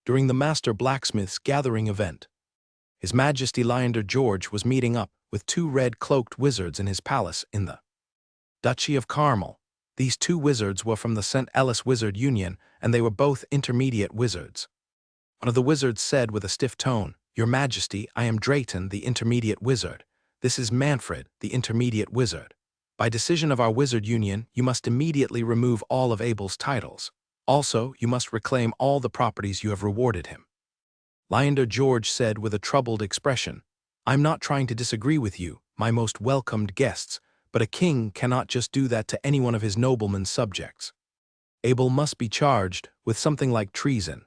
during the Master Blacksmith's gathering event. His Majesty Leander George was meeting up with two red-cloaked wizards in his palace in the Duchy of Carmel. These two wizards were from the St. Ellis Wizard Union, and they were both intermediate wizards. One of the wizards said with a stiff tone, "Your Majesty, I am Drayton, the intermediate wizard. This is Manfred, the intermediate wizard. By decision of our wizard union, you must immediately remove all of Abel's titles. Also, you must reclaim all the properties you have rewarded him." Leander George said with a troubled expression, "I'm not trying to disagree with you, my most welcomed guests, but a king cannot just do that to any one of his noblemen's subjects. Abel must be charged with something like treason,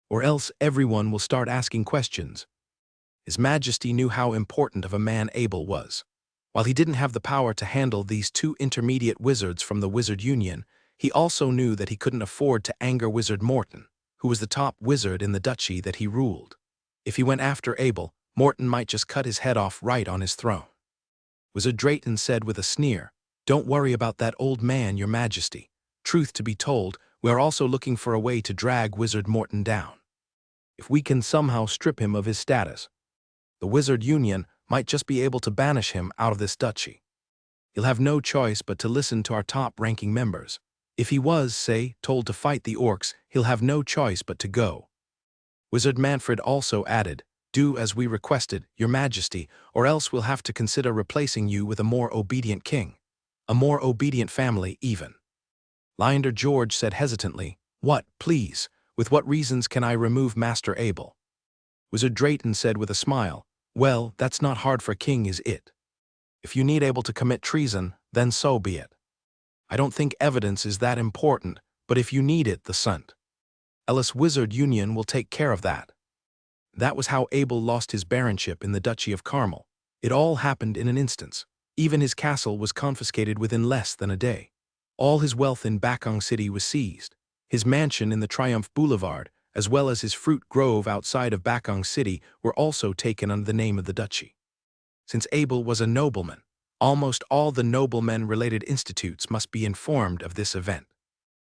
or else everyone will start asking questions." His Majesty knew how important of a man Abel was. While he didn't have the power to handle these two intermediate wizards from the Wizard Union, he also knew that he couldn't afford to anger Wizard Morton, who was the top wizard in the duchy that he ruled. If he went after Abel, Morton might just cut his head off right on his throne. Wizard Drayton said with a sneer, "Don't worry about that old man, Your Majesty. Truth to be told, we are also looking for a way to drag Wizard Morton down. If we can somehow strip him of his status, the Wizard Union might just be able to banish him out of this duchy. He'll have no choice but to listen to our top-ranking members. If he was, say, told to fight the orcs, he'll have no choice but to go." Wizard Manfred also added, "Do as we requested, Your Majesty, or else we'll have to consider replacing you with a more obedient king. A more obedient family, even." Leander George said hesitantly, "What, please? With what reasons can I remove Master Abel?" Wizard Drayton said with a smile, "Well, that's not hard for a king, is it? If you need Abel to commit treason, then so be it. I don't think evidence is that important, but if you need it, the St. Ellis Wizard Union will take care of that." That was how Abel lost his baronship in the Duchy of Carmel. It all happened in an instant. Even his castle was confiscated within less than a day. All his wealth in Bakong City was seized. His mansion in the Triumph Boulevard, as well as his fruit grove outside of Bakong City, were also taken under the name of the duchy. Since Abel was a nobleman, almost all the noblemen-related institutes must be informed of this event.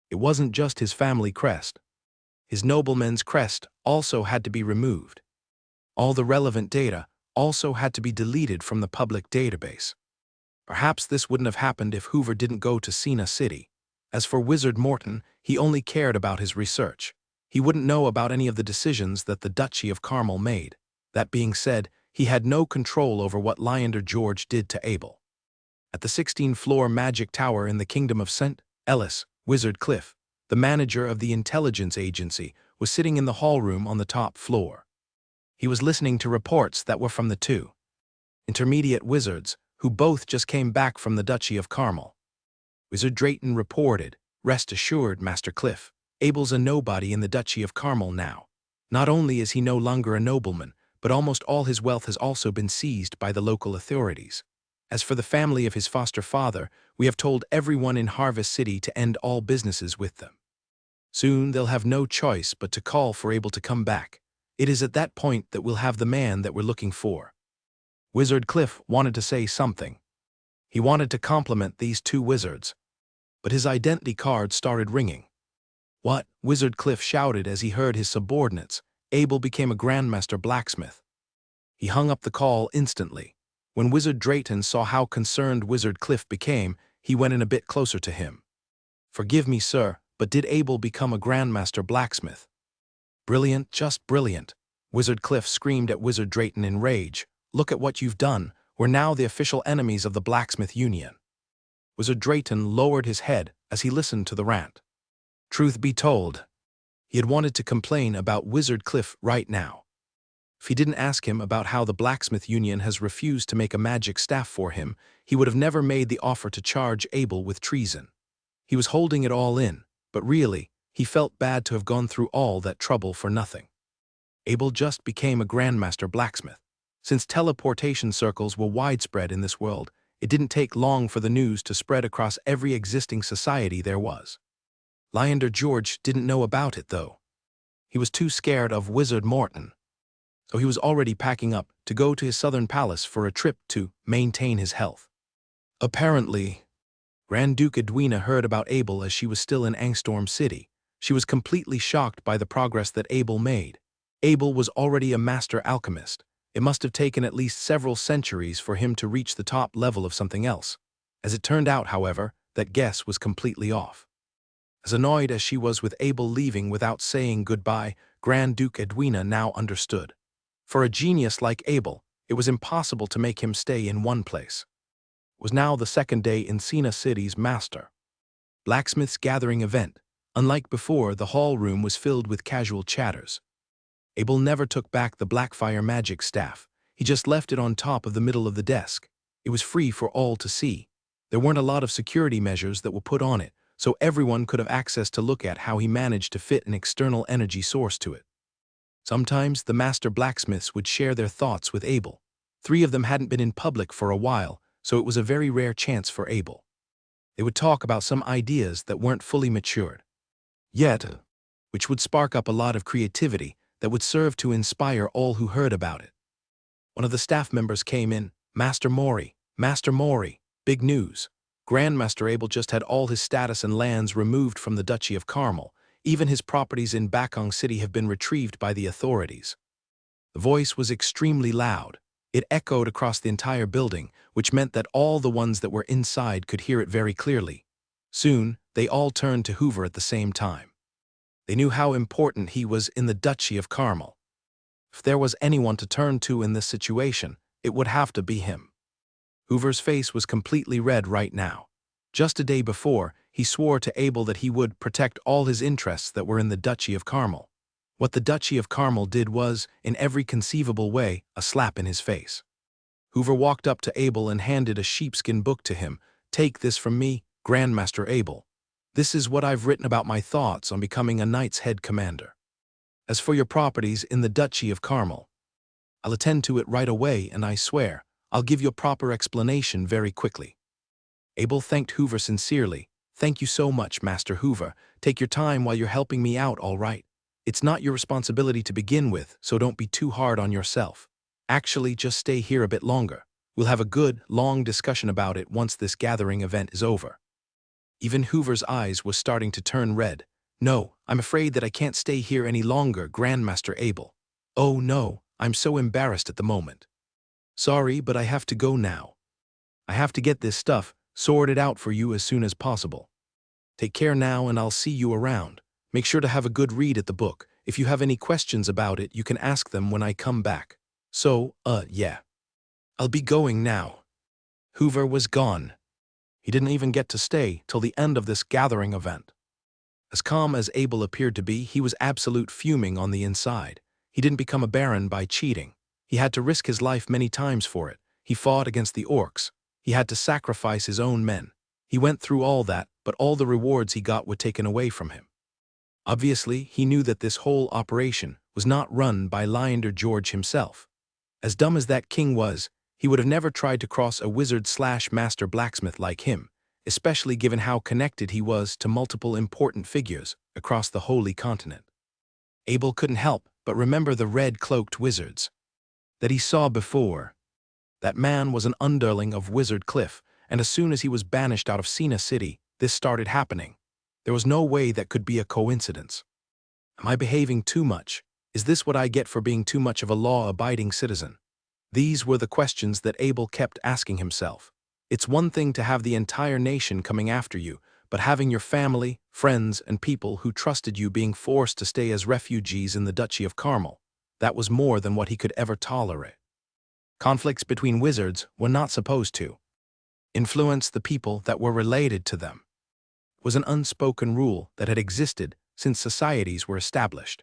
It wasn't just his family crest. His nobleman's crest also had to be removed. All the relevant data also had to be deleted from the public database. Perhaps this wouldn't have happened if Hoover didn't go to Cena City. As for Wizard Morton, he only cared about his research. He wouldn't know about any of the decisions that the Duchy of Carmel made. That being said, he had no control over what Leander George did to Abel. At the 16th-floor magic tower in the Kingdom of St. Ellis, Wizard Cliff, the manager of the intelligence agency, was sitting in the hallroom on the top floor. He was listening to reports that were from the two intermediate wizards, who both just came back from the Duchy of Carmel. Wizard Drayton reported, "Rest assured, Master Cliff, Abel's a nobody in the Duchy of Carmel now. Not only is he no longer a nobleman, but almost all his wealth has also been seized by the local authorities. As for the family of his foster father, we have told everyone in Harvest City to end all businesses with them. Soon they'll have no choice but to call for Abel to come back. It is at that point that we'll have the man that we're looking for." Wizard Cliff wanted to say something. He wanted to compliment these two wizards, but his identity card started ringing. "What?" Wizard Cliff shouted as he heard his subordinates. "Abel became a Grandmaster Blacksmith." He hung up the call instantly. When Wizard Drayton saw how concerned Wizard Cliff became, he went in a bit closer to him. "Forgive me, sir, but did Abel become a Grandmaster Blacksmith?" "Brilliant, just brilliant." Wizard Cliff screamed at Wizard Drayton in rage. "Look at what you've done. We're now the official enemies of the Blacksmith Union." Wizard Drayton lowered his head as he listened to the rant. Truth be told, he had wanted to complain about Wizard Cliff right now. If he didn't ask him about how the Blacksmith Union has refused to make a magic staff for him, he would have never made the offer to charge Abel with treason. He was holding it all in, but really, he felt bad to have gone through all that trouble for nothing. Abel just became a Grandmaster Blacksmith. Since teleportation circles were widespread in this world, it didn't take long for the news to spread across every existing society there was. Leander George didn't know about it, though. He was too scared of Wizard Morton. So he was already packing up to go to his southern palace for a trip to maintain his health. Apparently, Grand Duke Edwina heard about Abel as she was still in Angstorm City. She was completely shocked by the progress that Abel made. Abel was already a master alchemist. It must have taken at least several centuries for him to reach the top level of something else. As it turned out, however, that guess was completely off. As annoyed as she was with Abel leaving without saying goodbye, Grand Duke Edwina now understood. For a genius like Abel, it was impossible to make him stay in one place. It was now the second day in Sina City's master blacksmith's gathering event. Unlike before, the hall room was filled with casual chatters. Abel never took back the Blackfire magic staff. He just left it on top of the middle of the desk. It was free for all to see. There weren't a lot of security measures that were put on it, so everyone could have access to look at how he managed to fit an external energy source to it. Sometimes the master blacksmiths would share their thoughts with Abel. 3 of them hadn't been in public for a while, so it was a very rare chance for Abel. They would talk about some ideas that weren't fully matured yet, which would spark up a lot of creativity that would serve to inspire all who heard about it. One of the staff members came in. Master Mori, big news. Grandmaster Abel just had all his status and lands removed from the Duchy of Carmel. Even his properties in Bakong City have been retrieved by the authorities. The voice was extremely loud. It echoed across the entire building, which meant that all the ones that were inside could hear it very clearly. Soon, they all turned to Hoover at the same time. They knew how important he was in the Duchy of Carmel. If there was anyone to turn to in this situation, it would have to be him. Hoover's face was completely red right now. Just a day before, he swore to Abel that he would protect all his interests that were in the Duchy of Carmel. What the Duchy of Carmel did was, in every conceivable way, a slap in his face. Hoover walked up to Abel and handed a sheepskin book to him. "Take this from me, Grandmaster Abel. This is what I've written about my thoughts on becoming a knight's head commander. As for your properties in the Duchy of Carmel, I'll attend to it right away, and I swear, I'll give you a proper explanation very quickly." Abel thanked Hoover sincerely. "Thank you so much, Master Hoover. Take your time while you're helping me out, all right? It's not your responsibility to begin with, so don't be too hard on yourself. Actually, just stay here a bit longer. We'll have a good, long discussion about it once this gathering event is over." Even Hoover's eyes were starting to turn red. "No, I'm afraid that I can't stay here any longer, Grandmaster Abel. Oh no, I'm so embarrassed at the moment. Sorry, but I have to go now. I have to get this stuff sorted out for you as soon as possible. Take care now, and I'll see you around. Make sure to have a good read at the book. If you have any questions about it, you can ask them when I come back. So, yeah. I'll be going now." Hoover was gone. He didn't even get to stay till the end of this gathering event. As calm as Abel appeared to be, he was absolute fuming on the inside. He didn't become a baron by cheating. He had to risk his life many times for it. He fought against the orcs. He had to sacrifice his own men. He went through all that, but all the rewards he got were taken away from him. Obviously, he knew that this whole operation was not run by Leander George himself. As dumb as that king was, he would have never tried to cross a wizard/master blacksmith like him, especially given how connected he was to multiple important figures across the Holy Continent. Abel couldn't help but remember the red-cloaked wizards that he saw before. That man was an underling of Wizard Cliff, and as soon as he was banished out of Sina City, this started happening. There was no way that could be a coincidence. Am I behaving too much? Is this what I get for being too much of a law-abiding citizen? These were the questions that Abel kept asking himself. It's one thing to have the entire nation coming after you, but having your family, friends, and people who trusted you being forced to stay as refugees in the Duchy of Carmel, that was more than what he could ever tolerate. Conflicts between wizards were not supposed to influence the people that were related to them. It was an unspoken rule that had existed since societies were established.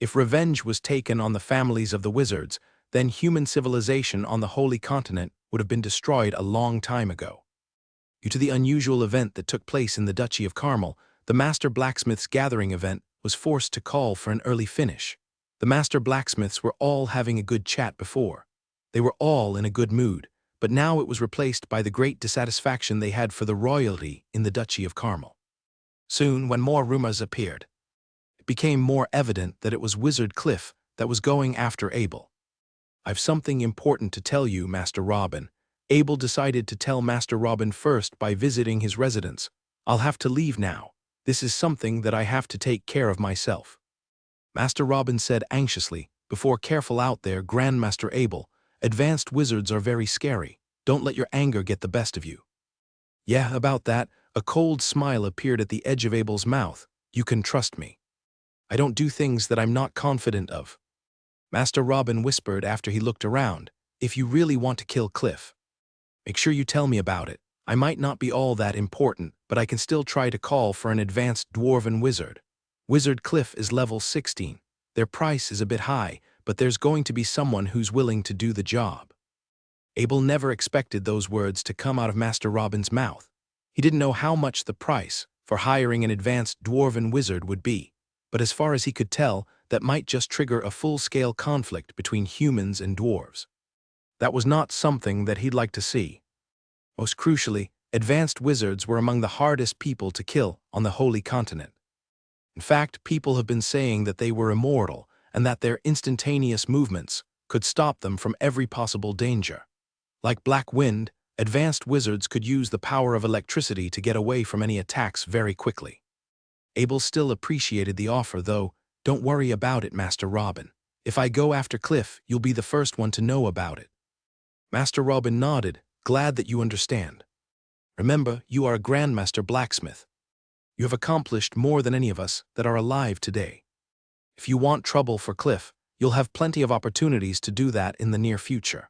If revenge was taken on the families of the wizards, then human civilization on the Holy Continent would have been destroyed a long time ago. Due to the unusual event that took place in the Duchy of Carmel, the Master Blacksmith's gathering event was forced to call for an early finish. The Master Blacksmiths were all having a good chat before. They were all in a good mood, but now it was replaced by the great dissatisfaction they had for the royalty in the Duchy of Carmel. Soon, when more rumors appeared, it became more evident that it was Wizard Cliff that was going after Abel. "I've something important to tell you, Master Robin." Abel decided to tell Master Robin first by visiting his residence. "I'll have to leave now. This is something that I have to take care of myself. Master Robin said anxiously, before careful out there, Grandmaster Abel. Advanced wizards are very scary. Don't let your anger get the best of you. Yeah, about that, a cold smile appeared at the edge of Abel's mouth. You can trust me. I don't do things that I'm not confident of. Master Robin whispered after he looked around. If you really want to kill Cliff, make sure you tell me about it. I might not be all that important, but I can still try to call for an advanced dwarven wizard. Wizard Cliff is level 16. Their price is a bit high, but there's going to be someone who's willing to do the job. Abel never expected those words to come out of Master Robin's mouth. He didn't know how much the price for hiring an advanced dwarven wizard would be, but as far as he could tell, that might just trigger a full-scale conflict between humans and dwarves. That was not something that he'd like to see. Most crucially, advanced wizards were among the hardest people to kill on the Holy Continent. In fact, people have been saying that they were immortal and that their instantaneous movements could stop them from every possible danger. Like Black Wind, advanced wizards could use the power of electricity to get away from any attacks very quickly. Abel still appreciated the offer, though. Don't worry about it, Master Robin. If I go after Cliff, you'll be the first one to know about it. Master Robin nodded, glad that you understand. Remember, you are a Grandmaster Blacksmith. You have accomplished more than any of us that are alive today. If you want trouble for Cliff, you'll have plenty of opportunities to do that in the near future.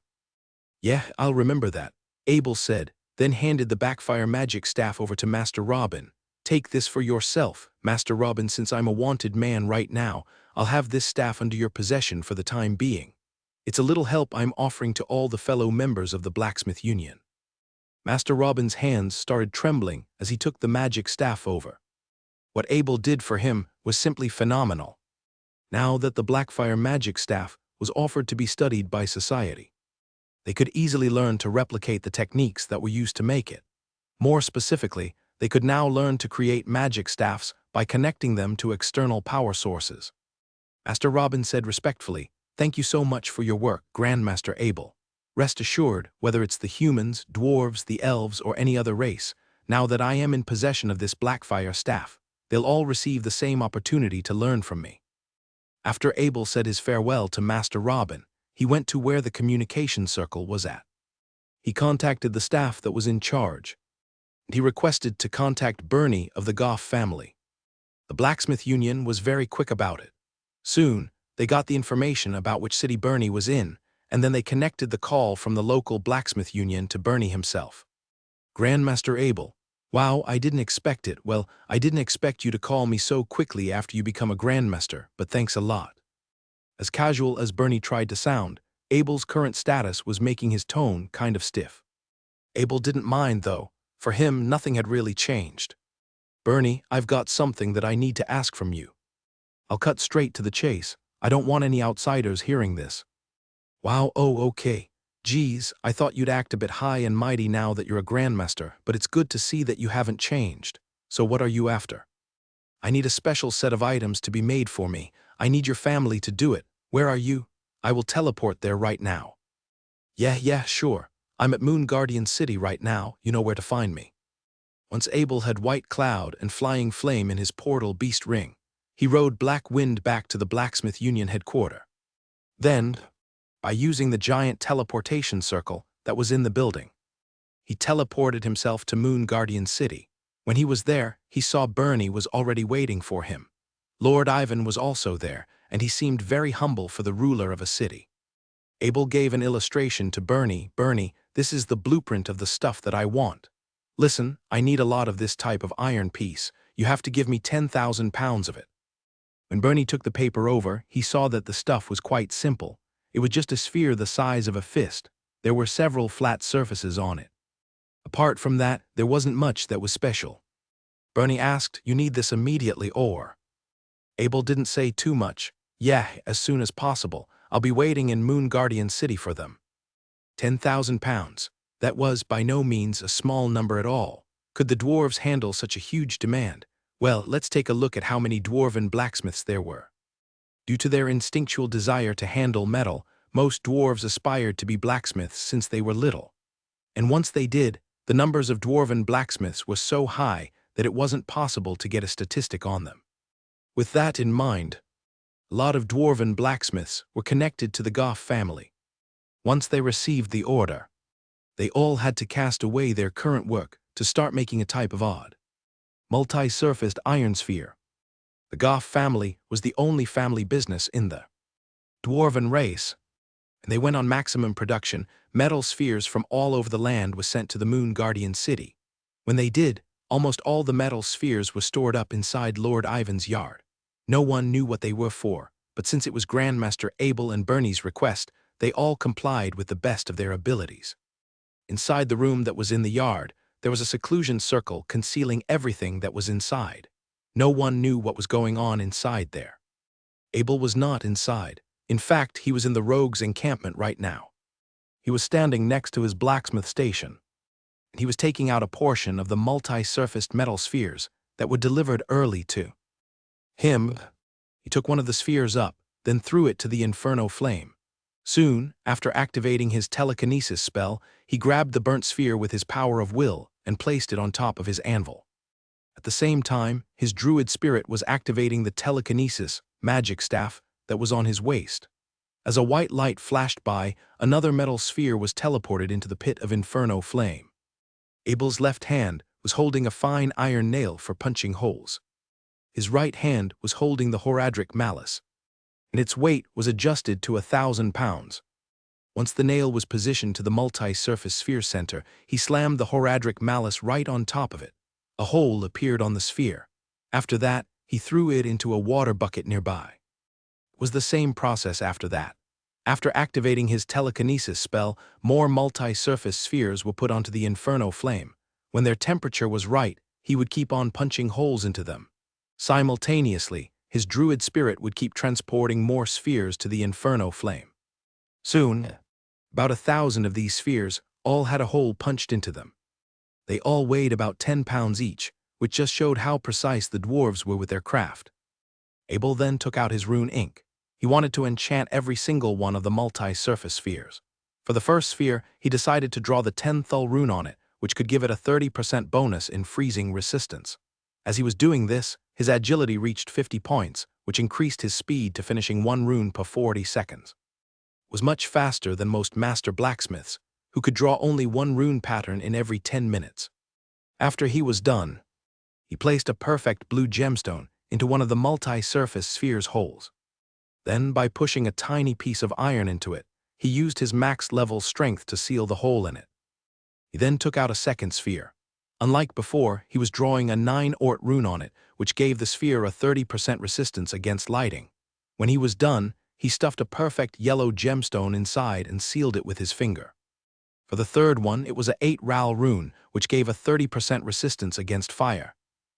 Yeah, I'll remember that, Abel said, then handed the backfire magic staff over to Master Robin. Take this for yourself, Master Robin. Since I'm a wanted man right now, I'll have this staff under your possession for the time being. It's a little help I'm offering to all the fellow members of the Blacksmith Union. Master Robin's hands started trembling as he took the magic staff over. What Abel did for him was simply phenomenal. Now that the Blackfire magic staff was offered to be studied by society, they could easily learn to replicate the techniques that were used to make it. More specifically, they could now learn to create magic staffs by connecting them to external power sources. Master Robin said respectfully, "Thank you so much for your work, Grandmaster Abel. Rest assured, whether it's the humans, dwarves, the elves, or any other race, now that I am in possession of this Blackfire staff, they'll all receive the same opportunity to learn from me." After Abel said his farewell to Master Robin, he went to where the communication circle was at. He contacted the staff that was in charge. He requested to contact Bernie of the Goff family. The Blacksmith Union was very quick about it. Soon, they got the information about which city Bernie was in, and then they connected the call from the local Blacksmith Union to Bernie himself. Grandmaster Abel, wow, I didn't expect it. Well, I didn't expect you to call me so quickly after you become a Grandmaster, but thanks a lot. As casual as Bernie tried to sound, Abel's current status was making his tone kind of stiff. Abel didn't mind, though. For him, nothing had really changed. Bernie, I've got something that I need to ask from you. I'll cut straight to the chase. I don't want any outsiders hearing this. Wow, oh, okay. Geez, I thought you'd act a bit high and mighty now that you're a Grandmaster, but it's good to see that you haven't changed. So what are you after? I need a special set of items to be made for me. I need your family to do it. Where are you? I will teleport there right now. Yeah, sure. I'm at Moon Guardian City right now. You know where to find me. Once Abel had White Cloud and Flying Flame in his portal beast ring, he rode Black Wind back to the Blacksmith Union headquarters. Then, by using the giant teleportation circle that was in the building, he teleported himself to Moon Guardian City. When he was there, he saw Bernie was already waiting for him. Lord Ivan was also there, and he seemed very humble for the ruler of a city. Abel gave an illustration to Bernie. Bernie, this is the blueprint of the stuff that I want. Listen, I need a lot of this type of iron piece. You have to give me 10,000 pounds of it. When Bernie took the paper over, he saw that the stuff was quite simple. It was just a sphere the size of a fist. There were several flat surfaces on it. Apart from that, there wasn't much that was special. Bernie asked, "You need this immediately, or?" Abel didn't say too much. "Yeah, as soon as possible. I'll be waiting in Moon Guardian City for them." 10,000 pounds. That was by no means a small number at all. Could the dwarves handle such a huge demand? Well, let's take a look at how many dwarven blacksmiths there were. Due to their instinctual desire to handle metal, most dwarves aspired to be blacksmiths since they were little. And once they did, the numbers of dwarven blacksmiths was so high that it wasn't possible to get a statistic on them. With that in mind, a lot of dwarven blacksmiths were connected to the Goff family. Once they received the order, they all had to cast away their current work to start making a type of odd, multi-surfaced iron sphere. The Goff family was the only family business in the dwarven race, and they went on maximum production. Metal spheres from all over the land was sent to the Moon Guardian City. When they did, almost all the metal spheres were stored up inside Lord Ivan's yard. No one knew what they were for, but since it was Grandmaster Abel and Bernie's request, they all complied with the best of their abilities. Inside the room that was in the yard, there was a seclusion circle concealing everything that was inside. No one knew what was going on inside there. Abel was not inside. In fact, he was in the rogues' encampment right now. He was standing next to his blacksmith station, and he was taking out a portion of the multi-surfaced metal spheres that were delivered early to him. He took one of the spheres up, then threw it to the inferno flame. Soon, after activating his telekinesis spell, he grabbed the burnt sphere with his power of will and placed it on top of his anvil. At the same time, his druid spirit was activating the telekinesis magic staff that was on his waist. As a white light flashed by, another metal sphere was teleported into the pit of inferno flame. Abel's left hand was holding a fine iron nail for punching holes. His right hand was holding the Horadric Malice, and its weight was adjusted to 1,000 pounds. Once the nail was positioned to the multi-surface sphere center, he slammed the Horadric Malice right on top of it. A hole appeared on the sphere. After that, he threw it into a water bucket nearby. It was the same process after that. After activating his telekinesis spell, more multi-surface spheres were put onto the inferno flame. When their temperature was right, he would keep on punching holes into them. Simultaneously, his druid spirit would keep transporting more spheres to the inferno flame. Soon, about 1,000 of these spheres all had a hole punched into them. They all weighed about 10 pounds each, which just showed how precise the dwarves were with their craft. Abel then took out his rune ink. He wanted to enchant every single one of the multi-surface spheres. For the first sphere, he decided to draw the 10 Thul rune on it, which could give it a 30% bonus in freezing resistance. As he was doing this, his agility reached 50 points, which increased his speed to finishing one rune per 40 seconds. It was much faster than most master blacksmiths, who could draw only one rune pattern in every 10 minutes. After he was done, he placed a perfect blue gemstone into one of the multi-surface sphere's holes. Then, by pushing a tiny piece of iron into it, he used his max-level strength to seal the hole in it. He then took out a second sphere. Unlike before, he was drawing a 9-ort rune on it, which gave the sphere a 30% resistance against lighting. When he was done, he stuffed a perfect yellow gemstone inside and sealed it with his finger. For the third one, it was a 8-ral rune, which gave a 30% resistance against fire.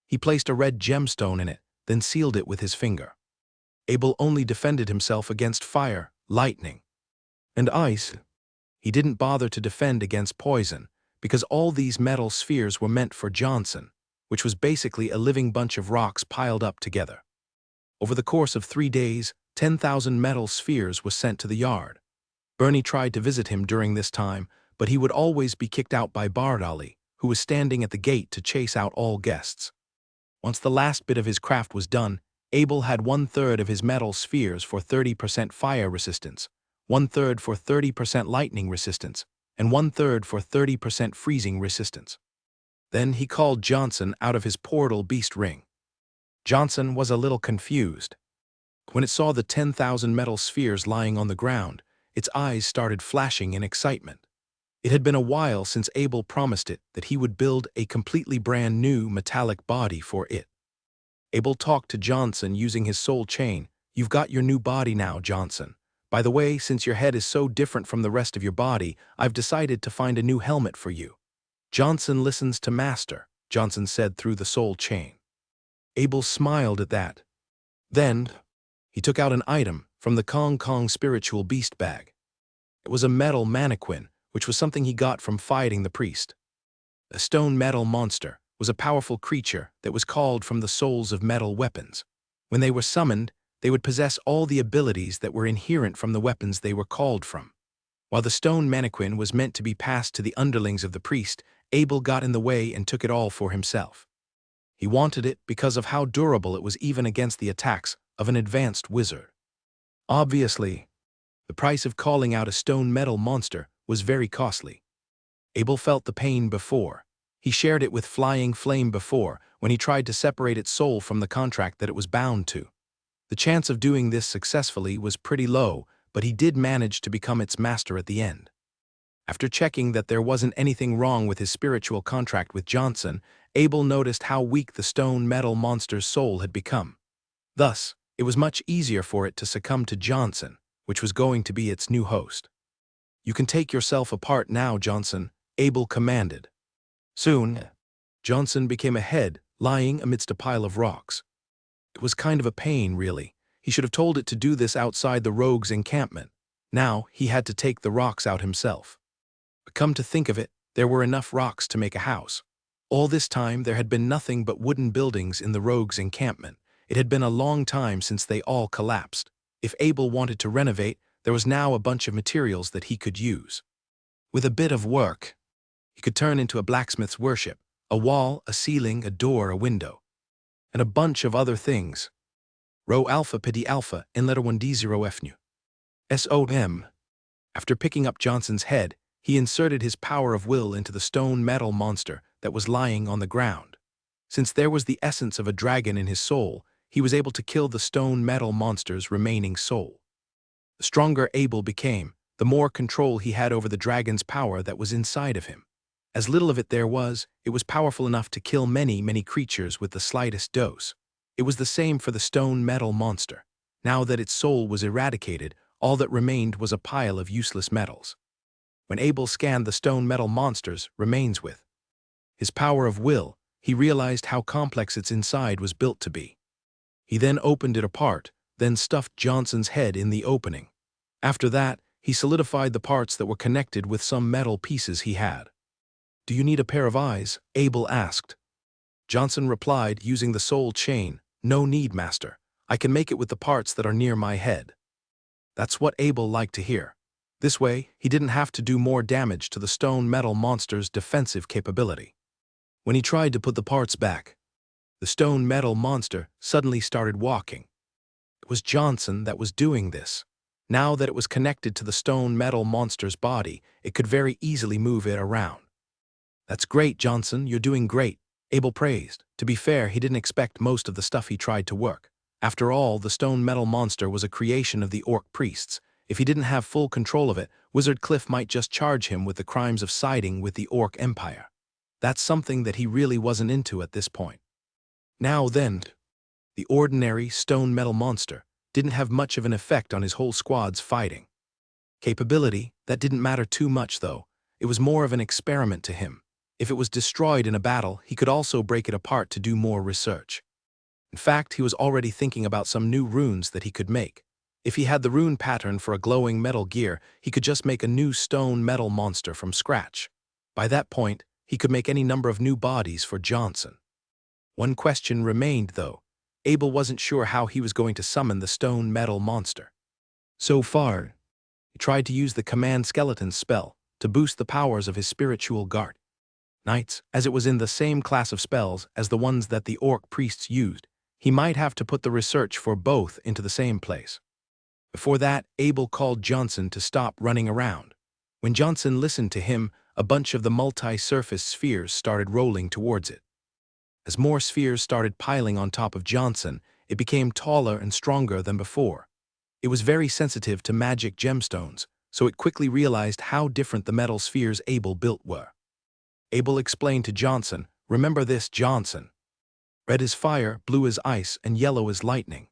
He placed a red gemstone in it, then sealed it with his finger. Abel only defended himself against fire, lightning, and ice. He didn't bother to defend against poison, because all these metal spheres were meant for Johnson, which was basically a living bunch of rocks piled up together. Over the course of 3 days, 10,000 metal spheres were sent to the yard. Bernie tried to visit him during this time, but he would always be kicked out by Bardali, who was standing at the gate to chase out all guests. Once the last bit of his craft was done, Abel had 1/3 of his metal spheres for 30% fire resistance, 1/3 for 30% lightning resistance, and 1/3 for 30% freezing resistance. Then he called Johnson out of his portal beast ring. Johnson was a little confused. When it saw the 10,000 metal spheres lying on the ground, its eyes started flashing in excitement. It had been a while since Abel promised it that he would build a completely brand new metallic body for it. Abel talked to Johnson using his soul chain. "You've got your new body now, Johnson. By the way, since your head is so different from the rest of your body, I've decided to find a new helmet for you." "Johnson listens to Master," Johnson said through the soul chain. Abel smiled at that. Then, he took out an item from the Kong Kong spiritual beast bag. It was a metal mannequin, which was something he got from fighting the priest. A stone metal monster was a powerful creature that was called from the souls of metal weapons. When they were summoned, they would possess all the abilities that were inherent from the weapons they were called from. While the stone mannequin was meant to be passed to the underlings of the priest, Abel got in the way and took it all for himself. He wanted it because of how durable it was even against the attacks of an advanced wizard. Obviously, the price of calling out a stone metal monster was very costly. Abel felt the pain before. He shared it with Flying Flame before, when he tried to separate its soul from the contract that it was bound to. The chance of doing this successfully was pretty low, but he did manage to become its master at the end. After checking that there wasn't anything wrong with his spiritual contract with Johnson, Abel noticed how weak the stone metal monster's soul had become. Thus, it was much easier for it to succumb to Johnson, which was going to be its new host. "You can take yourself apart now, Johnson," Abel commanded. Soon, Johnson became a head lying amidst a pile of rocks. It was kind of a pain, really. He should have told it to do this outside the rogue's encampment. Now he had to take the rocks out himself. But come to think of it, there were enough rocks to make a house. All this time there had been nothing but wooden buildings in the rogue's encampment. It had been a long time since they all collapsed. If Abel wanted to renovate, there was now a bunch of materials that he could use. With a bit of work, he could turn into a blacksmith's workshop, a wall, a ceiling, a door, a window, and a bunch of other things. Rho alpha pidi alpha in letter 1D0 SOM. After picking up Johnson's head, he inserted his power of will into the stone metal monster that was lying on the ground. Since there was the essence of a dragon in his soul, he was able to kill the stone metal monster's remaining soul. The stronger Abel became, the more control he had over the dragon's power that was inside of him. As little of it there was, it was powerful enough to kill many, many creatures with the slightest dose. It was the same for the stone metal monster. Now that its soul was eradicated, all that remained was a pile of useless metals. When Abel scanned the stone metal monster's remains with his power of will, he realized how complex its inside was built to be. He then opened it apart, then stuffed Johnson's head in the opening. After that, he solidified the parts that were connected with some metal pieces he had. "Do you need a pair of eyes?" Abel asked. Johnson replied using the soul chain, "No need, master. I can make it with the parts that are near my head." That's what Abel liked to hear. This way, he didn't have to do more damage to the stone metal monster's defensive capability. When he tried to put the parts back, the stone metal monster suddenly started walking. It was Johnson that was doing this. Now that it was connected to the stone metal monster's body, it could very easily move it around. "That's great, Johnson, you're doing great," Abel praised. To be fair, he didn't expect most of the stuff he tried to work. After all, the stone metal monster was a creation of the orc priests. If he didn't have full control of it, Wizard Cliff might just charge him with the crimes of siding with the orc empire. That's something that he really wasn't into at this point. Now then, the ordinary stone metal monster didn't have much of an effect on his whole squad's fighting capability. That didn't matter too much, though. It was more of an experiment to him. If it was destroyed in a battle, he could also break it apart to do more research. In fact, he was already thinking about some new runes that he could make. If he had the rune pattern for a glowing metal gear, he could just make a new stone metal monster from scratch. By that point, he could make any number of new bodies for Johnson. One question remained, though. Abel wasn't sure how he was going to summon the stone metal monster. So far, he tried to use the command skeleton spell to boost the powers of his spiritual guard knights, as it was in the same class of spells as the ones that the orc priests used. He might have to put the research for both into the same place. Before that, Abel called Johnson to stop running around. When Johnson listened to him, a bunch of the multi-surface spheres started rolling towards it. As more spheres started piling on top of Johnson, it became taller and stronger than before. It was very sensitive to magic gemstones, so it quickly realized how different the metal spheres Abel built were. Abel explained to Johnson, "Remember this, Johnson. Red is fire, blue is ice, and yellow is lightning.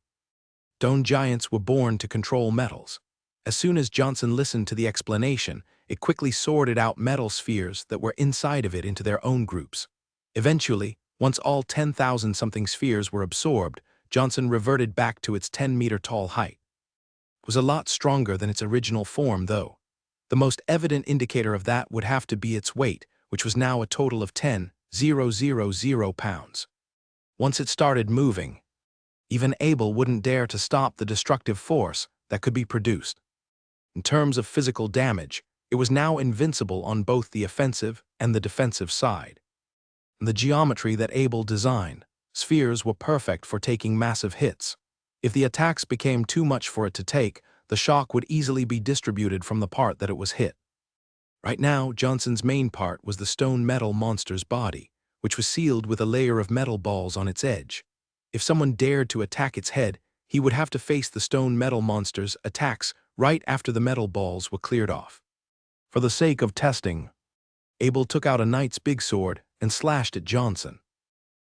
Stone giants were born to control metals." As soon as Johnson listened to the explanation, it quickly sorted out metal spheres that were inside of it into their own groups. Eventually, once all 10,000-something spheres were absorbed, Johnson reverted back to its 10-meter-tall height. It was a lot stronger than its original form, though. The most evident indicator of that would have to be its weight, which was now a total of 10,000 pounds. Once it started moving, even Abel wouldn't dare to stop the destructive force that could be produced. In terms of physical damage, it was now invincible on both the offensive and the defensive side. And the geometry that Abel designed spheres were perfect for taking massive hits. If the attacks became too much for it to take, the shock would easily be distributed from the part that it was hit. Right now, Johnson's main part was the stone metal monster's body, which was sealed with a layer of metal balls on its edge. If someone dared to attack its head, he would have to face the stone metal monster's attacks right after the metal balls were cleared off. For the sake of testing, Abel took out a knight's big sword and slashed at Johnson.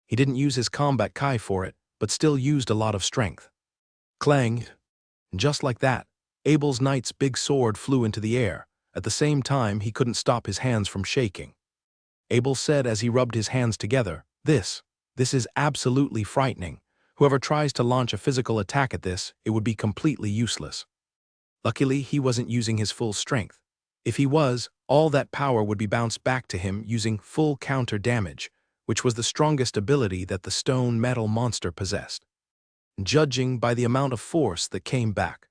He didn't use his combat kai for it, but still used a lot of strength. Clang! And just like that, Abel's knight's big sword flew into the air. At the same time, he couldn't stop his hands from shaking. Abel said as he rubbed his hands together, This is absolutely frightening. Whoever tries to launch a physical attack at this, it would be completely useless." Luckily, he wasn't using his full strength. If he was, all that power would be bounced back to him using full counter damage, which was the strongest ability that the stone metal monster possessed. Judging by the amount of force that came back,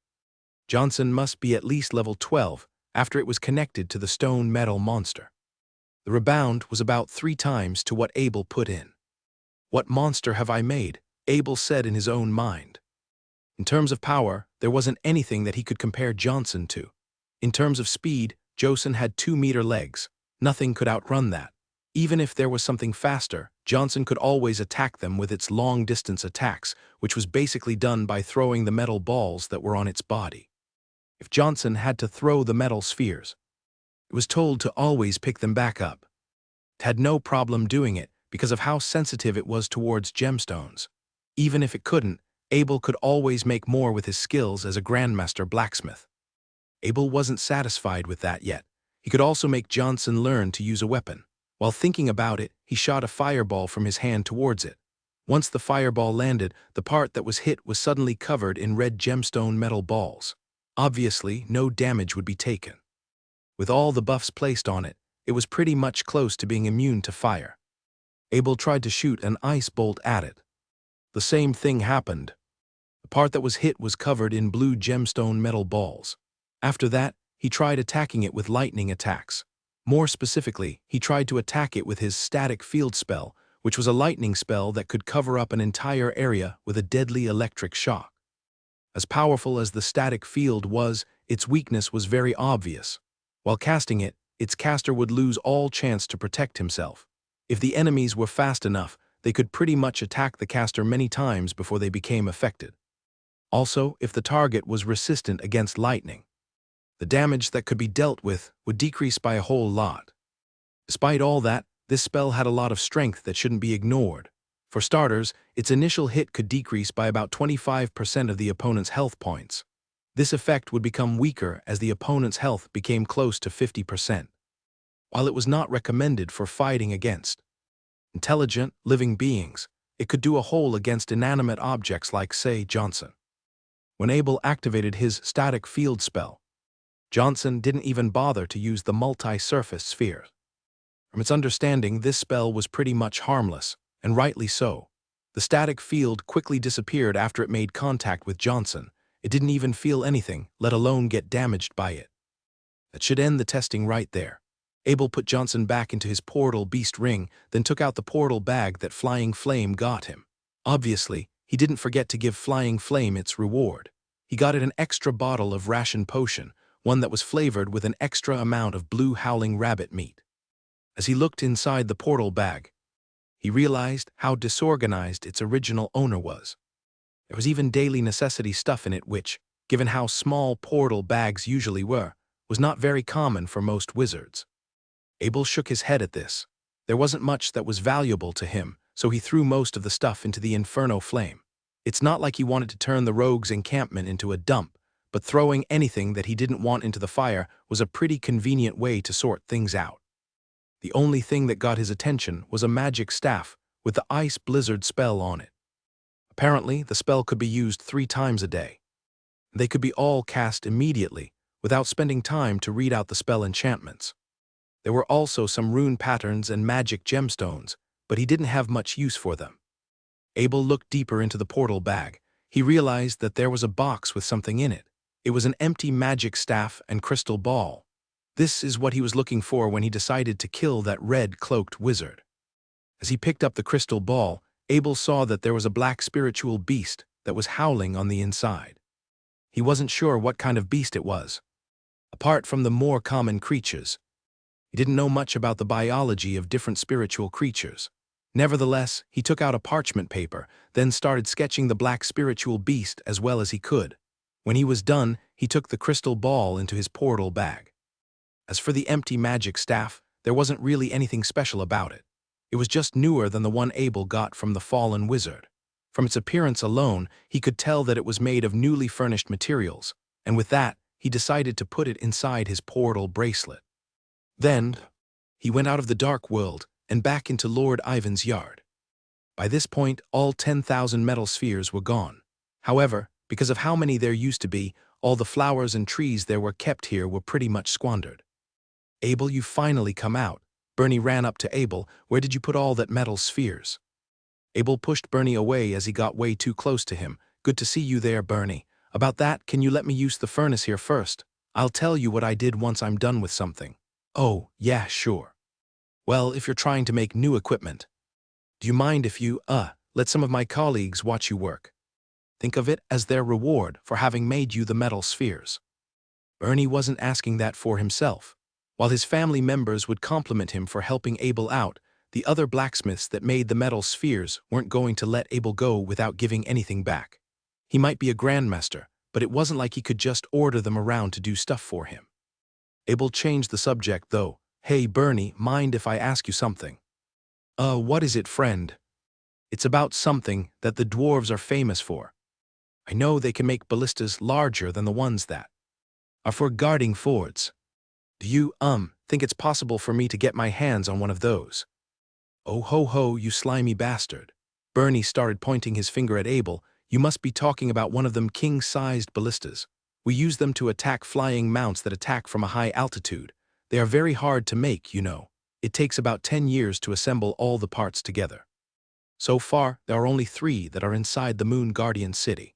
Johnson must be at least level 12 after it was connected to the stone metal monster. The rebound was about 3 times to what Abel put in. "What monster have I made?" Abel said in his own mind. In terms of power, there wasn't anything that he could compare Johnson to. In terms of speed, Johnson had 2-meter legs. Nothing could outrun that. Even if there was something faster, Johnson could always attack them with its long-distance attacks, which was basically done by throwing the metal balls that were on its body. If Johnson had to throw the metal spheres, it was told to always pick them back up. It had no problem doing it because of how sensitive it was towards gemstones. Even if it couldn't, Abel could always make more with his skills as a grandmaster blacksmith. Abel wasn't satisfied with that yet. He could also make Johnson learn to use a weapon. While thinking about it, he shot a fireball from his hand towards it. Once the fireball landed, the part that was hit was suddenly covered in red gemstone metal balls. Obviously, no damage would be taken. With all the buffs placed on it, it was pretty much close to being immune to fire. Abel tried to shoot an ice bolt at it. The same thing happened. The part that was hit was covered in blue gemstone metal balls. After that, he tried attacking it with lightning attacks. More specifically, he tried to attack it with his static field spell, which was a lightning spell that could cover up an entire area with a deadly electric shock. As powerful as the static field was, its weakness was very obvious. While casting it, its caster would lose all chance to protect himself. If the enemies were fast enough, they could pretty much attack the caster many times before they became affected. Also, if the target was resistant against lightning, the damage that could be dealt with would decrease by a whole lot. Despite all that, this spell had a lot of strength that shouldn't be ignored. For starters, its initial hit could decrease by about 25% of the opponent's health points. This effect would become weaker as the opponent's health became close to 50%. While it was not recommended for fighting against intelligent, living beings, it could do a hole against inanimate objects like, say, Johnson. When Abel activated his static field spell, Johnson didn't even bother to use the multi-surface sphere. From its understanding, this spell was pretty much harmless, and rightly so. The static field quickly disappeared after it made contact with Johnson. It didn't even feel anything, let alone get damaged by it. That should end the testing right there. Abel put Johnson back into his portal beast ring, then took out the portal bag that Flying Flame got him. Obviously, he didn't forget to give Flying Flame its reward. He got it an extra bottle of ration potion, one that was flavored with an extra amount of blue howling rabbit meat. As he looked inside the portal bag, he realized how disorganized its original owner was. There was even daily necessity stuff in it which, given how small portal bags usually were, was not very common for most wizards. Abel shook his head at this. There wasn't much that was valuable to him, so he threw most of the stuff into the Inferno Flame. It's not like he wanted to turn the rogue's encampment into a dump, but throwing anything that he didn't want into the fire was a pretty convenient way to sort things out. The only thing that got his attention was a magic staff with the Ice Blizzard spell on it. Apparently, the spell could be used 3 times a day. They could be all cast immediately, without spending time to read out the spell enchantments. There were also some rune patterns and magic gemstones, but he didn't have much use for them. Abel looked deeper into the portal bag. He realized that there was a box with something in it. It was an empty magic staff and crystal ball. This is what he was looking for when he decided to kill that red-cloaked wizard. As he picked up the crystal ball, Abel saw that there was a black spiritual beast that was howling on the inside. He wasn't sure what kind of beast it was. Apart from the more common creatures, he didn't know much about the biology of different spiritual creatures. Nevertheless, he took out a parchment paper, then started sketching the black spiritual beast as well as he could. When he was done, he took the crystal ball into his portal bag. As for the empty magic staff, there wasn't really anything special about it. It was just newer than the one Abel got from the fallen wizard. From its appearance alone, he could tell that it was made of newly furnished materials, and with that, he decided to put it inside his portal bracelet. Then, he went out of the dark world and back into Lord Ivan's yard. By this point, all 10,000 metal spheres were gone. However, because of how many there used to be, all the flowers and trees there were kept here were pretty much squandered. "Abel, you finally come out." Bernie ran up to Abel. "Where did you put all that metal spheres?" Abel pushed Bernie away as he got way too close to him. "Good to see you there, Bernie. About that, can you let me use the furnace here first? I'll tell you what I did once I'm done with something." "Oh, yeah, sure." "Well, if you're trying to make new equipment, do you mind if you, let some of my colleagues watch you work? Think of it as their reward for having made you the metal spheres." Bernie wasn't asking that for himself. While his family members would compliment him for helping Abel out, the other blacksmiths that made the metal spheres weren't going to let Abel go without giving anything back. He might be a grandmaster, but it wasn't like he could just order them around to do stuff for him. Abel changed the subject, though. "Hey, Bernie, mind if I ask you something?" What is it, friend?" "It's about something that the dwarves are famous for. I know they can make ballistas larger than the ones that are for guarding forts. Do you, think it's possible for me to get my hands on one of those?" "Oh ho ho, you slimy bastard." Bernie started pointing his finger at Abel. "You must be talking about one of them king-sized ballistas. We use them to attack flying mounts that attack from a high altitude. They are very hard to make, you know. It takes about 10 years to assemble all the parts together. So far, there are only 3 that are inside the Moon Guardian city."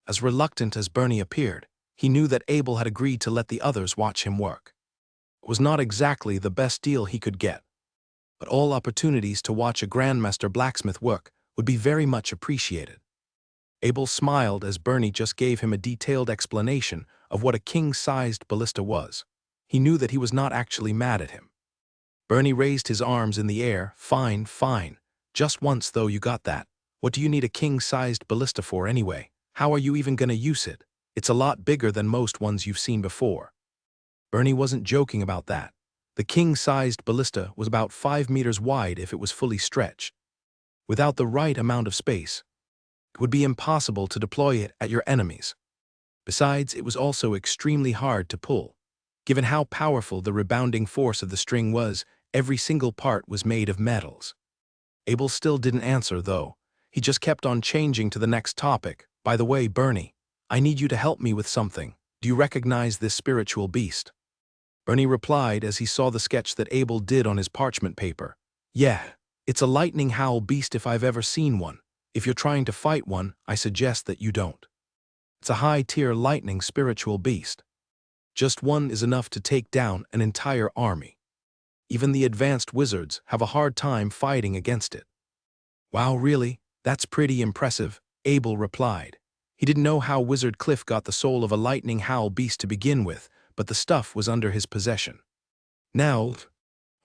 As reluctant as Bernie appeared, he knew that Abel had agreed to let the others watch him work. It was not exactly the best deal he could get, but all opportunities to watch a grandmaster blacksmith work would be very much appreciated. Abel smiled as Bernie just gave him a detailed explanation of what a king-sized ballista was. He knew that he was not actually mad at him. Bernie raised his arms in the air. "Fine, fine. Just once, though, you got that. What do you need a king-sized ballista for anyway? How are you even gonna use it? It's a lot bigger than most ones you've seen before." Bernie wasn't joking about that. The king-sized ballista was about 5 meters wide if it was fully stretched. Without the right amount of space, it would be impossible to deploy it at your enemies. Besides, it was also extremely hard to pull. Given how powerful the rebounding force of the string was, every single part was made of metals. Abel still didn't answer, though. He just kept on changing to the next topic. "By the way, Bernie, I need you to help me with something. Do you recognize this spiritual beast?" Bernie replied as he saw the sketch that Abel did on his parchment paper. "Yeah, it's a lightning howl beast if I've ever seen one. If you're trying to fight one, I suggest that you don't. It's a high-tier lightning spiritual beast. Just one is enough to take down an entire army. Even the advanced wizards have a hard time fighting against it." "Wow, really? That's pretty impressive," Abel replied. He didn't know how Wizard Cliff got the soul of a lightning howl beast to begin with, but the stuff was under his possession. Now,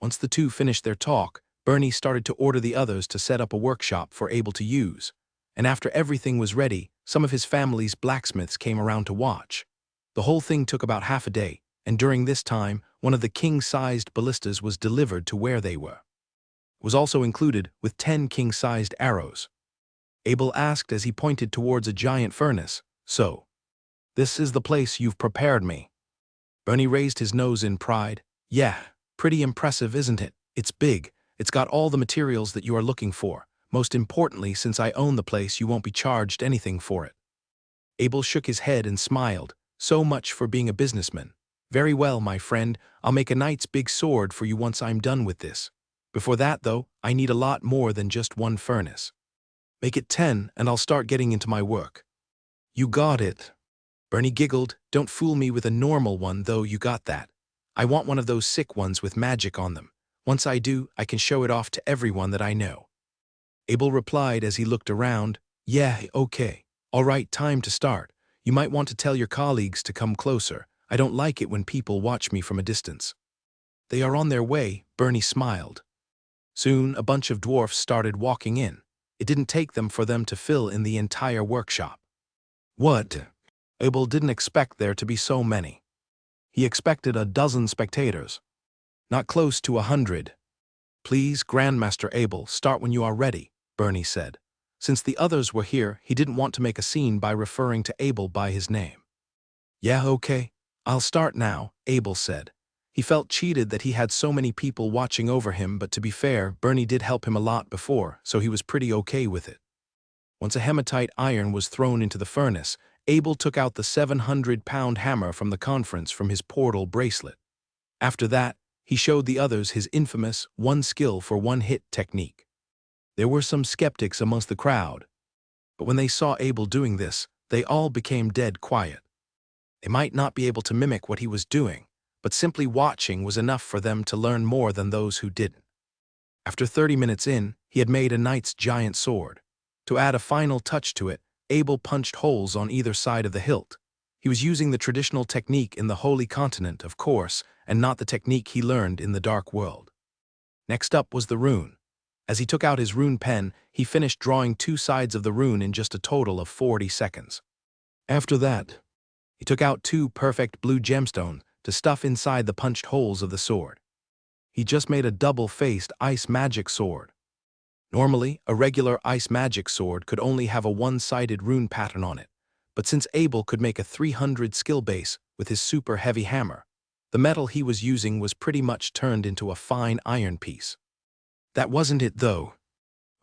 once the two finished their talk, Bernie started to order the others to set up a workshop for Abel to use, and after everything was ready, some of his family's blacksmiths came around to watch. The whole thing took about half a day, and during this time, one of the king-sized ballistas was delivered to where they were. It was also included with 10 king-sized arrows. Abel asked as he pointed towards a giant furnace, "So, this is the place you've prepared me?" Bernie raised his nose in pride. "Yeah, pretty impressive, isn't it? It's big. It's got all the materials that you are looking for. Most importantly, since I own the place, you won't be charged anything for it." Abel shook his head and smiled. "So much for being a businessman. Very well, my friend, I'll make a knight's big sword for you once I'm done with this. Before that, though, I need a lot more than just one furnace. Make it 10, and I'll start getting into my work." "You got it." Bernie giggled. "Don't fool me with a normal one, though, you got that. I want one of those sick ones with magic on them. Once I do, I can show it off to everyone that I know." Abel replied as he looked around. Yeah, okay. All right, time to start. You might want to tell your colleagues to come closer. I don't like it when people watch me from a distance. They are on their way, Bernie smiled. Soon, a bunch of dwarfs started walking in. It didn't take them for them to fill in the entire workshop. What? Abel didn't expect there to be so many. He expected a dozen spectators. Not close to 100. Please, Grandmaster Abel, start when you are ready, Bernie said. Since the others were here, he didn't want to make a scene by referring to Abel by his name. Yeah, okay. I'll start now, Abel said. He felt cheated that he had so many people watching over him, but to be fair, Bernie did help him a lot before, so he was pretty okay with it. Once a hematite iron was thrown into the furnace, Abel took out the 700-pound hammer from the conference from his portal bracelet. After that, he showed the others his infamous one skill for one-hit technique. There were some skeptics amongst the crowd, but when they saw Abel doing this, they all became dead quiet. They might not be able to mimic what he was doing, but simply watching was enough for them to learn more than those who didn't. After 30 minutes in, he had made a knight's giant sword. To add a final touch to it, Abel punched holes on either side of the hilt. He was using the traditional technique in the Holy Continent, of course, and not the technique he learned in the Dark World. Next up was the rune. As he took out his rune pen, he finished drawing 2 sides of the rune in just a total of 40 seconds. After that, he took out 2 perfect blue gemstones to stuff inside the punched holes of the sword. He just made a double-faced ice magic sword. Normally, a regular ice magic sword could only have a one-sided rune pattern on it, but since Abel could make a 300 skill base with his super heavy hammer, the metal he was using was pretty much turned into a fine iron piece. That wasn't it though.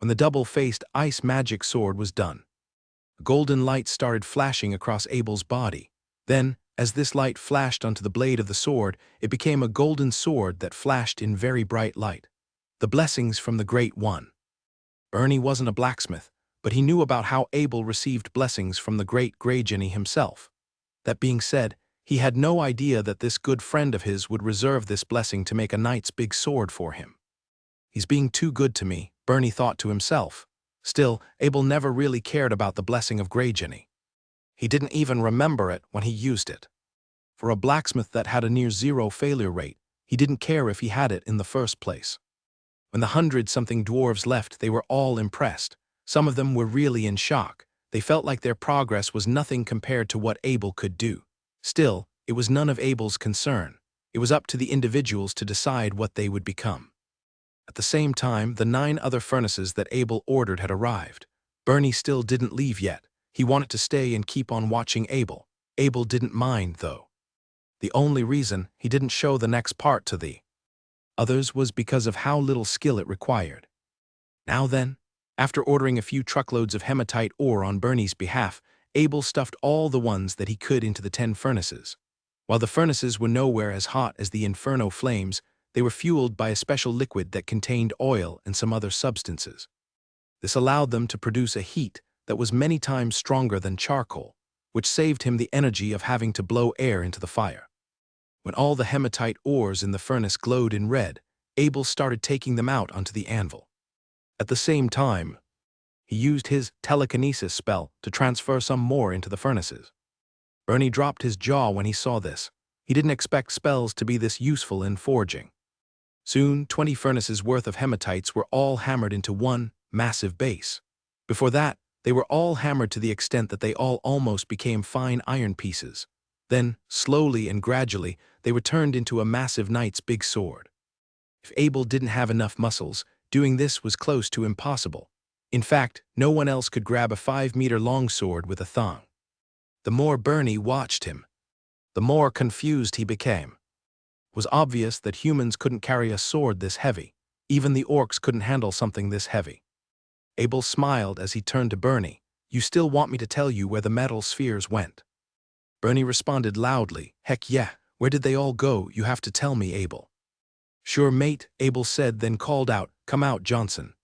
When the double-faced ice magic sword was done, a golden light started flashing across Abel's body. Then, as this light flashed onto the blade of the sword, it became a golden sword that flashed in very bright light. The blessings from the Great One. Bernie wasn't a blacksmith, but he knew about how Abel received blessings from the great Grey Genie himself. That being said, he had no idea that this good friend of his would reserve this blessing to make a knight's big sword for him. He's being too good to me, Bernie thought to himself. Still, Abel never really cared about the blessing of Grey Genie. He didn't even remember it when he used it. For a blacksmith that had a near-zero failure rate, he didn't care if he had it in the first place. When the 100-something dwarves left, they were all impressed. Some of them were really in shock. They felt like their progress was nothing compared to what Abel could do. Still, it was none of Abel's concern. It was up to the individuals to decide what they would become. At the same time, the 9 other furnaces that Abel ordered had arrived. Bernie still didn't leave yet. He wanted to stay and keep on watching Abel. Abel didn't mind, though. The only reason he didn't show the next part to the others was because of how little skill it required. Now then, after ordering a few truckloads of hematite ore on Bernie's behalf, Abel stuffed all the ones that he could into the 10 furnaces. While the furnaces were nowhere as hot as the inferno flames, they were fueled by a special liquid that contained oil and some other substances. This allowed them to produce a heat that was many times stronger than charcoal, which saved him the energy of having to blow air into the fire. When all the hematite ores in the furnace glowed in red, Abel started taking them out onto the anvil. At the same time, he used his telekinesis spell to transfer some more into the furnaces. Bernie dropped his jaw when he saw this. He didn't expect spells to be this useful in forging. Soon, 20 furnaces worth of hematites were all hammered into one massive base. Before that, they were all hammered to the extent that they all almost became fine iron pieces. Then, slowly and gradually, they were turned into a massive knight's big sword. If Abel didn't have enough muscles, doing this was close to impossible. In fact, no one else could grab a 5-meter-long sword with a thong. The more Bernie watched him, the more confused he became. It was obvious that humans couldn't carry a sword this heavy. Even the orcs couldn't handle something this heavy. Abel smiled as he turned to Bernie. You still want me to tell you where the metal spheres went? Bernie responded loudly, Heck yeah, where did they all go? You have to tell me, Abel. Sure, mate, Abel said, then called out, Come out, Johnson.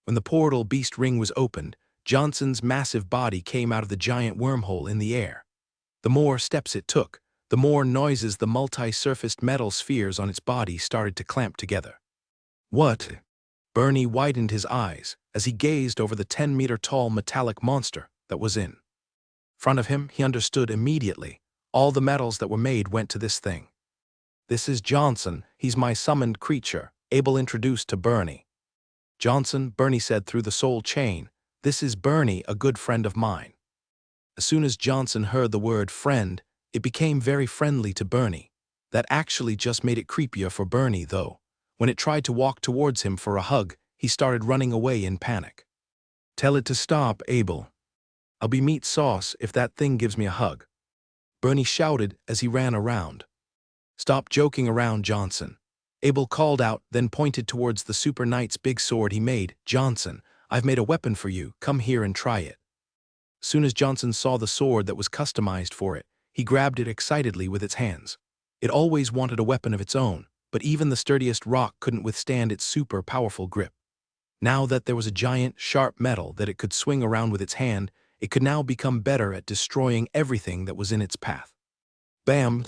When the portal beast ring was opened, Johnson's massive body came out of the giant wormhole in the air. The more steps it took, the more noises the multi-surfaced metal spheres on its body started to clamp together. What? Bernie widened his eyes. as he gazed over the 10-meter-tall metallic monster that was in front of him. He understood immediately. All the metals that were made went to this thing. "This is Johnson, he's my summoned creature," Abel introduced to Bernie. "Johnson," Bernie said through the soul chain, "this is Bernie, a good friend of mine." As soon as Johnson heard the word friend, it became very friendly to Bernie. That actually just made it creepier for Bernie, though. When it tried to walk towards him for a hug, he started running away in panic. "Tell it to stop, Abel. I'll be meat sauce if that thing gives me a hug," Bernie shouted as he ran around. "Stop joking around, Johnson," Abel called out, then pointed towards the Super Knight's big sword he made. "Johnson, I've made a weapon for you, come here and try it." As soon as Johnson saw the sword that was customized for it, he grabbed it excitedly with its hands. It always wanted a weapon of its own, but even the sturdiest rock couldn't withstand its super powerful grip. Now that there was a giant, sharp metal that it could swing around with its hand, it could now become better at destroying everything that was in its path. Bam!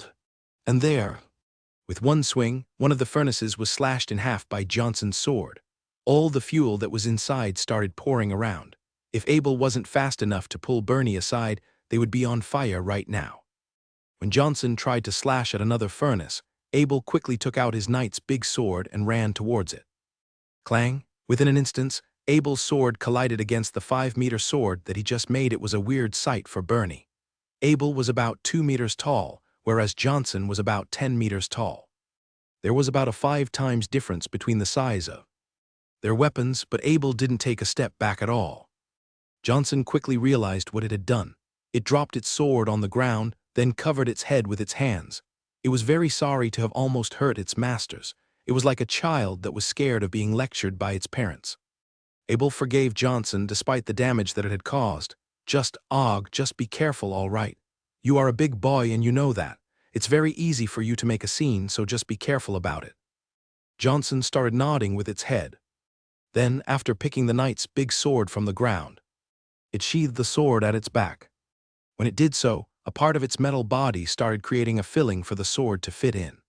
And there, with one swing, one of the furnaces was slashed in half by Johnson's sword. All the fuel that was inside started pouring around. If Abel wasn't fast enough to pull Bernie aside, they would be on fire right now. When Johnson tried to slash at another furnace, Abel quickly took out his knight's big sword and ran towards it. Clang! Within an instant, Abel's sword collided against the 5-meter sword that he just made. It was a weird sight for Bernie. Abel was about 2 meters tall, whereas Johnson was about 10 meters tall. There was about a 5 times difference between the size of their weapons, but Abel didn't take a step back at all. Johnson quickly realized what it had done. It dropped its sword on the ground, then covered its head with its hands. It was very sorry to have almost hurt its masters. It was like a child that was scared of being lectured by its parents. Abel forgave Johnson despite the damage that it had caused. Just be careful, all right? You are a big boy and you know that. It's very easy for you to make a scene, so just be careful about it." Johnson started nodding with its head. Then, after picking the knight's big sword from the ground, it sheathed the sword at its back. When it did so, a part of its metal body started creating a filling for the sword to fit in.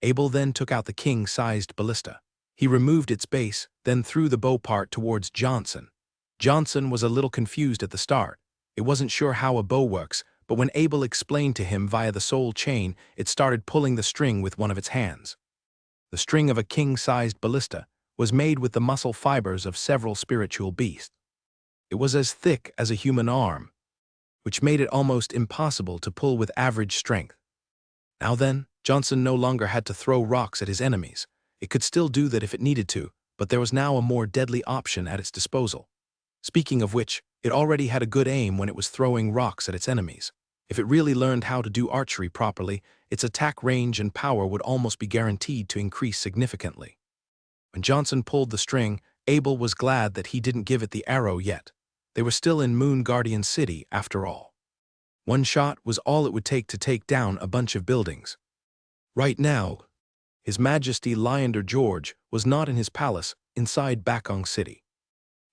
Abel then took out the king-sized ballista. He removed its base, then threw the bow part towards Johnson. Johnson was a little confused at the start. It wasn't sure how a bow works, but when Abel explained to him via the soul chain, it started pulling the string with one of its hands. The string of a king-sized ballista was made with the muscle fibers of several spiritual beasts. It was as thick as a human arm, which made it almost impossible to pull with average strength. Now then, Johnson no longer had to throw rocks at his enemies. It could still do that if it needed to, but there was now a more deadly option at its disposal. Speaking of which, it already had a good aim when it was throwing rocks at its enemies. If it really learned how to do archery properly, its attack range and power would almost be guaranteed to increase significantly. When Johnson pulled the string, Abel was glad that he didn't give it the arrow yet. They were still in Moon Guardian City, after all. One shot was all it would take down a bunch of buildings. Right now, His Majesty Leander George was not in his palace inside Bakong City.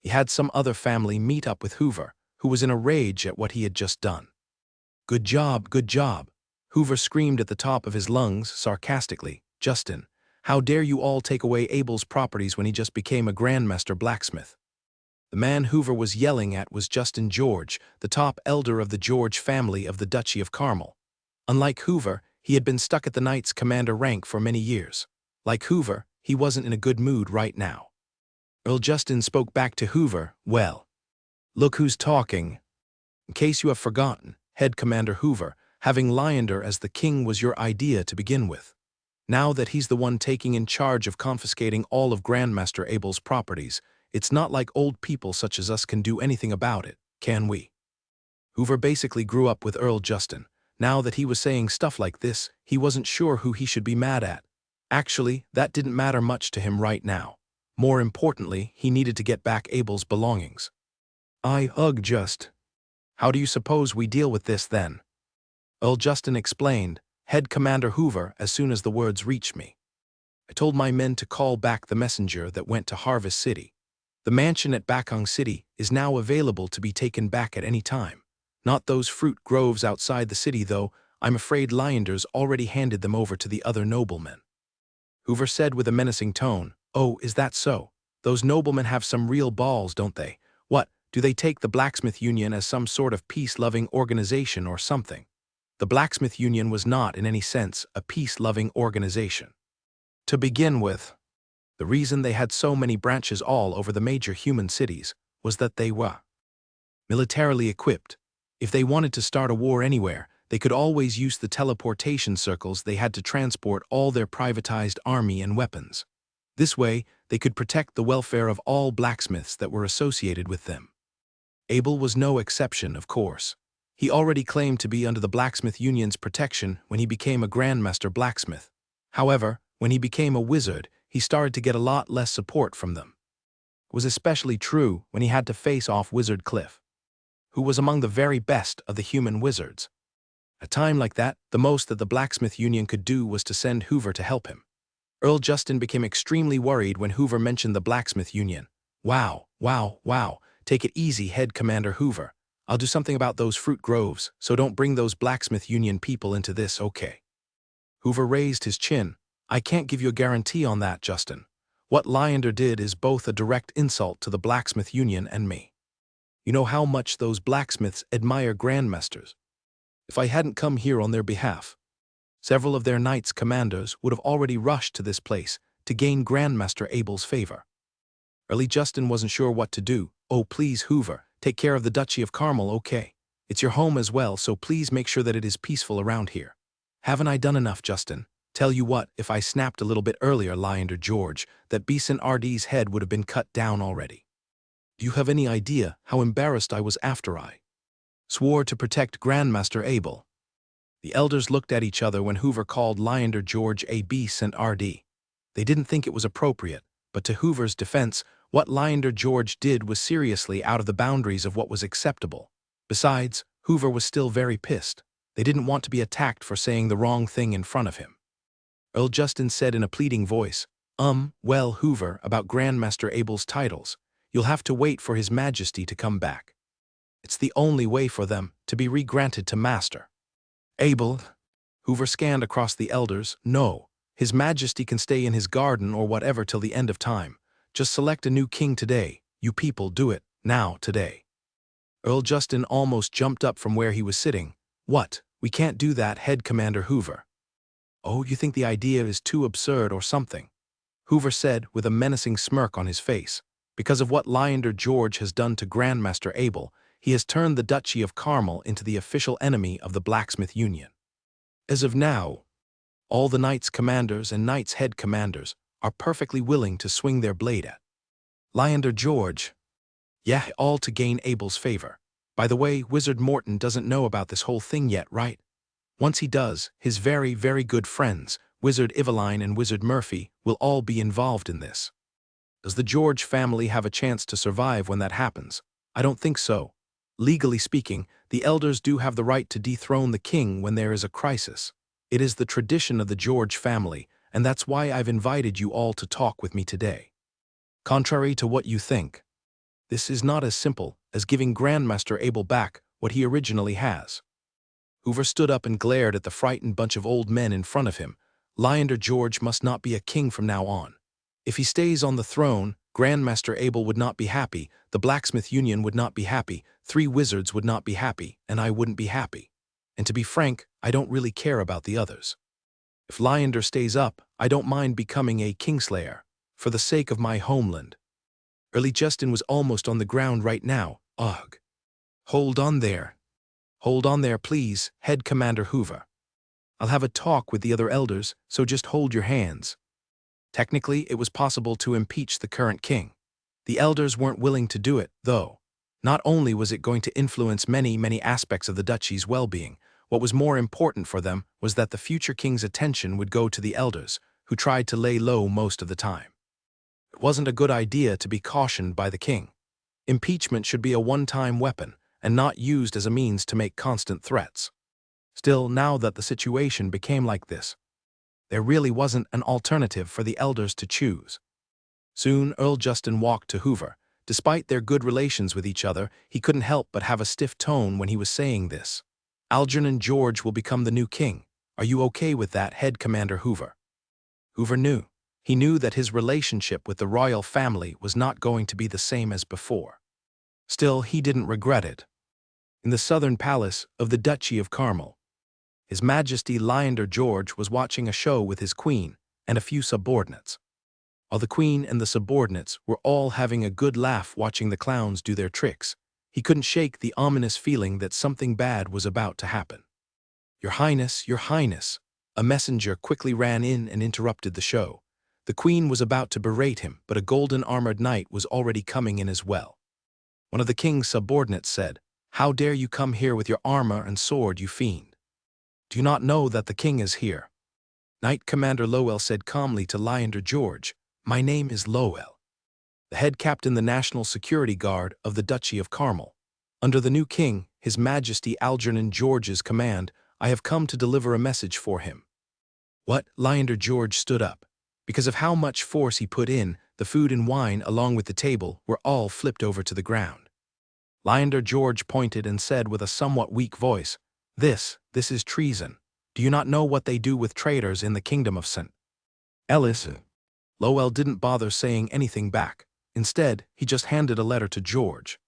He had some other family meet up with Hoover, who was in a rage at what he had just done. Good job, Hoover screamed at the top of his lungs sarcastically. "Justin, how dare you all take away Abel's properties when he just became a grandmaster blacksmith?" The man Hoover was yelling at was Justin George, the top elder of the George family of the Duchy of Carmel. Unlike Hoover, he had been stuck at the Knight's commander rank for many years. Like Hoover, he wasn't in a good mood right now. Earl Justin spoke back to Hoover. "Well, look who's talking. In case you have forgotten, Head Commander Hoover, having Leander as the king was your idea to begin with. Now that he's the one taking in charge of confiscating all of Grandmaster Abel's properties, it's not like old people such as us can do anything about it, can we?" Hoover basically grew up with Earl Justin. Now that he was saying stuff like this, he wasn't sure who he should be mad at. Actually, that didn't matter much to him right now. More importantly, he needed to get back Abel's belongings. Just. How do you suppose we deal with this then?" Earl Justin explained, "Head Commander Hoover, as soon as the words reached me, I told my men to call back the messenger that went to Harvest City. The mansion at Bakong City is now available to be taken back at any time. Not those fruit groves outside the city, though. I'm afraid Leander's already handed them over to the other noblemen." Hoover said with a menacing tone, "Oh, is that so? Those noblemen have some real balls, don't they? What, do they take the Blacksmith Union as some sort of peace-loving organization or something? The Blacksmith Union was not, in any sense, a peace-loving organization. To begin with, the reason they had so many branches all over the major human cities was that they were militarily equipped. If they wanted to start a war anywhere, they could always use the teleportation circles they had to transport all their privatized army and weapons. This way, they could protect the welfare of all blacksmiths that were associated with them. Abel was no exception, of course. He already claimed to be under the Blacksmith Union's protection when he became a Grandmaster blacksmith. However, when he became a wizard, he started to get a lot less support from them. It was especially true when he had to face off Wizard Cliff, who was among the very best of the human wizards. At a time like that, the most that the Blacksmith Union could do was to send Hoover to help him. Earl Justin became extremely worried when Hoover mentioned the Blacksmith Union. Wow, wow, wow, take it easy, Head Commander Hoover. I'll do something about those fruit groves, so don't bring those Blacksmith Union people into this, okay? Hoover raised his chin. I can't give you a guarantee on that, Justin. What Lyender did is both a direct insult to the Blacksmith Union and me. You know how much those blacksmiths admire grandmasters. If I hadn't come here on their behalf, several of their knights commanders would have already rushed to this place to gain Grandmaster Abel's favor. Early Justin wasn't sure what to do. Oh, please, Hoover, take care of the Duchy of Carmel, okay? It's your home as well, so please make sure that it is peaceful around here. Haven't I done enough, Justin? Tell you what, if I snapped a little bit earlier, Lyender George, that Beeson RD's head would have been cut down already. Do you have any idea how embarrassed I was after I swore to protect Grandmaster Abel? The elders looked at each other when Hoover called Lyender George a Beeson RD. They didn't think it was appropriate, but to Hoover's defense, what Lyender George did was seriously out of the boundaries of what was acceptable. Besides, Hoover was still very pissed. They didn't want to be attacked for saying the wrong thing in front of him. Earl Justin said in a pleading voice, well, Hoover, about Grandmaster Abel's titles. You'll have to wait for His Majesty to come back. It's the only way for them to be re-granted to Master Abel. Hoover scanned across the elders. No, His Majesty can stay in his garden or whatever till the end of time. Just select a new king today. You people do it, now, today. Earl Justin almost jumped up from where he was sitting. What? We can't do that, Head Commander Hoover. Oh, you think the idea is too absurd or something? Hoover said with a menacing smirk on his face. Because of what Lyender George has done to Grandmaster Abel, he has turned the Duchy of Carmel into the official enemy of the Blacksmith Union. As of now, all the Knights Commanders and Knights Head Commanders are perfectly willing to swing their blade at Lyender George. Yeah, all to gain Abel's favor. By the way, Wizard Morton doesn't know about this whole thing yet, right? Once he does, his very, very good friends, Wizard Eveline and Wizard Murphy, will all be involved in this. Does the George family have a chance to survive when that happens? I don't think so. Legally speaking, the elders do have the right to dethrone the king when there is a crisis. It is the tradition of the George family, and that's why I've invited you all to talk with me today. Contrary to what you think, this is not as simple as giving Grandmaster Abel back what he originally has. Hoover stood up and glared at the frightened bunch of old men in front of him. Lyender George must not be a king from now on. If he stays on the throne, Grandmaster Abel would not be happy, the Blacksmith Union would not be happy, 3 wizards would not be happy, and I wouldn't be happy. And to be frank, I don't really care about the others. If Lyender stays up, I don't mind becoming a Kingslayer, for the sake of my homeland. Early Justin was almost on the ground right now. Ugh. Hold on there. Hold on there, please, Head Commander Hoover. I'll have a talk with the other elders, so just hold your hands. Technically, it was possible to impeach the current king. The elders weren't willing to do it, though. Not only was it going to influence many, many aspects of the duchy's well-being, what was more important for them was that the future king's attention would go to the elders, who tried to lay low most of the time. It wasn't a good idea to be cautioned by the king. Impeachment should be a one-time weapon, and not used as a means to make constant threats. Still, now that the situation became like this, there really wasn't an alternative for the elders to choose. Soon, Earl Justin walked to Hoover. Despite their good relations with each other, he couldn't help but have a stiff tone when he was saying this. Algernon George will become the new king. Are you okay with that, Head Commander Hoover? Hoover knew. He knew that his relationship with the royal family was not going to be the same as before. Still, he didn't regret it. In the southern palace of the Duchy of Carmel, His Majesty Leander George was watching a show with his queen and a few subordinates. While the queen and the subordinates were all having a good laugh watching the clowns do their tricks, he couldn't shake the ominous feeling that something bad was about to happen. "Your Highness, Your Highness!" A messenger quickly ran in and interrupted the show. The queen was about to berate him, but a golden-armored knight was already coming in as well. One of the king's subordinates said, "How dare you come here with your armor and sword, you fiend? Do you not know that the king is here?" Knight Commander Lowell said calmly to Leander George, "My name is Lowell, the head captain the National Security Guard of the Duchy of Carmel. Under the new king, His Majesty Algernon George's command, I have come to deliver a message for him." What? Leander George stood up. Because of how much force he put in, the food and wine along with the table were all flipped over to the ground. Leander George pointed and said with a somewhat weak voice, This is treason. Do you not know what they do with traitors in the kingdom of St. Ellis?" Lowell didn't bother saying anything back. Instead, he just handed a letter to George.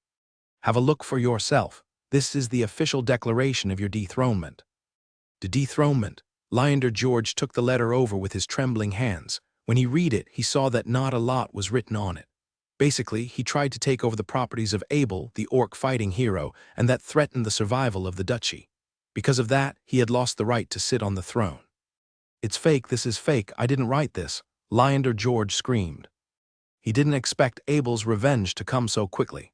"Have a look for yourself. This is the official declaration of your dethronement." The dethronement. Leander George took the letter over with his trembling hands. When he read it, he saw that not a lot was written on it. Basically, he tried to take over the properties of Abel, the orc fighting hero, and that threatened the survival of the duchy. Because of that, he had lost the right to sit on the throne. "It's fake, this is fake, I didn't write this," Leander George screamed. He didn't expect Abel's revenge to come so quickly.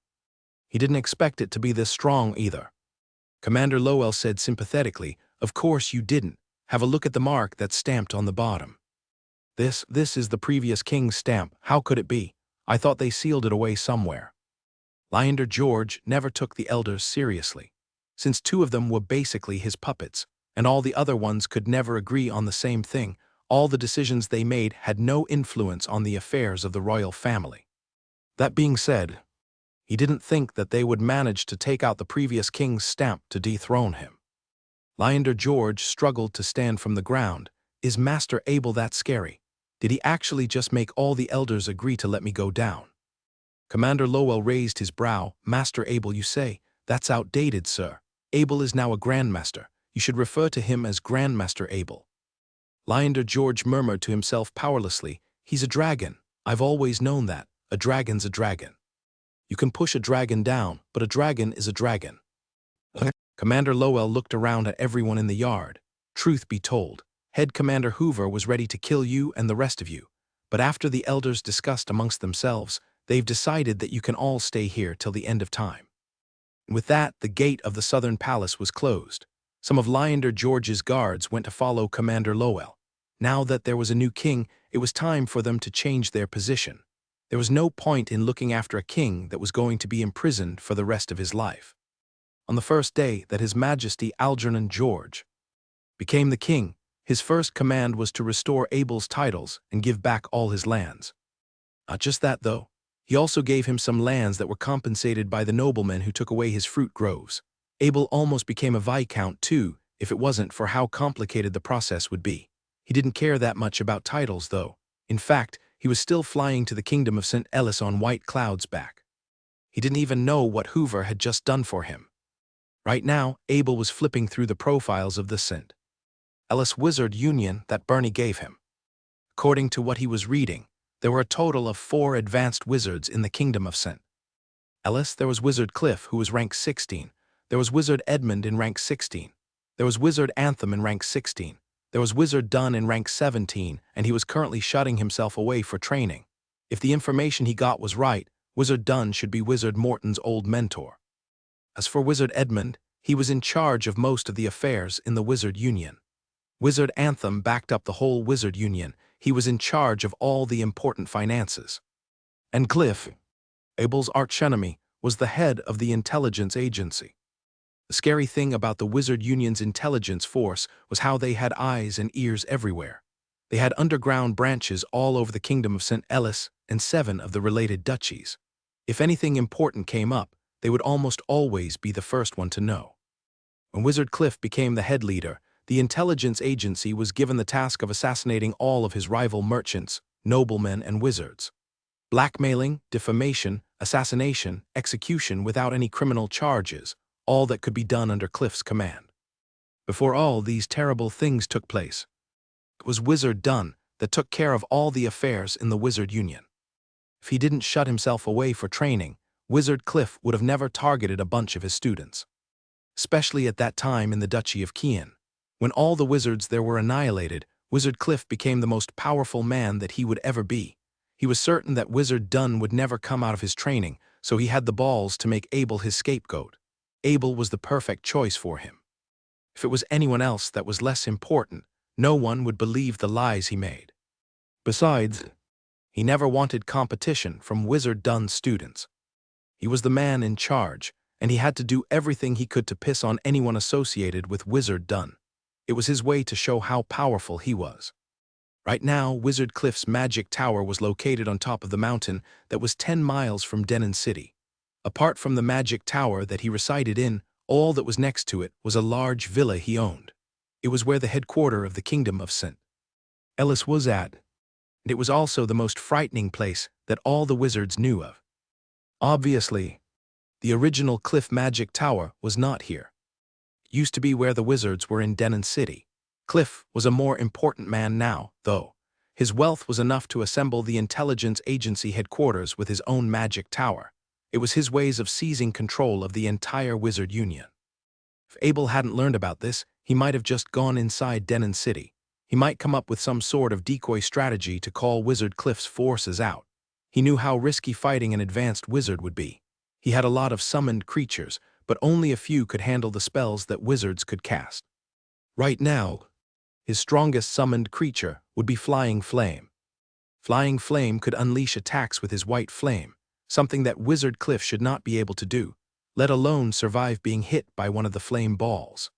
He didn't expect it to be this strong either. Commander Lowell said sympathetically, "Of course you didn't. Have a look at the mark that's stamped on the bottom. This is the previous king's stamp. How could it be? I thought they sealed it away somewhere." Leander George never took the elders seriously, since two of them were basically his puppets, and all the other ones could never agree on the same thing. All the decisions they made had no influence on the affairs of the royal family. That being said, he didn't think that they would manage to take out the previous king's stamp to dethrone him. Leander George struggled to stand from the ground. "Is Master Abel that scary? Did he actually just make all the elders agree to let me go down?" Commander Lowell raised his brow. "Master Abel, you say? That's outdated, sir. Abel is now a grandmaster. You should refer to him as Grandmaster Abel." Leander George murmured to himself powerlessly, "He's a dragon. I've always known that. A dragon's a dragon. You can push a dragon down, but a dragon is a dragon." Commander Lowell looked around at everyone in the yard. Truth be told, Head Commander Hoover was ready to kill you and the rest of you. But after the elders discussed amongst themselves, they've decided that you can all stay here till the end of time. And with that, the gate of the southern palace was closed. Some of Leander George's guards went to follow Commander Lowell. Now that there was a new king, it was time for them to change their position. There was no point in looking after a king that was going to be imprisoned for the rest of his life. On the first day that His Majesty Algernon George became the king, his first command was to restore Abel's titles and give back all his lands. Not just that, though. He also gave him some lands that were compensated by the noblemen who took away his fruit groves. Abel almost became a viscount too, if it wasn't for how complicated the process would be. He didn't care that much about titles, though. In fact, he was still flying to the kingdom of St. Ellis on white clouds back. He didn't even know what Hoover had just done for him. Right now, Abel was flipping through the profiles of the St. Ellis Wizard Union that Bernie gave him. According to what he was reading, there were a total of 4 advanced wizards in the kingdom of St. Ellis. There was Wizard Cliff, who was rank 16. There was Wizard Edmund in rank 16. There was Wizard Anthem in rank 16. There was Wizard Dunn in rank 17, and he was currently shutting himself away for training. If the information he got was right, Wizard Dunn should be Wizard Morton's old mentor. As for Wizard Edmund, he was in charge of most of the affairs in the Wizard Union. Wizard Anthem backed up the whole Wizard Union. He was in charge of all the important finances. And Cliff, Abel's archenemy, was the head of the intelligence agency. The scary thing about the Wizard Union's intelligence force was how they had eyes and ears everywhere. They had underground branches all over the kingdom of St. Ellis and 7 of the related duchies. If anything important came up, they would almost always be the first one to know. When Wizard Cliff became the head leader, the intelligence agency was given the task of assassinating all of his rival merchants, noblemen, and wizards. Blackmailing, defamation, assassination, execution without any criminal charges, all that could be done under Cliff's command. Before all these terrible things took place, it was Wizard Dunn that took care of all the affairs in the Wizard Union. If he didn't shut himself away for training, Wizard Cliff would have never targeted a bunch of his students. Especially at that time in the Duchy of Kian. When all the wizards there were annihilated, Wizard Cliff became the most powerful man that he would ever be. He was certain that Wizard Dunn would never come out of his training, so he had the balls to make Abel his scapegoat. Abel was the perfect choice for him. If it was anyone else that was less important, no one would believe the lies he made. Besides, he never wanted competition from Wizard Dunn's students. He was the man in charge, and he had to do everything he could to piss on anyone associated with Wizard Dunn. It was his way to show how powerful he was. Right now, Wizard Cliff's magic tower was located on top of the mountain that was 10 miles from Denon City. Apart from the magic tower that he resided in, all that was next to it was a large villa he owned. It was where the headquarters of the Kingdom of St. Ellis was at, and it was also the most frightening place that all the wizards knew of. Obviously, the original Cliff Magic Tower was not here. It used to be where the wizards were in Denon City. Cliff was a more important man now, though. His wealth was enough to assemble the intelligence agency headquarters with his own magic tower. It was his ways of seizing control of the entire Wizard Union. If Abel hadn't learned about this, he might have just gone inside Denon City. He might come up with some sort of decoy strategy to call Wizard Cliff's forces out. He knew how risky fighting an advanced wizard would be. He had a lot of summoned creatures, but only a few could handle the spells that wizards could cast. Right now, his strongest summoned creature would be Flying Flame. Flying Flame could unleash attacks with his white flame, something that Wizard Cliff should not be able to do, let alone survive being hit by one of the flame balls.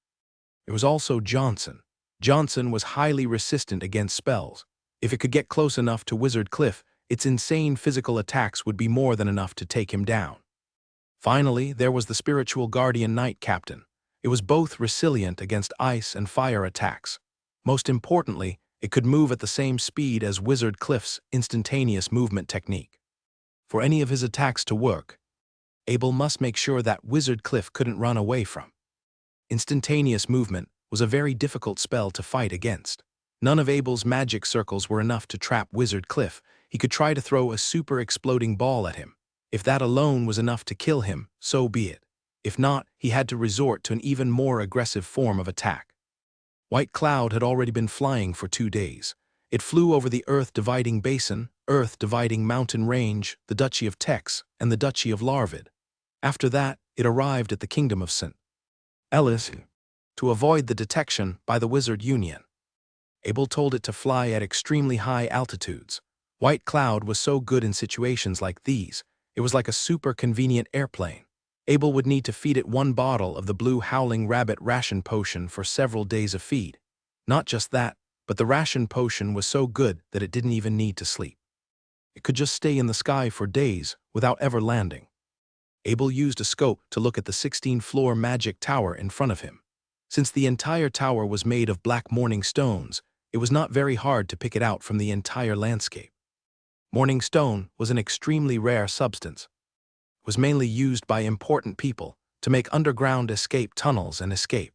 There was also Johnson. Johnson was highly resistant against spells. If it could get close enough to Wizard Cliff, its insane physical attacks would be more than enough to take him down. Finally, there was the spiritual guardian Knight Captain. It was both resilient against ice and fire attacks. Most importantly, it could move at the same speed as Wizard Cliff's instantaneous movement technique. For any of his attacks to work, Abel must make sure that Wizard Cliff couldn't run away from. Instantaneous movement was a very difficult spell to fight against. None of Abel's magic circles were enough to trap Wizard Cliff. He could try to throw a super exploding ball at him. If that alone was enough to kill him, so be it. If not, he had to resort to an even more aggressive form of attack. White Cloud had already been flying for 2 days. It flew over the Earth-dividing basin, Earth-dividing mountain range, the Duchy of Tex, and the Duchy of Larvid. After that, it arrived at the Kingdom of St. Ellis to avoid the detection by the Wizard Union. Abel told it to fly at extremely high altitudes. White Cloud was so good in situations like these, it was like a super convenient airplane. Abel would need to feed it 1 bottle of the blue howling rabbit ration potion for several days of feed. Not just that, but the ration potion was so good that it didn't even need to sleep. It could just stay in the sky for days without ever landing. Abel used a scope to look at the 16th-floor magic tower in front of him. Since the entire tower was made of black morning stones, it was not very hard to pick it out from the entire landscape. Morning stone was an extremely rare substance. It was mainly used by important people to make underground escape tunnels and escape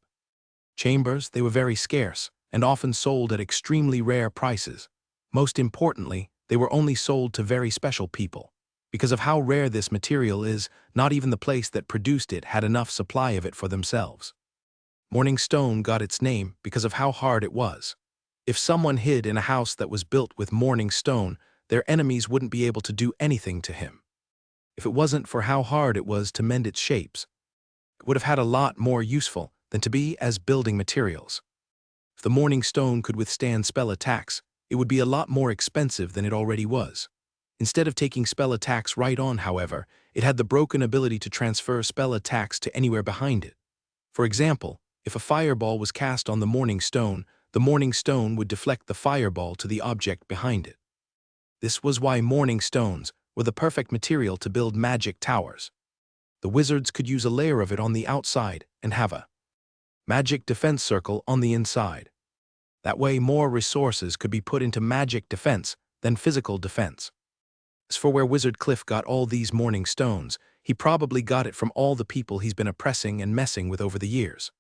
chambers. They were very scarce and often sold at extremely rare prices. Most importantly, they were only sold to very special people. Because of how rare this material is, not even the place that produced it had enough supply of it for themselves. Morning stone got its name because of how hard it was. If someone hid in a house that was built with morning stone, their enemies wouldn't be able to do anything to him. If it wasn't for how hard it was to mend its shapes, it would have had a lot more useful than to be as building materials. If the morning stone could withstand spell attacks, it would be a lot more expensive than it already was. Instead of taking spell attacks right on, however, it had the broken ability to transfer spell attacks to anywhere behind it. For example, if a fireball was cast on the morning stone would deflect the fireball to the object behind it. This was why morning stones were the perfect material to build magic towers. The wizards could use a layer of it on the outside and have a magic defense circle on the inside. That way more resources could be put into magic defense than physical defense. As for where Wizard Cliff got all these morning stones, he probably got it from all the people he's been oppressing and messing with over the years.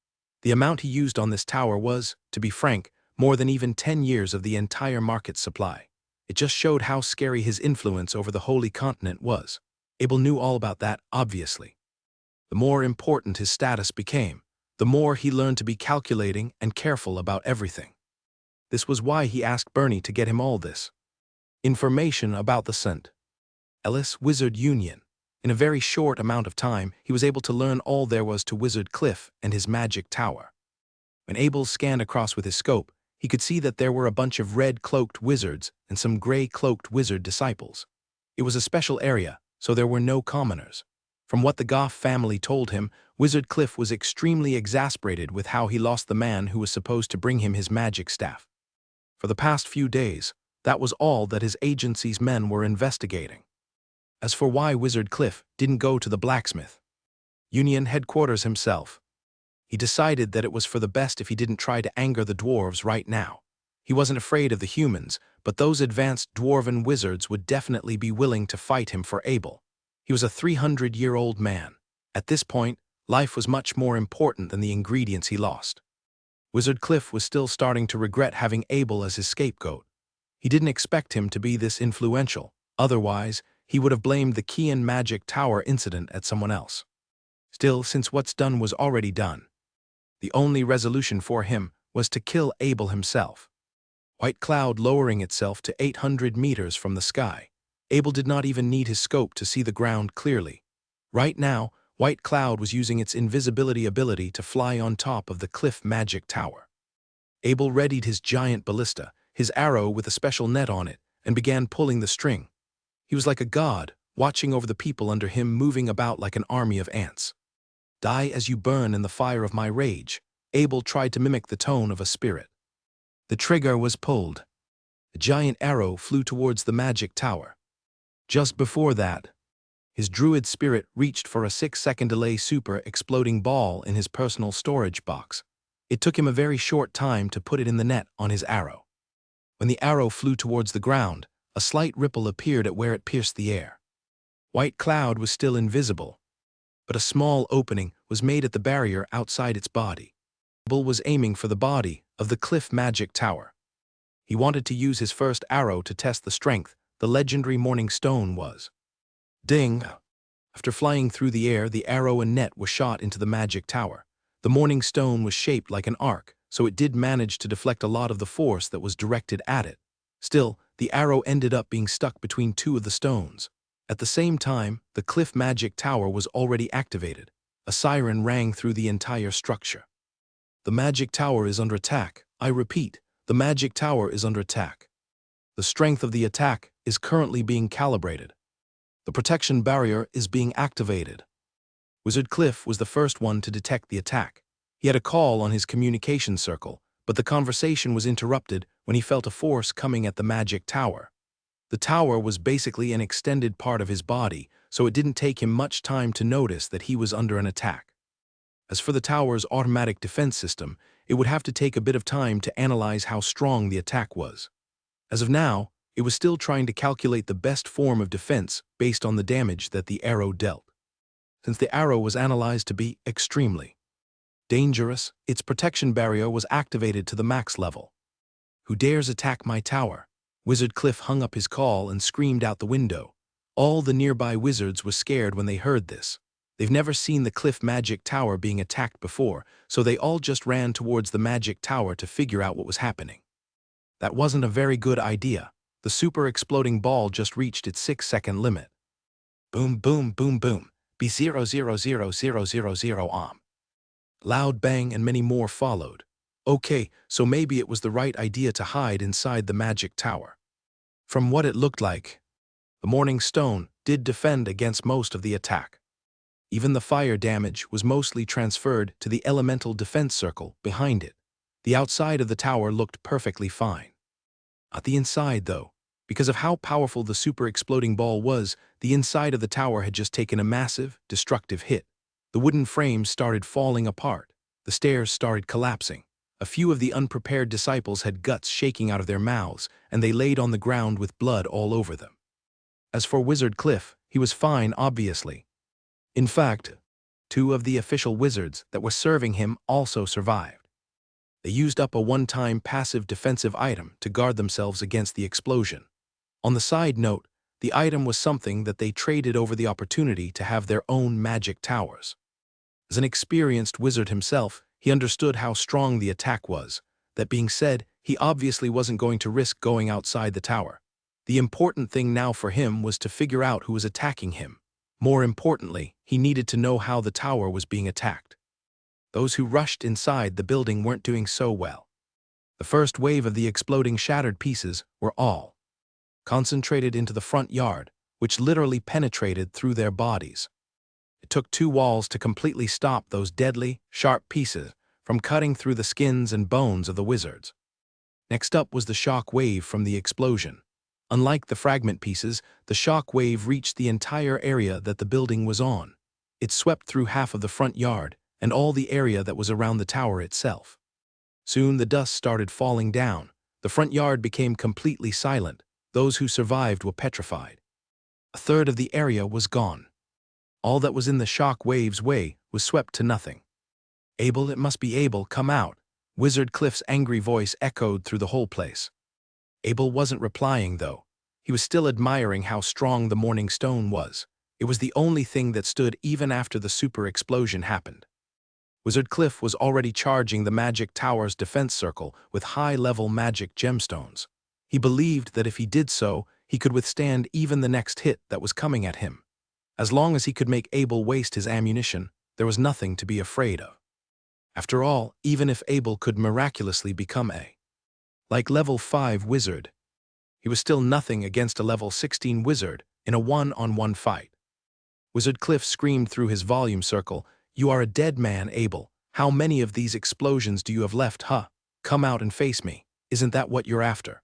The amount he used on this tower was, to be frank, more than even 10 years of the entire market supply. It just showed how scary his influence over the Holy Continent was. Abel knew all about that, obviously. The more important his status became, the more he learned to be calculating and careful about everything. This was why he asked Bernie to get him all this information about the St. Ellis Wizard Union. In a very short amount of time, he was able to learn all there was to Wizard Cliff and his magic tower. When Abel scanned across with his scope, he could see that there were a bunch of red-cloaked wizards and some gray-cloaked wizard disciples. It was a special area, so there were no commoners. From what the Goff family told him, Wizard Cliff was extremely exasperated with how he lost the man who was supposed to bring him his magic staff. For the past few days, that was all that his agency's men were investigating. As for why Wizard Cliff didn't go to the blacksmith Union headquarters himself, he decided that it was for the best if he didn't try to anger the dwarves right now. He wasn't afraid of the humans, but those advanced dwarven wizards would definitely be willing to fight him for Abel. He was a 300-year-old man. At this point, life was much more important than the ingredients he lost. Wizard Cliff was still starting to regret having Abel as his scapegoat. He didn't expect him to be this influential. Otherwise, he would have blamed the Kean Magic Tower incident at someone else. Still, since what's done was already done, the only resolution for him was to kill Abel himself. White cloud lowering itself to 800 meters from the sky. Abel did not even need his scope to see the ground clearly. Right now, White Cloud was using its invisibility ability to fly on top of the Cliff Magic Tower. Abel readied his giant ballista, his arrow with a special net on it, and began pulling the string. He was like a god, watching over the people under him, moving about like an army of ants. Die as you burn in the fire of my rage. Abel tried to mimic the tone of a spirit. The trigger was pulled. A giant arrow flew towards the magic tower. Just before that, his druid spirit reached for a 6-second delay super exploding ball in his personal storage box. It took him a very short time to put it in the net on his arrow. When the arrow flew towards the ground, a slight ripple appeared at where it pierced the air. White Cloud was still invisible, but a small opening was made at the barrier outside its body. Abel was aiming for the body of the Cliff Magic Tower. He wanted to use his first arrow to test the strength the legendary Morning Stone was. Ding! After flying through the air, the arrow and net was shot into the magic tower. The Morning Stone was shaped like an arc, so it did manage to deflect a lot of the force that was directed at it. Still, the arrow ended up being stuck between two of the stones. At the same time, the Cliff Magic Tower was already activated. A siren rang through the entire structure. The magic tower is under attack. I repeat, the magic tower is under attack. The strength of the attack is currently being calibrated. The protection barrier is being activated. Wizard Cliff was the first one to detect the attack. He had a call on his communication circle, but the conversation was interrupted when he felt a force coming at the magic tower. The tower was basically an extended part of his body, so it didn't take him much time to notice that he was under an attack. As for the tower's automatic defense system, it would have to take a bit of time to analyze how strong the attack was. As of now, it was still trying to calculate the best form of defense based on the damage that the arrow dealt. Since the arrow was analyzed to be extremely dangerous, its protection barrier was activated to the max level. Who dares attack my tower? Wizard Cliff hung up his call and screamed out the window. All the nearby wizards were scared when they heard this. They've never seen the Cliff Magic Tower being attacked before, so they all just ran towards the magic tower to figure out what was happening. That wasn't a very good idea. The super exploding ball just reached its 6-second limit. Boom, boom, boom, boom. B0000000 Loud bang and many more followed. Okay, so maybe it was the right idea to hide inside the magic tower. From what it looked like, the Morning Stone did defend against most of the attack. Even the fire damage was mostly transferred to the elemental defense circle behind it. The outside of the tower looked perfectly fine. Not the inside, though. Because of how powerful the super exploding ball was, the inside of the tower had just taken a massive, destructive hit. The wooden frames started falling apart. The stairs started collapsing. A few of the unprepared disciples had guts shaking out of their mouths, and they laid on the ground with blood all over them. As for Wizard Cliff, he was fine, obviously. In fact, two of the official wizards that were serving him also survived. They used up a one-time passive defensive item to guard themselves against the explosion. On the side note, the item was something that they traded over the opportunity to have their own magic towers. As an experienced wizard himself, he understood how strong the attack was. That being said, he obviously wasn't going to risk going outside the tower. The important thing now for him was to figure out who was attacking him. More importantly, he needed to know how the tower was being attacked. Those who rushed inside the building weren't doing so well. The first wave of the exploding shattered pieces were all concentrated into the front yard, which literally penetrated through their bodies. It took two walls to completely stop those deadly, sharp pieces from cutting through the skins and bones of the wizards. Next up was the shock wave from the explosion. Unlike the fragment pieces, the shock wave reached the entire area that the building was on. It swept through half of the front yard and all the area that was around the tower itself. Soon the dust started falling down. The front yard became completely silent. Those who survived were petrified. A third of the area was gone. All that was in the shock wave's way was swept to nothing. "Abel, it must be Abel, come out." Wizard Cliff's angry voice echoed through the whole place. Abel wasn't replying, though. He was still admiring how strong the morning stone was. It was the only thing that stood even after the super explosion happened. Wizard Cliff was already charging the magic tower's defense circle with high-level magic gemstones. He believed that if he did so, he could withstand even the next hit that was coming at him. As long as he could make Abel waste his ammunition, there was nothing to be afraid of. After all, even if Abel could miraculously become like level 5 wizard, he was still nothing against a level 16 wizard in a one-on-one fight. Wizard Cliff screamed through his volume circle, "You are a dead man, Abel. How many of these explosions do you have left, huh? Come out and face me. Isn't that what you're after?"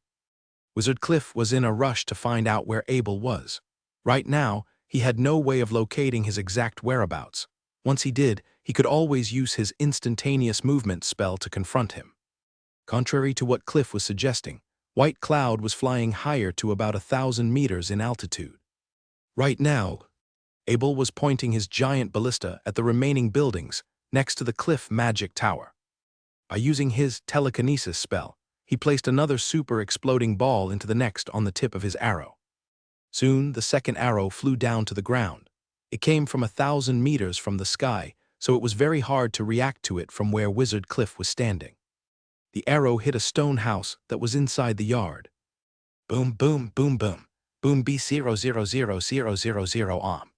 Wizard Cliff was in a rush to find out where Abel was. Right now, he had no way of locating his exact whereabouts. Once he did, he could always use his instantaneous movement spell to confront him. Contrary to what Cliff was suggesting, White Cloud was flying higher to about 1,000 meters in altitude. Right now, Abel was pointing his giant ballista at the remaining buildings next to the cliff magic tower. By using his telekinesis spell, he placed another super exploding ball into the next on the tip of his arrow. Soon, the second arrow flew down to the ground. It came from 1,000 meters from the sky, so it was very hard to react to it from where Wizard Cliff was standing. The arrow hit a stone house that was inside the yard. Boom, boom, boom, boom. Boom B0000000 Om.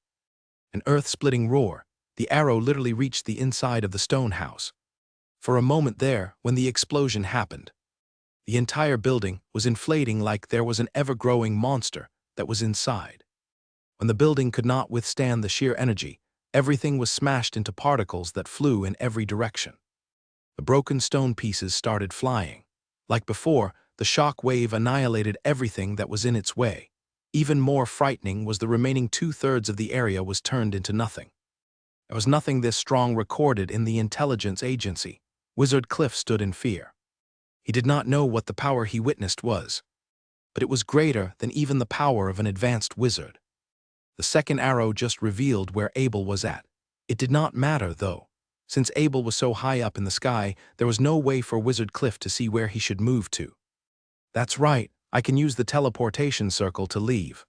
An earth-splitting roar. The arrow literally reached the inside of the stone house. For a moment there, when the explosion happened, the entire building was inflating like there was an ever-growing monster that was inside. When the building could not withstand the sheer energy, everything was smashed into particles that flew in every direction. The broken stone pieces started flying. Like before, the shock wave annihilated everything that was in its way. Even more frightening was the remaining 2/3 of the area was turned into nothing. There was nothing this strong recorded in the intelligence agency. Wizard Cliff stood in fear. He did not know what the power he witnessed was, but it was greater than even the power of an advanced wizard. The second arrow just revealed where Abel was at. It did not matter, though. Since Abel was so high up in the sky, there was no way for Wizard Cliff to see where he should move to. "That's right, I can use the teleportation circle to leave."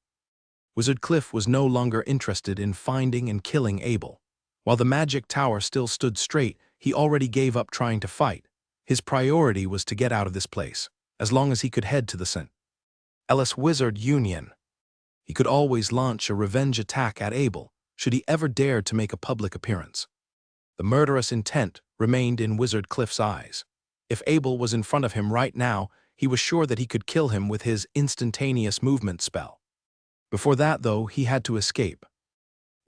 Wizard Cliff was no longer interested in finding and killing Abel. While the magic tower still stood straight, he already gave up trying to fight. His priority was to get out of this place, as long as he could head to the St. Ellis Wizard Union. He could always launch a revenge attack at Abel, should he ever dare to make a public appearance. The murderous intent remained in Wizard Cliff's eyes. If Abel was in front of him right now, he was sure that he could kill him with his instantaneous movement spell. Before that, though, he had to escape.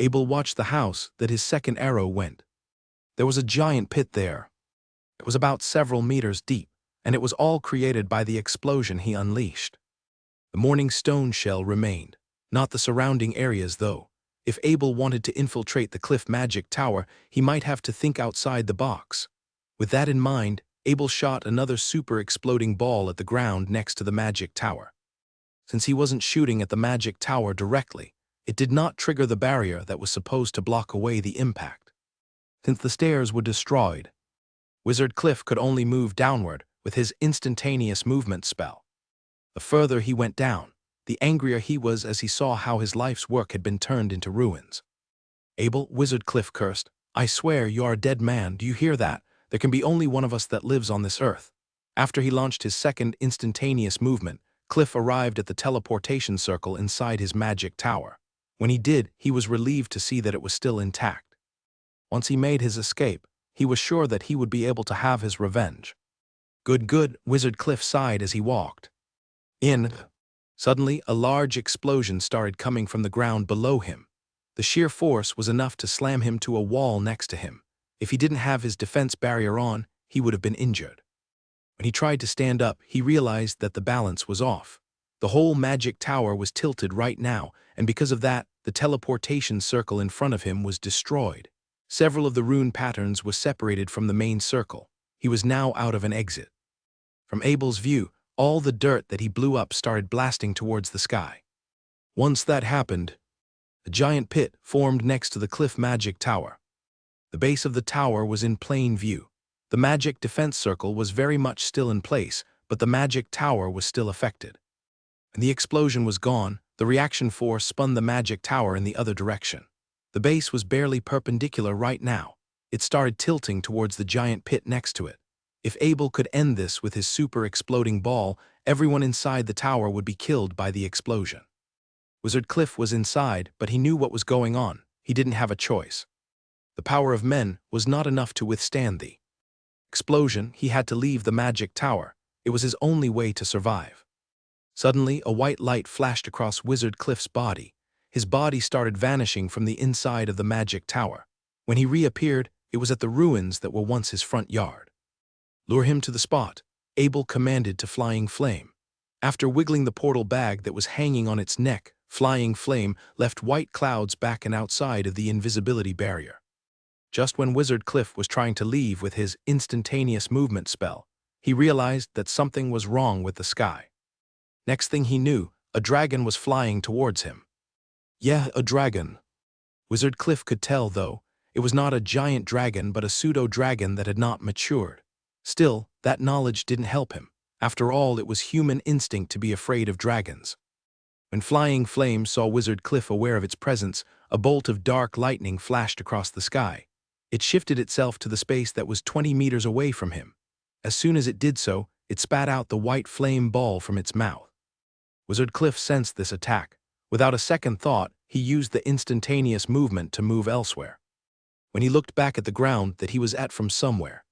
Abel watched the house that his second arrow went. There was a giant pit there. It was about several meters deep, and it was all created by the explosion he unleashed. The morning stone shell remained, not the surrounding areas, though. If Abel wanted to infiltrate the cliff magic tower, he might have to think outside the box. With that in mind, Abel shot another super exploding ball at the ground next to the magic tower. Since he wasn't shooting at the magic tower directly, it did not trigger the barrier that was supposed to block away the impact. Since the stairs were destroyed, Wizard Cliff could only move downward with his instantaneous movement spell. The further he went down, the angrier he was as he saw how his life's work had been turned into ruins. Abel, Wizard Cliff cursed, "I swear you are a dead man, do you hear that? There can be only one of us that lives on this earth." After he launched his second instantaneous movement, Cliff arrived at the teleportation circle inside his magic tower. When he did, he was relieved to see that it was still intact. Once he made his escape, he was sure that he would be able to have his revenge. Good, Wizard Cliff sighed as he walked. Suddenly, a large explosion started coming from the ground below him. The sheer force was enough to slam him to a wall next to him. If he didn't have his defense barrier on, he would have been injured. When he tried to stand up, he realized that the balance was off. The whole magic tower was tilted right now, and because of that, the teleportation circle in front of him was destroyed. Several of the rune patterns were separated from the main circle. He was now out of an exit. From Abel's view, all the dirt that he blew up started blasting towards the sky. Once that happened, a giant pit formed next to the cliff magic tower. The base of the tower was in plain view. The magic defense circle was very much still in place, but the magic tower was still affected. When the explosion was gone, the reaction force spun the magic tower in the other direction. The base was barely perpendicular right now. It started tilting towards the giant pit next to it. If Abel could end this with his super exploding ball, everyone inside the tower would be killed by the explosion. Wizard Cliff was inside, but he knew what was going on. He didn't have a choice. The power of men was not enough to withstand the explosion. He had to leave the magic tower. It was his only way to survive. Suddenly, a white light flashed across Wizard Cliff's body. His body started vanishing from the inside of the magic tower. When he reappeared, it was at the ruins that were once his front yard. Lure him to the spot, Abel commanded to Flying Flame. After wiggling the portal bag that was hanging on its neck, Flying Flame left white clouds back and outside of the invisibility barrier. Just when Wizard Cliff was trying to leave with his instantaneous movement spell, he realized that something was wrong with the sky. Next thing he knew, a dragon was flying towards him. Yeah, a dragon. Wizard Cliff could tell, though, it was not a giant dragon but a pseudo-dragon that had not matured. Still, that knowledge didn't help him. After all, it was human instinct to be afraid of dragons. When Flying Flame saw Wizard Cliff aware of its presence, a bolt of dark lightning flashed across the sky. It shifted itself to the space that was 20 meters away from him. As soon as it did so, it spat out the white flame ball from its mouth. Wizard Cliff sensed this attack. Without a second thought, he used the instantaneous movement to move elsewhere. When he looked back at the ground that he was at from somewhere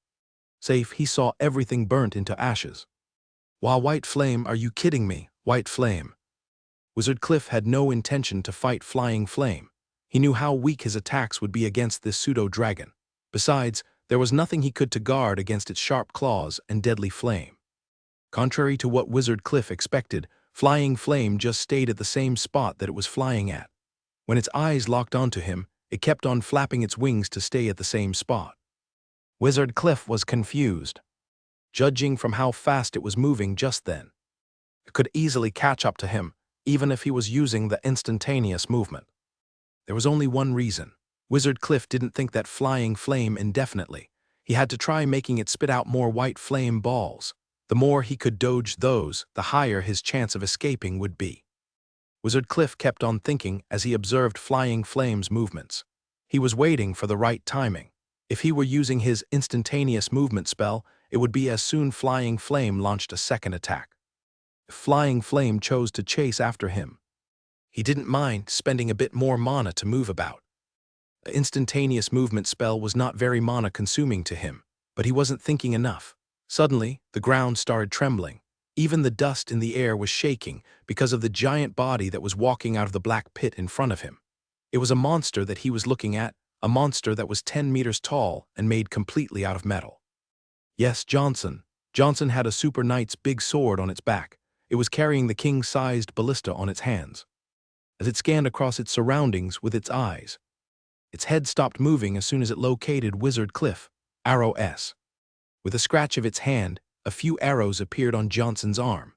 safe, he saw everything burnt into ashes. Wow, White Flame, are you kidding me? White Flame. Wizard Cliff had no intention to fight Flying Flame. He knew how weak his attacks would be against this pseudo-dragon. Besides, there was nothing he could to guard against its sharp claws and deadly flame. Contrary to what Wizard Cliff expected, Flying Flame just stayed at the same spot that it was flying at. When its eyes locked onto him, it kept on flapping its wings to stay at the same spot. Wizard Cliff was confused. Judging from how fast it was moving just then, it could easily catch up to him, even if he was using the instantaneous movement. There was only one reason. Wizard Cliff didn't think that Flying Flame indefinitely. He had to try making it spit out more white flame balls. The more he could dodge those, the higher his chance of escaping would be. Wizard Cliff kept on thinking as he observed Flying Flame's movements. He was waiting for the right timing. If he were using his instantaneous movement spell, it would be as soon Flying Flame launched a second attack. If Flying Flame chose to chase after him, he didn't mind spending a bit more mana to move about. The instantaneous movement spell was not very mana-consuming to him, but he wasn't thinking enough. Suddenly, the ground started trembling. Even the dust in the air was shaking because of the giant body that was walking out of the black pit in front of him. It was a monster that he was looking at, a monster that was 10 meters tall and made completely out of metal. Yes, Johnson. Johnson had a Super Knight's big sword on its back. It was carrying the king-sized ballista on its hands. As it scanned across its surroundings with its eyes, its head stopped moving as soon as it located Wizard Cliff. Arrow S. With a scratch of its hand, a few arrows appeared on Johnson's arm.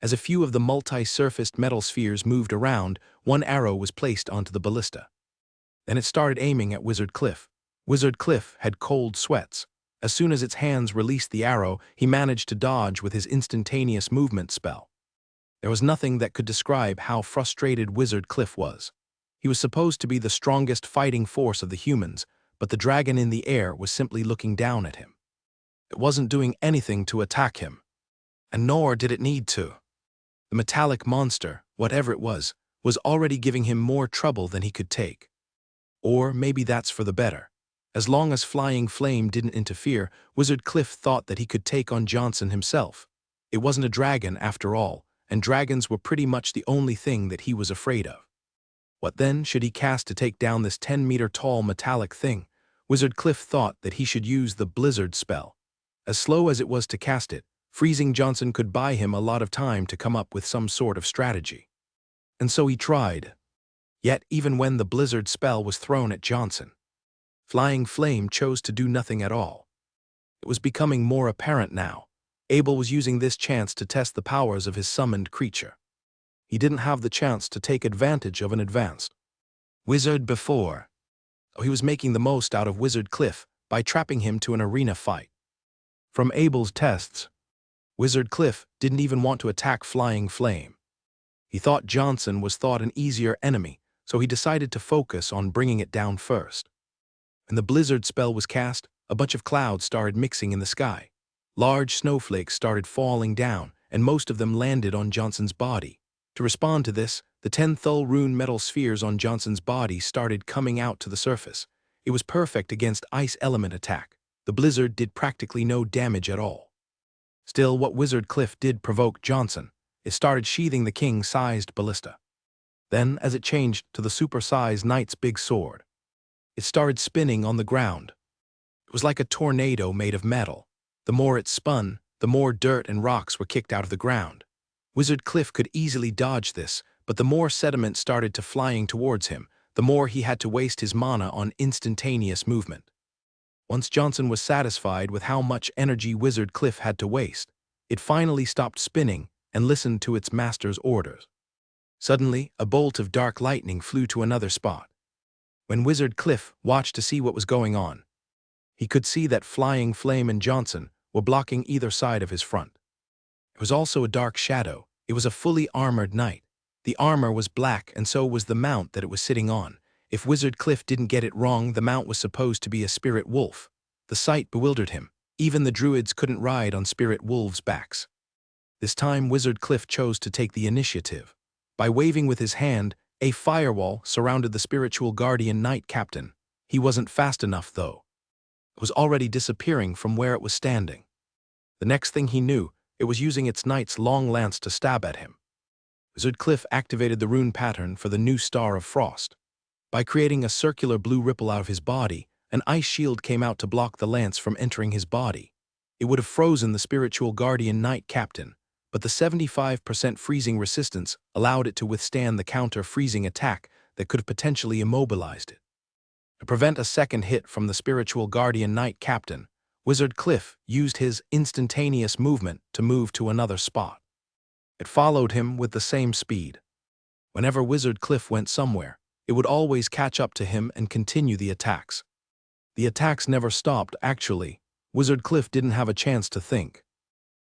As a few of the multi-surfaced metal spheres moved around, one arrow was placed onto the ballista. Then it started aiming at Wizard Cliff. Wizard Cliff had cold sweats. As soon as its hands released the arrow, he managed to dodge with his instantaneous movement spell. There was nothing that could describe how frustrated Wizard Cliff was. He was supposed to be the strongest fighting force of the humans, but the dragon in the air was simply looking down at him. It wasn't doing anything to attack him, and nor did it need to. The metallic monster, whatever it was already giving him more trouble than he could take. Or maybe that's for the better. As long as Flying Flame didn't interfere, Wizard Cliff thought that he could take on Johnson himself. It wasn't a dragon after all, and dragons were pretty much the only thing that he was afraid of. What then should he cast to take down this 10-meter-tall metallic thing? Wizard Cliff thought that he should use the Blizzard spell. As slow as it was to cast it, Freezing Johnson could buy him a lot of time to come up with some sort of strategy. And so he tried. Yet even when the Blizzard spell was thrown at Johnson, Flying Flame chose to do nothing at all. It was becoming more apparent now. Abel was using this chance to test the powers of his summoned creature. He didn't have the chance to take advantage of an advanced wizard before, so he was making the most out of Wizard Cliff by trapping him to an arena fight. From Abel's tests, Wizard Cliff didn't even want to attack Flying Flame. He thought Johnson was an easier enemy, so he decided to focus on bringing it down first. When the Blizzard spell was cast, a bunch of clouds started mixing in the sky. Large snowflakes started falling down, and most of them landed on Johnson's body. To respond to this, the 10 Thul rune metal spheres on Johnson's body started coming out to the surface. It was perfect against ice element attack. The Blizzard did practically no damage at all. Still, what Wizard Cliff did provoke Johnson. It started sheathing the king-sized ballista. Then, as it changed to the super-sized knight's big sword, it started spinning on the ground. It was like a tornado made of metal. The more it spun, the more dirt and rocks were kicked out of the ground. Wizard Cliff could easily dodge this, but the more sediment started to flying towards him, the more he had to waste his mana on instantaneous movement. Once Johnson was satisfied with how much energy Wizard Cliff had to waste, it finally stopped spinning and listened to its master's orders. Suddenly, a bolt of dark lightning flew to another spot. When Wizard Cliff watched to see what was going on, he could see that Flying Flame and Johnson were blocking either side of his front. It was also a dark shadow. It was a fully armored knight. The armor was black, and so was the mount that it was sitting on. If Wizard Cliff didn't get it wrong, the mount was supposed to be a spirit wolf. The sight bewildered him. Even the druids couldn't ride on spirit wolves' backs. This time, Wizard Cliff chose to take the initiative. By waving with his hand, a firewall surrounded the spiritual guardian knight captain. He wasn't fast enough, though. It was already disappearing from where it was standing. The next thing he knew, it was using its knight's long lance to stab at him. Wizard Cliff activated the rune pattern for the new Star of Frost. By creating a circular blue ripple out of his body, an ice shield came out to block the lance from entering his body. It would have frozen the spiritual guardian knight captain, but the 75% freezing resistance allowed it to withstand the counter-freezing attack that could have potentially immobilized it. To prevent a second hit from the spiritual guardian knight captain, Wizard Cliff used his instantaneous movement to move to another spot. It followed him with the same speed. Whenever Wizard Cliff went somewhere, it would always catch up to him and continue the attacks. The attacks never stopped, actually. Wizard Cliff didn't have a chance to think.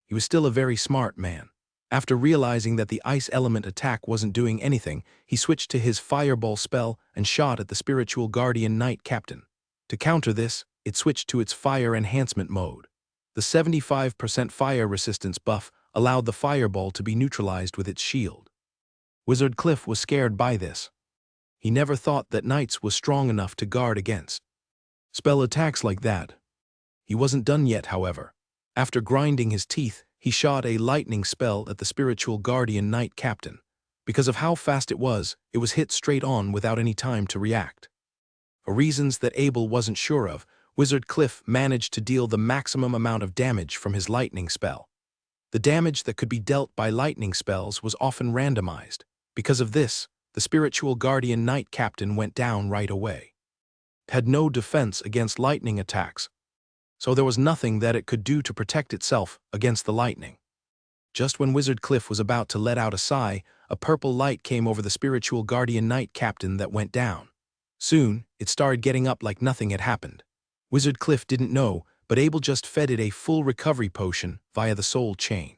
He was still a very smart man. After realizing that the ice element attack wasn't doing anything, he switched to his fireball spell and shot at the spiritual guardian knight captain. To counter this, it switched to its fire enhancement mode. The 75% fire resistance buff allowed the fireball to be neutralized with its shield. Wizard Cliff was scared by this. He never thought that knights was strong enough to guard against spell attacks like that. He wasn't done yet, however. After grinding his teeth, he shot a lightning spell at the spiritual guardian knight captain. Because of how fast it was hit straight on without any time to react. For reasons that Abel wasn't sure of, Wizard Cliff managed to deal the maximum amount of damage from his lightning spell. The damage that could be dealt by lightning spells was often randomized. Because of this, the spiritual guardian knight captain went down right away. It had no defense against lightning attacks, so there was nothing that it could do to protect itself against the lightning. Just when Wizard Cliff was about to let out a sigh, a purple light came over the spiritual guardian knight captain that went down. Soon, it started getting up like nothing had happened. Wizard Cliff didn't know, but Abel just fed it a full recovery potion via the soul chain.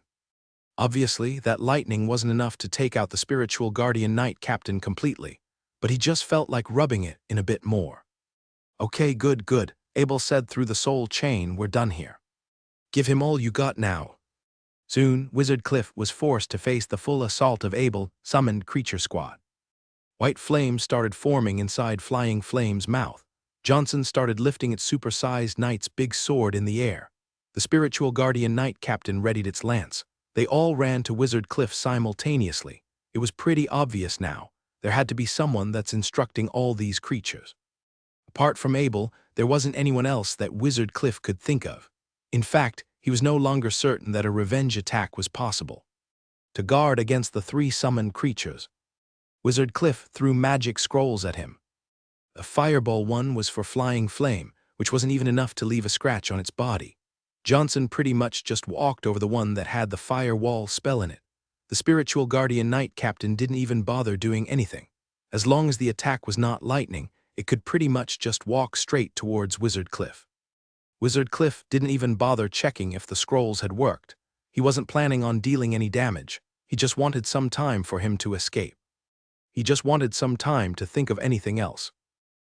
Obviously, that lightning wasn't enough to take out the spiritual guardian knight captain completely, but he just felt like rubbing it in a bit more. Okay, good, Abel said through the soul chain, we're done here. Give him all you got now. Soon, Wizard Cliff was forced to face the full assault of Abel summoned creature squad. White flames started forming inside Flying Flame's mouth. Johnson started lifting its supersized knight's big sword in the air. The spiritual guardian knight captain readied its lance. They all ran to Wizard Cliff simultaneously. It was pretty obvious now. There had to be someone that's instructing all these creatures. Apart from Abel, there wasn't anyone else that Wizard Cliff could think of. In fact, he was no longer certain that a revenge attack was possible. To guard against the 3 summoned creatures, Wizard Cliff threw magic scrolls at him. The fireball one was for Flying Flame, which wasn't even enough to leave a scratch on its body. Johnson pretty much just walked over the one that had the firewall spell in it. The spiritual guardian knight captain didn't even bother doing anything. As long as the attack was not lightning, it could pretty much just walk straight towards Wizard Cliff. Wizard Cliff didn't even bother checking if the scrolls had worked. He wasn't planning on dealing any damage. He just wanted some time for him to escape. He just wanted some time to think of anything else.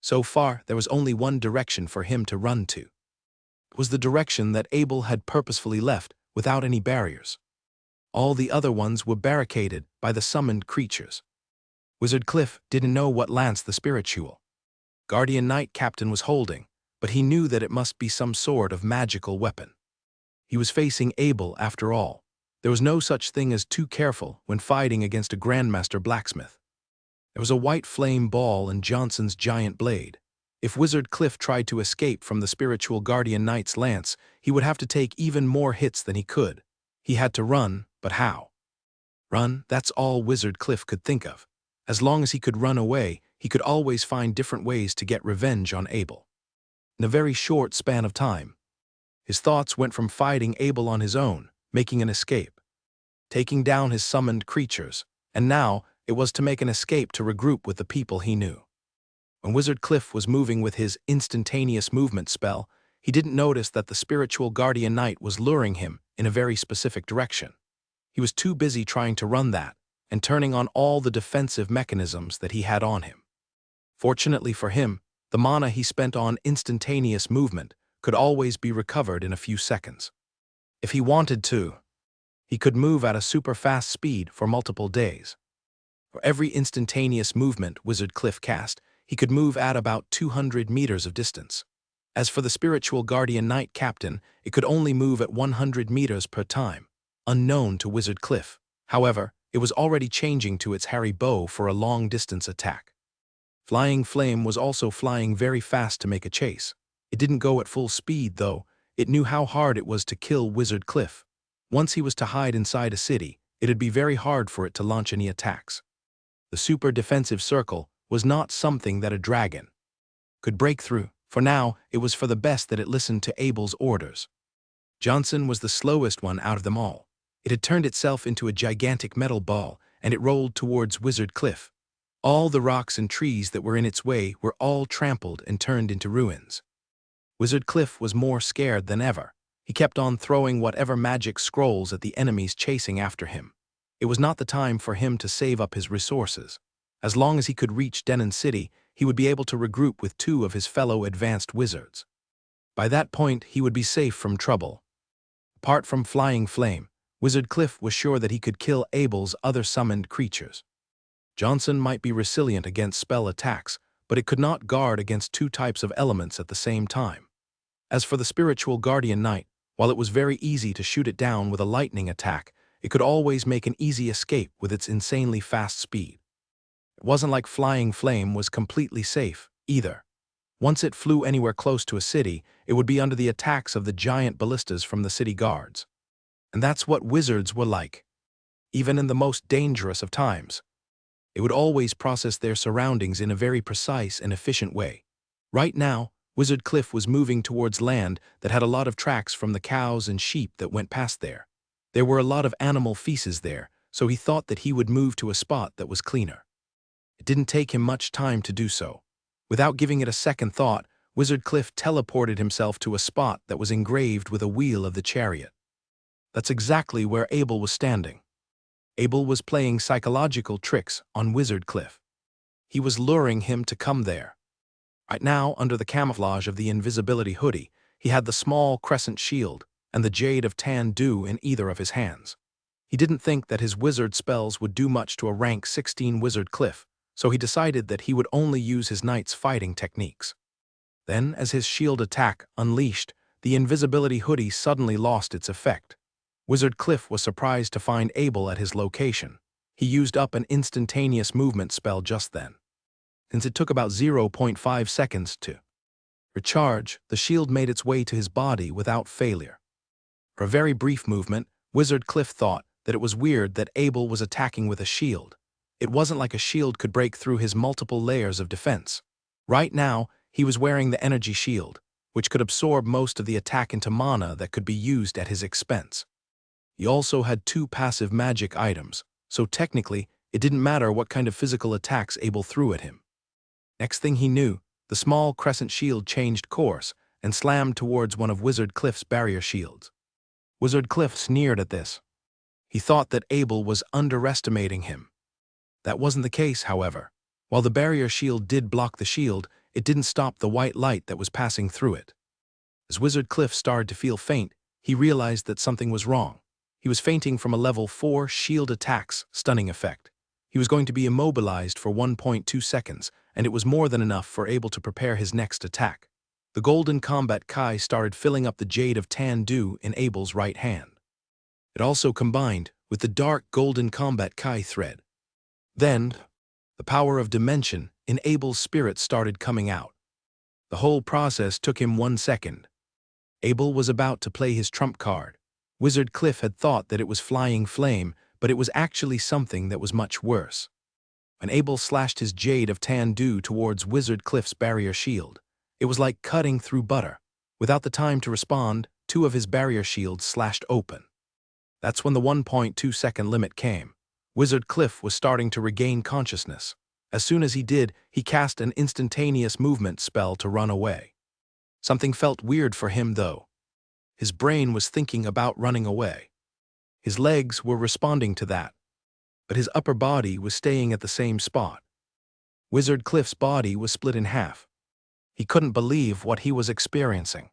So far, there was only one direction for him to run to. It was the direction that Abel had purposefully left without any barriers. All the other ones were barricaded by the summoned creatures. Wizard Cliff didn't know what lance the spiritual guardian knight captain was holding, but he knew that it must be some sort of magical weapon. He was facing Abel after all. There was no such thing as too careful when fighting against a grandmaster blacksmith. There was a white flame ball in Johnson's giant blade. If Wizard Cliff tried to escape from the spiritual guardian knight's lance, he would have to take even more hits than he could. He had to run, but how? Run, that's all Wizard Cliff could think of. As long as he could run away, he could always find different ways to get revenge on Abel. In a very short span of time, his thoughts went from fighting Abel on his own, making an escape, taking down his summoned creatures, and now it was to make an escape to regroup with the people he knew. When Wizard Cliff was moving with his instantaneous movement spell, he didn't notice that the spiritual guardian knight was luring him in a very specific direction. He was too busy trying to run that and turning on all the defensive mechanisms that he had on him. Fortunately for him, the mana he spent on instantaneous movement could always be recovered in a few seconds. If he wanted to, he could move at a super fast speed for multiple days. For every instantaneous movement Wizard Cliff cast, he could move at about 200 meters of distance. As for the spiritual guardian knight captain, it could only move at 100 meters per time, unknown to Wizard Cliff. However, it was already changing to its hairy bow for a long-distance attack. Flying Flame was also flying very fast to make a chase. It didn't go at full speed, though. It knew how hard it was to kill Wizard Cliff. Once he was to hide inside a city, it'd be very hard for it to launch any attacks. The super defensive circle was not something that a dragon could break through. For now, it was for the best that it listened to Abel's orders. Johnson was the slowest one out of them all. It had turned itself into a gigantic metal ball, and it rolled towards Wizard Cliff. All the rocks and trees that were in its way were all trampled and turned into ruins. Wizard Cliff was more scared than ever. He kept on throwing whatever magic scrolls at the enemies chasing after him. It was not the time for him to save up his resources. As long as he could reach Denon City, he would be able to regroup with 2 of his fellow advanced wizards. By that point, he would be safe from trouble. Apart from Flying Flame, Wizard Cliff was sure that he could kill Abel's other summoned creatures. Johnson might be resilient against spell attacks, but it could not guard against 2 types of elements at the same time. As for the spiritual guardian knight, while it was very easy to shoot it down with a lightning attack, it could always make an easy escape with its insanely fast speed. It wasn't like Flying Flame was completely safe, either. Once it flew anywhere close to a city, it would be under the attacks of the giant ballistas from the city guards. And that's what wizards were like. Even in the most dangerous of times, they would always process their surroundings in a very precise and efficient way. Right now, Wizard Cliff was moving towards land that had a lot of tracks from the cows and sheep that went past there. There were a lot of animal feces there, so he thought that he would move to a spot that was cleaner. It didn't take him much time to do so. Without giving it a second thought, Wizard Cliff teleported himself to a spot that was engraved with a wheel of the chariot. That's exactly where Abel was standing. Abel was playing psychological tricks on Wizard Cliff. He was luring him to come there. Right now, under the camouflage of the invisibility hoodie, he had the small crescent shield and the jade of tan dew in either of his hands. He didn't think that his wizard spells would do much to a rank 16 Wizard Cliff, so he decided that he would only use his knight's fighting techniques. Then, as his shield attack unleashed, the invisibility hoodie suddenly lost its effect. Wizard Cliff was surprised to find Abel at his location. He used up an instantaneous movement spell just then. Since it took about 0.5 seconds to recharge, the shield made its way to his body without failure. For a very brief movement, Wizard Cliff thought that it was weird that Abel was attacking with a shield. It wasn't like a shield could break through his multiple layers of defense. Right now, he was wearing the energy shield, which could absorb most of the attack into mana that could be used at his expense. He also had 2 passive magic items, so technically, it didn't matter what kind of physical attacks Abel threw at him. Next thing he knew, the small crescent shield changed course and slammed towards one of Wizard Cliff's barrier shields. Wizard Cliff sneered at this. He thought that Abel was underestimating him. That wasn't the case, however. While the barrier shield did block the shield, it didn't stop the white light that was passing through it. As Wizard Cliff started to feel faint, he realized that something was wrong. He was fainting from a level 4 shield attack's stunning effect. He was going to be immobilized for 1.2 seconds, and it was more than enough for Abel to prepare his next attack. The golden combat kai started filling up the jade of tan dew in Abel's right hand. It also combined with the dark golden combat kai thread. Then, the power of dimension in Abel's spirit started coming out. The whole process took him 1 second. Abel was about to play his trump card. Wizard Cliff had thought that it was flying flame, but it was actually something that was much worse. When Abel slashed his jade of tan dew towards Wizard Cliff's barrier shield, it was like cutting through butter. Without the time to respond, 2 of his barrier shields slashed open. That's when the 1.2-second limit came. Wizard Cliff was starting to regain consciousness. As soon as he did, he cast an instantaneous movement spell to run away. Something felt weird for him, though. His brain was thinking about running away. His legs were responding to that, but his upper body was staying at the same spot. Wizard Cliff's body was split in half. He couldn't believe what he was experiencing.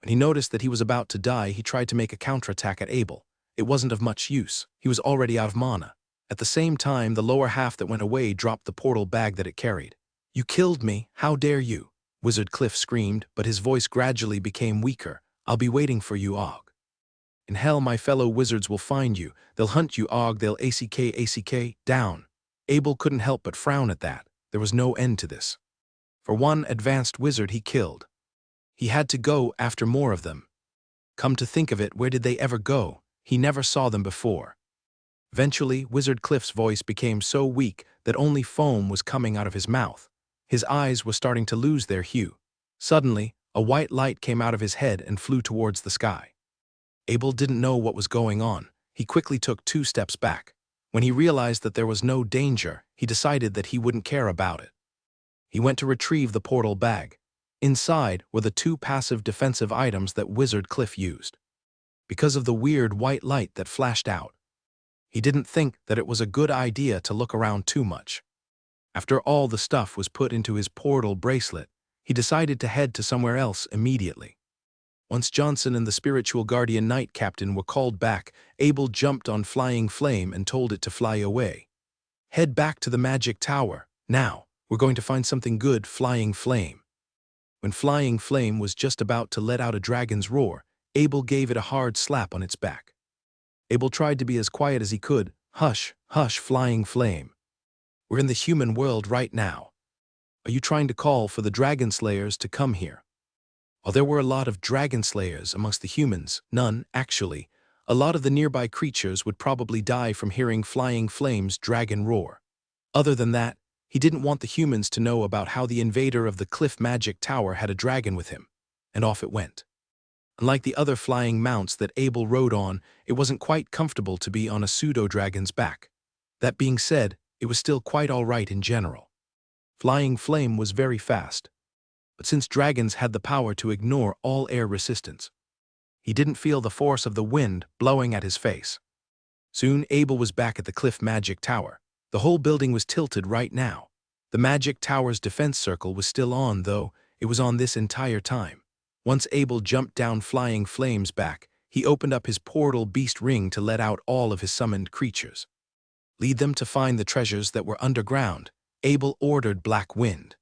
When he noticed that he was about to die, he tried to make a counterattack at Abel. It wasn't of much use. He was already out of mana. At the same time, the lower half that went away dropped the portal bag that it carried. "You killed me, how dare you?" Wizard Cliff screamed, but his voice gradually became weaker. "I'll be waiting for you, Og. In hell, my fellow wizards will find you. They'll hunt you, Og. They'll ACK down." Abel couldn't help but frown at that. There was no end to this. For one advanced wizard he killed, he had to go after more of them. Come to think of it, where did they ever go? He never saw them before. Eventually, Wizard Cliff's voice became so weak that only foam was coming out of his mouth. His eyes were starting to lose their hue. Suddenly, a white light came out of his head and flew towards the sky. Abel didn't know what was going on. He quickly took 2 steps back. When he realized that there was no danger, he decided that he wouldn't care about it. He went to retrieve the portal bag. Inside were the 2 passive defensive items that Wizard Cliff used. Because of the weird white light that flashed out, he didn't think that it was a good idea to look around too much. After all the stuff was put into his portal bracelet, he decided to head to somewhere else immediately. Once Johnson and the spiritual guardian knight captain were called back, Abel jumped on Flying Flame and told it to fly away. "Head back to the magic tower. Now, we're going to find something good, Flying Flame." When Flying Flame was just about to let out a dragon's roar, Abel gave it a hard slap on its back. Abel tried to be as quiet as he could. "Hush, hush, Flying Flame. We're in the human world right now. Are you trying to call for the dragon slayers to come here?" While there were a lot of dragon slayers amongst the humans, none, actually, a lot of the nearby creatures would probably die from hearing Flying Flame's dragon roar. Other than that, He didn't want the humans to know about how the invader of the cliff magic tower had a dragon with him, and off it went. Unlike the other flying mounts that Abel rode on, it wasn't quite comfortable to be on a pseudo-dragon's back. That being said, it was still quite all right in general. Flying Flame was very fast, but since dragons had the power to ignore all air resistance, he didn't feel the force of the wind blowing at his face. Soon Abel was back at the cliff magic tower. The whole building was tilted right now. The magic tower's defense circle was still on, though it was on this entire time. Once Abel jumped down Flying Flame's back, he opened up his portal beast ring to let out all of his summoned creatures. Lead them to find the treasures that were underground, Abel ordered Black Wind.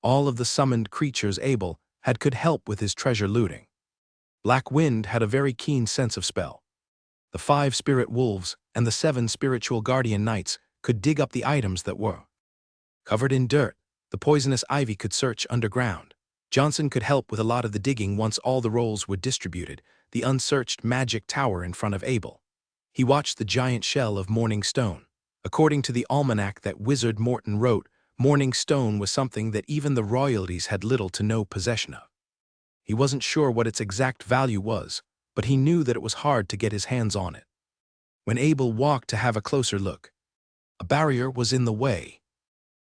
All of the summoned creatures Abel had could help with his treasure looting. Black Wind had a very keen sense of spell. The 5 spirit wolves and the 7 spiritual guardian knights could dig up the items that were covered in dirt. The poisonous ivy could search underground. Johnson could help with a lot of the digging once all the rolls were distributed, the unsearched magic tower in front of Abel. He watched the giant shell of Morning Stone. According to the almanac that Wizard Morton wrote, Morning Stone was something that even the royalties had little to no possession of. He wasn't sure what its exact value was, but he knew that it was hard to get his hands on it. When Abel walked to have a closer look, a barrier was in the way.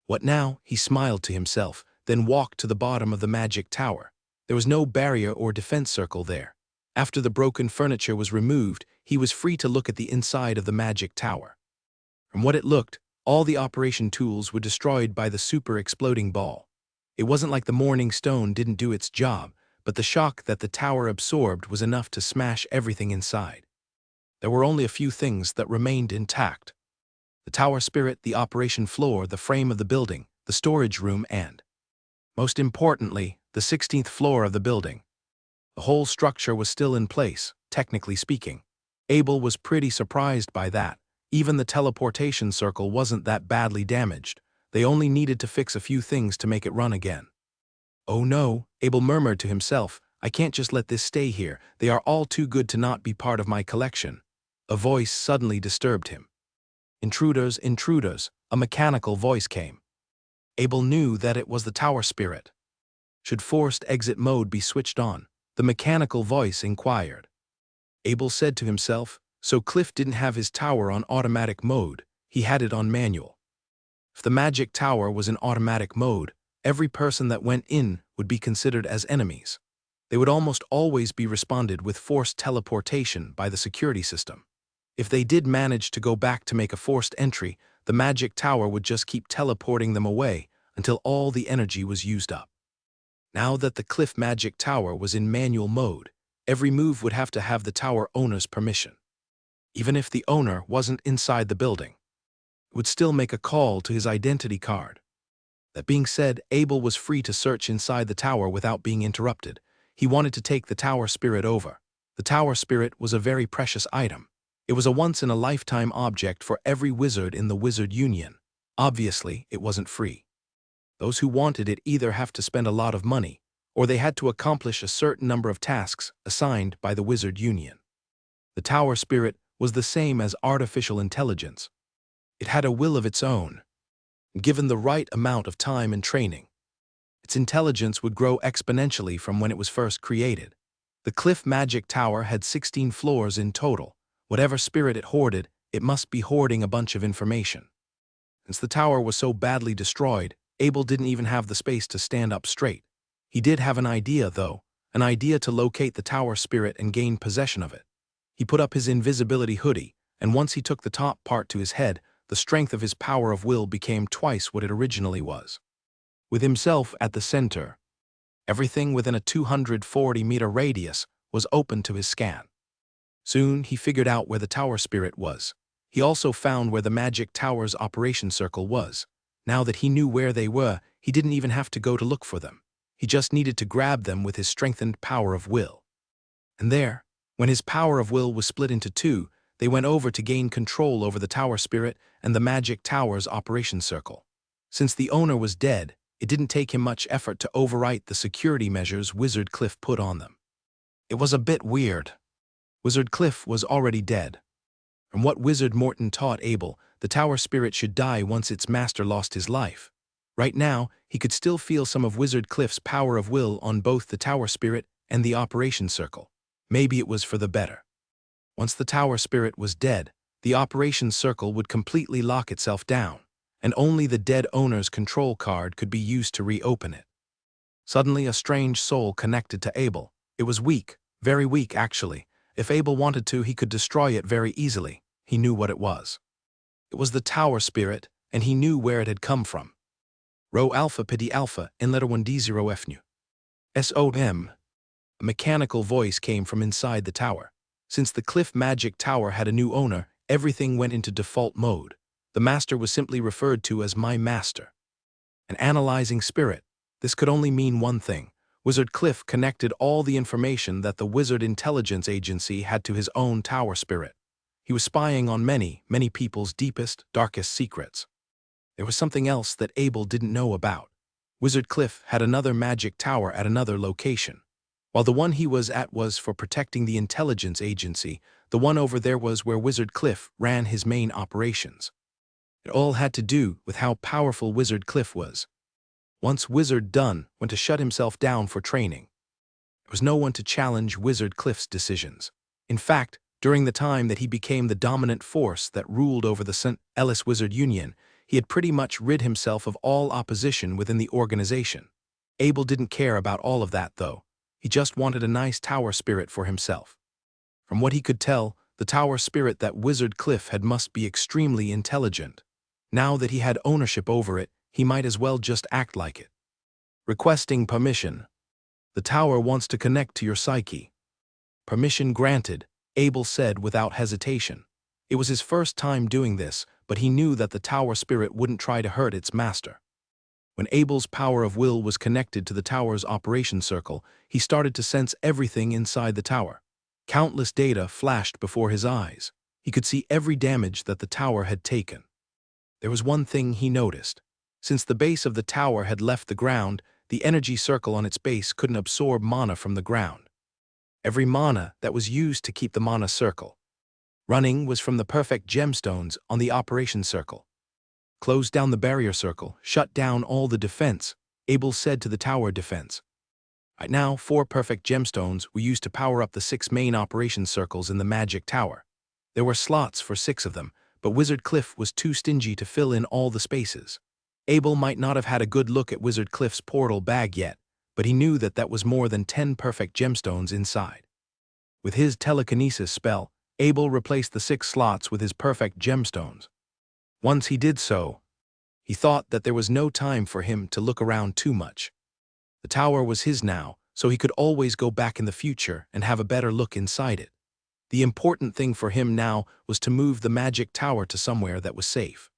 What now? He smiled to himself, then walked to the bottom of the magic tower. There was no barrier or defense circle there. After the broken furniture was removed, he was free to look at the inside of the magic tower. From what it looked, all the operation tools were destroyed by the super exploding ball. It wasn't like the Morning Stone didn't do its job, but the shock that the tower absorbed was enough to smash everything inside. There were only a few things that remained intact. The tower spirit, the operation floor, the frame of the building, the storage room, and, most importantly, the 16th floor of the building. The whole structure was still in place, technically speaking. Abel was pretty surprised by that. Even the teleportation circle wasn't that badly damaged. They only needed to fix a few things to make it run again. Oh no, Abel murmured to himself, I can't just let this stay here. They are all too good to not be part of my collection. A voice suddenly disturbed him. Intruders, intruders, a mechanical voice came. Abel knew that it was the tower spirit. Should forced exit mode be switched on? The mechanical voice inquired. Abel said to himself, so Cliff didn't have his tower on automatic mode, he had it on manual. If the magic tower was in automatic mode, every person that went in would be considered as enemies. They would almost always be responded with forced teleportation by the security system. If they did manage to go back to make a forced entry, the magic tower would just keep teleporting them away until all the energy was used up. Now that the Cliff magic tower was in manual mode, every move would have to have the tower owner's permission. Even if the owner wasn't inside the building, it would still make a call to his identity card. That being said, Abel was free to search inside the tower without being interrupted. He wanted to take the tower spirit over. The tower spirit was a very precious item. It was a once-in-a-lifetime object for every wizard in the Wizard Union. Obviously, it wasn't free. Those who wanted it either have to spend a lot of money, or they had to accomplish a certain number of tasks assigned by the Wizard Union. The tower spirit was the same as artificial intelligence. It had a will of its own. Given the right amount of time and training, its intelligence would grow exponentially from when it was first created. The Cliff Magic Tower had 16 floors in total. Whatever spirit it hoarded, it must be hoarding a bunch of information. Since the tower was so badly destroyed, Abel didn't even have the space to stand up straight. He did have an idea, though, an idea to locate the tower spirit and gain possession of it. He put up his invisibility hoodie, and once he took the top part to his head, the strength of his power of will became twice what it originally was. With himself at the center, everything within a 240-meter radius was open to his scan. Soon he figured out where the tower spirit was. He also found where the magic tower's operation circle was. Now that he knew where they were, he didn't even have to go to look for them. He just needed to grab them with his strengthened power of will. And there, when his power of will was split into two, they went over to gain control over the tower spirit and the magic tower's operation circle. Since the owner was dead, it didn't take him much effort to overwrite the security measures Wizard Cliff put on them. It was a bit weird. Wizard Cliff was already dead. From what Wizard Morton taught Abel, the tower spirit should die once its master lost his life. Right now, he could still feel some of Wizard Cliff's power of will on both the tower spirit and the operation circle. Maybe it was for the better. Once the tower spirit was dead, the operation circle would completely lock itself down, and only the dead owner's control card could be used to reopen it. Suddenly, a strange soul connected to Abel. It was weak, very weak actually. If Abel wanted to, he could destroy it very easily. He knew what it was. It was the tower spirit, and he knew where it had come from. Rho Alpha Pidi Alpha in letter 1D0 SOM. A mechanical voice came from inside the tower. Since the Cliff Magic Tower had a new owner, everything went into default mode. The master was simply referred to as my master. An analyzing spirit. This could only mean one thing. Wizard Cliff connected all the information that the Wizard Intelligence Agency had to his own tower spirit. He was spying on many, many people's deepest, darkest secrets. There was something else that Abel didn't know about. Wizard Cliff had another magic tower at another location. While the one he was at was for protecting the intelligence agency, the one over there was where Wizard Cliff ran his main operations. It all had to do with how powerful Wizard Cliff was. Once Wizard Dunn went to shut himself down for training. There was no one to challenge Wizard Cliff's decisions. In fact, during the time that he became the dominant force that ruled over the St. Ellis Wizard Union, he had pretty much rid himself of all opposition within the organization. Abel didn't care about all of that, though. He just wanted a nice tower spirit for himself. From what he could tell, the tower spirit that Wizard Cliff had must be extremely intelligent. Now that he had ownership over it, he might as well just act like it. Requesting permission. The tower wants to connect to your psyche. Permission granted, Abel said without hesitation. It was his first time doing this, but he knew that the tower spirit wouldn't try to hurt its master. When Abel's power of will was connected to the tower's operation circle, he started to sense everything inside the tower. Countless data flashed before his eyes. He could see every damage that the tower had taken. There was one thing he noticed. Since the base of the tower had left the ground, the energy circle on its base couldn't absorb mana from the ground. Every mana that was used to keep the mana circle running was from the perfect gemstones on the operation circle. Close down the barrier circle, shut down all the defense, Abel said to the tower defense. Right now, 4 perfect gemstones were used to power up the 6 main operation circles in the magic tower. There were slots for 6 of them, but Wizard Cliff was too stingy to fill in all the spaces. Abel might not have had a good look at Wizard Cliff's portal bag yet, but he knew that that was more than 10 perfect gemstones inside. With his telekinesis spell, Abel replaced the 6 slots with his perfect gemstones. Once he did so, he thought that there was no time for him to look around too much. The tower was his now, so he could always go back in the future and have a better look inside it. The important thing for him now was to move the magic tower to somewhere that was safe.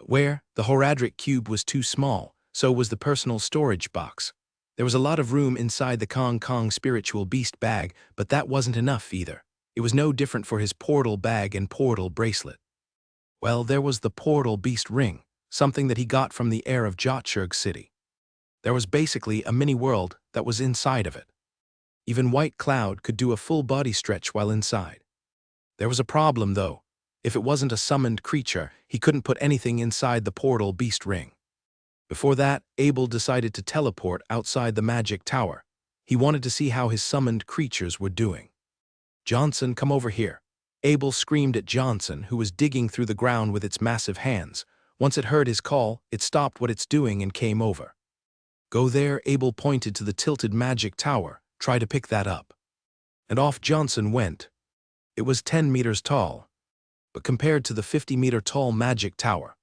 Where the Horadric cube was too small, so was the personal storage box. There was a lot of room inside the Kong Kong spiritual beast bag, but that wasn't enough either. It was no different for his portal bag and portal bracelet. Well, there was the portal beast ring, something that he got from the heir of Jotshurg City. There was basically a mini-world that was inside of it. Even White Cloud could do a full body stretch while inside. There was a problem, though. If it wasn't a summoned creature, he couldn't put anything inside the portal beast ring. Before that, Abel decided to teleport outside the magic tower. He wanted to see how his summoned creatures were doing. Johnson, come over here. Abel screamed at Johnson, who was digging through the ground with its massive hands. Once it heard his call, it stopped what it's doing and came over. Go there, Abel pointed to the tilted magic tower. Try to pick that up. And off Johnson went. It was 10 meters tall, but compared to the 50-meter tall magic tower,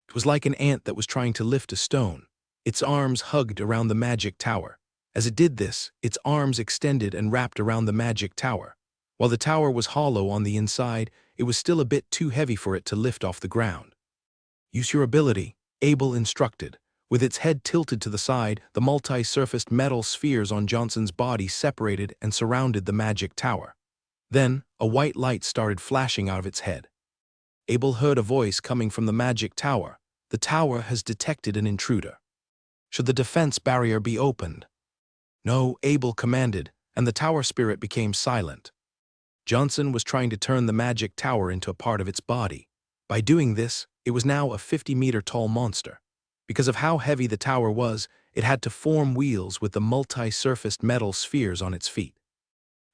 it was like an ant that was trying to lift a stone. Its arms hugged around the magic tower. As it did this, its arms extended and wrapped around the magic tower. While the tower was hollow on the inside, it was still a bit too heavy for it to lift off the ground. Use your ability, Abel instructed. With its head tilted to the side, the multi-surfaced metal spheres on Johnson's body separated and surrounded the magic tower. Then, a white light started flashing out of its head. Abel heard a voice coming from the magic tower. The tower has detected an intruder. Should the defense barrier be opened? No, Abel commanded, and the tower spirit became silent. Johnson was trying to turn the magic tower into a part of its body. By doing this, it was now a 50-meter-tall monster. Because of how heavy the tower was, it had to form wheels with the multi-surfaced metal spheres on its feet.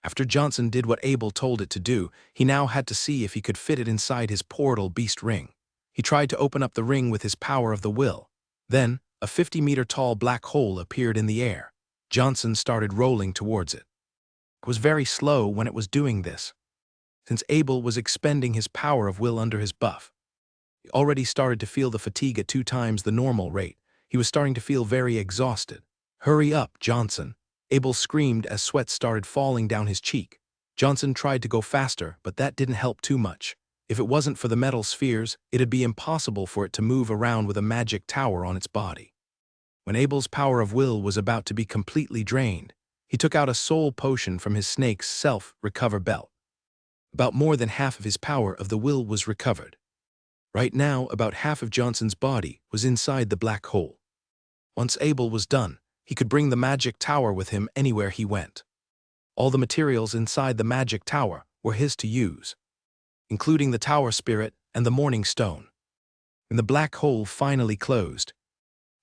After Johnson did what Abel told it to do, he now had to see if he could fit it inside his portal beast ring. He tried to open up the ring with his power of the will. Then, a 50-meter-tall black hole appeared in the air. Johnson started rolling towards it. It was very slow when it was doing this, since Abel was expending his power of will under his buff. He already started to feel the fatigue at 2 times the normal rate. He was starting to feel very exhausted. "Hurry up, Johnson!" Abel screamed as sweat started falling down his cheek. Johnson tried to go faster, but that didn't help too much. If it wasn't for the metal spheres, it'd be impossible for it to move around with a magic tower on its body. When Abel's power of will was about to be completely drained, he took out a soul potion from his snake's self-recover belt. About more than half of his power of the will was recovered. Right now, about half of Johnson's body was inside the black hole. Once Abel was done, he could bring the magic tower with him anywhere he went. All the materials inside the magic tower were his to use, including the tower spirit and the morning stone. When the black hole finally closed,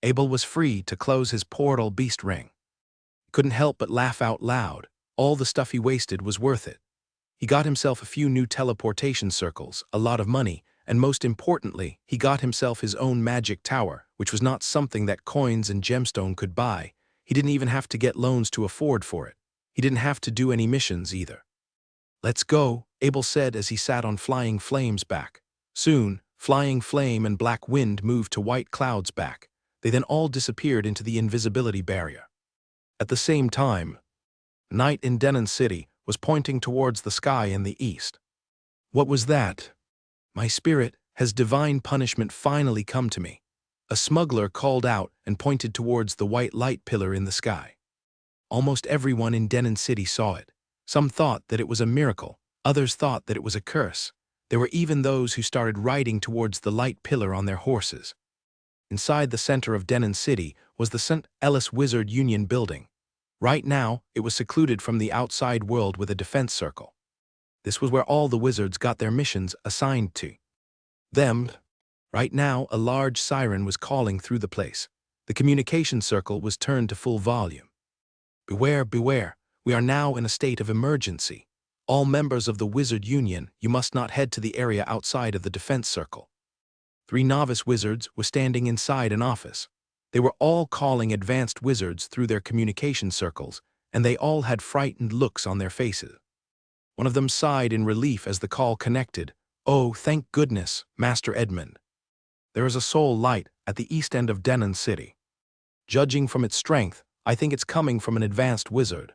Abel was free to close his portal beast ring. He couldn't help but laugh out loud. All the stuff he wasted was worth it. He got himself a few new teleportation circles, a lot of money, and most importantly, he got himself his own magic tower, which was not something that coins and gemstone could buy. He didn't even have to get loans to afford for it. He didn't have to do any missions either. "Let's go," Abel said as he sat on Flying Flame's back. Soon, Flying Flame and Black Wind moved to White Cloud's back. They then all disappeared into the invisibility barrier. At the same time, Knight in Denon City was pointing towards the sky in the east. "What was that?" "My spirit, has divine punishment finally come to me?" A smuggler called out and pointed towards the white light pillar in the sky. Almost everyone in Denon City saw it. Some thought that it was a miracle, others thought that it was a curse. There were even those who started riding towards the light pillar on their horses. Inside the center of Denon City was the St. Ellis Wizard Union building. Right now, it was secluded from the outside world with a defense circle. This was where all the wizards got their missions assigned to them. Right now, a large siren was calling through the place. The communication circle was turned to full volume. "Beware, beware, we are now in a state of emergency. All members of the Wizard Union, you must not head to the area outside of the defense circle." 3 novice wizards were standing inside an office. They were all calling advanced wizards through their communication circles, and they all had frightened looks on their faces. One of them sighed in relief as the call connected. "Oh, thank goodness, Master Edmund. There is a soul light at the east end of Denon City. Judging from its strength, I think it's coming from an advanced wizard."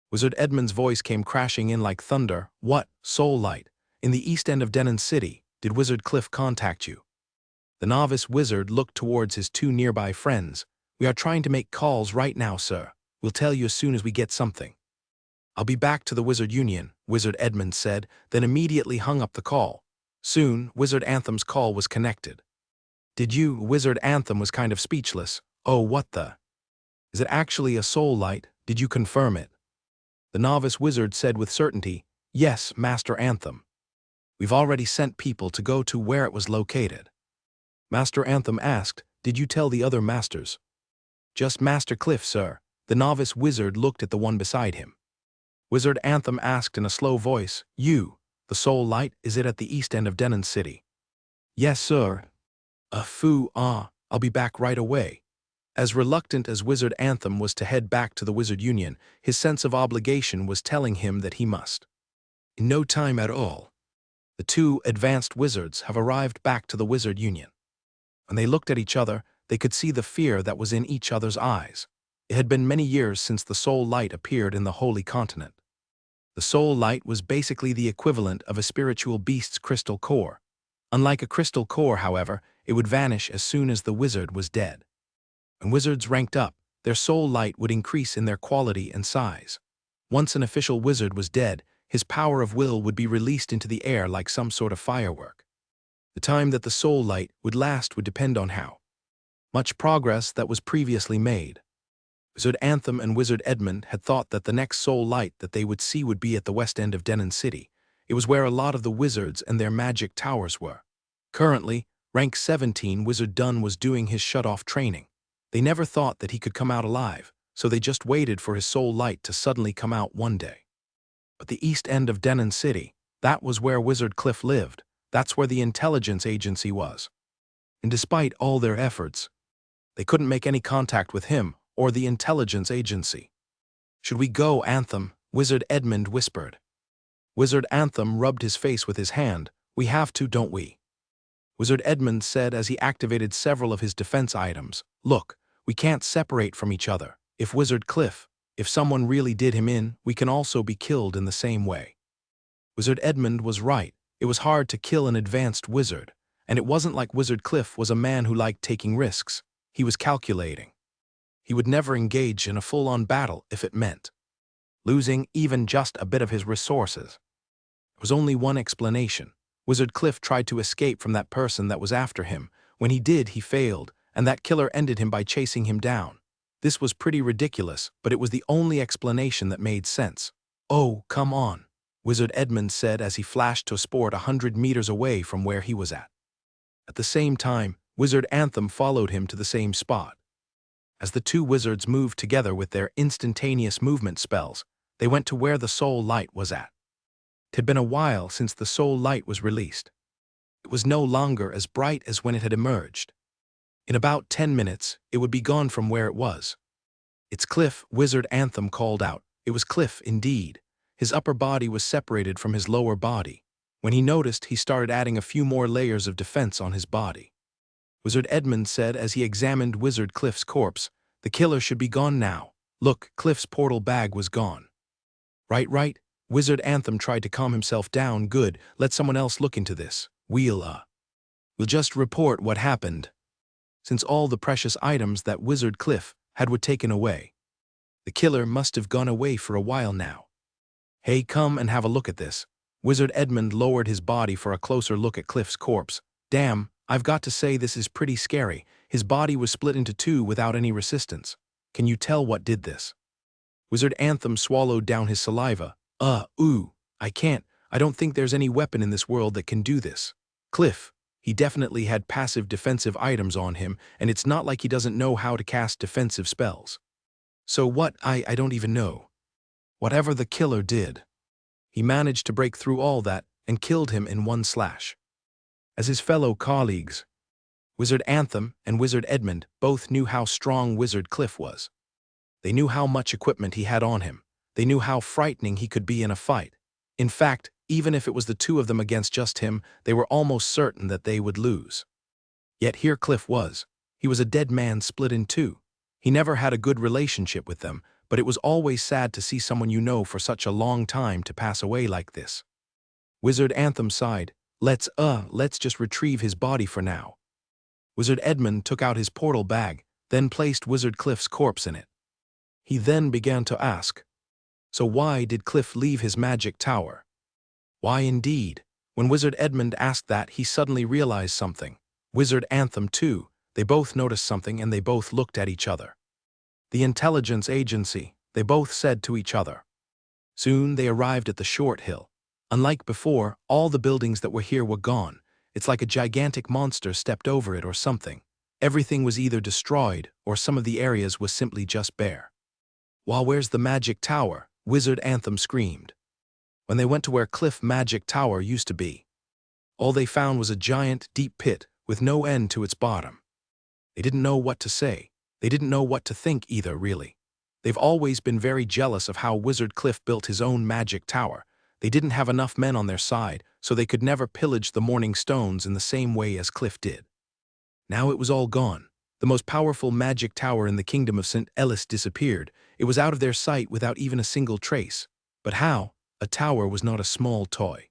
Wizard Edmund's voice came crashing in like thunder. "What, soul light? In the east end of Denon City? Did Wizard Cliff contact you?" The novice wizard looked towards his 2 nearby friends. "We are trying to make calls right now, sir. We'll tell you as soon as we get something." "I'll be back to the Wizard Union," Wizard Edmund said, then immediately hung up the call. Soon, Wizard Anthem's call was connected. "Did you?" Wizard Anthem was kind of speechless. "Oh, what the? Is it actually a soul light? Did you confirm it?" The novice wizard said with certainty, "Yes, Master Anthem. We've already sent people to go to where it was located." Master Anthem asked, "Did you tell the other masters?" "Just Master Cliff, sir." The novice wizard looked at the one beside him. Wizard Anthem asked in a slow voice, "You, the soul light, is it at the east end of Denon City?" "Yes, sir." I'll be back right away." As reluctant as Wizard Anthem was to head back to the Wizard Union, his sense of obligation was telling him that he must. In no time at all, the 2 advanced wizards have arrived back to the Wizard Union. When they looked at each other, they could see the fear that was in each other's eyes. It had been many years since the Soul Light appeared in the Holy Continent. The Soul Light was basically the equivalent of a spiritual beast's crystal core. Unlike a crystal core, however, it would vanish as soon as the wizard was dead. When wizards ranked up, their soul light would increase in their quality and size. Once an official wizard was dead, his power of will would be released into the air like some sort of firework. The time that the soul light would last would depend on how much progress that was previously made. Wizard Anthem and Wizard Edmund had thought that the next soul light that they would see would be at the west end of Denon City. It was where a lot of the wizards and their magic towers were. Currently, rank 17 Wizard Dunn was doing his shut-off training. They never thought that he could come out alive, so they just waited for his soul light to suddenly come out one day. But the east end of Denon City, that was where Wizard Cliff lived. That's where the intelligence agency was. And despite all their efforts, they couldn't make any contact with him or the intelligence agency. "Should we go, Anthem?" Wizard Edmund whispered. Wizard Anthem rubbed his face with his hand. "We have to, don't we?" Wizard Edmund said as he activated several of his defense items. "Look, we can't separate from each other. If Wizard Cliff, if someone really did him in, we can also be killed in the same way." Wizard Edmund was right. It was hard to kill an advanced wizard, and it wasn't like Wizard Cliff was a man who liked taking risks. He was calculating. He would never engage in a full-on battle if it meant losing even just a bit of his resources. There was only one explanation. Wizard Cliff tried to escape from that person that was after him. When he did, he failed, and that killer ended him by chasing him down. This was pretty ridiculous, but it was the only explanation that made sense. "Oh, come on," Wizard Edmund said as he flashed to sport 100 meters away from where he was at. At the same time, Wizard Anthem followed him to the same spot. As the two wizards moved together with their instantaneous movement spells, they went to where the soul light was at. It had been a while since the soul light was released. It was no longer as bright as when it had emerged. In about 10 minutes, it would be gone from where it was. "It's Cliff," Wizard Anthem called out. It was Cliff, indeed. His upper body was separated from his lower body. When he noticed, he started adding a few more layers of defense on his body. Wizard Edmund said as he examined Wizard Cliff's corpse, "The killer should be gone now. Look, Cliff's portal bag was gone." Right. Wizard Anthem tried to calm himself down. "Good, let someone else look into this. We'll just report what happened." Since all the precious items that Wizard Cliff had were taken away, the killer must have gone away for a while now. "Hey, come and have a look at this." Wizard Edmund lowered his body for a closer look at Cliff's corpse. "Damn, I've got to say this is pretty scary. His body was split into two without any resistance. Can you tell what did this?" Wizard Anthem swallowed down his saliva. I don't think there's any weapon in this world that can do this. Cliff, he definitely had passive defensive items on him, and it's not like he doesn't know how to cast defensive spells. So what? I don't even know. Whatever the killer did, he managed to break through all that and killed him in one slash." As his fellow colleagues, Wizard Anthem and Wizard Edmund both knew how strong Wizard Cliff was. They knew how much equipment he had on him. They knew how frightening he could be in a fight. In fact, even if it was the two of them against just him, they were almost certain that they would lose. Yet here Cliff was. He was a dead man split in two. He never had a good relationship with them, but it was always sad to see someone you know for such a long time to pass away like this. Wizard Anthem sighed. Let's just retrieve his body for now." Wizard Edmund took out his portal bag, then placed Wizard Cliff's corpse in it. He then began to ask, "So why did Cliff leave his magic tower?" Why indeed? When Wizard Edmund asked that, he suddenly realized something. Wizard Anthem too. They both noticed something and they both looked at each other. "The intelligence agency," they both said to each other. Soon they arrived at the short hill. Unlike before, all the buildings that were here were gone. It's like a gigantic monster stepped over it or something. Everything was either destroyed or some of the areas was simply just bare. "Well, where's the magic tower?" Wizard Anthem screamed. When they went to where Cliff Magic Tower used to be, all they found was a giant, deep pit with no end to its bottom. They didn't know what to say. They didn't know what to think either, really. They've always been very jealous of how Wizard Cliff built his own magic tower. They didn't have enough men on their side, so they could never pillage the Morning Stones in the same way as Cliff did. Now it was all gone. The most powerful magic tower in the kingdom of St. Ellis disappeared. It was out of their sight without even a single trace. But how? A tower was not a small toy.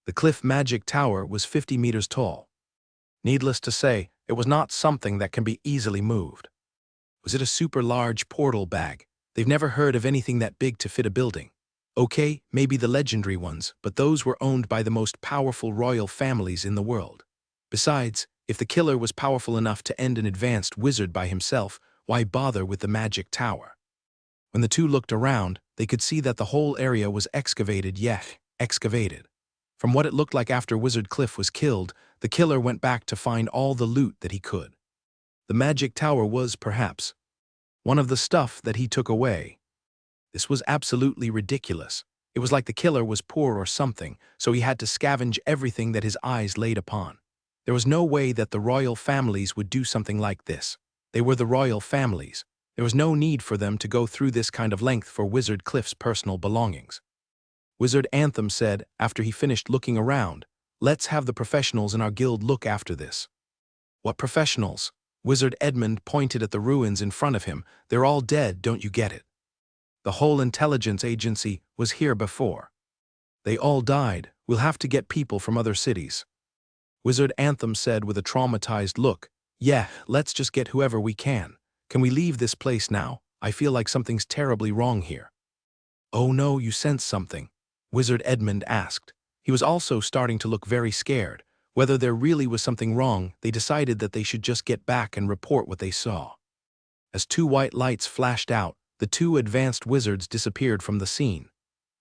The Cliff Magic Tower was 50 meters tall. Needless to say, it was not something that can be easily moved. Was it a super large portal bag? They've never heard of anything that big to fit a building. Okay, maybe the legendary ones, but those were owned by the most powerful royal families in the world. Besides, if the killer was powerful enough to end an advanced wizard by himself, why bother with the magic tower? When the two looked around, they could see that the whole area was excavated, excavated. From what it looked like after Wizard Cliff was killed, the killer went back to find all the loot that he could. The magic tower was, perhaps, one of the stuff that he took away. This was absolutely ridiculous. It was like the killer was poor or something, so he had to scavenge everything that his eyes laid upon. There was no way that the royal families would do something like this. They were the royal families. There was no need for them to go through this kind of length for Wizard Cliff's personal belongings. Wizard Anthem said, after he finished looking around, "Let's have the professionals in our guild look after this." "What professionals?" Wizard Edmund pointed at the ruins in front of him. "They're all dead, don't you get it? The whole intelligence agency was here before. They all died. We'll have to get people from other cities." Wizard Anthem said with a traumatized look, "Yeah, let's just get whoever we can. Can we leave this place now? I feel like something's terribly wrong here." "Oh no, you sense something?" Wizard Edmund asked. He was also starting to look very scared. Whether there really was something wrong, they decided that they should just get back and report what they saw. As two white lights flashed out, the two advanced wizards disappeared from the scene.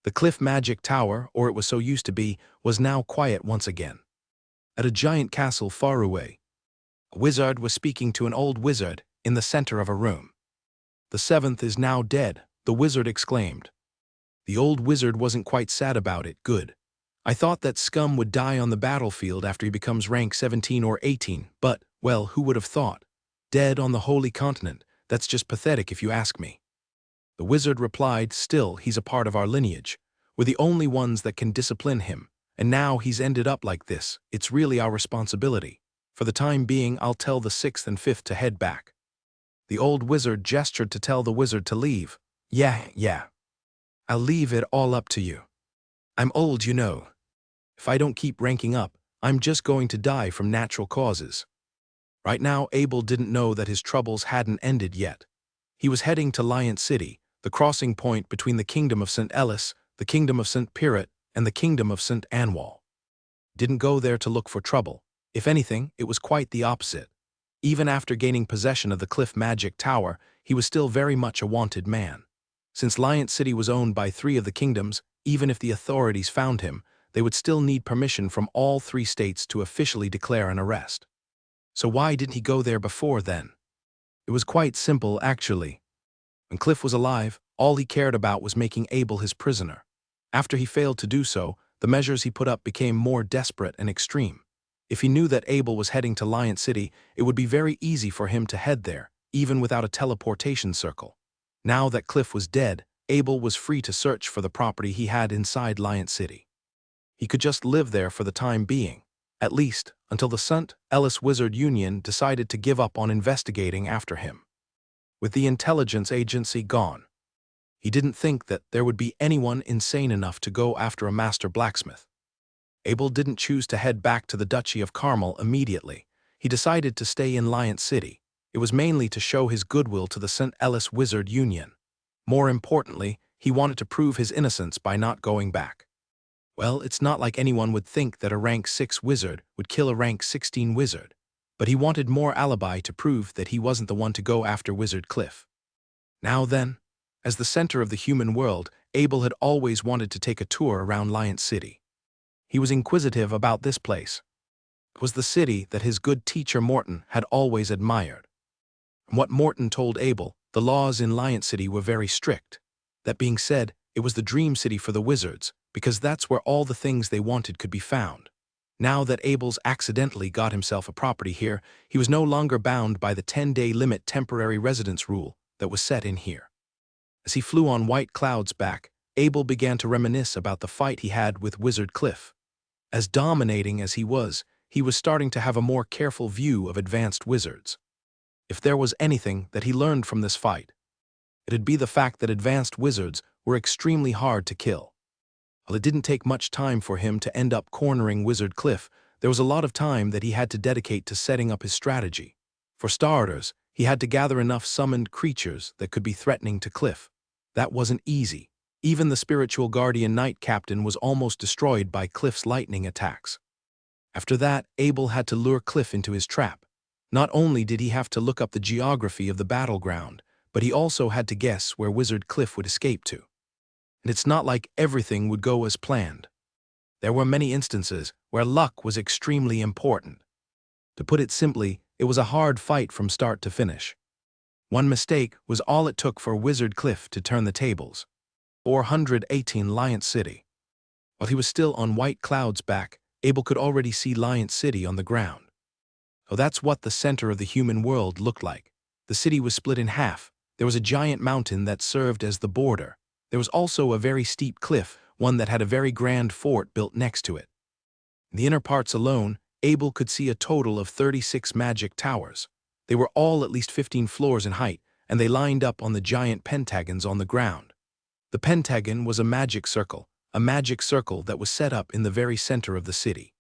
The Cliff Magic Tower, or it was so used to be, was now quiet once again. At a giant castle far away, a wizard was speaking to an old wizard in the center of a room. "The seventh is now dead," the wizard exclaimed. The old wizard wasn't quite sad about it. "Good. I thought that scum would die on the battlefield after he becomes rank 17 or 18, but, well, who would have thought? Dead on the Holy Continent. That's just pathetic if you ask me." The wizard replied, "Still, he's a part of our lineage. We're the only ones that can discipline him, and now he's ended up like this. It's really our responsibility. For the time being, I'll tell the sixth and fifth to head back." The old wizard gestured to tell the wizard to leave. Yeah. I'll leave it all up to you. I'm old, you know. If I don't keep ranking up, I'm just going to die from natural causes." Right now, Abel didn't know that his troubles hadn't ended yet. He was heading to Lion City, the crossing point between the Kingdom of St. Ellis, the Kingdom of St. Pirat, and the Kingdom of St. Anwal. Didn't go there to look for trouble. If anything, it was quite the opposite. Even after gaining possession of the Cliff Magic Tower, he was still very much a wanted man. Since Lion City was owned by 3 of the kingdoms, even if the authorities found him, they would still need permission from all 3 states to officially declare an arrest. So why didn't he go there before then? It was quite simple, actually. When Cliff was alive, all he cared about was making Abel his prisoner. After he failed to do so, the measures he put up became more desperate and extreme. If he knew that Abel was heading to Lion City, it would be very easy for him to head there, even without a teleportation circle. Now that Cliff was dead, Abel was free to search for the property he had inside Lion City. He could just live there for the time being, at least until the St. Ellis Wizard Union decided to give up on investigating after him. With the intelligence agency gone, he didn't think that there would be anyone insane enough to go after a master blacksmith. Abel didn't choose to head back to the Duchy of Carmel immediately. He decided to stay in Lion City. It was mainly to show his goodwill to the St. Ellis Wizard Union. More importantly, he wanted to prove his innocence by not going back. Well, it's not like anyone would think that a rank 6 wizard would kill a rank 16 wizard, but he wanted more alibi to prove that he wasn't the one to go after Wizard Cliff. Now then, as the center of the human world, Abel had always wanted to take a tour around Lion City. He was inquisitive about this place. It was the city that his good teacher Morton had always admired. From what Morton told Abel, the laws in Lion City were very strict. That being said, it was the dream city for the wizards, because that's where all the things they wanted could be found. Now that Abel's accidentally got himself a property here, he was no longer bound by the 10-day limit temporary residence rule that was set in here. As he flew on white clouds back, Abel began to reminisce about the fight he had with Wizard Cliff. As dominating as he was starting to have a more careful view of advanced wizards. If there was anything that he learned from this fight, it'd be the fact that advanced wizards were extremely hard to kill. While it didn't take much time for him to end up cornering Wizard Cliff, there was a lot of time that he had to dedicate to setting up his strategy. For starters, he had to gather enough summoned creatures that could be threatening to Cliff. That wasn't easy. Even the spiritual guardian knight captain was almost destroyed by Cliff's lightning attacks. After that, Abel had to lure Cliff into his trap. Not only did he have to look up the geography of the battleground, but he also had to guess where Wizard Cliff would escape to. And it's not like everything would go as planned. There were many instances where luck was extremely important. To put it simply, it was a hard fight from start to finish. One mistake was all it took for Wizard Cliff to turn the tables. 418 Lion City. While he was still on White Cloud's back, Abel could already see Lion City on the ground. So that's what the center of the human world looked like. The city was split in half. There was a giant mountain that served as the border. There was also a very steep cliff, one that had a very grand fort built next to it. In the inner parts alone, Abel could see a total of 36 magic towers. They were all at least 15 floors in height, and they lined up on the giant pentagons on the ground. The pentagon was a magic circle that was set up in the very center of the city.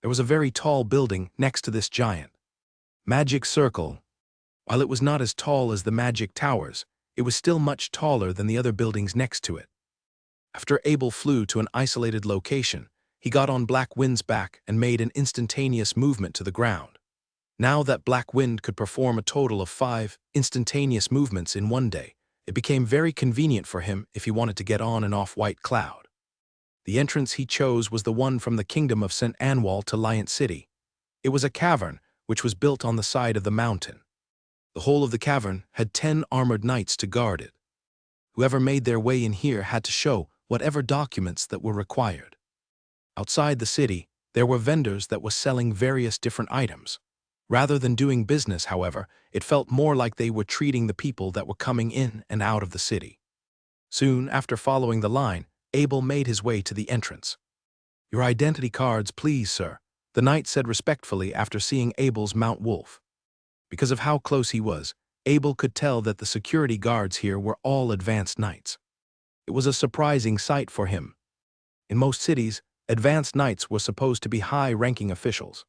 There was a very tall building next to this giant magic circle. While it was not as tall as the magic towers, it was still much taller than the other buildings next to it. After Abel flew to an isolated location, he got on Black Wind's back and made an instantaneous movement to the ground. Now that Black Wind could perform a total of 5 instantaneous movements in one day, it became very convenient for him if he wanted to get on and off White Cloud. The entrance he chose was the one from the kingdom of St. Anwal to Lion City. It was a cavern which was built on the side of the mountain. The whole of the cavern had 10 armored knights to guard it. Whoever made their way in here had to show whatever documents that were required. Outside the city, there were vendors that were selling various different items. Rather than doing business, however, it felt more like they were treating the people that were coming in and out of the city. Soon after following the line, Abel made his way to the entrance. "Your identity cards, please, sir," the knight said respectfully after seeing Abel's Mount Wolf. Because of how close he was, Abel could tell that the security guards here were all advanced knights. It was a surprising sight for him. In most cities, advanced knights were supposed to be high-ranking officials.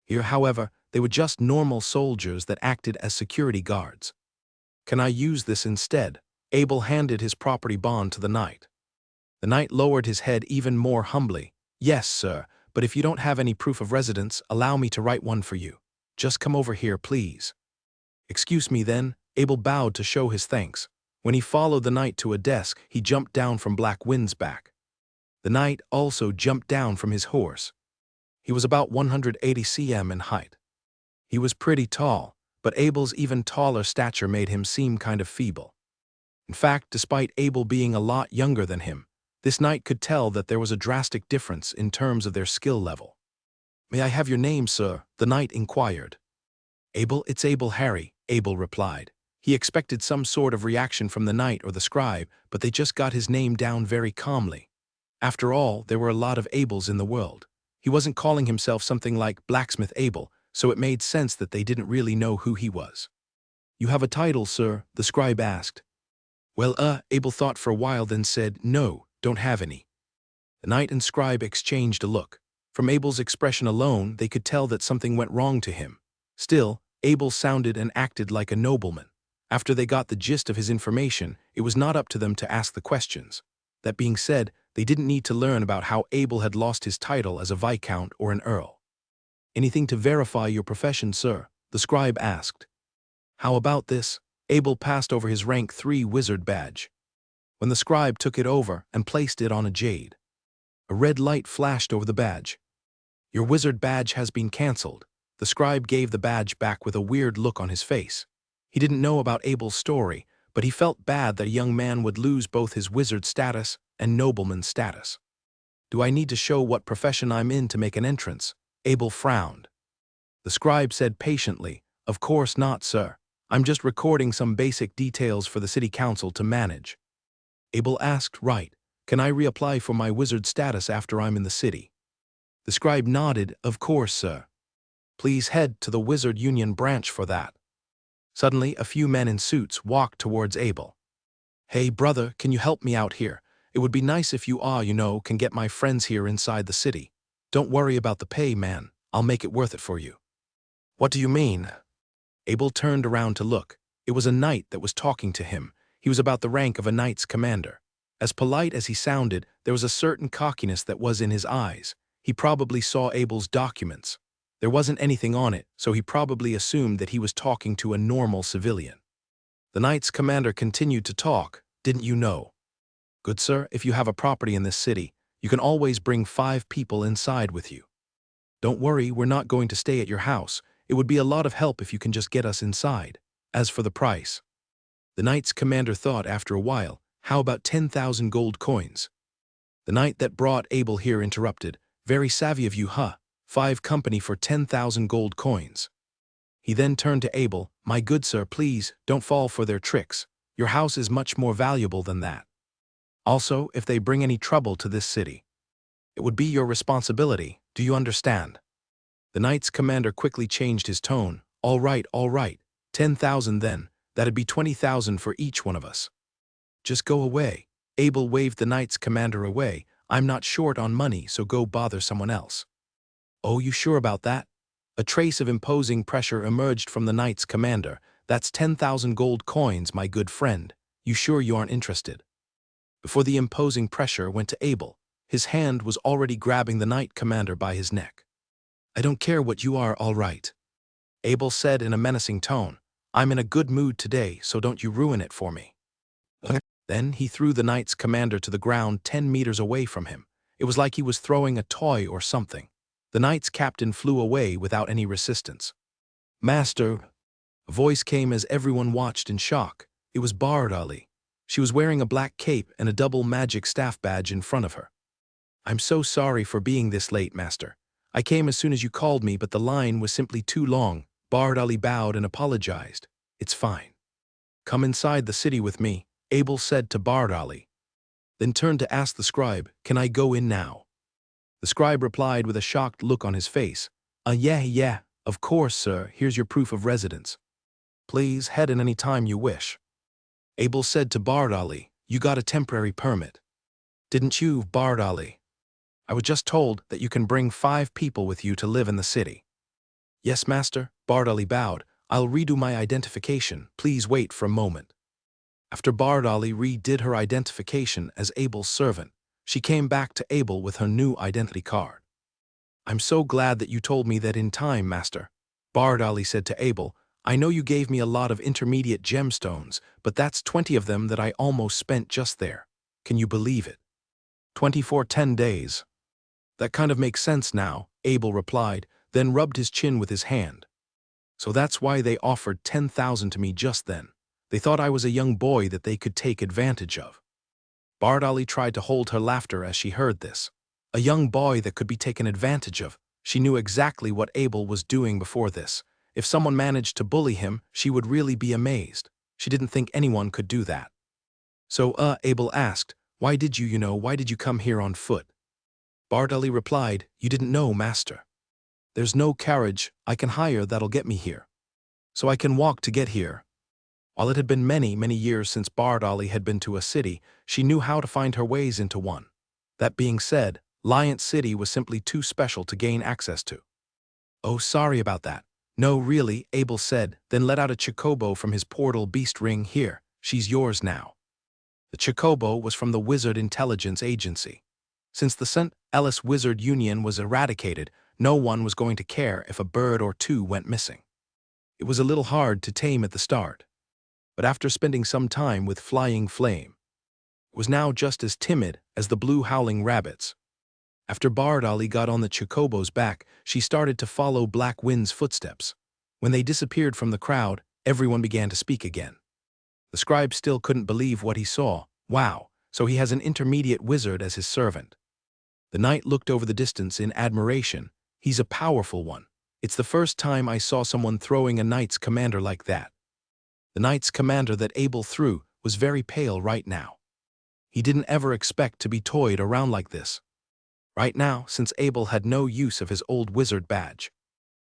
Here, however, they were just normal soldiers that acted as security guards. "Can I use this instead?" Abel handed his property bond to the knight. The knight lowered his head even more humbly. "Yes, sir, but if you don't have any proof of residence, allow me to write one for you. Just come over here, please." "Excuse me then," Abel bowed to show his thanks. When he followed the knight to a desk, he jumped down from Black Wind's back. The knight also jumped down from his horse. He was about 180 cm in height. He was pretty tall, but Abel's even taller stature made him seem kind of feeble. In fact, despite Abel being a lot younger than him, this knight could tell that there was a drastic difference in terms of their skill level. "May I have your name, sir?" the knight inquired. "Abel, it's Abel Harry," Abel replied. He expected some sort of reaction from the knight or the scribe, but they just got his name down very calmly. After all, there were a lot of Abels in the world. He wasn't calling himself something like Blacksmith Abel, so it made sense that they didn't really know who he was. "You have a title, sir?" the scribe asked. "Well, Abel thought for a while, then said, "No, don't have any." The knight and scribe exchanged a look. From Abel's expression alone, they could tell that something went wrong to him. Still, Abel sounded and acted like a nobleman. After they got the gist of his information, it was not up to them to ask the questions. That being said, they didn't need to learn about how Abel had lost his title as a viscount or an earl. "Anything to verify your profession, sir?" the scribe asked. "How about this?" Abel passed over his rank 3 wizard badge. When the scribe took it over and placed it on a jade, a red light flashed over the badge. "Your wizard badge has been cancelled." The scribe gave the badge back with a weird look on his face. He didn't know about Abel's story, but he felt bad that a young man would lose both his wizard status and nobleman status. "Do I need to show what profession I'm in to make an entrance?" Abel frowned. The scribe said patiently, "Of course not, sir. I'm just recording some basic details for the city council to manage." Abel asked, "Right. Can I reapply for my wizard status after I'm in the city?" The scribe nodded, "Of course, sir. Please head to the Wizard Union branch for that." Suddenly, a few men in suits walked towards Abel. "Hey, brother, can you help me out here? It would be nice if you can get my friends here inside the city. Don't worry about the pay, man. I'll make it worth it for you." "What do you mean?" Abel turned around to look. It was a knight that was talking to him. He was about the rank of a knight's commander. As polite as he sounded, there was a certain cockiness that was in his eyes. He probably saw Abel's documents. There wasn't anything on it, so he probably assumed that he was talking to a normal civilian. The knight's commander continued to talk. Didn't you know? Good sir, if you have a property in this city, you can always bring 5 people inside with you. Don't worry, we're not going to stay at your house. It would be a lot of help if you can just get us inside. As for the price, the knight's commander thought after a while, how about 10,000 gold coins? The knight that brought Abel here interrupted, very savvy of you, huh? 5 company for 10,000 gold coins. He then turned to Abel, my good sir, please, don't fall for their tricks. Your house is much more valuable than that. Also, if they bring any trouble to this city, it would be your responsibility, do you understand? The knight's commander quickly changed his tone, all right, 10,000 then, that'd be 20,000 for each one of us. Just go away. Abel waved the knight's commander away, I'm not short on money, so go bother someone else. Oh, you sure about that? A trace of imposing pressure emerged from the knight's commander. That's 10,000 gold coins, my good friend. You sure you aren't interested? Before the imposing pressure went to Abel, his hand was already grabbing the knight commander by his neck. I don't care what you are, all right. Abel said in a menacing tone, I'm in a good mood today, so don't you ruin it for me. Then he threw the knight's commander to the ground 10 meters away from him. It was like he was throwing a toy or something. The knight's captain flew away without any resistance. Master, a voice came as everyone watched in shock. It was Bardali. She was wearing a black cape and a double magic staff badge in front of her. I'm so sorry for being this late, Master. I came as soon as you called me, but the line was simply too long. Bardali bowed and apologized. It's fine. Come inside the city with me, Abel said to Bardali. Then turned to ask the scribe, can I go in now? The scribe replied with a shocked look on his face. Yeah, of course, sir, here's your proof of residence. Please head in any time you wish. Abel said to Bardali, you got a temporary permit. Didn't you, Bardali? I was just told that you can bring 5 people with you to live in the city. Yes, master, Bardali bowed. I'll redo my identification, please wait for a moment. After Bardali redid her identification as Abel's servant, she came back to Abel with her new identity card. I'm so glad that you told me that in time, master. Bardali said to Abel, I know you gave me a lot of intermediate gemstones, but that's 20 of them that I almost spent just there. Can you believe it? 24 10 days. That kind of makes sense now, Abel replied, then rubbed his chin with his hand. So that's why they offered 10,000 to me just then. They thought I was a young boy that they could take advantage of. Bardali tried to hold her laughter as she heard this. A young boy that could be taken advantage of. She knew exactly what Abel was doing before this. If someone managed to bully him, she would really be amazed. She didn't think anyone could do that. So, Abel asked, why did you come here on foot? Bardali replied, you didn't know, master. There's no carriage I can hire that'll get me here. So I can walk to get here. While it had been many, many years since Bardali had been to a city, she knew how to find her ways into one. That being said, Lion City was simply too special to gain access to. Oh, sorry about that. No, really, Abel said, then let out a chocobo from his portal beast ring. Here, she's yours now. The chocobo was from the Wizard Intelligence Agency. Since the St. Ellis Wizard Union was eradicated, no one was going to care if a bird or two went missing. It was a little hard to tame at the start. But after spending some time with Flying Flame, it was now just as timid as the blue howling rabbits. After Bardali got on the chocobo's back, she started to follow Black Wind's footsteps. When they disappeared from the crowd, everyone began to speak again. The scribe still couldn't believe what he saw. Wow, so he has an intermediate wizard as his servant. The knight looked over the distance in admiration. He's a powerful one. It's the first time I saw someone throwing a knight's commander like that. The knight's commander that Abel threw was very pale right now. He didn't ever expect to be toyed around like this. Right now, since Abel had no use of his old wizard badge,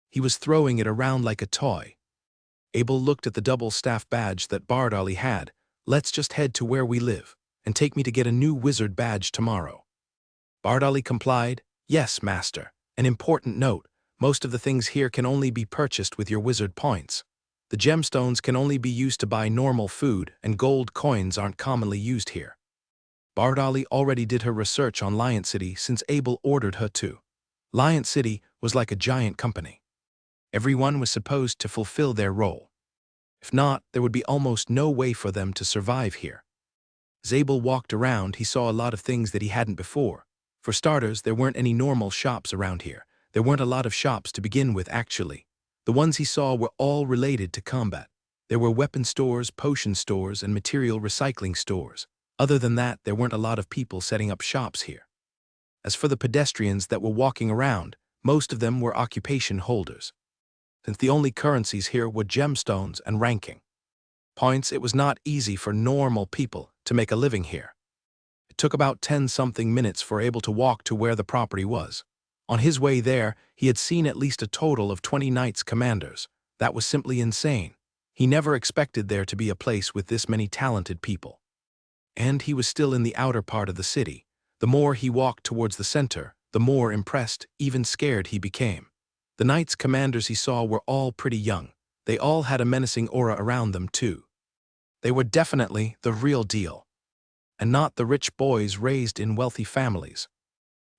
he was throwing it around like a toy. Abel looked at the double staff badge that Bardali had. Let's just head to where we live, and take me to get a new wizard badge tomorrow. Bardali complied. Yes, master. An important note, most of the things here can only be purchased with your wizard points. The gemstones can only be used to buy normal food, and gold coins aren't commonly used here. Bardali already did her research on Lion City since Abel ordered her to. Lion City was like a giant company. Everyone was supposed to fulfill their role. If not, there would be almost no way for them to survive here. As Abel walked around, he saw a lot of things that he hadn't before. For starters, there weren't any normal shops around here. There weren't a lot of shops to begin with, actually. The ones he saw were all related to combat. There were weapon stores, potion stores, and material recycling stores. Other than that, there weren't a lot of people setting up shops here. As for the pedestrians that were walking around, most of them were occupation holders. Since the only currencies here were gemstones and ranking points, it was not easy for normal people to make a living here. It took about 10-something minutes for Abel to walk to where the property was. On his way there, he had seen at least a total of 20 Knights Commanders. That was simply insane. He never expected there to be a place with this many talented people. And he was still in the outer part of the city. The more he walked towards the center, the more impressed, even scared he became. The Knights Commanders he saw were all pretty young. They all had a menacing aura around them, too. They were definitely the real deal, and not the rich boys raised in wealthy families.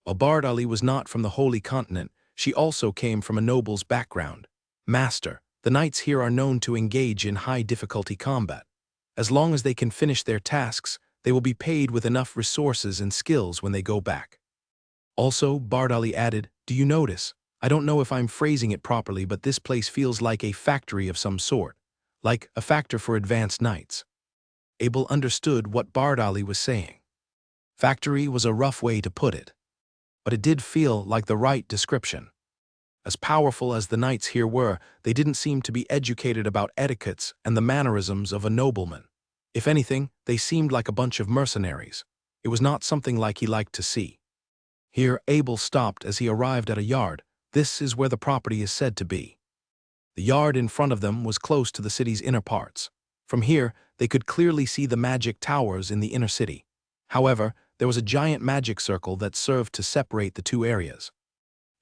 While Bardali was not from the Holy Continent, she also came from a noble's background. Master, the knights here are known to engage in high-difficulty combat. As long as they can finish their tasks, they will be paid with enough resources and skills when they go back. Also, Bardali added, "Do you notice? I don't know if I'm phrasing it properly, but this place feels like a factory of some sort. Like a factor for advanced knights." Abel understood what Bardali was saying. Factory was a rough way to put it, but it did feel like the right description. As powerful as the knights here were, they didn't seem to be educated about etiquettes and the mannerisms of a nobleman. If anything, they seemed like a bunch of mercenaries. It was not something like he liked to see. Here, Abel stopped as he arrived at a yard. This is where the property is said to be. The yard in front of them was close to the city's inner parts. From here, they could clearly see the magic towers in the inner city. However, there was a giant magic circle that served to separate the two areas.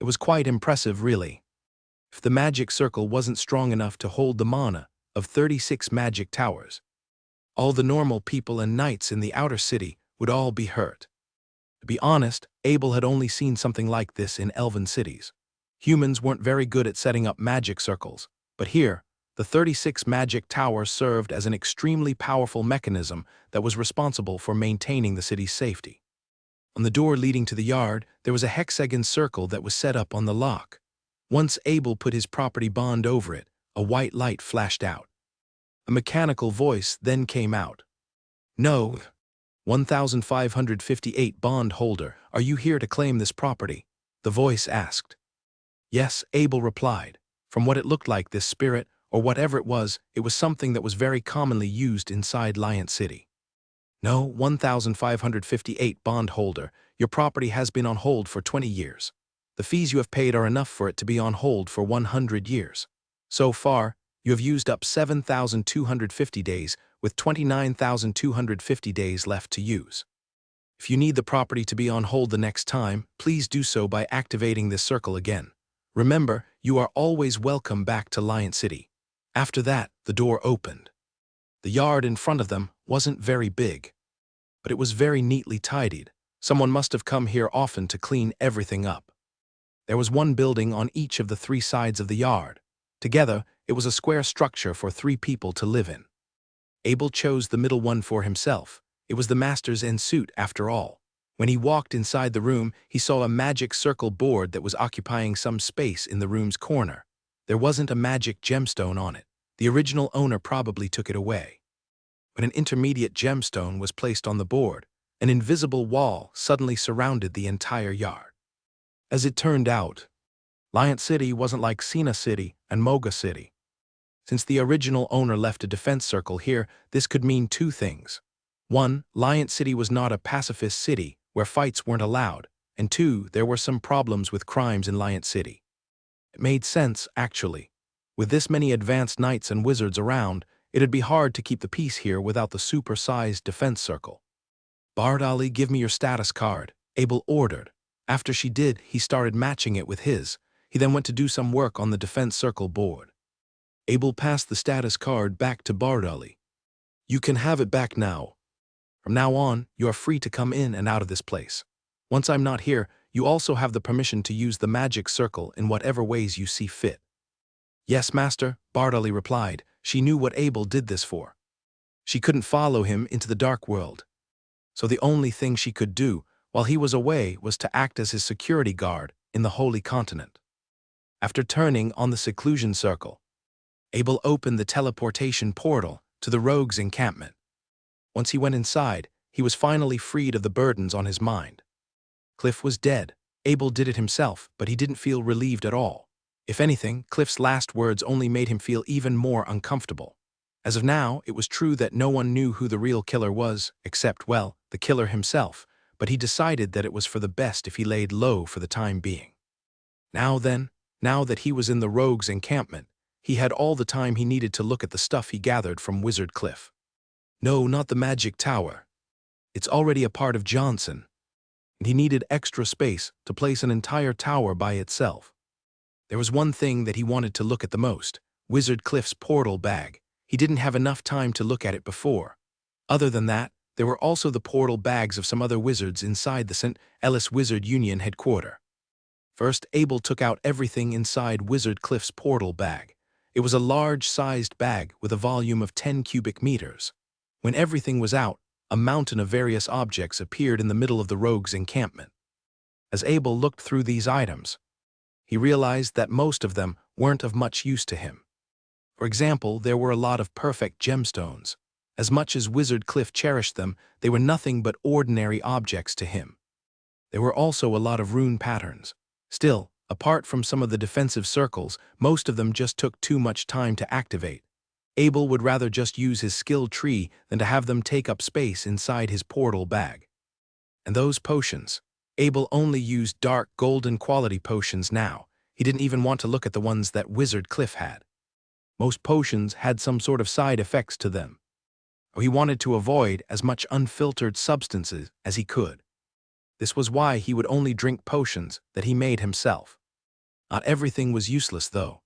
It was quite impressive, really. If the magic circle wasn't strong enough to hold the mana of 36 magic towers, all the normal people and knights in the outer city would all be hurt. To be honest, Abel had only seen something like this in elven cities. Humans weren't very good at setting up magic circles, but here, the 36 magic towers served as an extremely powerful mechanism that was responsible for maintaining the city's safety. On the door leading to the yard, there was a hexagon circle that was set up on the lock. Once Abel put his property bond over it, a white light flashed out. A mechanical voice then came out. "No, 1558 bond holder, are you here to claim this property?" the voice asked. "Yes," Abel replied. From what it looked like, this spirit, or whatever it was something that was very commonly used inside Lion City. "No, 1558 bond holder, your property has been on hold for 20 years. The fees you have paid are enough for it to be on hold for 100 years. So far, you have used up 7,250 days, with 29,250 days left to use. If you need the property to be on hold the next time, please do so by activating this circle again. Remember, you are always welcome back to Lion City." After that, the door opened. The yard in front of them wasn't very big, but it was very neatly tidied. Someone must have come here often to clean everything up. There was one building on each of the 3 sides of the yard. Together, it was a square structure for 3 people to live in. Abel chose the middle one for himself. It was the master's en suite, after all. When he walked inside the room, he saw a magic circle board that was occupying some space in the room's corner. There wasn't a magic gemstone on it. The original owner probably took it away. When an intermediate gemstone was placed on the board, an invisible wall suddenly surrounded the entire yard. As it turned out, Lion City wasn't like Sina City and Moga City. Since the original owner left a defense circle here, this could mean 2 things. 1, Lion City was not a pacifist city where fights weren't allowed, and 2, there were some problems with crimes in Lion City. It made sense, actually. With this many advanced knights and wizards around, it'd be hard to keep the peace here without the super-sized defense circle. "Bardali, give me your status card," Abel ordered. After she did, he started matching it with his. He then went to do some work on the defense circle board. Abel passed the status card back to Bardali. "You can have it back now. From now on, you are free to come in and out of this place. Once I'm not here, you also have the permission to use the magic circle in whatever ways you see fit." Yes, master, Bartley replied. She knew what Abel did this for. She couldn't follow him into the dark world. So the only thing she could do while he was away was to act as his security guard in the Holy Continent. After turning on the seclusion circle, Abel opened the teleportation portal to the rogue's encampment. Once he went inside, he was finally freed of the burdens on his mind. Cliff was dead. Abel did it himself, but he didn't feel relieved at all. If anything, Cliff's last words only made him feel even more uncomfortable. As of now, it was true that no one knew who the real killer was, except, well, the killer himself, but he decided that it was for the best if he laid low for the time being. Now that he was in the rogue's encampment, he had all the time he needed to look at the stuff he gathered from Wizard Cliff. No, not the magic tower. It's already a part of Johnson, and he needed extra space to place an entire tower by itself. There was one thing that he wanted to look at the most: Wizard Cliff's portal bag. He didn't have enough time to look at it before. Other than that, there were also the portal bags of some other wizards inside the St. Ellis Wizard Union headquarters. First, Abel took out everything inside Wizard Cliff's portal bag. It was a large-sized bag with a volume of 10 cubic meters. When everything was out, a mountain of various objects appeared in the middle of the rogue's encampment. As Abel looked through these items, he realized that most of them weren't of much use to him. For example, there were a lot of perfect gemstones. As much as Wizard Cliff cherished them, they were nothing but ordinary objects to him. There were also a lot of rune patterns. Still, apart from some of the defensive circles, most of them just took too much time to activate. Abel would rather just use his skill tree than to have them take up space inside his portal bag. And those potions. Abel only used dark golden quality potions now. He didn't even want to look at the ones that Wizard Cliff had. Most potions had some sort of side effects to them. He wanted to avoid as much unfiltered substances as he could. This was why he would only drink potions that he made himself. Not everything was useless, though.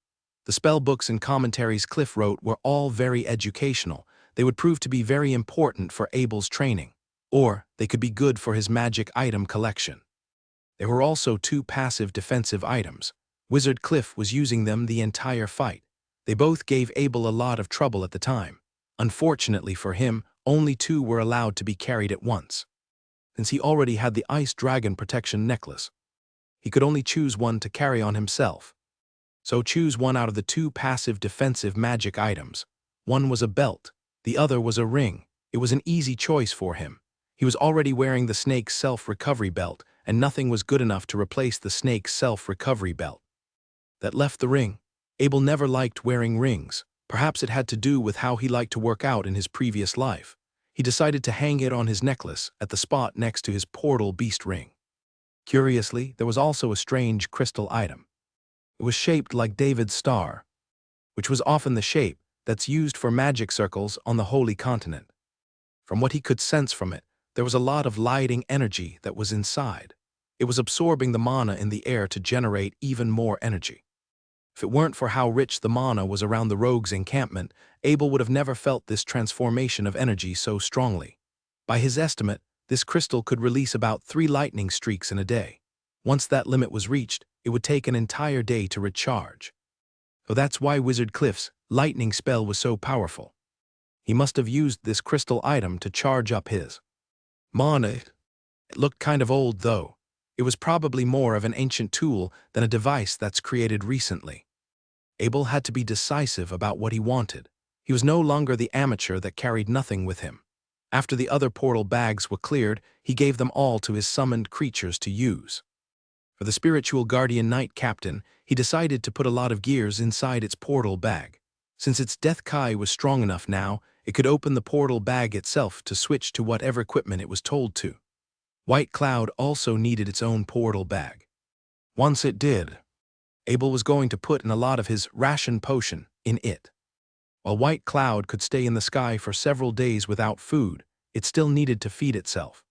The spell books and commentaries Cliff wrote were all very educational. They would prove to be very important for Abel's training, or they could be good for his magic item collection. There were also 2 passive defensive items. Wizard Cliff was using them the entire fight. They both gave Abel a lot of trouble at the time. Unfortunately for him, only 2 were allowed to be carried at once. Since he already had the Ice Dragon Protection Necklace, he could only choose one to carry on himself. So choose one out of the 2 passive defensive magic items. One was a belt, the other was a ring. It was an easy choice for him. He was already wearing the snake's self-recovery belt, and nothing was good enough to replace the snake's self-recovery belt. That left the ring. Abel never liked wearing rings. Perhaps it had to do with how he liked to work out in his previous life. He decided to hang it on his necklace at the spot next to his portal beast ring. Curiously, there was also a strange crystal item. It was shaped like David's star, which was often the shape that's used for magic circles on the Holy Continent. From what he could sense from it, there was a lot of lighting energy that was inside. It was absorbing the mana in the air to generate even more energy. If it weren't for how rich the mana was around the rogue's encampment, Abel would have never felt this transformation of energy so strongly. By his estimate, this crystal could release about 3 lightning streaks in a day. Once that limit was reached, it would take an entire day to recharge. So that's why Wizard Cliff's lightning spell was so powerful. He must have used this crystal item to charge up his mana. It looked kind of old, though. It was probably more of an ancient tool than a device that's created recently. Abel had to be decisive about what he wanted. He was no longer the amateur that carried nothing with him. After the other portal bags were cleared, he gave them all to his summoned creatures to use. For the spiritual guardian knight captain, he decided to put a lot of gears inside its portal bag. Since its death kai was strong enough now, it could open the portal bag itself to switch to whatever equipment it was told to. White Cloud also needed its own portal bag. Once it did, Abel was going to put in a lot of his ration potion in it. While White Cloud could stay in the sky for several days without food, it still needed to feed itself.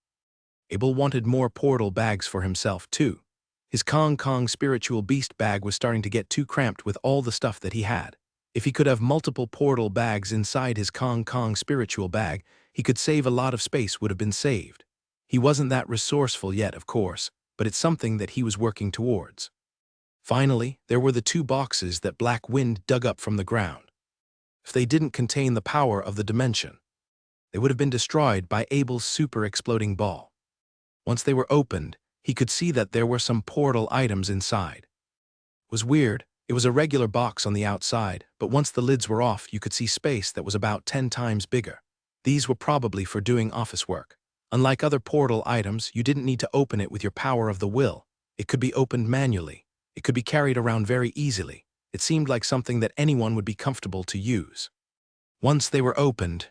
Abel wanted more portal bags for himself too. His Kong spiritual beast bag was starting to get too cramped with all the stuff that he had. If he could have multiple portal bags inside his Kong spiritual bag, he could save a lot of space would have been saved. He wasn't that resourceful yet, of course, but it's something that he was working towards. Finally, there were the two boxes that Black Wind dug up from the ground. If they didn't contain the power of the dimension, they would have been destroyed by Abel's super-exploding ball. Once they were opened, he could see that there were some portal items inside. It was weird. It was a regular box on the outside, but once the lids were off, you could see space that was about 10 times bigger. These were probably for doing office work. Unlike other portal items, you didn't need to open it with your power of the will. It could be opened manually. It could be carried around very easily. It seemed like something that anyone would be comfortable to use. Once they were opened,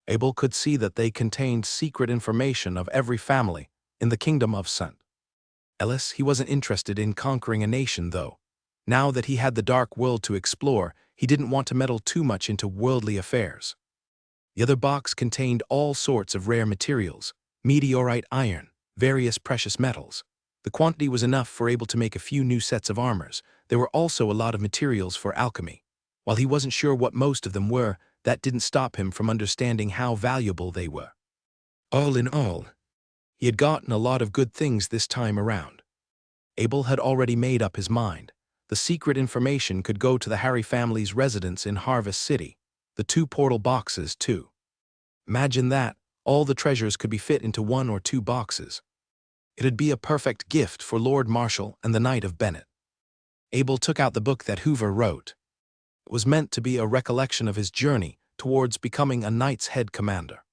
Abel could see that they contained secret information of every family in the kingdom of St. Ellis. He wasn't interested in conquering a nation, though. Now that he had the dark world to explore, he didn't want to meddle too much into worldly affairs. The other box contained all sorts of rare materials, meteorite iron, various precious metals. The quantity was enough for Abel to make a few new sets of armors. There were also a lot of materials for alchemy. While he wasn't sure what most of them were, that didn't stop him from understanding how valuable they were. All in all, he had gotten a lot of good things this time around. Abel had already made up his mind. The secret information could go to the Harry family's residence in Harvest City. The two portal boxes, too. Imagine that, all the treasures could be fit into one or two boxes. It'd be a perfect gift for Lord Marshal and the Knight of Bennett. Abel took out the book that Hoover wrote. It was meant to be a recollection of his journey towards becoming a Knight's head commander.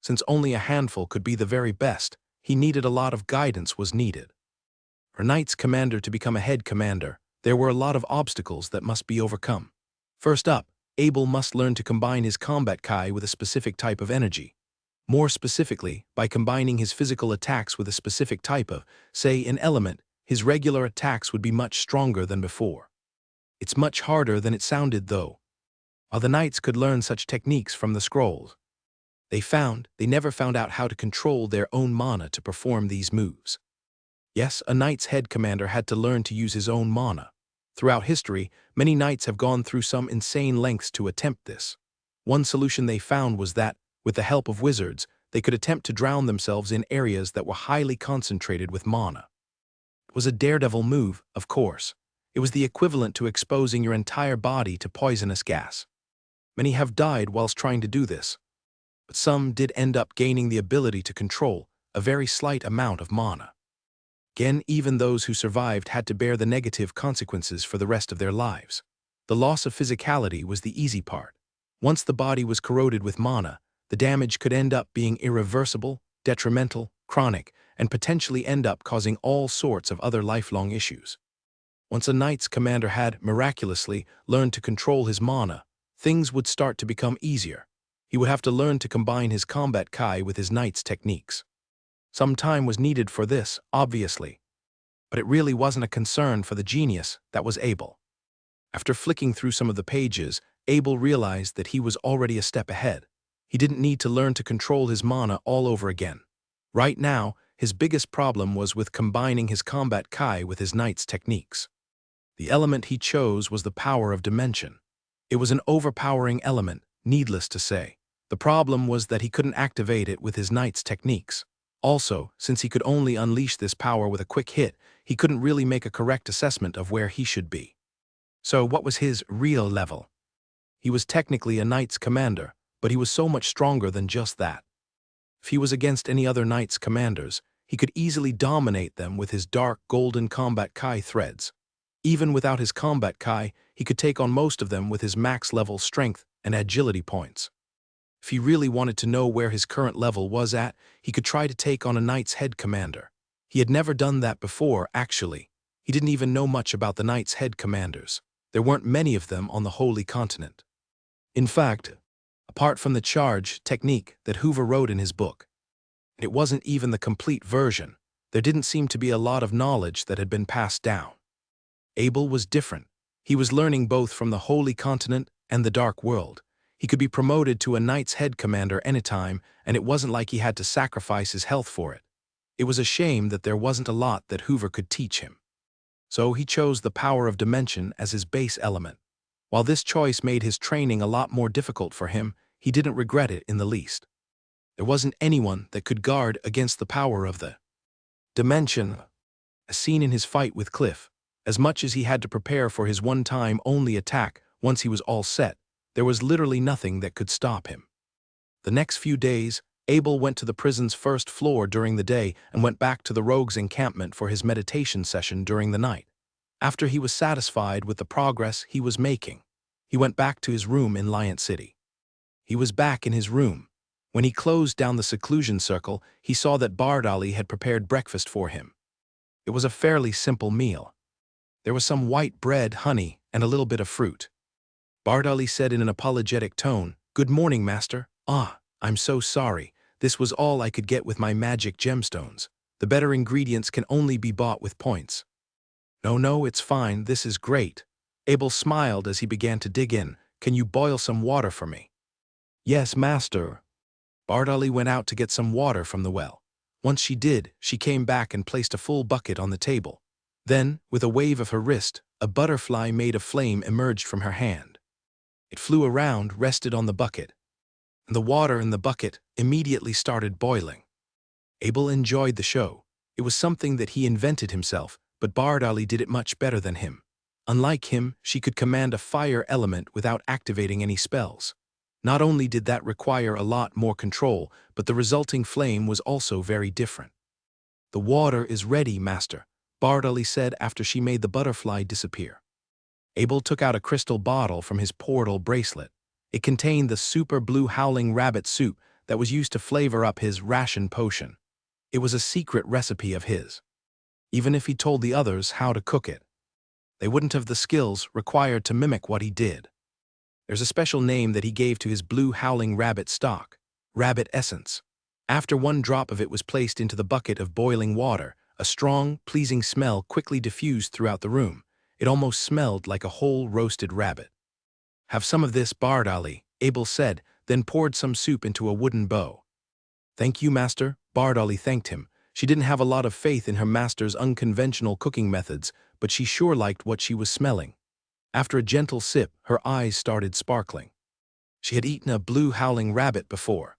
Since only a handful could be the very best, he needed a lot of guidance was needed. For Knight's commander to become a head commander, there were a lot of obstacles that must be overcome. First up, Abel must learn to combine his combat kai with a specific type of energy. More specifically, by combining his physical attacks with a specific type of, say, an element, his regular attacks would be much stronger than before. It's much harder than it sounded, though. While the knights could learn such techniques from the scrolls, they never found out how to control their own mana to perform these moves. Yes, a knight's head commander had to learn to use his own mana. Throughout history, many knights have gone through some insane lengths to attempt this. One solution they found was that, with the help of wizards, they could attempt to drown themselves in areas that were highly concentrated with mana. It was a daredevil move, of course. It was the equivalent to exposing your entire body to poisonous gas. Many have died whilst trying to do this, but some did end up gaining the ability to control a very slight amount of mana. Again, even those who survived had to bear the negative consequences for the rest of their lives. The loss of physicality was the easy part. Once the body was corroded with mana, the damage could end up being irreversible, detrimental, chronic, and potentially end up causing all sorts of other lifelong issues. Once a knight's commander had, miraculously, learned to control his mana, things would start to become easier. He would have to learn to combine his combat kai with his knight's techniques. Some time was needed for this, obviously, but it really wasn't a concern for the genius that was Abel. After flicking through some of the pages, Abel realized that he was already a step ahead. He didn't need to learn to control his mana all over again. Right now, his biggest problem was with combining his combat kai with his knight's techniques. The element he chose was the power of dimension. It was an overpowering element, needless to say. The problem was that he couldn't activate it with his knight's techniques. Also, since he could only unleash this power with a quick hit, he couldn't really make a correct assessment of where he should be. So what was his real level? He was technically a knight's commander, but he was so much stronger than just that. If he was against any other knight's commanders, he could easily dominate them with his dark golden combat kai threads. Even without his combat kai, he could take on most of them with his max-level strength and agility points. If he really wanted to know where his current level was at, he could try to take on a knight's head commander. He had never done that before, actually. He didn't even know much about the knight's head commanders. There weren't many of them on the Holy Continent. In fact, apart from the charge technique that Hoover wrote in his book, and it wasn't even the complete version, there didn't seem to be a lot of knowledge that had been passed down. Abel was different. He was learning both from the Holy Continent and the Dark World. He could be promoted to a knight's head commander anytime, and it wasn't like he had to sacrifice his health for it. It was a shame that there wasn't a lot that Hoover could teach him. So he chose the power of dimension as his base element. While this choice made his training a lot more difficult for him, he didn't regret it in the least. There wasn't anyone that could guard against the power of the dimension, as seen in his fight with Cliff. As much as he had to prepare for his one-time only attack once he was all set, there was literally nothing that could stop him. The next few days, Abel went to the prison's first floor during the day and went back to the rogue's encampment for his meditation session during the night. After he was satisfied with the progress he was making, he went back to his room in Lion City. He was back in his room. When he closed down the seclusion circle, he saw that Bardali had prepared breakfast for him. It was a fairly simple meal. There was some white bread, honey, and a little bit of fruit. Bardali said in an apologetic tone, "Good morning, master. I'm so sorry. This was all I could get with my magic gemstones. The better ingredients can only be bought with points." No, it's fine. This is great." Abel smiled as he began to dig in. "Can you boil some water for me?" "Yes, master." Bardali went out to get some water from the well. Once she did, she came back and placed a full bucket on the table. Then, with a wave of her wrist, a butterfly made of flame emerged from her hand. It flew around, rested on the bucket. The water in the bucket immediately started boiling. Abel enjoyed the show. It was something that he invented himself, but Bardali did it much better than him. Unlike him, she could command a fire element without activating any spells. Not only did that require a lot more control, but the resulting flame was also very different. "The water is ready, master," Bardali said after she made the butterfly disappear. Abel took out a crystal bottle from his portal bracelet. It contained the super blue howling rabbit soup that was used to flavor up his ration potion. It was a secret recipe of his. Even if he told the others how to cook it, they wouldn't have the skills required to mimic what he did. There's a special name that he gave to his blue howling rabbit stock, rabbit essence. After one drop of it was placed into the bucket of boiling water, a strong, pleasing smell quickly diffused throughout the room. It almost smelled like a whole roasted rabbit. "Have some of this, Bardali," Abel said, then poured some soup into a wooden bowl. "Thank you, master," Bardali thanked him. She didn't have a lot of faith in her master's unconventional cooking methods, but she sure liked what she was smelling. After a gentle sip, her eyes started sparkling. She had eaten a blue howling rabbit before.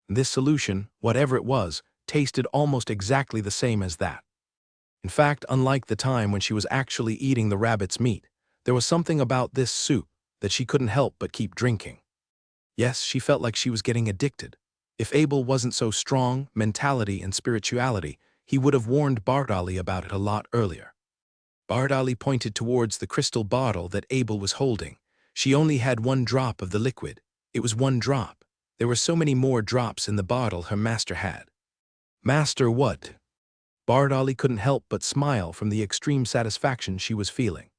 This solution, whatever it was, tasted almost exactly the same as that. In fact, unlike the time when she was actually eating the rabbit's meat, there was something about this soup that she couldn't help but keep drinking. Yes, she felt like she was getting addicted. If Abel wasn't so strong, mentality and spirituality, he would have warned Bardali about it a lot earlier. Bardali pointed towards the crystal bottle that Abel was holding. She only had one drop of the liquid. It was one drop. There were so many more drops in the bottle her master had. "Master, what?" Bardali couldn't help but smile from the extreme satisfaction she was feeling.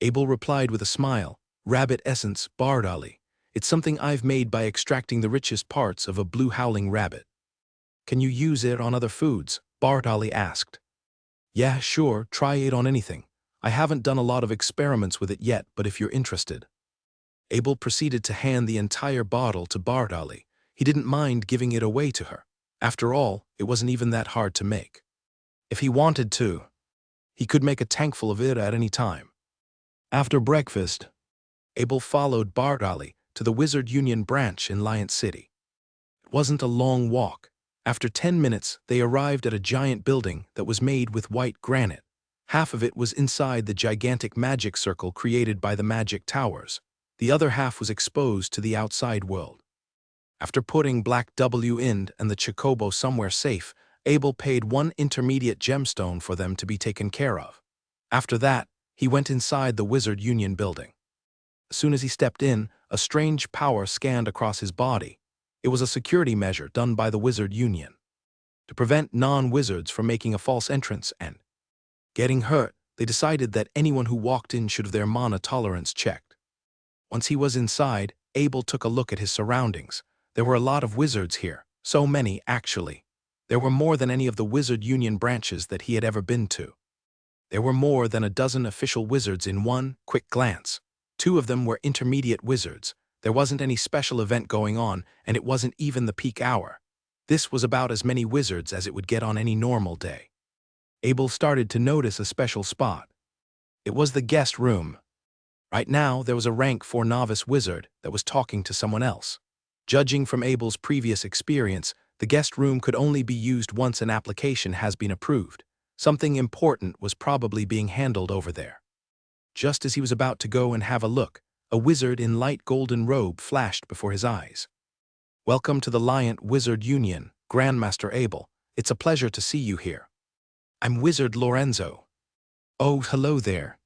Abel replied with a smile, "Rabbit essence, Bardali. It's something I've made by extracting the richest parts of a blue howling rabbit." "Can you use it on other foods?" Bardali asked. "Yeah, sure, try it on anything. I haven't done a lot of experiments with it yet, but if you're interested." Abel proceeded to hand the entire bottle to Bardali. He didn't mind giving it away to her. After all, it wasn't even that hard to make. If he wanted to, he could make a tankful of it at any time. After breakfast, Abel followed Bardali to the Wizard Union branch in Lion City. It wasn't a long walk. After 10 minutes, they arrived at a giant building that was made with white granite. Half of it was inside the gigantic magic circle created by the magic towers. The other half was exposed to the outside world. After putting Black W in and the Chocobo somewhere safe, Abel paid one intermediate gemstone for them to be taken care of. After that, he went inside the Wizard Union building. As soon as he stepped in, a strange power scanned across his body. It was a security measure done by the Wizard Union to prevent non-wizards from making a false entrance and getting hurt. They decided that anyone who walked in should have their mana tolerance checked. Once he was inside, Abel took a look at his surroundings. There were a lot of wizards here, so many, actually. There were more than any of the Wizard Union branches that he had ever been to. There were more than a dozen official wizards in one quick glance. 2 of them were intermediate wizards. There wasn't any special event going on, and it wasn't even the peak hour. This was about as many wizards as it would get on any normal day. Abel started to notice a special spot. It was the guest room. Right now, there was a rank 4 novice wizard that was talking to someone else. Judging from Abel's previous experience, the guest room could only be used once an application has been approved. Something important was probably being handled over there. Just as he was about to go and have a look, a wizard in light golden robe flashed before his eyes. "Welcome to the Liant Wizard Union, Grandmaster Abel. It's a pleasure to see you here. I'm Wizard Lorenzo." "Oh, hello there."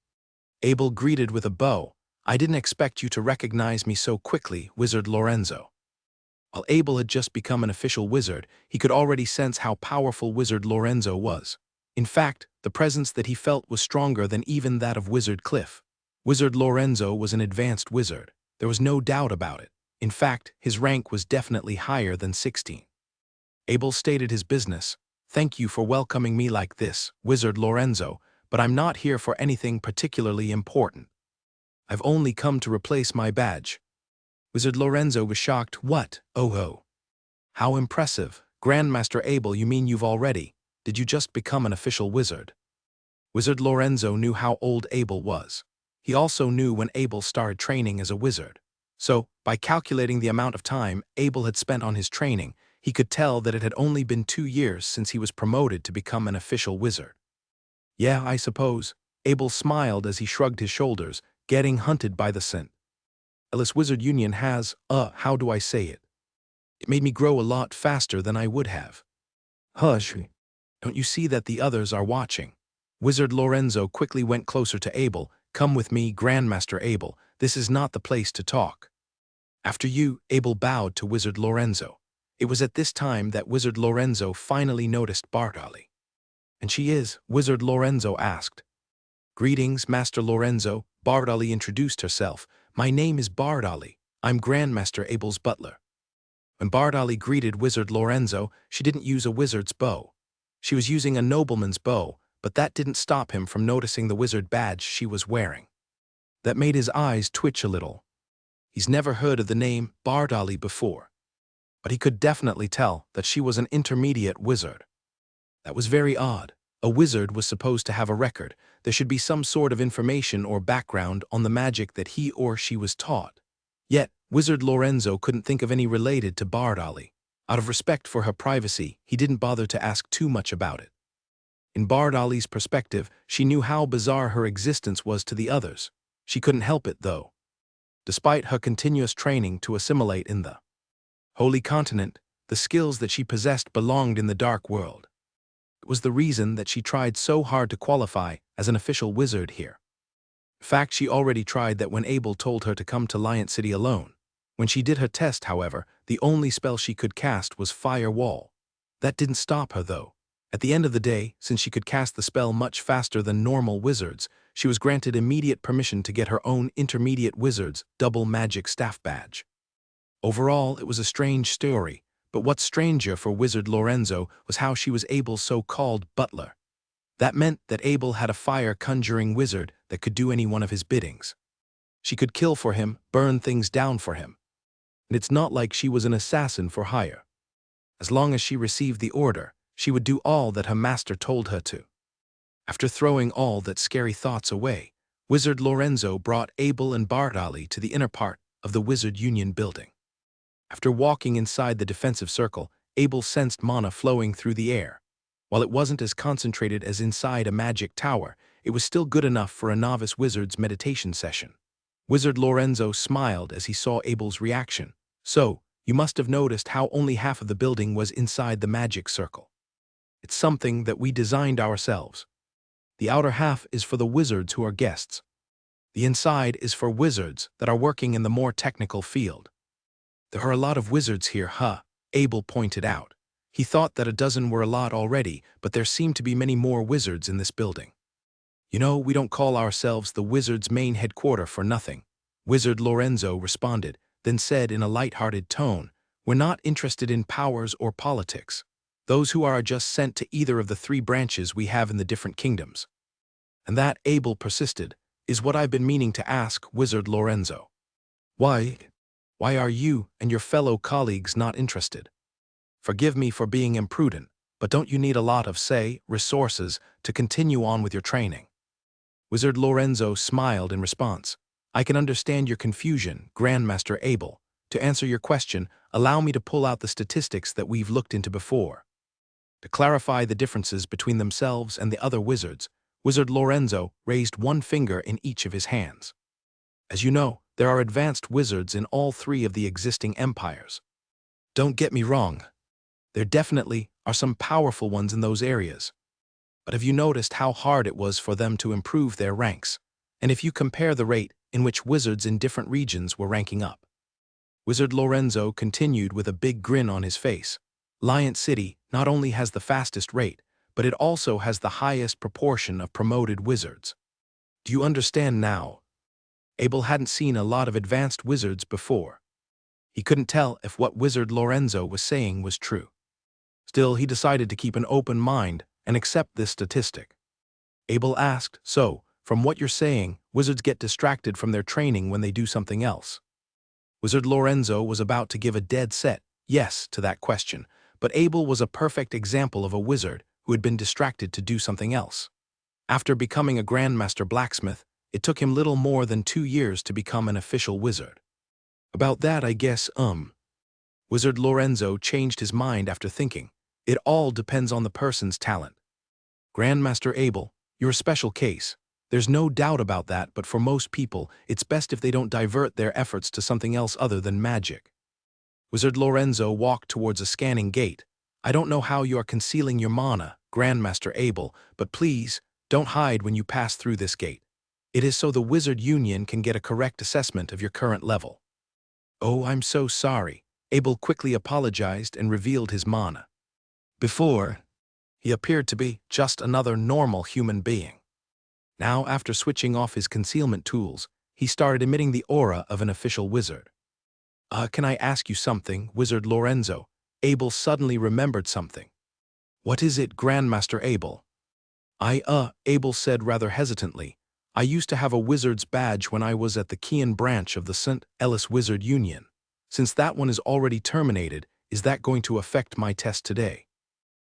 Abel greeted with a bow. "I didn't expect you to recognize me so quickly, Wizard Lorenzo." While Abel had just become an official wizard, he could already sense how powerful Wizard Lorenzo was. In fact, the presence that he felt was stronger than even that of Wizard Cliff. Wizard Lorenzo was an advanced wizard. There was no doubt about it. In fact, his rank was definitely higher than 16. Abel stated his business. "Thank you for welcoming me like this, Wizard Lorenzo, but I'm not here for anything particularly important. I've only come to replace my badge." Wizard Lorenzo was shocked. "What? Oh. How impressive. Grandmaster Abel, you mean did you just become an official wizard?" Wizard Lorenzo knew how old Abel was. He also knew when Abel started training as a wizard. So, by calculating the amount of time Abel had spent on his training, he could tell that it had only been 2 years since he was promoted to become an official wizard. "Yeah, I suppose." Abel smiled as he shrugged his shoulders, getting hunted by the scent. "Ellis Wizard Union has, how do I say it? It made me grow a lot faster than I would have." "Hush. Don't you see that the others are watching?" Wizard Lorenzo quickly went closer to Abel. "Come with me, Grandmaster Abel. This is not the place to talk." "After you," Abel bowed to Wizard Lorenzo. It was at this time that Wizard Lorenzo finally noticed Bartali. "And she is?" Wizard Lorenzo asked. "Greetings, Master Lorenzo." Bartali introduced herself. "My name is Bartali. I'm Grandmaster Abel's butler." When Bartali greeted Wizard Lorenzo, she didn't use a wizard's bow. She was using a nobleman's bow, but that didn't stop him from noticing the wizard badge she was wearing. That made his eyes twitch a little. He's never heard of the name Bartali before, but he could definitely tell that she was an intermediate wizard. That was very odd. A wizard was supposed to have a record. There should be some sort of information or background on the magic that he or she was taught. Yet, Wizard Lorenzo couldn't think of any related to Bartali. Out of respect for her privacy, he didn't bother to ask too much about it. In Bartali's perspective, she knew how bizarre her existence was to the others. She couldn't help it, though. Despite her continuous training to assimilate in the Holy Continent, the skills that she possessed belonged in the Dark World. It was the reason that she tried so hard to qualify as an official wizard here. In fact, she already tried that when Abel told her to come to Liant City alone. When she did her test, however, the only spell she could cast was Fire Wall. That didn't stop her, though. At the end of the day, since she could cast the spell much faster than normal wizards, she was granted immediate permission to get her own intermediate wizard's double magic staff badge. Overall, it was a strange story, but what's stranger for Wizard Lorenzo was how she was Abel's so-called butler. That meant that Abel had a fire-conjuring wizard that could do any one of his biddings. She could kill for him, burn things down for him. And it's not like she was an assassin for hire. As long as she received the order, she would do all that her master told her to. After throwing all that scary thoughts away, Wizard Lorenzo brought Abel and Bartali to the inner part of the Wizard Union building. After walking inside the defensive circle, Abel sensed mana flowing through the air. While it wasn't as concentrated as inside a magic tower, it was still good enough for a novice wizard's meditation session. Wizard Lorenzo smiled as he saw Abel's reaction. "So, you must have noticed how only half of the building was inside the magic circle. It's something that we designed ourselves. The outer half is for the wizards who are guests. The inside is for wizards that are working in the more technical field." "There are a lot of wizards here, Abel pointed out. He thought that a dozen were a lot already, but there seemed to be many more wizards in this building. "You know, we don't call ourselves the wizard's main headquarters for nothing," Wizard Lorenzo responded, then said in a light-hearted tone, "We're not interested in powers or politics. Those who are just sent to either of the 3 branches we have in the different kingdoms." "And that," Abel persisted, "is what I've been meaning to ask, Wizard Lorenzo. Why are you and your fellow colleagues not interested? Forgive me for being imprudent, but don't you need a lot of, resources to continue on with your training?" Wizard Lorenzo smiled in response. "I can understand your confusion, Grandmaster Abel. To answer your question, allow me to pull out the statistics that we've looked into before." To clarify the differences between themselves and the other wizards, Wizard Lorenzo raised one finger in each of his hands. As you know, there are advanced wizards in all three of the existing empires. Don't get me wrong. There definitely are some powerful ones in those areas. But have you noticed how hard it was for them to improve their ranks? And if you compare the rate in which wizards in different regions were ranking up? Wizard Lorenzo continued with a big grin on his face. Lion City not only has the fastest rate, but it also has the highest proportion of promoted wizards. Do you understand now? Abel hadn't seen a lot of advanced wizards before. He couldn't tell if what Wizard Lorenzo was saying was true. Still, he decided to keep an open mind and accept this statistic. Abel asked, "So, from what you're saying, wizards get distracted from their training when they do something else?" Wizard Lorenzo was about to give a dead set yes to that question, but Abel was a perfect example of a wizard who had been distracted to do something else. After becoming a Grandmaster Blacksmith, it took him little more than 2 years to become an official wizard. About that, I guess, Wizard Lorenzo changed his mind after thinking. It all depends on the person's talent. Grandmaster Abel, you're a special case. There's no doubt about that, but for most people, it's best if they don't divert their efforts to something else other than magic. Wizard Lorenzo walked towards a scanning gate. I don't know how you are concealing your mana, Grandmaster Abel, but please, don't hide when you pass through this gate. It is so the Wizard Union can get a correct assessment of your current level. Oh, I'm so sorry. Abel quickly apologized and revealed his mana. Before, he appeared to be just another normal human being. Now, after switching off his concealment tools, he started emitting the aura of an official wizard. Can I ask you something, Wizard Lorenzo? Abel suddenly remembered something. What is it, Grandmaster Abel? Abel said rather hesitantly. I used to have a wizard's badge when I was at the Kian branch of the St. Ellis Wizard Union. Since that one is already terminated, is that going to affect my test today?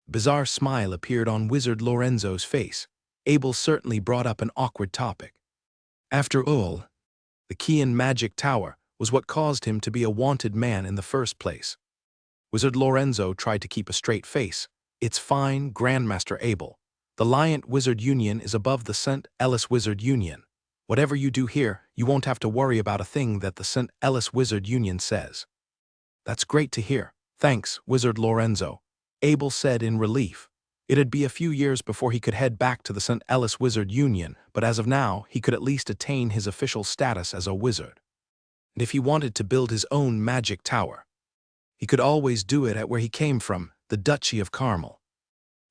Bizarre smile appeared on Wizard Lorenzo's face. Abel certainly brought up an awkward topic. After all, the Kian Magic Tower was what caused him to be a wanted man in the first place. Wizard Lorenzo tried to keep a straight face. It's fine, Grandmaster Abel. The Lion Wizard Union is above the St. Ellis Wizard Union. Whatever you do here, you won't have to worry about a thing that the St. Ellis Wizard Union says. That's great to hear. Thanks, Wizard Lorenzo, Abel said in relief. It'd be a few years before he could head back to the St. Ellis Wizard Union, but as of now, he could at least attain his official status as a wizard. And if he wanted to build his own magic tower, he could always do it at where he came from, the Duchy of Carmel.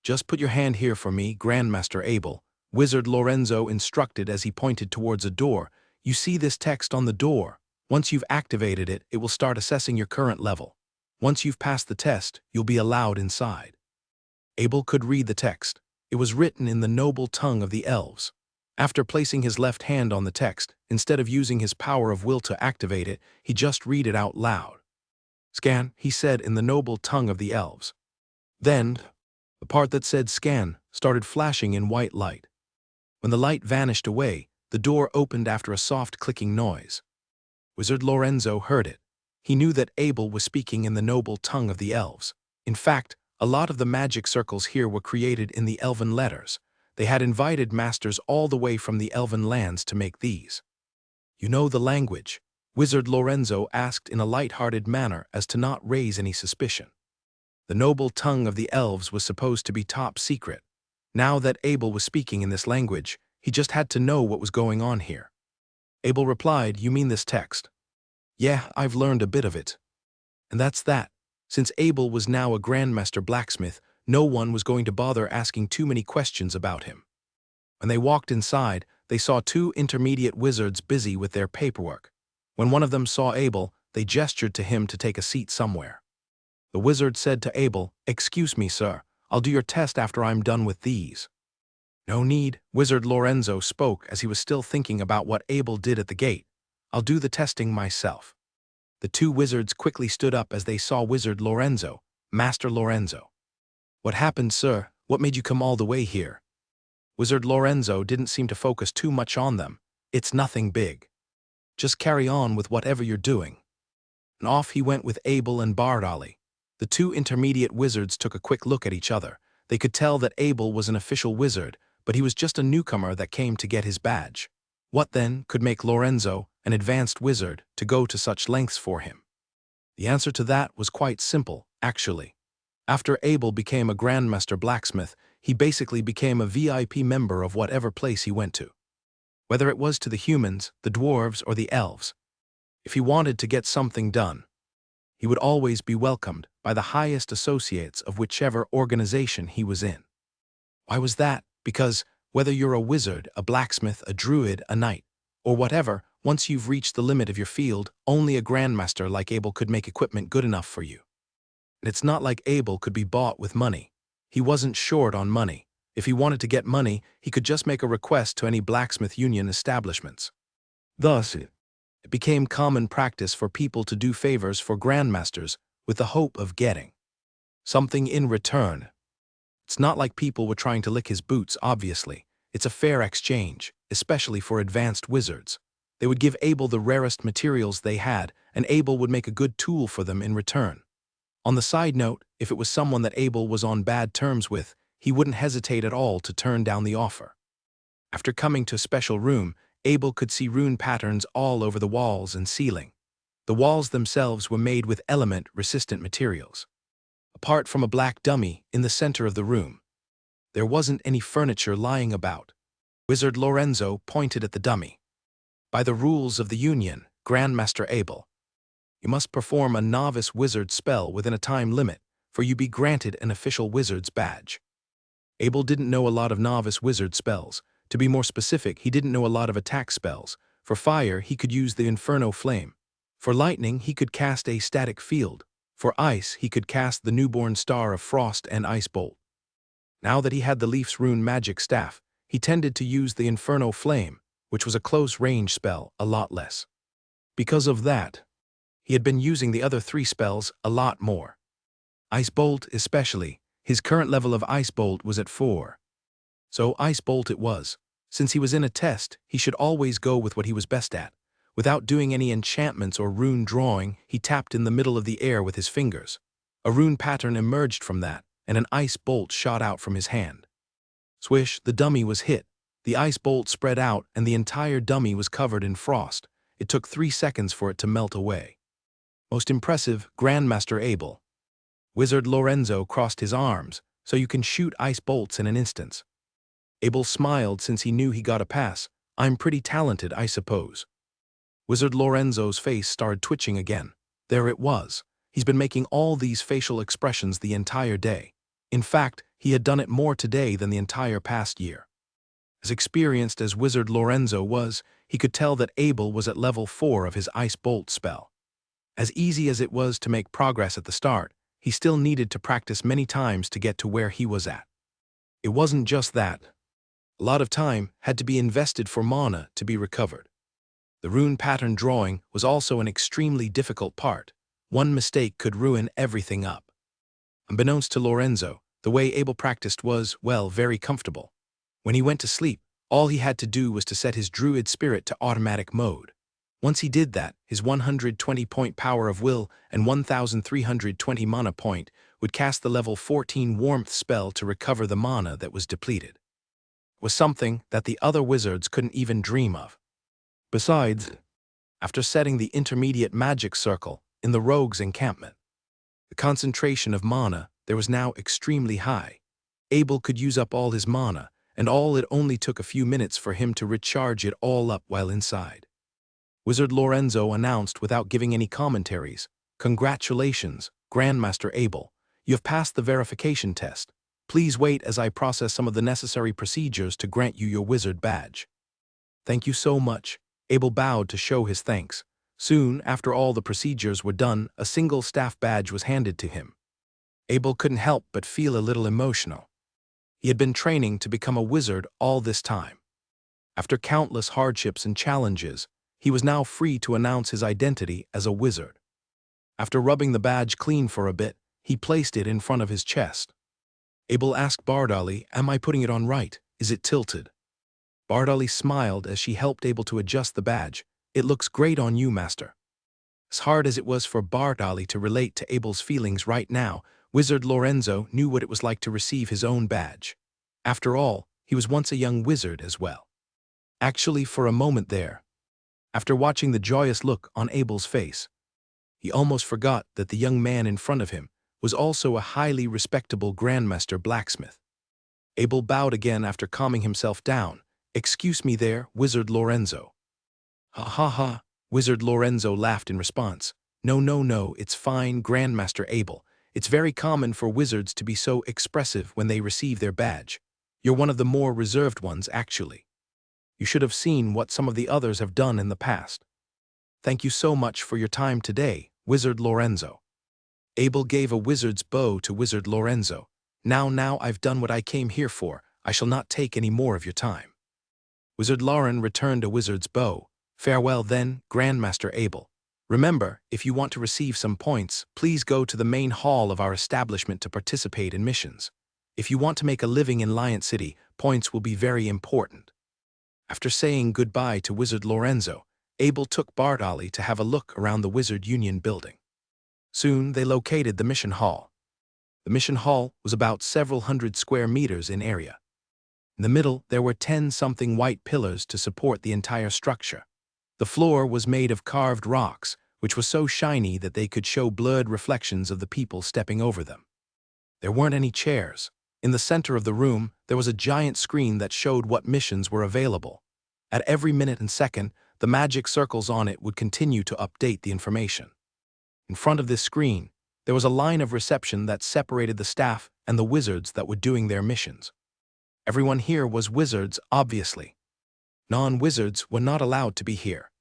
Just put your hand here for me, Grandmaster Abel, Wizard Lorenzo instructed as he pointed towards a door. You see this text on the door. Once you've activated it, it will start assessing your current level. Once you've passed the test, you'll be allowed inside. Abel could read the text. It was written in the noble tongue of the elves. After placing his left hand on the text, instead of using his power of will to activate it, he just read it out loud. Scan, he said in the noble tongue of the elves. Then, the part that said scan started flashing in white light. When the light vanished away, the door opened after a soft clicking noise. Wizard Lorenzo heard it. He knew that Abel was speaking in the noble tongue of the elves. In fact, a lot of the magic circles here were created in the elven letters. They had invited masters all the way from the elven lands to make these. You know the language? Wizard Lorenzo asked in a light-hearted manner as to not raise any suspicion. The noble tongue of the elves was supposed to be top secret. Now that Abel was speaking in this language, he just had to know what was going on here. Abel replied, You mean this text? Yeah, I've learned a bit of it. And that's that. Since Abel was now a Grandmaster Blacksmith, no one was going to bother asking too many questions about him. When they walked inside, they saw 2 intermediate wizards busy with their paperwork. When one of them saw Abel, they gestured to him to take a seat somewhere. The wizard said to Abel, Excuse me, sir, I'll do your test after I'm done with these. No need, Wizard Lorenzo spoke as he was still thinking about what Abel did at the gate. I'll do the testing myself. The 2 wizards quickly stood up as they saw Wizard Lorenzo, Master Lorenzo. What happened, sir? What made you come all the way here? Wizard Lorenzo didn't seem to focus too much on them. It's nothing big. Just carry on with whatever you're doing. And off he went with Abel and Bardali. The two intermediate wizards took a quick look at each other. They could tell that Abel was an official wizard, but he was just a newcomer that came to get his badge. What then could make Lorenzo, an advanced wizard, to go to such lengths for him? The answer to that was quite simple, actually. After Abel became a Grandmaster blacksmith, he basically became a VIP member of whatever place he went to. Whether it was to the humans, the dwarves, or the elves. If he wanted to get something done, he would always be welcomed by the highest associates of whichever organization he was in. Why was that? Because whether you're a wizard, a blacksmith, a druid, a knight, or whatever, once you've reached the limit of your field, only a grandmaster like Abel could make equipment good enough for you. And it's not like Abel could be bought with money. He wasn't short on money. If he wanted to get money, he could just make a request to any blacksmith union establishments. Thus, it became common practice for people to do favors for grandmasters with the hope of getting something in return. It's not like people were trying to lick his boots, obviously. It's a fair exchange, especially for advanced wizards. They would give Abel the rarest materials they had, and Abel would make a good tool for them in return. On the side note, if it was someone that Abel was on bad terms with, he wouldn't hesitate at all to turn down the offer. After coming to a special room, Abel could see rune patterns all over the walls and ceiling. The walls themselves were made with element-resistant materials. Apart from a black dummy in the center of the room, there wasn't any furniture lying about. Wizard Lorenzo pointed at the dummy. By the rules of the Union, Grandmaster Abel, you must perform a novice wizard spell within a time limit, for you be granted an official wizard's badge. Abel didn't know a lot of novice wizard spells. To be more specific, he didn't know a lot of attack spells. For fire, he could use the Inferno Flame. For lightning, he could cast a static field. For ice, he could cast the newborn star of frost and ice bolt. Now that he had the Leaf's rune magic staff, he tended to use the Inferno Flame, which was a close-range spell, a lot less. Because of that, he had been using the other three spells a lot more. Ice Bolt especially, his current level of Ice Bolt was at 4. So Ice Bolt it was. Since he was in a test, he should always go with what he was best at. Without doing any enchantments or rune drawing, he tapped in the middle of the air with his fingers. A rune pattern emerged from that, and an ice bolt shot out from his hand. Swish, the dummy was hit. The ice bolt spread out, and the entire dummy was covered in frost. It took 3 seconds for it to melt away. Most impressive, Grandmaster Abel. Wizard Lorenzo crossed his arms, so you can shoot ice bolts in an instant. Abel smiled since he knew he got a pass. I'm pretty talented, I suppose. Wizard Lorenzo's face started twitching again. There it was. He's been making all these facial expressions the entire day. In fact, he had done it more today than the entire past year. As experienced as Wizard Lorenzo was, he could tell that Abel was at level 4 of his Ice Bolt spell. As easy as it was to make progress at the start, he still needed to practice many times to get to where he was at. It wasn't just that. A lot of time had to be invested for mana to be recovered. The rune pattern drawing was also an extremely difficult part. One mistake could ruin everything up. Unbeknownst to Lorenzo, the way Abel practiced was, well, very comfortable. When he went to sleep, all he had to do was to set his druid spirit to automatic mode. Once he did that, his 120-point power of will and 1,320 mana point would cast the level 14 warmth spell to recover the mana that was depleted. It was something that the other wizards couldn't even dream of. Besides, after setting the intermediate magic circle in the rogue's encampment, the concentration of mana there was now extremely high. Abel could use up all his mana, and it only took a few minutes for him to recharge it all up while inside. Wizard Lorenzo announced without giving any commentaries, "Congratulations, Grandmaster Abel. You have passed the verification test. Please wait as I process some of the necessary procedures to grant you your wizard badge." "Thank you so much." Abel bowed to show his thanks. Soon, after all the procedures were done, a single staff badge was handed to him. Abel couldn't help but feel a little emotional. He had been training to become a wizard all this time. After countless hardships and challenges, he was now free to announce his identity as a wizard. After rubbing the badge clean for a bit, he placed it in front of his chest. Abel asked Bardali, "Am I putting it on right? Is it tilted?" Bardali smiled as she helped Abel to adjust the badge. "It looks great on you, Master." As hard as it was for Bartali to relate to Abel's feelings right now, Wizard Lorenzo knew what it was like to receive his own badge. After all, he was once a young wizard as well. Actually, for a moment there, after watching the joyous look on Abel's face, he almost forgot that the young man in front of him was also a highly respectable grandmaster blacksmith. Abel bowed again after calming himself down. "Excuse me there, Wizard Lorenzo." "Ha ha ha," Wizard Lorenzo laughed in response. No, it's fine, Grandmaster Abel. It's very common for wizards to be so expressive when they receive their badge. You're one of the more reserved ones, actually. You should have seen what some of the others have done in the past. Thank you so much for your time today, Wizard Lorenzo." Abel gave a wizard's bow to Wizard Lorenzo. Now I've done what I came here for. I shall not take any more of your time." Wizard Lauren returned a wizard's bow. "Farewell then, Grandmaster Abel. Remember, if you want to receive some points, please go to the main hall of our establishment to participate in missions. If you want to make a living in Lion City, points will be very important." After saying goodbye to Wizard Lorenzo, Abel took Bartali to have a look around the Wizard Union building. Soon they located the mission hall. The mission hall was about several hundred square meters in area. In the middle, there were 10-something white pillars to support the entire structure. The floor was made of carved rocks, which was so shiny that they could show blurred reflections of the people stepping over them. There weren't any chairs. In the center of the room, there was a giant screen that showed what missions were available. At every minute and second, the magic circles on it would continue to update the information. In front of this screen, there was a line of reception that separated the staff and the wizards that were doing their missions. Everyone here was wizards, obviously. Non-wizards were not allowed to be here.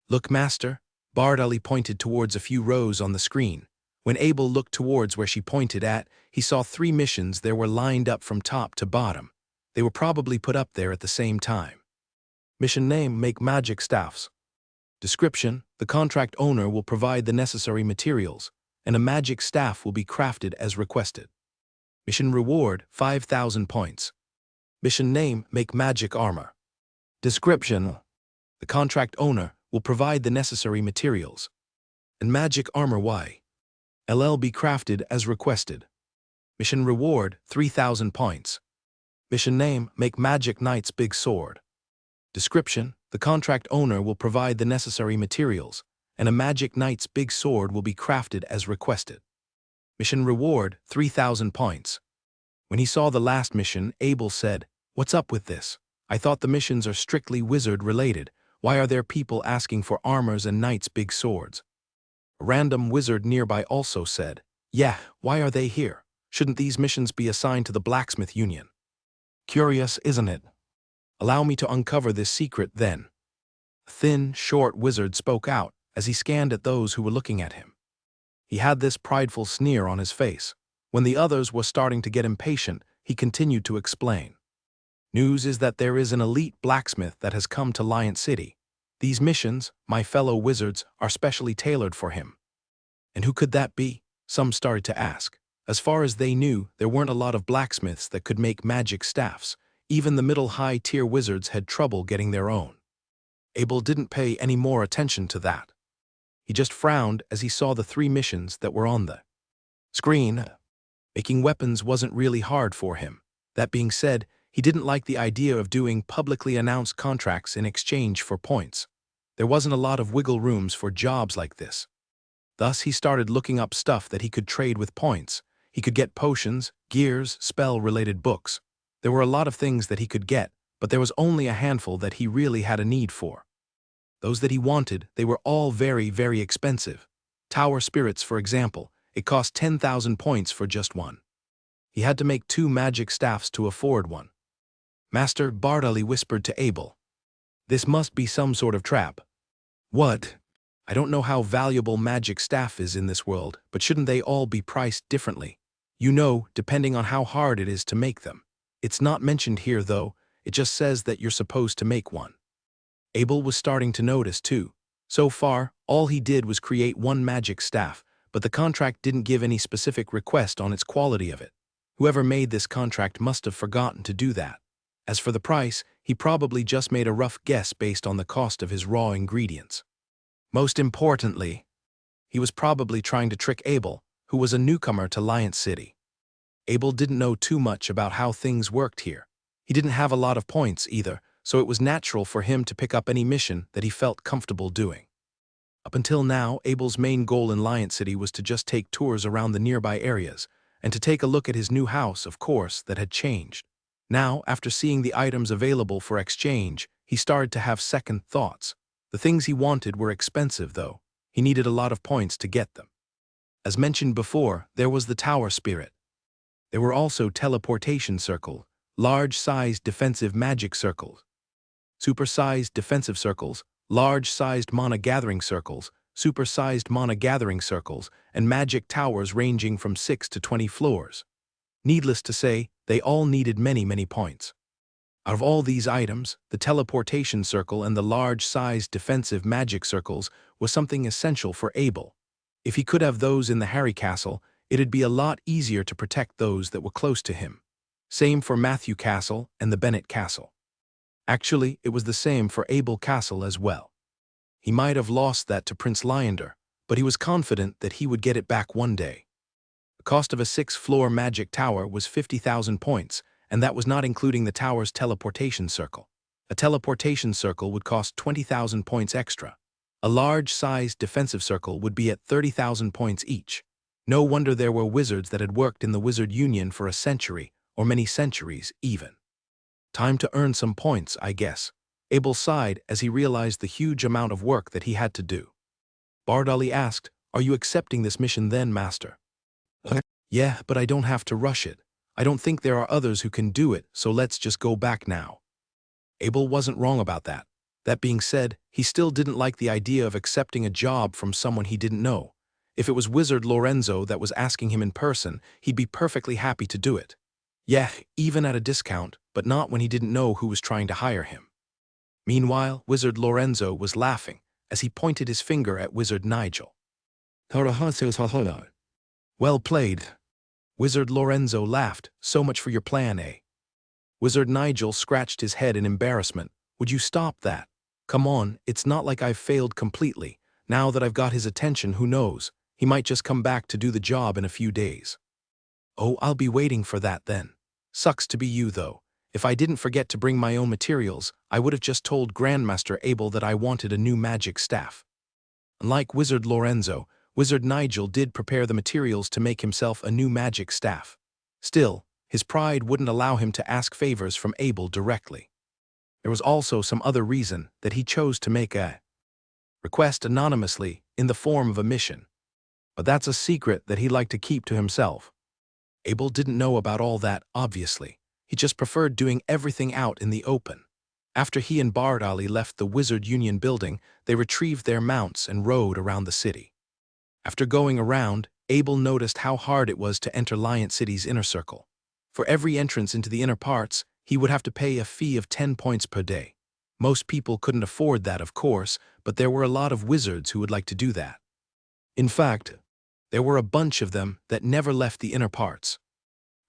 "Look, Master," Bartali pointed towards a few rows on the screen. When Abel looked towards where she pointed at, he saw 3 missions there were lined up from top to bottom. They were probably put up there at the same time. Mission name: Make Magic Staffs. Description: the contract owner will provide the necessary materials, and a magic staff will be crafted as requested. Mission reward: 5,000 points. Mission name: Make Magic Armor. Description: the contract owner will provide the necessary materials, and magic armor will be crafted as requested. Mission reward: 3,000 points. Mission name: Make Magic Knight's Big Sword. Description: the contract owner will provide the necessary materials, and a magic knight's big sword will be crafted as requested. Mission reward: 3,000 points. When he saw the last mission, Abel said, "What's up with this? I thought the missions are strictly wizard-related. Why are there people asking for armors and knights' big swords?" A random wizard nearby also said, "Yeah, why are they here? Shouldn't these missions be assigned to the Blacksmith Union?" Curious, isn't it? Allow me to uncover this secret then. A thin, short wizard spoke out as he scanned at those who were looking at him. He had this prideful sneer on his face. When the others were starting to get impatient, he continued to explain. "News is that there is an elite blacksmith that has come to Lion City. These missions, my fellow wizards, are specially tailored for him." And who could that be? Some started to ask. As far as they knew, there weren't a lot of blacksmiths that could make magic staffs. Even the middle-high-tier wizards had trouble getting their own. Abel didn't pay any more attention to that. He just frowned as he saw the 3 missions that were on the screen. Making weapons wasn't really hard for him. That being said, he didn't like the idea of doing publicly announced contracts in exchange for points. There wasn't a lot of wiggle rooms for jobs like this. Thus, he started looking up stuff that he could trade with points. He could get potions, gears, spell-related books. There were a lot of things that he could get, but there was only a handful that he really had a need for. Those that he wanted, they were all very, very expensive. Tower Spirits, for example, it cost 10,000 points for just one. He had to make 2 magic staffs to afford one. Master Bartali whispered to Abel, "This must be some sort of trap." "What?" "I don't know how valuable magic staff is in this world, but shouldn't they all be priced differently? You know, depending on how hard it is to make them. It's not mentioned here, though. It just says that you're supposed to make one." Abel was starting to notice, too. So far, all he did was create 1 magic staff, but the contract didn't give any specific request on its quality of it. Whoever made this contract must have forgotten to do that. As for the price, he probably just made a rough guess based on the cost of his raw ingredients. Most importantly, He was probably trying to trick Abel, who was a newcomer to Lion City. Abel didn't know too much about how things worked here. He didn't have a lot of points either, so it was natural for him to pick up any mission that he felt comfortable doing. Up until now, Abel's main goal in Lion City was to just take tours around the nearby areas, and to take a look at his new house, of course, that had changed. Now, after seeing the items available for exchange, he started to have second thoughts. The things he wanted were expensive, though. He needed a lot of points to get them. As mentioned before, there was the Tower Spirit. There were also teleportation circles, large-sized defensive magic circles, super-sized defensive circles, large-sized mana-gathering circles, super-sized mana-gathering circles, and magic towers ranging from 6 to 20 floors. Needless to say, they all needed many, many points. Out of all these items, the teleportation circle and the large-sized defensive magic circles was something essential for Abel. If he could have those in the Harry Castle, it'd be a lot easier to protect those that were close to him. Same for Matthew Castle and the Bennett Castle. Actually, it was the same for Abel Castle as well. He might have lost that to Prince Leander, but he was confident that he would get it back one day. The cost of a 6-floor magic tower was 50,000 points, and that was not including the tower's teleportation circle. A teleportation circle would cost 20,000 points extra. A large-sized defensive circle would be at 30,000 points each. No wonder there were wizards that had worked in the Wizard Union for a century, or many centuries even. Time to earn some points, I guess. Abel sighed as he realized the huge amount of work that he had to do. Bardolly asked, "Are you accepting this mission then, Master?" "Yeah, but I don't have to rush it. I don't think there are others who can do it, so let's just go back now." Abel wasn't wrong about that. That being said, he still didn't like the idea of accepting a job from someone he didn't know. If it was Wizard Lorenzo that was asking him in person, he'd be perfectly happy to do it. Yeah, even at a discount, but not when he didn't know who was trying to hire him. Meanwhile, Wizard Lorenzo was laughing as he pointed his finger at Wizard Nigel. "Well played." Wizard Lorenzo laughed. "So much for your plan, eh?" Wizard Nigel scratched his head in embarrassment. "Would you stop that? Come on, it's not like I've failed completely. Now that I've got his attention, who knows? He might just come back to do the job in a few days." "Oh, I'll be waiting for that then. Sucks to be you, though. If I didn't forget to bring my own materials, I would have just told Grandmaster Abel that I wanted a new magic staff." Unlike Wizard Lorenzo, Wizard Nigel did prepare the materials to make himself a new magic staff. Still, his pride wouldn't allow him to ask favors from Abel directly. There was also some other reason that he chose to make a request anonymously in the form of a mission. But that's a secret that he'd like to keep to himself. Abel didn't know about all that, obviously. He just preferred doing everything out in the open. After he and Bardolly left the Wizard Union building, they retrieved their mounts and rode around the city. After going around, Abel noticed how hard it was to enter Lion City's inner circle. For every entrance into the inner parts, he would have to pay a fee of 10 points per day. Most people couldn't afford that, of course, but there were a lot of wizards who would like to do that. In fact, there were a bunch of them that never left the inner parts.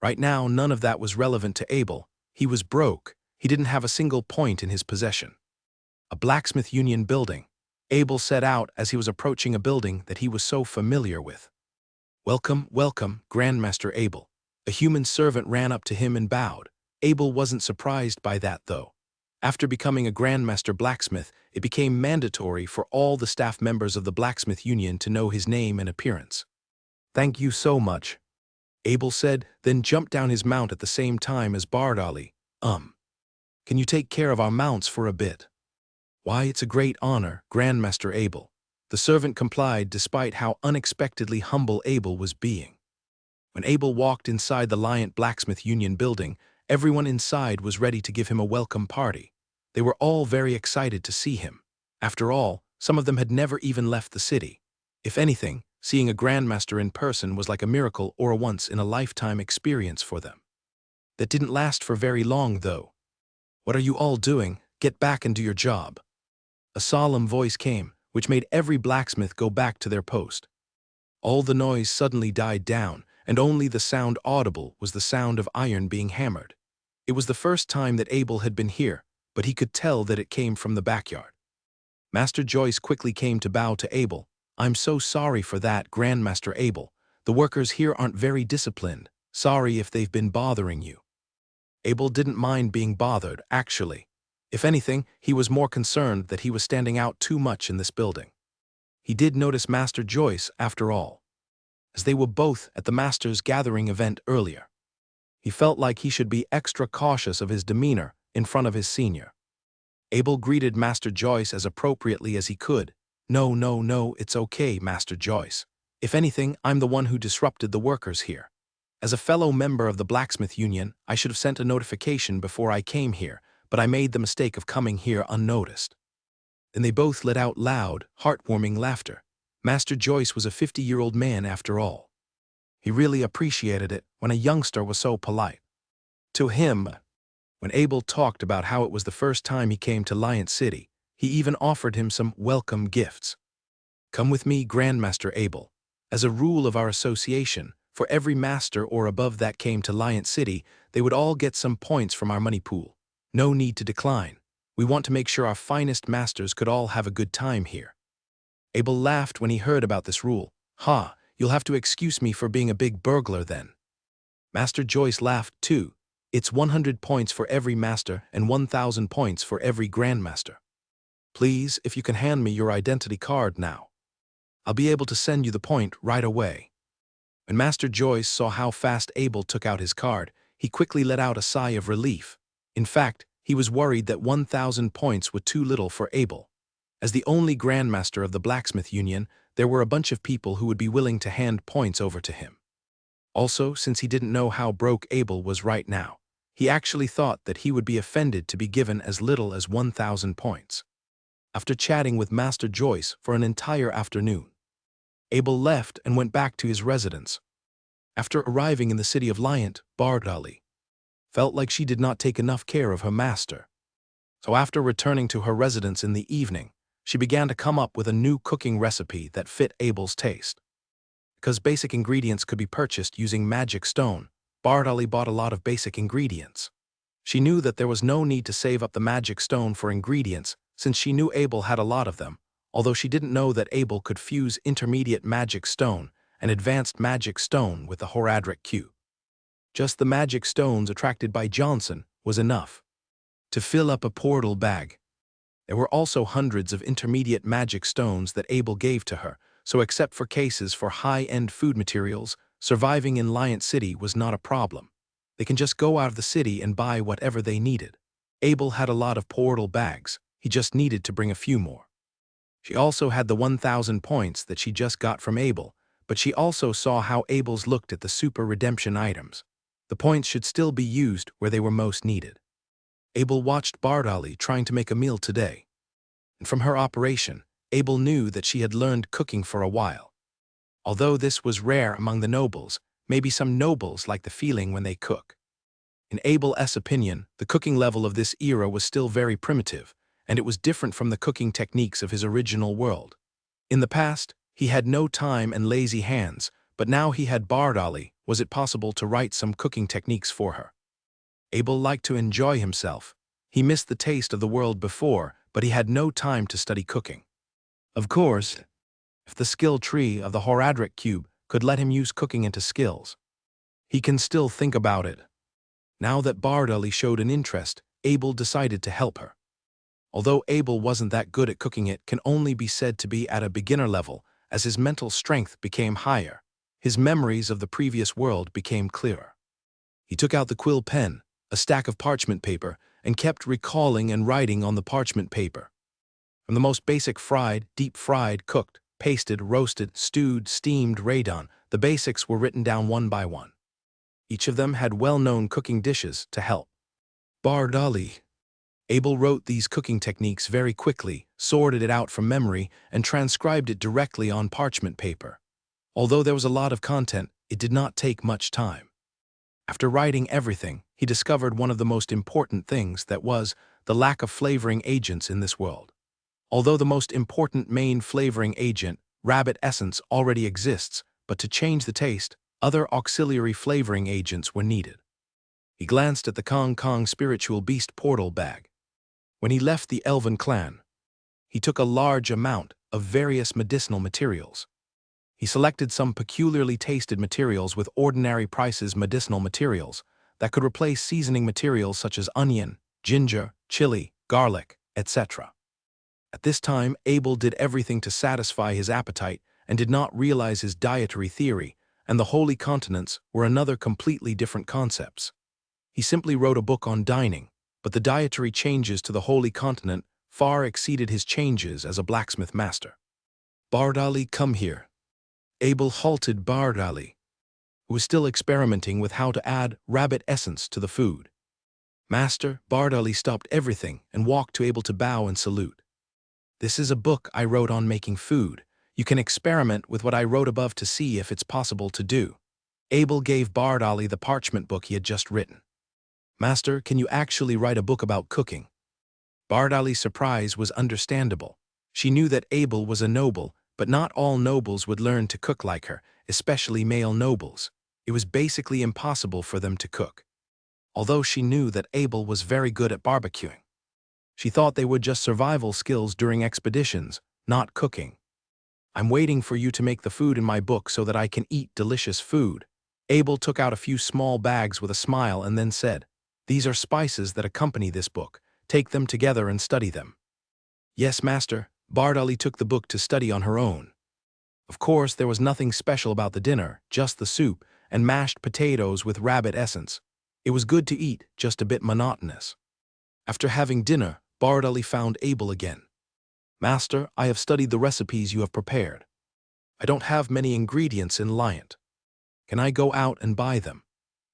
Right now, none of that was relevant to Abel. He was broke. He didn't have a single point in his possession. A blacksmith union building. Abel set out as he was approaching a building that he was so familiar with. "Welcome, welcome, Grandmaster Abel." A human servant ran up to him and bowed. Abel wasn't surprised by that, though. After becoming a Grandmaster blacksmith, it became mandatory for all the staff members of the blacksmith union to know his name and appearance. "Thank you so much," Abel said, then jumped down his mount at the same time as Bardolly. Can you take care of our mounts for a bit?" "Why, it's a great honor, Grandmaster Abel." The servant complied despite how unexpectedly humble Abel was being. When Abel walked inside the Lion Blacksmith Union building, everyone inside was ready to give him a welcome party. They were all very excited to see him. After all, some of them had never even left the city. If anything, seeing a Grandmaster in person was like a miracle or a once-in-a-lifetime experience for them. That didn't last for very long, though. "What are you all doing? Get back and do your job." A solemn voice came, which made every blacksmith go back to their post. All the noise suddenly died down, and only the sound audible was the sound of iron being hammered. It was the first time that Abel had been here, but he could tell that it came from the backyard. Master Joyce quickly came to bow to Abel. I'm so sorry for that, Grandmaster Abel. The workers here aren't very disciplined. Sorry if they've been bothering you. Abel didn't mind being bothered, actually. If anything, he was more concerned that he was standing out too much in this building. He did notice Master Joyce, after all, as they were both at the Master's Gathering event earlier. He felt like he should be extra cautious of his demeanor in front of his senior. Abel greeted Master Joyce as appropriately as he could. No, it's okay, Master Joyce. If anything, I'm the one who disrupted the workers here. As a fellow member of the Blacksmith Union, I should have sent a notification before I came here, but I made the mistake of coming here unnoticed. Then they both let out loud, heartwarming laughter. Master Joyce was a 50-year-old man after all. He really appreciated it when a youngster was so polite. To him, when Abel talked about how it was the first time he came to Lion City, he even offered him some welcome gifts. Come with me, Grandmaster Abel. As a rule of our association, for every master or above that came to Lion City, they would all get some points from our money pool. No need to decline. We want to make sure our finest masters could all have a good time here. Abel laughed when he heard about this rule. You'll have to excuse me for being a big burglar then. Master Joyce laughed too. It's 100 points for every master and 1,000 points for every grandmaster. Please, if you can hand me your identity card now. I'll be able to send you the point right away. When Master Joyce saw how fast Abel took out his card, he quickly let out a sigh of relief. In fact, he was worried that 1,000 points were too little for Abel. As the only Grandmaster of the Blacksmith Union, there were a bunch of people who would be willing to hand points over to him. Also, since he didn't know how broke Abel was right now, he actually thought that he would be offended to be given as little as 1,000 points. After chatting with Master Joyce for an entire afternoon, Abel left and went back to his residence. After arriving in the city of Liant, Bardali felt like she did not take enough care of her master. So after returning to her residence in the evening, she began to come up with a new cooking recipe that fit Abel's taste. Because basic ingredients could be purchased using magic stone, Bardali bought a lot of basic ingredients. She knew that there was no need to save up the magic stone for ingredients since she knew Abel had a lot of them, although she didn't know that Abel could fuse intermediate magic stone and advanced magic stone with the Horadric cube. Just the magic stones attracted by Johnson was enough to fill up a portal bag. There were also hundreds of intermediate magic stones that Abel gave to her, so except for cases for high-end food materials, surviving in Liant City was not a problem. They can just go out of the city and buy whatever they needed. Abel had a lot of portal bags. He just needed to bring a few more. She also had the 1,000 points that she just got from Abel, but she also saw how Abel's looked at the super redemption items. The points should still be used where they were most needed. Abel watched Bardali trying to make a meal today. And from her operation, Abel knew that she had learned cooking for a while. Although this was rare among the nobles, maybe some nobles like the feeling when they cook. In Abel's opinion, the cooking level of this era was still very primitive, and it was different from the cooking techniques of his original world. In the past, he had no time and lazy hands, but now he had Bardali. Was it possible to write some cooking techniques for her? Abel liked to enjoy himself. He missed the taste of the world before, but he had no time to study cooking. Of course, if the skill tree of the Horadric cube could let him use cooking into skills, he can still think about it. Now that Bardali showed an interest, Abel decided to help her. Although Abel wasn't that good at cooking, it can only be said to be at a beginner level. As his mental strength became higher, his memories of the previous world became clearer. He took out the quill pen, a stack of parchment paper, and kept recalling and writing on the parchment paper. From the most basic fried, deep-fried, cooked, pasted, roasted, stewed, steamed, radon, the basics were written down one by one. Each of them had well-known cooking dishes to help. Bardali. Abel wrote these cooking techniques very quickly, sorted it out from memory, and transcribed it directly on parchment paper. Although there was a lot of content, it did not take much time. After writing everything, he discovered one of the most important things, that was the lack of flavoring agents in this world. Although the most important main flavoring agent, rabbit essence, already exists, but to change the taste, other auxiliary flavoring agents were needed. He glanced at the Kong spiritual beast portal bag. When he left the Elven clan, he took a large amount of various medicinal materials. He selected some peculiarly tasted materials with ordinary prices medicinal materials that could replace seasoning materials such as onion, ginger, chili, garlic, etc. At this time, Abel did everything to satisfy his appetite and did not realize his dietary theory, and the holy continents were another completely different concepts. He simply wrote a book on dining, but the dietary changes to the holy continent far exceeded his changes as a blacksmith master. Bardali, come here. Abel halted Bardali, who was still experimenting with how to add rabbit essence to the food. Master, Bardali stopped everything and walked to Abel to bow and salute. This is a book I wrote on making food. You can experiment with what I wrote above to see if it's possible to do. Abel gave Bardali the parchment book he had just written. Master, can you actually write a book about cooking? Bardali's surprise was understandable. She knew that Abel was a noble, but not all nobles would learn to cook like her, especially male nobles. It was basically impossible for them to cook. Although she knew that Abel was very good at barbecuing. She thought they were just survival skills during expeditions, not cooking. I'm waiting for you to make the food in my book so that I can eat delicious food. Abel took out a few small bags with a smile and then said, These are spices that accompany this book. Take them together and study them. Yes, master. Bardali took the book to study on her own. Of course, there was nothing special about the dinner, just the soup and mashed potatoes with rabbit essence. It was good to eat, just a bit monotonous. After having dinner, Bardali found Abel again. Master, I have studied the recipes you have prepared. I don't have many ingredients in Liant. Can I go out and buy them?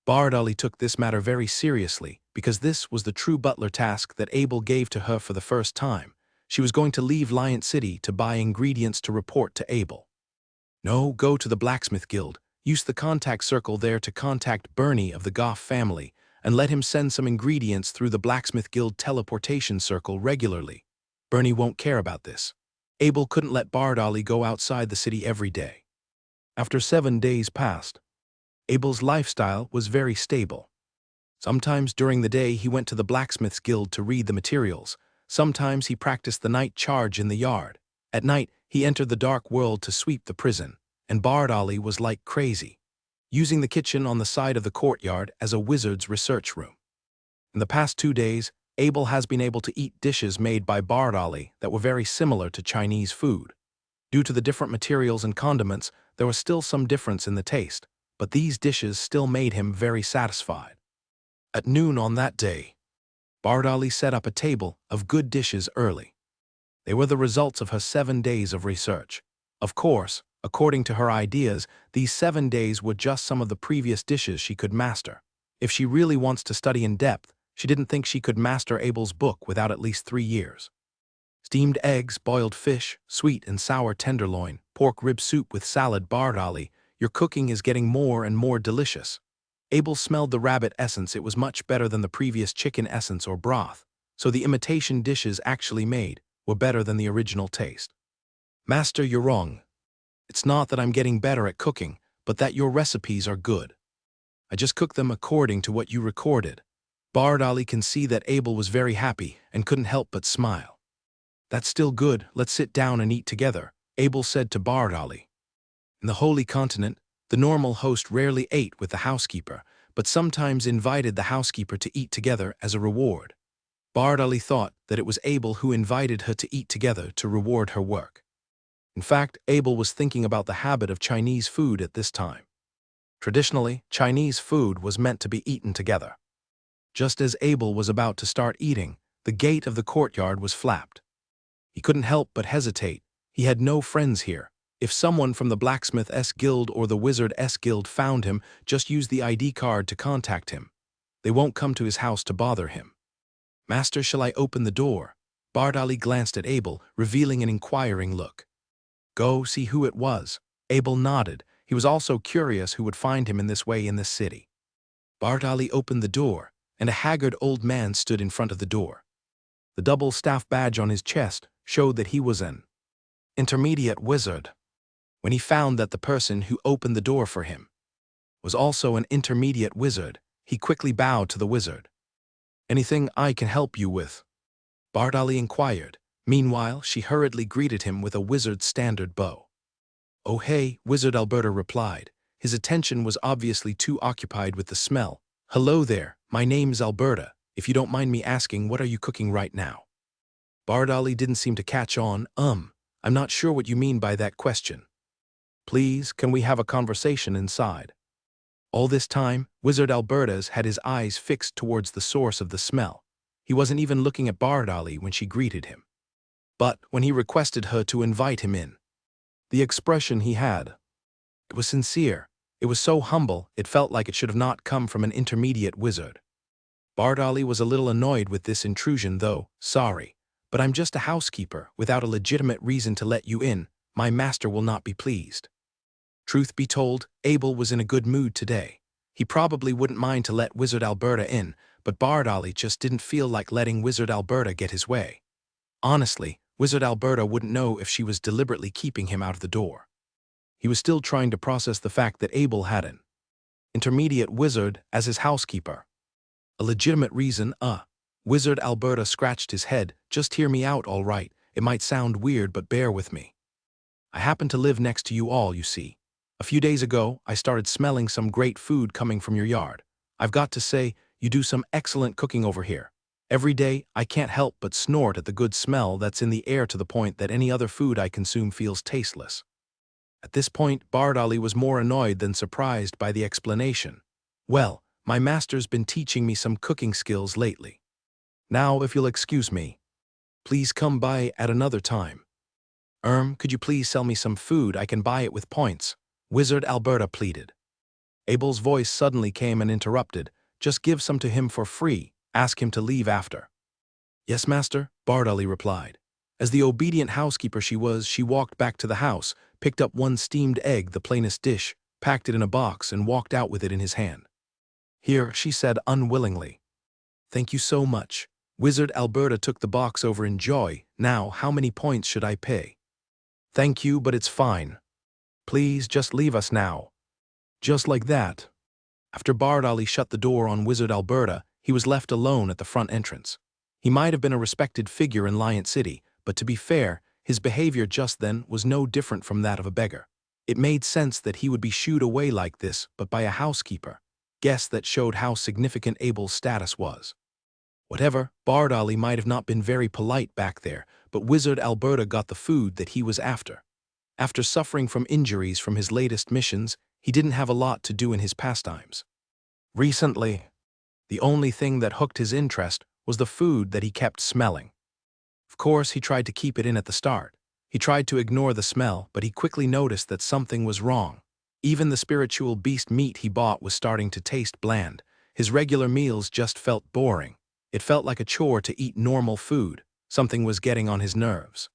Bardali took this matter very seriously because this was the true butler task that Abel gave to her for the first time. She was going to leave Liant City to buy ingredients to report to Abel. No, go to the blacksmith guild, use the contact circle there to contact Bernie of the Goff family, and let him send some ingredients through the blacksmith guild teleportation circle regularly. Bernie won't care about this. Abel couldn't let Bardali go outside the city every day. After 7 days passed, Abel's lifestyle was very stable. Sometimes during the day he went to the blacksmith's guild to read the materials. Sometimes he practiced the night charge in the yard. At night, he entered the dark world to sweep the prison, and Bardali was like crazy, using the kitchen on the side of the courtyard as a wizard's research room. In the past 2 days, Abel has been able to eat dishes made by Bardali that were very similar to Chinese food. Due to the different materials and condiments, there was still some difference in the taste, but these dishes still made him very satisfied. At noon on that day, Bardali set up a table of good dishes early. They were the results of her 7 days of research. Of course, according to her ideas, these 7 days were just some of the previous dishes she could master. If she really wants to study in depth, she didn't think she could master Abel's book without at least 3 years. Steamed eggs, boiled fish, sweet and sour tenderloin, pork rib soup with salad. Bardali, your cooking is getting more and more delicious. Abel smelled the rabbit essence. It was much better than the previous chicken essence or broth, so the imitation dishes actually made were better than the original taste. Master, you're wrong. It's not that I'm getting better at cooking, but that your recipes are good. I just cook them according to what you recorded. Bardali can see that Abel was very happy and couldn't help but smile. That's still good. Let's sit down and eat together, Abel said to Bardali. In the Holy Continent, the normal host rarely ate with the housekeeper, but sometimes invited the housekeeper to eat together as a reward. Bardali thought that it was Abel who invited her to eat together to reward her work. In fact, Abel was thinking about the habit of Chinese food at this time. Traditionally, Chinese food was meant to be eaten together. Just as Abel was about to start eating, the gate of the courtyard was flapped. He couldn't help but hesitate. He had no friends here. If someone from the Blacksmith Guild or the Wizard Guild found him, just use the ID card to contact him. They won't come to his house to bother him. Master, shall I open the door? Bardali glanced at Abel, revealing an inquiring look. Go see who it was. Abel nodded. He was also curious who would find him in this way in this city. Bardali opened the door, and a haggard old man stood in front of the door. The double staff badge on his chest showed that he was an intermediate wizard. When he found that the person who opened the door for him was also an intermediate wizard, he quickly bowed to the wizard. Anything I can help you with? Bardali inquired. Meanwhile, she hurriedly greeted him with a wizard's standard bow. "Oh hey," Wizard Alberta replied. His attention was obviously too occupied with the smell. "Hello there, my name's Alberta. If you don't mind me asking, what are you cooking right now?" Bardolly didn't seem to catch on. I'm not sure what you mean by that question. Please, can we have a conversation inside?" All this time, Wizard Alberta's had his eyes fixed towards the source of the smell. He wasn't even looking at Bardolly when she greeted him. But when he requested her to invite him in, the expression he had, it was sincere. It was so humble, it felt like it should have not come from an intermediate wizard. Bardolly was a little annoyed with this intrusion though. "Sorry, but I'm just a housekeeper without a legitimate reason to let you in. My master will not be pleased." Truth be told, Abel was in a good mood today. He probably wouldn't mind to let Wizard Alberta in, but Bardolly just didn't feel like letting Wizard Alberta get his way. Honestly, Wizard Alberta wouldn't know if she was deliberately keeping him out of the door. He was still trying to process the fact that Abel had an intermediate wizard as his housekeeper. A legitimate reason, Wizard Alberta scratched his head. "Just hear me out, all right? It might sound weird, but bear with me. I happen to live next to you all, you see. A few days ago, I started smelling some great food coming from your yard. I've got to say, you do some excellent cooking over here. Every day, I can't help but snort at the good smell that's in the air to the point that any other food I consume feels tasteless." At this point, Bardolly was more annoyed than surprised by the explanation. "Well, my master's been teaching me some cooking skills lately. Now, if you'll excuse me, please come by at another time." Could you please sell me some food? I can buy it with points," Wizard Alberta pleaded. Abel's voice suddenly came and interrupted. "Just give some to him for free. Ask him to leave after." "Yes, master," Bardolly replied. As the obedient housekeeper she was, she walked back to the house, picked up one steamed egg, the plainest dish, packed it in a box, and walked out with it in his hand. "Here," she said unwillingly. "Thank you so much." Wizard Alberta took the box over in joy. "Now, how many points should I pay?" "Thank you, but it's fine. Please, just leave us now." Just like that. After Bardolly shut the door on Wizard Alberta, he was left alone at the front entrance. He might have been a respected figure in Lion City, but to be fair, his behavior just then was no different from that of a beggar. It made sense that he would be shooed away like this, but by a housekeeper. Guess that showed how significant Abel's status was. Whatever, Bardolly might have not been very polite back there, but Wizard Alberta got the food that he was after. After suffering from injuries from his latest missions, he didn't have a lot to do in his pastimes. Recently, the only thing that hooked his interest was the food that he kept smelling. Of course, he tried to keep it in at the start. He tried to ignore the smell, but he quickly noticed that something was wrong. Even the spiritual beast meat he bought was starting to taste bland. His regular meals just felt boring. It felt like a chore to eat normal food. Something was getting on his nerves.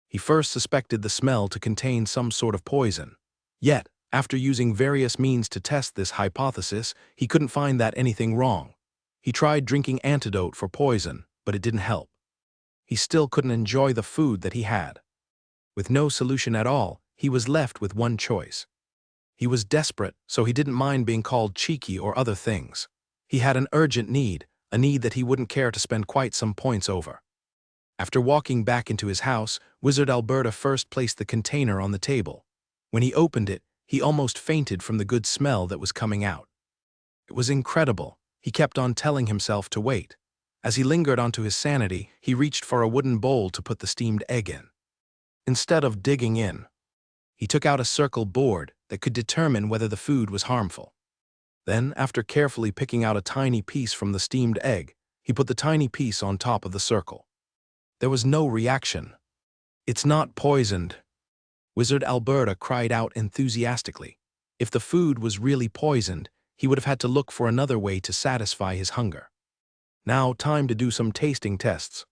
He first suspected the smell to contain some sort of poison. Yet, after using various means to test this hypothesis, he couldn't find that anything wrong. He tried drinking antidote for poison, but it didn't help. He still couldn't enjoy the food that he had. With no solution at all, he was left with one choice. He was desperate, so he didn't mind being called cheeky or other things. He had an urgent need, a need that he wouldn't care to spend quite some points over. After walking back into his house, Wizard Alberta first placed the container on the table. When he opened it, he almost fainted from the good smell that was coming out. It was incredible. He kept on telling himself to wait. As he lingered onto his sanity, he reached for a wooden bowl to put the steamed egg in. Instead of digging in, he took out a circle board that could determine whether the food was harmful. Then, after carefully picking out a tiny piece from the steamed egg, he put the tiny piece on top of the circle. There was no reaction. "It's not poisoned," Wizard Alberta cried out enthusiastically. If the food was really poisoned, he would have had to look for another way to satisfy his hunger. Now, time to do some tasting tests.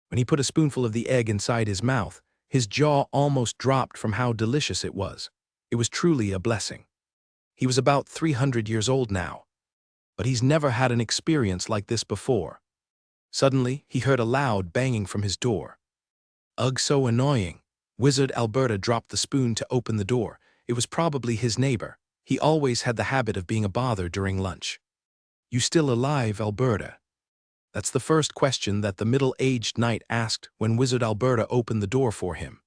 When he put a spoonful of the egg inside his mouth, his jaw almost dropped from how delicious it was. It was truly a blessing. He was about 300 years old now, but he's never had an experience like this before. Suddenly, he heard a loud banging from his door. Ugh, so annoying. Wizard Alberta dropped the spoon to open the door. It was probably his neighbor. He always had the habit of being a bother during lunch. "You still alive, Alberta?" That's the first question that the middle-aged knight asked when Wizard Alberta opened the door for him.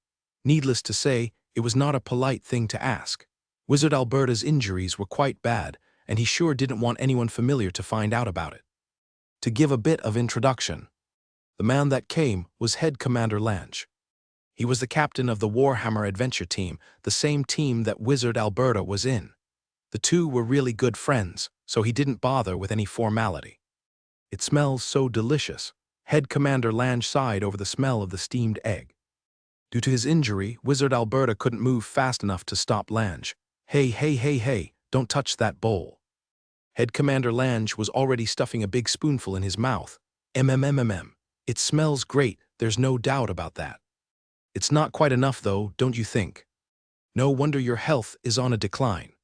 Needless to say, it was not a polite thing to ask. Wizard Alberta's injuries were quite bad, and he sure didn't want anyone familiar to find out about it. To give a bit of introduction, the man that came was Head Commander Lange. He was the captain of the Warhammer Adventure Team, the same team that Wizard Alberta was in. The two were really good friends, so he didn't bother with any formality. It smells so delicious. Head Commander Lange sighed over the smell of the steamed egg. Due to his injury, Wizard Alberta couldn't move fast enough to stop Lange. Hey, don't touch that bowl. Head Commander Lange was already stuffing a big spoonful in his mouth. It smells great, there's no doubt about that. It's not quite enough though, don't you think? No wonder your health is on a decline.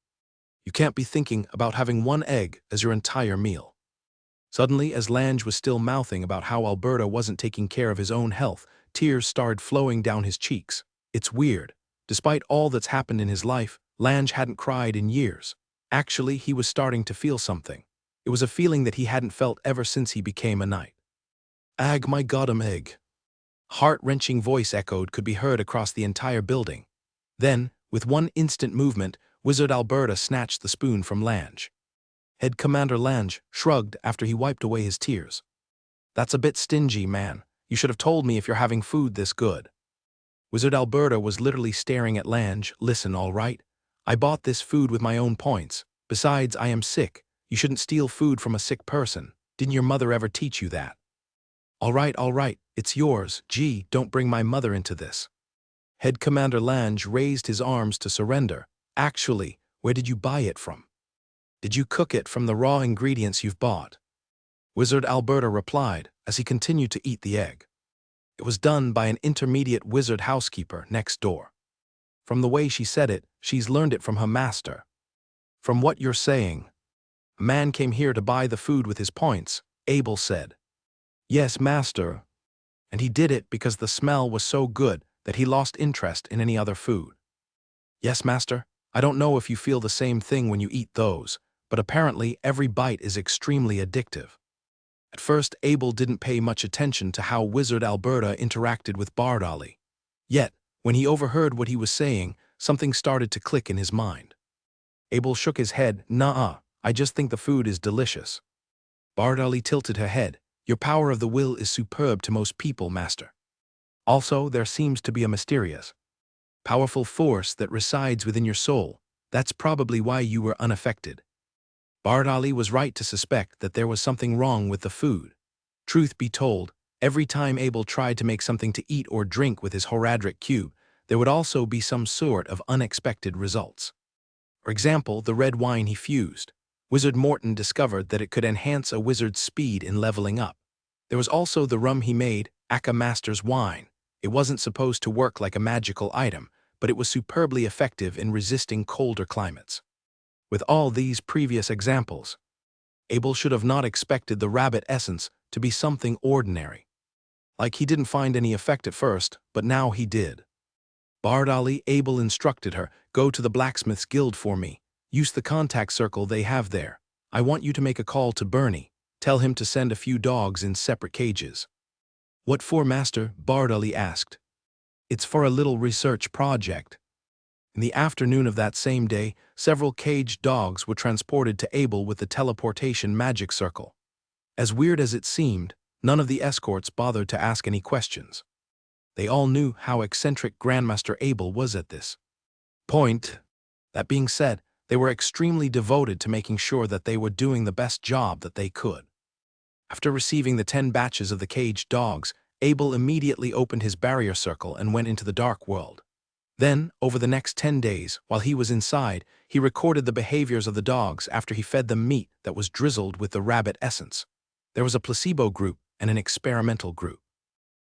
You can't be thinking about having one egg as your entire meal. Suddenly, as Lange was still mouthing about how Alberta wasn't taking care of his own health, tears started flowing down his cheeks. It's weird. Despite all that's happened in his life, Lange hadn't cried in years. Actually, he was starting to feel something. It was a feeling that he hadn't felt ever since he became a knight. Ag my goddamn egg. Heart-wrenching voice echoed could be heard across the entire building. Then, with one instant movement, Wizard Alberta snatched the spoon from Lange. Head Commander Lange shrugged after he wiped away his tears. That's a bit stingy, man. You should have told me if you're having food this good. Wizard Alberta was literally staring at Lange. Listen, all right? I bought this food with my own points. Besides, I am sick. You shouldn't steal food from a sick person. Didn't your mother ever teach you that? All right, it's yours. Gee, don't bring my mother into this. Head Commander Lange raised his arms to surrender. Actually, where did you buy it from? Did you cook it from the raw ingredients you've bought? Wizard Alberta replied as he continued to eat the egg. It was done by an intermediate wizard housekeeper next door. From the way she said it, she's learned it from her master. From what you're saying, a man came here to buy the food with his points, Abel said. Yes, master. And he did it because the smell was so good that he lost interest in any other food. Yes, master. I don't know if you feel the same thing when you eat those, but apparently every bite is extremely addictive. At first, Abel didn't pay much attention to how Wizard Alberta interacted with Bardolly. Yet, when he overheard what he was saying, something started to click in his mind. Abel shook his head. Nah, I just think the food is delicious. Bardolly tilted her head. Your power of the will is superb to most people, master. Also, there seems to be a mysterious, powerful force that resides within your soul. That's probably why you were unaffected. Bardolly was right to suspect that there was something wrong with the food. Truth be told, every time Abel tried to make something to eat or drink with his Horadric cube, there would also be some sort of unexpected results. For example, the red wine he fused. Wizard Morton discovered that it could enhance a wizard's speed in leveling up. There was also the rum he made, Aka Master's wine. It wasn't supposed to work like a magical item, but it was superbly effective in resisting colder climates. With all these previous examples, Abel should have not expected the rabbit essence to be something ordinary. Like he didn't find any effect at first, but now he did. Bardolly, Abel instructed her, go to the blacksmith's guild for me. Use the contact circle they have there. I want you to make a call to Bernie. Tell him to send a few dogs in separate cages. What for, master? Bardolly asked. It's for a little research project. In the afternoon of that same day, several caged dogs were transported to Abel with the teleportation magic circle. As weird as it seemed, none of the escorts bothered to ask any questions. They all knew how eccentric Grandmaster Abel was at this point. That being said, they were extremely devoted to making sure that they were doing the best job that they could. After receiving the 10 batches of the caged dogs, Abel immediately opened his barrier circle and went into the dark world. Then, over the next 10 days, while he was inside, he recorded the behaviors of the dogs after he fed them meat that was drizzled with the rabbit essence. There was a placebo group and an experimental group.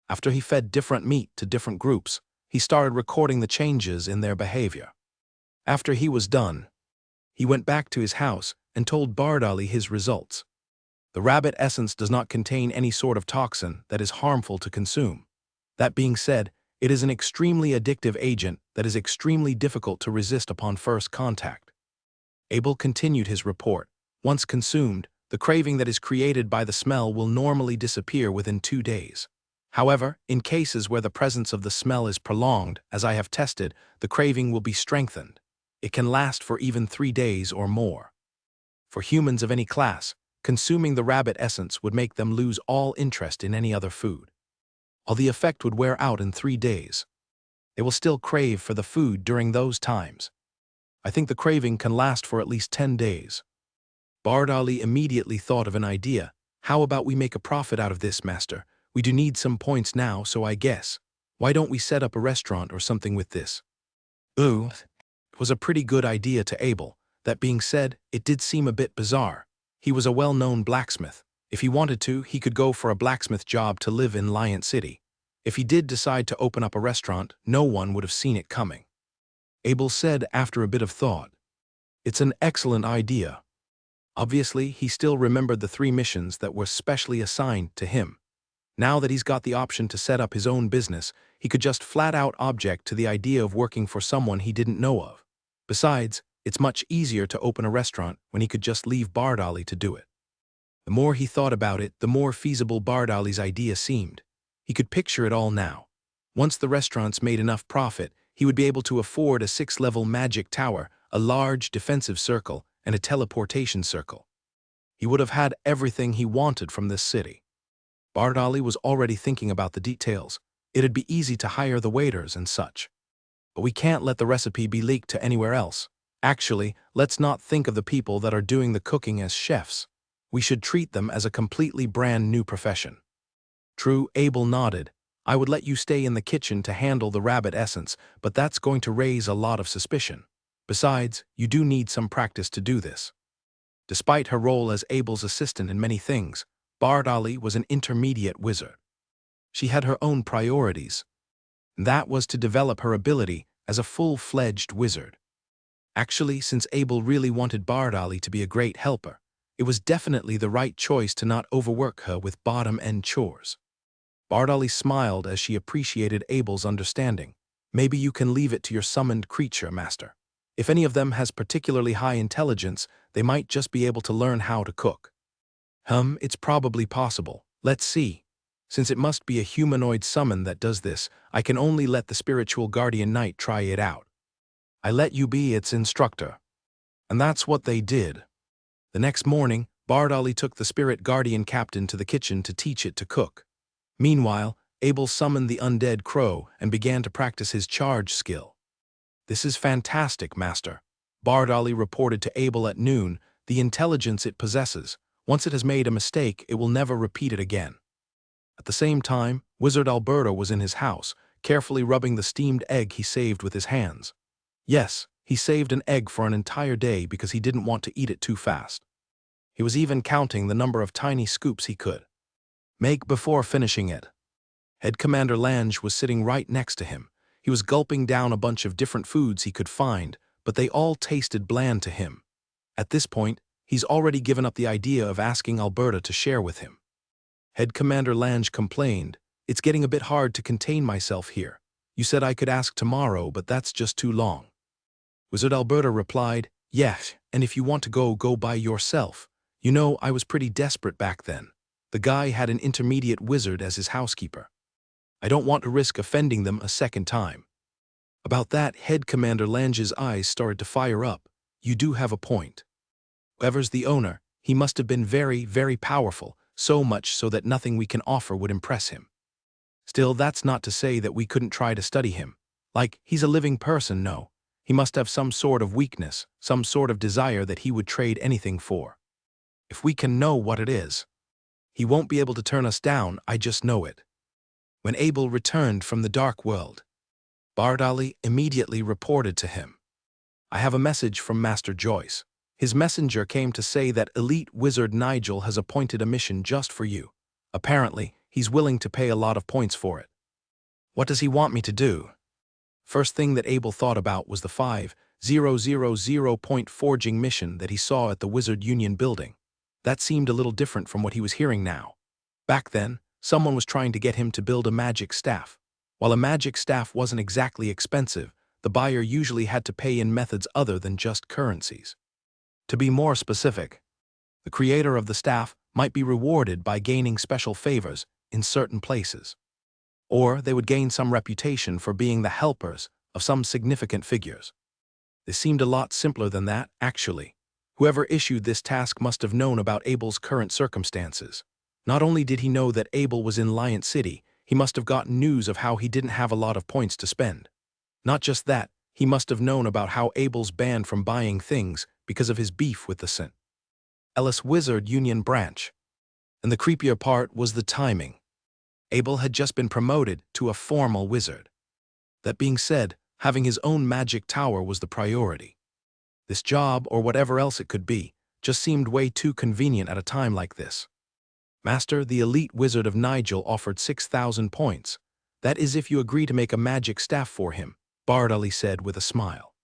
After he fed different meat to different groups, he started recording the changes in their behavior. After he was done, he went back to his house and told Bardolly his results. The rabbit essence does not contain any sort of toxin that is harmful to consume. That being said, it is an extremely addictive agent that is extremely difficult to resist upon first contact. Abel continued his report. Once consumed, The craving that is created by the smell will normally disappear within 2 days. However, in cases where the presence of the smell is prolonged, as I have tested, the craving will be strengthened. It can last for even 3 days or more. For humans of any class, consuming the rabbit essence would make them lose all interest in any other food. While the effect would wear out in 3 days, they will still crave for the food during those times. I think the craving can last for at least 10 days. Bardali immediately thought of an idea. How about we make a profit out of this, master? We do need some points now, so I guess. Why don't we set up a restaurant or something with this? Ooh, it was a pretty good idea to Abel. That being said, it did seem a bit bizarre. He was a well-known blacksmith. If he wanted to, he could go for a blacksmith job to live in Lion City. If he did decide to open up a restaurant, no one would have seen it coming. Abel said after a bit of thought. It's an excellent idea. Obviously, he still remembered the 3 missions that were specially assigned to him. Now that he's got the option to set up his own business, he could just flat-out object to the idea of working for someone he didn't know of. Besides, it's much easier to open a restaurant when he could just leave Bardali to do it. The more he thought about it, the more feasible Bardali's idea seemed. He could picture it all now. Once the restaurants made enough profit, he would be able to afford a 6-level magic tower, a large defensive circle, and a teleportation circle. He would have had everything he wanted from this city. Bardali was already thinking about the details. It'd be easy to hire the waiters and such. But we can't let the recipe be leaked to anywhere else. Actually, let's not think of the people that are doing the cooking as chefs. We should treat them as a completely brand new profession. True, Abel nodded. I would let you stay in the kitchen to handle the rabbit essence, but that's going to raise a lot of suspicion. Besides, you do need some practice to do this. Despite her role as Abel's assistant in many things, Bardali was an intermediate wizard. She had her own priorities. That was to develop her ability as a full-fledged wizard. Actually, since Abel really wanted Bardali to be a great helper, it was definitely the right choice to not overwork her with bottom-end chores. Bardali smiled as she appreciated Abel's understanding. Maybe you can leave it to your summoned creature, master. If any of them has particularly high intelligence, they might just be able to learn how to cook. It's probably possible. Let's see. Since it must be a humanoid summon that does this, I can only let the spiritual guardian knight try it out. I let you be its instructor. And that's what they did. The next morning, Bardali took the spirit guardian captain to the kitchen to teach it to cook. Meanwhile, Abel summoned the undead crow and began to practice his charge skill. This is fantastic, master. Bardali reported to Abel at noon the intelligence it possesses. Once it has made a mistake, it will never repeat it again. At the same time, Wizard Alberta was in his house, carefully rubbing the steamed egg he saved with his hands. Yes, he saved an egg for an entire day because he didn't want to eat it too fast. He was even counting the number of tiny scoops he could make before finishing it. Head Commander Lange was sitting right next to him. He was gulping down a bunch of different foods he could find, but they all tasted bland to him. At this point, he's already given up the idea of asking Alberta to share with him. Head Commander Lange complained, "It's getting a bit hard to contain myself here. You said I could ask tomorrow, but that's just too long." Wizard Alberta replied, "Yes, and if you want to go by yourself. You know, I was pretty desperate back then. The guy had an intermediate wizard as his housekeeper. I don't want to risk offending them a second time." About that, Head Commander Lange's eyes started to fire up. You do have a point. Whoever's the owner, he must have been very, very powerful, so much so that nothing we can offer would impress him. Still, that's not to say that we couldn't try to study him. Like, he's a living person, no. He must have some sort of weakness, some sort of desire that he would trade anything for. If we can know what it is, he won't be able to turn us down, I just know it. When Abel returned from the dark world, Bardali immediately reported to him. I have a message from Master Joyce. His messenger came to say that elite wizard Nigel has appointed a mission just for you. Apparently, he's willing to pay a lot of points for it. What does he want me to do? First thing that Abel thought about was the 5,000 point forging mission that he saw at the Wizard Union building. That seemed a little different from what he was hearing now. Back then, someone was trying to get him to build a magic staff. While a magic staff wasn't exactly expensive, the buyer usually had to pay in methods other than just currencies. To be more specific, The creator of the staff might be rewarded by gaining special favors in certain places. Or they would gain some reputation for being the helpers of some significant figures. This seemed a lot simpler than that, actually. Whoever issued this task must have known about Abel's current circumstances. Not only did he know that Abel was in Lion City, he must have gotten news of how he didn't have a lot of points to spend. Not just that, he must have known about how Abel's banned from buying things because of his beef with the St. Ellis Wizard Union branch. And the creepier part was the timing. Abel had just been promoted to a formal wizard. That being said, having his own magic tower was the priority. This job, or whatever else it could be, just seemed way too convenient at a time like this. Master, the elite wizard of Nigel offered 6,000 points. That is if you agree to make a magic staff for him, Bardali said with a smile.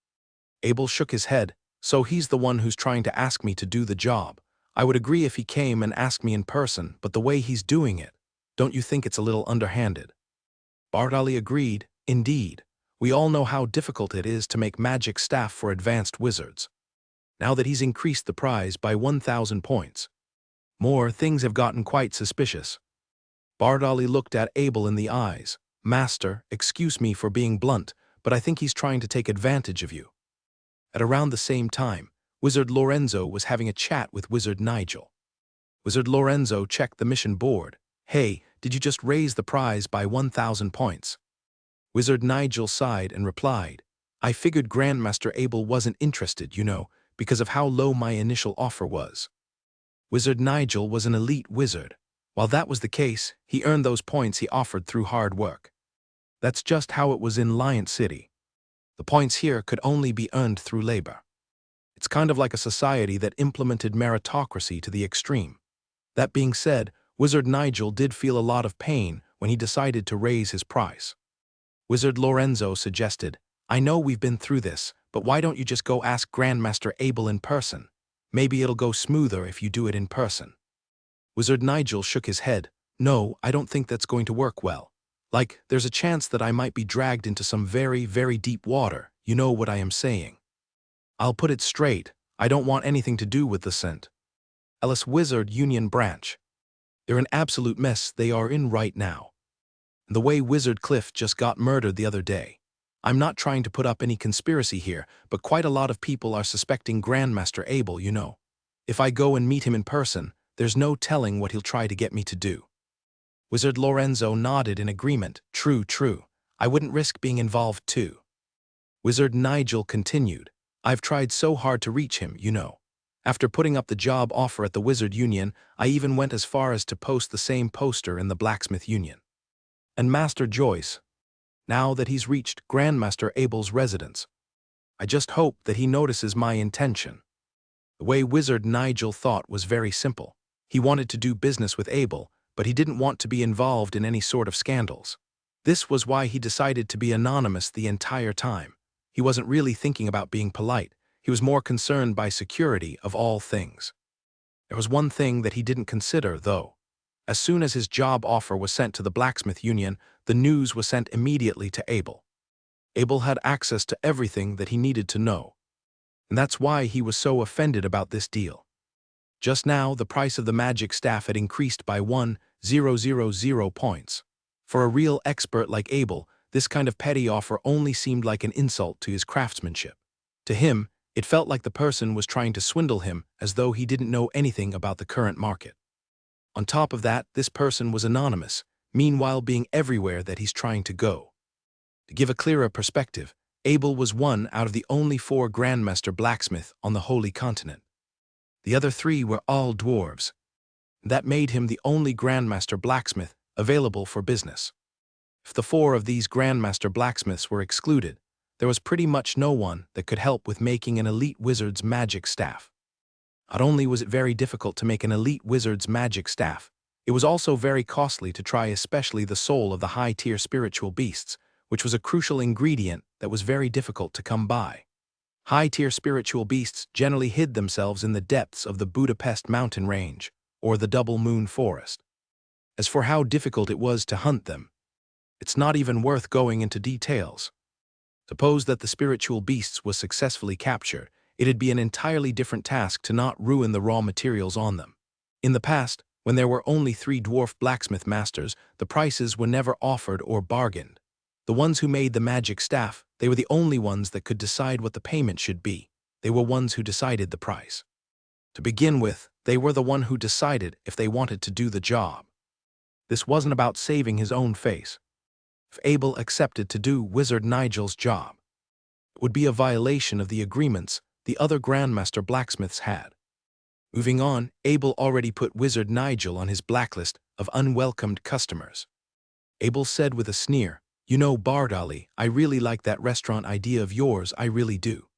Abel shook his head. So he's the one who's trying to ask me to do the job. I would agree if he came and asked me in person, but the way he's doing it, don't you think it's a little underhanded? Bardali agreed. Indeed. We all know how difficult it is to make magic staff for advanced wizards. Now that he's increased the prize by 1,000 points. More, things have gotten quite suspicious. Bardali looked at Abel in the eyes. Master, excuse me for being blunt, but I think he's trying to take advantage of you. At around the same time, Wizard Lorenzo was having a chat with Wizard Nigel. Wizard Lorenzo checked the mission board. Hey, did you just raise the prize by 1,000 points? Wizard Nigel sighed and replied, I figured Grandmaster Abel wasn't interested, because of how low my initial offer was. Wizard Nigel was an elite wizard. While that was the case, he earned those points he offered through hard work. That's just how it was in Lion City. The points here could only be earned through labor. It's kind of like a society that implemented meritocracy to the extreme. That being said, Wizard Nigel did feel a lot of pain when he decided to raise his price. Wizard Lorenzo suggested, I know we've been through this, but why don't you just go ask Grandmaster Abel in person? Maybe it'll go smoother if you do it in person. Wizard Nigel shook his head. No, I don't think that's going to work well. There's a chance that I might be dragged into some very, very deep water, you know what I am saying. I'll put it straight, I don't want anything to do with the St. Ellis Wizard Union branch. They're an absolute mess they are in right now. The way Wizard Cliff just got murdered the other day. I'm not trying to put up any conspiracy here, but quite a lot of people are suspecting Grandmaster Abel, If I go and meet him in person, there's no telling what he'll try to get me to do. Wizard Lorenzo nodded in agreement. True. I wouldn't risk being involved too. Wizard Nigel continued. I've tried so hard to reach him, After putting up the job offer at the Wizard Union, I even went as far as to post the same poster in the Blacksmith Union. And Master Joyce, now that he's reached Grandmaster Abel's residence, I just hope that he notices my intention. The way Wizard Nigel thought was very simple. He wanted to do business with Abel, but he didn't want to be involved in any sort of scandals. This was why he decided to be anonymous the entire time. He wasn't really thinking about being polite. He was more concerned by security of all things. There was one thing that he didn't consider, though. As soon as his job offer was sent to the Blacksmith Union, the news was sent immediately to Abel. Abel had access to everything that he needed to know. And that's why he was so offended about this deal. Just now, the price of the magic staff had increased by 1,000 points. For a real expert like Abel, this kind of petty offer only seemed like an insult to his craftsmanship. To him, it felt like the person was trying to swindle him as though he didn't know anything about the current market. On top of that, this person was anonymous, meanwhile being everywhere that he's trying to go. To give a clearer perspective, Abel was one out of the only 4 Grandmaster blacksmith on the Holy Continent. The other 3 were all dwarves. That made him the only Grandmaster blacksmith available for business. If the 4 of these Grandmaster blacksmiths were excluded, there was pretty much no one that could help with making an elite wizard's magic staff. Not only was it very difficult to make an elite wizard's magic staff, it was also very costly to try, especially the soul of the high-tier spiritual beasts, which was a crucial ingredient that was very difficult to come by. High-tier spiritual beasts generally hid themselves in the depths of the Budapest mountain range, or the Double Moon Forest. As for how difficult it was to hunt them, it's not even worth going into details. Suppose that the spiritual beasts was successfully captured, It'd be an entirely different task to not ruin the raw materials on them. In the past, when there were only 3 dwarf blacksmith masters, the prices were never offered or bargained. The ones who made the magic staff, they were the only ones that could decide what the payment should be. They were ones who decided the price. To begin with, they were the one who decided if they wanted to do the job. This wasn't about saving his own face. If Abel accepted to do Wizard Nigel's job, it would be a violation of the agreements the other Grandmaster blacksmiths had. Moving on, Abel already put Wizard Nigel on his blacklist of unwelcomed customers. Abel said with a sneer, "You know, Bardali, I really like that restaurant idea of yours, I really do.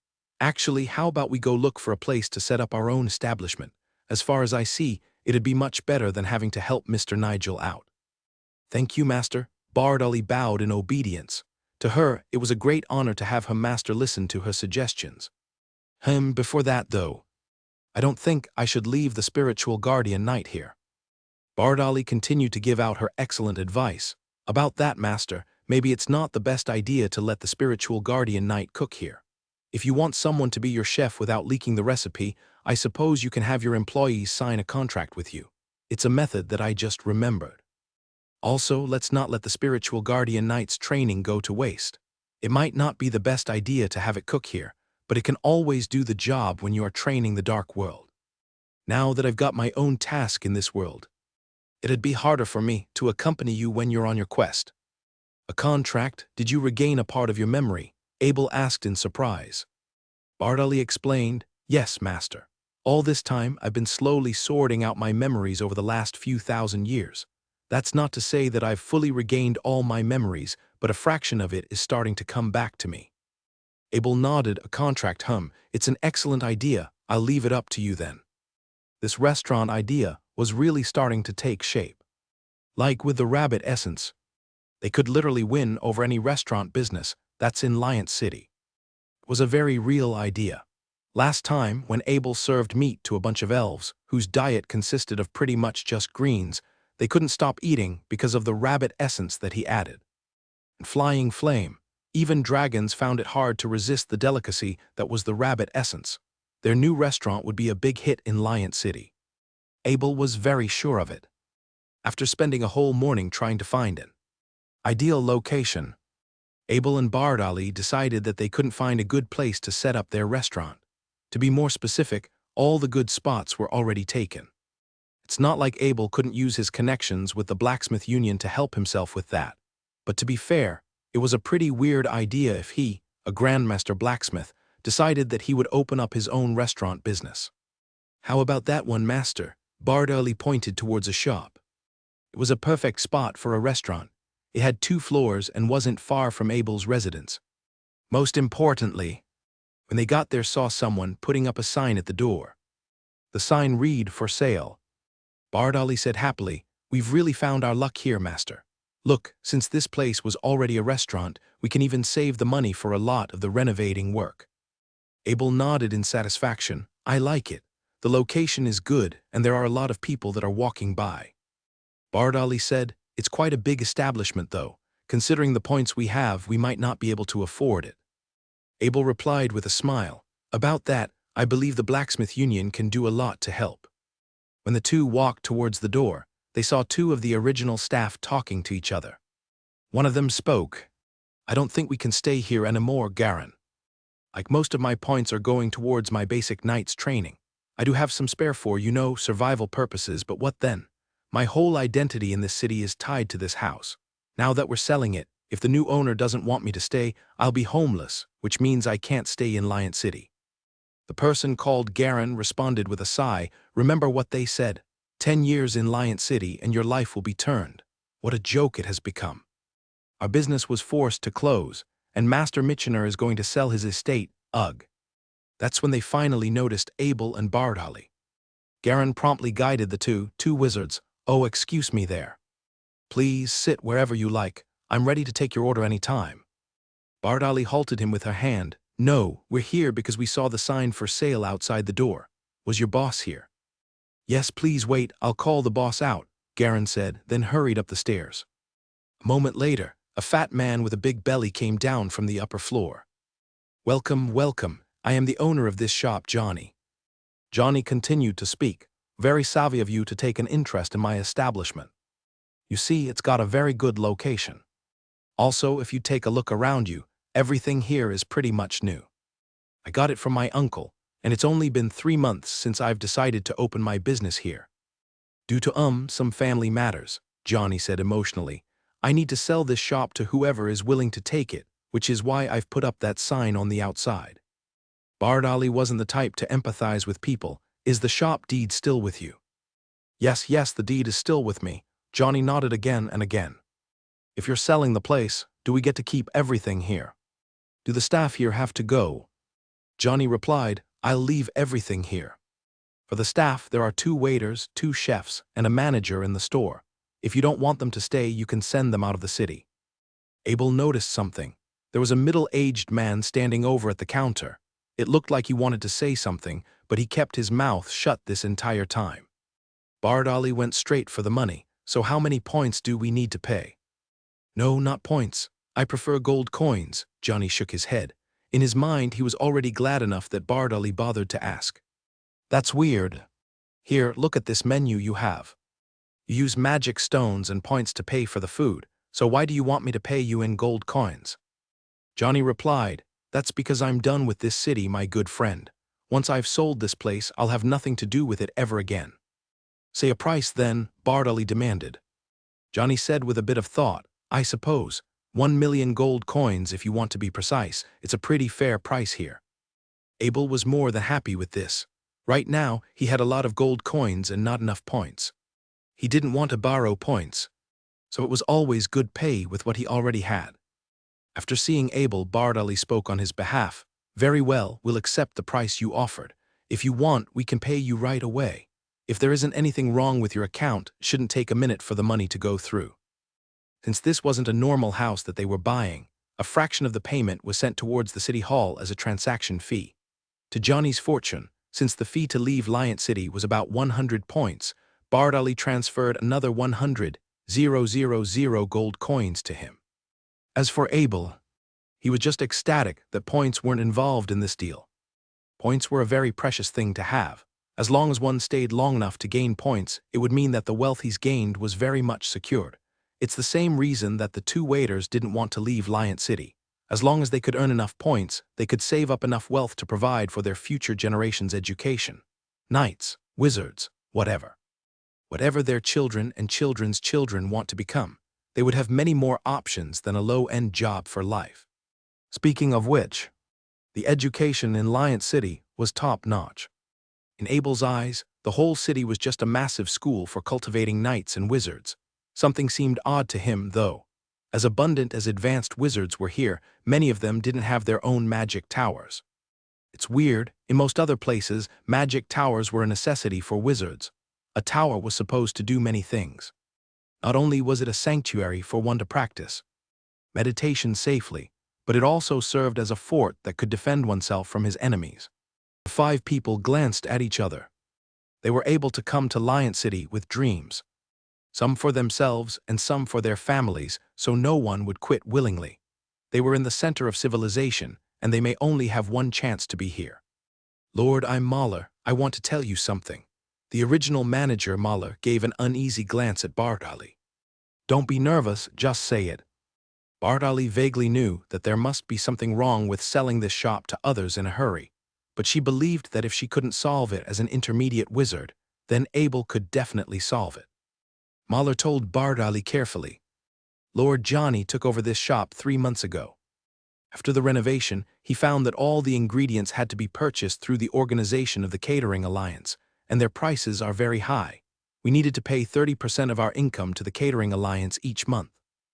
Actually, how about we go look for a place to set up our own establishment? As far as I see, it'd be much better than having to help Mr. Nigel out." "Thank you, Master." Bardali bowed in obedience. To her, it was a great honor to have her master listen to her suggestions. Before that, though, I don't think I should leave the spiritual guardian knight here." Bardali continued to give out her excellent advice. "About that, Master, maybe it's not the best idea to let the spiritual guardian knight cook here. If you want someone to be your chef without leaking the recipe, I suppose you can have your employees sign a contract with you. It's a method that I just remembered. Also, let's not let the spiritual guardian knight's training go to waste. It might not be the best idea to have it cook here, but it can always do the job when you are training the dark world. Now that I've got my own task in this world, it'd be harder for me to accompany you when you're on your quest." "A contract? Did you regain a part of your memory?" Abel asked in surprise. Bardali explained, "Yes, Master. All this time I've been slowly sorting out my memories over the last few thousand years. That's not to say that I've fully regained all my memories, but a fraction of it is starting to come back to me." Abel nodded. "A contract, It's an excellent idea. I'll leave it up to you then." This restaurant idea was really starting to take shape. Like with the rabbit essence, they could literally win over any restaurant business that's in Lion City. It was a very real idea. Last time, when Abel served meat to a bunch of elves, whose diet consisted of pretty much just greens, they couldn't stop eating because of the rabbit essence that he added. And Flying Flame, even dragons found it hard to resist the delicacy that was the rabbit essence. Their new restaurant would be a big hit in Lion City. Abel was very sure of it. After spending a whole morning trying to find an ideal location, Abel and Bardali decided that they couldn't find a good place to set up their restaurant. To be more specific, all the good spots were already taken. It's not like Abel couldn't use his connections with the blacksmith union to help himself with that. But to be fair, it was a pretty weird idea if he, a grandmaster blacksmith, decided that he would open up his own restaurant business. "How about that one, Master?" Bardali pointed towards a shop. It was a perfect spot for a restaurant. It had 2 floors and wasn't far from Abel's residence. Most importantly, when they got there, saw someone putting up a sign at the door. The sign read, "For sale." Bardali said happily, "We've really found our luck here, Master. Look, since this place was already a restaurant, we can even save the money for a lot of the renovating work." Abel nodded in satisfaction. "I like it. The location is good, and there are a lot of people that are walking by." Bardali said, "It's quite a big establishment, though. Considering the points we have, we might not be able to afford it." Abel replied with a smile, "About that, I believe the blacksmith union can do a lot to help." When the two walked towards the door, they saw 2 of the original staff talking to each other. One of them spoke. "I don't think we can stay here anymore, Garen. Like most of my points are going towards my basic knight's training. I do have some spare for, survival purposes, but what then? My whole identity in this city is tied to this house. Now that we're selling it, if the new owner doesn't want me to stay, I'll be homeless, which means I can't stay in Lion City." The person called Garen responded with a sigh. "Remember what they said. 10 years in Lion City and your life will be turned. What a joke it has become. Our business was forced to close, and Master Mitchener is going to sell his estate, ugh." That's when they finally noticed Abel and Bardali. Garen promptly guided the two wizards. "Oh, excuse me there. Please sit wherever you like. I'm ready to take your order any time." Bardali halted him with her hand. "No, we're here because we saw the sign for sale outside the door. Was your boss here?" "Yes, please wait, I'll call the boss out," Garen said, then hurried up the stairs. A moment later, a fat man with a big belly came down from the upper floor. Welcome, welcome. I am the owner of this shop, Johnny. Johnny continued to speak. Very savvy of you to take an interest in my establishment. You see, it's got a very good location. Also, if you take a look around you, everything here is pretty much new. I got it from my uncle, and it's only been 3 months since I've decided to open my business here. Due to some family matters, Johnny said emotionally, I need to sell this shop to whoever is willing to take it, which is why I've put up that sign on the outside. Bardali wasn't the type to empathize with people. Is the shop deed still with you? Yes, the deed is still with me. Johnny nodded again and again. If you're selling the place, do we get to keep everything here? Do the staff here have to go? Johnny replied, I'll leave everything here. For the staff, there are 2 waiters, 2 chefs, and a manager in the store. If you don't want them to stay, you can send them out of the city. Abel noticed something. There was a middle-aged man standing over at the counter. It looked like he wanted to say something, but he kept his mouth shut this entire time. Bardali went straight for the money. So how many points do we need to pay? No, not points. I prefer gold coins. Johnny shook his head. In his mind, he was already glad enough that Bardali bothered to ask. That's weird. Here, look at this menu you have. You use magic stones and points to pay for the food, so why do you want me to pay you in gold coins? Johnny replied, That's because I'm done with this city, my good friend. Once I've sold this place, I'll have nothing to do with it ever again. Say a price then, Bardali demanded. Johnny said with a bit of thought, I suppose, 1 million gold coins if you want to be precise. It's a pretty fair price here. Abel was more than happy with this. Right now, he had a lot of gold coins and not enough points. He didn't want to borrow points, so it was always good pay with what he already had. After seeing Abel, Bardali spoke on his behalf. Very well, we'll accept the price you offered. If you want, we can pay you right away. If there isn't anything wrong with your account, it shouldn't take a minute for the money to go through. Since this wasn't a normal house that they were buying, a fraction of the payment was sent towards the city hall as a transaction fee. To Johnny's fortune, since the fee to leave Lion City was about 100 points, Bardali transferred another 100,000 gold coins to him. As for Abel, he was just ecstatic that points weren't involved in this deal. Points were a very precious thing to have. As long as one stayed long enough to gain points, it would mean that the wealth he's gained was very much secured. It's the same reason that the 2 waiters didn't want to leave Lion City. As long as they could earn enough points, they could save up enough wealth to provide for their future generation's education. Knights, wizards, whatever. Whatever their children and children's children want to become, they would have many more options than a low-end job for life. Speaking of which, the education in Lion City was top-notch. In Abel's eyes, the whole city was just a massive school for cultivating knights and wizards. Something seemed odd to him, though. As abundant as advanced wizards were here, many of them didn't have their own magic towers. It's weird, in most other places, magic towers were a necessity for wizards. A tower was supposed to do many things. Not only was it a sanctuary for one to practice meditation safely, but it also served as a fort that could defend oneself from his enemies. The 5 people glanced at each other. They were able to come to Lion City with dreams. Some for themselves and some for their families, so no one would quit willingly. They were in the center of civilization, and they may only have one chance to be here. Lord, I'm Mahler. I want to tell you something. The original manager, Mahler, gave an uneasy glance at Bardali. Don't be nervous, just say it. Bardali vaguely knew that there must be something wrong with selling this shop to others in a hurry, but she believed that if she couldn't solve it as an intermediate wizard, then Abel could definitely solve it. Mahler told Bardali carefully, Lord Johnny took over this shop 3 months ago. After the renovation, he found that all the ingredients had to be purchased through the organization of the Catering Alliance, and their prices are very high. We needed to pay 30% of our income to the Catering Alliance each month.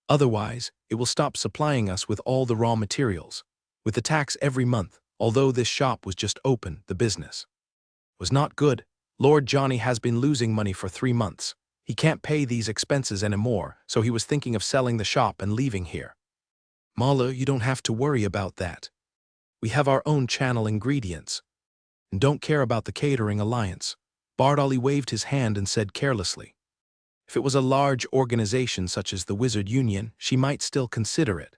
Otherwise, it will stop supplying us with all the raw materials. With the tax every month, although this shop was just open, the business was not good. Lord Johnny has been losing money for 3 months. He can't pay these expenses anymore, so he was thinking of selling the shop and leaving here. Mahler, you don't have to worry about that. We have our own channel ingredients. And don't care about the Catering Alliance. Bardali waved his hand and said carelessly. If it was a large organization such as the Wizard Union, she might still consider it.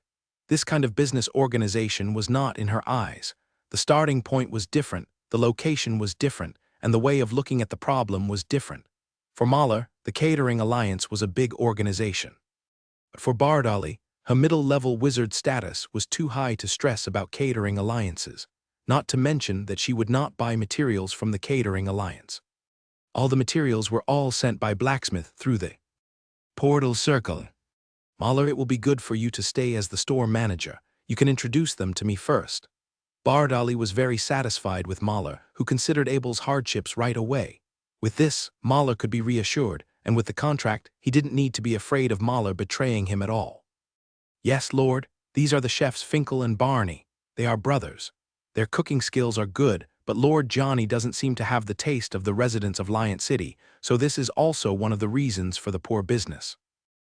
This kind of business organization was not in her eyes. The starting point was different, the location was different, and the way of looking at the problem was different. For Mahler, the Catering Alliance was a big organization. But for Bardali, her middle-level wizard status was too high to stress about catering alliances, not to mention that she would not buy materials from the Catering Alliance. All the materials were all sent by blacksmith through the portal circle. Mahler, it will be good for you to stay as the store manager. You can introduce them to me first. Bardali was very satisfied with Mahler, who considered Abel's hardships right away. With this, Mahler could be reassured, and with the contract, he didn't need to be afraid of Mahler betraying him at all. Yes, Lord, these are the chefs Finkel and Barney. They are brothers. Their cooking skills are good, but Lord Johnny doesn't seem to have the taste of the residents of Lion City, so this is also one of the reasons for the poor business.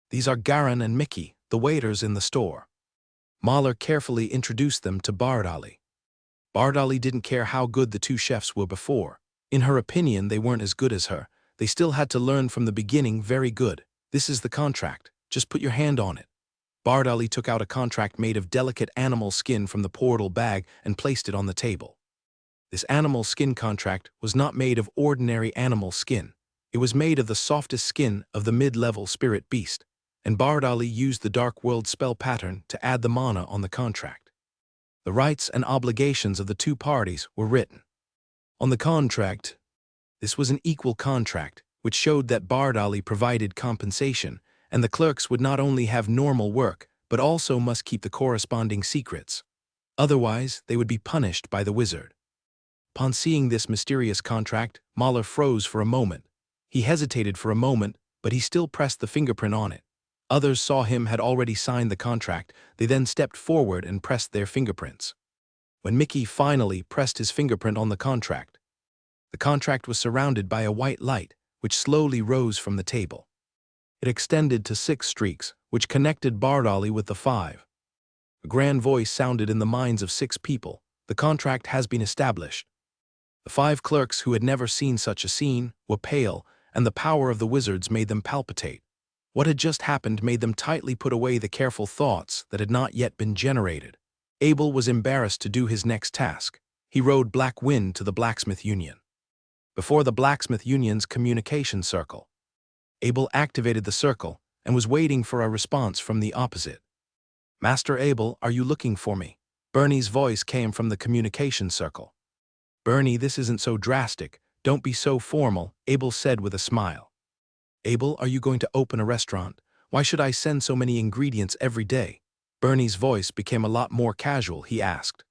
These are Garin and Mickey, the waiters in the store. Mahler carefully introduced them to Bardali. Bardali didn't care how good the two chefs were before. In her opinion, they weren't as good as her. They still had to learn from the beginning. Very good. This is the contract. Just put your hand on it. Bardali took out a contract made of delicate animal skin from the portal bag and placed it on the table. This animal skin contract was not made of ordinary animal skin. It was made of the softest skin of the mid-level spirit beast, and Bardali used the Dark World spell pattern to add the mana on the contract. The rights and obligations of the two parties were written on the contract. This was an equal contract, which showed that Bardali provided compensation, and the clerks would not only have normal work, but also must keep the corresponding secrets. Otherwise, they would be punished by the wizard. Upon seeing this mysterious contract, Mahler froze for a moment. He hesitated for a moment, but he still pressed the fingerprint on it. Others saw him had already signed the contract. They then stepped forward and pressed their fingerprints. When Mickey finally pressed his fingerprint on the contract was surrounded by a white light, which slowly rose from the table. It extended to 6 streaks, which connected Bardali with the 5. A grand voice sounded in the minds of 6 people. The contract has been established. The 5 clerks, who had never seen such a scene, were pale, and the power of the wizards made them palpitate. What had just happened made them tightly put away the careful thoughts that had not yet been generated. Abel was embarrassed to do his next task. He rode Black Wind to the Blacksmith Union. Before the Blacksmith Union's communication circle, Abel activated the circle and was waiting for a response from the opposite. Master Abel, are you looking for me? Bernie's voice came from the communication circle. Bernie, this isn't so drastic. Don't be so formal, Abel said with a smile. Abel, are you going to open a restaurant? Why should I send so many ingredients every day? Bernie's voice became a lot more casual. He asked.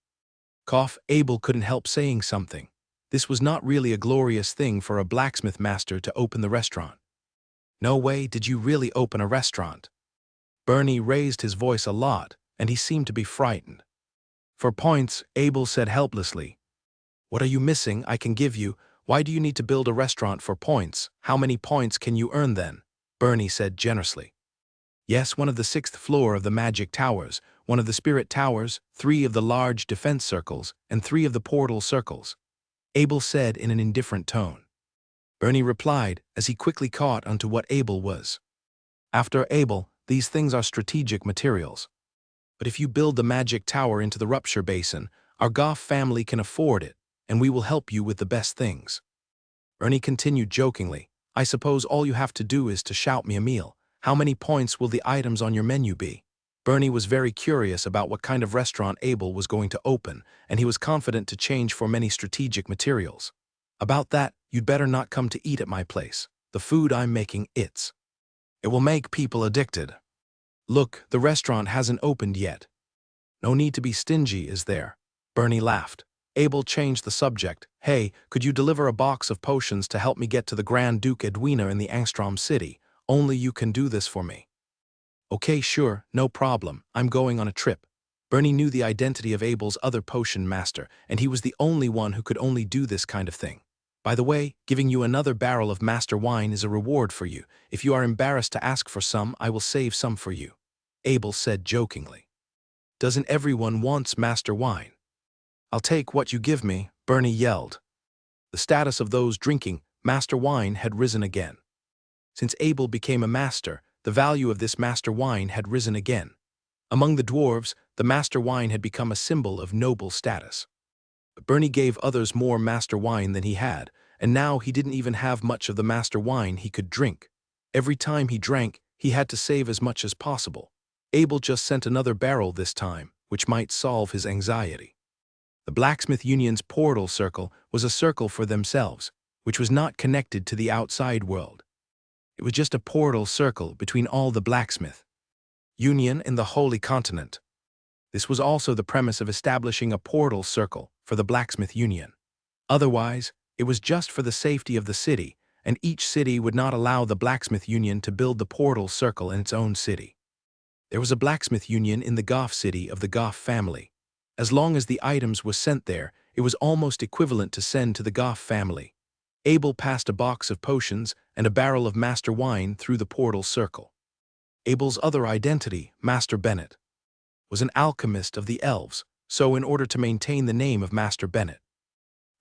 Cough, Abel couldn't help saying something. This was not really a glorious thing for a blacksmith master to open the restaurant. No way, did you really open a restaurant? Bernie raised his voice a lot, and he seemed to be frightened. For points, Abel said helplessly. What are you missing? I can give you. Why do you need to build a restaurant for points? How many points can you earn then? Bernie said generously. Yes, one of the 6th floor of the magic towers, one of the spirit towers, 3 of the large defense circles, and 3 of the portal circles. Abel said in an indifferent tone. Bernie replied as he quickly caught onto what Abel was. After Abel, these things are strategic materials. But if you build the magic tower into the rupture basin, our Goff family can afford it, and we will help you with the best things. Bernie continued jokingly, I suppose all you have to do is to shout me a meal. How many points will the items on your menu be? Bernie was very curious about what kind of restaurant Abel was going to open, and he was confident to change for many strategic materials. About that, you'd better not come to eat at my place. The food I'm making, it will make people addicted. Look, the restaurant hasn't opened yet. No need to be stingy, is there? Bernie laughed. Abel changed the subject. Hey, could you deliver a box of potions to help me get to the Grand Duke Edwina in the Angstrom City? Only you can do this for me. Okay, sure, no problem. I'm going on a trip. Bernie knew the identity of Abel's other potion master, and he was the only one who could only do this kind of thing. By the way, giving you another barrel of master wine is a reward for you. If you are embarrassed to ask for some, I will save some for you. Abel said jokingly. Doesn't everyone wants master wine? I'll take what you give me, Bernie yelled. The status of those drinking master wine had risen again. Since Abel became a master, the value of this master wine had risen again. Among the dwarves, the master wine had become a symbol of noble status. Bernie gave others more master wine than he had, and now he didn't even have much of the master wine he could drink. Every time he drank, he had to save as much as possible. Abel just sent another barrel this time, which might solve his anxiety. The Blacksmith Union's portal circle was a circle for themselves, which was not connected to the outside world. It was just a portal circle between all the Blacksmith Union in the Holy Continent. This was also the premise of establishing a portal circle for the Blacksmith Union. Otherwise, it was just for the safety of the city, and each city would not allow the Blacksmith Union to build the portal circle in its own city. There was a Blacksmith Union in the Goff city of the Goff family. As long as the items were sent there, it was almost equivalent to send to the Goff family. Abel passed a box of potions and a barrel of master wine through the portal circle. Abel's other identity, Master Bennett, was an alchemist of the elves, so in order to maintain the name of Master Bennett,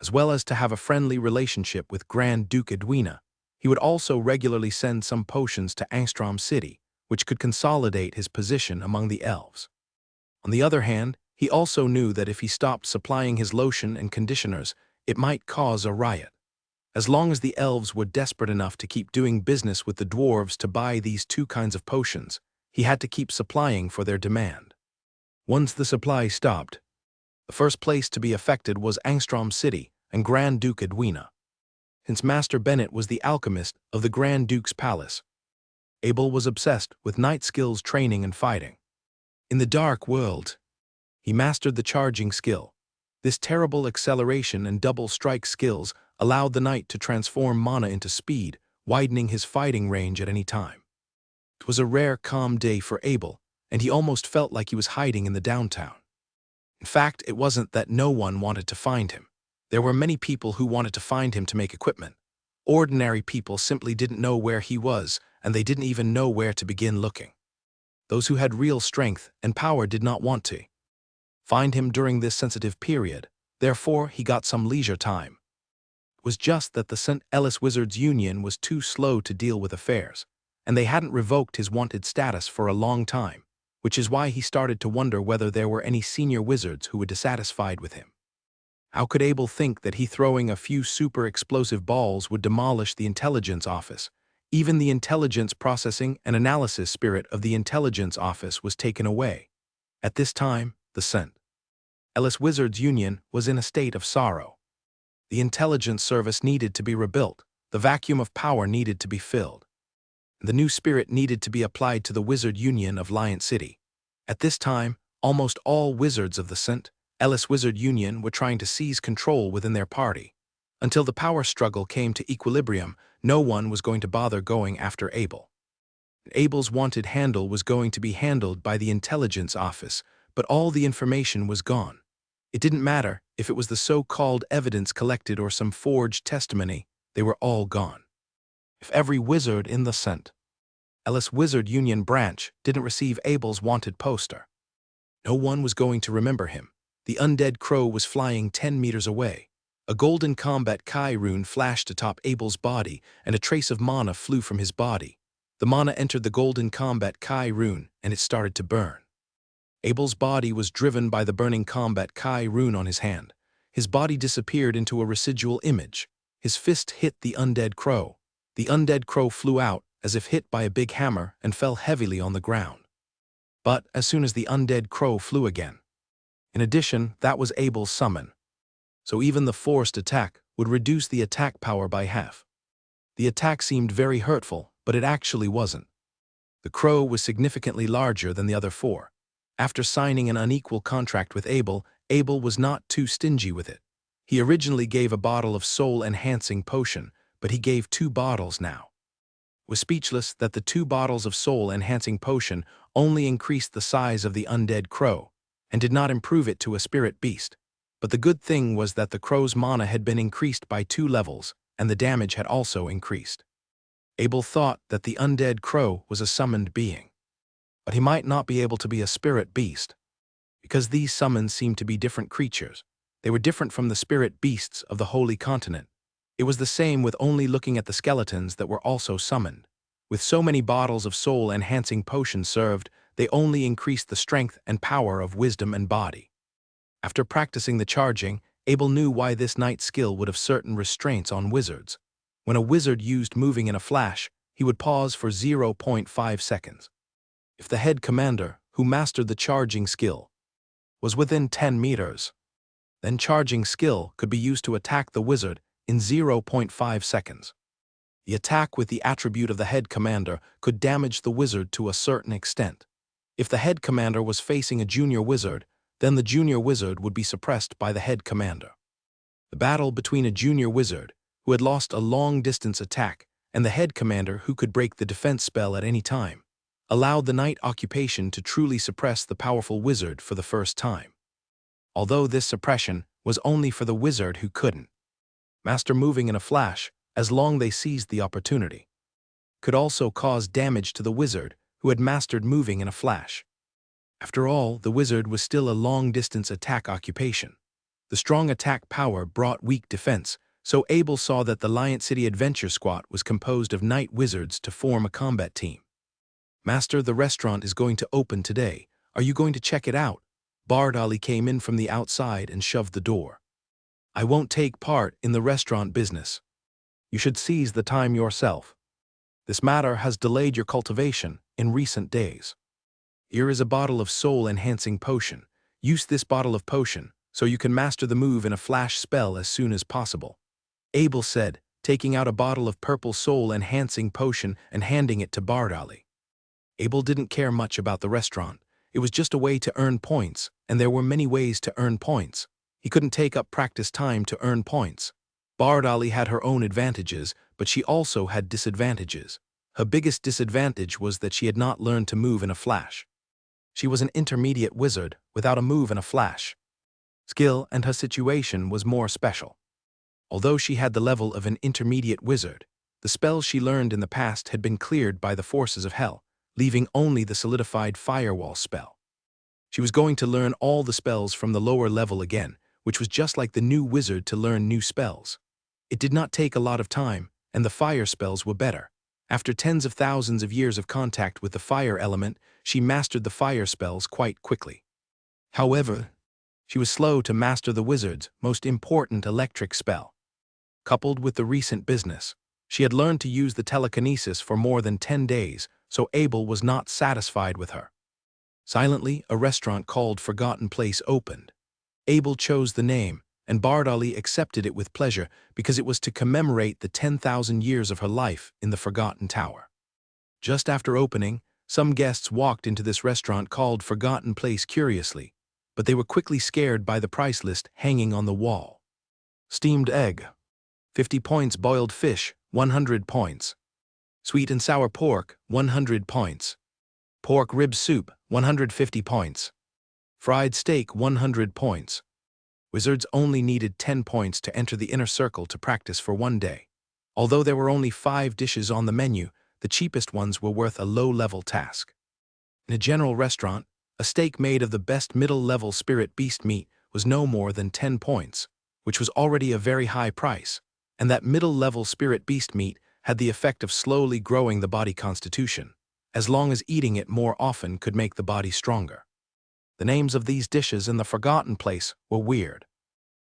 as well as to have a friendly relationship with Grand Duke Edwina, he would also regularly send some potions to Angstrom City, which could consolidate his position among the elves. On the other hand, he also knew that if he stopped supplying his lotion and conditioners, it might cause a riot. As long as the elves were desperate enough to keep doing business with the dwarves to buy these two kinds of potions, he had to keep supplying for their demand. Once the supply stopped, the first place to be affected was Angstrom City and Grand Duke Edwina. Since Master Bennett was the alchemist of the Grand Duke's palace, Abel was obsessed with knight skills training and fighting. In the dark world, he mastered the charging skill. This terrible acceleration and double strike skills allowed the knight to transform mana into speed, widening his fighting range at any time. It was a rare calm day for Abel, and he almost felt like he was hiding in the downtown. In fact, it wasn't that no one wanted to find him. There were many people who wanted to find him to make equipment. Ordinary people simply didn't know where he was, and they didn't even know where to begin looking. Those who had real strength and power did not want to find him during this sensitive period, therefore he got some leisure time. It was just that the St. Ellis Wizards Union was too slow to deal with affairs, and they hadn't revoked his wanted status for a long time, which is why he started to wonder whether there were any senior wizards who were dissatisfied with him. How could Abel think that he throwing a few super explosive balls would demolish the intelligence office? Even the intelligence processing and analysis spirit of the intelligence office was taken away. At this time, the St. Ellis Wizards Union was in a state of sorrow. The intelligence service needed to be rebuilt, the vacuum of power needed to be filled. The new spirit needed to be applied to the Wizard Union of Lion City. At this time, almost all wizards of the St. Ellis Wizard Union were trying to seize control within their party. Until the power struggle came to equilibrium, no one was going to bother going after Abel. Abel's wanted handle was going to be handled by the intelligence office, but all the information was gone. It didn't matter if it was the so-called evidence collected or some forged testimony, they were all gone. If every wizard in the St. Ellis Wizard Union branch didn't receive Abel's wanted poster, no one was going to remember him. The undead crow was flying 10 meters away. A golden combat Kai rune flashed atop Abel's body, and a trace of mana flew from his body. The mana entered the golden combat Kai rune, and it started to burn. Abel's body was driven by the burning combat Kai rune on his hand. His body disappeared into a residual image. His fist hit the undead crow. The undead crow flew out, as if hit by a big hammer, and fell heavily on the ground. But as soon as the undead crow flew again. In addition, that was Abel's summon. So even the forced attack would reduce the attack power by half. The attack seemed very hurtful, but it actually wasn't. The crow was significantly larger than the other four. After signing an unequal contract with Abel, Abel was not too stingy with it. He originally gave a bottle of soul-enhancing potion, but he gave 2 bottles now. It was speechless that the 2 bottles of soul-enhancing potion only increased the size of the undead crow, and did not improve it to a spirit beast. But the good thing was that the crow's mana had been increased by 2 levels, and the damage had also increased. Abel thought that the undead crow was a summoned being. But he might not be able to be a spirit beast, because these summons seemed to be different creatures. They were different from the spirit beasts of the Holy Continent. It was the same with only looking at the skeletons that were also summoned. With so many bottles of soul-enhancing potion served, they only increased the strength and power of wisdom and body. After practicing the charging, Abel knew why this knight's skill would have certain restraints on wizards. When a wizard used moving in a flash, he would pause for 0.5 seconds. If the head commander, who mastered the charging skill, was within 10 meters, then charging skill could be used to attack the wizard in 0.5 seconds. The attack with the attribute of the head commander could damage the wizard to a certain extent. If the head commander was facing a junior wizard, then the junior wizard would be suppressed by the head commander. The battle between a junior wizard, who had lost a long-distance attack, and the head commander who could break the defense spell at any time, allowed the knight occupation to truly suppress the powerful wizard for the first time. Although this suppression was only for the wizard who couldn't master moving in a flash, as long they seized the opportunity, could also cause damage to the wizard who had mastered moving in a flash. After all, the wizard was still a long-distance attack occupation. The strong attack power brought weak defense, so Abel saw that the Lion City Adventure Squad was composed of knight wizards to form a combat team. "Master, the restaurant is going to open today. Are you going to check it out?" Bard Ali came in from the outside and shoved the door. "I won't take part in the restaurant business. You should seize the time yourself. This matter has delayed your cultivation in recent days. Here is a bottle of soul-enhancing potion. Use this bottle of potion so you can master the move in a flash spell as soon as possible," Abel said, taking out a bottle of purple soul-enhancing potion and handing it to Bard Ali. Abel didn't care much about the restaurant. It was just a way to earn points, and there were many ways to earn points. He couldn't take up practice time to earn points. Bard Ali had her own advantages, but she also had disadvantages. Her biggest disadvantage was that she had not learned to move in a flash. She was an intermediate wizard without a move in a flash skill, and her situation was more special. Although she had the level of an intermediate wizard, the spells she learned in the past had been cleared by the forces of hell, leaving only the solidified firewall spell. She was going to learn all the spells from the lower level again, which was just like the new wizard to learn new spells. It did not take a lot of time, and the fire spells were better. After tens of thousands of years of contact with the fire element, she mastered the fire spells quite quickly. However, she was slow to master the wizard's most important electric spell. Coupled with the recent business, she had learned to use the telekinesis for more than 10 days, so Abel was not satisfied with her. Silently, a restaurant called Forgotten Place opened. Abel chose the name, and Bard Ali accepted it with pleasure because it was to commemorate the 10,000 years of her life in the Forgotten Tower. Just after opening, some guests walked into this restaurant called Forgotten Place curiously, but they were quickly scared by the price list hanging on the wall. Steamed egg, 50 points. Boiled fish, 100 points. Sweet and sour pork, 100 points. Pork rib soup, 150 points. Fried steak, 100 points. Wizards only needed 10 points to enter the inner circle to practice for one day. Although there were only 5 dishes on the menu, the cheapest ones were worth a low-level task. In a general restaurant, a steak made of the best middle-level spirit beast meat was no more than 10 points, which was already a very high price, and that middle-level spirit beast meat had the effect of slowly growing the body constitution, as long as eating it more often could make the body stronger. The names of these dishes in the Forgotten Place were weird,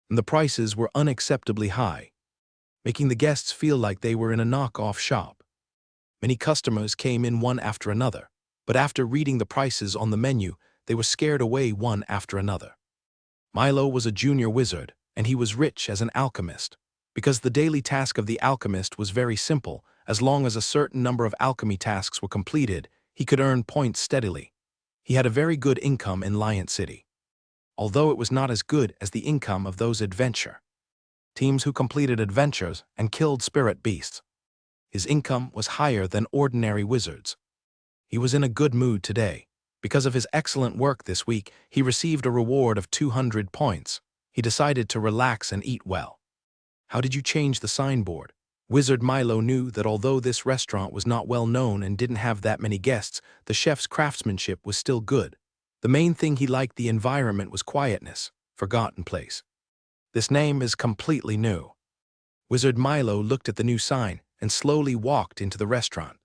and the prices were unacceptably high, making the guests feel like they were in a knockoff shop. Many customers came in one after another, but after reading the prices on the menu, they were scared away one after another. Milo was a junior wizard, and he was rich as an alchemist, because the daily task of the alchemist was very simple. As long as a certain number of alchemy tasks were completed, he could earn points steadily. He had a very good income in Lion City, although it was not as good as the income of those adventure teams who completed adventures and killed spirit beasts. His income was higher than ordinary wizards. He was in a good mood today. Because of his excellent work this week, he received a reward of 200 points. He decided to relax and eat well. "How did you change the signboard?" Wizard Milo knew that although this restaurant was not well known and didn't have that many guests, the chef's craftsmanship was still good. The main thing he liked the environment was quietness. Forgotten Place. "This name is completely new." Wizard Milo looked at the new sign and slowly walked into the restaurant.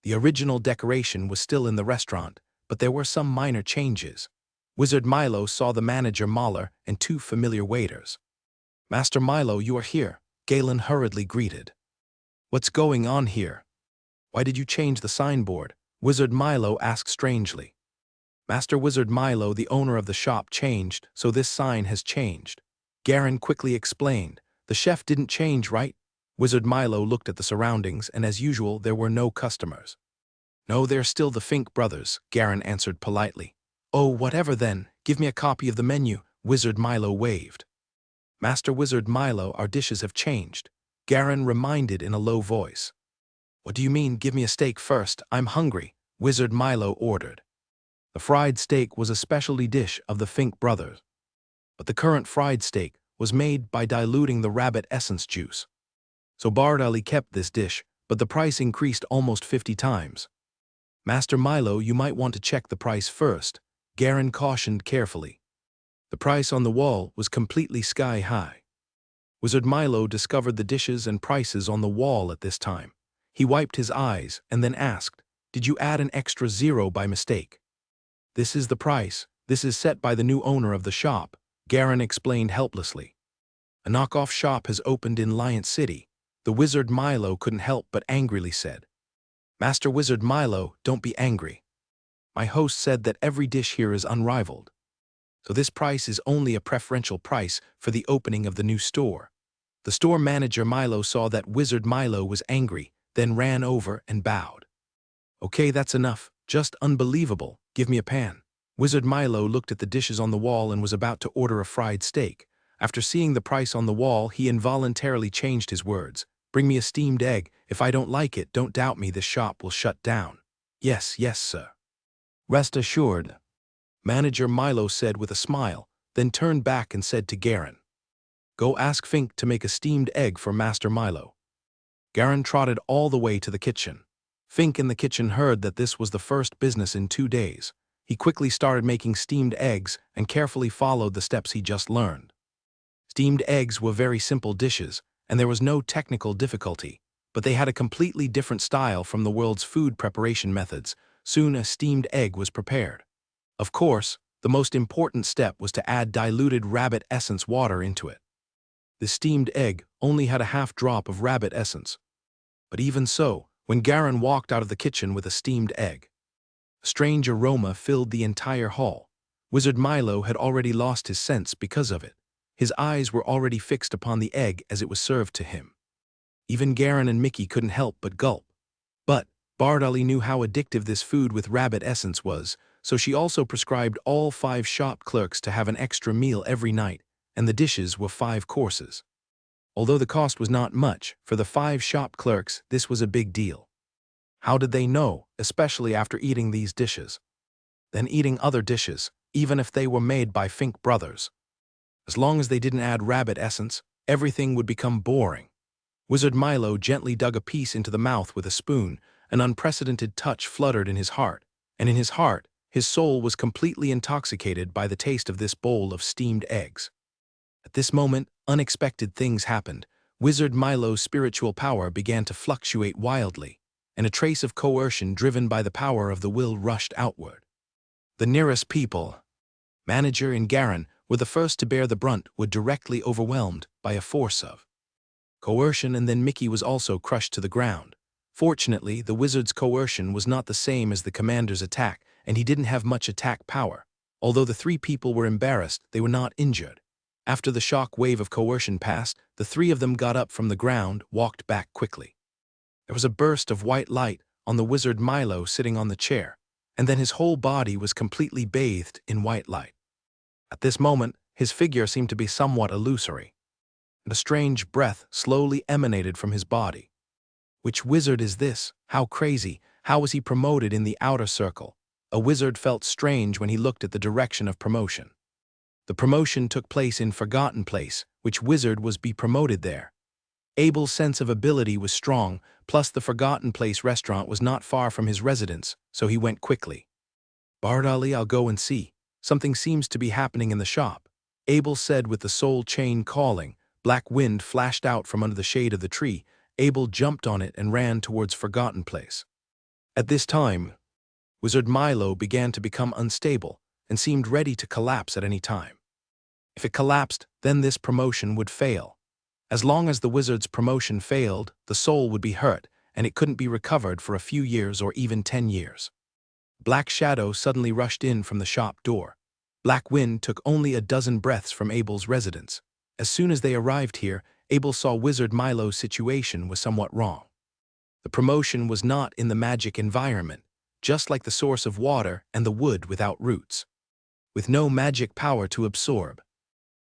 The original decoration was still in the restaurant, but there were some minor changes. Wizard Milo saw the manager Mahler and 2 familiar waiters. Master Milo, you are here, Galen hurriedly greeted. What's going on here? Why did you change the signboard? Wizard Milo asked strangely. Master Wizard Milo, the owner of the shop, changed, so this sign has changed. Garen quickly explained. The chef didn't change, right? Wizard Milo looked at the surroundings, and as usual, there were no customers. No, they're still the Fink brothers, Garen answered politely. Oh, whatever then, give me a copy of the menu, Wizard Milo waved. Master Wizard Milo, our dishes have changed, Garen reminded in a low voice. What do you mean, give me a steak first, I'm hungry, Wizard Milo ordered. The fried steak was a specialty dish of the Fink brothers. But the current fried steak was made by diluting the rabbit essence juice. So Bardali kept this dish, but the price increased almost 50 times. Master Milo, you might want to check the price first, Garen cautioned carefully. The price on the wall was completely sky-high. Wizard Milo discovered the dishes and prices on the wall at this time. He wiped his eyes and then asked, did you add an extra 0 by mistake? This is the price. This is set by the new owner of the shop, Garen explained helplessly. A knockoff shop has opened in Lion City. The Wizard Milo couldn't help but angrily said. Master Wizard Milo, don't be angry. My host said that every dish here is unrivaled. So this price is only a preferential price for the opening of the new store. The store manager Milo saw that Wizard Milo was angry, then ran over and bowed. Okay, that's enough. Just unbelievable. Give me a pan. Wizard Milo looked at the dishes on the wall and was about to order a fried steak. After seeing the price on the wall, he involuntarily changed his words. Bring me a steamed egg. If I don't like it, don't doubt me, this shop will shut down. Yes, yes, sir. Rest assured, Manager Milo said with a smile, then turned back and said to Garen. Go ask Fink to make a steamed egg for Master Milo. Garen trotted all the way to the kitchen. Fink in the kitchen heard that this was the first business in 2 days. He quickly started making steamed eggs and carefully followed the steps he just learned. Steamed eggs were very simple dishes, and there was no technical difficulty, but they had a completely different style from the world's food preparation methods. Soon a steamed egg was prepared. Of course, the most important step was to add diluted rabbit essence water into it. The steamed egg only had a half drop of rabbit essence. But even so, when Garen walked out of the kitchen with a steamed egg, a strange aroma filled the entire hall. Wizard Milo had already lost his sense because of it. His eyes were already fixed upon the egg as it was served to him. Even Garen and Mickey couldn't help but gulp. But Bardali knew how addictive this food with rabbit essence was, so she also prescribed all 5 shop clerks to have an extra meal every night, and the dishes were 5 courses. Although the cost was not much, for the 5 shop clerks, this was a big deal. How did they know, especially after eating these dishes? Then eating other dishes, even if they were made by Fink brothers. As long as they didn't add rabbit essence, everything would become boring. Wizard Milo gently dug a piece into the mouth with a spoon. An unprecedented touch fluttered in his heart, and in his heart, his soul was completely intoxicated by the taste of this bowl of steamed eggs. At this moment, unexpected things happened. Wizard Milo's spiritual power began to fluctuate wildly, and a trace of coercion driven by the power of the will rushed outward. The nearest people, Manager and Garen, were the first to bear the brunt, were directly overwhelmed by a force of coercion, and then Mickey was also crushed to the ground. Fortunately, the wizard's coercion was not the same as the commander's attack, and he didn't have much attack power. Although the 3 people were embarrassed, they were not injured. After the shock wave of coercion passed, the 3 of them got up from the ground, walked back quickly. There was a burst of white light on the wizard Milo sitting on the chair, and then his whole body was completely bathed in white light. At this moment, his figure seemed to be somewhat illusory, and a strange breath slowly emanated from his body. Which wizard is this? How crazy! How was he promoted in the outer circle? A wizard felt strange when he looked at the direction of promotion. The promotion took place in Forgotten Place. Which wizard was be promoted there? Abel's sense of ability was strong, plus the Forgotten Place restaurant was not far from his residence, so he went quickly. Bardali, I'll go and see. Something seems to be happening in the shop, Abel said with the soul chain calling. Black wind flashed out from under the shade of the tree. Abel jumped on it and ran towards Forgotten Place. At this time, Wizard Milo began to become unstable and seemed ready to collapse at any time. If it collapsed, then this promotion would fail. As long as the wizard's promotion failed, the soul would be hurt, and it couldn't be recovered for a few years or even 10 years. Black Shadow suddenly rushed in from the shop door. Black Wind took only a dozen breaths from Abel's residence. As soon as they arrived here, Abel saw Wizard Milo's situation was somewhat wrong. The promotion was not in the magic environment, just like the source of water and the wood without roots. With no magic power to absorb,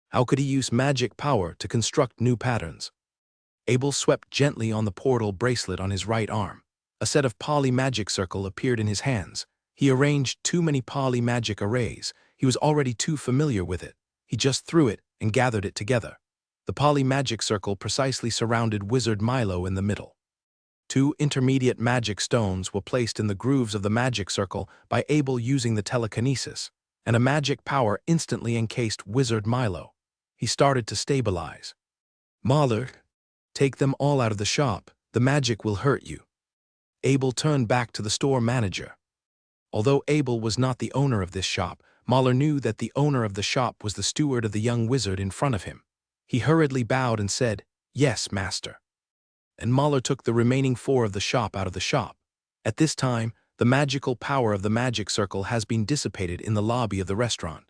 how could he use magic power to construct new patterns? Abel swept gently on the portal bracelet on his right arm. A set of poly-magic circle appeared in his hands. He arranged too many poly-magic arrays. He was already too familiar with it. He just threw it and gathered it together. The poly-magic circle precisely surrounded Wizard Milo in the middle. 2 intermediate magic stones were placed in the grooves of the magic circle by Abel using the telekinesis, and a magic power instantly encased Wizard Milo. He started to stabilize. "Mahler, take them all out of the shop. The magic will hurt you." Abel turned back to the store manager. Although Abel was not the owner of this shop, Mahler knew that the owner of the shop was the steward of the young wizard in front of him. He hurriedly bowed and said, "Yes, master." And Mahler took the remaining 4 of the shop out of the shop. At this time, the magical power of the magic circle has been dissipated in the lobby of the restaurant.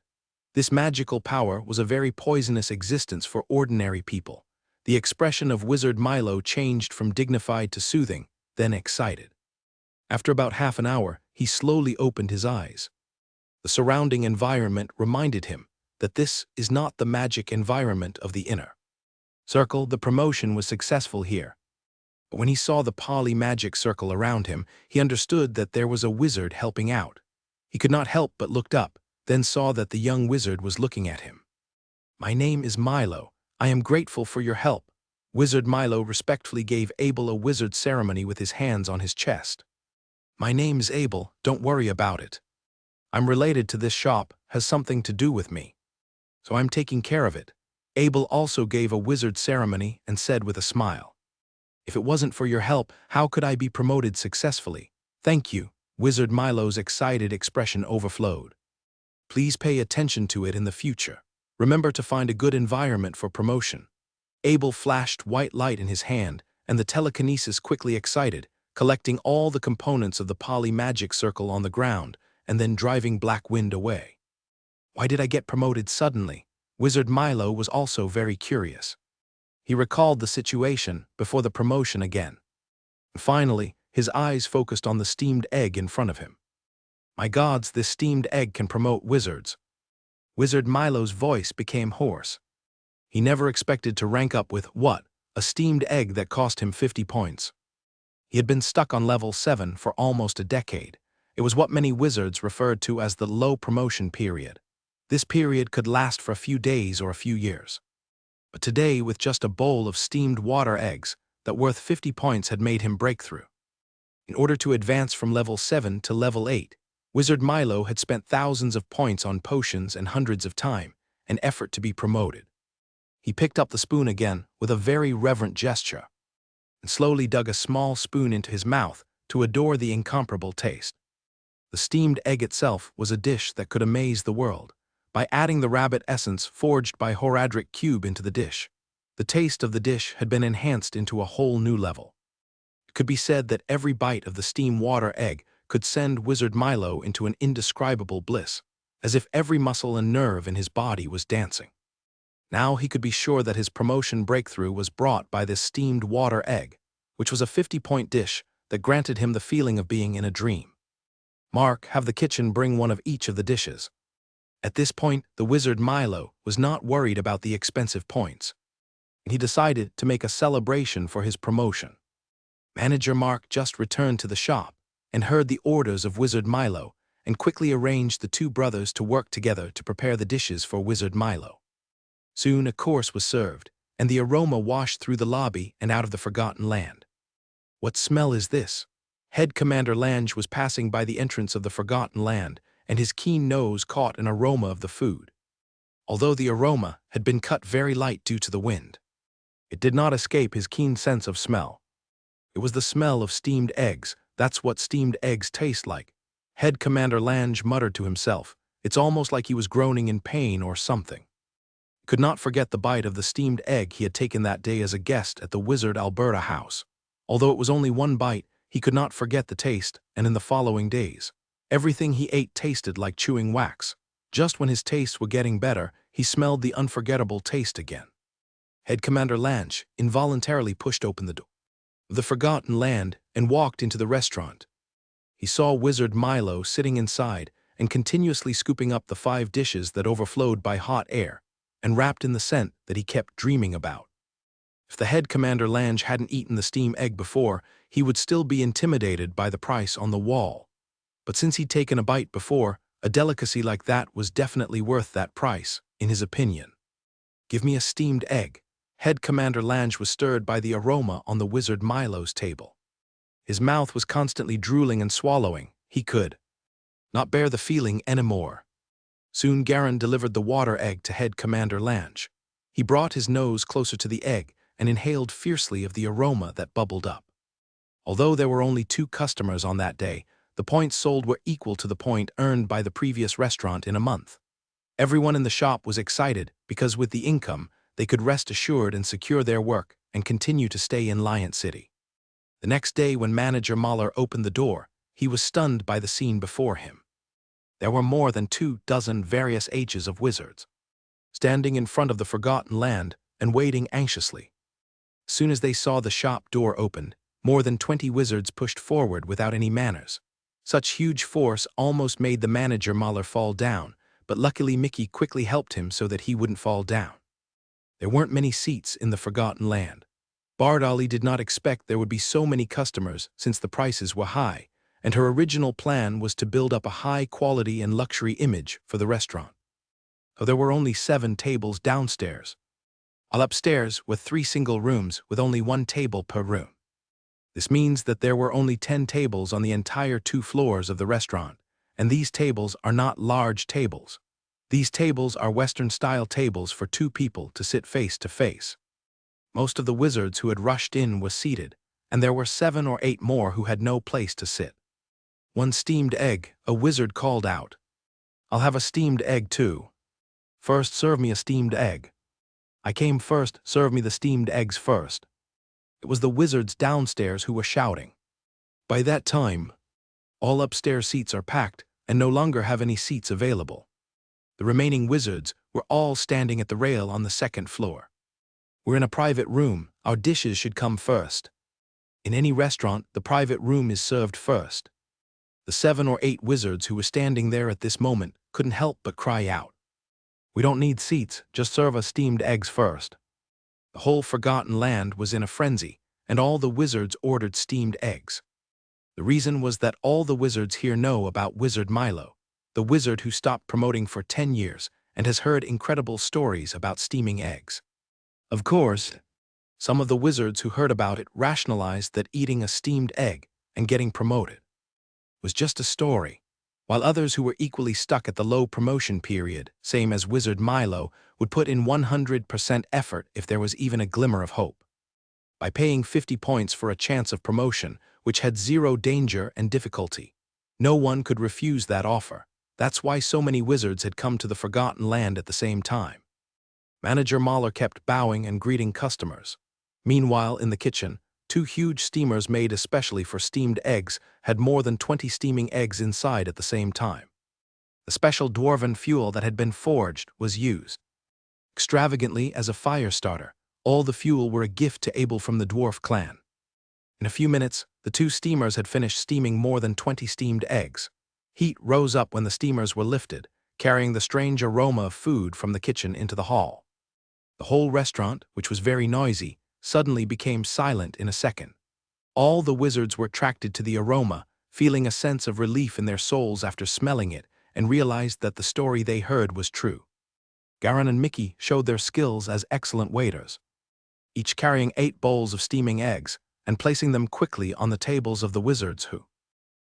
This magical power was a very poisonous existence for ordinary people. The expression of Wizard Milo changed from dignified to soothing, then excited. After about half an hour, he slowly opened his eyes. The surrounding environment reminded him that this is not the magic environment of the inner circle. The promotion was successful here. But when he saw the poly-magic circle around him, he understood that there was a wizard helping out. He could not help but looked up, then saw that the young wizard was looking at him. "My name is Milo. I am grateful for your help." Wizard Milo respectfully gave Abel a wizard ceremony with his hands on his chest. "My name is Abel, don't worry about it. I'm related to this shop, has something to do with me. So I'm taking care of it." Abel also gave a wizard ceremony and said with a smile, "If it wasn't for your help, how could I be promoted successfully? Thank you." Wizard Milo's excited expression overflowed. "Please pay attention to it in the future. Remember to find a good environment for promotion." Abel flashed white light in his hand, and the telekinesis quickly excited, collecting all the components of the poly-magic circle on the ground, and then driving Black Wind away. Why did I get promoted suddenly? Wizard Milo was also very curious. He recalled the situation before the promotion again. Finally, his eyes focused on the steamed egg in front of him. "My gods, this steamed egg can promote wizards." Wizard Milo's voice became hoarse. He never expected to rank up with what? A steamed egg that cost him 50 points. He had been stuck on level 7 for almost a decade. It was what many wizards referred to as the low promotion period. This period could last for a few days or a few years. But today, with just a bowl of steamed water eggs that worth 50 points had made him break through. In order to advance from level 7 to level 8, Wizard Milo had spent thousands of points on potions and hundreds of time and effort to be promoted. He picked up the spoon again with a very reverent gesture and slowly dug a small spoon into his mouth to adore the incomparable taste. The steamed egg itself was a dish that could amaze the world. By adding the rabbit essence forged by Horadric Cube into the dish, the taste of the dish had been enhanced into a whole new level. It could be said that every bite of the steam water egg could send Wizard Milo into an indescribable bliss, as if every muscle and nerve in his body was dancing. Now he could be sure that his promotion breakthrough was brought by this steamed water egg, which was a 50-point dish that granted him the feeling of being in a dream. "Mark, have the kitchen bring one of each of the dishes." At this point, the Wizard Milo was not worried about the expensive points. He decided to make a celebration for his promotion. Manager Mark just returned to the shop and heard the orders of Wizard Milo and quickly arranged the 2 brothers to work together to prepare the dishes for Wizard Milo. Soon a course was served, and the aroma washed through the lobby and out of the Forgotten Land. "What smell is this?" Head Commander Lange was passing by the entrance of the Forgotten Land, and his keen nose caught an aroma of the food. Although the aroma had been cut very light due to the wind, it did not escape his keen sense of smell. It was the smell of steamed eggs. "That's what steamed eggs taste like." Head Commander Lange muttered to himself. It's almost like he was groaning in pain or something. Could not forget the bite of the steamed egg he had taken that day as a guest at the Wizard Alberta house. Although it was only one bite, he could not forget the taste, and in the following days, everything he ate tasted like chewing wax. Just when his tastes were getting better, he smelled the unforgettable taste again. Head Commander Lange involuntarily pushed open the door of the Forgotten Land and walked into the restaurant. He saw Wizard Milo sitting inside and continuously scooping up the 5 dishes that overflowed by hot air and wrapped in the scent that he kept dreaming about. If the Head Commander Lange hadn't eaten the steam egg before, he would still be intimidated by the price on the wall. But since he'd taken a bite before, a delicacy like that was definitely worth that price, in his opinion. Give me a steamed egg. Head Commander Lange was stirred by the aroma on the Wizard Milo's table. His mouth was constantly drooling and swallowing. He could not bear the feeling anymore. Soon Garin delivered the water egg to Head Commander Lange. He brought his nose closer to the egg and inhaled fiercely of the aroma that bubbled up. Although there were only 2 customers on that day, the points sold were equal to the point earned by the previous restaurant in a month. Everyone in the shop was excited because with the income, they could rest assured and secure their work and continue to stay in Lion City. The next day when Manager Mahler opened the door, he was stunned by the scene before him. There were more than 24 various ages of wizards, standing in front of the Forgotten Land and waiting anxiously. As soon as they saw the shop door opened, more than 20 wizards pushed forward without any manners. Such huge force almost made the Manager Mahler fall down, but luckily Mickey quickly helped him so that he wouldn't fall down. There weren't many seats in the Forgotten Land. Bardali did not expect there would be so many customers since the prices were high, and her original plan was to build up a high-quality and luxury image for the restaurant. So there were only 7 tables downstairs. All upstairs were 3 single rooms with only 1 table per room. This means that there were only 10 tables on the entire 2 floors of the restaurant, and these tables are not large tables. These tables are Western-style tables for 2 people to sit face to face. Most of the wizards who had rushed in were seated, and there were 7 or 8 more who had no place to sit. "One steamed egg," a wizard called out. "I'll have a steamed egg too." "First serve me a steamed egg." "I came first, serve me the steamed eggs first." It was the wizards downstairs who were shouting. By that time, all upstairs seats are packed and no longer have any seats available. The remaining wizards were all standing at the rail on the 2nd floor. "We're in a private room, our dishes should come first." In any restaurant, the private room is served first. The 7 or 8 wizards who were standing there at this moment couldn't help but cry out. "We don't need seats, just serve us steamed eggs first." The whole Forgotten Land was in a frenzy, and all the wizards ordered steamed eggs. The reason was that all the wizards here know about Wizard Milo, the wizard who stopped promoting for 10 years and has heard incredible stories about steaming eggs. Of course, some of the wizards who heard about it rationalized that eating a steamed egg and getting promoted was just a story, while others who were equally stuck at the low promotion period, same as Wizard Milo, would put in 100% effort if there was even a glimmer of hope. By paying 50 points for a chance of promotion, which had 0 danger and difficulty, no one could refuse that offer. That's why so many wizards had come to the Forgotten Land at the same time. Manager Mahler kept bowing and greeting customers. Meanwhile, in the kitchen, 2 huge steamers made especially for steamed eggs had more than 20 steaming eggs inside at the same time. The special dwarven fuel that had been forged was used extravagantly as a fire starter. All the fuel were a gift to Abel from the dwarf clan. In a few minutes, the 2 steamers had finished steaming more than 20 steamed eggs. Heat rose up when the steamers were lifted, carrying the strange aroma of food from the kitchen into the hall. The whole restaurant, which was very noisy, suddenly became silent in a second. All the wizards were attracted to the aroma, feeling a sense of relief in their souls after smelling it, and realized that the story they heard was true. Garin and Mickey showed their skills as excellent waiters, each carrying 8 bowls of steaming eggs and placing them quickly on the tables of the wizards who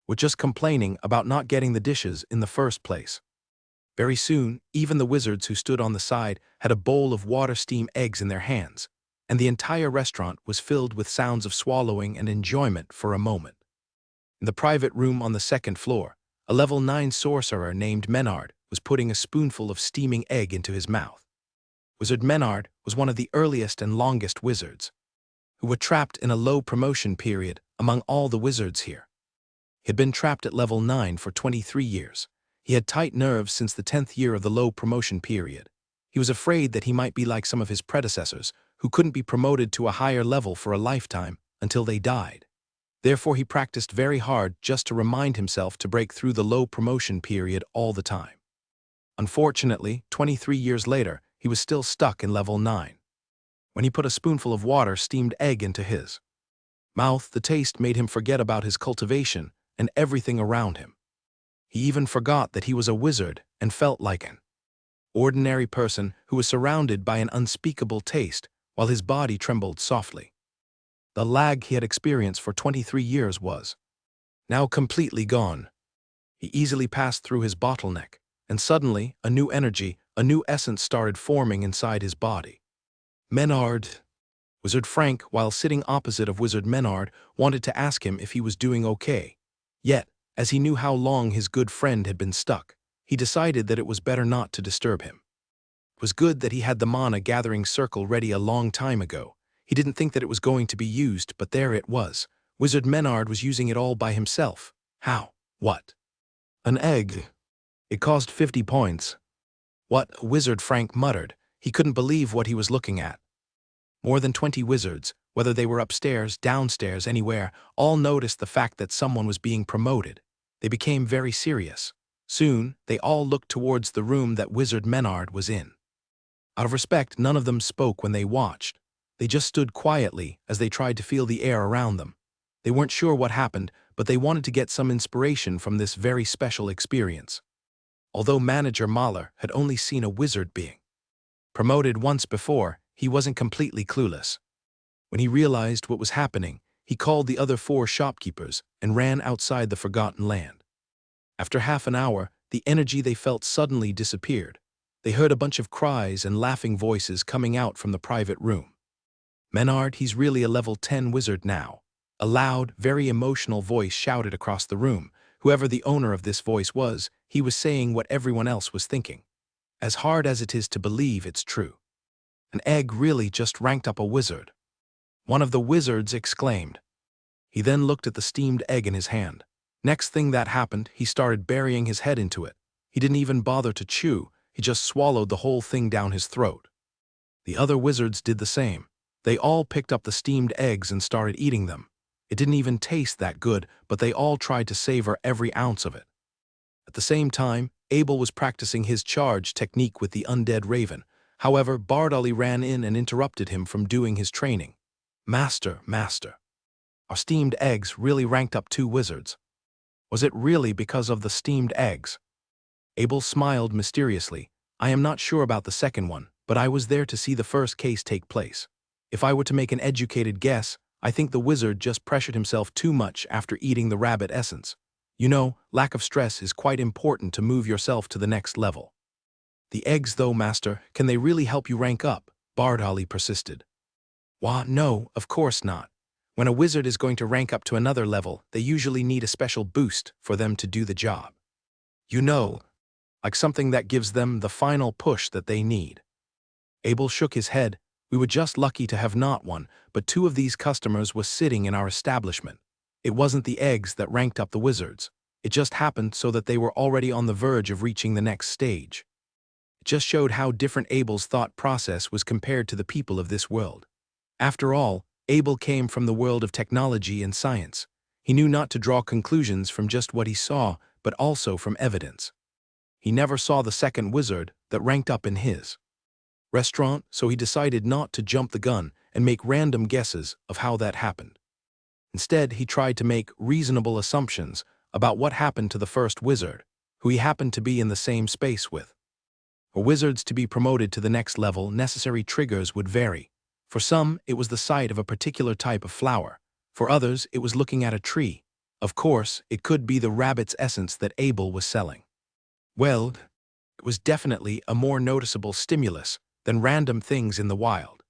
were just complaining about not getting the dishes in the first place. Very soon, even the wizards who stood on the side had a bowl of water-steam eggs in their hands, and the entire restaurant was filled with sounds of swallowing and enjoyment for a moment. In the private room on the 2nd floor, a level 9 sorcerer named Menard was putting a spoonful of steaming egg into his mouth. Wizard Menard was one of the earliest and longest wizards, who were trapped in a low promotion period among all the wizards here. He had been trapped at level 9 for 23 years. He had tight nerves since the 10th year of the low promotion period. He was afraid that he might be like some of his predecessors, who couldn't be promoted to a higher level for a lifetime until they died. Therefore, he practiced very hard just to remind himself to break through the low promotion period all the time. Unfortunately, 23 years later, he was still stuck in level 9. When he put a spoonful of water steamed egg into his mouth, the taste made him forget about his cultivation and everything around him. He even forgot that he was a wizard and felt like an ordinary person who was surrounded by an unspeakable taste while his body trembled softly. The lag he had experienced for 23 years was now completely gone. He easily passed through his bottleneck, and suddenly a new energy, a new essence started forming inside his body. Menard. Wizard Frank, while sitting opposite of Wizard Menard, wanted to ask him if he was doing okay. Yet, as he knew how long his good friend had been stuck, he decided that it was better not to disturb him. It was good that he had the mana gathering circle ready a long time ago. He didn't think that it was going to be used, but there it was. Wizard Menard was using it all by himself. How? What? An egg. It cost 50 points. What? Wizard Frank muttered. He couldn't believe what he was looking at. More than 20 wizards, whether they were upstairs, downstairs, anywhere, all noticed the fact that someone was being promoted. They became very serious. Soon, they all looked towards the room that Wizard Menard was in. Out of respect, none of them spoke when they watched. They just stood quietly as they tried to feel the air around them. They weren't sure what happened, but they wanted to get some inspiration from this very special experience. Although Manager Mahler had only seen a wizard being promoted once before, he wasn't completely clueless. When he realized what was happening, he called the other 4 shopkeepers and ran outside the Forgotten Land. After half an hour, the energy they felt suddenly disappeared. They heard a bunch of cries and laughing voices coming out from the private room. Menard, he's really a level 10 wizard now. A loud, very emotional voice shouted across the room. Whoever the owner of this voice was, he was saying what everyone else was thinking. As hard as it is to believe it's true. An egg really just ranked up a wizard. One of the wizards exclaimed. He then looked at the steamed egg in his hand. Next thing that happened, he started burying his head into it. He didn't even bother to chew, he just swallowed the whole thing down his throat. The other wizards did the same. They all picked up the steamed eggs and started eating them. It didn't even taste that good, but they all tried to savor every ounce of it. At the same time, Abel was practicing his charge technique with the undead raven. However, Bardolly ran in and interrupted him from doing his training. Master, our steamed eggs really ranked up 2 wizards. Was it really because of the steamed eggs? Abel smiled mysteriously. I am not sure about the second one, but I was there to see the first case take place. If I were to make an educated guess, I think the wizard just pressured himself too much after eating the rabbit essence. You know, lack of stress is quite important to move yourself to the next level. The eggs though, Master, can they really help you rank up? Bardolly persisted. Why, no, of course not. When a wizard is going to rank up to another level, they usually need a special boost for them to do the job. You know, like something that gives them the final push that they need. Abel shook his head. We were just lucky to have not one, but 2 of these customers were sitting in our establishment. It wasn't the eggs that ranked up the wizards. It just happened so that they were already on the verge of reaching the next stage. It just showed how different Abel's thought process was compared to the people of this world. After all, Abel came from the world of technology and science. He knew not to draw conclusions from just what he saw, but also from evidence. He never saw the second wizard that ranked up in his restaurant, so he decided not to jump the gun and make random guesses of how that happened. Instead, he tried to make reasonable assumptions about what happened to the first wizard, who he happened to be in the same space with. For wizards to be promoted to the next level, necessary triggers would vary. For some, it was the sight of a particular type of flower. For others, it was looking at a tree. Of course, it could be the rabbit's essence that Abel was selling. Well, it was definitely a more noticeable stimulus than random things in the wild.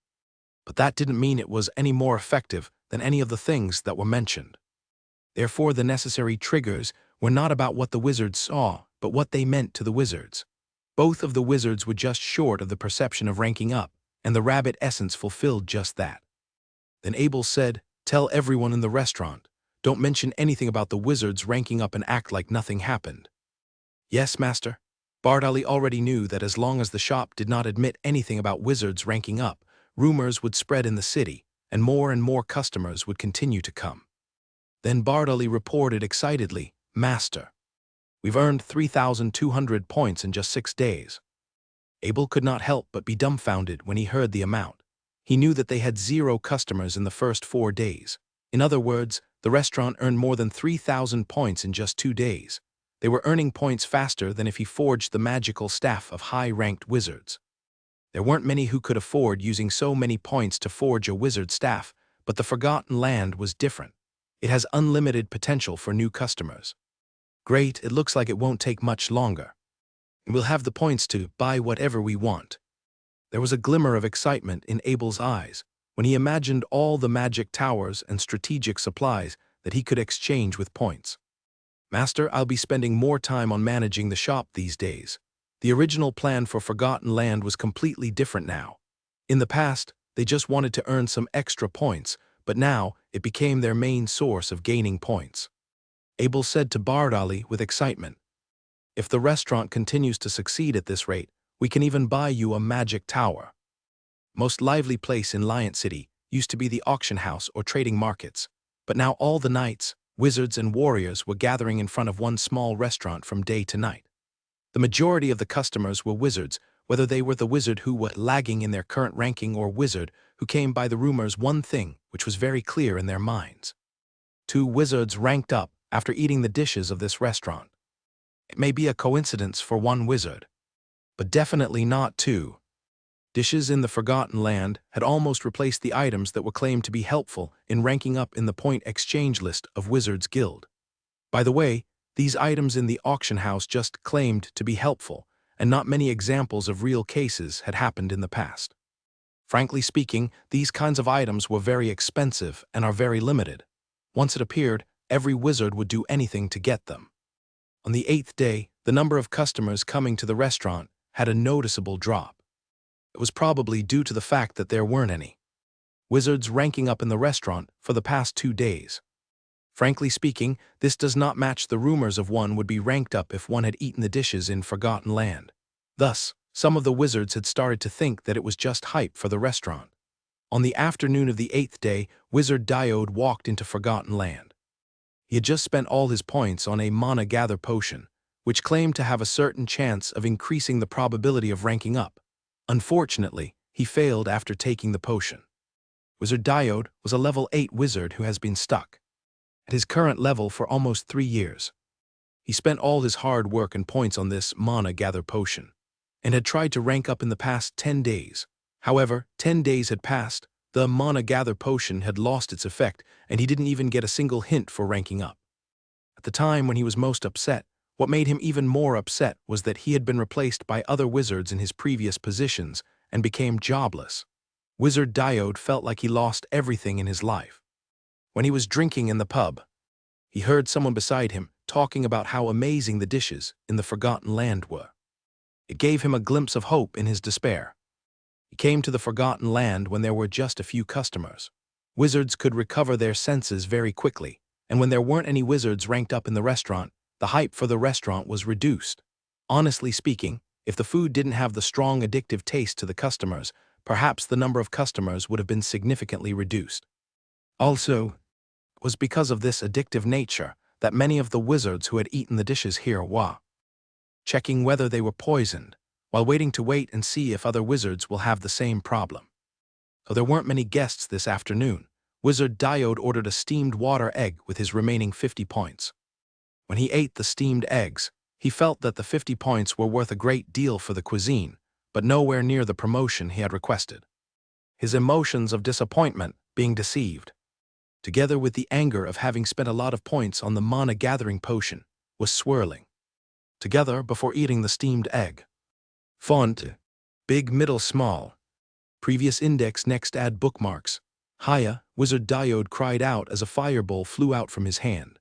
But that didn't mean it was any more effective than any of the things that were mentioned. Therefore, the necessary triggers were not about what the wizards saw, but what they meant to the wizards. Both of the wizards were just short of the perception of ranking up, and the rabbit essence fulfilled just that. Then Abel said, "Tell everyone in the restaurant. Don't mention anything about the wizards ranking up and act like nothing happened." "Yes, master." Bardali already knew that as long as the shop did not admit anything about wizards ranking up, rumors would spread in the city, and more customers would continue to come. Then Bardali reported excitedly, "Master, we've earned 3,200 points in just 6 days." Abel could not help but be dumbfounded when he heard the amount. He knew that they had 0 customers in the first 4 days. In other words, the restaurant earned more than 3,000 points in just 2 days. They were earning points faster than if he forged the magical staff of high-ranked wizards. There weren't many who could afford using so many points to forge a wizard staff, but the Forgotten Land was different. It has unlimited potential for new customers. "Great, it looks like it won't take much longer. We'll have the points to buy whatever we want." There was a glimmer of excitement in Abel's eyes when he imagined all the magic towers and strategic supplies that he could exchange with points. "Master, I'll be spending more time on managing the shop these days." The original plan for Forgotten Land was completely different now. In the past, they just wanted to earn some extra points, but now it became their main source of gaining points. Abel said to Bardali with excitement, "If the restaurant continues to succeed at this rate, we can even buy you a magic tower." Most lively place in Lion City used to be the auction house or trading markets, but now all the knights, wizards, and warriors were gathering in front of one small restaurant from day to night. The majority of the customers were wizards, whether they were the wizard who was lagging in their current ranking or wizard who came by the rumors. One thing which was very clear in their minds: 2 wizards ranked up after eating the dishes of this restaurant. It may be a coincidence for 1 wizard, but definitely not 2. Dishes in the Forgotten Land had almost replaced the items that were claimed to be helpful in ranking up in the point exchange list of Wizards Guild. By the way, these items in the auction house just claimed to be helpful, and not many examples of real cases had happened in the past. Frankly speaking, these kinds of items were very expensive and are very limited. Once it appeared, every wizard would do anything to get them. On the 8th day, the number of customers coming to the restaurant had a noticeable drop. It was probably due to the fact that there weren't any wizards ranking up in the restaurant for the past 2 days. Frankly speaking, this does not match the rumors of one would be ranked up if one had eaten the dishes in Forgotten Land. Thus, some of the wizards had started to think that it was just hype for the restaurant. On the afternoon of the 8th day, Wizard Diode walked into Forgotten Land. He had just spent all his points on a mana gather potion, which claimed to have a certain chance of increasing the probability of ranking up. Unfortunately, he failed after taking the potion. Wizard Diode was a level 8 wizard who has been stuck at his current level for almost 3 years. He spent all his hard work and points on this mana gather potion, and had tried to rank up in the past 10 days. However, 10 days had passed, the mana gather potion had lost its effect, and he didn't even get a single hint for ranking up. At the time when he was most upset, what made him even more upset was that he had been replaced by other wizards in his previous positions and became jobless. Wizard Diode felt like he lost everything in his life. When he was drinking in the pub, he heard someone beside him talking about how amazing the dishes in the Forgotten Land were. It gave him a glimpse of hope in his despair. He came to the Forgotten Land when there were just a few customers. Wizards could recover their senses very quickly, and when there weren't any wizards ranked up in the restaurant, the hype for the restaurant was reduced. Honestly speaking, if the food didn't have the strong addictive taste to the customers, perhaps the number of customers would have been significantly reduced. Also, it was because of this addictive nature that many of the wizards who had eaten the dishes here were checking whether they were poisoned, while waiting to wait and see if other wizards will have the same problem. So there weren't many guests this afternoon. Wizard Diode ordered a steamed water egg with his remaining 50 points. When he ate the steamed eggs, he felt that the 50 points were worth a great deal for the cuisine, but nowhere near the promotion he had requested. His emotions of disappointment, being deceived, together with the anger of having spent a lot of points on the mana gathering potion, was swirling together before eating the steamed egg. Font: big, middle, small. Previous index, next add bookmarks. Hiya, Wizard Diode cried out as a fireball flew out from his hand,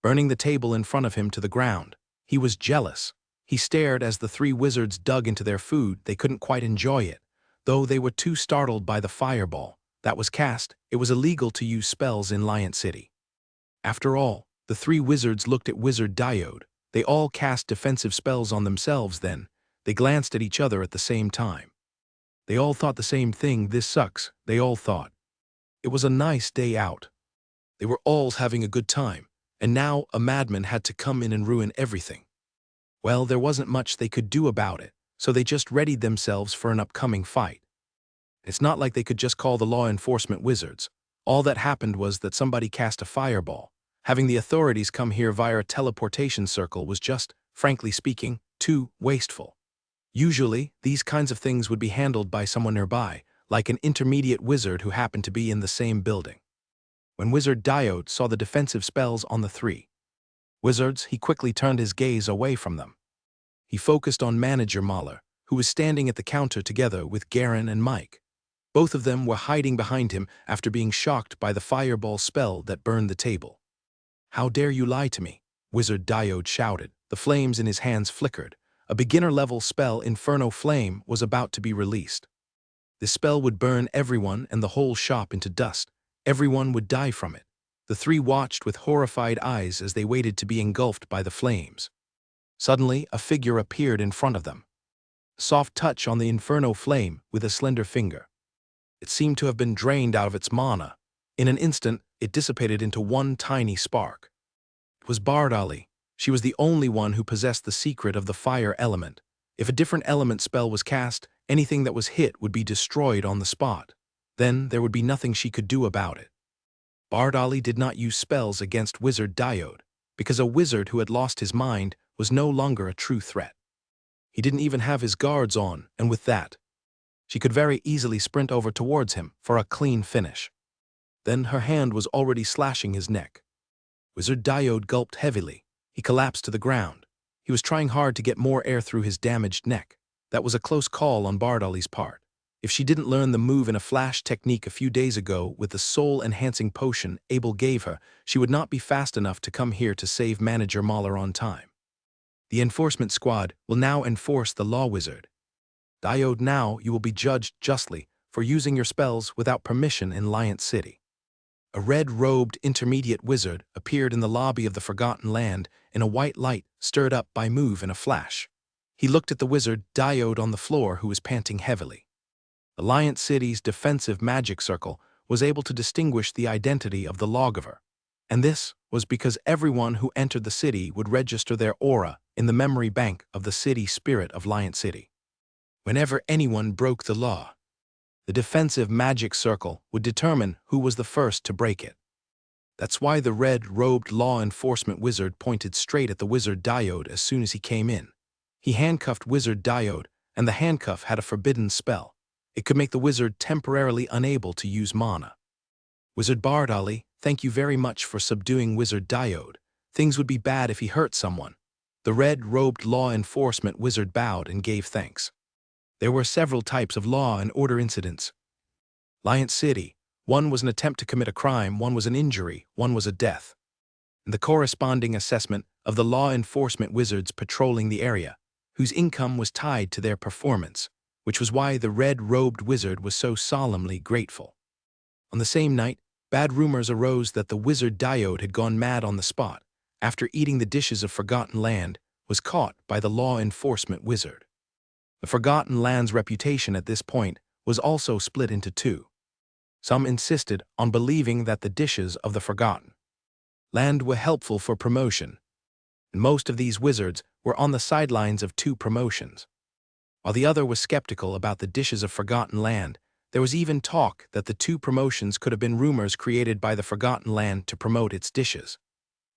burning the table in front of him to the ground. He was jealous. He stared as the three wizards dug into their food. They couldn't quite enjoy it, though they were too startled by the fireball that was cast. It was illegal to use spells in Lion City. After all, the three wizards looked at Wizard Diode. They all cast defensive spells on themselves. Then they glanced at each other at the same time. They all thought the same thing. This sucks, they all thought. It was a nice day out. They were all having a good time, and now a madman had to come in and ruin everything. Well, there wasn't much they could do about it, so they just readied themselves for an upcoming fight. It's not like they could just call the law enforcement wizards. All that happened was that somebody cast a fireball. Having the authorities come here via a teleportation circle was just, frankly speaking, too wasteful. Usually, these kinds of things would be handled by someone nearby, like an intermediate wizard who happened to be in the same building. When Wizard Diode saw the defensive spells on the three wizards, he quickly turned his gaze away from them. He focused on Manager Mahler, who was standing at the counter together with Garen and Mike. Both of them were hiding behind him after being shocked by the fireball spell that burned the table. "How dare you lie to me?" Wizard Diode shouted. The flames in his hands flickered. A beginner-level spell, Inferno Flame, was about to be released. This spell would burn everyone and the whole shop into dust. Everyone would die from it. The three watched with horrified eyes as they waited to be engulfed by the flames. Suddenly, a figure appeared in front of them. A soft touch on the Inferno Flame with a slender finger. It seemed to have been drained out of its mana. In an instant, it dissipated into one tiny spark. It was Bardali. She was the only one who possessed the secret of the fire element. If a different element spell was cast, anything that was hit would be destroyed on the spot. Then there would be nothing she could do about it. Bardali did not use spells against Wizard Diode, because a wizard who had lost his mind was no longer a true threat. He didn't even have his guards on, and with that, she could very easily sprint over towards him for a clean finish. Then her hand was already slashing his neck. Wizard Diode gulped heavily. He collapsed to the ground. He was trying hard to get more air through his damaged neck. That was a close call on Bardali's part. If she didn't learn the move in a flash technique a few days ago with the soul-enhancing potion Abel gave her, she would not be fast enough to come here to save Manager Mahler on time. The enforcement squad will now enforce the law, Wizard Diode. Now you will be judged justly for using your spells without permission in Lion City. A red-robed intermediate wizard appeared in the lobby of the Forgotten Land in a white light stirred up by move in a flash. He looked at the Wizard Diode on the floor, who was panting heavily. The Lion City's defensive magic circle was able to distinguish the identity of the lawgiver, and this was because everyone who entered the city would register their aura in the memory bank of the city spirit of Lion City. Whenever anyone broke the law, the defensive magic circle would determine who was the first to break it. That's why the red-robed law enforcement wizard pointed straight at the Wizard Diode as soon as he came in. He handcuffed Wizard Diode, and the handcuff had a forbidden spell. It could make the wizard temporarily unable to use mana. "Wizard Bardali, thank you very much for subduing Wizard Diode. Things would be bad if he hurt someone." The red-robed law enforcement wizard bowed and gave thanks. There were several types of law and order incidents. Lion City, one was an attempt to commit a crime, one was an injury, one was a death. And the corresponding assessment of the law enforcement wizards patrolling the area, whose income was tied to their performance, which was why the red-robed wizard was so solemnly grateful. On the same night, bad rumors arose that the Wizard Diode had gone mad on the spot, after eating the dishes of Forgotten Land, was caught by the law enforcement wizard. The Forgotten Land's reputation at this point was also split into two. Some insisted on believing that the dishes of the Forgotten Land were helpful for promotion, and most of these wizards were on the sidelines of two promotions. While the other was skeptical about the dishes of Forgotten Land, there was even talk that the two promotions could have been rumors created by the Forgotten Land to promote its dishes,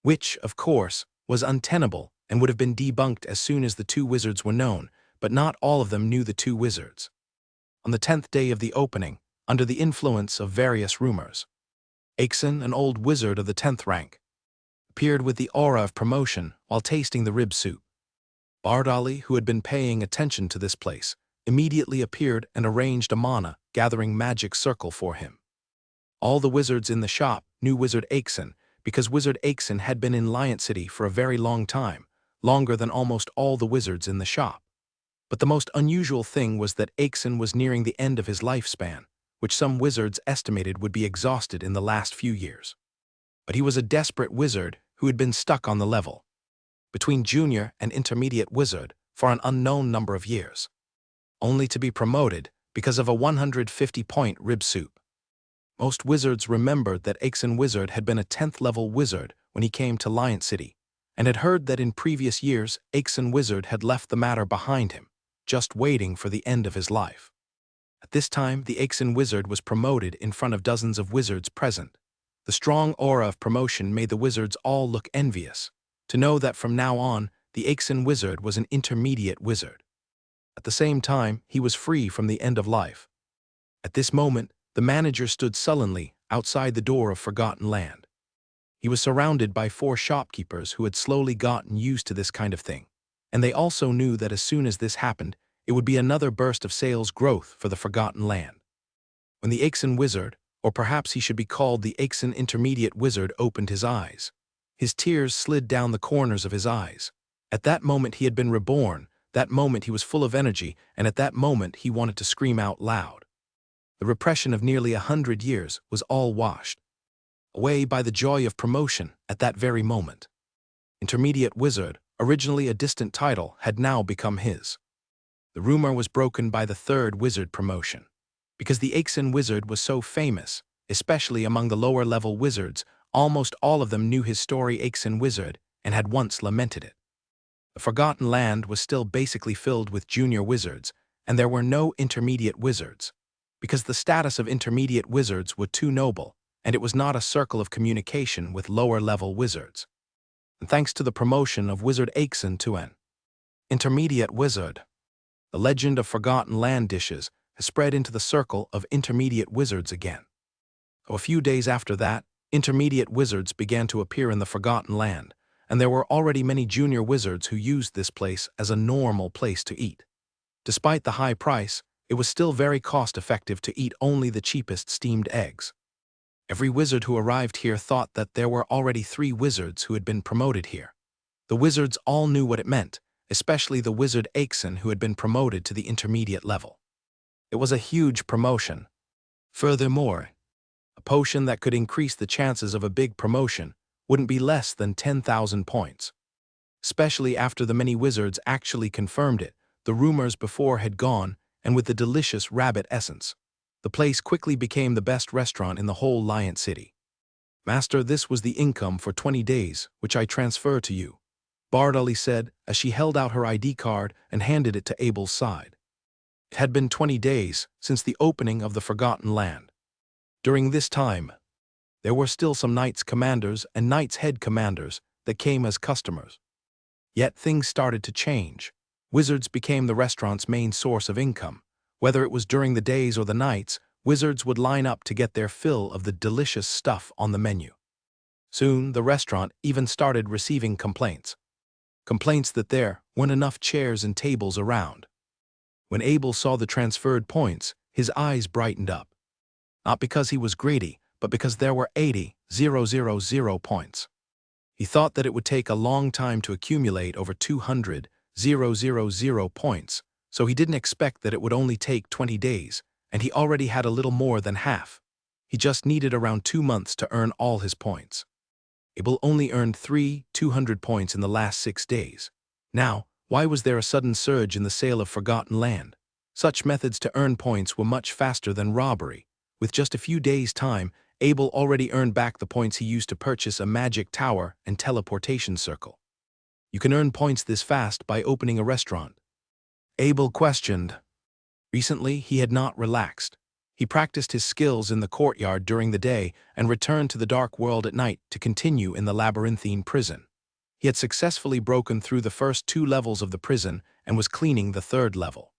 which, of course, was untenable and would have been debunked as soon as the two wizards were known, but not all of them knew the two wizards. On the 10th day of the opening, under the influence of various rumors, Awaken, an old wizard of the 10th rank, appeared with the aura of promotion while tasting the rib soup. Bardali, who had been paying attention to this place, immediately appeared and arranged a mana-gathering magic circle for him. All the wizards in the shop knew Wizard Awaken because Wizard Awaken had been in Lion City for a very long time, longer than almost all the wizards in the shop. But the most unusual thing was that Awaken was nearing the end of his lifespan, which some wizards estimated would be exhausted in the last few years. But he was a desperate wizard who had been stuck on the level between junior and intermediate wizard for an unknown number of years, only to be promoted because of a 150-point rib soup. Most wizards remembered that Awaken wizard had been a 10th level wizard when he came to Lion City, and had heard that in previous years Awaken wizard had left the matter behind him, just waiting for the end of his life. At this time, the Awaken wizard was promoted in front of dozens of wizards present. The strong aura of promotion made the wizards all look envious, to know that from now on, the Awaken wizard was an intermediate wizard. At the same time, he was free from the end of life. At this moment, the manager stood sullenly outside the door of Forgotten Land. He was surrounded by 4 shopkeepers who had slowly gotten used to this kind of thing, and they also knew that as soon as this happened, it would be another burst of sales growth for the Forgotten Land. When the Awaken wizard, or perhaps he should be called the Awaken intermediate wizard, opened his eyes, his tears slid down the corners of his eyes. At that moment he had been reborn, that moment he was full of energy, and at that moment he wanted to scream out loud. The repression of nearly 100 years was all washed away by the joy of promotion at that very moment. Intermediate wizard, originally a distant title, had now become his. The rumor was broken by the 3rd wizard promotion. Because the Awaken wizard was so famous, especially among the lower-level wizards, almost all of them knew his story Awaken wizard and had once lamented it. The Forgotten Land was still basically filled with junior wizards, and there were no intermediate wizards, because the status of intermediate wizards was too noble, and it was not a circle of communication with lower-level wizards. And thanks to the promotion of Wizard Awaken to an intermediate wizard, the legend of Forgotten Land dishes has spread into the circle of intermediate wizards again. So a few days after that, intermediate wizards began to appear in the Forgotten Land, and there were already many junior wizards who used this place as a normal place to eat. Despite the high price, it was still very cost-effective to eat only the cheapest steamed eggs. Every wizard who arrived here thought that there were already 3 wizards who had been promoted here. The wizards all knew what it meant, especially the wizard Awaken who had been promoted to the intermediate level. It was a huge promotion. Furthermore, a potion that could increase the chances of a big promotion wouldn't be less than 10,000 points. Especially after the many wizards actually confirmed it, the rumors before had gone, and with the delicious rabbit essence, the place quickly became the best restaurant in the whole Lion City. "Master, this was the income for 20 days, which I transfer to you," Bardali said as she held out her ID card and handed it to Abel's side. It had been 20 days since the opening of the Forgotten Land. During this time, there were still some Knights commanders and Knights head commanders that came as customers. Yet things started to change. Wizards became the restaurant's main source of income. Whether it was during the days or the nights, wizards would line up to get their fill of the delicious stuff on the menu. Soon, the restaurant even started receiving complaints. Complaints that there weren't enough chairs and tables around. When Abel saw the transferred points, his eyes brightened up. Not because he was greedy, but because there were 80,000 points. He thought that it would take a long time to accumulate over 200,000 points, so he didn't expect that it would only take 20 days, and he already had a little more than half. He just needed around 2 months to earn all his points. Abel only earned 200 points in the last 6 days. Now, why was there a sudden surge in the sale of Forgotten Land? Such methods to earn points were much faster than robbery. With just a few days' time, Abel already earned back the points he used to purchase a magic tower and teleportation circle. You can earn points this fast by opening a restaurant? Abel questioned. Recently, he had not relaxed. He practiced his skills in the courtyard during the day and returned to the dark world at night to continue in the labyrinthine prison. He had successfully broken through the first 2 levels of the prison and was cleaning the 3rd level.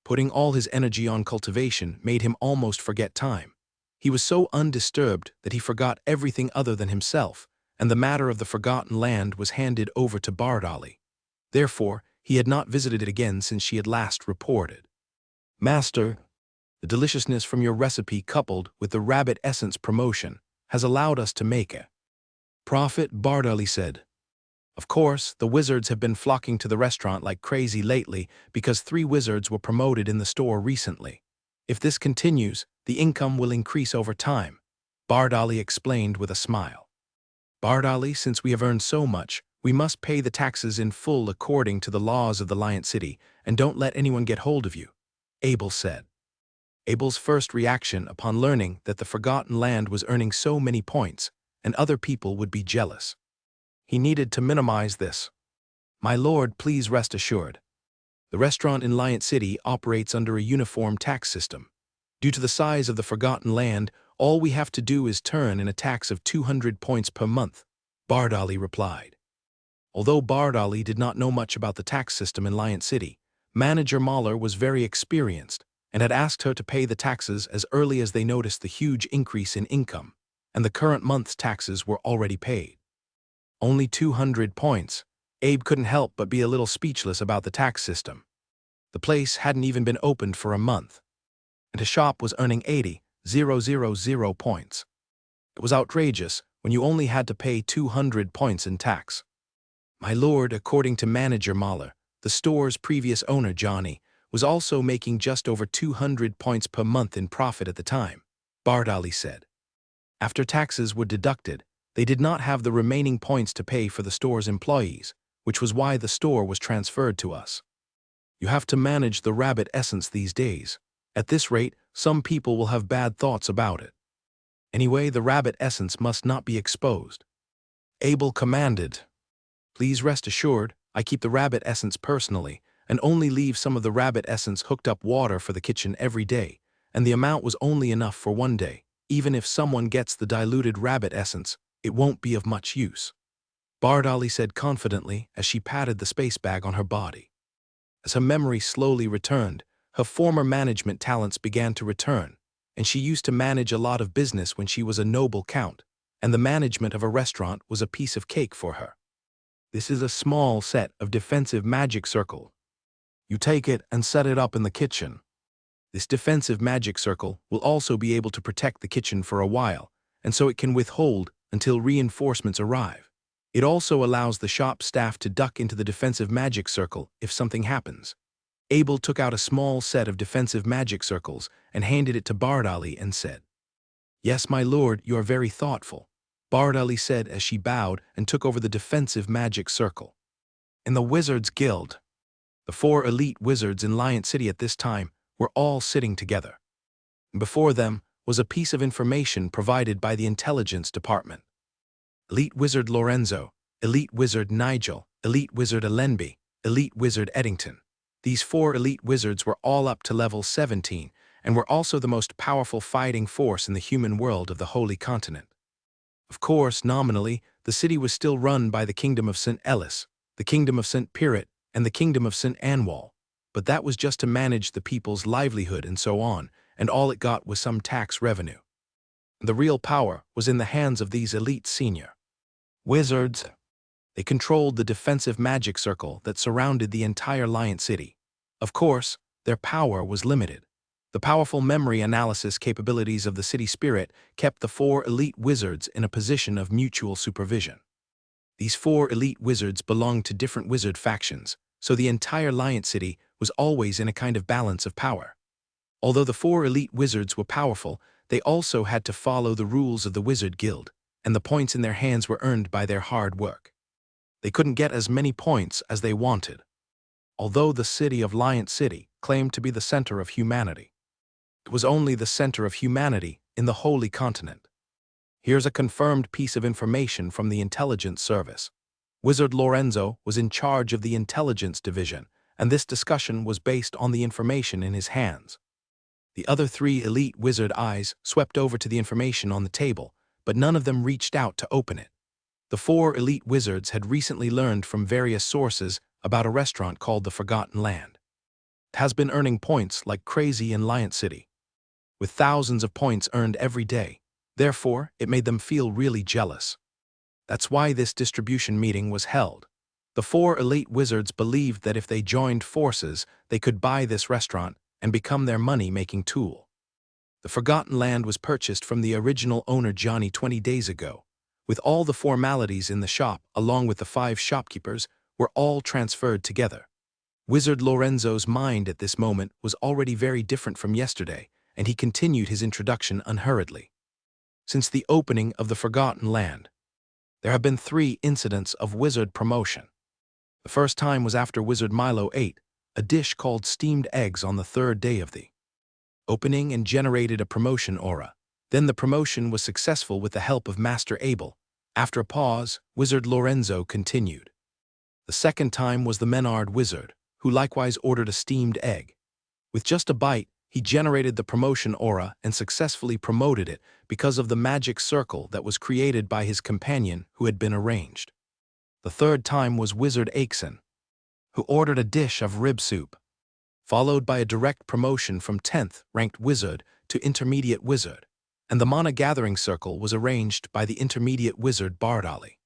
Putting all his energy on cultivation made him almost forget time. He was so undisturbed that he forgot everything other than himself, and the matter of the Forgotten Land was handed over to Bardali. Therefore, he had not visited it again since she had last reported. "Master, the deliciousness from your recipe coupled with the rabbit essence promotion has allowed us to make a profit," Bardali said. Of course, the wizards have been flocking to the restaurant like crazy lately because 3 wizards were promoted in the store recently. If this continues, the income will increase over time, Bardali explained with a smile. Bardali, since we have earned so much, we must pay the taxes in full according to the laws of the Lion City, and don't let anyone get hold of you, Abel said. Abel's first reaction upon learning that the Forgotten Land was earning so many points, and other people would be jealous. He needed to minimize this. My lord, please rest assured. The restaurant in Lion City operates under a uniform tax system. Due to the size of the Forgotten Land, all we have to do is turn in a tax of 200 points per month, Bardali replied. Although Bardali did not know much about the tax system in Lion City, Manager Mahler was very experienced and had asked her to pay the taxes as early as they noticed the huge increase in income, and the current month's taxes were already paid. Only 200 points. Abe couldn't help but be a little speechless about the tax system. The place hadn't even been opened for a month, and his shop was earning 80,000 points. It was outrageous when you only had to pay 200 points in tax. My lord, according to Manager Mahler, the store's previous owner, Johnny, was also making just over 200 points per month in profit at the time, Bardali said. After taxes were deducted, they did not have the remaining points to pay for the store's employees, which was why the store was transferred to us. You have to manage the rabbit essence these days. At this rate, some people will have bad thoughts about it. Anyway, the rabbit essence must not be exposed. Abel commanded. Please rest assured, I keep the rabbit essence personally, and only leave some of the rabbit essence hooked up water for the kitchen every day, and the amount was only enough for one day. Even if someone gets the diluted rabbit essence, it won't be of much use, Bardali said confidently as she patted the space bag on her body. As her memory slowly returned, her former management talents began to return, and she used to manage a lot of business when she was a noble count, and the management of a restaurant was a piece of cake for her. This is a small set of defensive magic circle. You take it and set it up in the kitchen. This defensive magic circle will also be able to protect the kitchen for a while, and so it can withhold until reinforcements arrive. It also allows the shop staff to duck into the defensive magic circle if something happens. Abel took out a small set of defensive magic circles and handed it to Bardali and said, Yes, my lord, you are very thoughtful, Bardali said as she bowed and took over the defensive magic circle. In the Wizards Guild, the 4 elite wizards in Lion City at this time were all sitting together. Before them was a piece of information provided by the intelligence department. Elite Wizard Lorenzo, Elite Wizard Nigel, Elite Wizard Allenby, Elite Wizard Eddington. These 4 elite wizards were all up to level 17 and were also the most powerful fighting force in the human world of the Holy Continent. Of course, nominally, the city was still run by the Kingdom of St. Ellis, the Kingdom of St. Pirit, and the Kingdom of St. Anwal, but that was just to manage the people's livelihood and so on, and all it got was some tax revenue. The real power was in the hands of these elite senior wizards. They controlled the defensive magic circle that surrounded the entire Lion City. Of course, their power was limited. The powerful memory analysis capabilities of the city spirit kept the 4 elite wizards in a position of mutual supervision. These 4 elite wizards belonged to different wizard factions, so the entire Lion City was always in a kind of balance of power. Although the 4 elite wizards were powerful, they also had to follow the rules of the Wizard Guild, and the points in their hands were earned by their hard work. They couldn't get as many points as they wanted. Although the city of Lion City claimed to be the center of humanity, it was only the center of humanity in the Holy Continent. Here's a confirmed piece of information from the intelligence service. Wizard Lorenzo was in charge of the intelligence division, and this discussion was based on the information in his hands. The other 3 elite wizard eyes swept over to the information on the table, but none of them reached out to open it. The 4 elite wizards had recently learned from various sources about a restaurant called the Forgotten Land. It has been earning points like crazy in Lion City, with thousands of points earned every day. Therefore, it made them feel really jealous. That's why this distribution meeting was held. The 4 elite wizards believed that if they joined forces, they could buy this restaurant and become their money-making tool. The Forgotten Land was purchased from the original owner Johnny 20 days ago, with all the formalities in the shop along with the 5 shopkeepers, were all transferred together. Wizard Lorenzo's mind at this moment was already very different from yesterday, and he continued his introduction unhurriedly. Since the opening of the Forgotten Land, there have been 3 incidents of wizard promotion. The first time was after Wizard Milo ate a dish called steamed eggs on the 3rd day of the opening and generated a promotion aura. Then the promotion was successful with the help of Master Abel. After a pause, Wizard Lorenzo continued. The second time was the Menard wizard, who likewise ordered a steamed egg. With just a bite, he generated the promotion aura and successfully promoted it because of the magic circle that was created by his companion who had been arranged. The third time was Wizard Akeson, who ordered a dish of rib soup, followed by a direct promotion from 10th ranked wizard to intermediate wizard, and the mana gathering circle was arranged by the intermediate wizard Bardali.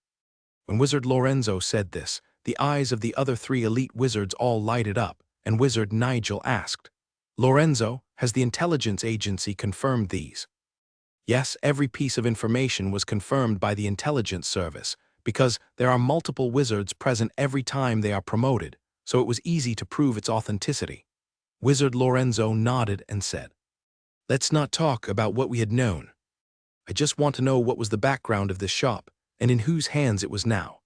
When Wizard Lorenzo said this, the eyes of the other 3 elite wizards all lighted up, and Wizard Nigel asked, "Lorenzo, has the intelligence agency confirmed these?" Yes, every piece of information was confirmed by the intelligence service, because there are multiple wizards present every time they are promoted, so it was easy to prove its authenticity. Wizard Lorenzo nodded and said, "Let's not talk about what we had known. I just want to know what was the background of this shop, and in whose hands it was now."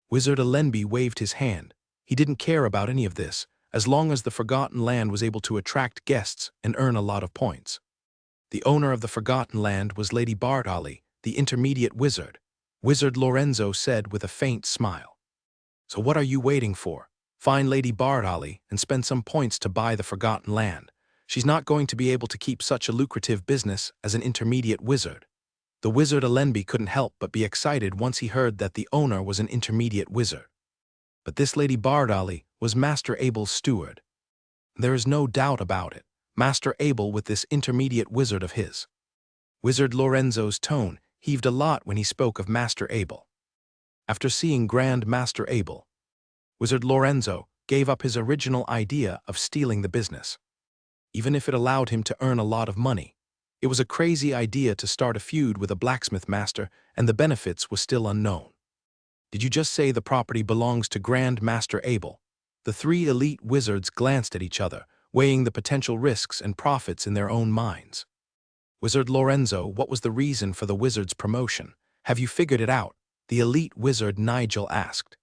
Wizard Allenby waved his hand. He didn't care about any of this, as long as the Forgotten Land was able to attract guests and earn a lot of points. The owner of the Forgotten Land was Lady Bardali, the intermediate wizard. Wizard Lorenzo said with a faint smile. "So what are you waiting for? Find Lady Bardali and spend some points to buy the Forgotten Land. She's not going to be able to keep such a lucrative business as an intermediate wizard." The wizard Allenby couldn't help but be excited once he heard that the owner was an intermediate wizard. But this Lady Bardali was Master Abel's steward. There is no doubt about it, Master Abel with this intermediate wizard of his. Wizard Lorenzo's tone heaved a lot when he spoke of Master Abel. After seeing Grand Master Abel, Wizard Lorenzo gave up his original idea of stealing the business. Even if it allowed him to earn a lot of money, it was a crazy idea to start a feud with a blacksmith master, and the benefits was still unknown. "Did you just say the property belongs to Grand Master Abel?" The 3 elite wizards glanced at each other, weighing the potential risks and profits in their own minds. "Wizard Lorenzo, what was the reason for the wizard's promotion? Have you figured it out?" the elite wizard Nigel asked.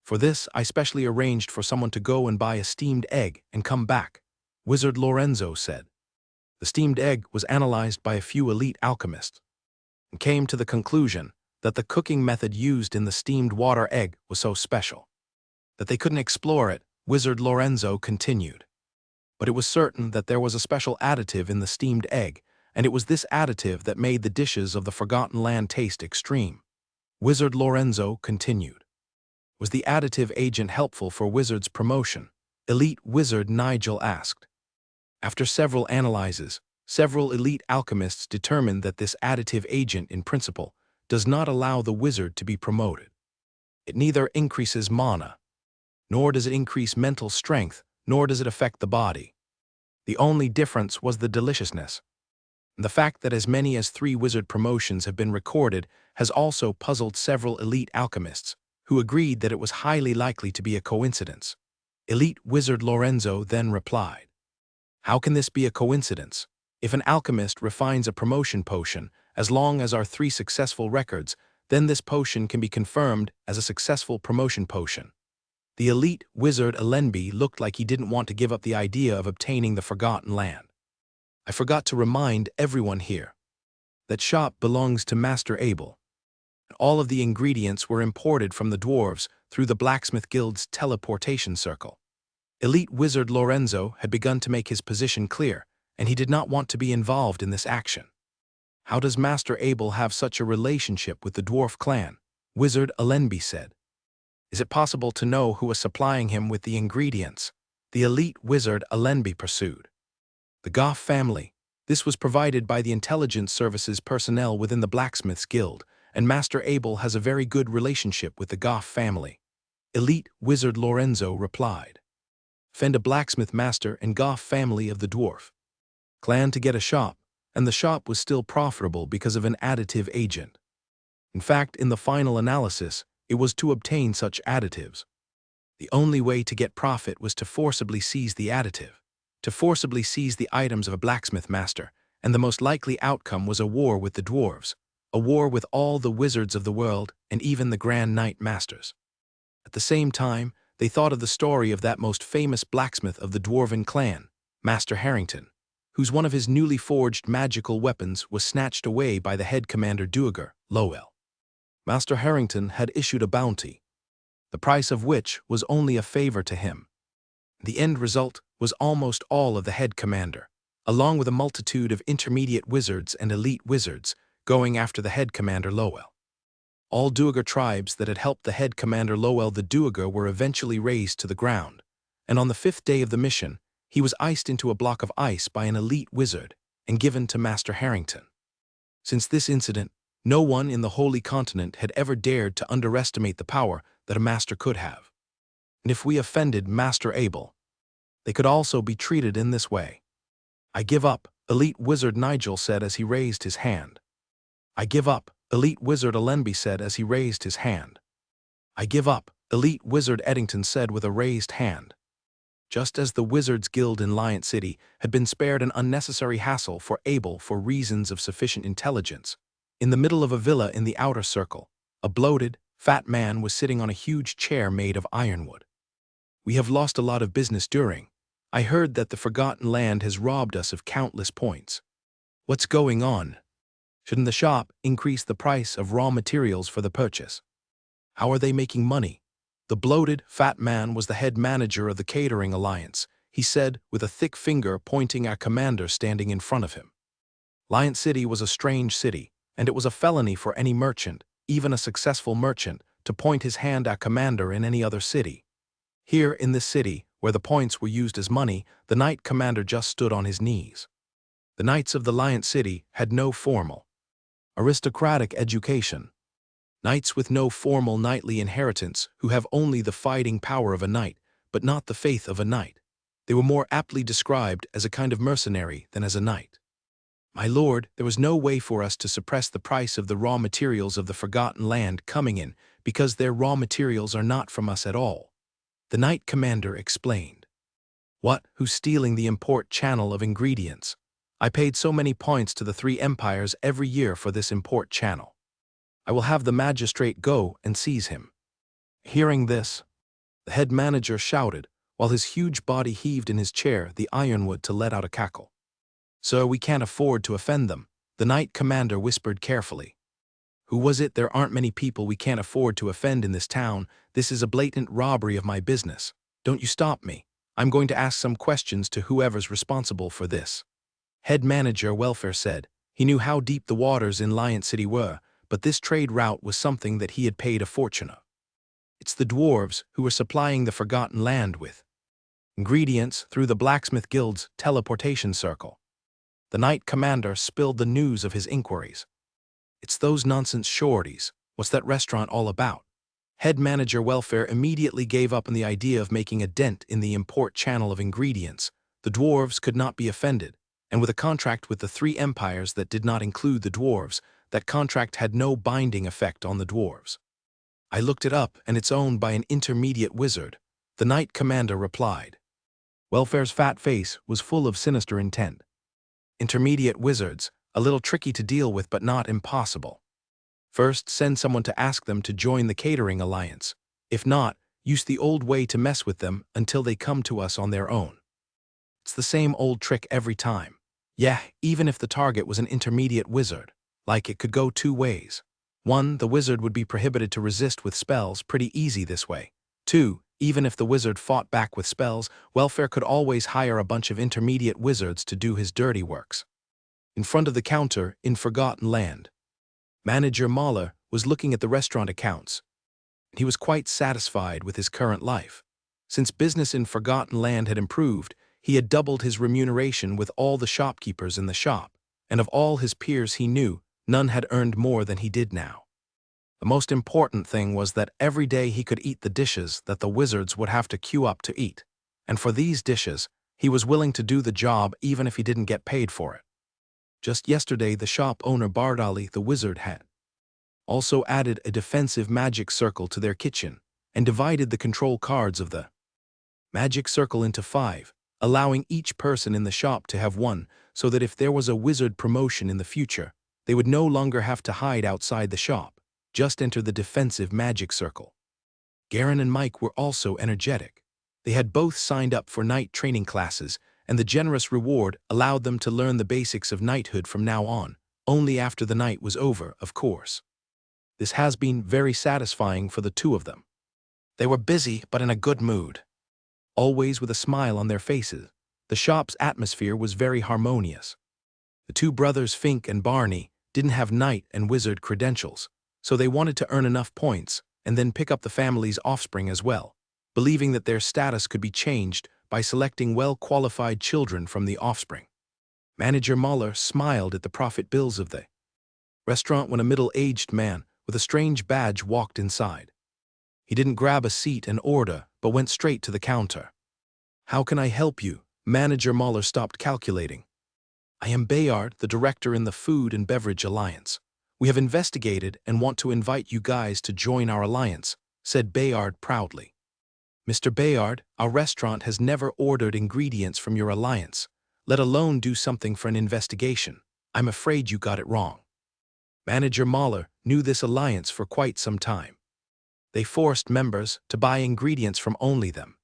"For this, I specially arranged for someone to go and buy a steamed egg and come back," Wizard Lorenzo said. The steamed egg was analyzed by a few elite alchemists and came to the conclusion that the cooking method used in the steamed water egg was so special that they couldn't explore it. Wizard Lorenzo continued. But it was certain that there was a special additive in the steamed egg, and it was this additive that made the dishes of the Forgotten Land taste extreme. Wizard Lorenzo continued. Was the additive agent helpful for Wizard's promotion? Elite Wizard Nigel asked. After several analyses, several elite alchemists determined that this additive agent, in principle, does not allow the wizard to be promoted. It neither increases mana, nor does it increase mental strength, nor does it affect the body. The only difference was the deliciousness. The fact that as many as 3 wizard promotions have been recorded has also puzzled several elite alchemists, who agreed that it was highly likely to be a coincidence. Elite Wizard Lorenzo then replied, "How can this be a coincidence? If an alchemist refines a promotion potion, as long as our 3 successful records, then this potion can be confirmed as a successful promotion potion." The elite wizard Allenby looked like he didn't want to give up the idea of obtaining the Forgotten Land. "I forgot to remind everyone here. That shop belongs to Master Abel. All of the ingredients were imported from the dwarves through the Blacksmith Guild's teleportation circle." Elite Wizard Lorenzo had begun to make his position clear, and he did not want to be involved in this action. "How does Master Abel have such a relationship with the dwarf clan?" Wizard Allenby said. "Is it possible to know who was supplying him with the ingredients?" The elite wizard Allenby pursued. "The Goff family. This was provided by the intelligence services personnel within the Blacksmith's Guild, and Master Abel has a very good relationship with the Goff family," Elite Wizard Lorenzo replied. "Fend a blacksmith master and Goff family of the dwarf clan to get a shop, and the shop was still profitable because of an additive agent. In fact, in the final analysis, it was to obtain such additives. The only way to get profit was to forcibly seize the additive, to forcibly seize the items of a blacksmith master, and the most likely outcome was a war with the dwarves, a war with all the wizards of the world and even the Grand Knight Masters. At the same time, they thought of the story of that most famous blacksmith of the dwarven clan, Master Harrington, whose one of his newly forged magical weapons was snatched away by the head commander Duergar, Lowell. Master Harrington had issued a bounty, the price of which was only a favor to him. The end result was almost all of the head commander, along with a multitude of intermediate wizards and elite wizards, going after the head commander Lowell. All Duergar tribes that had helped the head commander Lowell the Duergar were eventually razed to the ground, and on the 5th day of the mission, he was iced into a block of ice by an elite wizard and given to Master Harrington. Since this incident, no one in the Holy Continent had ever dared to underestimate the power that a master could have. And if we offended Master Abel, they could also be treated in this way. "I give up," elite wizard Nigel said as he raised his hand. "I give up," elite wizard Allenby said as he raised his hand. "I give up," elite wizard Eddington said with a raised hand. Just as the Wizards Guild in Lion City had been spared an unnecessary hassle for Abel for reasons of sufficient intelligence, in the middle of a villa in the outer circle, a bloated, fat man was sitting on a huge chair made of ironwood. "We have lost a lot of business during. I heard that the Forgotten Land has robbed us of countless points. What's going on? Shouldn't the shop increase the price of raw materials for the purchase? How are they making money?" The bloated, fat man was the head manager of the Catering Alliance, he said with a thick finger pointing at commander standing in front of him. Lion City was a strange city, and it was a felony for any merchant, even a successful merchant, to point his hand at commander in any other city. Here in this city, where the points were used as money, the knight commander just stood on his knees. The knights of the Lion City had no formal, aristocratic education. Knights with no formal knightly inheritance who have only the fighting power of a knight, but not the faith of a knight. They were more aptly described as a kind of mercenary than as a knight. "My lord, there was no way for us to suppress the price of the raw materials of the Forgotten Land coming in, because their raw materials are not from us at all," the knight commander explained. "What? Who's stealing the import channel of ingredients? I paid so many points to the 3 empires every year for this import channel. I will have the magistrate go and seize him." Hearing this, the head manager shouted, while his huge body heaved in his chair the ironwood to let out a cackle. "Sir, we can't afford to offend them," the knight commander whispered carefully. "Who was it? There aren't many people we can't afford to offend in this town. This is a blatant robbery of my business. Don't you stop me. I'm going to ask some questions to whoever's responsible for this." Head manager Welfare said. He knew how deep the waters in Lion City were, but this trade route was something that he had paid a fortune of. "It's the dwarves who were supplying the Forgotten Land with ingredients through the Blacksmith Guild's teleportation circle." The knight commander spilled the news of his inquiries. "It's those nonsense shorties. What's that restaurant all about?" Head manager Welfare immediately gave up on the idea of making a dent in the import channel of ingredients. The dwarves could not be offended, and with a contract with the 3 empires that did not include the dwarves, that contract had no binding effect on the dwarves. "I looked it up, and it's owned by an intermediate wizard," the knight commander replied. Welfare's fat face was full of sinister intent. "Intermediate wizards, a little tricky to deal with but not impossible. First, send someone to ask them to join the Catering Alliance. If not, use the old way to mess with them until they come to us on their own. It's the same old trick every time. Yeah, even if the target was an intermediate wizard. Like, it could go 2 ways. 1, the wizard would be prohibited to resist with spells, pretty easy this way. 2, even if the wizard fought back with spells, Welfare could always hire a bunch of intermediate wizards to do his dirty works." In front of the counter in Forgotten Land, manager Mahler was looking at the restaurant accounts. He was quite satisfied with his current life. Since business in Forgotten Land had improved, he had doubled his remuneration with all the shopkeepers in the shop, and of all his peers he knew, none had earned more than he did now. The most important thing was that every day he could eat the dishes that the wizards would have to queue up to eat, and for these dishes, he was willing to do the job even if he didn't get paid for it. Just yesterday, the shop owner Bardali, the wizard, had also added a defensive magic circle to their kitchen, and divided the control cards of the magic circle into 5, allowing each person in the shop to have one, so that if there was a wizard promotion in the future, they would no longer have to hide outside the shop, just enter the defensive magic circle. Garen and Mike were also energetic. They had both signed up for knight training classes, and the generous reward allowed them to learn the basics of knighthood from now on, only after the night was over, of course. This has been very satisfying for the two of them. They were busy but in a good mood. Always with a smile on their faces, the shop's atmosphere was very harmonious. The two brothers Fink and Barney didn't have knight and wizard credentials, so they wanted to earn enough points and then pick up the family's offspring as well, believing that their status could be changed by selecting well-qualified children from the offspring. Manager Mahler smiled at the profit bills of the restaurant when a middle-aged man with a strange badge walked inside. He didn't grab a seat and order, but went straight to the counter. "How can I help you?" Manager Mahler stopped calculating. "I am Bayard, the director in the Food and Beverage Alliance. We have investigated and want to invite you guys to join our alliance," said Bayard proudly. "Mr. Bayard, our restaurant has never ordered ingredients from your alliance, let alone do something for an investigation. I'm afraid you got it wrong." Manager Mahler knew this alliance for quite some time. They forced members to buy ingredients from only them.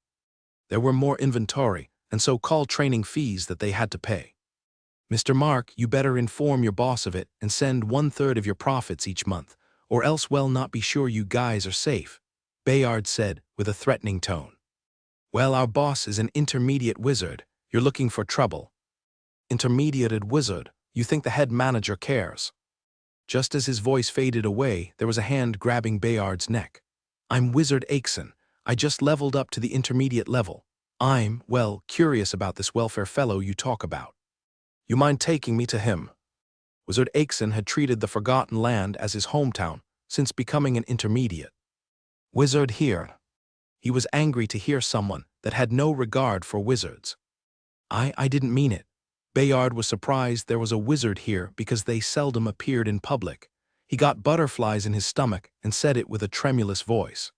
There were more inventory and so-called training fees that they had to pay. "Mr. Mark, you better inform your boss of it and send 1/3 of your profits each month, or else we'll not be sure you guys are safe," Bayard said with a threatening tone. "Well, our boss is an intermediate wizard. You're looking for trouble." "Intermediated wizard? You think the head manager cares?" Just as his voice faded away, there was a hand grabbing Bayard's neck. "I'm Wizard Akeson. I just leveled up to the intermediate level. I'm, well, curious about this welfare fellow you talk about. You mind taking me to him?" Wizard Akeson had treated the Forgotten Land as his hometown since becoming an intermediate. "Wizard here." He was angry to hear someone that had no regard for wizards. I didn't mean it." Bayard was surprised there was a wizard here because they seldom appeared in public. He got butterflies in his stomach and said it with a tremulous voice.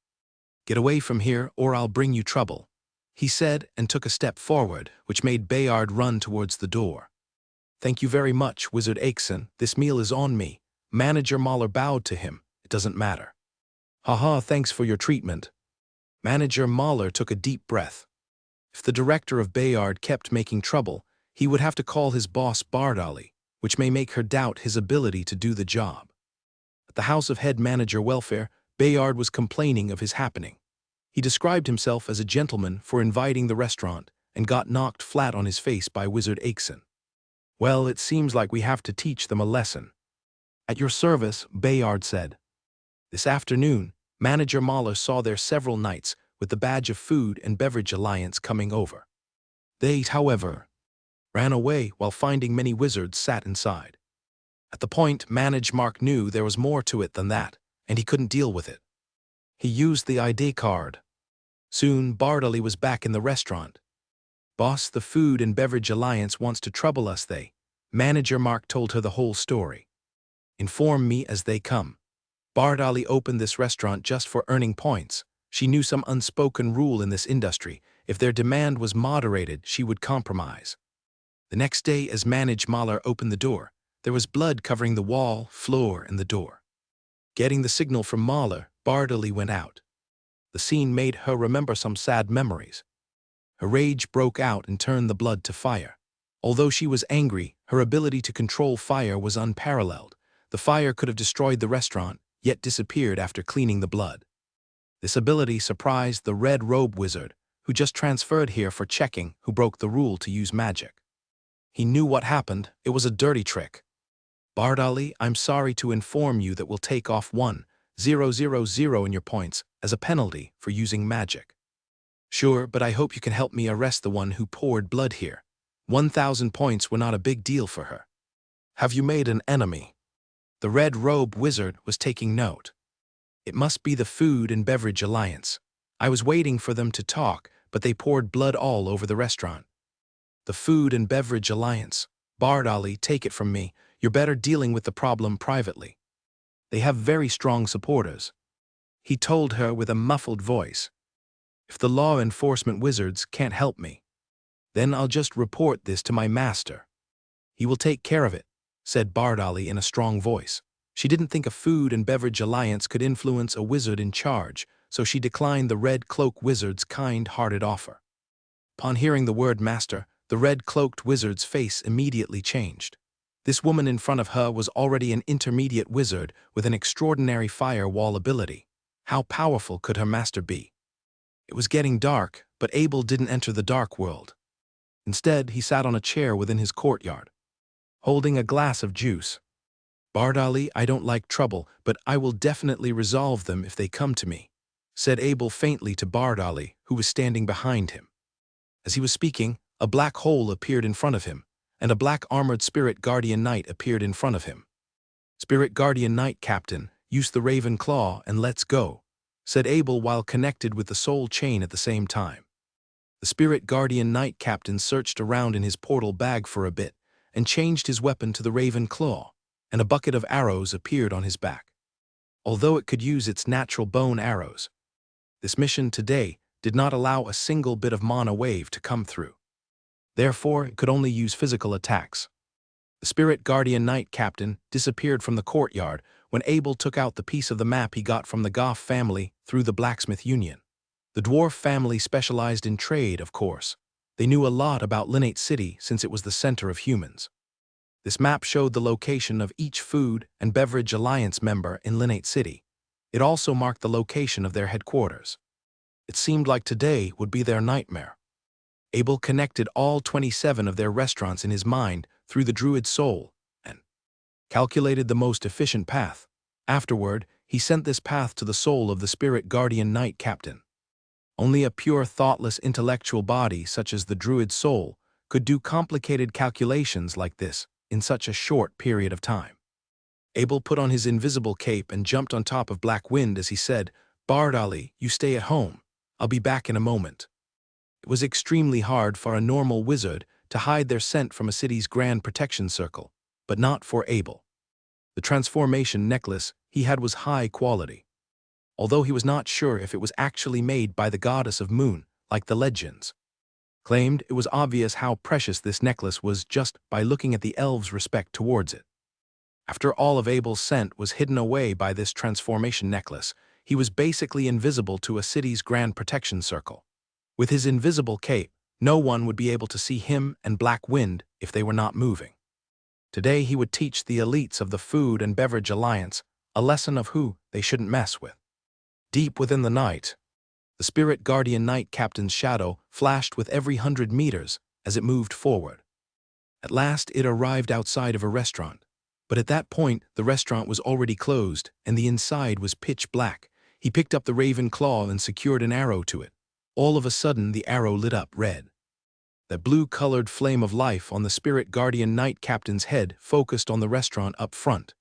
"Get away from here or I'll bring you trouble," he said and took a step forward, which made Bayard run towards the door. "Thank you very much, Wizard Akeson. This meal is on me." Manager Mahler bowed to him. "It doesn't matter." "Haha, thanks for your treatment." Manager Mahler took a deep breath. If the director of Bayard kept making trouble, he would have to call his boss Bardali, which may make her doubt his ability to do the job. At the house of head manager welfare, Bayard was complaining of his happening. He described himself as a gentleman for inviting the restaurant and got knocked flat on his face by Wizard Akeson. "Well, it seems like we have to teach them a lesson." "At your service," Bayard said. This afternoon, Manager Mahler saw their several knights with the badge of Food and Beverage Alliance coming over. They, however, ran away while finding many wizards sat inside. At the point, Manager Mark knew there was more to it than that, and he couldn't deal with it. He used the ID card. Soon, Bardali was back in the restaurant. "Boss, the Food and Beverage Alliance wants to trouble us, Manager Mark told her the whole story. "Inform me as they come." Bardali opened this restaurant just for earning points. She knew some unspoken rule in this industry. If their demand was moderated, she would compromise. The next day, as Manager Mahler opened the door, there was blood covering the wall, floor, and the door. Getting the signal from Mahler, Bardali went out. The scene made her remember some sad memories. Her rage broke out and turned the blood to fire. Although she was angry, her ability to control fire was unparalleled. The fire could have destroyed the restaurant, yet disappeared after cleaning the blood. This ability surprised the Red Robe Wizard, who just transferred here for checking who broke the rule to use magic. He knew what happened. It was a dirty trick. "Bardali, I'm sorry to inform you that we'll take off 1,000 in your points as a penalty for using magic." "Sure, but I hope you can help me arrest the one who poured blood here. 1,000 points were not a big deal for her." "Have you made an enemy?" The Red Robe Wizard was taking note. "It must be the Food and Beverage Alliance. I was waiting for them to talk, but they poured blood all over the restaurant." "The Food and Beverage Alliance. Bardali, take it from me. You're better dealing with the problem privately." They have very strong supporters. He told her with a muffled voice. If the law enforcement wizards can't help me, then I'll just report this to my master. He will take care of it, said Bardali in a strong voice. She didn't think a food and beverage alliance could influence a wizard in charge, so she declined the Red Cloak Wizard's kind-hearted offer. Upon hearing the word master, the red-cloaked wizard's face immediately changed. This woman in front of her was already an intermediate wizard with an extraordinary firewall ability. How powerful could her master be? It was getting dark, but Abel didn't enter the dark world. Instead, he sat on a chair within his courtyard, holding a glass of juice. Bardali, I don't like trouble, but I will definitely resolve them if they come to me, said Abel faintly to Bardali, who was standing behind him. As he was speaking, a black hole appeared in front of him, and a black armored Spirit Guardian Knight appeared in front of him. Spirit Guardian Knight Captain, use the Raven Claw and let's go, said Abel while connected with the soul chain at the same time. The Spirit Guardian Knight Captain searched around in his portal bag for a bit and changed his weapon to the Raven Claw, and a bucket of arrows appeared on his back. Although it could use its natural bone arrows, this mission today did not allow a single bit of mana wave to come through. Therefore, it could only use physical attacks. The Spirit Guardian Knight Captain disappeared from the courtyard when Abel took out the piece of the map he got from the Goff family through the Blacksmith Union. The dwarf family specialized in trade, of course. They knew a lot about Linnate City since it was the center of humans. This map showed the location of each food and beverage alliance member in Linnate City. It also marked the location of their headquarters. It seemed like today would be their nightmare. Abel connected all 27 of their restaurants in his mind through the druid's soul and calculated the most efficient path. Afterward, he sent this path to the soul of the Spirit Guardian Knight Captain. Only a pure, thoughtless intellectual body such as the druid's soul could do complicated calculations like this in such a short period of time. Abel put on his invisible cape and jumped on top of Black Wind as he said, Bardali, you stay at home. I'll be back in a moment. It was extremely hard for a normal wizard to hide their scent from a city's grand protection circle, but not for Abel. The transformation necklace he had was high quality, although he was not sure if it was actually made by the goddess of moon, like the legends claimed. It was obvious how precious this necklace was just by looking at the elves' respect towards it. After all of Abel's scent was hidden away by this transformation necklace, he was basically invisible to a city's grand protection circle. With his invisible cape, no one would be able to see him and Black Wind if they were not moving. Today he would teach the elites of the Food and Beverage Alliance a lesson of who they shouldn't mess with. Deep within the night, the Spirit Guardian Knight Captain's shadow flashed with every 100 meters as it moved forward. At last it arrived outside of a restaurant, but at that point the restaurant was already closed and the inside was pitch black. He picked up the Raven Claw and secured an arrow to it. All of a sudden the arrow lit up red. That blue-colored flame of life on the Spirit Guardian Knight Captain's head focused on the restaurant up front.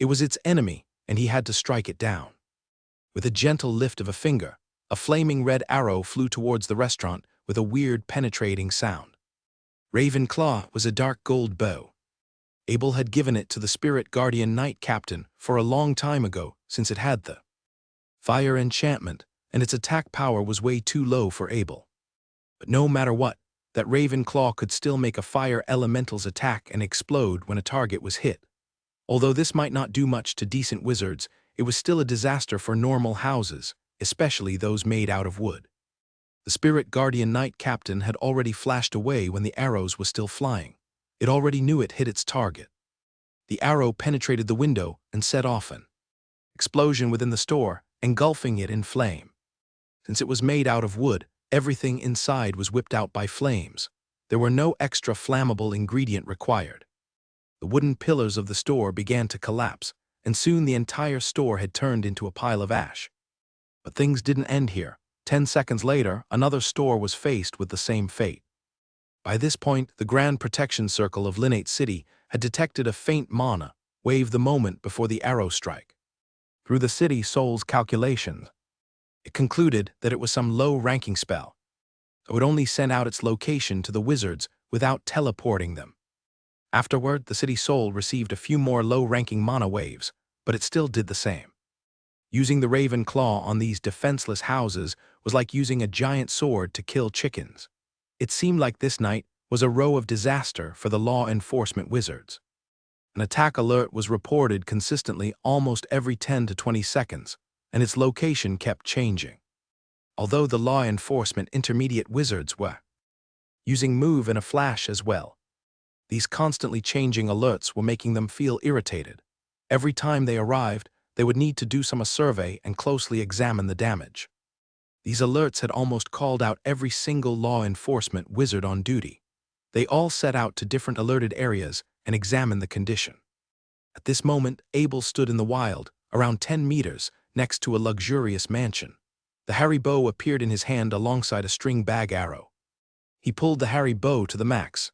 It was its enemy, and he had to strike it down. With a gentle lift of a finger, a flaming red arrow flew towards the restaurant with a weird penetrating sound. Raven Claw was a dark gold bow. Abel had given it to the Spirit Guardian Knight Captain for a long time ago since it had the fire enchantment, and its attack power was way too low for Abel. But no matter what, that Raven Claw could still make a fire elemental's attack and explode when a target was hit. Although this might not do much to decent wizards, it was still a disaster for normal houses, especially those made out of wood. The Spirit Guardian Knight Captain had already flashed away when the arrows were still flying. It already knew it hit its target. The arrow penetrated the window and set off an explosion within the store, engulfing it in flame. Since it was made out of wood, everything inside was whipped out by flames. There were no extra flammable ingredient required. The wooden pillars of the store began to collapse, and soon the entire store had turned into a pile of ash. But things didn't end here. 10 seconds later, another store was faced with the same fate. By this point, the Grand Protection Circle of Linnate City had detected a faint mana wave the moment before the arrow strike. Through the city soul's calculations, it concluded that it was some low-ranking spell, so it would only send out its location to the wizards without teleporting them. Afterward, the city soul received a few more low-ranking mana waves, but it still did the same. Using the raven claw on these defenseless houses was like using a giant sword to kill chickens. It seemed like this night was a row of disaster for the law enforcement wizards. An attack alert was reported consistently almost every 10 to 20 seconds, and its location kept changing. Although the law enforcement intermediate wizards were using move and a flash as well, these constantly changing alerts were making them feel irritated. Every time they arrived, they would need to do a survey and closely examine the damage. These alerts had almost called out every single law enforcement wizard on duty. They all set out to different alerted areas and examined the condition. At this moment, Abel stood in the wild, around 10 meters, next to a luxurious mansion. The hairy bow appeared in his hand alongside a string bag arrow. He pulled the hairy bow to the max.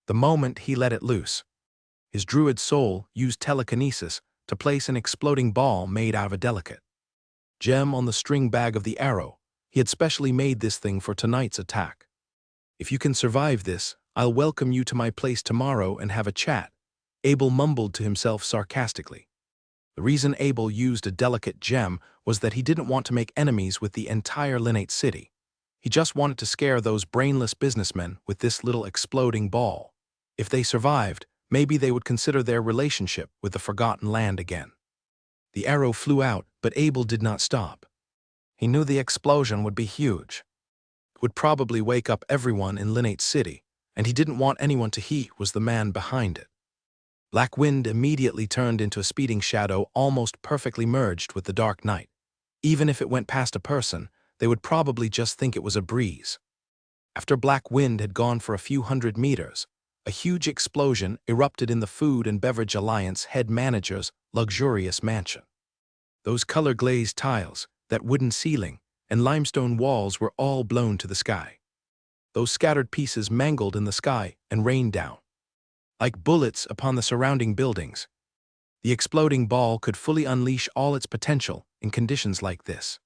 The moment he let it loose, his druid soul used telekinesis to place an exploding ball made out of a delicate gem on the string bag of the arrow. He had specially made this thing for tonight's attack. "If you can survive this, I'll welcome you to my place tomorrow and have a chat," Abel mumbled to himself sarcastically. The reason Abel used a delicate gem was that he didn't want to make enemies with the entire Knight city. He just wanted to scare those brainless businessmen with this little exploding ball. If they survived, maybe they would consider their relationship with the Forgotten Land again. The arrow flew out, but Abel did not stop. He knew the explosion would be huge. It would probably wake up everyone in Knight City, and he didn't want anyone to he was the man behind it. Black wind immediately turned into a speeding shadow almost perfectly merged with the dark night. Even if it went past a person, they would probably just think it was a breeze. After black wind had gone for a few hundred meters, a huge explosion erupted in the Food and Beverage Alliance head manager's luxurious mansion. Those color-glazed tiles, that wooden ceiling, and limestone walls were all blown to the sky. Those scattered pieces mangled in the sky and rained down like bullets upon the surrounding buildings. The exploding ball could fully unleash all its potential in conditions like this.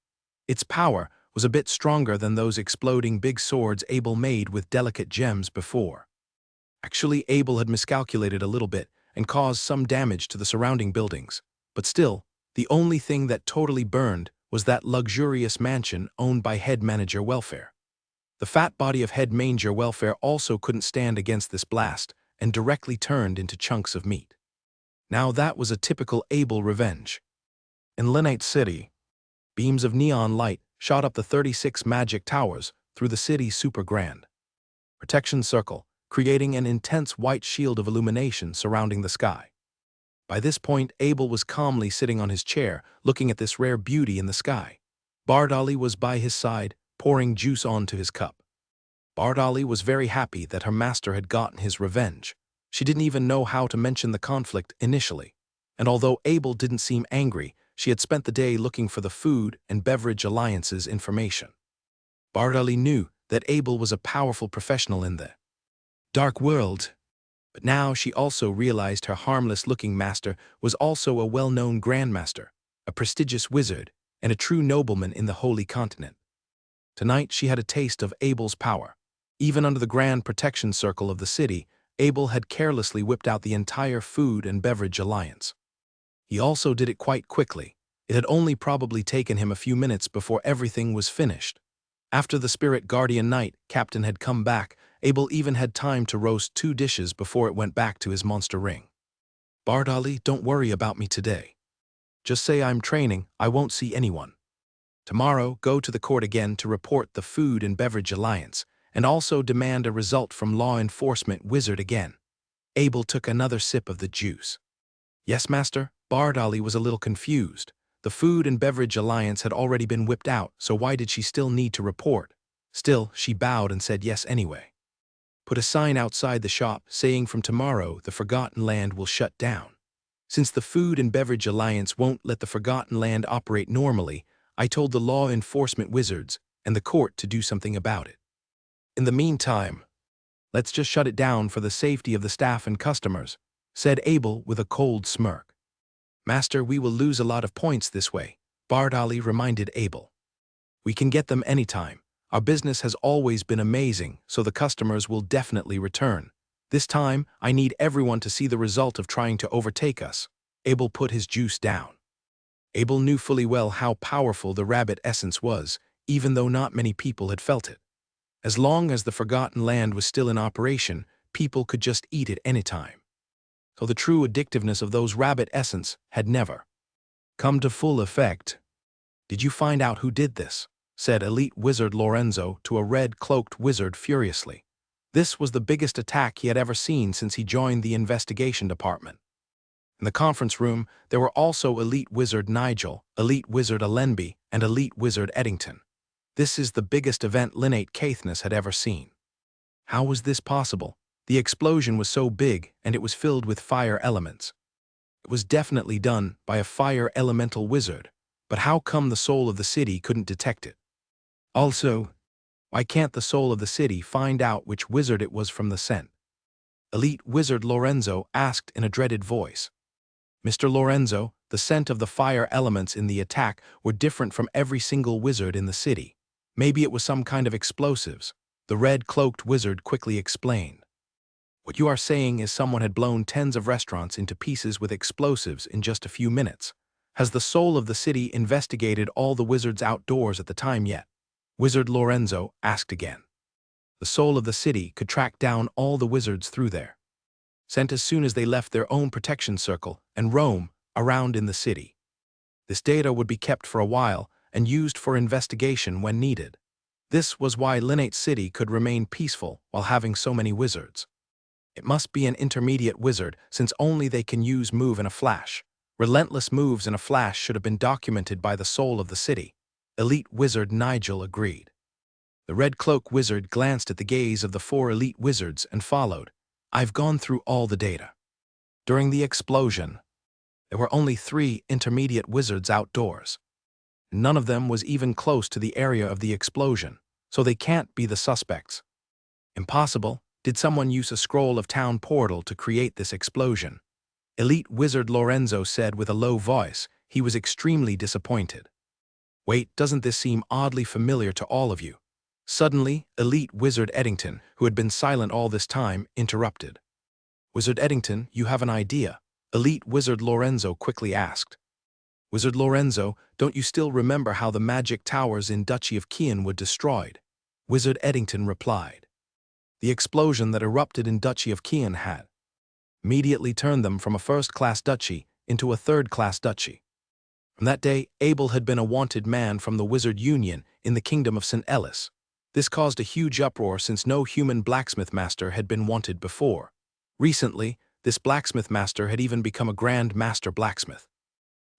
Its power was a bit stronger than those exploding big swords Abel made with delicate gems before. Actually, Abel had miscalculated a little bit and caused some damage to the surrounding buildings, but still, the only thing that totally burned was that luxurious mansion owned by head manager Welfare. The fat body of head manager Welfare also couldn't stand against this blast and directly turned into chunks of meat. Now that was a typical Abel revenge. In Knight City, beams of neon light shot up the 36 magic towers through the city's super grand protection circle, creating an intense white shield of illumination surrounding the sky. By this point, Abel was calmly sitting on his chair, looking at this rare beauty in the sky. Bardali was by his side, pouring juice onto his cup. Bardali was very happy that her master had gotten his revenge. She didn't even know how to mention the conflict initially. And although Abel didn't seem angry, she had spent the day looking for the Food and Beverage Alliance's information. Bardali knew that Abel was a powerful professional in the dark world. But now she also realized her harmless-looking master was also a well-known grandmaster, a prestigious wizard, and a true nobleman in the Holy Continent. Tonight she had a taste of Abel's power. Even under the grand protection circle of the city, Abel had carelessly whipped out the entire Food and Beverage Alliance. He also did it quite quickly. It had only probably taken him a few minutes before everything was finished. After the Spirit Guardian Knight Captain had come back, Abel even had time to roast 2 dishes before it went back to his monster ring. "Bardali, don't worry about me today. Just say I'm training, I won't see anyone. Tomorrow, go to the court again to report the Food and Beverage Alliance, and also demand a result from law enforcement wizard again." Abel took another sip of the juice. "Yes, master." Bardali was a little confused. The Food and Beverage Alliance had already been whipped out, so why did she still need to report? Still, she bowed and said yes anyway. "Put a sign outside the shop saying from tomorrow the Forgotten Land will shut down. Since the Food and Beverage Alliance won't let the Forgotten Land operate normally, I told the law enforcement wizards and the court to do something about it. In the meantime, let's just shut it down for the safety of the staff and customers," said Abel with a cold smirk. "Master, we will lose a lot of points this way," Bardali reminded Abel. "We can get them anytime. Our business has always been amazing, so the customers will definitely return. This time, I need everyone to see the result of trying to overtake us. Abel put his juice down. Abel knew fully well how powerful the rabbit essence was, even though not many people had felt it. As long as the Forgotten Land was still in operation, people could just eat it anytime. So the true addictiveness of those rabbit essence had never come to full effect. "Did you find out who did this?" said elite wizard Lorenzo to a red-cloaked wizard furiously. This was the biggest attack he had ever seen since he joined the investigation department. In the conference room, there were also elite wizard Nigel, elite wizard Allenby, and elite wizard Eddington. This is the biggest event Linnate Caithness had ever seen. How was this possible? The explosion was so big, and it was filled with fire elements. It was definitely done by a fire elemental wizard, but how come the soul of the city couldn't detect it? Also, why can't the soul of the city find out which wizard it was from the scent? Elite wizard Lorenzo asked in a dreaded voice. "Mr. Lorenzo, the scent of the fire elements in the attack were different from every single wizard in the city. Maybe it was some kind of explosives," the red-cloaked wizard quickly explained. "What you are saying is someone had blown tens of restaurants into pieces with explosives in just a few minutes. Has the soul of the city investigated all the wizards outdoors at the time yet?" Wizard Lorenzo asked again. The soul of the city could track down all the wizards through there, sent as soon as they left their own protection circle and roam around in the city. This data would be kept for a while and used for investigation when needed. This was why Linnate City could remain peaceful while having so many wizards. It must be an intermediate wizard, since only they can use move in a flash. Relentless moves in a flash should have been documented by the soul of the city. Elite wizard Nigel agreed. The red cloak wizard glanced at the gaze of the four elite wizards and followed. "I've gone through all the data. During the explosion, there were only 3 intermediate wizards outdoors. None of them was even close to the area of the explosion, so they can't be the suspects. Impossible. Did someone use a scroll of town portal to create this explosion?" Elite wizard Lorenzo said with a low voice. He was extremely disappointed. "Wait, doesn't this seem oddly familiar to all of you?" Suddenly, elite wizard Eddington, who had been silent all this time, interrupted. "Wizard Eddington, you have an idea?" Elite wizard Lorenzo quickly asked. "Wizard Lorenzo, don't you still remember how the magic towers in Duchy of Kian were destroyed?" Wizard Eddington replied. "The explosion that erupted in Duchy of Kian had immediately turned them from a first-class duchy into a third-class duchy. From that day, Abel had been a wanted man from the Wizard Union in the Kingdom of St. Ellis. This caused a huge uproar since no human blacksmith master had been wanted before. Recently, this blacksmith master had even become a Grand Master blacksmith.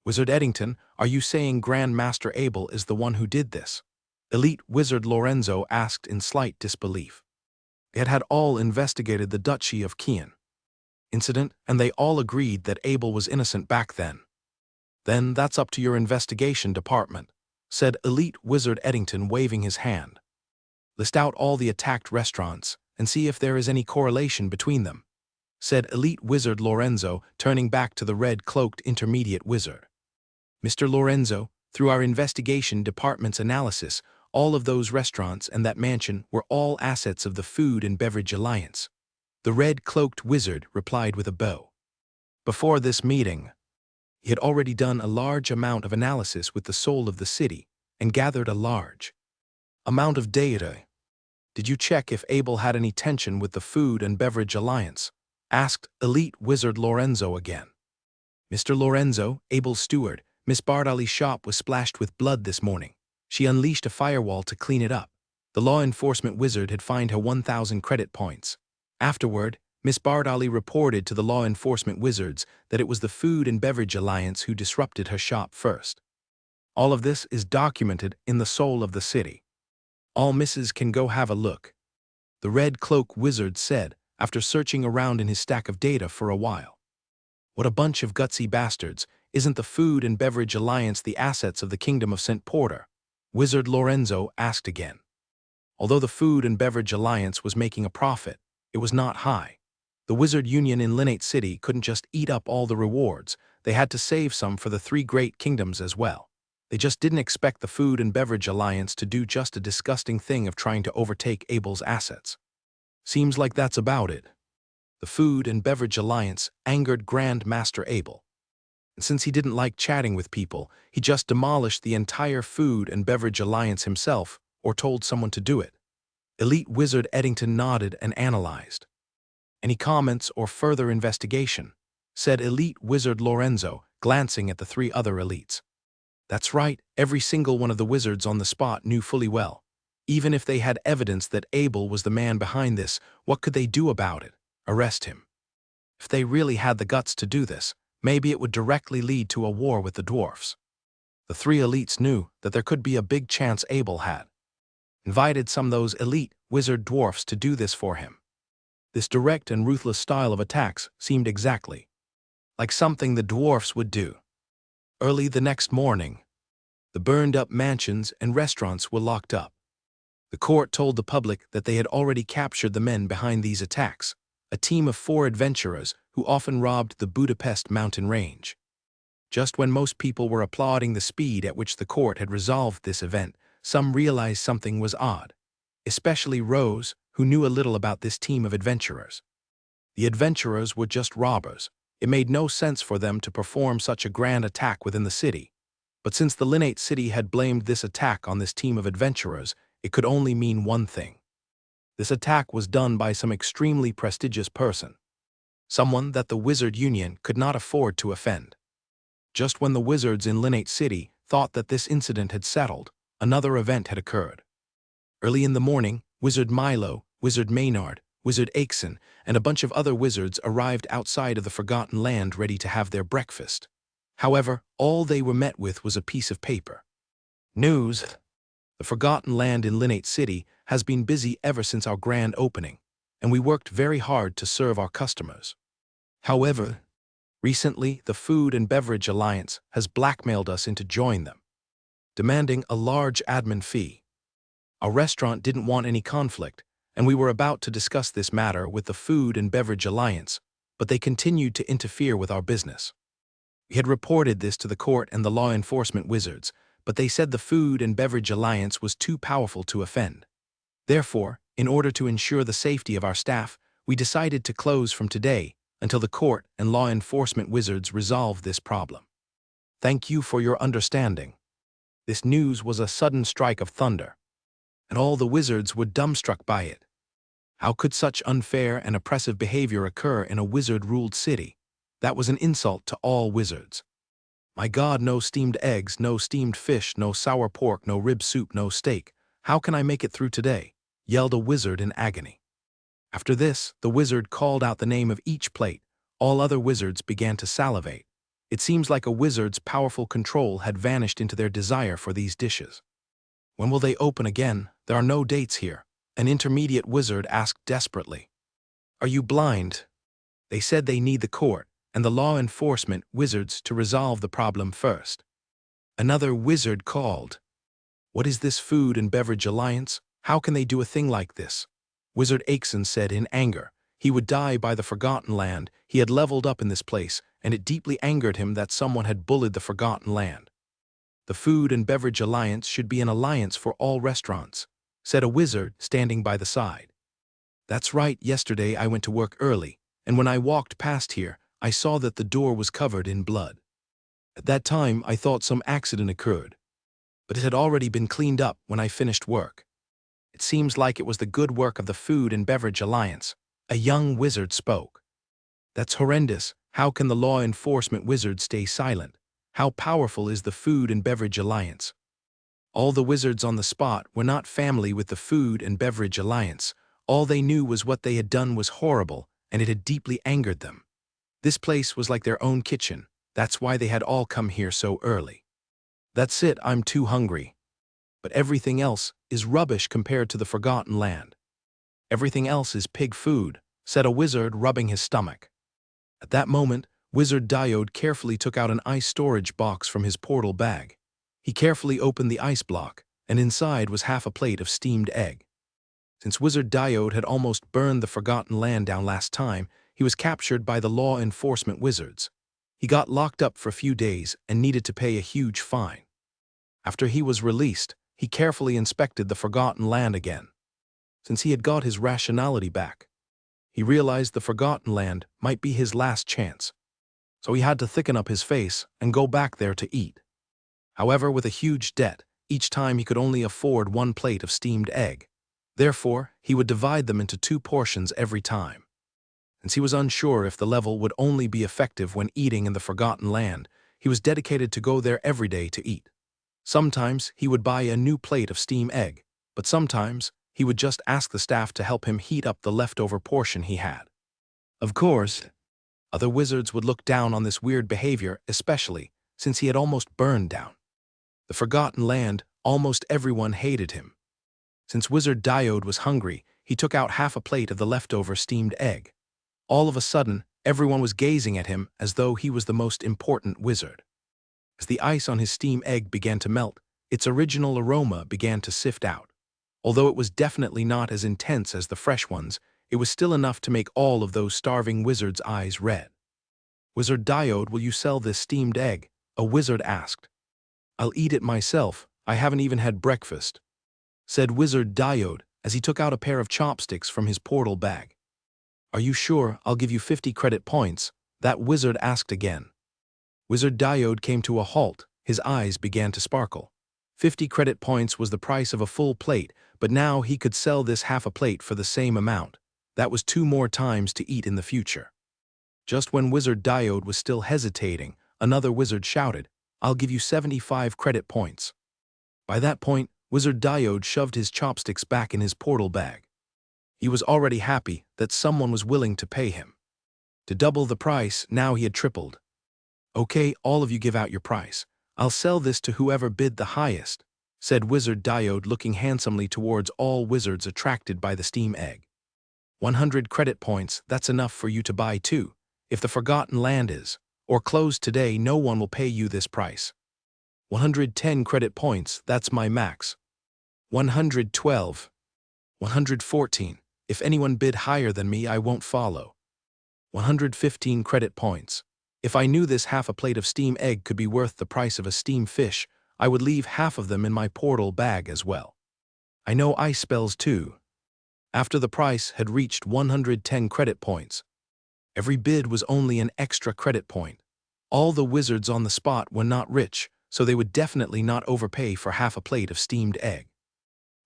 Wizard Eddington, are you saying Grand Master Abel is the one who did this?" Elite wizard Lorenzo asked in slight disbelief. They had all investigated the Duchy of Kian incident, and they all agreed that Abel was innocent back then. "Then that's up to your investigation department," said elite wizard Eddington, waving his hand. "List out all the attacked restaurants and see if there is any correlation between them," said elite wizard Lorenzo, turning back to the red-cloaked intermediate wizard. "Mr. Lorenzo, through our investigation department's analysis, all of those restaurants and that mansion were all assets of the Food and Beverage Alliance," the red-cloaked wizard replied with a bow. Before this meeting, he had already done a large amount of analysis with the soul of the city and gathered a large amount of data. "Did you check if Abel had any tension with the Food and Beverage Alliance?" asked elite wizard Lorenzo again. "Mr. Lorenzo, Abel's steward, Miss Bardali's shop was splashed with blood this morning. She unleashed a firewall to clean it up. The law enforcement wizard had fined her 1,000 credit points. Afterward, Miss Bardali reported to the law enforcement wizards that it was the Food and Beverage Alliance who disrupted her shop first. All of this is documented in the soul of the city. All misses can go have a look," the red cloak wizard said after searching around in his stack of data for a while. "What a bunch of gutsy bastards. Isn't the Food and Beverage Alliance the assets of the Kingdom of St. Porter?" Wizard Lorenzo asked again. Although the Food and Beverage Alliance was making a profit, it was not high. The Wizard Union in Linnate City couldn't just eat up all the rewards. They had to save some for the 3 great kingdoms as well. They just didn't expect the Food and Beverage Alliance to do just a disgusting thing of trying to overtake Abel's assets. Seems like that's about it. The Food and Beverage Alliance angered Grand Master Abel. And since he didn't like chatting with people, he just demolished the entire Food and Beverage Alliance himself, or told someone to do it. Elite Wizard Eddington nodded and analyzed. "Any comments or further investigation?" said Elite Wizard Lorenzo, glancing at the three other elites. "That's right, every single one of the wizards on the spot knew fully well. Even if they had evidence that Abel was the man behind this, what could they do about it? Arrest him. If they really had the guts to do this, maybe it would directly lead to a war with the dwarfs." The three elites knew that there could be a big chance Abel had invited some of those elite wizard dwarfs to do this for him. This direct and ruthless style of attacks seemed exactly like something the dwarfs would do. Early the next morning, the burned-up mansions and restaurants were locked up. The court told the public that they had already captured the men behind these attacks, a team of 4 adventurers who often robbed the Budapest mountain range. Just when most people were applauding the speed at which the court had resolved this event, some realized something was odd, especially Rose, who knew a little about this team of adventurers. The adventurers were just robbers. It made no sense for them to perform such a grand attack within the city. But since the Linnate city had blamed this attack on this team of adventurers, it could only mean one thing. This attack was done by some extremely prestigious person, someone that the Wizard Union could not afford to offend. Just when the wizards in Linnate City thought that this incident had settled, another event had occurred. Early in the morning, Wizard Milo, Wizard Maynard, Wizard Akeson, and a bunch of other wizards arrived outside of the Forgotten Land ready to have their breakfast. However, all they were met with was a piece of paper. News: the Forgotten Land in Linnate City has been busy ever since our grand opening, and we worked very hard to serve our customers. However, recently the Food and Beverage Alliance has blackmailed us into joining them, demanding a large admin fee. Our restaurant didn't want any conflict, and we were about to discuss this matter with the Food and Beverage Alliance, but they continued to interfere with our business. We had reported this to the court and the law enforcement wizards, but they said the Food and Beverage Alliance was too powerful to offend. Therefore, in order to ensure the safety of our staff, we decided to close from today until the court and law enforcement wizards resolve this problem. Thank you for your understanding. This news was a sudden strike of thunder, and all the wizards were dumbstruck by it. How could such unfair and oppressive behavior occur in a wizard-ruled city? That was an insult to all wizards. My God, no steamed eggs, no steamed fish, no sour pork, no rib soup, no steak. How can I make it through today? Yelled a wizard in agony. After this, the wizard called out the name of each plate. All other wizards began to salivate. It seems like a wizard's powerful control had vanished into their desire for these dishes. When will they open again? There are no dates here. An intermediate wizard asked desperately. Are you blind? They said they need the court and the law enforcement wizards to resolve the problem first. Another wizard called. What is this Food and Beverage Alliance? How can they do a thing like this? Wizard Akeson said in anger. He would die by the Forgotten Land. He had leveled up in this place, and it deeply angered him that someone had bullied the Forgotten Land. The Food and Beverage Alliance should be an alliance for all restaurants, said a wizard standing by the side. That's right, yesterday I went to work early, and when I walked past here, I saw that the door was covered in blood. At that time, I thought some accident occurred, but it had already been cleaned up when I finished work. It seems like it was the good work of the Food and Beverage Alliance. A young wizard spoke. That's horrendous. How can the law enforcement wizards stay silent? How powerful is the Food and Beverage Alliance? All the wizards on the spot were not family with the Food and Beverage Alliance. All they knew was what they had done was horrible, and it had deeply angered them. This place was like their own kitchen. That's why they had all come here so early. That's it, I'm too hungry. But everything else is rubbish compared to the Forgotten Land. Everything else is pig food, said a wizard rubbing his stomach. At that moment, Wizard Diode carefully took out an ice storage box from his portal bag. He carefully opened the ice block, and inside was half a plate of steamed egg. Since Wizard Diode had almost burned the Forgotten Land down last time, he was captured by the law enforcement wizards. He got locked up for a few days and needed to pay a huge fine. After he was released, he carefully inspected the Forgotten Land again. Since he had got his rationality back, he realized the Forgotten Land might be his last chance. so he had to thicken up his face and go back there to eat. However, with a huge debt, each time he could only afford 1 plate of steamed egg. Therefore, he would divide them into 2 portions every time. Since he was unsure if the level would only be effective when eating in the Forgotten Land, he was dedicated to go there every day to eat. Sometimes he would buy a new plate of steamed egg, but sometimes he would just ask the staff to help him heat up the leftover portion he had. Of course, other wizards would look down on this weird behavior, especially since he had almost burned down the Forgotten Land. Almost everyone hated him. Since Wizard Diode was hungry, he took out half a plate of the leftover steamed egg. All of a sudden, everyone was gazing at him as though he was the most important wizard. As the ice on his steamed egg began to melt, its original aroma began to sift out. Although it was definitely not as intense as the fresh ones, it was still enough to make all of those starving wizards' eyes red. "Wizard Diode, will you sell this steamed egg?" a wizard asked. "I'll eat it myself, I haven't even had breakfast," said Wizard Diode as he took out a pair of chopsticks from his portal bag. "Are you sure? I'll give you 50 credit points," that wizard asked again. Wizard Diode came to a halt, his eyes began to sparkle. 50 credit points was the price of a full plate, but now he could sell this half a plate for the same amount. That was 2 more times to eat in the future. Just when Wizard Diode was still hesitating, another wizard shouted, "I'll give you 75 credit points." By that point, Wizard Diode shoved his chopsticks back in his portal bag. He was already happy that someone was willing to pay him. To double the price, now he had tripled. "Okay, all of you give out your price. I'll sell this to whoever bid the highest," said Wizard Diode, looking handsomely towards all wizards attracted by the steam egg. 100 credit points, that's enough for you to buy 2. If the Forgotten Land is, or closed today, no one will pay you this price. 110 credit points, that's my max. 112. 114. If anyone bid higher than me, I won't follow. 115 credit points. If I knew this half a plate of steam egg could be worth the price of a steam fish, I would leave half of them in my portal bag as well. I know ice spells too. After the price had reached 110 credit points, every bid was only an extra credit point. All the wizards on the spot were not rich, so they would definitely not overpay for half a plate of steamed egg.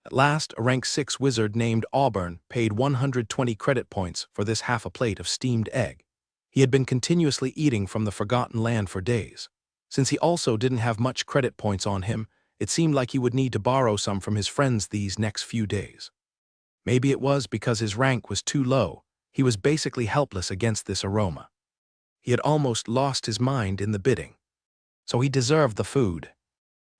At last, a rank 6 wizard named Auburn paid 120 credit points for this half a plate of steamed egg. He had been continuously eating from the Forgotten Land for days. Since he also didn't have much credit points on him, it seemed like he would need to borrow some from his friends these next few days. Maybe it was because his rank was too low. He was basically helpless against this aroma. He had almost lost his mind in the bidding. So he deserved the food.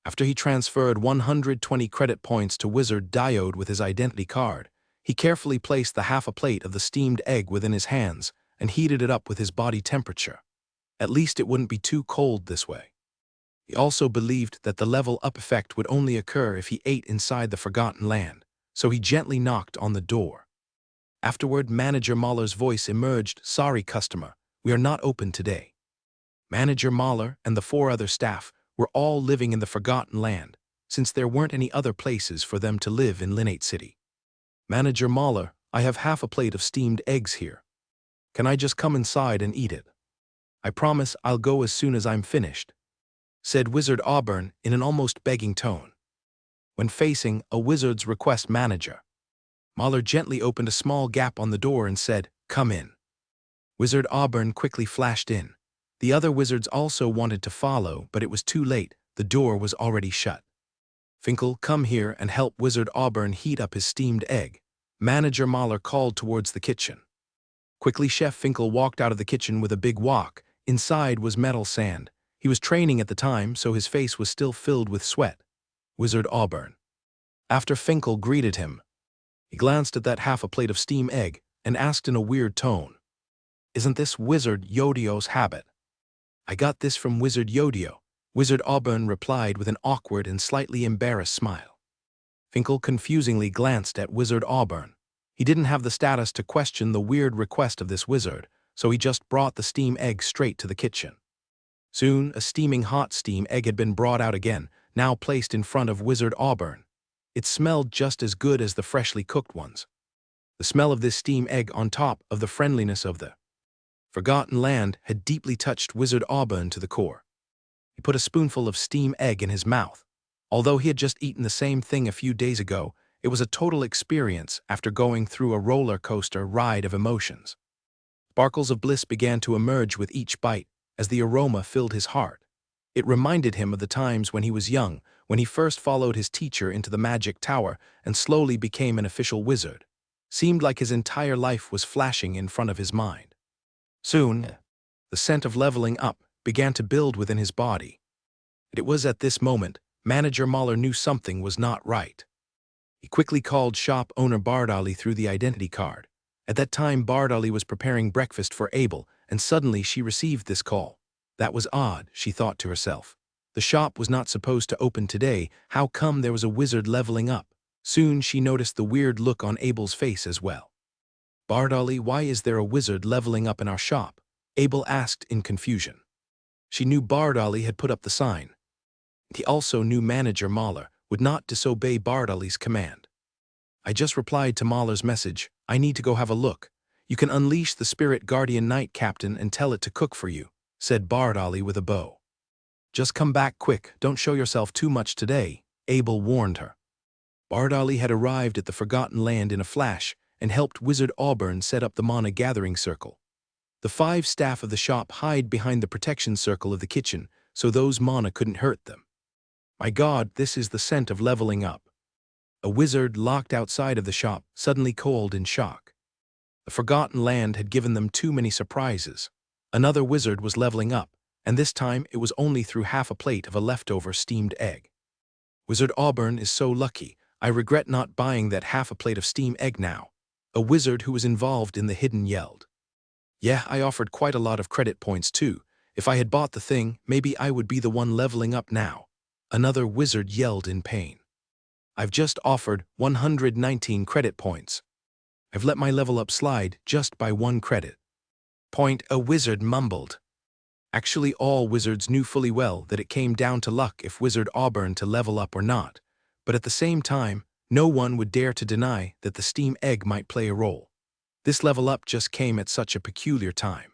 After he transferred 120 credit points to Wizard Diode with his identity card, he carefully placed the half a plate of the steamed egg within his hands and heated it up with his body temperature. At least it wouldn't be too cold this way. He also believed that the level up effect would only occur if he ate inside the Forgotten Land, so he gently knocked on the door. Afterward, Manager Mahler's voice emerged. "Sorry, customer, we are not open today." Manager Mahler and the 4 other staff were all living in the Forgotten Land, since there weren't any other places for them to live in Linnate City. "Manager Mahler, I have half a plate of steamed eggs here. Can I just come inside and eat it? I promise I'll go as soon as I'm finished," said Wizard Auburn in an almost begging tone. When facing a wizard's request manager, Mahler gently opened a small gap on the door and said, "Come in." Wizard Auburn quickly flashed in. The other wizards also wanted to follow, but it was too late. The door was already shut. "Finkel, come here and help Wizard Auburn heat up his steamed egg," Manager Mahler called towards the kitchen. Quickly, Chef Finkel walked out of the kitchen with a big wok. Inside was metal sand. He was training at the time, so his face was still filled with sweat. Wizard Auburn. After Finkel greeted him, he glanced at that half a plate of steamed egg and asked in a weird tone, "Isn't this Wizard Yodio's habit?" "I got this from Wizard Yodio," Wizard Auburn replied with an awkward and slightly embarrassed smile. Finkel confusingly glanced at Wizard Auburn. He didn't have the status to question the weird request of this wizard, so he just brought the steam egg straight to the kitchen. Soon, a steaming hot steam egg had been brought out again, now placed in front of Wizard Auburn. It smelled just as good as the freshly cooked ones. The smell of this steam egg on top of the friendliness of the Forgotten Land had deeply touched Wizard Auburn to the core. He put a spoonful of steam egg in his mouth. Although he had just eaten the same thing a few days ago, it was a total experience after going through a roller coaster ride of emotions. Sparkles of bliss began to emerge with each bite as the aroma filled his heart. It reminded him of the times when he was young, when he first followed his teacher into the magic tower and slowly became an official wizard. Seemed like his entire life was flashing in front of his mind. Soon, the scent of leveling up began to build within his body. It was at this moment Manager Mahler knew something was not right. He quickly called shop owner Bardali through the identity card. At that time, Bardali was preparing breakfast for Abel, and suddenly she received this call. That was odd, she thought to herself. The shop was not supposed to open today. How come there was a wizard leveling up? Soon she noticed the weird look on Abel's face as well. Bardali, why is there a wizard leveling up in our shop? Abel asked in confusion. She knew Bardali had put up the sign. He also knew Manager Mahler would not disobey Bardali's command. I just replied to Mahler's message. I need to go have a look. You can unleash the Spirit Guardian Knight Captain and tell it to cook for you, said Bardali with a bow. Just come back quick, don't show yourself too much today, Abel warned her. Bardali had arrived at the Forgotten Land in a flash and helped Wizard Auburn set up the mana gathering circle. The 5 staff of the shop hide behind the protection circle of the kitchen so those mana couldn't hurt them. My God, this is the scent of leveling up. A wizard locked outside of the shop suddenly called in shock. The Forgotten Land had given them too many surprises. Another wizard was leveling up, and this time it was only through half a plate of a leftover steamed egg. Wizard Auburn is so lucky. I regret not buying that half a plate of steamed egg now. A wizard who was involved in the hidden yelled. Yeah, I offered quite a lot of credit points too. If I had bought the thing, maybe I would be the one leveling up now. Another wizard yelled in pain. I've just offered 119 credit points. I've let my level up slide just by 1 credit point, a wizard mumbled. Actually, all wizards knew fully well that it came down to luck if Wizard Auburn to level up or not, but at the same time, no one would dare to deny that the steam egg might play a role. This level up just came at such a peculiar time.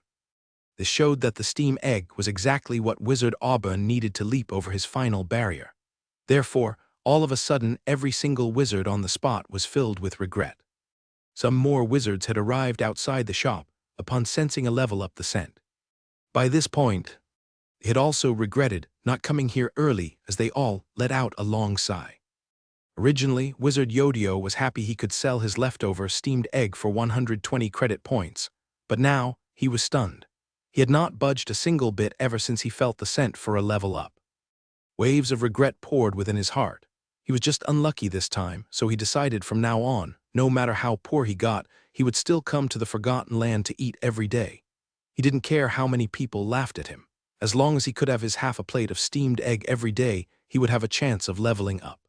This showed that the steam egg was exactly what Wizard Auburn needed to leap over his final barrier. Therefore, all of a sudden, every single wizard on the spot was filled with regret. Some more wizards had arrived outside the shop upon sensing a level up the scent. By this point, they had also regretted not coming here early as they all let out a long sigh. Originally, Wizard Yodio was happy he could sell his leftover steamed egg for 120 credit points, but now he was stunned. He had not budged a single bit ever since he felt the scent for a level up. Waves of regret poured within his heart. He was just unlucky this time, so he decided from now on, no matter how poor he got, he would still come to the Forgotten Land to eat every day. He didn't care how many people laughed at him. As long as he could have his half a plate of steamed egg every day, he would have a chance of leveling up.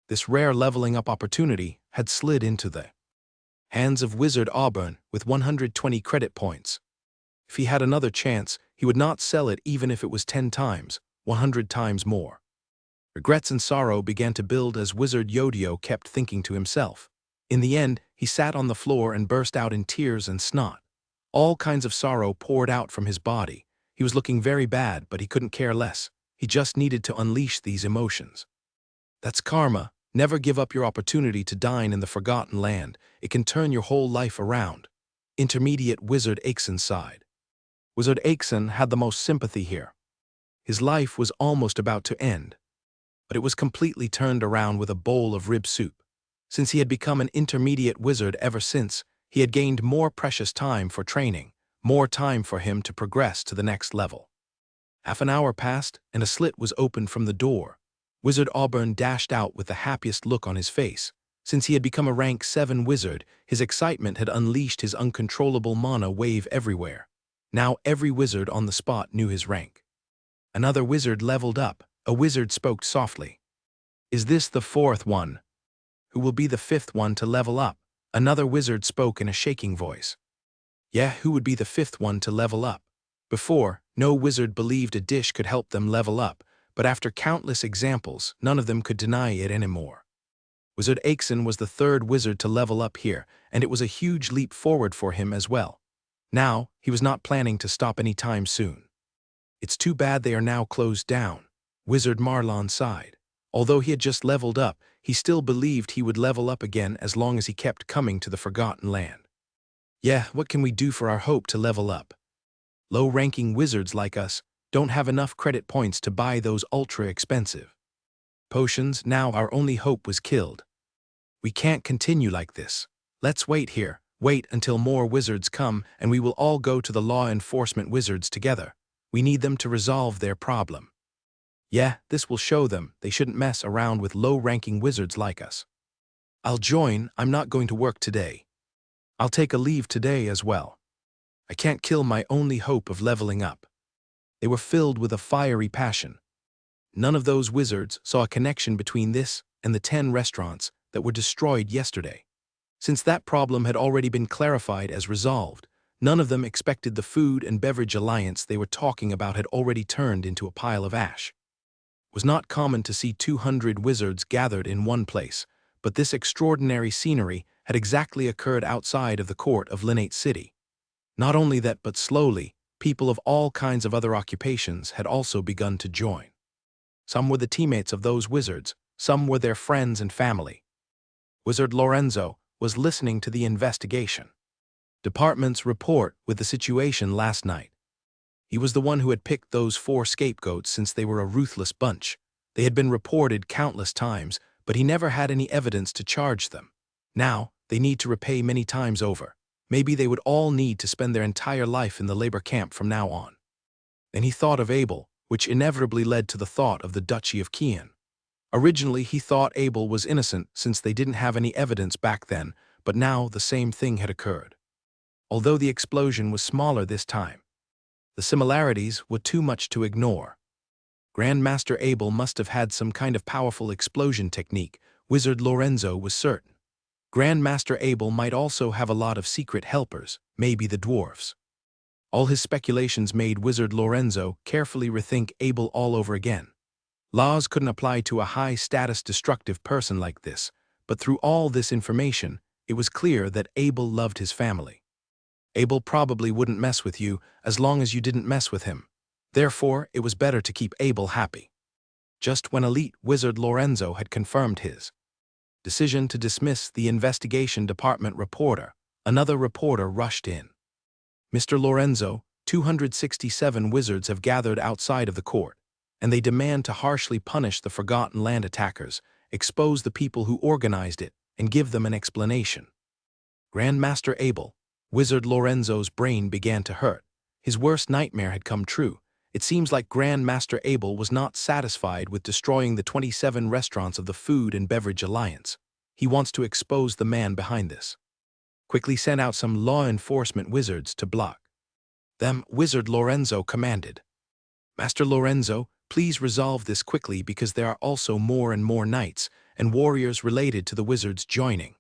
This rare leveling up opportunity had slid into the hands of Wizard Auburn with 120 credit points. If he had another chance, he would not sell it even if it was 10 times, 100 times more. Regrets and sorrow began to build as Wizard Yodio kept thinking to himself. In the end, he sat on the floor and burst out in tears and snot. All kinds of sorrow poured out from his body. He was looking very bad, but he couldn't care less. He just needed to unleash these emotions. That's karma. Never give up your opportunity to dine in the Forgotten Land. It can turn your whole life around. Intermediate Wizard Aixon sighed. Wizard Aixon had the most sympathy here. His life was almost about to end, but it was completely turned around with a bowl of rib soup. Since he had become an intermediate wizard ever since, he had gained more precious time for training, more time for him to progress to the next level. Half an hour passed, and a slit was opened from the door. Wizard Auburn dashed out with the happiest look on his face. Since he had become a rank 7 wizard, his excitement had unleashed his uncontrollable mana wave everywhere. Now every wizard on the spot knew his rank. Another wizard leveled up. A wizard spoke softly. Is this the 4th one? Who will be the 5th one to level up? Another wizard spoke in a shaking voice. Yeah, who would be the 5th one to level up? Before, no wizard believed a dish could help them level up, but after countless examples, none of them could deny it anymore. Wizard Aixon was the 3rd wizard to level up here, and it was a huge leap forward for him as well. Now, he was not planning to stop any time soon. It's too bad they are now closed down, Wizard Marlon sighed. Although he had just leveled up, he still believed he would level up again as long as he kept coming to the Forgotten Land. Yeah, what can we do for our hope to level up? Low-ranking wizards like us don't have enough credit points to buy those ultra-expensive potions. Now our only hope was killed. We can't continue like this. Let's wait here. Wait until more wizards come and we will all go to the law enforcement wizards together. We need them to resolve their problem. Yeah, this will show them they shouldn't mess around with low-ranking wizards like us. I'll join. I'm not going to work today. I'll take a leave today as well. I can't kill my only hope of leveling up. They were filled with a fiery passion. None of those wizards saw a connection between this and the 10 restaurants that were destroyed yesterday. Since that problem had already been clarified as resolved, none of them expected the food and beverage alliance they were talking about had already turned into a pile of ash. It was not common to see 200 wizards gathered in one place, but this extraordinary scenery had exactly occurred outside of the court of Linnate City. Not only that, but slowly, people of all kinds of other occupations had also begun to join. Some were the teammates of those wizards, some were their friends and family. Wizard Lorenzo was listening to the investigation department's report with the situation last night. He was the one who had picked those 4 scapegoats since they were a ruthless bunch. They had been reported countless times, but he never had any evidence to charge them. Now, they need to repay many times over. Maybe they would all need to spend their entire life in the labor camp from now on. Then he thought of Abel, which inevitably led to the thought of the Duchy of Kian. Originally, he thought Abel was innocent since they didn't have any evidence back then, but now the same thing had occurred. Although the explosion was smaller this time, the similarities were too much to ignore. Grandmaster Abel must have had some kind of powerful explosion technique, Wizard Lorenzo was certain. Grandmaster Abel might also have a lot of secret helpers, maybe the dwarfs. All his speculations made Wizard Lorenzo carefully rethink Abel all over again. Laws couldn't apply to a high-status destructive person like this, but through all this information, it was clear that Abel loved his family. Abel probably wouldn't mess with you as long as you didn't mess with him. Therefore, it was better to keep Abel happy. Just when elite Wizard Lorenzo had confirmed his decision to dismiss the investigation department reporter, another reporter rushed in. Mr. Lorenzo, 267 wizards have gathered outside of the court, and they demand to harshly punish the Forgotten Land attackers, expose the people who organized it, and give them an explanation. Grandmaster Abel, Wizard Lorenzo's brain began to hurt. His worst nightmare had come true. It seems like Grandmaster Abel was not satisfied with destroying the 27 restaurants of the Food and Beverage Alliance. He wants to expose the man behind this. Quickly send out some law enforcement wizards to block them, Wizard Lorenzo commanded. Master Lorenzo, please resolve this quickly because there are also more and more knights and warriors related to the wizards joining.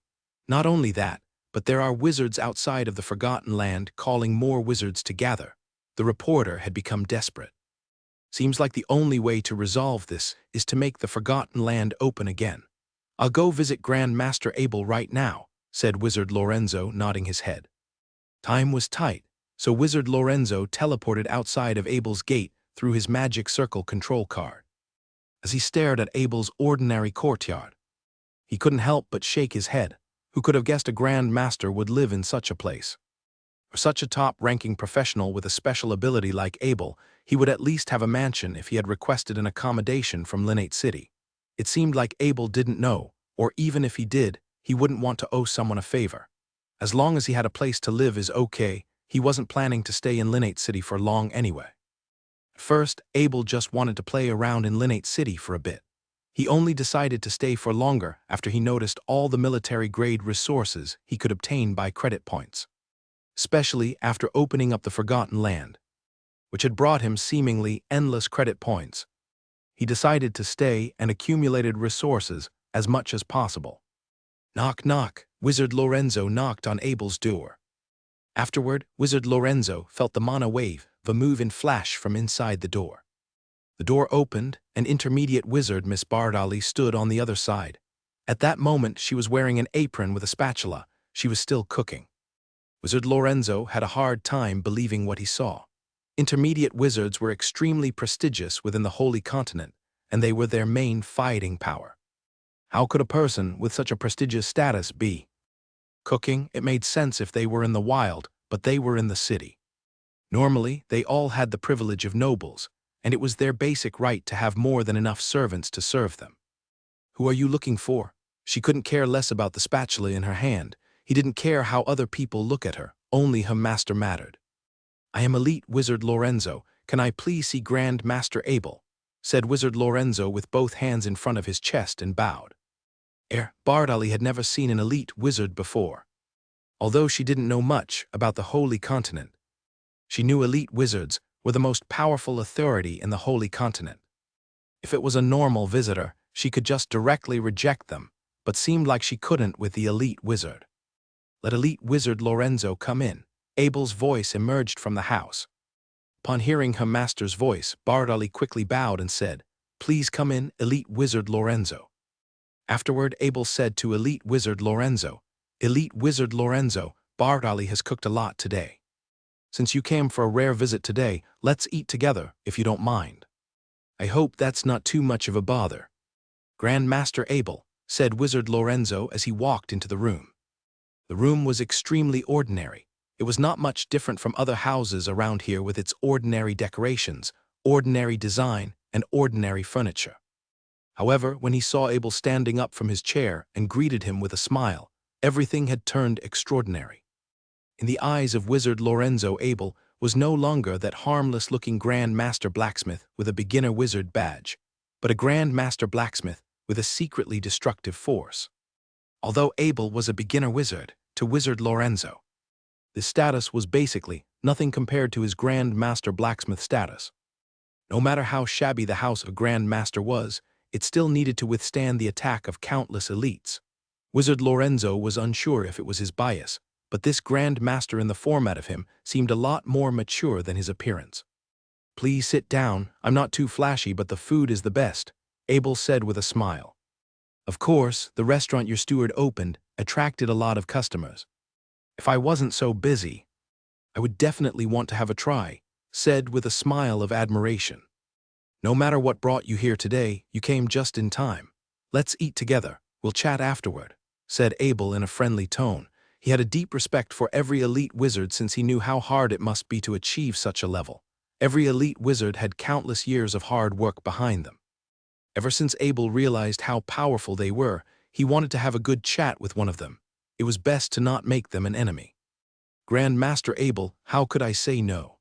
Not only that, but there are wizards outside of the Forgotten Land calling more wizards to gather. The reporter had become desperate. Seems like the only way to resolve this is to make the Forgotten Land open again. I'll go visit Grandmaster Abel right now, said Wizard Lorenzo, nodding his head. Time was tight, so Wizard Lorenzo teleported outside of Abel's gate through his magic circle control card. As he stared at Abel's ordinary courtyard, he couldn't help but shake his head. Who could have guessed a Grand Master would live in such a place? For such a top-ranking professional with a special ability like Abel, he would at least have a mansion if he had requested an accommodation from Linnate City. It seemed like Abel didn't know, or even if he did, he wouldn't want to owe someone a favor. As long as he had a place to live is okay, he wasn't planning to stay in Linnate City for long anyway. At first, Abel just wanted to play around in Linnate City for a bit. He only decided to stay for longer after he noticed all the military-grade resources he could obtain by credit points, especially after opening up the Forgotten Land, which had brought him seemingly endless credit points. He decided to stay and accumulated resources as much as possible. Knock, knock, Wizard Lorenzo knocked on Abel's door. Afterward, Wizard Lorenzo felt the mana wave of a move in flash from inside the door. The door opened, and intermediate wizard Miss Bardali stood on the other side. At that moment, she was wearing an apron with a spatula. She was still cooking. Wizard Lorenzo had a hard time believing what he saw. Intermediate wizards were extremely prestigious within the Holy Continent, and they were their main fighting power. How could a person with such a prestigious status be cooking? It made sense if they were in the wild, but they were in the city. Normally, they all had the privilege of nobles, and it was their basic right to have more than enough servants to serve them. Who are you looking for? She couldn't care less about the spatula in her hand. He didn't care how other people look at her, only her master mattered. I am Elite Wizard Lorenzo. Can I please see Grand Master Abel? Said Wizard Lorenzo with both hands in front of his chest and bowed. Bardali had never seen an elite wizard before. Although she didn't know much about the Holy Continent, she knew elite wizards were the most powerful authority in the Holy Continent. If it was a normal visitor, she could just directly reject them, but seemed like she couldn't with the elite wizard. Let Elite Wizard Lorenzo come in. Abel's voice emerged from the house. Upon hearing her master's voice, Bardali quickly bowed and said, "Please come in, Elite Wizard Lorenzo." Afterward, Abel said to Elite Wizard Lorenzo, "Elite Wizard Lorenzo, Bardali has cooked a lot today. Since you came for a rare visit today, let's eat together, if you don't mind." "I hope that's not too much of a bother." "Grand Master Abel," said Wizard Lorenzo as he walked into the room. The room was extremely ordinary. It was not much different from other houses around here with its ordinary decorations, ordinary design, and ordinary furniture. However, when he saw Abel standing up from his chair and greeted him with a smile, everything had turned extraordinary. In the eyes of Wizard Lorenzo, Abel was no longer that harmless-looking Grand Master Blacksmith with a beginner wizard badge, but a Grand Master Blacksmith with a secretly destructive force. Although Abel was a beginner wizard, to Wizard Lorenzo, this status was basically nothing compared to his Grand Master Blacksmith status. No matter how shabby the house of Grand Master was, it still needed to withstand the attack of countless elites. Wizard Lorenzo was unsure if it was his bias, but this Grand Master in the format of him seemed a lot more mature than his appearance. "Please sit down, I'm not too flashy but the food is the best," Abel said with a smile. "Of course, the restaurant your steward opened attracted a lot of customers. If I wasn't so busy, I would definitely want to have a try," said with a smile of admiration. "No matter what brought you here today, you came just in time. Let's eat together, we'll chat afterward," said Abel in a friendly tone. He had a deep respect for every elite wizard since he knew how hard it must be to achieve such a level. Every elite wizard had countless years of hard work behind them. Ever since Abel realized how powerful they were, he wanted to have a good chat with one of them. It was best to not make them an enemy. "Grand Master Abel, how could I say no?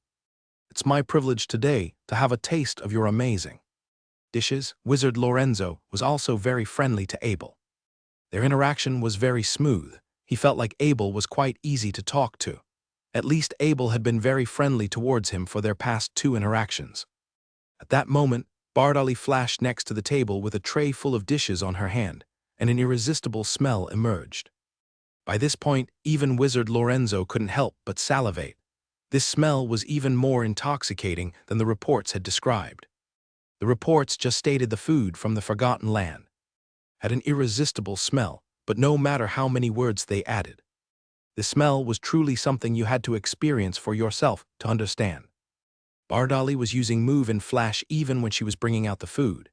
It's my privilege today to have a taste of your amazing dishes." Wizard Lorenzo was also very friendly to Abel. Their interaction was very smooth. He felt like Abel was quite easy to talk to. At least Abel had been very friendly towards him for their past 2 interactions. At that moment, Bardali flashed next to the table with a tray full of dishes on her hand, and an irresistible smell emerged. By this point, even Wizard Lorenzo couldn't help but salivate. This smell was even more intoxicating than the reports had described. The reports just stated the food from the Forgotten Land had an irresistible smell, but no matter how many words they added, the smell was truly something you had to experience for yourself to understand. Bardali was using Move in Flash even when she was bringing out the food.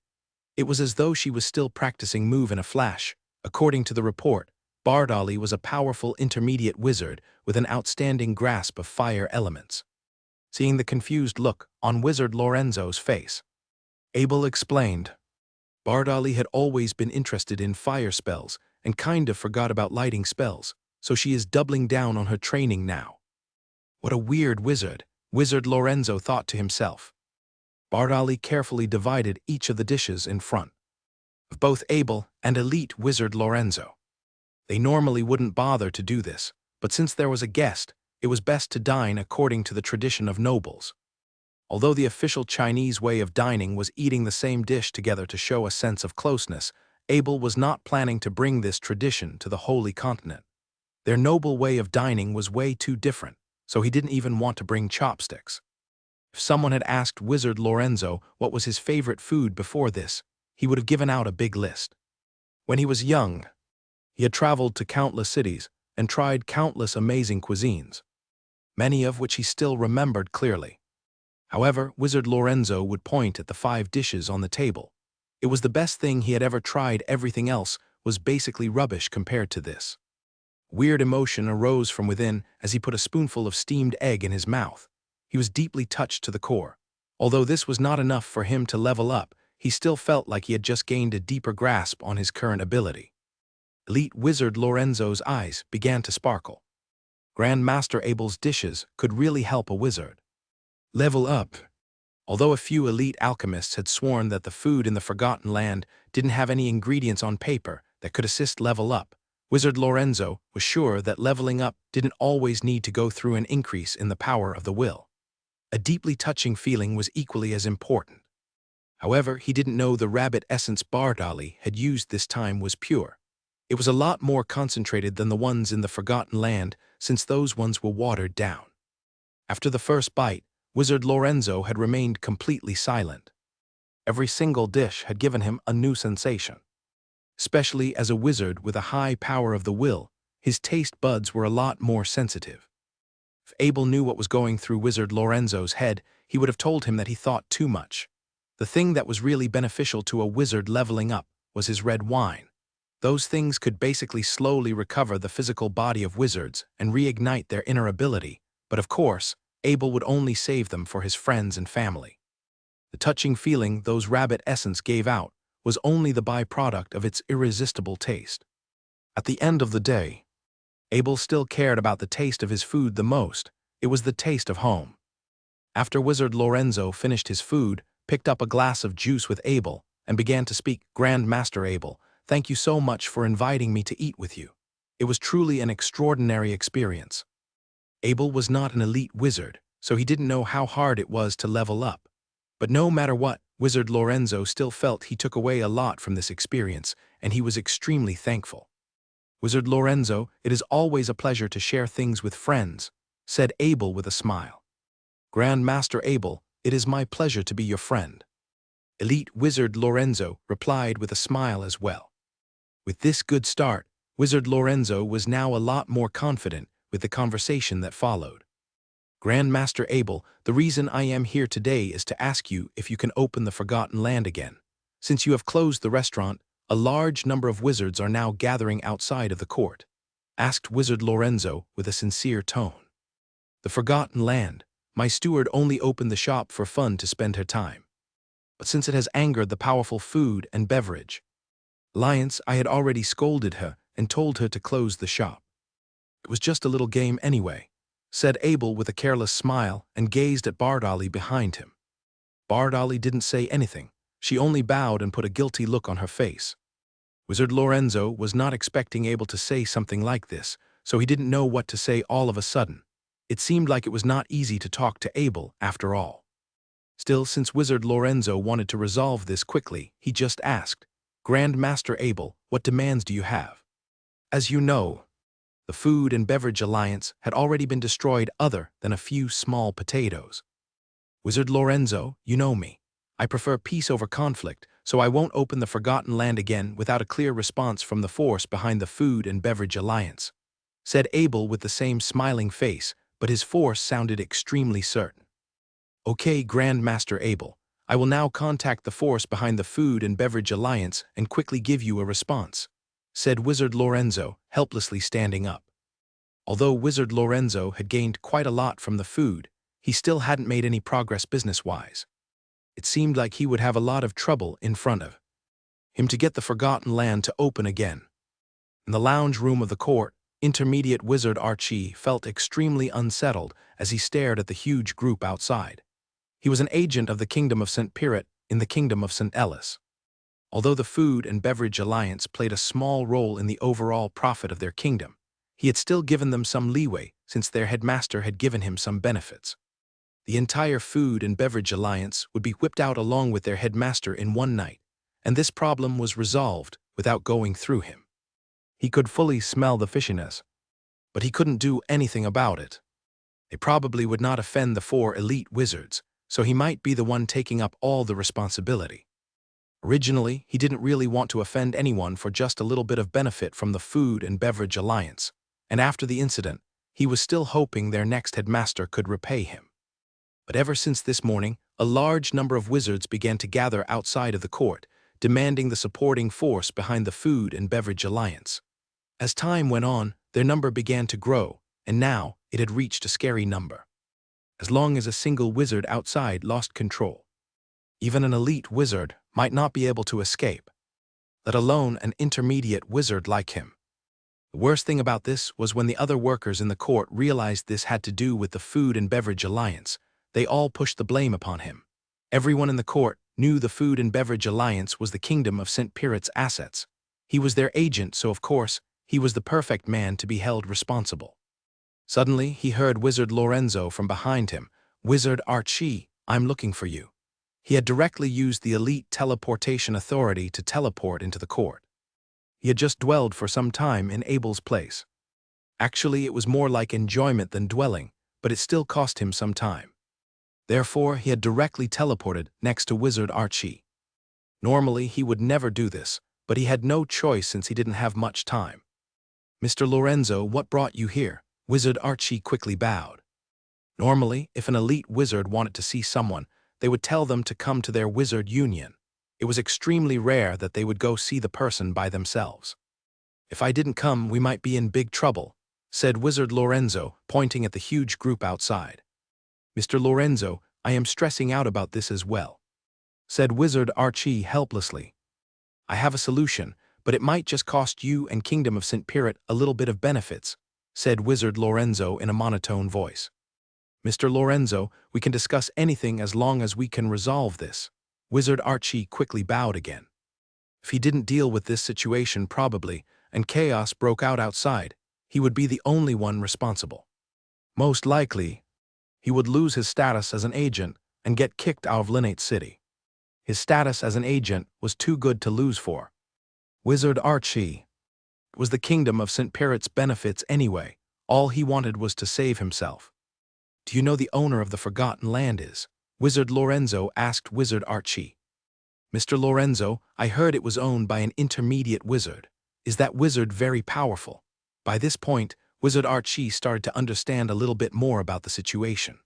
It was as though she was still practicing Move in a Flash. According to the report, Bardali was a powerful intermediate wizard with an outstanding grasp of fire elements. Seeing the confused look on Wizard Lorenzo's face, Abel explained, "Bardali had always been interested in fire spells and kind of forgot about lighting spells, so she is doubling down on her training now." What a weird wizard, Wizard Lorenzo thought to himself. Bardali carefully divided each of the dishes in front of both Abel and Elite Wizard Lorenzo. They normally wouldn't bother to do this, but since there was a guest, it was best to dine according to the tradition of nobles. Although the official Chinese way of dining was eating the same dish together to show a sense of closeness, Abel was not planning to bring this tradition to the Holy Continent. Their noble way of dining was way too different, so he didn't even want to bring chopsticks. If someone had asked Wizard Lorenzo what was his favorite food before this, he would have given out a big list. When he was young, he had traveled to countless cities, and tried countless amazing cuisines, many of which he still remembered clearly. However, Wizard Lorenzo would point at the 5 dishes on the table. It was the best thing he had ever tried. Everything else was basically rubbish compared to this. Weird emotion arose from within as he put a spoonful of steamed egg in his mouth. He was deeply touched to the core. Although this was not enough for him to level up, he still felt like he had just gained a deeper grasp on his current ability. Elite Wizard Lorenzo's eyes began to sparkle. Grandmaster Abel's dishes could really help a wizard level up. Although a few elite alchemists had sworn that the food in the Forgotten Land didn't have any ingredients on paper that could assist level up, Wizard Lorenzo was sure that leveling up didn't always need to go through an increase in the power of the will. A deeply touching feeling was equally as important. However, he didn't know the rabbit essence Bardali had used this time was pure. It was a lot more concentrated than the ones in the Forgotten Land, since those ones were watered down. After the first bite, Wizard Lorenzo had remained completely silent. Every single dish had given him a new sensation. Especially as a wizard with a high power of the will, his taste buds were a lot more sensitive. If Abel knew what was going through Wizard Lorenzo's head, he would have told him that he thought too much. The thing that was really beneficial to a wizard leveling up was his red wine. Those things could basically slowly recover the physical body of wizards and reignite their inner ability, but of course, Abel would only save them for his friends and family. The touching feeling those rabbit essence gave out was only the byproduct of its irresistible taste. At the end of the day, Abel still cared about the taste of his food the most. It was the taste of home. After Wizard Lorenzo finished his food, picked up a glass of juice with Abel, and began to speak, "Grandmaster Abel, thank you so much for inviting me to eat with you. It was truly an extraordinary experience." Abel was not an elite wizard, so he didn't know how hard it was to level up. But no matter what, Wizard Lorenzo still felt he took away a lot from this experience, and he was extremely thankful. "Wizard Lorenzo, it is always a pleasure to share things with friends," said Abel with a smile. "Grandmaster Abel, it is my pleasure to be your friend." Elite Wizard Lorenzo replied with a smile as well. With this good start, Wizard Lorenzo was now a lot more confident with the conversation that followed. "Grandmaster Abel, the reason I am here today is to ask you if you can open the Forgotten Land again. Since you have closed the restaurant, a large number of wizards are now gathering outside of the court," asked Wizard Lorenzo with a sincere tone. "The Forgotten Land, my steward only opened the shop for fun to spend her time. But since it has angered the powerful food and beverage alliance, I had already scolded her and told her to close the shop. It was just a little game anyway," said Abel with a careless smile and gazed at Bardali behind him. Bardali didn't say anything. She only bowed and put a guilty look on her face. Wizard Lorenzo was not expecting Abel to say something like this, so he didn't know what to say all of a sudden. It seemed like it was not easy to talk to Abel after all. Still, since Wizard Lorenzo wanted to resolve this quickly, he just asked, "Grandmaster Abel, what demands do you have?" As you know, the Food and Beverage Alliance had already been destroyed other than a few small potatoes. "Wizard Lorenzo, you know me. I prefer peace over conflict, so I won't open the Forgotten Land again without a clear response from the force behind the Food and Beverage Alliance," said Abel with the same smiling face, but his force sounded extremely certain. "Okay, Grandmaster Abel, I will now contact the force behind the Food and Beverage Alliance and quickly give you a response," said Wizard Lorenzo, helplessly standing up. Although Wizard Lorenzo had gained quite a lot from the food, he still hadn't made any progress business-wise. It seemed like he would have a lot of trouble in front of him to get the Forgotten Land to open again. In the lounge room of the court, intermediate wizard Archie felt extremely unsettled as he stared at the huge group outside. He was an agent of the Kingdom of St. Pirat in the Kingdom of St. Ellis. Although the Food and Beverage Alliance played a small role in the overall profit of their kingdom, he had still given them some leeway since their headmaster had given him some benefits. The entire Food and Beverage Alliance would be whipped out along with their headmaster in one night, and this problem was resolved without going through him. He could fully smell the fishiness, but he couldn't do anything about it. They probably would not offend the 4 elite wizards, so he might be the one taking up all the responsibility. Originally, he didn't really want to offend anyone for just a little bit of benefit from the Food and Beverage Alliance. and after the incident, he was still hoping their next headmaster could repay him. But ever since this morning, a large number of wizards began to gather outside of the court, demanding the supporting force behind the Food and Beverage Alliance. As time went on, their number began to grow, and now it had reached a scary number. As long as a single wizard outside lost control, even an elite wizard might not be able to escape, let alone an intermediate wizard like him. The worst thing about this was when the other workers in the court realized this had to do with the Food and Beverage Alliance, they all pushed the blame upon him. Everyone in the court knew the Food and Beverage Alliance was the kingdom of St. Pirit's assets. He was their agent, so of course, he was the perfect man to be held responsible. Suddenly, he heard Wizard Lorenzo from behind him. "Wizard Archie, I'm looking for you." He had directly used the elite teleportation authority to teleport into the court. He had just dwelled for some time in Abel's place. Actually, it was more like enjoyment than dwelling, but it still cost him some time. Therefore, he had directly teleported next to Wizard Archie. Normally, he would never do this, but he had no choice since he didn't have much time. "Mr. Lorenzo, what brought you here?" Wizard Archie quickly bowed. Normally, if an elite wizard wanted to see someone, they would tell them to come to their wizard union. It was extremely rare that they would go see the person by themselves. "If I didn't come, we might be in big trouble," said Wizard Lorenzo, pointing at the huge group outside. "Mr. Lorenzo, I am stressing out about this as well," said Wizard Archie helplessly. "I have a solution, but it might just cost you and Kingdom of St. Pirit a little bit of benefits," said Wizard Lorenzo in a monotone voice. "Mr. Lorenzo, we can discuss anything as long as we can resolve this." Wizard Archie quickly bowed again. If he didn't deal with this situation probably, and chaos broke out outside, he would be the only one responsible. Most likely, he would lose his status as an agent and get kicked out of Linate City. His status as an agent was too good to lose for. Wizard Archie was the Kingdom of St. Pirit's benefits anyway. All he wanted was to save himself. "Do you know the owner of the Forgotten Land is?" Wizard Lorenzo asked Wizard Archie. "Mr. Lorenzo, I heard it was owned by an intermediate wizard. Is that wizard very powerful?" By this point, Wizard Archie started to understand a little bit more about the situation.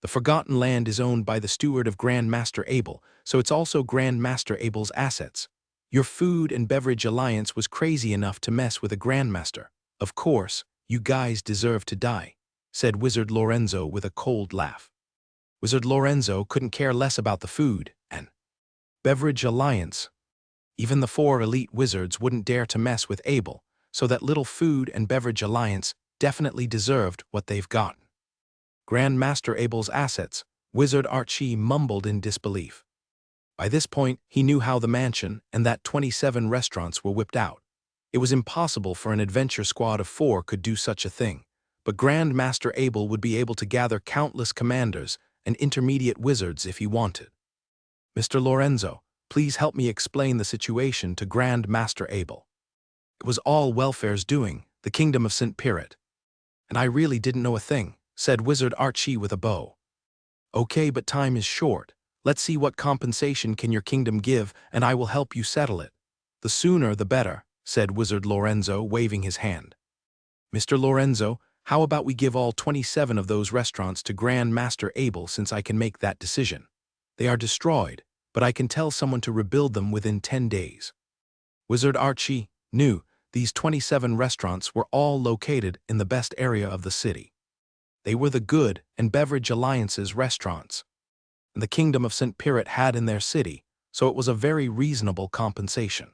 The Forgotten Land is owned by the steward of Grand Master Abel, so it's also Grand Master Abel's assets. Your Food and Beverage Alliance was crazy enough to mess with a Grandmaster. Of course, you guys deserve to die, said Wizard Lorenzo with a cold laugh. Wizard Lorenzo couldn't care less about the Food and Beverage Alliance. Even the 4 elite wizards wouldn't dare to mess with Abel, so that little Food and Beverage Alliance definitely deserved what they've gotten. Grand Master Abel's assets, Wizard Archie mumbled in disbelief. By this point, he knew how the mansion and that 27 restaurants were whipped out. It was impossible for an adventure squad of 4 could do such a thing, but Grand Master Abel would be able to gather countless commanders and intermediate wizards if he wanted. Mr. Lorenzo, please help me explain the situation to Grand Master Abel. It was all Welfare's doing, the Kingdom of St. Pirit. And I really didn't know a thing, said Wizard Archie with a bow. Okay, but time is short. Let's see what compensation can your kingdom give, and I will help you settle it. The sooner the better, said Wizard Lorenzo, waving his hand. Mr. Lorenzo, how about we give all 27 of those restaurants to Grand Master Abel since I can make that decision? They are destroyed, but I can tell someone to rebuild them within 10 days. Wizard Archie knew these 27 restaurants were all located in the best area of the city. They were the Good and Beverage Alliance's restaurants, and the Kingdom of St. Pirit had in their city, so it was a very reasonable compensation.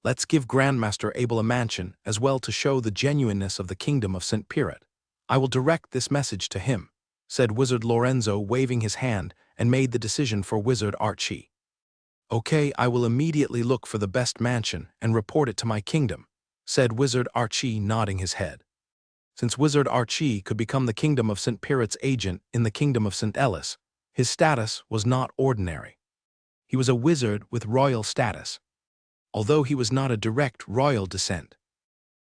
Let's give Grandmaster Abel a mansion as well to show the genuineness of the Kingdom of St. Pirit. I will direct this message to him, said Wizard Lorenzo, waving his hand, and made the decision for Wizard Archie. Okay, I will immediately look for the best mansion and report it to my kingdom, said Wizard Archie, nodding his head. Since Wizard Archie could become the Kingdom of St. Pirit's agent in the Kingdom of St. Ellis, his status was not ordinary. He was a wizard with royal status. Although he was not a direct royal descent,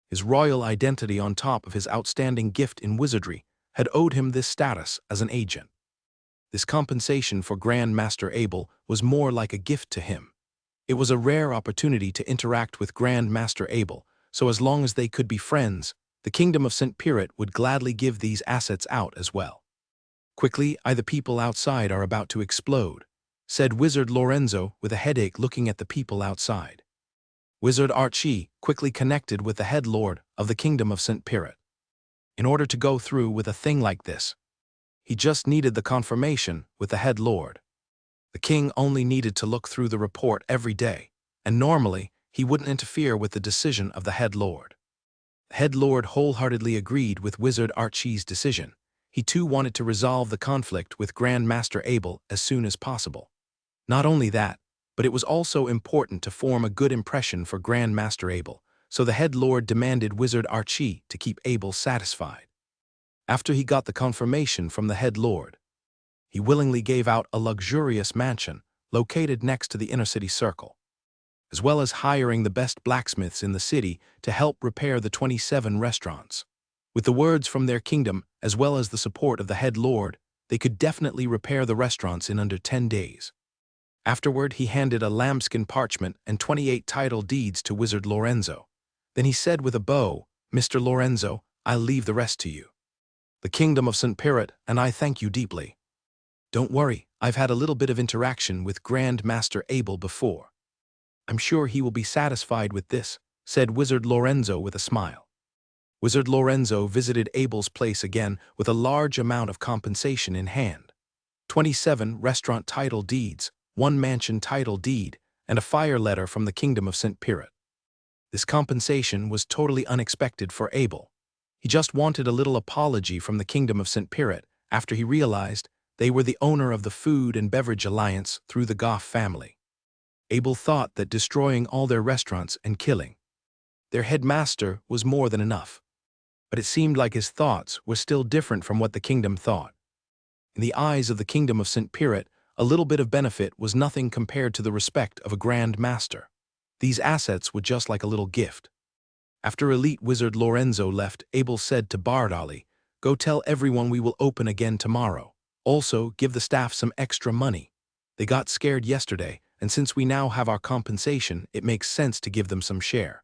his royal identity on top of his outstanding gift in wizardry had owed him this status as an agent. This compensation for Grand Master Abel was more like a gift to him. It was a rare opportunity to interact with Grand Master Abel, so as long as they could be friends, The kingdom of St. Pirit would gladly give these assets out as well. Quickly, the people outside are about to explode, said Wizard Lorenzo with a headache looking at the people outside. Wizard Archie quickly connected with the head lord of the kingdom of St. Pirit. In order to go through with a thing like this, he just needed the confirmation with the head lord. The king only needed to look through the report every day, and normally he wouldn't interfere with the decision of the head lord. The head lord wholeheartedly agreed with Wizard Archie's decision. He too wanted to resolve the conflict with Grand Master Abel as soon as possible. Not only that, but it was also important to form a good impression for Grand Master Abel, so the head lord demanded Wizard Archie to keep Abel satisfied. After he got the confirmation from the head lord, he willingly gave out a luxurious mansion located next to the inner city circle, as well as hiring the best blacksmiths in the city to help repair the 27 restaurants. With the words from their kingdom, as well as the support of the head lord, they could definitely repair the restaurants in under 10 days. Afterward, he handed a lambskin parchment and 28 title deeds to Wizard Lorenzo. Then he said with a bow, "Mr. Lorenzo, I'll leave the rest to you. The kingdom of St. Pirit and I thank you deeply. Don't worry, I've had a little bit of interaction with Grand Master Abel before. I'm sure he will be satisfied with this," said Wizard Lorenzo with a smile. Wizard Lorenzo visited Abel's place again with a large amount of compensation in hand. 27 restaurant title deeds, 1 mansion title deed, and a fire letter from the kingdom of St. Pirit. This compensation was totally unexpected for Abel. He just wanted a little apology from the kingdom of St. Pirit after he realized they were the owner of the Food and Beverage Alliance through the Goff family. Abel thought that destroying all their restaurants and killing their headmaster was more than enough. But it seemed like his thoughts were still different from what the kingdom thought. In the eyes of the kingdom of St. Pirit, a little bit of benefit was nothing compared to the respect of a grand master. These assets were just like a little gift. After elite wizard Lorenzo left, Abel said to Bardali, "Go tell everyone we will open again tomorrow. Also, give the staff some extra money. They got scared yesterday, and since we now have our compensation, it makes sense to give them some share."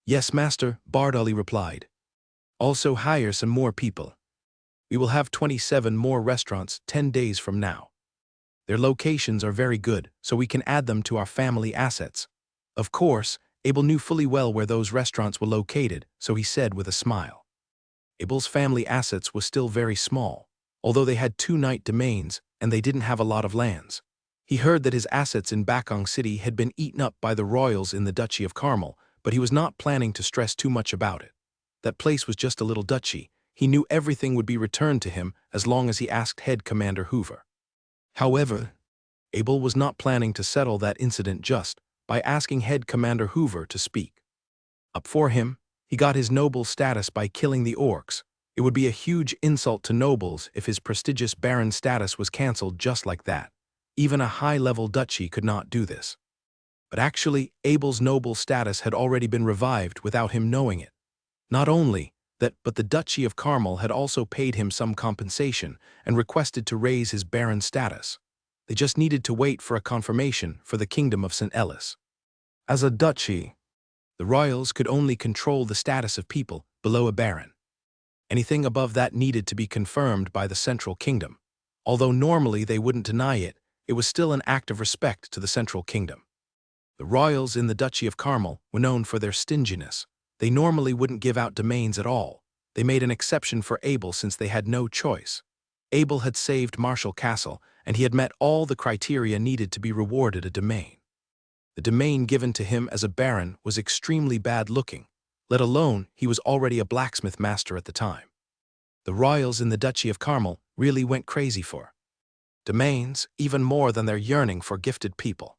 "Yes, master," Bardali replied. "Also hire some more people. We will have 27 more restaurants 10 days from now. Their locations are very good, so we can add them to our family assets." Of course, Abel knew fully well where those restaurants were located, so he said with a smile. Abel's family assets were still very small, although they had 2 knight domains and they didn't have a lot of lands. He heard that his assets in Bakong City had been eaten up by the royals in the Duchy of Carmel, but he was not planning to stress too much about it. That place was just a little duchy. He knew everything would be returned to him as long as he asked Head Commander Hoover. However, Abel was not planning to settle that incident just by asking Head Commander Hoover to speak up for him. He got his noble status by killing the orcs. It would be a huge insult to nobles if his prestigious baron status was cancelled just like that. Even a high-level duchy could not do this. But actually, Abel's noble status had already been revived without him knowing it. Not only that, but the Duchy of Carmel had also paid him some compensation and requested to raise his baron status. They just needed to wait for a confirmation for the kingdom of St. Ellis. As a duchy, the royals could only control the status of people below a baron. Anything above that needed to be confirmed by the central kingdom. Although normally they wouldn't deny it, it was still an act of respect to the central kingdom. The royals in the Duchy of Carmel were known for their stinginess. They normally wouldn't give out domains at all. They made an exception for Abel since they had no choice. Abel had saved Marshall Castle, and he had met all the criteria needed to be rewarded a domain. The domain given to him as a baron was extremely bad-looking, let alone he was already a blacksmith master at the time. The royals in the Duchy of Carmel really went crazy for domains, even more than their yearning for gifted people.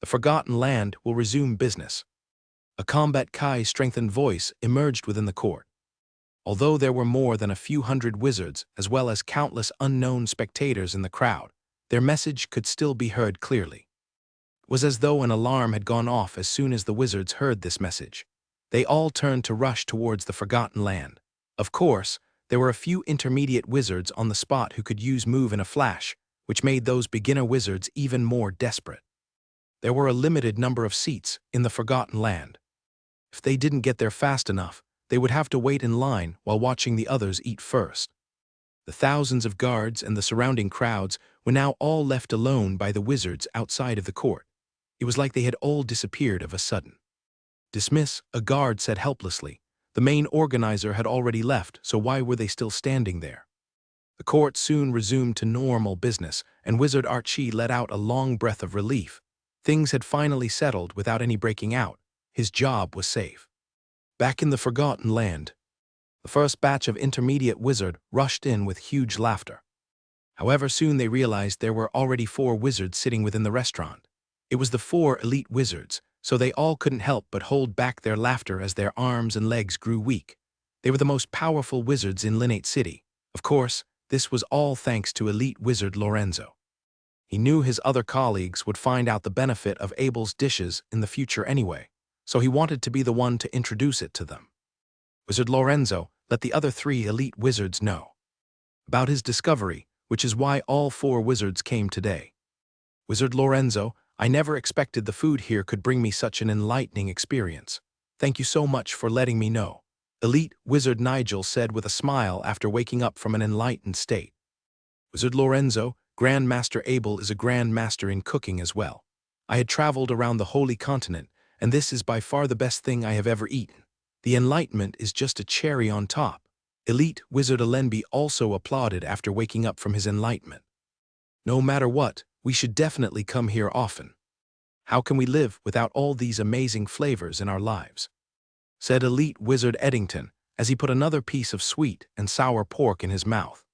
The Forgotten Land will resume business. A Combat Kai strengthened voice emerged within the court. Although there were more than a few hundred wizards as well as countless unknown spectators in the crowd, their message could still be heard clearly. It was as though an alarm had gone off as soon as the wizards heard this message. They all turned to rush towards the Forgotten Land. Of course, there were a few intermediate wizards on the spot who could use move in a flash, which made those beginner wizards even more desperate. There were a limited number of seats in the Forgotten Land. If they didn't get there fast enough, they would have to wait in line while watching the others eat first. The thousands of guards and the surrounding crowds were now all left alone by the wizards outside of the court. It was like they had all disappeared of a sudden. "Dismiss," a guard said helplessly. The main organizer had already left, so why were they still standing there? The court soon resumed to normal business, and Wizard Archie let out a long breath of relief. Things had finally settled without any breaking out. His job was safe. Back in the Forgotten Land, the first batch of intermediate wizard rushed in with huge laughter. However, soon they realized there were already 4 wizards sitting within the restaurant. It was the 4 elite wizards, so they all couldn't help but hold back their laughter as their arms and legs grew weak. They were the most powerful wizards in Linnate City. Of course, this was all thanks to elite wizard Lorenzo. He knew his other colleagues would find out the benefit of Abel's dishes in the future anyway, so he wanted to be the one to introduce it to them. Wizard Lorenzo let the other 3 elite wizards know about his discovery, which is why all 4 wizards came today. "Wizard Lorenzo, I never expected the food here could bring me such an enlightening experience. Thank you so much for letting me know," elite wizard Nigel said with a smile after waking up from an enlightened state. "Wizard Lorenzo, Grand Master Abel is a Grand Master in cooking as well. I had traveled around the Holy Continent, and this is by far the best thing I have ever eaten. The enlightenment is just a cherry on top." Elite Wizard Alenby also applauded after waking up from his enlightenment. "No matter what, we should definitely come here often. How can we live without all these amazing flavors in our lives?" said Elite Wizard Eddington as he put another piece of sweet and sour pork in his mouth.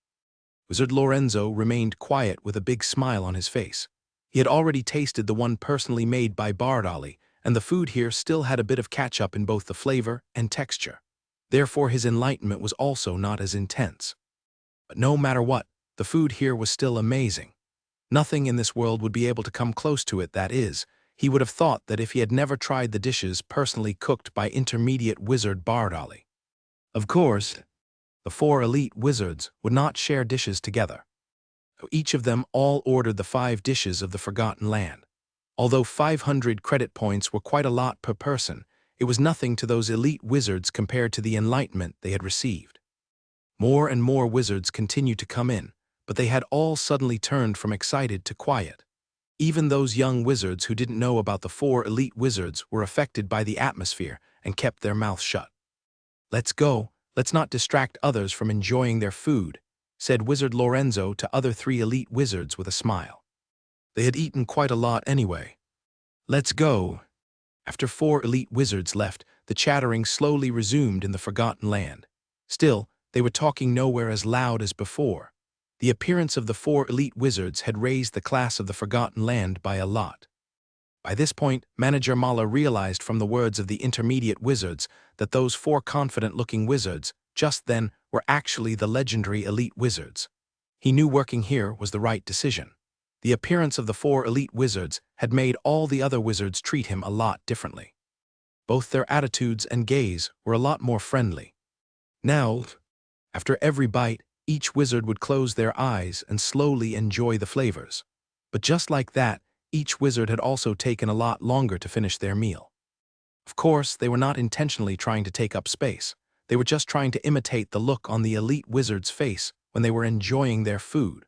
Wizard Lorenzo remained quiet with a big smile on his face. He had already tasted the one personally made by Bardali, and the food here still had a bit of catch-up in both the flavor and texture. Therefore his enlightenment was also not as intense. But no matter what, the food here was still amazing. Nothing in this world would be able to come close to it, that is. He would have thought that if he had never tried the dishes personally cooked by intermediate wizard Bardali. Of course, the 4 elite wizards would not share dishes together. Each of them all ordered the 5 dishes of the Forgotten Land. Although 500 credit points were quite a lot per person, it was nothing to those elite wizards compared to the enlightenment they had received. More and more wizards continued to come in, but they had all suddenly turned from excited to quiet. Even those young wizards who didn't know about the 4 elite wizards were affected by the atmosphere and kept their mouths shut. "Let's go, let's not distract others from enjoying their food," said Wizard Lorenzo to other 3 elite wizards with a smile. They had eaten quite a lot anyway. "Let's go." After 4 elite wizards left, the chattering slowly resumed in the Forgotten Land. Still, they were talking nowhere as loud as before. The appearance of the 4 elite wizards had raised the class of the Forgotten Land by a lot. By this point, Manager Mala realized from the words of the intermediate wizards that those 4 confident-looking wizards, just then, were actually the legendary elite wizards. He knew working here was the right decision. The appearance of the 4 elite wizards had made all the other wizards treat him a lot differently. Both their attitudes and gaze were a lot more friendly. Now, after every bite, each wizard would close their eyes and slowly enjoy the flavors. But just like that, each wizard had also taken a lot longer to finish their meal. Of course, they were not intentionally trying to take up space. They were just trying to imitate the look on the elite wizard's face when they were enjoying their food.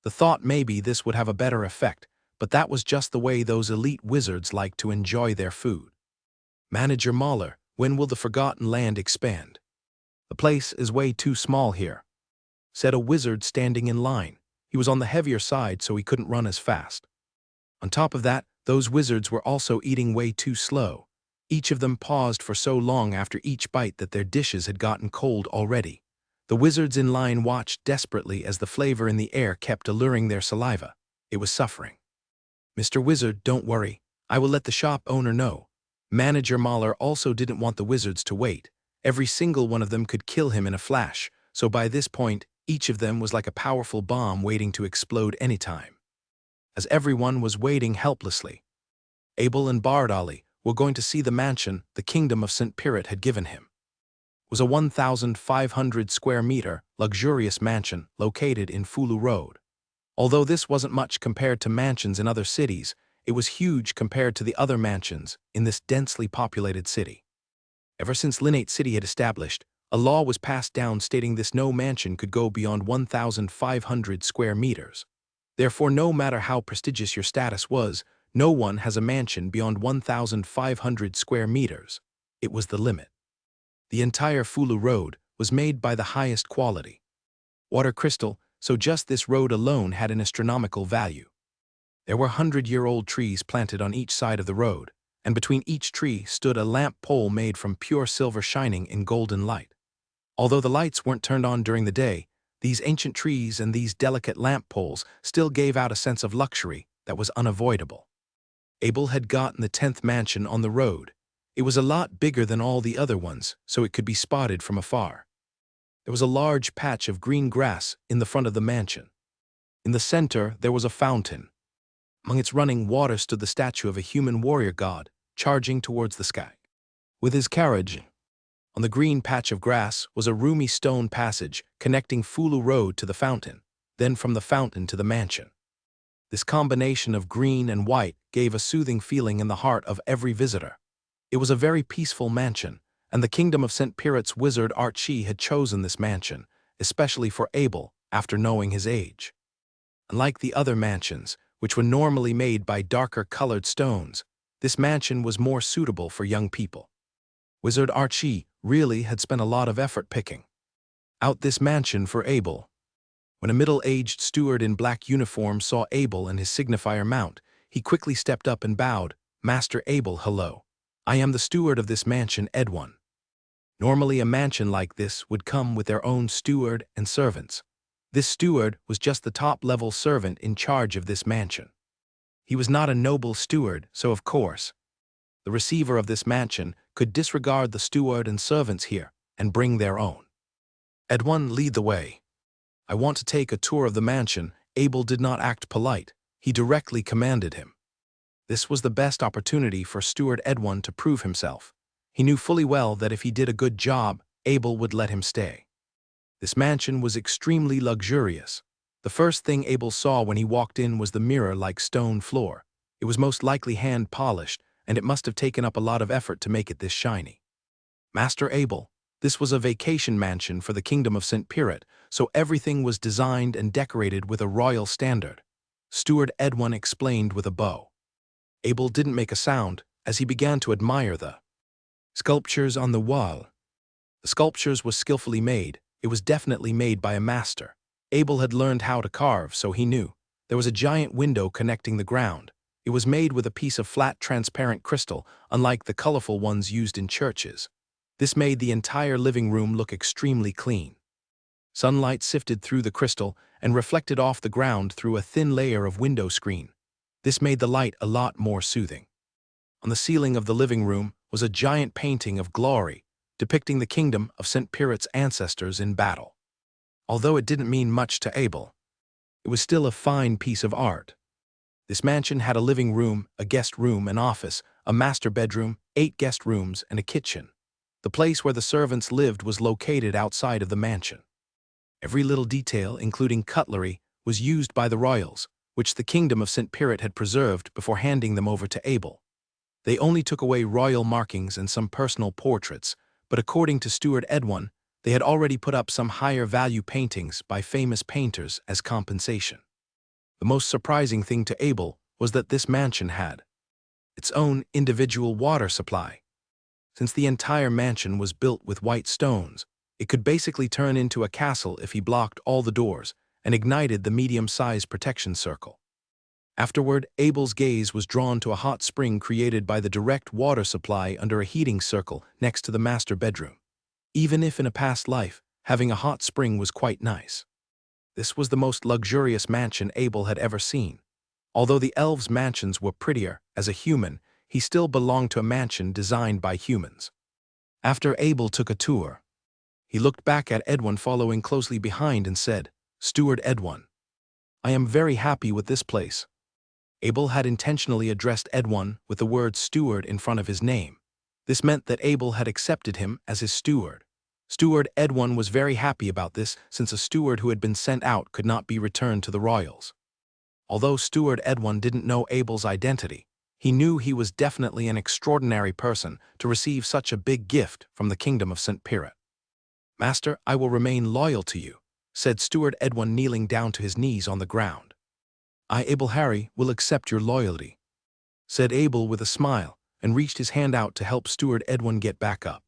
The thought maybe this would have a better effect, but that was just the way those elite wizards liked to enjoy their food. "Manager Mahler, when will the Forgotten Land expand? The place is way too small here," said a wizard standing in line. He was on the heavier side, so he couldn't run as fast. On top of that, those wizards were also eating way too slow. Each of them paused for so long after each bite that their dishes had gotten cold already. The wizards in line watched desperately as the flavor in the air kept alluring their saliva. It was suffering. "Mr. Wizard, don't worry. I will let the shop owner know." Manager Mahler also didn't want the wizards to wait. Every single one of them could kill him in a flash, so by this point, each of them was like a powerful bomb waiting to explode anytime. As everyone was waiting helplessly, Abel and Bardali were going to see the mansion the Kingdom of St. Pirat had given him. It was a 1,500 square meter, luxurious mansion located in Fulu Road. Although this wasn't much compared to mansions in other cities, it was huge compared to the other mansions in this densely populated city. Ever since Linnate City had established, a law was passed down stating this no mansion could go beyond 1,500 square meters. Therefore, no matter how prestigious your status was, no one has a mansion beyond 1,500 square meters. It was the limit. The entire Fulu Road was made by the highest quality water crystal, so just this road alone had an astronomical value. There were 100-year-old trees planted on each side of the road, and between each tree stood a lamp pole made from pure silver shining in golden light. Although the lights weren't turned on during the day, these ancient trees and these delicate lamp poles still gave out a sense of luxury that was unavoidable. Abel had gotten the 10th mansion on the road. It was a lot bigger than all the other ones, so it could be spotted from afar. There was a large patch of green grass in the front of the mansion. In the center, there was a fountain. Among its running water stood the statue of a human warrior god, charging towards the sky. With his carriage, on the green patch of grass was a roomy stone passage connecting Fulu Road to the fountain, then from the fountain to the mansion. This combination of green and white gave a soothing feeling in the heart of every visitor. It was a very peaceful mansion, and the kingdom of St. Pirat's wizard Archie had chosen this mansion, especially for Abel, after knowing his age. Unlike the other mansions, which were normally made by darker-colored stones, this mansion was more suitable for young people. Wizard Archie really had spent a lot of effort picking out this mansion for Abel. When a middle-aged steward in black uniform saw Abel and his signifier mount, he quickly stepped up and bowed. "Master Abel, hello. I am the steward of this mansion, Edwin." Normally a mansion like this would come with their own steward and servants. This steward was just the top-level servant in charge of this mansion. He was not a noble steward, so of course, the receiver of this mansion could disregard the steward and servants here and bring their own. "Edwin, lead the way. I want to take a tour of the mansion." Abel did not act polite. He directly commanded him. This was the best opportunity for Steward Edwin to prove himself. He knew fully well that if he did a good job, Abel would let him stay. This mansion was extremely luxurious. The first thing Abel saw when he walked in was the mirror-like stone floor. It was most likely hand-polished, and it must have taken up a lot of effort to make it this shiny. "Master Abel, this was a vacation mansion for the kingdom of St. Pirat, so everything was designed and decorated with a royal standard," Steward Edwin explained with a bow. Abel didn't make a sound as he began to admire the sculptures on the wall. The sculptures were skillfully made. It was definitely made by a master. Abel had learned how to carve, so he knew. There was a giant window connecting the ground. It was made with a piece of flat, transparent crystal, unlike the colorful ones used in churches. This made the entire living room look extremely clean. Sunlight sifted through the crystal and reflected off the ground through a thin layer of window screen. This made the light a lot more soothing. On the ceiling of the living room was a giant painting of glory, depicting the kingdom of St. Pirat's ancestors in battle. Although it didn't mean much to Abel, it was still a fine piece of art. This mansion had a living room, a guest room, an office, a master bedroom, 8 guest rooms, and a kitchen. The place where the servants lived was located outside of the mansion. Every little detail, including cutlery, was used by the royals, which the kingdom of St. Pirat had preserved before handing them over to Abel. They only took away royal markings and some personal portraits, but according to Steward Edwin, they had already put up some higher-value paintings by famous painters as compensation. The most surprising thing to Abel was that this mansion had its own individual water supply. Since the entire mansion was built with white stones, it could basically turn into a castle if he blocked all the doors and ignited the medium-sized protection circle. Afterward, Abel's gaze was drawn to a hot spring created by the direct water supply under a heating circle next to the master bedroom. Even if in a past life, having a hot spring was quite nice. This was the most luxurious mansion Abel had ever seen. Although the elves' mansions were prettier, as a human, he still belonged to a mansion designed by humans. After Abel took a tour, he looked back at Edwin following closely behind and said, "Steward Edwin, I am very happy with this place." Abel had intentionally addressed Edwin with the word steward in front of his name. This meant that Abel had accepted him as his steward. Steward Edwin was very happy about this, since a steward who had been sent out could not be returned to the royals. Although Steward Edwin didn't know Abel's identity, He knew he was definitely an extraordinary person to receive such a big gift from the kingdom of St. Pirat. "Master, I will remain loyal to you," said Steward Edwin, kneeling down to his knees on the ground. "I, Abel Harry, will accept your loyalty," said Abel with a smile, and reached his hand out to help Steward Edwin get back up.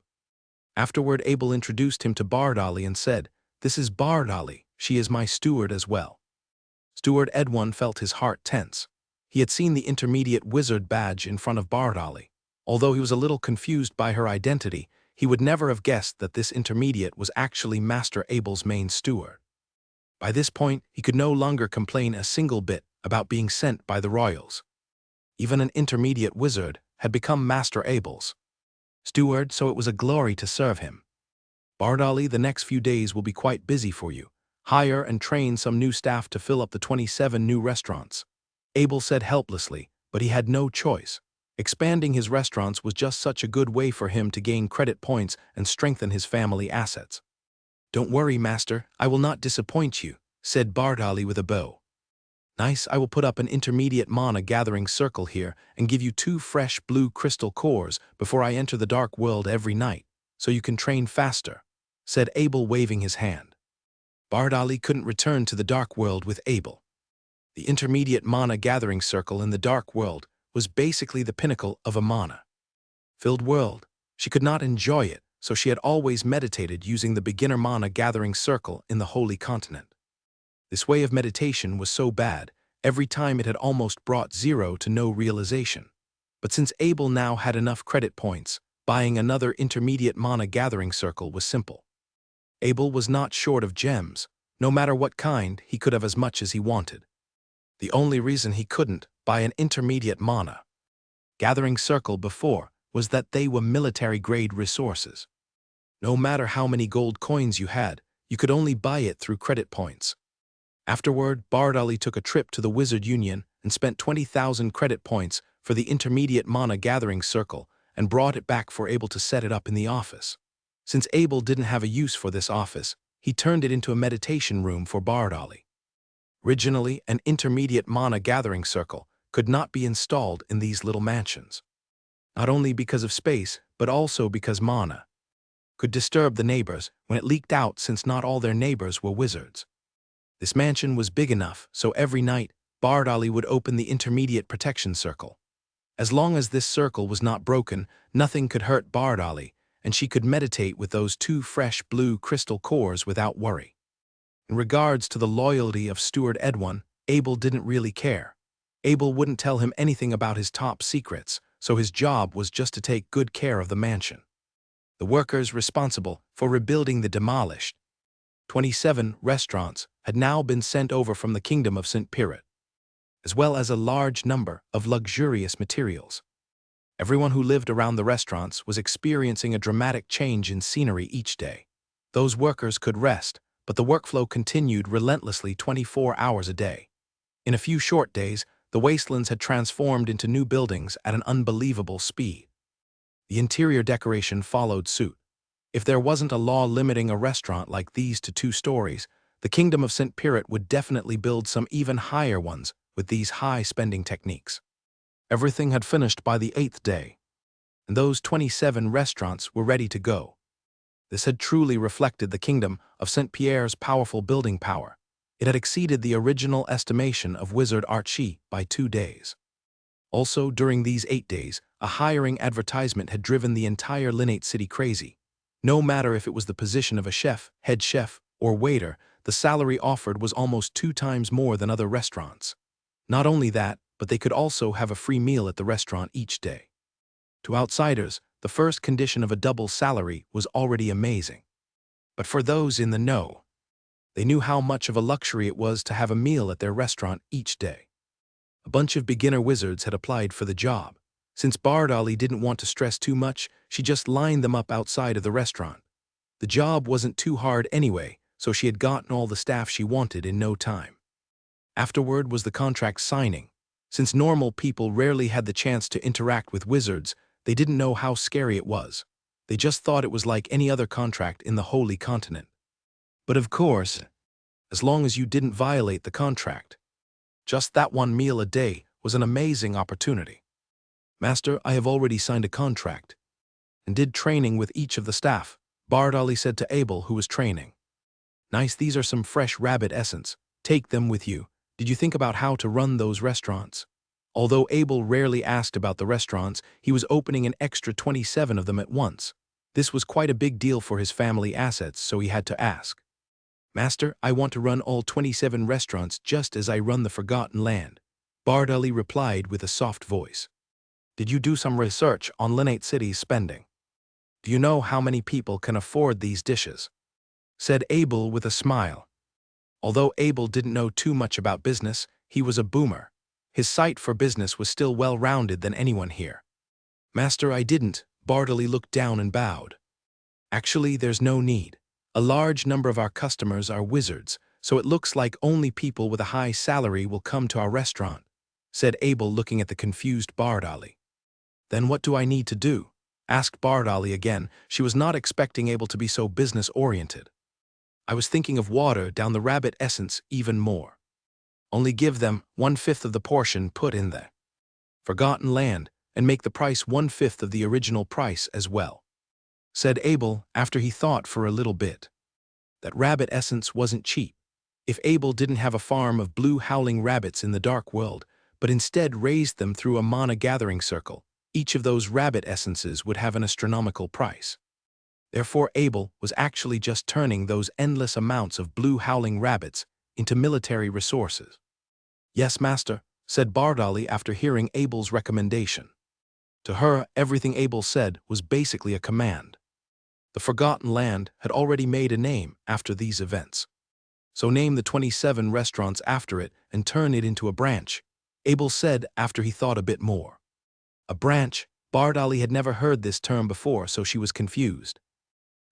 Afterward, Abel introduced him to Bardolly and said, "This is Bardolly, she is my steward as well." Steward Edwin felt his heart tense. He had seen the intermediate wizard badge in front of Bardolly. Although he was a little confused by her identity, he would never have guessed that this intermediate was actually Master Abel's main steward. By this point, he could no longer complain a single bit about being sent by the royals. Even an intermediate wizard had become Master Abel's steward, so it was a glory to serve him. "Bardolly, the next few days will be quite busy for you. Hire and train some new staff to fill up the 27 new restaurants," Abel said helplessly, but he had no choice. Expanding his restaurants was just such a good way for him to gain credit points and strengthen his family assets. "Don't worry, Master, I will not disappoint you," said Bardolly with a bow. "Nice, I will put up an intermediate mana gathering circle here and give you 2 fresh blue crystal cores before I enter the dark world every night, so you can train faster," said Abel, waving his hand. Bardolly couldn't return to the dark world with Abel. The intermediate mana gathering circle in the dark world was basically the pinnacle of a mana-filled world. She could not enjoy it, so she had always meditated using the beginner mana gathering circle in the Holy Continent. This way of meditation was so bad, every time it had almost brought 0 to no realization. But since Abel now had enough credit points, buying another intermediate mana gathering circle was simple. Abel was not short of gems. No matter what kind, he could have as much as he wanted. The only reason he couldn't buy an intermediate mana gathering circle before was that they were military-grade resources. No matter how many gold coins you had, you could only buy it through credit points. Afterward, Bardolly took a trip to the Wizard Union and spent 20,000 credit points for the intermediate mana gathering circle and brought it back for Abel to set it up in the office. Since Abel didn't have a use for this office, he turned it into a meditation room for Bardolly. Originally, an intermediate mana gathering circle could not be installed in these little mansions. Not only because of space, but also because mana could disturb the neighbors when it leaked out, since not all their neighbors were wizards. This mansion was big enough, so every night, Bardolly would open the intermediate protection circle. As long as this circle was not broken, nothing could hurt Bardolly, and she could meditate with those 2 fresh blue crystal cores without worry. In regards to the loyalty of Steward Edwin, Abel didn't really care. Abel wouldn't tell him anything about his top secrets, so his job was just to take good care of the mansion. The workers responsible for rebuilding the demolished 27 restaurants had now been sent over from the kingdom of St. Pirat, as well as a large number of luxurious materials. Everyone who lived around the restaurants was experiencing a dramatic change in scenery each day. Those workers could rest, but the workflow continued relentlessly 24 hours a day. In a few short days, the wastelands had transformed into new buildings at an unbelievable speed. The interior decoration followed suit. If there wasn't a law limiting a restaurant like these to 2 stories, the kingdom of St. Pirat would definitely build some even higher ones with these high-spending techniques. Everything had finished by the 8th day, and those 27 restaurants were ready to go. This had truly reflected the kingdom of St. Pierre's powerful building power. It had exceeded the original estimation of Wizard Archie by 2 days. Also, during these 8 days, a hiring advertisement had driven the entire Linate city crazy. No matter if it was the position of a chef, head chef, or waiter, the salary offered was almost 2 times more than other restaurants. Not only that, but they could also have a free meal at the restaurant each day. To outsiders, the first condition of a double salary was already amazing. But for those in the know, they knew how much of a luxury it was to have a meal at their restaurant each day. A bunch of beginner wizards had applied for the job. Since Bardolly didn't want to stress too much, she just lined them up outside of the restaurant. The job wasn't too hard anyway, so she had gotten all the staff she wanted in no time. Afterward was the contract signing. Since normal people rarely had the chance to interact with wizards, they didn't know how scary it was. They just thought it was like any other contract in the Holy Continent. But of course, as long as you didn't violate the contract, just that 1 meal a day was an amazing opportunity. Master, I have already signed a contract and did training with each of the staff, Bardali said to Abel, who was training. Nice, these are some fresh rabbit essence. Take them with you. Did you think about how to run those restaurants? Although Abel rarely asked about the restaurants, he was opening an extra 27 of them at once. This was quite a big deal for his family assets, so he had to ask. Master, I want to run all 27 restaurants just as I run the Forgotten Land, Bardali replied with a soft voice. Did you do some research on Linnate City's spending? Do you know how many people can afford these dishes? Said Abel with a smile. Although Abel didn't know too much about business, he was a boomer. His sight for business was still well-rounded than anyone here. Master, I didn't. Bardali looked down and bowed. Actually, there's no need. A large number of our customers are wizards, so it looks like only people with a high salary will come to our restaurant, said Abel, looking at the confused Bardali. Then what do I need to do? Asked Bardali again. She was not expecting Abel to be so business-oriented. I was thinking of water down the rabbit essence even more. Only give them 1/5 of the portion put in the Forgotten Land, and make the price 1/5 of the original price as well, said Abel after he thought for a little bit. That rabbit essence wasn't cheap. If Abel didn't have a farm of blue howling rabbits in the dark world, but instead raised them through a mana gathering circle, each of those rabbit essences would have an astronomical price. Therefore, Abel was actually just turning those endless amounts of blue howling rabbits into military resources. Yes, master, said Bardali after hearing Abel's recommendation. To her, everything Abel said was basically a command. The Forgotten Land had already made a name after these events. So name the 27 restaurants after it and turn it into a branch, Abel said after he thought a bit more. A branch? Bardali had never heard this term before, so she was confused.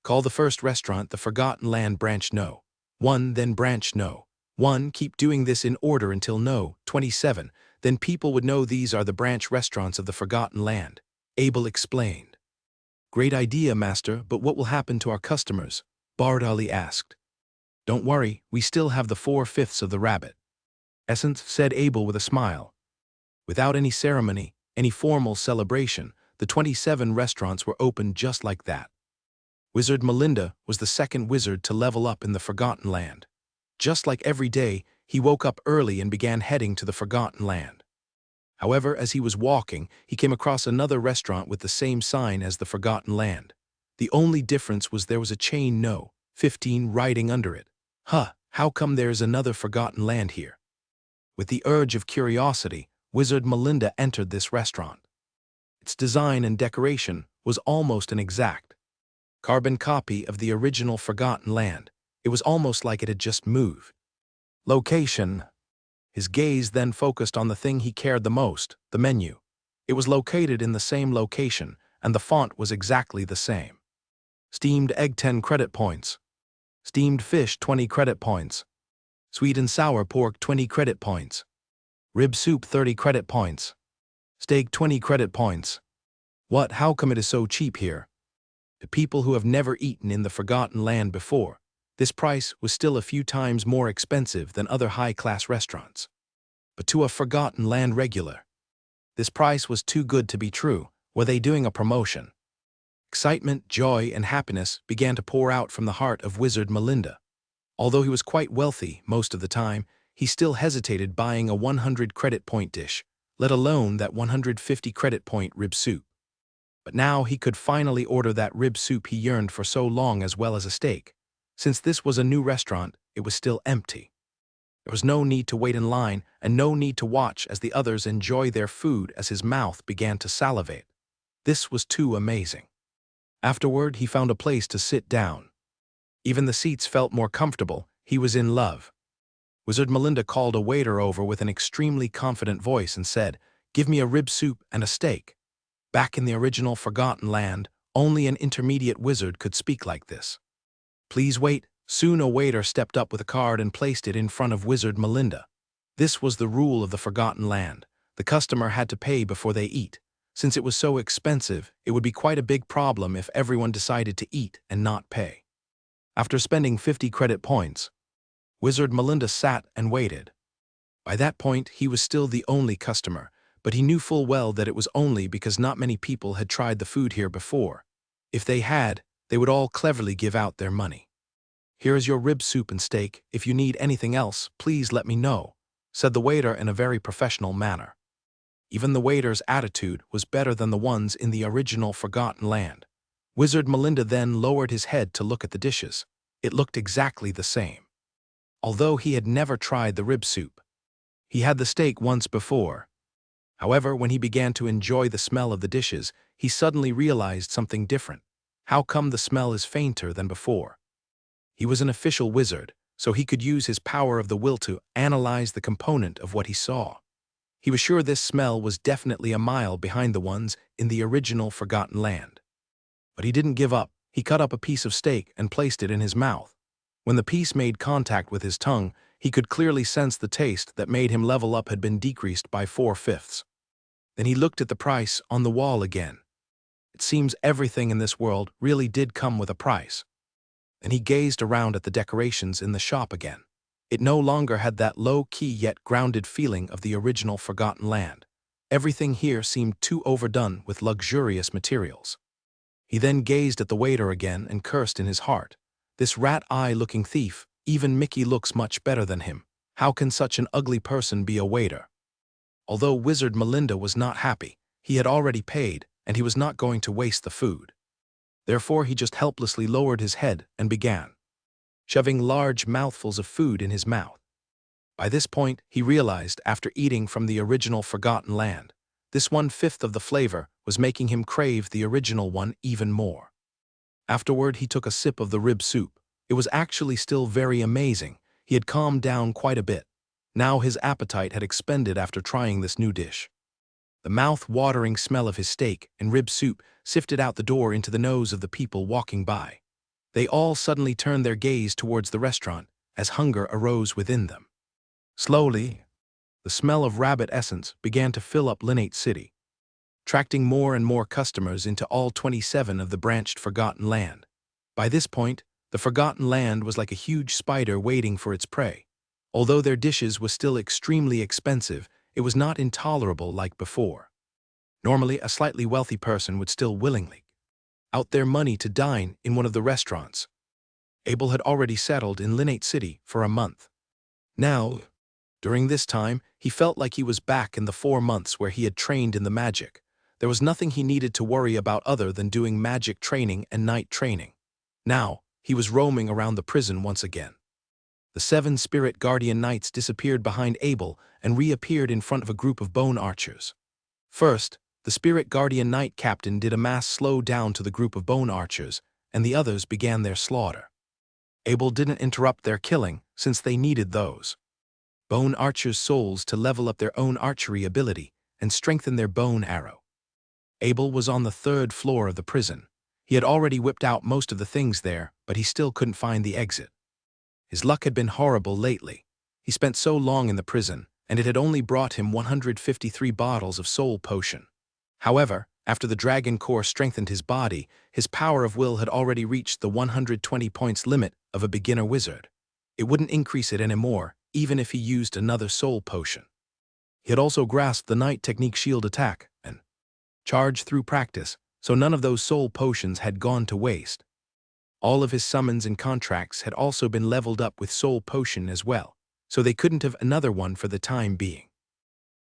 Call the first restaurant the Forgotten Land Branch No. 1, then Branch No. 1, keep doing this in order until No. 27, then people would know these are the branch restaurants of the Forgotten Land, Abel explained. Great idea, master, but what will happen to our customers? Bardali asked. Don't worry, we still have the 4/5 of the rabbit essence, said Abel with a smile. Without any ceremony, any formal celebration, the 27 restaurants were opened just like that. Wizard Melinda was the second wizard to level up in the Forgotten Land. Just like every day, he woke up early and began heading to the Forgotten Land. However, as he was walking, he came across another restaurant with the same sign as the Forgotten Land. The only difference was there was a chain No. 15 writing under it. How come there's another Forgotten Land here? With the urge of curiosity, Wizard Melinda entered this restaurant. Its design and decoration was almost an exact carbon copy of the original Forgotten Land. It was almost like it had just moved. Location. His gaze then focused on the thing he cared the most, the menu. It was located in the same location, and the font was exactly the same. Steamed egg 10 credit points. Steamed fish 20 credit points. Sweet and sour pork 20 credit points. Rib soup 30 credit points. Steak 20 credit points. What? How come it is so cheap here? To people who have never eaten in the Forgotten Land before, this price was still a few times more expensive than other high-class restaurants. But to a Forgotten Land regular, this price was too good to be true. Were they doing a promotion? Excitement, joy, and happiness began to pour out from the heart of Wizard Melinda. Although he was quite wealthy most of the time, he still hesitated buying a 100 credit point dish, let alone that 150 credit point rib soup. But now he could finally order that rib soup he yearned for so long, as well as a steak. Since this was a new restaurant, it was still empty. There was no need to wait in line and no need to watch as the others enjoy their food as his mouth began to salivate. This was too amazing. Afterward, he found a place to sit down. Even the seats felt more comfortable. He was in love. Wizard Melinda called a waiter over with an extremely confident voice and said, "Give me a rib soup and a steak." Back in the original Forgotten Land, only an intermediate wizard could speak like this. Please wait. Soon a waiter stepped up with a card and placed it in front of Wizard Melinda. This was the rule of the Forgotten Land. The customer had to pay before they eat. Since it was so expensive, it would be quite a big problem if everyone decided to eat and not pay. After spending 50 credit points, Wizard Melinda sat and waited. By that point, he was still the only customer, but he knew full well that it was only because not many people had tried the food here before. If they had, they would all cleverly give out their money. "Here is your rib soup and steak. If you need anything else, please let me know," said the waiter in a very professional manner. Even the waiter's attitude was better than the ones in the original Forgotten Land. Wizard Melinda then lowered his head to look at the dishes. It looked exactly the same. Although he had never tried the rib soup, he had the steak once before. However, when he began to enjoy the smell of the dishes, he suddenly realized something different. How come the smell is fainter than before? He was an official wizard, so he could use his power of the will to analyze the component of what he saw. He was sure this smell was definitely a mile behind the ones in the original Forgotten Land. But he didn't give up. He cut up a piece of steak and placed it in his mouth. When the piece made contact with his tongue, he could clearly sense the taste that made him level up had been decreased by 4/5. Then he looked at the price on the wall again. It seems everything in this world really did come with a price. And he gazed around at the decorations in the shop again. It no longer had that low-key yet grounded feeling of the original Forgotten Land. Everything here seemed too overdone with luxurious materials. He then gazed at the waiter again and cursed in his heart. This rat-eye-looking thief, even Mickey looks much better than him. How can such an ugly person be a waiter? Although Wizard Melinda was not happy, he had already paid, and he was not going to waste the food. Therefore he just helplessly lowered his head and began shoving large mouthfuls of food in his mouth. By this point, he realized, after eating from the original Forgotten Land, this 1/5 of the flavor was making him crave the original one even more. Afterward, he took a sip of the rib soup. It was actually still very amazing. He had calmed down quite a bit. Now his appetite had expanded after trying this new dish. The mouth-watering smell of his steak and rib soup sifted out the door into the nose of the people walking by. They all suddenly turned their gaze towards the restaurant as hunger arose within them. Slowly, the smell of rabbit essence began to fill up Knight City, attracting more and more customers into all 27 of the branched Forgotten Land. By this point, the Forgotten Land was like a huge spider waiting for its prey. Although their dishes was still extremely expensive, it was not intolerable like before. Normally, a slightly wealthy person would still willingly out their money to dine in one of the restaurants. Abel had already settled in Knight City for a month. Now, during this time, he felt like he was back in the 4 months where he had trained in the magic. There was nothing he needed to worry about other than doing magic training and night training. Now, he was roaming around the prison once again. The 7 spirit guardian knights disappeared behind Abel and reappeared in front of a group of bone archers. First, the spirit guardian knight captain did a mass slow down to the group of bone archers, and the others began their slaughter. Abel didn't interrupt their killing, since they needed those bone archers' souls to level up their own archery ability and strengthen their bone arrow. Abel was on the 3rd floor of the prison. He had already whipped out most of the things there, but he still couldn't find the exit. His luck had been horrible lately. He spent so long in the prison, and it had only brought him 153 bottles of soul potion. However, after the dragon core strengthened his body, his power of will had already reached the 120 points limit of a beginner wizard. It wouldn't increase it anymore, even if he used another soul potion. He had also grasped the Knight technique shield attack and charged through practice, so none of those soul potions had gone to waste. All of his summons and contracts had also been leveled up with soul potion as well, so they couldn't have another one for the time being.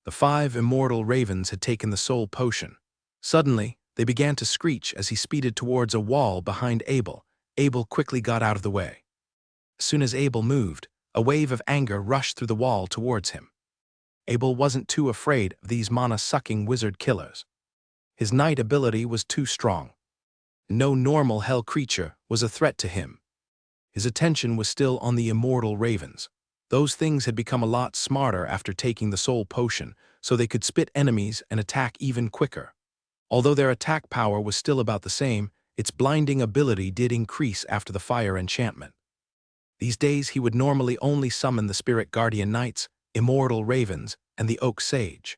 The 5 immortal ravens had taken the soul potion. Suddenly, they began to screech as he speeded towards a wall behind Abel. Abel quickly got out of the way. As soon as Abel moved, a wave of anger rushed through the wall towards him. Abel wasn't too afraid of these mana-sucking wizard killers. His knight ability was too strong. No normal hell creature was a threat to him. His attention was still on the immortal ravens. Those things had become a lot smarter after taking the soul potion, so they could spit enemies and attack even quicker. Although their attack power was still about the same, its blinding ability did increase after the fire enchantment. These days he would normally only summon the spirit guardian knights, immortal ravens, and the oak sage.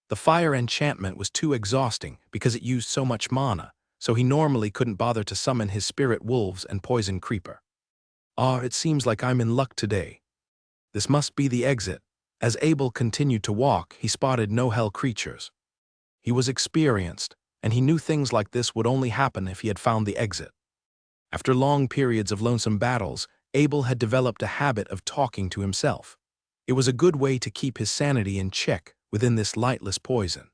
The fire enchantment was too exhausting because it used so much mana, so he normally couldn't bother to summon his spirit wolves and poison creeper. It seems like I'm in luck today. This must be the exit. As Abel continued to walk, he spotted no hell creatures. He was experienced, and he knew things like this would only happen if he had found the exit. After long periods of lonesome battles, Abel had developed a habit of talking to himself. It was a good way to keep his sanity in check within this lightless poison.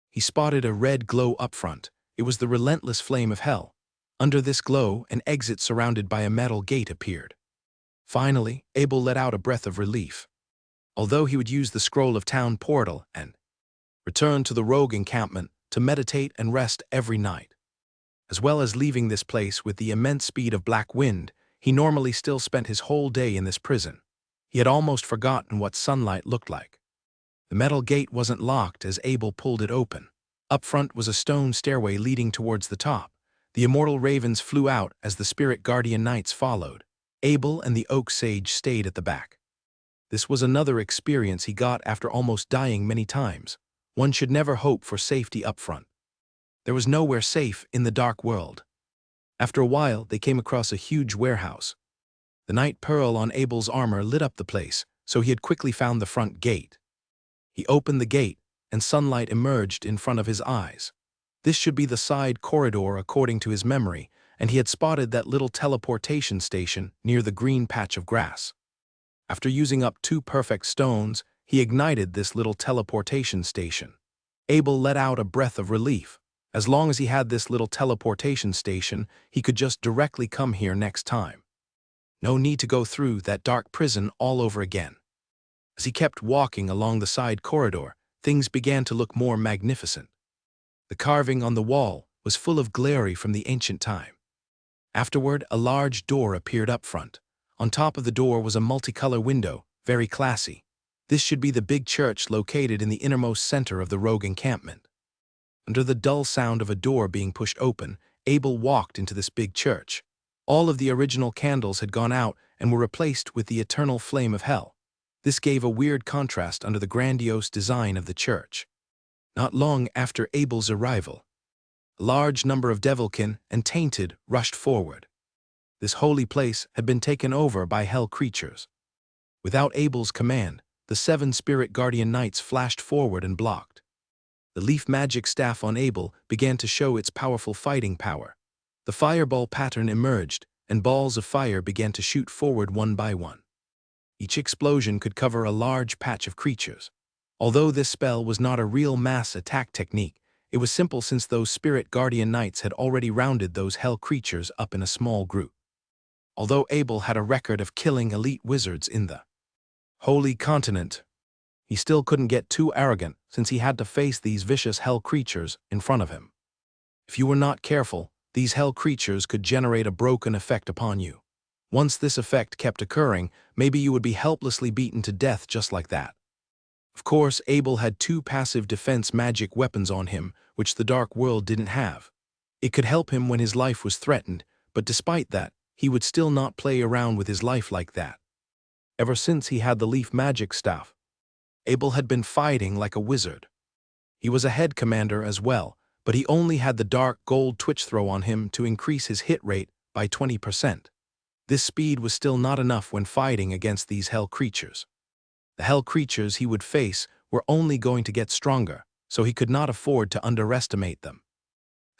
He spotted a red glow up front. It was the relentless flame of hell. Under this glow, an exit surrounded by a metal gate appeared. Finally, Abel let out a breath of relief. Although he would use the scroll of town portal and return to the rogue encampment to meditate and rest every night. As well as leaving this place with the immense speed of black wind, he normally still spent his whole day in this prison. He had almost forgotten what sunlight looked like. The metal gate wasn't locked as Abel pulled it open. Up front was a stone stairway leading towards the top. The immortal ravens flew out as the spirit guardian knights followed. Abel and the oak sage stayed at the back. This was another experience he got after almost dying many times. One should never hope for safety up front. There was nowhere safe in the dark world. After a while, they came across a huge warehouse. The night pearl on Abel's armor lit up the place, so he had quickly found the front gate. He opened the gate, and sunlight emerged in front of his eyes. This should be the side corridor according to his memory, and he had spotted that little teleportation station near the green patch of grass. After using up 2 perfect stones, he ignited this little teleportation station. Abel let out a breath of relief. As long as he had this little teleportation station, he could just directly come here next time. No need to go through that dark prison all over again. As he kept walking along the side corridor, things began to look more magnificent. The carving on the wall was full of glory from the ancient time. Afterward, a large door appeared up front. On top of the door was a multicolor window, very classy. This should be the big church located in the innermost center of the rogue encampment. Under the dull sound of a door being pushed open, Abel walked into this big church. All of the original candles had gone out and were replaced with the eternal flame of hell. This gave a weird contrast under the grandiose design of the church. Not long after Abel's arrival, a large number of devilkin and tainted rushed forward. This holy place had been taken over by hell creatures. Without Abel's command, the 7 spirit guardian knights flashed forward and blocked. The leaf magic staff on Abel began to show its powerful fighting power. The fireball pattern emerged, and balls of fire began to shoot forward one by one. Each explosion could cover a large patch of creatures. Although this spell was not a real mass attack technique, it was simple since those spirit guardian knights had already rounded those hell creatures up in a small group. Although Abel had a record of killing elite wizards in the Holy Continent, he still couldn't get too arrogant since he had to face these vicious hell creatures in front of him. If you were not careful, these hell creatures could generate a broken effect upon you. Once this effect kept occurring, maybe you would be helplessly beaten to death just like that. Of course, Abel had 2 passive defense magic weapons on him, which the dark world didn't have. It could help him when his life was threatened, but despite that, he would still not play around with his life like that. Ever since he had the leaf magic staff, Abel had been fighting like a wizard. He was a head commander as well, but he only had the dark gold twitch throw on him to increase his hit rate by 20%. This speed was still not enough when fighting against these hell creatures. The hell creatures he would face were only going to get stronger, so he could not afford to underestimate them.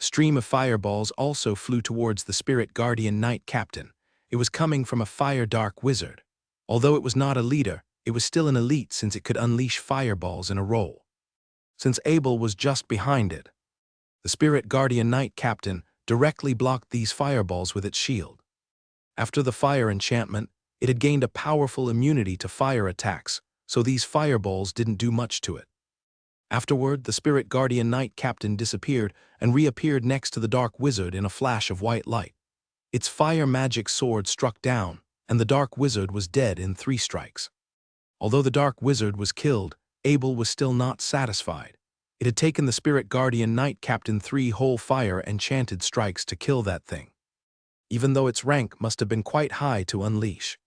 A stream of fireballs also flew towards the spirit guardian knight captain. It was coming from a fire-dark wizard. Although it was not a leader, it was still an elite since it could unleash fireballs in a roll. Since Abel was just behind it, the spirit guardian knight captain directly blocked these fireballs with its shield. After the fire enchantment, it had gained a powerful immunity to fire attacks, so these fireballs didn't do much to it. Afterward, the spirit guardian knight captain disappeared and reappeared next to the dark wizard in a flash of white light. Its fire magic sword struck down, and the dark wizard was dead in 3 strikes. Although the dark wizard was killed, Abel was still not satisfied. It had taken the spirit guardian knight captain 3 whole fire enchanted strikes to kill that thing. Even though its rank must have been quite high to unleash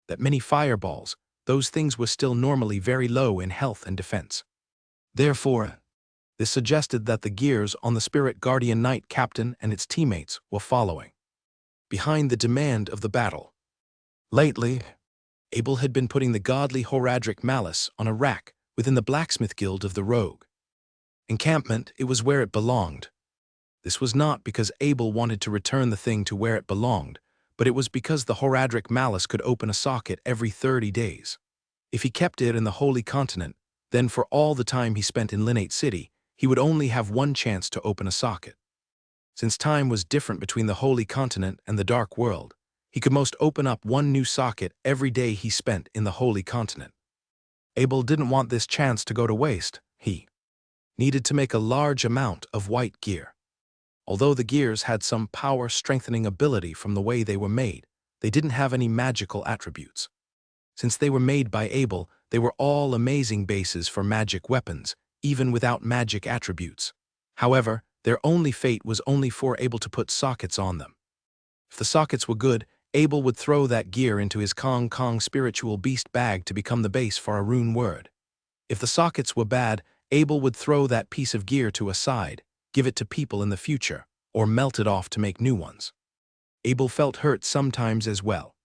that many fireballs, those things were still normally very low in health and defense. Therefore, this suggested that the gears on the spirit guardian knight captain and its teammates were following behind the demand of the battle. Lately, Abel had been putting the godly Horadric Malice on a rack within the blacksmith guild of the Rogue encampment. It was where it belonged. This was not because Abel wanted to return the thing to where it belonged, but it was because the Horadric Malice could open a socket every 30 days. If he kept it in the Holy Continent, then for all the time he spent in Linnate City, he would only have one chance to open a socket. Since time was different between the Holy Continent and the Dark World, he could most open up one new socket every day he spent in the Holy Continent. Abel didn't want this chance to go to waste. He needed to make a large amount of white gear. Although the gears had some power-strengthening ability from the way they were made, they didn't have any magical attributes. Since they were made by Abel, they were all amazing bases for magic weapons, even without magic attributes. However, their only fate was only for Abel to put sockets on them. If the sockets were good, Abel would throw that gear into his Kong Kong spiritual beast bag to become the base for a rune word. If the sockets were bad, Abel would throw that piece of gear to a side, give it to people in the future, or melt it off to make new ones. Abel felt hurt sometimes as well.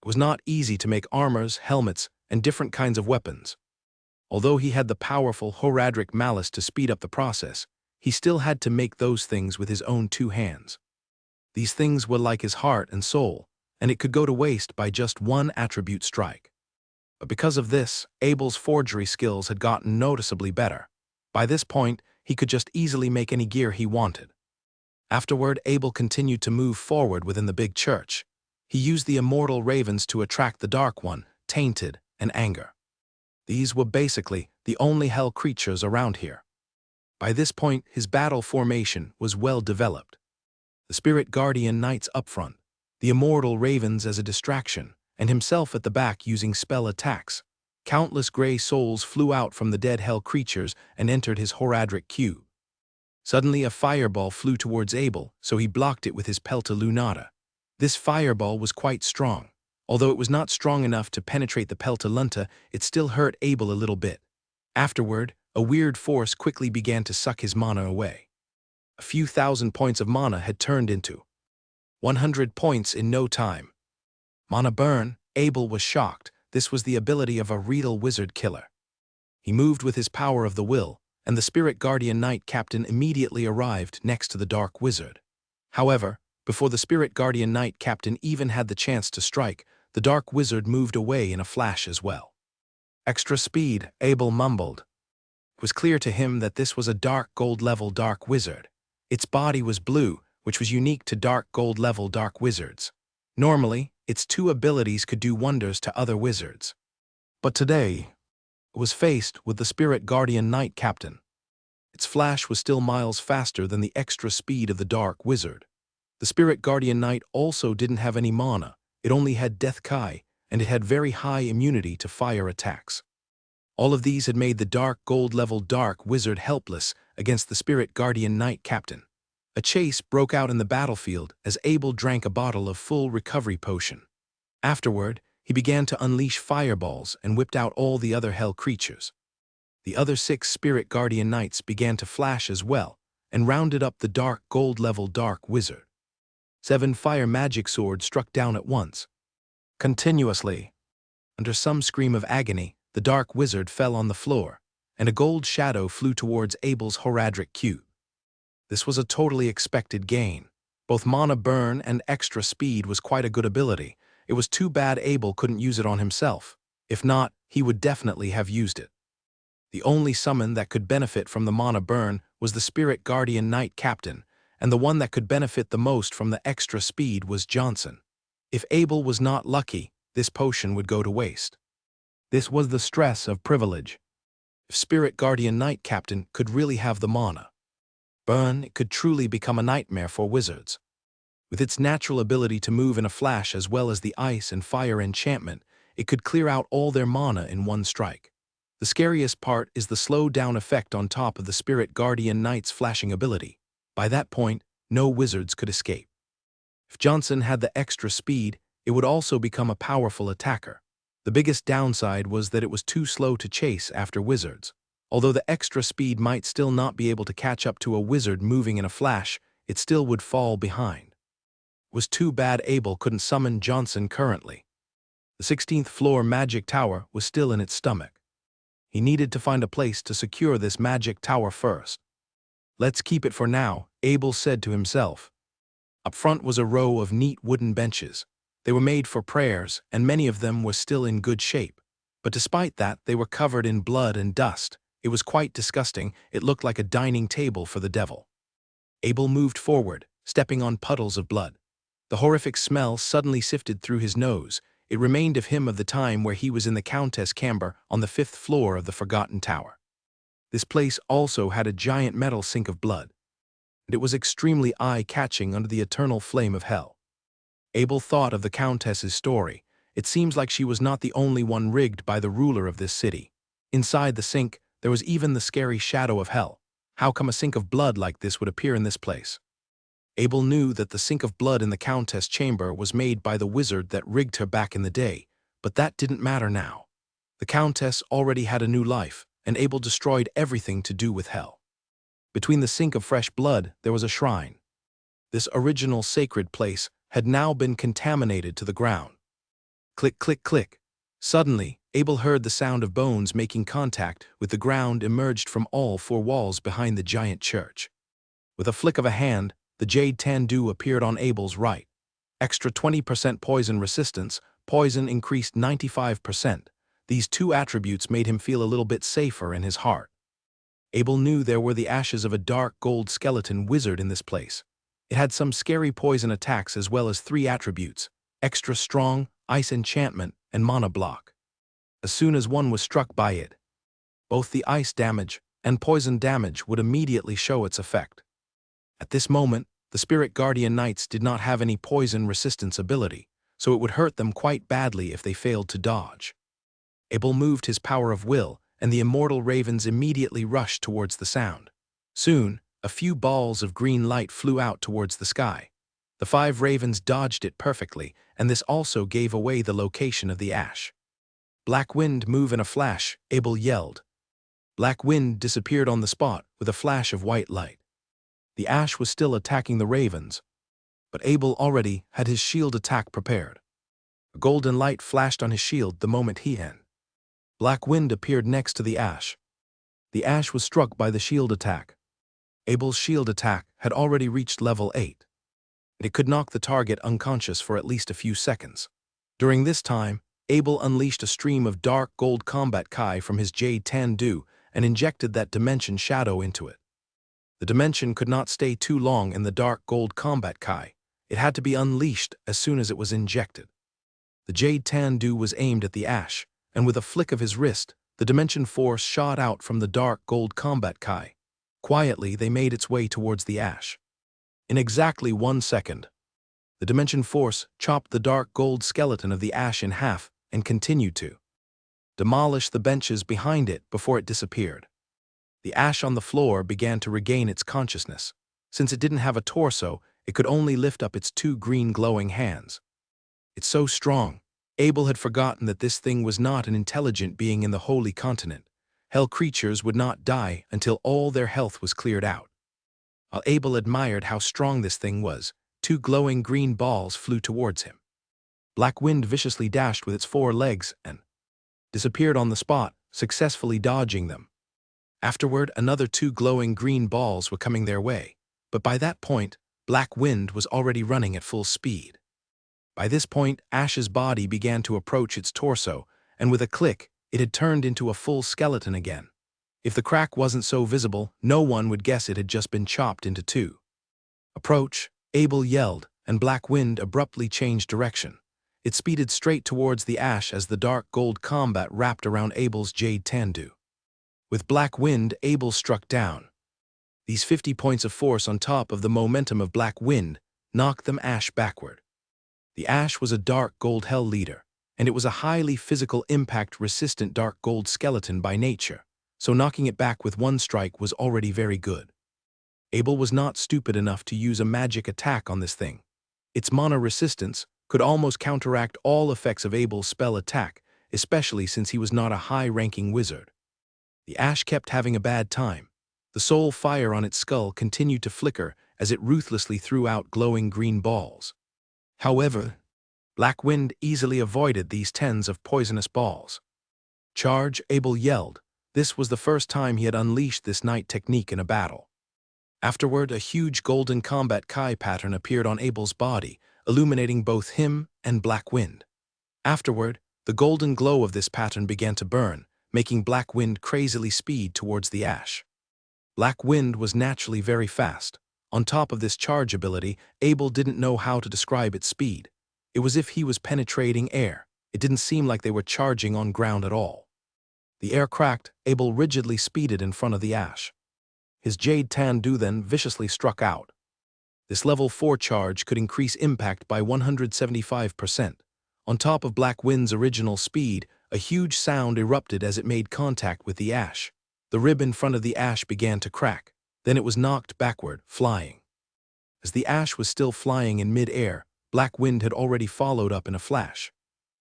It was not easy to make armors, helmets, and different kinds of weapons. Although he had the powerful Horadric Malice to speed up the process, he still had to make those things with his own 2 hands. These things were like his heart and soul, and it could go to waste by just one attribute strike. But because of this, Abel's forgery skills had gotten noticeably better. By this point, he could just easily make any gear he wanted. Afterward, Abel continued to move forward within the big church. He used the immortal ravens to attract the Dark One, Tainted, and Anger. These were basically the only hell creatures around here. By this point, his battle formation was well developed. The Spirit Guardian Knights up front, the immortal ravens as a distraction, and himself at the back using spell attacks. Countless gray souls flew out from the dead hell creatures and entered his Horadric cube. Suddenly a fireball flew towards Abel, so he blocked it with his Pelta Lunata. This fireball was quite strong. Although it was not strong enough to penetrate the Pelta Lunta, it still hurt Abel a little bit. Afterward, a weird force quickly began to suck his mana away. A few thousand points of mana had turned into 100 points in no time. Mana burn. Abel was shocked. This was the ability of a real wizard killer. He moved with his power of the will, and the Spirit Guardian Knight Captain immediately arrived next to the Dark Wizard. However, before the Spirit Guardian Knight Captain even had the chance to strike, the Dark Wizard moved away in a flash as well. Extra speed, Abel mumbled. It was clear to him that this was a dark gold level Dark Wizard. Its body was blue, which was unique to dark gold level Dark Wizards. Normally, its 2 abilities could do wonders to other wizards. But today, it was faced with the Spirit Guardian Knight Captain. Its flash was still miles faster than the extra speed of the Dark Wizard. The Spirit Guardian Knight also didn't have any mana. It only had Death Kai, and it had very high immunity to fire attacks. All of these had made the dark gold level Dark Wizard helpless against the Spirit Guardian Knight Captain. A chase broke out in the battlefield as Abel drank a bottle of full recovery potion. Afterward, he began to unleash fireballs and whipped out all the other hell creatures. The other 6 Spirit Guardian Knights began to flash as well, and rounded up the dark gold level Dark Wizard. 7 fire magic swords struck down at once. Continuously. Under some scream of agony, the Dark Wizard fell on the floor, and a gold shadow flew towards Abel's Horadric cube. This was a totally expected gain. Both mana burn and extra speed was quite a good ability. It was too bad Abel couldn't use it on himself. If not, he would definitely have used it. The only summon that could benefit from the mana burn was the Spirit Guardian Knight Captain, and the one that could benefit the most from the extra speed was Johnson. If Abel was not lucky, this potion would go to waste. This was the stress of privilege. If Spirit Guardian Knight Captain could really have the mana burn, it could truly become a nightmare for wizards. With its natural ability to move in a flash as well as the ice and fire enchantment, it could clear out all their mana in one strike. The scariest part is the slow-down effect on top of the Spirit Guardian Knight's flashing ability. By that point, no wizards could escape. If Johnson had the extra speed, it would also become a powerful attacker. The biggest downside was that it was too slow to chase after wizards. Although the extra speed might still not be able to catch up to a wizard moving in a flash, it still would fall behind. It was too bad Abel couldn't summon Johnson currently. The 16th floor magic tower was still in its stomach. He needed to find a place to secure this magic tower first. Let's keep it for now, Abel said to himself. Up front was a row of neat wooden benches. They were made for prayers, and many of them were still in good shape. But despite that, they were covered in blood and dust. It was quite disgusting. It looked like a dining table for the devil. Abel moved forward, stepping on puddles of blood. The horrific smell suddenly sifted through his nose. It remained of him of the time where he was in the Countess Camber on the 5th floor of the Forgotten Tower. This place also had a giant metal sink of blood, and it was extremely eye-catching under the eternal flame of hell. Abel thought of the Countess's story. It seems like she was not the only one rigged by the ruler of this city. Inside the sink, there was even the scary shadow of hell. How come a sink of blood like this would appear in this place? Abel knew that the sink of blood in the Countess' chamber was made by the wizard that rigged her back in the day, but that didn't matter now. The Countess already had a new life, and Abel destroyed everything to do with hell. Between the sink of fresh blood, there was a shrine. This original sacred place had now been contaminated to the ground. Click, click, click. Suddenly, Abel heard the sound of bones making contact with the ground emerged from all four walls behind the giant church. With a flick of a hand, the jade tandu appeared on Abel's right. Extra 20% poison resistance, poison increased 95%. These two attributes made him feel a little bit safer in his heart. Abel knew there were the ashes of a dark gold skeleton wizard in this place. It had some scary poison attacks as well as 3 attributes: extra strong, ice enchantment, and mana block. As soon as one was struck by it, both the ice damage and poison damage would immediately show its effect. At this moment, the Spirit Guardian Knights did not have any poison resistance ability, so it would hurt them quite badly if they failed to dodge. Abel moved his power of will, and the immortal ravens immediately rushed towards the sound. Soon, a few balls of green light flew out towards the sky. The 5 ravens dodged it perfectly, and this also gave away the location of the ash. Black Wind, move in a flash, Abel yelled. Black Wind disappeared on the spot with a flash of white light. The ash was still attacking the ravens, but Abel already had his shield attack prepared. A golden light flashed on his shield the moment he entered. Black Wind appeared next to the ash. The ash was struck by the shield attack. Abel's shield attack had already reached level 8. It could knock the target unconscious for at least a few seconds. During this time, Abel unleashed a stream of dark gold combat kai from his jade tandu and injected that dimension shadow into it. The dimension could not stay too long in the dark gold combat kai. It had to be unleashed as soon as it was injected. The jade tandu was aimed at the ash, and with a flick of his wrist, the dimension force shot out from the dark gold combat kai. Quietly, they made its way towards the ash. In exactly 1 second, the dimension force chopped the dark gold skeleton of the ash in half and continued to demolish the benches behind it before it disappeared. The ash on the floor began to regain its consciousness. Since it didn't have a torso, it could only lift up its 2 green glowing hands. It's so strong. Abel had forgotten that this thing was not an intelligent being in the Holy Continent. Hell creatures would not die until all their health was cleared out. While Abel admired how strong this thing was, 2 glowing green balls flew towards him. Black Wind viciously dashed with its 4 legs and disappeared on the spot, successfully dodging them. Afterward, another 2 glowing green balls were coming their way, but by that point, Black Wind was already running at full speed. By this point, Ash's body began to approach its torso, and with a click, it had turned into a full skeleton again. If the crack wasn't so visible, no one would guess it had just been chopped into 2. Approach, Abel yelled, and Black Wind abruptly changed direction. It speeded straight towards the ash as the dark gold combat wrapped around Abel's jade tandu. With Black Wind, Abel struck down. These 50 points of force on top of the momentum of Black Wind knocked them ash backward. The ash was a dark gold hell leader, and it was a highly physical impact-resistant dark gold skeleton by nature, so knocking it back with 1 strike was already very good. Abel was not stupid enough to use a magic attack on this thing. Its mana resistance could almost counteract all effects of Abel's spell attack, especially since he was not a high-ranking wizard. The ash kept having a bad time. The soul fire on its skull continued to flicker as it ruthlessly threw out glowing green balls. However, Black Wind easily avoided these tens of poisonous balls. Charge, Abel yelled. This was the first time he had unleashed this knight technique in a battle. Afterward, a huge golden combat Kai pattern appeared on Abel's body, illuminating both him and Black Wind. Afterward, the golden glow of this pattern began to burn, making Black Wind crazily speed towards the ash. Black Wind was naturally very fast. On top of this charge ability, Abel didn't know how to describe its speed. It was as if he was penetrating air. It didn't seem like they were charging on ground at all. The air cracked. Abel rigidly speeded in front of the ash. His Jade Tandu then viciously struck out. This level 4 charge could increase impact by 175%. On top of Black Wind's original speed, a huge sound erupted as it made contact with the ash. The rib in front of the ash began to crack. Then it was knocked backward, flying. As the ash was still flying in mid-air, Black Wind had already followed up in a flash.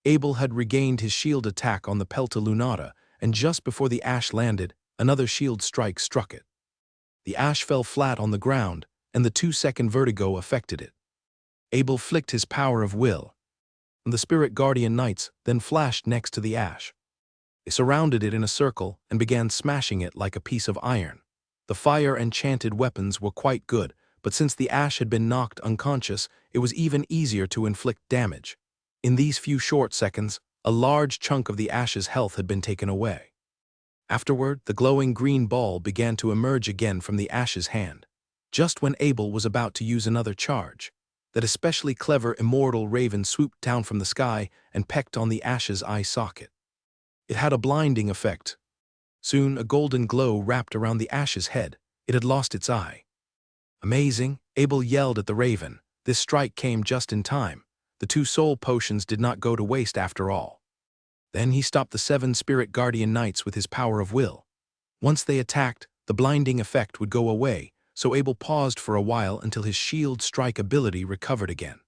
Abel had regained his shield attack on the Pelta Lunata, and just before the ash landed, another shield strike struck it. The ash fell flat on the ground, and the 2-second vertigo affected it. Abel flicked his power of will, and the Spirit Guardian Knights then flashed next to the ash. They surrounded it in a circle and began smashing it like a piece of iron. The fire-enchanted weapons were quite good, but since the ash had been knocked unconscious, it was even easier to inflict damage. In these few short seconds, a large chunk of the ash's health had been taken away. Afterward, the glowing green ball began to emerge again from the ash's hand. Just when Abel was about to use another charge, that especially clever immortal raven swooped down from the sky and pecked on the ash's eye socket. It had a blinding effect. Soon, a golden glow wrapped around the ash's head. It had lost its eye. Amazing, Abel yelled at the raven. This strike came just in time. The 2 soul potions did not go to waste after all. Then he stopped the 7 Spirit Guardian Knights with his power of will. Once they attacked, the blinding effect would go away, so Abel paused for a while until his shield strike ability recovered again.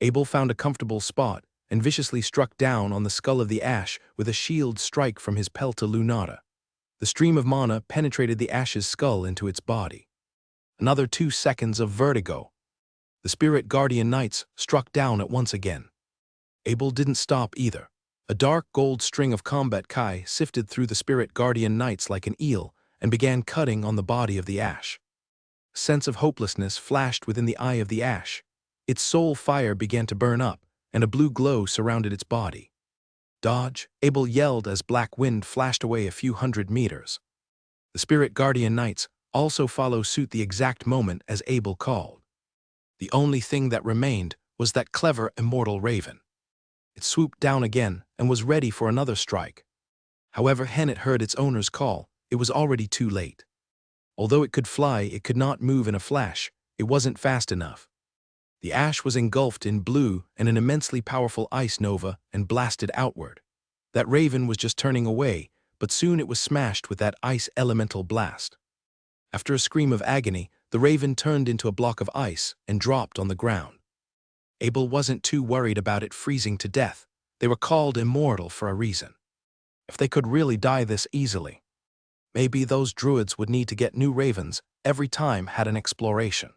Abel found a comfortable spot and viciously struck down on the skull of the ash with a shield strike from his Pelta Lunata. The stream of mana penetrated the ash's skull into its body. Another 2 seconds of vertigo. The Spirit Guardian Knights struck down at once again. Abel didn't stop either. A dark gold string of combat Kai sifted through the Spirit Guardian Knights like an eel and began cutting on the body of the ash. A sense of hopelessness flashed within the eye of the ash. Its soul fire began to burn up, and a blue glow surrounded its body. Dodge, Abel yelled as Black Wind flashed away a few hundred meters. The Spirit Guardian Knights also follow suit the exact moment as Abel called. The only thing that remained was that clever immortal raven. It swooped down again and was ready for another strike. However, when it heard its owner's call, it was already too late. Although it could fly, it could not move in a flash. It wasn't fast enough. The ash was engulfed in blue and an immensely powerful ice nova and blasted outward. That raven was just turning away, but soon it was smashed with that ice elemental blast. After a scream of agony, the raven turned into a block of ice and dropped on the ground. Abel wasn't too worried about it freezing to death. They were called immortal for a reason. If they could really die this easily, maybe those druids would need to get new ravens every time had an exploration.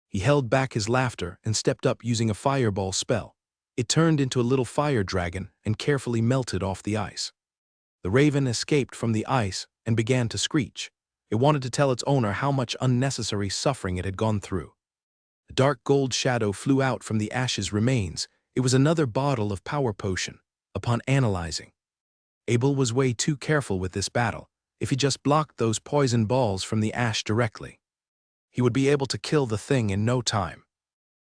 He held back his laughter and stepped up using a fireball spell. It turned into a little fire dragon and carefully melted off the ice. The raven escaped from the ice and began to screech. It wanted to tell its owner how much unnecessary suffering it had gone through. A dark gold shadow flew out from the ash's remains. It was another bottle of power potion. Upon analyzing, Abel was way too careful with this battle. If he just blocked those poison balls from the ash directly, he would be able to kill the thing in no time.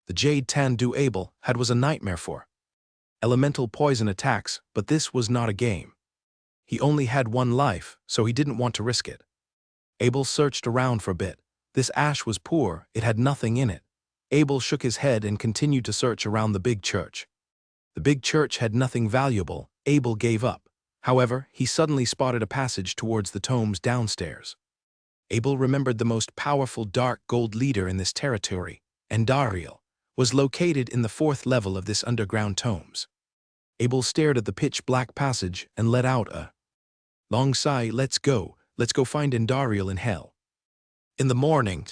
The Jade Tandu Abel had was a nightmare for elemental poison attacks, but this was not a game. He only had 1 life, so he didn't want to risk it. Abel searched around for a bit. This ash was poor, it had nothing in it. Abel shook his head and continued to search around the big church. The big church had nothing valuable. Abel gave up. However, he suddenly spotted a passage towards the tomes downstairs. Abel remembered the most powerful dark gold leader in this territory, Andariel, was located in the 4th level of this underground tomes. Abel stared at the pitch-black passage and let out a long sigh. Let's go find Andariel in hell. In the morning,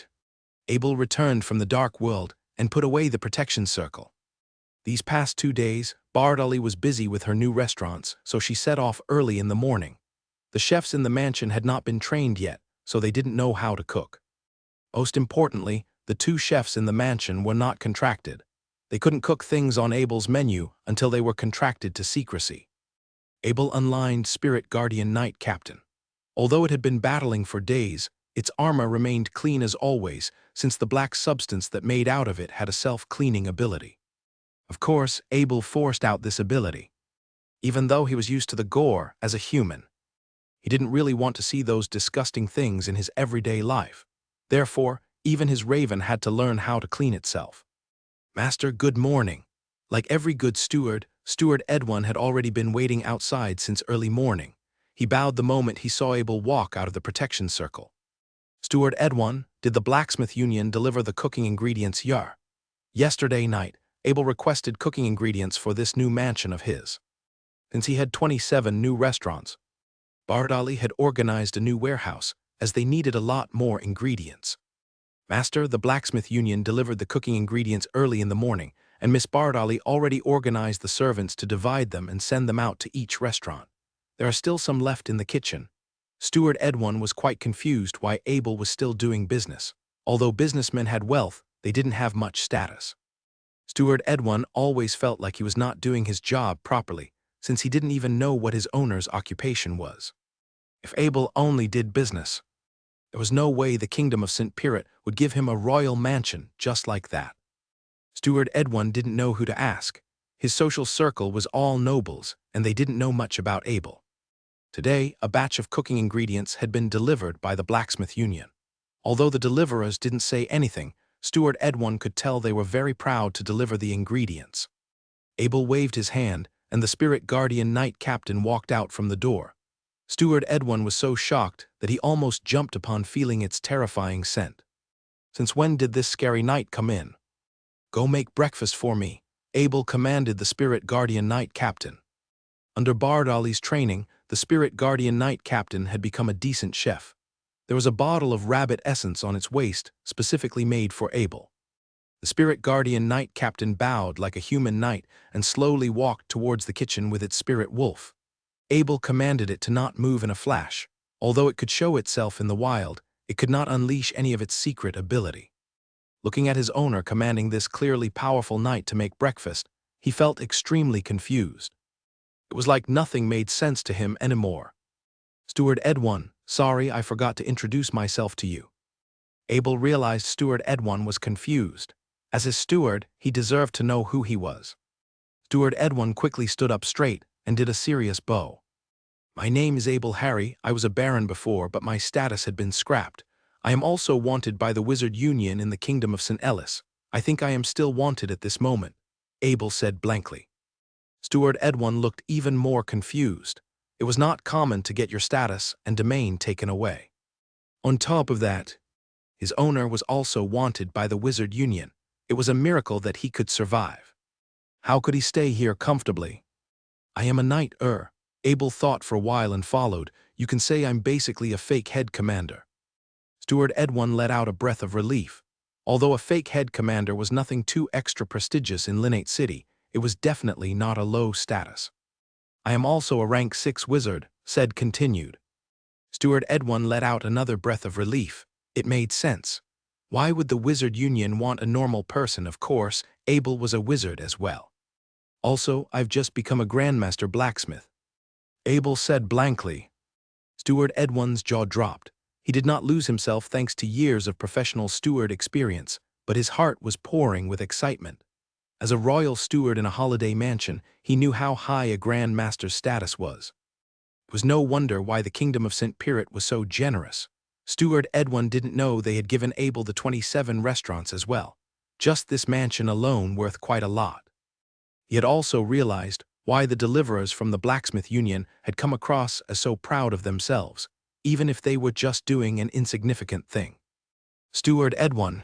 Abel returned from the dark world and put away the protection circle. These past 2 days, Bardali was busy with her new restaurants, so she set off early in the morning. The chefs in the mansion had not been trained yet, so they didn't know how to cook. Most importantly, the 2 chefs in the mansion were not contracted. They couldn't cook things on Abel's menu until they were contracted to secrecy. Abel unlined Spirit Guardian Knight Captain. Although it had been battling for days, its armor remained clean as always, since the black substance that made out of it had a self-cleaning ability. Of course, Abel forced out this ability. Even though he was used to the gore as a human, he didn't really want to see those disgusting things in his everyday life. Therefore, even his raven had to learn how to clean itself. Master, good morning. Like every good steward, Steward Edwin had already been waiting outside since early morning. He bowed the moment he saw Abel walk out of the protection circle. Steward Edwin, did the blacksmith union deliver the cooking ingredients yar? Yesterday night, Abel requested cooking ingredients for this new mansion of his. Since he had 27 new restaurants, Bardali had organized a new warehouse, as they needed a lot more ingredients. Master, the blacksmith union delivered the cooking ingredients early in the morning, and Miss Bardali already organized the servants to divide them and send them out to each restaurant. There are still some left in the kitchen. Steward Edwin was quite confused why Abel was still doing business. Although businessmen had wealth, they didn't have much status. Steward Edwin always felt like he was not doing his job properly, since he didn't even know what his owner's occupation was. If Abel only did business, there was no way the kingdom of St. Pirat would give him a royal mansion just like that. Steward Edwin didn't know who to ask. His social circle was all nobles, and they didn't know much about Abel. Today, a batch of cooking ingredients had been delivered by the blacksmith union. Although the deliverers didn't say anything, Steward Edwin could tell they were very proud to deliver the ingredients. Abel waved his hand, and the Spirit Guardian Knight Captain walked out from the door. Steward Edwin was so shocked that he almost jumped upon feeling its terrifying scent. Since when did this scary knight come in? Go make breakfast for me, Abel commanded the Spirit Guardian Knight Captain. Under Bardali's training, the Spirit Guardian Knight Captain had become a decent chef. There was a bottle of rabbit essence on its waist, specifically made for Abel. The Spirit Guardian Knight Captain bowed like a human knight and slowly walked towards the kitchen with its spirit wolf. Abel commanded it to not move in a flash. Although it could show itself in the wild, it could not unleash any of its secret ability. Looking at his owner commanding this clearly powerful knight to make breakfast, he felt extremely confused. It was like nothing made sense to him anymore. Steward Edwin, sorry I forgot to introduce myself to you. Abel realized Steward Edwin was confused. As his steward, he deserved to know who he was. Steward Edwin quickly stood up straight and did a serious bow. My name is Abel Harry. I was a baron before, but my status had been scrapped. I am also wanted by the Wizard Union in the Kingdom of St. Ellis. I think I am still wanted at this moment, Abel said blankly. Steward Edwin looked even more confused. It was not common to get your status and domain taken away. On top of that, his owner was also wanted by the Wizard Union. It was a miracle that he could survive. How could he stay here comfortably? I am a knight, Abel thought for a while and followed. You can say I'm basically a fake head commander. Steward Edwin let out a breath of relief. Although a fake head commander was nothing too extra prestigious in Linate City, it was definitely not a low status. I am also a rank 6 wizard, said continued. Steward Edwin let out another breath of relief. It made sense. Why would the Wizard Union want a normal person? Of course, Abel was a wizard as well. Also, I've just become a Grandmaster Blacksmith, Abel said blankly. Steward Edwin's jaw dropped. He did not lose himself thanks to years of professional steward experience, but his heart was pouring with excitement. As a royal steward in a holiday mansion, he knew how high a Grand Master's status was. It was no wonder why the Kingdom of St. Pirat was so generous. Steward Edwin didn't know they had given Abel the 27 restaurants as well. Just this mansion alone worth quite a lot. He had also realized why the deliverers from the Blacksmith Union had come across as so proud of themselves, even if they were just doing an insignificant thing. Steward Edwin,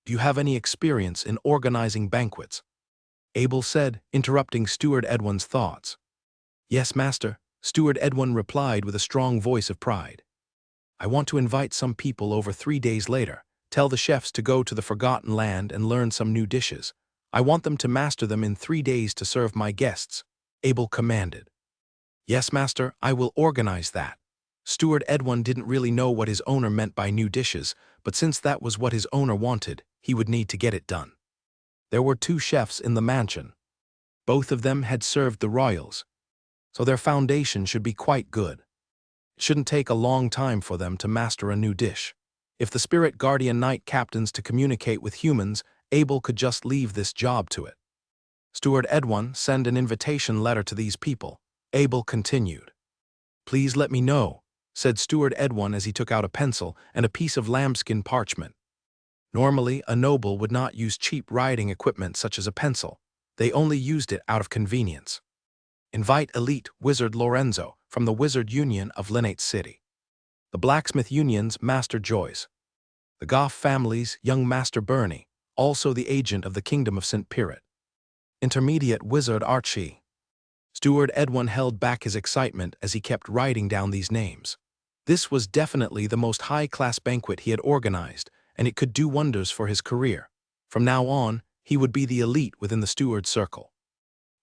do you have any experience in organizing banquets? Abel said, interrupting Steward Edwin's thoughts. Yes, master, Steward Edwin replied with a strong voice of pride. I want to invite some people over 3 days later. Tell the chefs to go to the Forgotten Land and learn some new dishes. I want them to master them in 3 days to serve my guests, Abel commanded. Yes, master, I will organize that. Steward Edwin didn't really know what his owner meant by new dishes, but since that was what his owner wanted, he would need to get it done. There were 2 chefs in the mansion. Both of them had served the royals, so their foundation should be quite good. It shouldn't take a long time for them to master a new dish. If the spirit guardian knight captains to communicate with humans, Abel could just leave this job to it. Steward Edwin send an invitation letter to these people. Abel continued. Please let me know, said Steward Edwin as he took out a pencil and a piece of lambskin parchment. Normally, a noble would not use cheap writing equipment such as a pencil. They only used it out of convenience. Invite elite wizard Lorenzo from the Wizard Union of Linate City. The Blacksmith Union's Master Joyce. The Goff family's young Master Bernie, also the agent of the Kingdom of St. Pirit. Intermediate Wizard Archie. Steward Edwin held back his excitement as he kept writing down these names. This was definitely the most high-class banquet he had organized, and it could do wonders for his career. From now on, he would be the elite within the steward circle.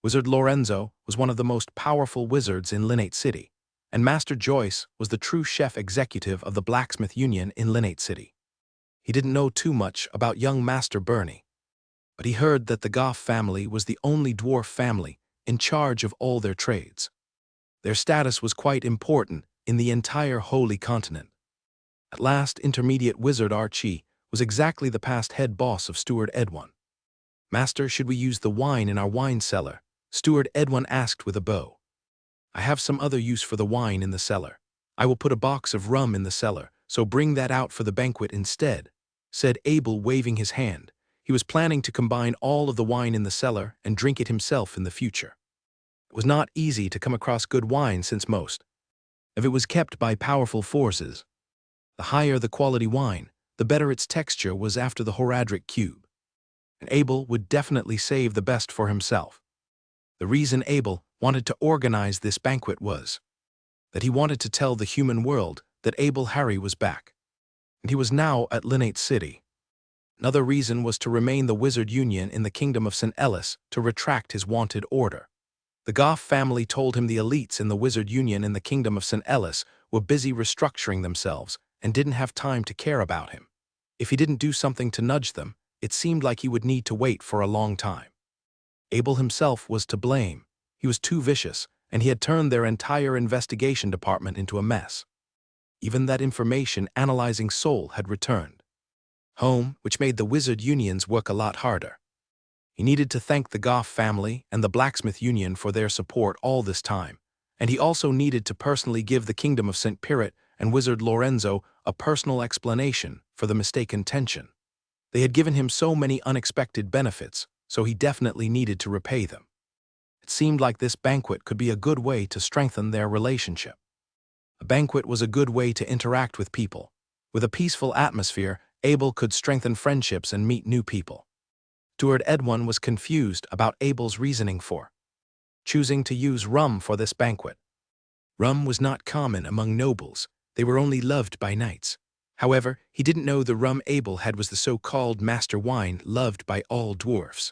Wizard Lorenzo was one of the most powerful wizards in Linate City, and Master Joyce was the true chef executive of the Blacksmith Union in Linate City. He didn't know too much about young Master Bernie, but he heard that the Goff family was the only dwarf family in charge of all their trades. Their status was quite important in the entire Holy Continent. At last, Intermediate Wizard Archie was exactly the past head boss of Steward Edwin. Master, should we use the wine in our wine cellar? Steward Edwin asked with a bow. I have some other use for the wine in the cellar. I will put a box of rum in the cellar, so bring that out for the banquet instead, said Abel, waving his hand. He was planning to combine all of the wine in the cellar and drink it himself in the future. It was not easy to come across good wine since most of it was kept by powerful forces. The higher the quality wine, the better its texture was after the Horadric cube. And Abel would definitely save the best for himself. The reason Abel wanted to organize this banquet was that he wanted to tell the human world that Abel Harry was back, and he was now at Linate City. Another reason was to remain the Wizard Union in the Kingdom of St. Ellis to retract his wanted order. The Goff family told him the elites in the Wizard Union in the Kingdom of St. Ellis were busy restructuring themselves and didn't have time to care about him. If he didn't do something to nudge them, it seemed like he would need to wait for a long time. Abel himself was to blame. He was too vicious, and he had turned their entire investigation department into a mess. Even that information analyzing soul had returned home, which made the Wizard Unions work a lot harder. He needed to thank the Goff family and the Blacksmith Union for their support all this time, and he also needed to personally give the Kingdom of St. Pirit and Wizard Lorenzo a personal explanation for the mistaken tension. They had given him so many unexpected benefits, so he definitely needed to repay them. It seemed like this banquet could be a good way to strengthen their relationship. A banquet was a good way to interact with people. With a peaceful atmosphere, Abel could strengthen friendships and meet new people. Steward Edwin was confused about Abel's reasoning for choosing to use rum for this banquet. Rum was not common among nobles. They were only loved by knights. However, he didn't know the rum Abel had was the so-called master wine loved by all dwarfs.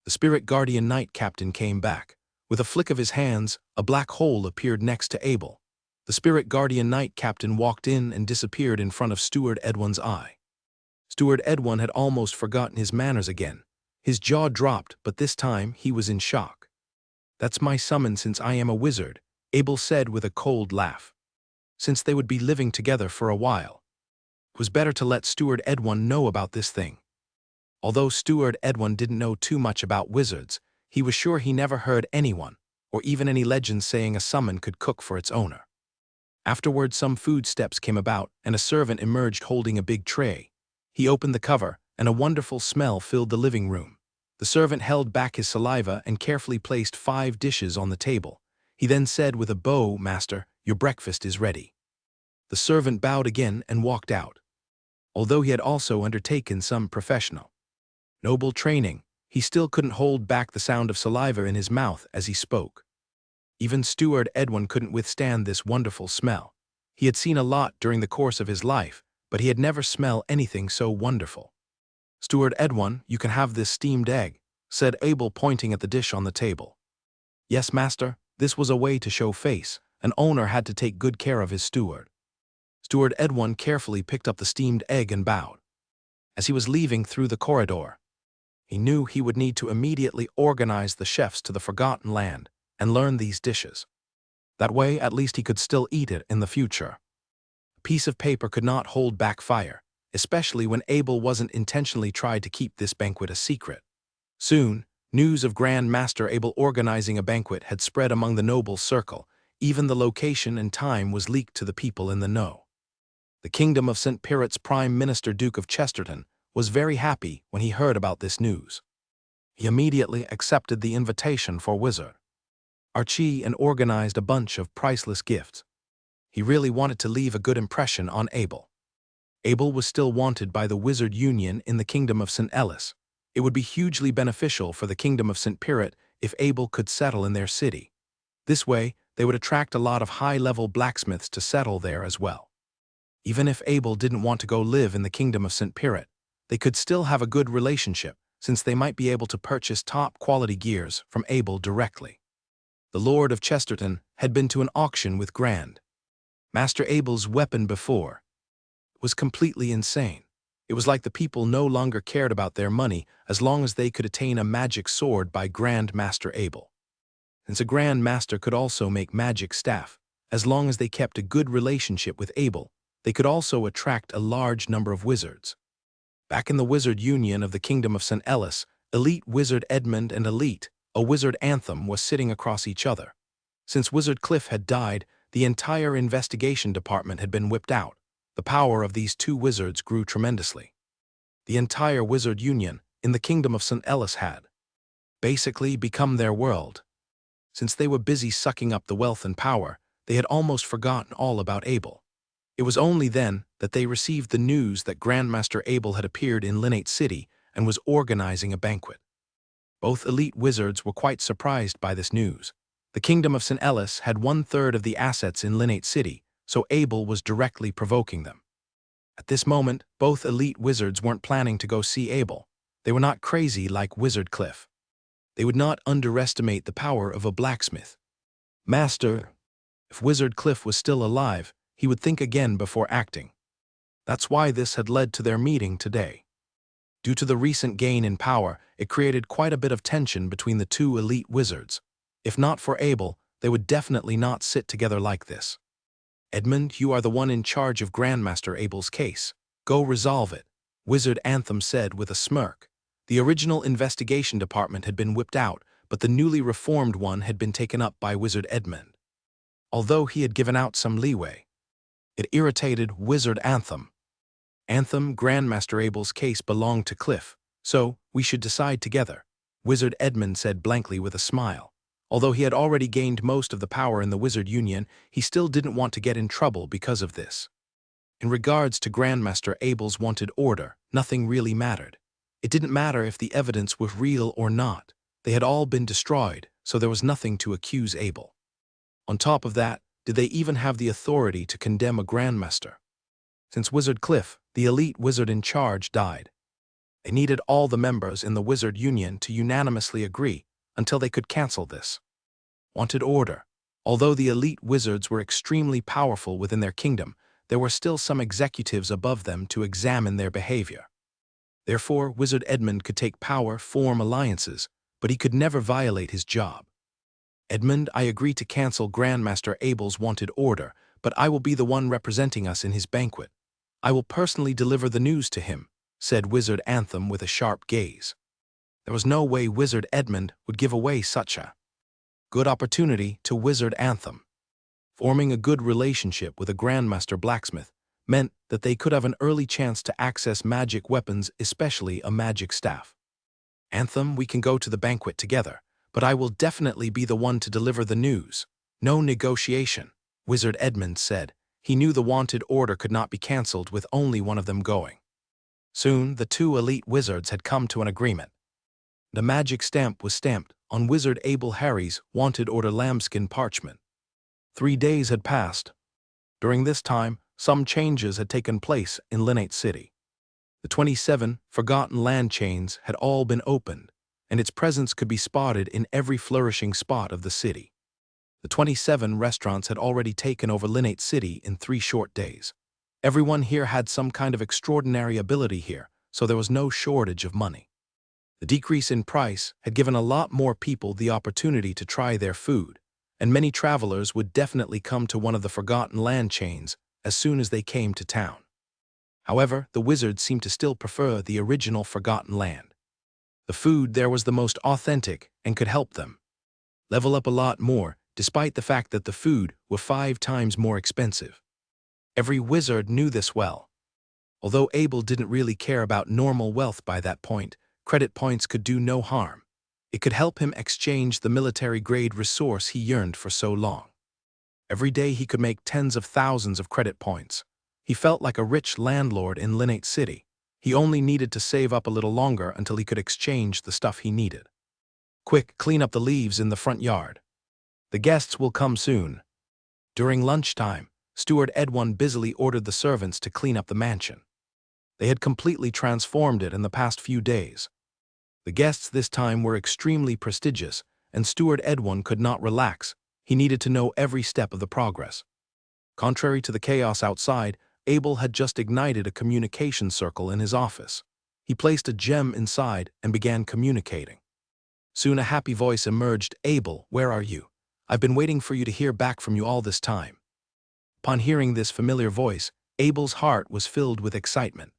The spirit guardian knight captain came back. With a flick of his hands, a black hole appeared next to Abel. The spirit guardian knight captain walked in and disappeared in front of Steward Edwin's eye. Steward Edwin had almost forgotten his manners again. His jaw dropped, but this time he was in shock. That's my summon since I am a wizard, Abel said with a cold laugh. Since they would be living together for a while, it was better to let Steward Edwin know about this thing. Although Steward Edwin didn't know too much about wizards, he was sure he never heard anyone, or even any legends saying a summon could cook for its owner. Afterward, some footsteps came about, and a servant emerged holding a big tray. He opened the cover, and a wonderful smell filled the living room. The servant held back his saliva and carefully placed 5 dishes on the table. He then said with a bow, "Master, your breakfast is ready." The servant bowed again and walked out. Although he had also undertaken some professional noble training, he still couldn't hold back the sound of saliva in his mouth as he spoke. Even Steward Edwin couldn't withstand this wonderful smell. He had seen a lot during the course of his life, but he had never smelled anything so wonderful. "Steward Edwin, you can have this steamed egg," said Abel, pointing at the dish on the table. Yes, master, this was a way to show face. An owner had to take good care of his steward. Steward Edwin carefully picked up the steamed egg and bowed. As he was leaving through the corridor, he knew he would need to immediately organize the chefs to the Forgotten Land and learn these dishes. That way, at least he could still eat it in the future. A piece of paper could not hold back fire, especially when Abel wasn't intentionally tried to keep this banquet a secret. Soon, news of Grand Master Abel organizing a banquet had spread among the noble circle. Even the location and time was leaked to the people in the know. The Kingdom of St. Pirit's Prime Minister Duke of Chesterton was very happy when he heard about this news. He immediately accepted the invitation for Wizard Archie and organized a bunch of priceless gifts. He really wanted to leave a good impression on Abel. Abel was still wanted by the Wizard Union in the Kingdom of St. Ellis. It would be hugely beneficial for the Kingdom of St. Pirit if Abel could settle in their city. This way, they would attract a lot of high-level blacksmiths to settle there as well. Even if Abel didn't want to go live in the Kingdom of St. Pirit, they could still have a good relationship, since they might be able to purchase top-quality gears from Abel directly. The Lord of Chesterton had been to an auction with Grand Master Abel's weapon before. It was completely insane. It was like the people no longer cared about their money as long as they could attain a magic sword by Grand Master Abel. Since a Grand Master could also make magic staff, as long as they kept a good relationship with Abel, they could also attract a large number of wizards. Back in the Wizard Union of the Kingdom of St. Ellis, Elite Wizard Edmund and Elite, a Wizard Anthem, was sitting across each other. Since Wizard Cliff had died, the entire investigation department had been whipped out. The power of these two wizards grew tremendously. The entire Wizard Union in the Kingdom of St. Ellis had basically become their world. Since they were busy sucking up the wealth and power, they had almost forgotten all about Abel. It was only then that they received the news that Grandmaster Abel had appeared in Linnate City and was organizing a banquet. Both elite wizards were quite surprised by this news. The Kingdom of St. Ellis had 1/3 of the assets in Linnate City, so Abel was directly provoking them. At this moment, both elite wizards weren't planning to go see Abel. They were not crazy like Wizard Cliff. They would not underestimate the power of a blacksmith. Master, if Wizard Cliff was still alive, he would think again before acting. That's why this had led to their meeting today. Due to the recent gain in power, it created quite a bit of tension between the two elite wizards. If not for Abel, they would definitely not sit together like this. Edmund, you are the one in charge of Grandmaster Abel's case. Go resolve it, Wizard Anthem said with a smirk. The original investigation department had been whipped out, but the newly reformed one had been taken up by Wizard Edmund. Although he had given out some leeway, it irritated Wizard Anthem. Anthem, Grandmaster Abel's case belonged to Cliff, so we should decide together, Wizard Edmund said blankly with a smile. Although he had already gained most of the power in the Wizard Union, he still didn't want to get in trouble because of this. In regards to Grandmaster Abel's wanted order, nothing really mattered. It didn't matter if the evidence was real or not. They had all been destroyed, so there was nothing to accuse Abel. On top of that, did they even have the authority to condemn a Grandmaster? Since Wizard Cliff, the elite wizard in charge, died, they needed all the members in the Wizard Union to unanimously agree until they could cancel this wanted order. Although the elite wizards were extremely powerful within their kingdom, there were still some executives above them to examine their behavior. Therefore, Wizard Edmund could take power, form alliances, but he could never violate his job. Edmund, I agree to cancel Grandmaster Abel's wanted order, but I will be the one representing us in his banquet. I will personally deliver the news to him, said Wizard Anthem with a sharp gaze. There was no way Wizard Edmund would give away such a good opportunity to Wizard Anthem. Forming a good relationship with a Grandmaster blacksmith meant that they could have an early chance to access magic weapons, especially a magic staff. Anthem, we can go to the banquet together, but I will definitely be the one to deliver the news. No negotiation, Wizard Edmund said. He knew the wanted order could not be cancelled with only one of them going. Soon, the two elite wizards had come to an agreement. The magic stamp was stamped on Wizard Abel Harry's wanted order lambskin parchment. 3 days had passed. During this time, some changes had taken place in Linnate City. The 27 forgotten land chains had all been opened, and its presence could be spotted in every flourishing spot of the city. The 27 restaurants had already taken over Knight City in 3 short days. Everyone here had some kind of extraordinary ability here, so there was no shortage of money. The decrease in price had given a lot more people the opportunity to try their food, and many travelers would definitely come to one of the Forgotten Land chains as soon as they came to town. However, the wizards seemed to still prefer the original Forgotten Land. The food there was the most authentic and could help them level up a lot more, despite the fact that the food were 5 times more expensive. Every wizard knew this well. Although Abel didn't really care about normal wealth by that point, credit points could do no harm. It could help him exchange the military-grade resource he yearned for so long. Every day he could make tens of thousands of credit points. He felt like a rich landlord in Knight City. He only needed to save up a little longer until he could exchange the stuff he needed. Quick, clean up the leaves in the front yard. The guests will come soon. During lunchtime, Steward Edwin busily ordered the servants to clean up the mansion. They had completely transformed it in the past few days. The guests this time were extremely prestigious, and Steward Edwin could not relax. He needed to know every step of the progress. Contrary to the chaos outside, Abel had just ignited a communication circle in his office. He placed a gem inside and began communicating. Soon a happy voice emerged. "Abel, where are you? I've been waiting for you to hear back from you all this time." Upon hearing this familiar voice, Abel's heart was filled with excitement.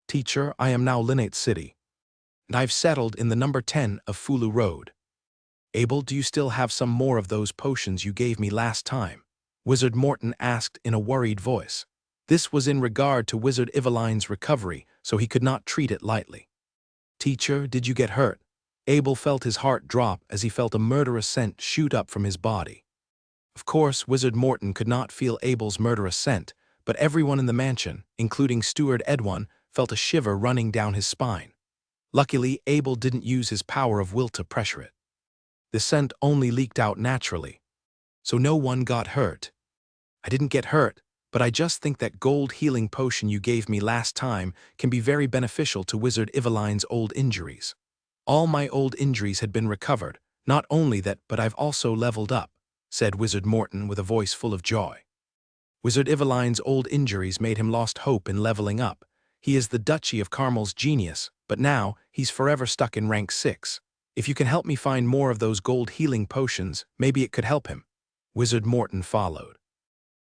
"Teacher, I am now Knight City, and I've settled in the number 10 of Fulu Road. Abel, do you still have some more of those potions you gave me last time?" Wizard Morton asked in a worried voice. This was in regard to Wizard Eveline's recovery, so he could not treat it lightly. "Teacher, did you get hurt?" Abel felt his heart drop as he felt a murderous scent shoot up from his body. Of course, Wizard Morton could not feel Abel's murderous scent, but everyone in the mansion, including Steward Edwin, felt a shiver running down his spine. Luckily, Abel didn't use his power of will to pressure it. The scent only leaked out naturally, so no one got hurt. "I didn't get hurt, but I just think that gold healing potion you gave me last time can be very beneficial to Wizard Eveline's old injuries. All my old injuries had been recovered, not only that but I've also leveled up," said Wizard Morton with a voice full of joy. Wizard Eveline's old injuries made him lost hope in leveling up. He is the Duchy of Carmel's genius, but now he's forever stuck in rank 6. "If you can help me find more of those gold healing potions, maybe it could help him." Wizard Morton followed.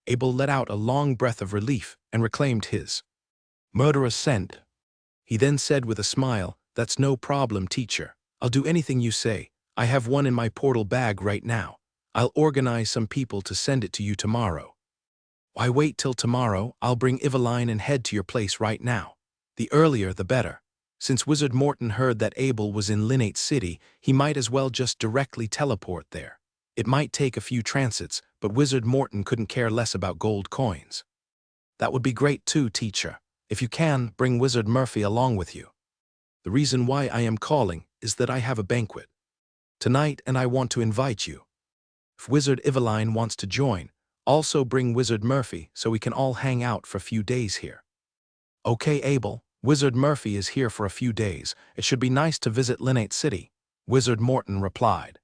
Abel let out a long breath of relief and reclaimed his murderous scent. He then said with a smile, "That's no problem, teacher. I'll do anything you say. I have one in my portal bag right now. I'll organize some people to send it to you tomorrow." "Why wait till tomorrow? I'll bring Eveline and head to your place right now. The earlier the better." Since Wizard Morton heard that Abel was in Knight City, he might as well just directly teleport there. It might take a few transits, but Wizard Morton couldn't care less about gold coins. "That would be great too, teacher. If you can, bring Wizard Murphy along with you. The reason why I am calling is that I have a banquet tonight and I want to invite you. If Wizard Eveline wants to join, also bring Wizard Murphy so we can all hang out for a few days here." "Okay, Abel. Wizard Murphy is here for a few days. It should be nice to visit Knight City," Wizard Morton replied.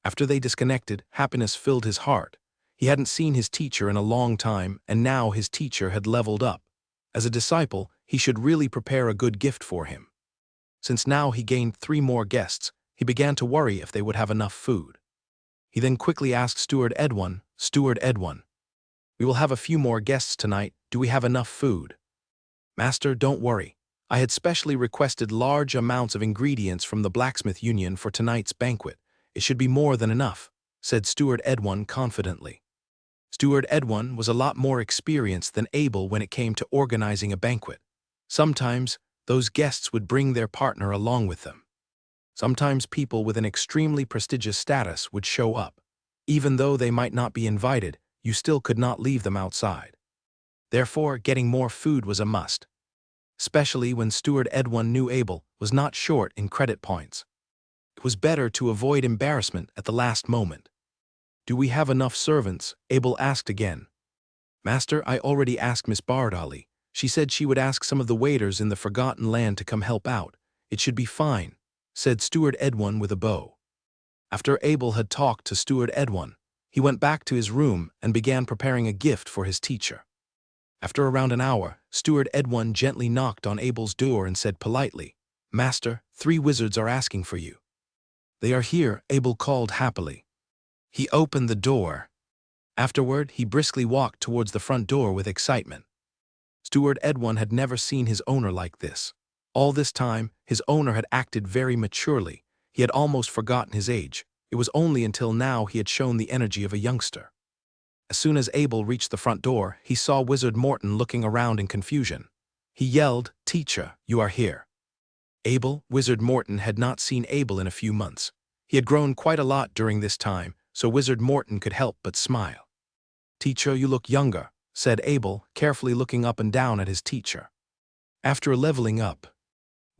After they disconnected, happiness filled his heart. He hadn't seen his teacher in a long time, and now his teacher had leveled up. As a disciple, he should really prepare a good gift for him. Since now he gained 3 more guests, he began to worry if they would have enough food. He then quickly asked Steward Edwin, "Steward Edwin, we will have a few more guests tonight. Do we have enough food?" "Master, don't worry. I had specially requested large amounts of ingredients from the Blacksmith Union for tonight's banquet. It should be more than enough," said Steward Edwin confidently. Steward Edwin was a lot more experienced than Abel when it came to organizing a banquet. Sometimes, those guests would bring their partner along with them. Sometimes people with an extremely prestigious status would show up. Even though they might not be invited, you still could not leave them outside. Therefore, getting more food was a must, especially when Steward Edwin knew Abel was not short in credit points. It was better to avoid embarrassment at the last moment. "Do we have enough servants?" Abel asked again. "Master, I already asked Miss Bardolly. She said she would ask some of the waiters in the Forgotten Land to come help out. It should be fine," said Steward Edwin with a bow. After Abel had talked to Steward Edwin, he went back to his room and began preparing a gift for his teacher. After around an hour, Steward Edwin gently knocked on Abel's door and said politely, "Master, 3 wizards are asking for you." "They are here," Abel called happily. He opened the door. Afterward, he briskly walked towards the front door with excitement. Steward Edwin had never seen his owner like this. All this time, his owner had acted very maturely. He had almost forgotten his age. It was only until now he had shown the energy of a youngster. As soon as Abel reached the front door, he saw Wizard Morton looking around in confusion. He yelled, "Teacher, you are here." Wizard Morton had not seen Abel in a few months. He had grown quite a lot during this time, so Wizard Morton could help but smile. "Teacher, you look younger," said Abel, carefully looking up and down at his teacher. After leveling up,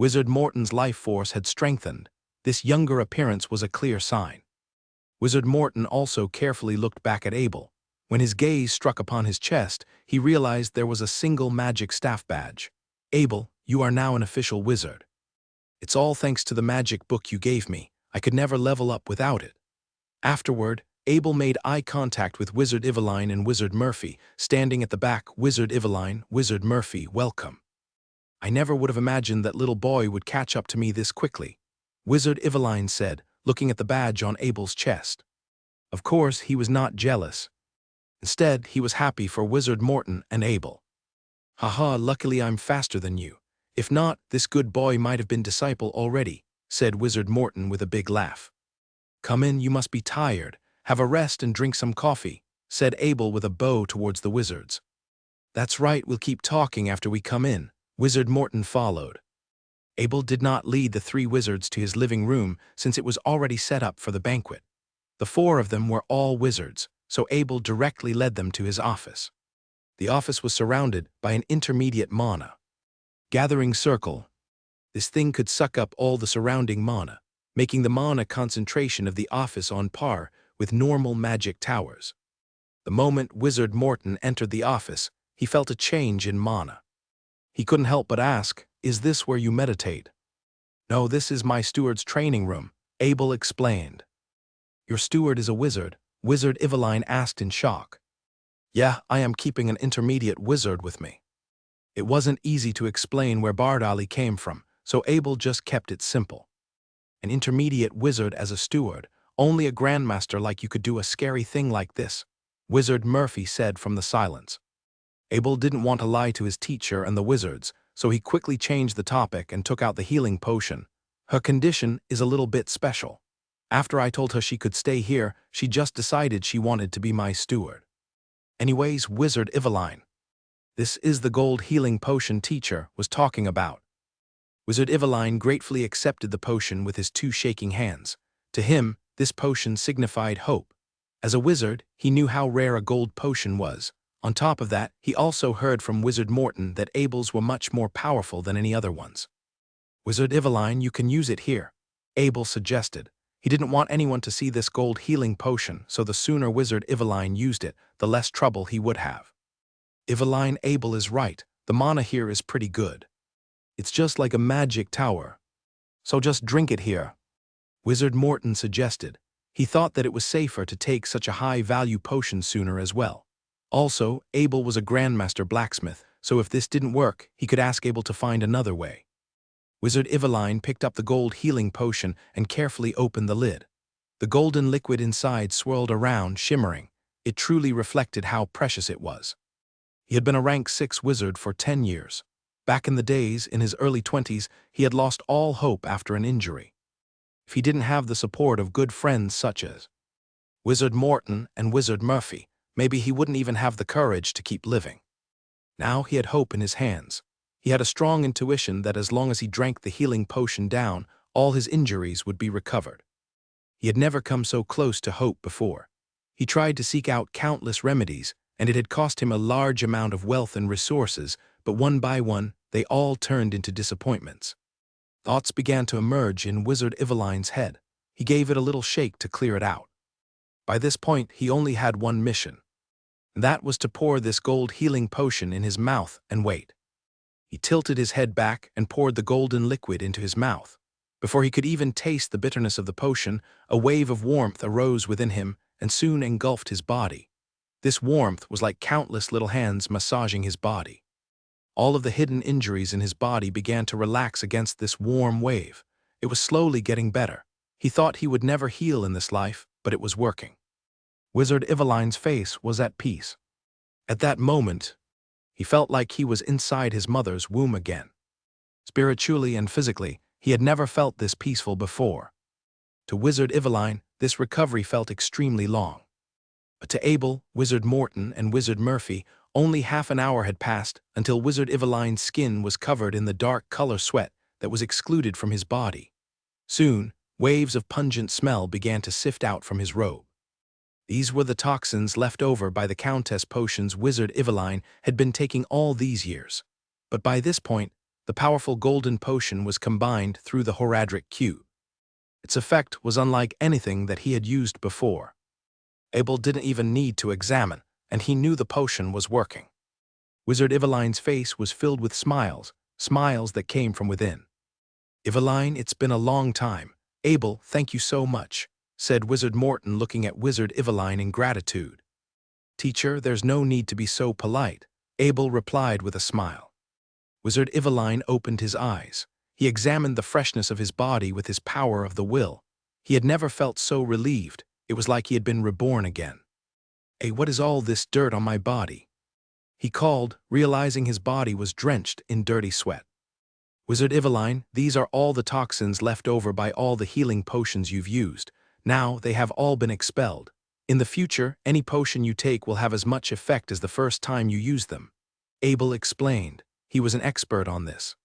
Wizard Morton's life force had strengthened. This younger appearance was a clear sign. Wizard Morton also carefully looked back at Abel. When his gaze struck upon his chest, he realized there was a single magic staff badge. "Abel, you are now an official wizard. It's all thanks to the magic book you gave me. I could never level up without it." Afterward, Abel made eye contact with Wizard Eveline and Wizard Murphy, standing at the back. "Wizard Eveline, Wizard Murphy, welcome. I never would have imagined that little boy would catch up to me this quickly," Wizard Eveline said, looking at the badge on Abel's chest. Of course, he was not jealous. Instead, he was happy for Wizard Morton and Abel. "Haha, luckily I'm faster than you. If not, this good boy might have been disciple already," said Wizard Morton with a big laugh. "Come in, you must be tired. Have a rest and drink some coffee," said Abel with a bow towards the wizards. "That's right, we'll keep talking after we come in." Wizard Morton followed. Abel did not lead the 3 wizards to his living room since it was already set up for the banquet. The 4 of them were all wizards, so Abel directly led them to his office. The office was surrounded by an intermediate mana gathering circle. This thing could suck up all the surrounding mana, making the mana concentration of the office on par with normal magic towers. The moment Wizard Morton entered the office, he felt a change in mana. He couldn't help but ask, "Is this where you meditate?" "No, this is my steward's training room," Abel explained. "Your steward is a wizard?" Wizard Eveline asked in shock. "Yeah, I am keeping an intermediate wizard with me." It wasn't easy to explain where Bardali came from, so Abel just kept it simple. "An intermediate wizard as a steward, only a grandmaster like you could do a scary thing like this," Wizard Murphy said from the silence. Abel didn't want to lie to his teacher and the wizards, so he quickly changed the topic and took out the healing potion. "Her condition is a little bit special. After I told her she could stay here, she just decided she wanted to be my steward." "Anyways, Wizard Eveline, this is the gold healing potion teacher was talking about." Wizard Eveline gratefully accepted the potion with his 2 shaking hands. To him, this potion signified hope. As a wizard, he knew how rare a gold potion was. On top of that, he also heard from Wizard Morton that Abel's were much more powerful than any other ones. "Wizard Eveline, you can use it here," Abel suggested. He didn't want anyone to see this gold healing potion, so the sooner Wizard Eveline used it, the less trouble he would have. "Eveline, Abel is right. The mana here is pretty good. It's just like a magic tower. So just drink it here," Wizard Morton suggested. He thought that it was safer to take such a high-value potion sooner as well. Also, Abel was a grandmaster blacksmith, so if this didn't work, he could ask Abel to find another way. Wizard Eveline picked up the gold healing potion and carefully opened the lid. The golden liquid inside swirled around, shimmering. It truly reflected how precious it was. He had been a rank 6 wizard for 10 years. Back in the days, in his early 20s, he had lost all hope after an injury. If he didn't have the support of good friends such as Wizard Morton and Wizard Murphy, maybe he wouldn't even have the courage to keep living. Now he had hope in his hands. He had a strong intuition that as long as he drank the healing potion down, all his injuries would be recovered. He had never come so close to hope before. He tried to seek out countless remedies, and it had cost him a large amount of wealth and resources, but one by one, they all turned into disappointments. Thoughts began to emerge in Wizard Eveline's head. He gave it a little shake to clear it out. By this point, he only had one mission. That was to pour this gold healing potion in his mouth and wait. He tilted his head back and poured the golden liquid into his mouth. Before he could even taste the bitterness of the potion, a wave of warmth arose within him and soon engulfed his body. This warmth was like countless little hands massaging his body. All of the hidden injuries in his body began to relax against this warm wave. It was slowly getting better. He thought he would never heal in this life, but it was working. Wizard Eveline's face was at peace. At that moment, he felt like he was inside his mother's womb again. Spiritually and physically, he had never felt this peaceful before. To Wizard Eveline, this recovery felt extremely long. But to Abel, Wizard Morton, and Wizard Murphy, only half an hour had passed until Wizard Eveline's skin was covered in the dark color sweat that was excluded from his body. Soon, waves of pungent smell began to sift out from his robe. These were the toxins left over by the Countess potions Wizard Eveline had been taking all these years. But by this point, the powerful golden potion was combined through the Horadric cube. Its effect was unlike anything that he had used before. Abel didn't even need to examine, and he knew the potion was working. Wizard Eveline's face was filled with smiles, smiles that came from within. "Eveline, it's been a long time. Abel, thank you so much," said Wizard Morton, looking at Wizard Eveline in gratitude. "Teacher, there's no need to be so polite," Abel replied with a smile. Wizard Eveline opened his eyes. He examined the freshness of his body with his power of the will. He had never felt so relieved. It was like he had been reborn again. "Hey, what is all this dirt on my body?" he called, realizing his body was drenched in dirty sweat. "Wizard Eveline, these are all the toxins left over by all the healing potions you've used. Now they have all been expelled. In the future, any potion you take will have as much effect as the first time you use them," Abel explained. He was an expert on this.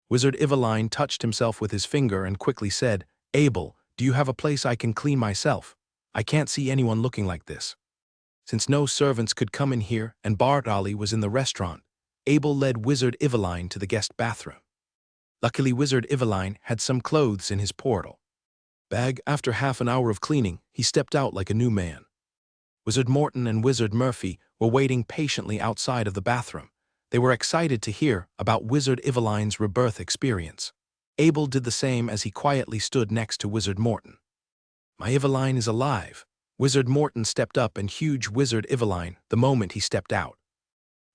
Wizard Eveline touched himself with his finger and quickly said, "Abel, do you have a place I can clean myself? I can't see anyone looking like this." Since no servants could come in here and Bartali was in the restaurant, Abel led Wizard Eveline to the guest bathroom. Luckily, Wizard Eveline had some clothes in his portal bag. After half an hour of cleaning, he stepped out like a new man. Wizard Morton and Wizard Murphy were waiting patiently outside of the bathroom. They were excited to hear about Wizard Eveline's rebirth experience. Abel did the same as he quietly stood next to Wizard Morton. "My Eveline is alive." Wizard Morton stepped up and hugged Wizard Eveline the moment he stepped out.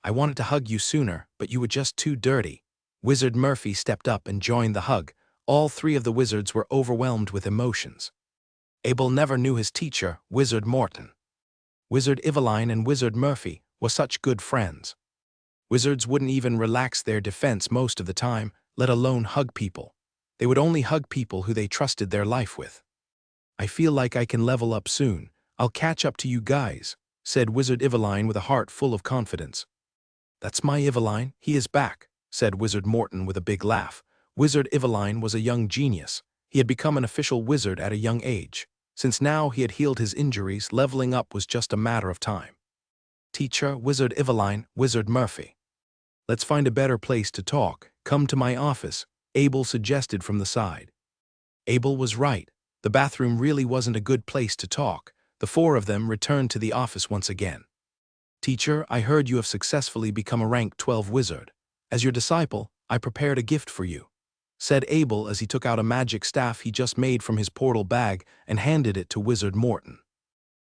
"I wanted to hug you sooner, but you were just too dirty." Wizard Murphy stepped up and joined the hug. All three of the wizards were overwhelmed with emotions. Abel never knew his teacher, Wizard Morton. Wizard Eveline and Wizard Murphy were such good friends. Wizards wouldn't even relax their defense most of the time, let alone hug people. They would only hug people who they trusted their life with. "I feel like I can level up soon. I'll catch up to you guys," said Wizard Eveline with a heart full of confidence. "That's my Eveline, he is back," said Wizard Morton with a big laugh. Wizard Eveline was a young genius. He had become an official wizard at a young age. Since now he had healed his injuries, leveling up was just a matter of time. "Teacher, Wizard Eveline, Wizard Murphy. Let's find a better place to talk. Come to my office," Abel suggested from the side. Abel was right. The bathroom really wasn't a good place to talk. The four of them returned to the office once again. "Teacher, I heard you have successfully become a rank 12 wizard. As your disciple, I prepared a gift for you," said Abel as he took out a magic staff he just made from his portal bag and handed it to Wizard Morton.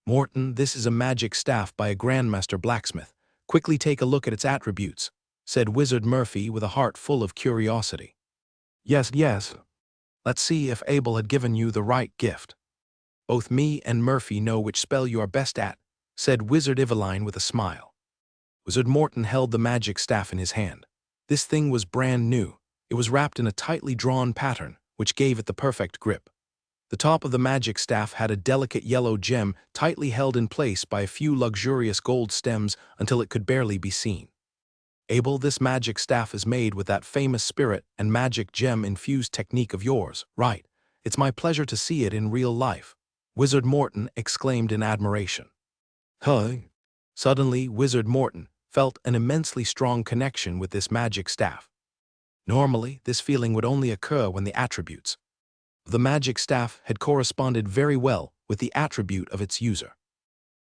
"Morton, this is a magic staff by a Grandmaster blacksmith. Quickly take a look at its attributes," said Wizard Murphy with a heart full of curiosity. Yes. Let's see if Abel had given you the right gift." "Both me and Murphy know which spell you are best at," said Wizard Eveline with a smile. Wizard Morton held the magic staff in his hand. This thing was brand new. It was wrapped in a tightly drawn pattern, which gave it the perfect grip. The top of the magic staff had a delicate yellow gem tightly held in place by a few luxurious gold stems until it could barely be seen. "Abel, this magic staff is made with that famous spirit and magic gem-infused technique of yours, right? It's my pleasure to see it in real life," Wizard Morton exclaimed in admiration. "Huh?" Suddenly, Wizard Morton felt an immensely strong connection with this magic staff. Normally, this feeling would only occur when the attributes of the magic staff had corresponded very well with the attribute of its user.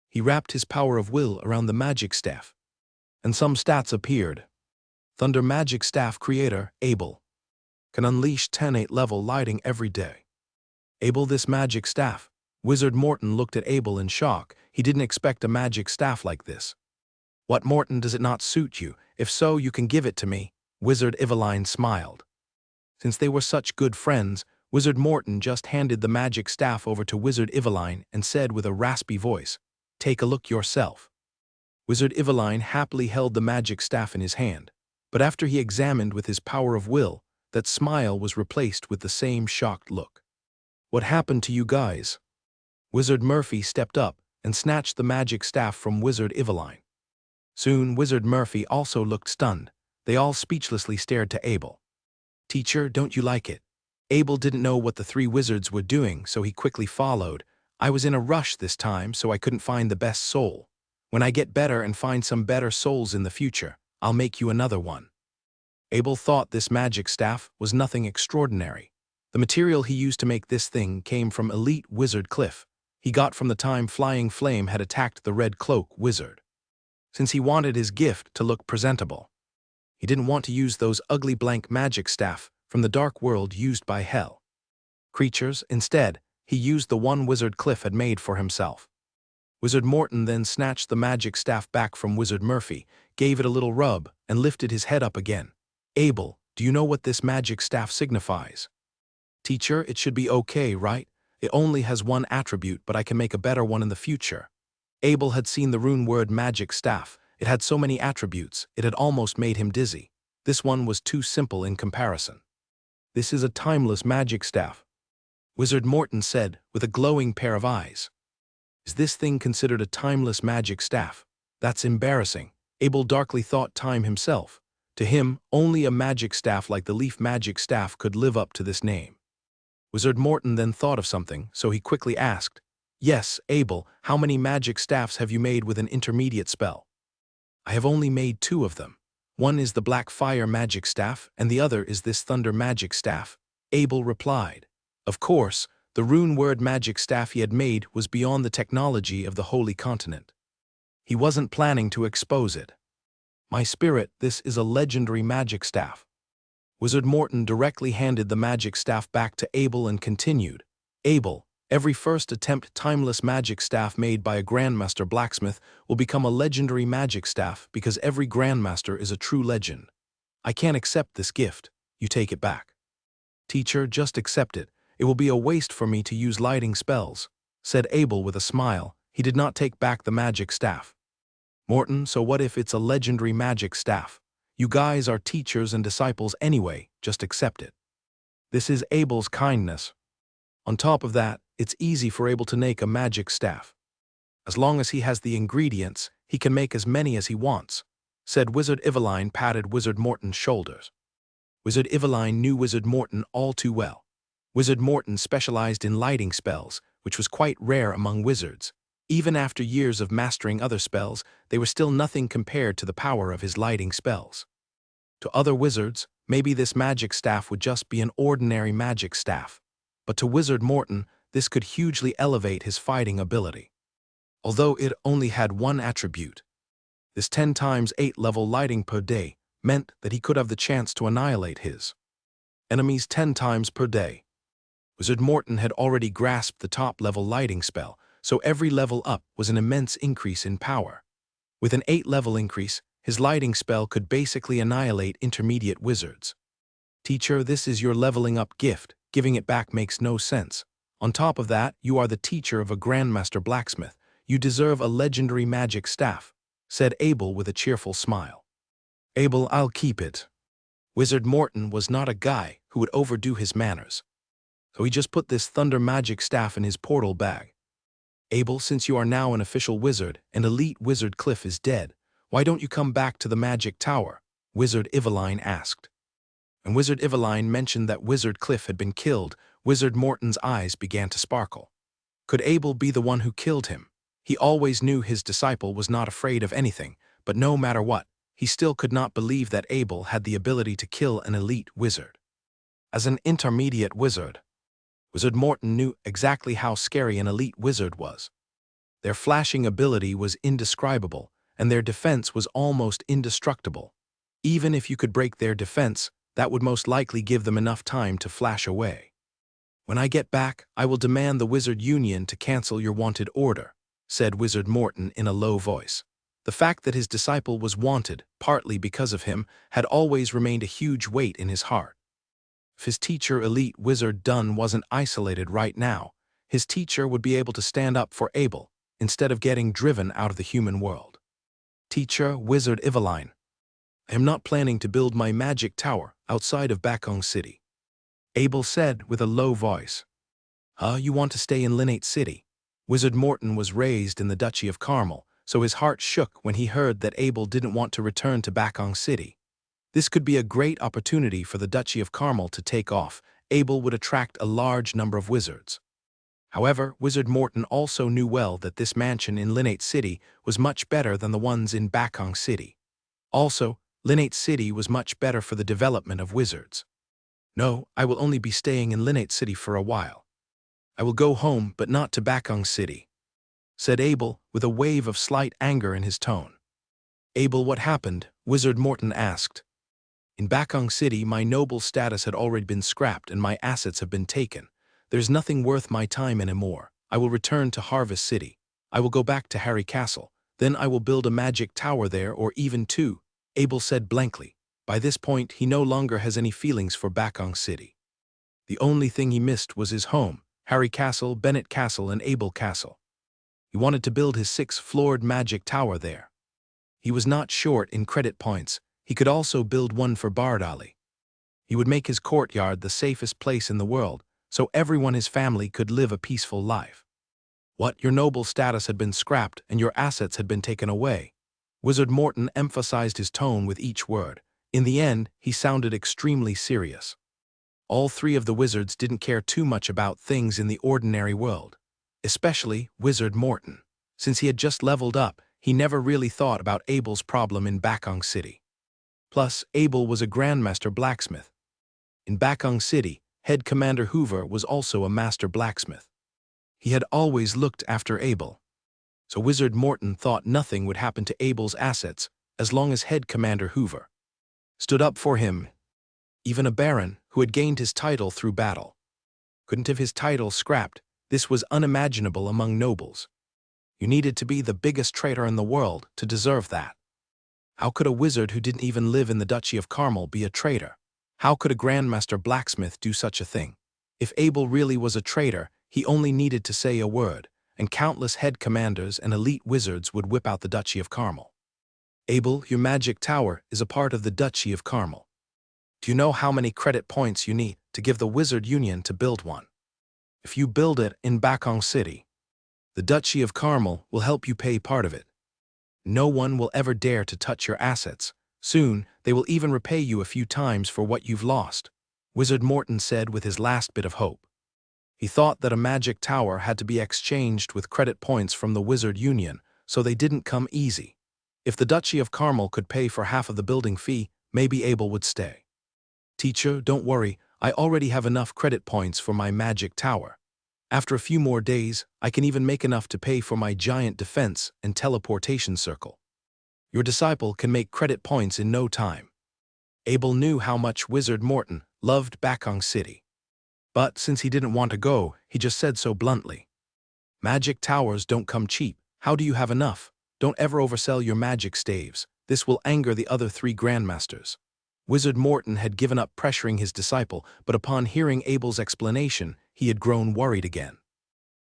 He wrapped his power of will around the magic staff, and some stats appeared. Thunder Magic Staff Creator, Abel. can unleash 10-8 level lighting every day. Abel, this magic staff. Wizard Morton looked at Abel in shock. He didn't expect a magic staff like this. What, Morton, does it not suit you? If so, you can give it to me. Wizard Eveline smiled. Since they were such good friends, Wizard Morton just handed the magic staff over to Wizard Eveline and said with a raspy voice, "Take a look yourself." Wizard Eveline happily held the magic staff in his hand, but after he examined with his power of will, that smile was replaced with the same shocked look. "What happened to you guys?" Wizard Murphy stepped up and snatched the magic staff from Wizard Eveline. Soon Wizard Murphy also looked stunned. They all speechlessly stared to Abel. "Teacher, don't you like it?" Abel didn't know what the three wizards were doing, so he quickly followed. "I was in a rush this time, so I couldn't find the best soul. When I get better and find some better souls in the future, I'll make you another one." Abel thought this magic staff was nothing extraordinary. The material he used to make this thing came from elite wizard Cliff. He got from the time Flying Flame had attacked the Red Cloak wizard. Since he wanted his gift to look presentable, he didn't want to use those ugly blank magic staff from the dark world used by Hell creatures. Instead, he used the one Wizard Cliff had made for himself. Wizard Morton then snatched the magic staff back from Wizard Murphy, gave it a little rub, and lifted his head up again. "Abel, do you know what this magic staff signifies?" "Teacher, it should be okay, right? It only has one attribute, but I can make a better one in the future." Abel had seen the rune word magic staff. It had so many attributes, it had almost made him dizzy. This one was too simple in comparison. "This is a timeless magic staff," Wizard Morton said with a glowing pair of eyes. "Is this thing considered a timeless magic staff? That's embarrassing." Abel darkly thought time himself. To him, only a magic staff like the leaf magic staff could live up to this name. Wizard Morton then thought of something, so he quickly asked, "Yes, Abel, how many magic staffs have you made with an intermediate spell?" "I have only made 2 of them. One is the Black Fire magic staff, and the other is this Thunder magic staff," Abel replied. Of course, the rune word magic staff he had made was beyond the technology of the Holy Continent. He wasn't planning to expose it. "My spirit, this is a legendary magic staff." Wizard Morton directly handed the magic staff back to Abel and continued, "Abel, every first attempt timeless magic staff made by a Grandmaster Blacksmith will become a legendary magic staff because every Grandmaster is a true legend. I can't accept this gift. You take it back." "Teacher, just accept it. It will be a waste for me to use lighting spells," said Abel with a smile. He did not take back the magic staff. "Morton, so what if it's a legendary magic staff? You guys are teachers and disciples anyway, just accept it." This is Abel's kindness. On top of that, it's easy for Abel to make a magic staff. As long as he has the ingredients, he can make as many as he wants, said Wizard Eveline, patted Wizard Morton's shoulders. Wizard Eveline knew Wizard Morton all too well. Wizard Morton specialized in lighting spells, which was quite rare among wizards. Even after years of mastering other spells, they were still nothing compared to the power of his lighting spells. To other wizards, maybe this magic staff would just be an ordinary magic staff. But to Wizard Morton, this could hugely elevate his fighting ability. Although it only had one attribute, this 10 times 8 level lighting per day meant that he could have the chance to annihilate his enemies 10 times per day. Wizard Morton had already grasped the top level lighting spell, so every level up was an immense increase in power. With an 8 level increase, his lighting spell could basically annihilate intermediate wizards. "Teacher, this is your leveling up gift. Giving it back makes no sense. On top of that, you are the teacher of a Grandmaster Blacksmith. You deserve a legendary magic staff," said Abel with a cheerful smile. "Abel, I'll keep it." Wizard Morton was not a guy who would overdo his manners, so he just put this Thunder magic staff in his portal bag. "Abel, since you are now an official wizard and elite Wizard Cliff is dead, why don't you come back to the magic tower?" Wizard Eveline asked. When Wizard Eveline mentioned that Wizard Cliff had been killed, Wizard Morton's eyes began to sparkle. Could Abel be the one who killed him? He always knew his disciple was not afraid of anything, but no matter what, he still could not believe that Abel had the ability to kill an elite wizard. As an intermediate wizard, Wizard Morton knew exactly how scary an elite wizard was. Their flashing ability was indescribable, and their defense was almost indestructible. Even if you could break their defense, That would most likely give them enough time to flash away. When I get back, I will demand the Wizard Union to cancel your wanted order, said Wizard Morton in a low voice. The fact that his disciple was wanted, partly because of him, had always remained a huge weight in his heart. If his teacher, elite Wizard Dunn, wasn't isolated right now, his teacher would be able to stand up for Abel, instead of getting driven out of the human world. Teacher, Wizard Eveline. I am not planning to build my magic tower outside of Bakong City, Abel said with a low voice. You want to stay in Linnate City? Wizard Morton was raised in the Duchy of Carmel, so his heart shook when he heard that Abel didn't want to return to Bakong City. This could be a great opportunity for the Duchy of Carmel to take off. Abel would attract a large number of wizards. However, Wizard Morton also knew well that this mansion in Linnate City was much better than the ones in Bakong City. Also, Linnate City was much better for the development of wizards. No, I will only be staying in Linnate City for a while. I will go home, but not to Bakong City, said Abel with a wave of slight anger in his tone. Abel, what happened? Wizard Morton asked. In Bakong City, my noble status had already been scrapped and my assets have been taken. There's nothing worth my time anymore. I will return to Harvest City. I will go back to Harry Castle. Then I will build a magic tower there, or even two, Abel said blankly. By this point, he no longer has any feelings for Bakong City. The only thing he missed was his home, Harry Castle, Bennett Castle, and Abel Castle. He wanted to build his 6-floored magic tower there. He was not short in credit points. He could also build one for Bardali. He would make his courtyard the safest place in the world, so everyone in his family could live a peaceful life. What, your noble status had been scrapped and your assets had been taken away? Wizard Morton emphasized his tone with each word. In the end, he sounded extremely serious. All three of the wizards didn't care too much about things in the ordinary world, especially Wizard Morton. Since he had just leveled up, he never really thought about Abel's problem in Bakong City. Plus, Abel was a Grandmaster blacksmith. In Bakong City, Head Commander Hoover was also a master blacksmith. He had always looked after Abel. So Wizard Morton thought nothing would happen to Abel's assets as long as Head Commander Hoover stood up for him. Even a baron, who had gained his title through battle, couldn't have his title scrapped. This was unimaginable among nobles. You needed to be the biggest traitor in the world to deserve that. How could a wizard who didn't even live in the Duchy of Carmel be a traitor? How could a Grandmaster blacksmith do such a thing? If Abel really was a traitor, he only needed to say a word, and countless head commanders and elite wizards would whip out the Duchy of Carmel. Abel, your magic tower is a part of the Duchy of Carmel. Do you know how many credit points you need to give the Wizard Union to build one? If you build it in Bakong City, the Duchy of Carmel will help you pay part of it. No one will ever dare to touch your assets. Soon, they will even repay you a few times for what you've lost, Wizard Morton said with his last bit of hope. He thought that a magic tower had to be exchanged with credit points from the Wizard Union, so they didn't come easy. If the Duchy of Carmel could pay for half of the building fee, maybe Abel would stay. Teacher, don't worry, I already have enough credit points for my magic tower. After a few more days, I can even make enough to pay for my giant defense and teleportation circle. Your disciple can make credit points in no time. Abel knew how much Wizard Morton loved Bakong City. But since he didn't want to go, he just said so bluntly. Magic towers don't come cheap. How do you have enough? Don't ever oversell your magic staves. This will anger the other 3 grandmasters. Wizard Morton had given up pressuring his disciple, but upon hearing Abel's explanation, he had grown worried again.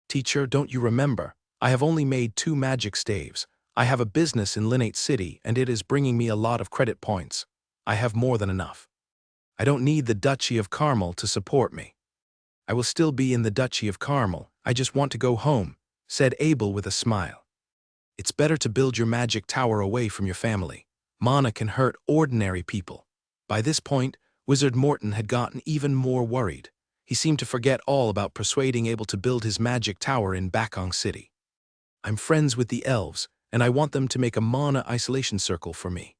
Teacher, don't you remember? I have only made 2 magic staves. I have a business in Linnate City, and it is bringing me a lot of credit points. I have more than enough. I don't need the Duchy of Carmel to support me. I will still be in the Duchy of Carmel. I just want to go home, said Abel with a smile. It's better to build your magic tower away from your family. Mana can hurt ordinary people. By this point, Wizard Morton had gotten even more worried. He seemed to forget all about persuading Abel to build his magic tower in Bakong City. I'm friends with the elves, and I want them to make a mana isolation circle for me.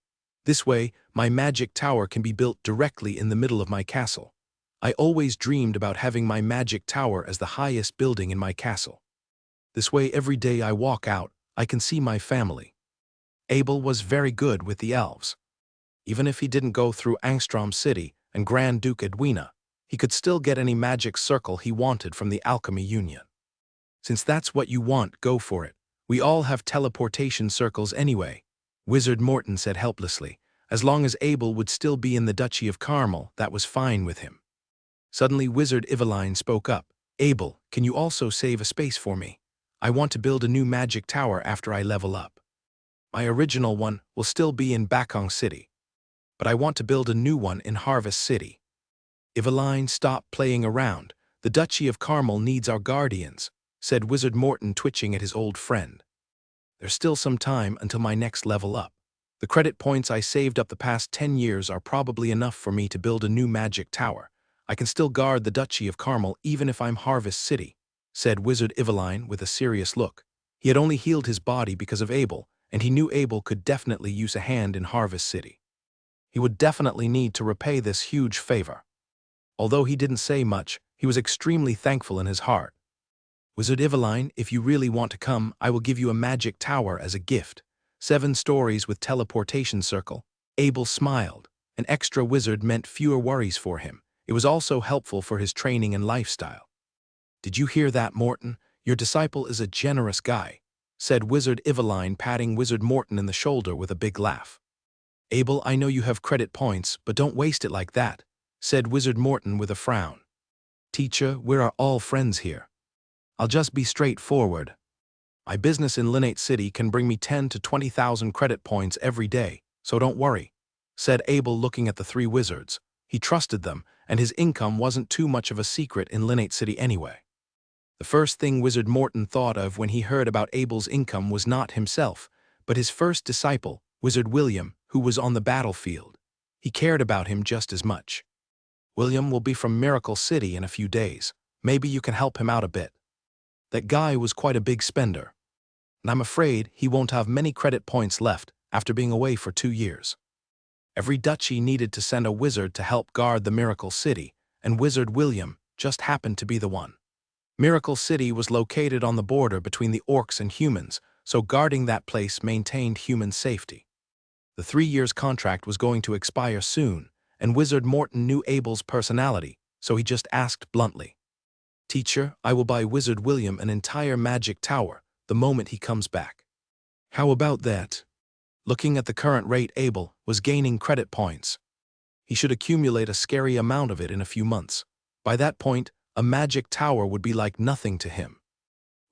This way, my magic tower can be built directly in the middle of my castle. I always dreamed about having my magic tower as the highest building in my castle. This way, every day I walk out, I can see my family. Abel was very good with the elves. Even if he didn't go through Angstrom City, and Grand Duke Edwina, he could still get any magic circle he wanted from the Alchemy Union. Since that's what you want, go for it. We all have teleportation circles anyway, Wizard Morton said helplessly. As long as Abel would still be in the Duchy of Carmel, that was fine with him. Suddenly Wizard Eveline spoke up. Abel, can you also save a space for me? I want to build a new magic tower after I level up. My original one will still be in Bakong City, but I want to build a new one in Harvest City. Eveline, stop playing around. The Duchy of Carmel needs our guardians, said Wizard Morton, twitching at his old friend. There's still some time until my next level up. The credit points I saved up the past 10 years are probably enough for me to build a new magic tower. I can still guard the Duchy of Carmel even if I'm Harvest City, said Wizard Eveline with a serious look. He had only healed his body because of Abel, and he knew Abel could definitely use a hand in Harvest City. He would definitely need to repay this huge favor. Although he didn't say much, he was extremely thankful in his heart. Wizard Eveline, if you really want to come, I will give you a magic tower as a gift. 7 stories with teleportation circle. Abel smiled. An extra wizard meant fewer worries for him. It was also helpful for his training and lifestyle. Did you hear that, Morton? Your disciple is a generous guy, said Wizard Eveline, patting Wizard Morton in the shoulder with a big laugh. Abel, I know you have credit points, but don't waste it like that, said Wizard Morton with a frown. Teacher, we are all friends here. I'll just be straightforward. My business in Knight City can bring me 10 to 20,000 credit points every day, so don't worry, said Abel, looking at the 3 wizards. He trusted them, and his income wasn't too much of a secret in Knight City anyway. The first thing Wizard Morton thought of when he heard about Abel's income was not himself, but his first disciple, Wizard William, who was on the battlefield. He cared about him just as much. William will be from Miracle City in a few days. Maybe you can help him out a bit. That guy was quite a big spender, and I'm afraid he won't have many credit points left after being away for 2 years. Every duchy needed to send a wizard to help guard the Miracle City, and Wizard William just happened to be the one. Miracle City was located on the border between the orcs and humans, so guarding that place maintained human safety. The 3 years contract was going to expire soon, and Wizard Morton knew Abel's personality, so he just asked bluntly, Teacher, I will buy Wizard William an entire magic tower the moment he comes back. How about that? Looking at the current rate, Abel was gaining credit points. He should accumulate a scary amount of it in a few months. By that point, a magic tower would be like nothing to him.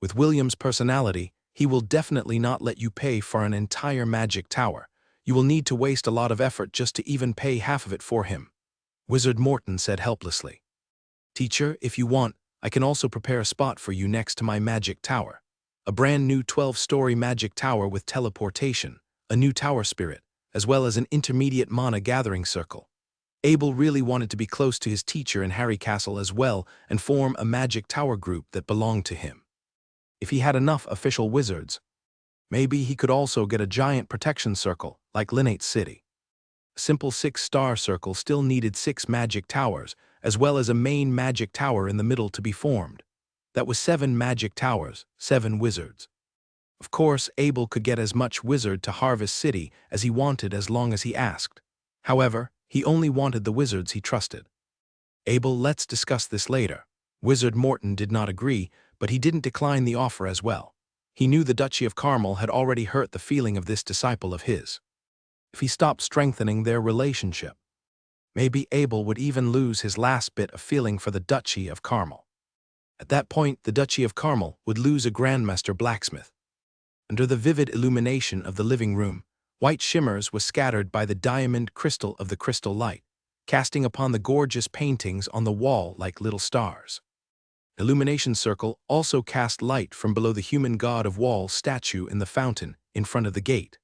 With William's personality, he will definitely not let you pay for an entire magic tower. You will need to waste a lot of effort just to even pay half of it for him, Wizard Morton said helplessly. Teacher, if you want, I can also prepare a spot for you next to my magic tower. A brand new 12-story magic tower with teleportation, a new tower spirit, as well as an intermediate mana gathering circle. Abel really wanted to be close to his teacher in Harry Castle as well and form a magic tower group that belonged to him. If he had enough official wizards, maybe he could also get a giant protection circle like Knight City. A simple 6-star circle still needed 6 magic towers, as well as a main magic tower in the middle to be formed. That was 7 magic towers, 7 wizards. Of course, Abel could get as much wizard to Harvest City as he wanted as long as he asked. However, he only wanted the wizards he trusted. Abel, let's discuss this later. Wizard Morton did not agree, but he didn't decline the offer as well. He knew the Duchy of Carmel had already hurt the feeling of this disciple of his. If he stopped strengthening their relationship, maybe Abel would even lose his last bit of feeling for the Duchy of Carmel. At that point, the Duchy of Carmel would lose a Grandmaster blacksmith. Under the vivid illumination of the living room, white shimmers was scattered by the diamond crystal of the crystal light, casting upon the gorgeous paintings on the wall like little stars. Illumination circle also cast light from below the human god of wall statue in the fountain in front of the gate.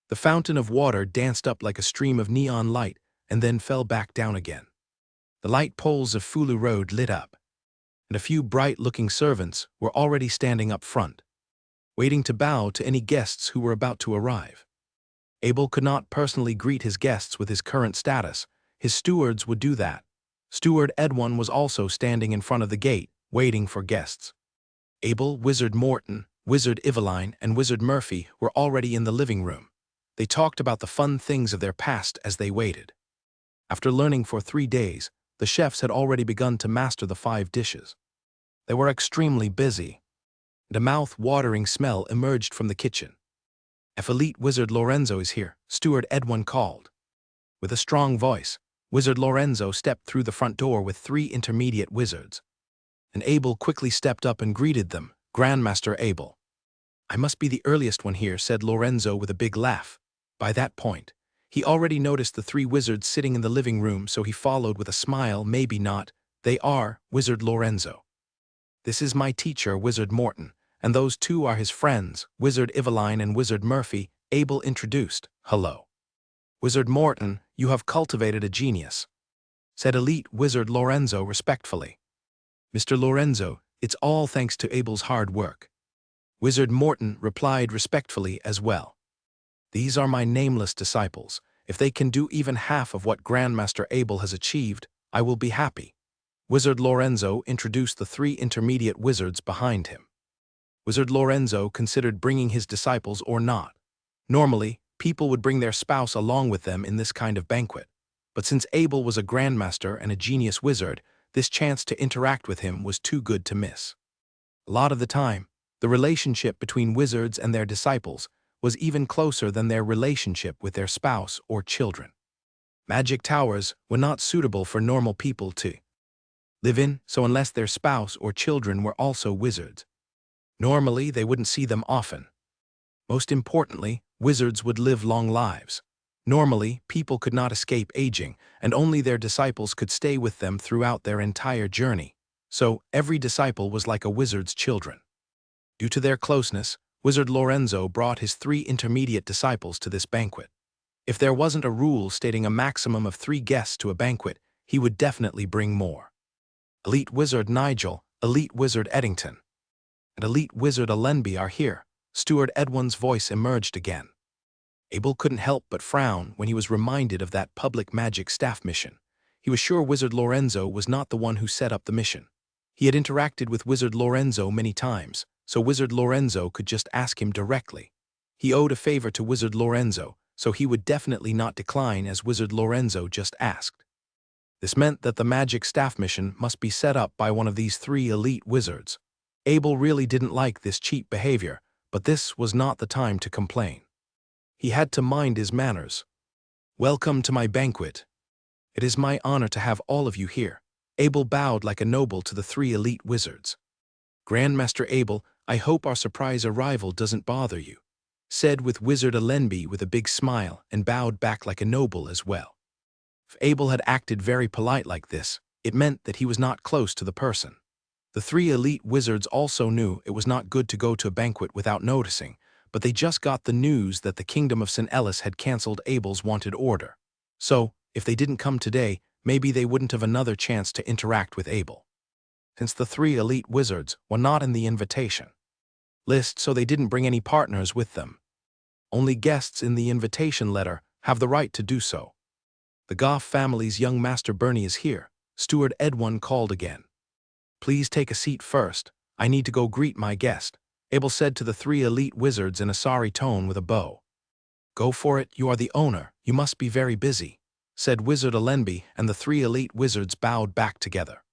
The fountain of water danced up like a stream of neon light and then fell back down again. The light poles of Fulu Road lit up, and a few bright-looking servants were already standing up front, waiting to bow to any guests who were about to arrive. Abel could not personally greet his guests with his current status. His stewards would do that. Steward Edwin was also standing in front of the gate, waiting for guests. Abel, Wizard Morton, Wizard Eveline, and Wizard Murphy were already in the living room. They talked about the fun things of their past as they waited. After learning for 3 days, the chefs had already begun to master the 5 dishes. They were extremely busy, and a mouth-watering smell emerged from the kitchen. "If elite wizard Lorenzo is here," Steward Edwin called. With a strong voice, Wizard Lorenzo stepped through the front door with 3 intermediate wizards. And Abel quickly stepped up and greeted them. "Grandmaster Abel." "I must be the earliest one here," said Lorenzo with a big laugh. By that point, he already noticed the 3 wizards sitting in the living room, so he followed with a smile. "Maybe not. They are, Wizard Lorenzo. This is my teacher, Wizard Morton, and those 2 are his friends, Wizard Eveline and Wizard Murphy," Abel introduced. "Hello. Wizard Morton, you have cultivated a genius," said elite Wizard Lorenzo respectfully. "Mr. Lorenzo, it's all thanks to Abel's hard work." Wizard Morton replied respectfully as well. "These are my nameless disciples. If they can do even half of what Grandmaster Abel has achieved, I will be happy." Wizard Lorenzo introduced the 3 intermediate wizards behind him. Wizard Lorenzo considered bringing his disciples or not. Normally, people would bring their spouse along with them in this kind of banquet. But since Abel was a grandmaster and a genius wizard, this chance to interact with him was too good to miss. A lot of the time, the relationship between wizards and their disciples was even closer than their relationship with their spouse or children. Magic towers were not suitable for normal people to live in, so unless their spouse or children were also wizards, normally they wouldn't see them often. Most importantly, wizards would live long lives. Normally, people could not escape aging, and only their disciples could stay with them throughout their entire journey. So, every disciple was like a wizard's children. Due to their closeness, Wizard Lorenzo brought his 3 intermediate disciples to this banquet. If there wasn't a rule stating a maximum of 3 guests to a banquet, he would definitely bring more. Elite Wizard Nigel, Elite Wizard Eddington, and Elite Wizard Allenby are here. Steward Edwin's voice emerged again. Abel couldn't help but frown when he was reminded of that public magic staff mission. He was sure Wizard Lorenzo was not the one who set up the mission. He had interacted with Wizard Lorenzo many times, so Wizard Lorenzo could just ask him directly. He owed a favor to Wizard Lorenzo, so he would definitely not decline as Wizard Lorenzo just asked. This meant that the magic staff mission must be set up by one of these 3 elite wizards. Abel really didn't like this cheap behavior, but this was not the time to complain. He had to mind his manners. "Welcome to my banquet. It is my honor to have all of you here." Abel bowed like a noble to the 3 elite wizards. "Grandmaster Abel, I hope our surprise arrival doesn't bother you," said with Wizard Allenby with a big smile, and bowed back like a noble as well. If Abel had acted very polite like this, it meant that he was not close to the person. The 3 elite wizards also knew it was not good to go to a banquet without noticing, but they just got the news that the Kingdom of St. Ellis had cancelled Abel's wanted order. So, if they didn't come today, maybe they wouldn't have another chance to interact with Abel. Since the 3 elite wizards were not in the invitation list, so they didn't bring any partners with them. Only guests in the invitation letter have the right to do so. "The Goff family's young Master Bernie is here," Steward Edwin called again. "Please take a seat first. I need to go greet my guest," Abel said to the 3 elite wizards in a sorry tone with a bow. "Go for it, you are the owner. You must be very busy," said Wizard Allenby, and the 3 elite wizards bowed back together.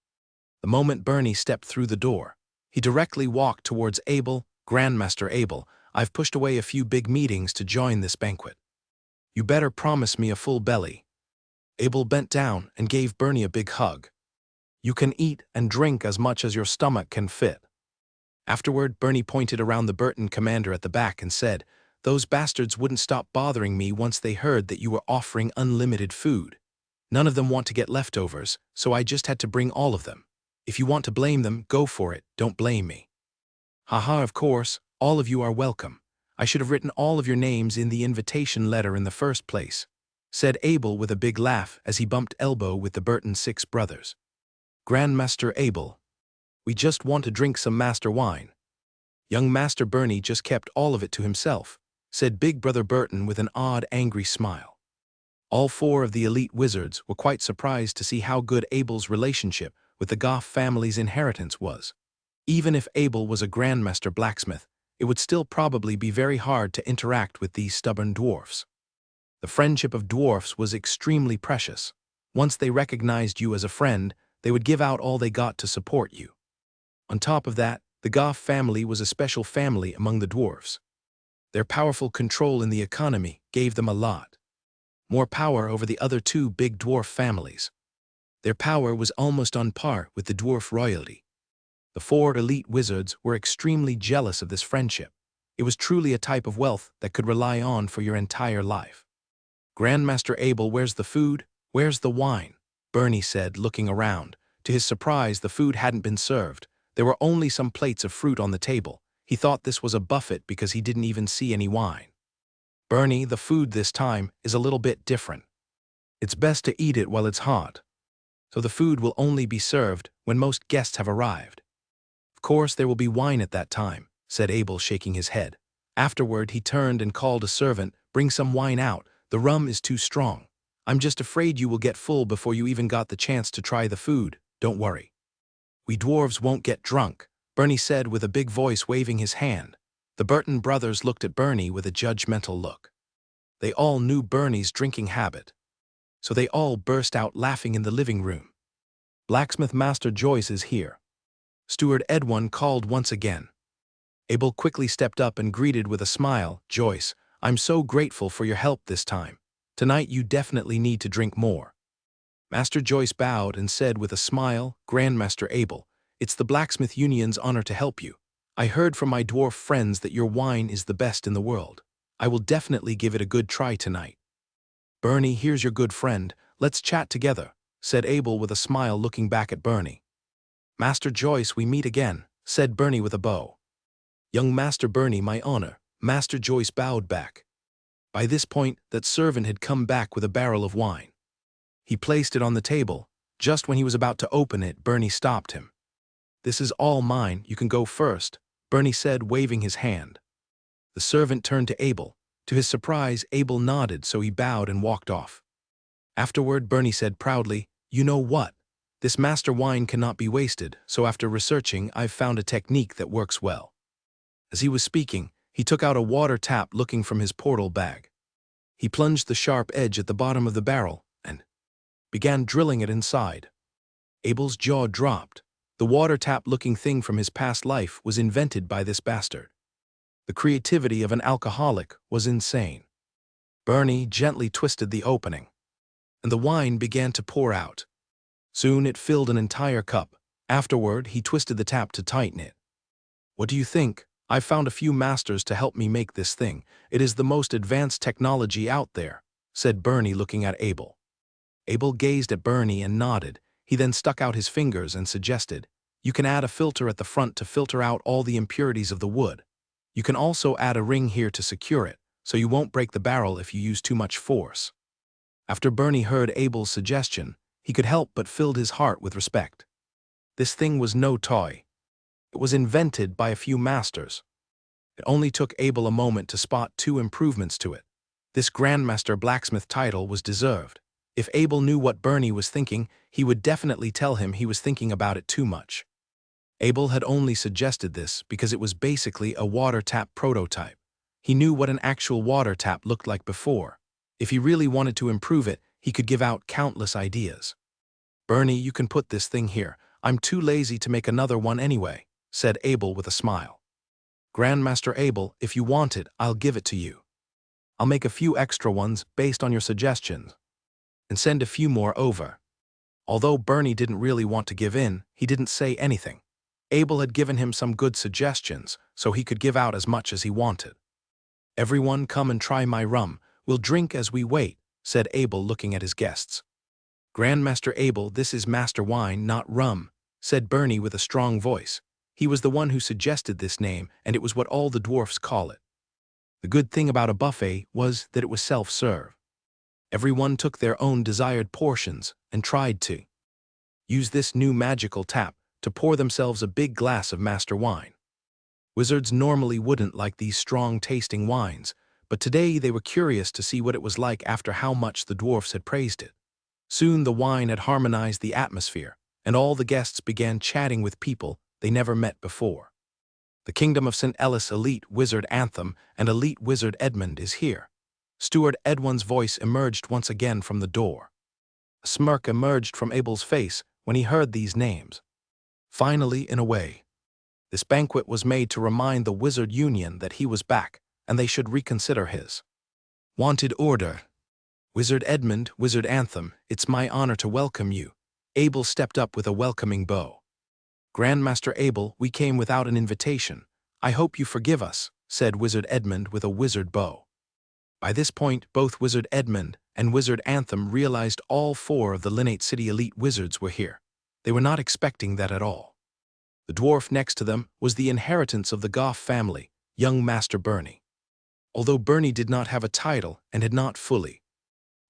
The moment Bernie stepped through the door, he directly walked towards Abel. "Grandmaster Abel, I've pushed away a few big meetings to join this banquet. You better promise me a full belly." Abel bent down and gave Bernie a big hug. "You can eat and drink as much as your stomach can fit." Afterward, Bernie pointed around the Burton commander at the back and said, "Those bastards wouldn't stop bothering me once they heard that you were offering unlimited food. None of them want to get leftovers, so I just had to bring all of them. If you want to blame them, go for it, don't blame me." "Haha, of course, all of you are welcome. I should have written all of your names in the invitation letter in the first place," said Abel with a big laugh as he bumped elbow with the Burton 6 brothers. "Grandmaster Abel, we just want to drink some master wine." Young Master Bernie just kept all of it to himself, said Big Brother Burton with an odd, angry smile. All 4 of the elite wizards were quite surprised to see how good Abel's relationship with the Goff family's inheritance was. Even if Abel was a grandmaster blacksmith, it would still probably be very hard to interact with these stubborn dwarfs. The friendship of dwarfs was extremely precious. Once they recognized you as a friend, they would give out all they got to support you. On top of that, the Goff family was a special family among the dwarfs. Their powerful control in the economy gave them a lot more power over the other two big dwarf families. Their power was almost on par with the dwarf royalty. The four elite wizards were extremely jealous of this friendship. It was truly a type of wealth that could rely on for your entire life. "Grandmaster Abel, where's the food? Where's the wine?" Bernie said, looking around. To his surprise, the food hadn't been served. There were only some plates of fruit on the table. He thought this was a buffet because he didn't even see any wine. "Bernie, the food this time is a little bit different. It's best to eat it while it's hot. So the food will only be served when most guests have arrived." "Of course there will be wine at that time," said Abel, shaking his head. Afterward he turned and called a servant, "Bring some wine out. The rum is too strong. I'm just afraid you will get full before you even got the chance to try the food. Don't worry." "We dwarves won't get drunk," Bernie said with a big voice, waving his hand. The Burton brothers looked at Bernie with a judgmental look. They all knew Bernie's drinking habit. So they all burst out laughing in the living room. "Blacksmith Master Joyce is here." Steward Edwin called once again. Abel quickly stepped up and greeted with a smile, "Joyce, I'm so grateful for your help this time. Tonight you definitely need to drink more." Master Joyce bowed and said with a smile, "Grandmaster Abel, it's the Blacksmith Union's honor to help you. I heard from my dwarf friends that your wine is the best in the world. I will definitely give it a good try tonight." "Bernie, here's your good friend. Let's chat together," said Abel with a smile, looking back at Bernie. "Master Joyce, we meet again," said Bernie with a bow. "Young Master Bernie, my honor." Master Joyce bowed back. By this point, that servant had come back with a barrel of wine. He placed it on the table. Just when he was about to open it, Bernie stopped him. "This is all mine, you can go first," Bernie said, waving his hand. The servant turned to Abel. To his surprise, Abel nodded, so he bowed and walked off. Afterward, Bernie said proudly, "You know what? This master wine cannot be wasted, so after researching, I've found a technique that works well." As he was speaking, he took out a water tap looking from his portal bag. He plunged the sharp edge at the bottom of the barrel and began drilling it inside. Abel's jaw dropped. The water tap-looking thing from his past life was invented by this bastard. The creativity of an alcoholic was insane. Bernie gently twisted the opening, and the wine began to pour out. Soon it filled an entire cup. Afterward, he twisted the tap to tighten it. "What do you think? I've found a few masters to help me make this thing. It is the most advanced technology out there," said Bernie, looking at Abel. Abel gazed at Bernie and nodded. He then stuck out his fingers and suggested, "You can add a filter at the front to filter out all the impurities of the wood. You can also add a ring here to secure it, so you won't break the barrel if you use too much force." After Bernie heard Abel's suggestion, he could help but filled his heart with respect. This thing was no toy. It was invented by a few masters. It only took Abel a moment to spot two improvements to it. This Grandmaster Blacksmith title was deserved. If Abel knew what Bernie was thinking, he would definitely tell him he was thinking about it too much. Abel had only suggested this because it was basically a water tap prototype. He knew what an actual water tap looked like before. If he really wanted to improve it, he could give out countless ideas. "Bernie, you can put this thing here. I'm too lazy to make another one anyway," said Abel with a smile. "Grandmaster Abel, if you want it, I'll give it to you. I'll make a few extra ones based on your suggestions, and send a few more over." Although Bernie didn't really want to give in, he didn't say anything. Abel had given him some good suggestions, so he could give out as much as he wanted. "Everyone come and try my rum. We'll drink as we wait," said Abel, looking at his guests. "Grandmaster Abel, this is master wine, not rum," said Bernie with a strong voice. He was the one who suggested this name, and it was what all the dwarfs call it. The good thing about a buffet was that it was self-serve. Everyone took their own desired portions and tried to use this new magical tap to pour themselves a big glass of master wine. Wizards normally wouldn't like these strong-tasting wines, but today they were curious to see what it was like after how much the dwarfs had praised it. Soon the wine had harmonized the atmosphere, and all the guests began chatting with people they never met before. "The Kingdom of St. Ellis Elite Wizard Anthem and Elite Wizard Edmund is here." Steward Edwin's voice emerged once again from the door. A smirk emerged from Abel's face when he heard these names. Finally, in a way, this banquet was made to remind the Wizard Union that he was back, and they should reconsider his wanted order. Wizard Edmund, Wizard Anthem, it's my honor to welcome you. Abel stepped up with a welcoming bow. Grandmaster Abel, we came without an invitation. I hope you forgive us, said Wizard Edmund with a wizard bow. By this point, both Wizard Edmund and Wizard Anthem realized all four of the Linnate City elite wizards were here. They were not expecting that at all. The dwarf next to them was the inheritance of the Goff family, young Master Bernie. Although Bernie did not have a title and had not fully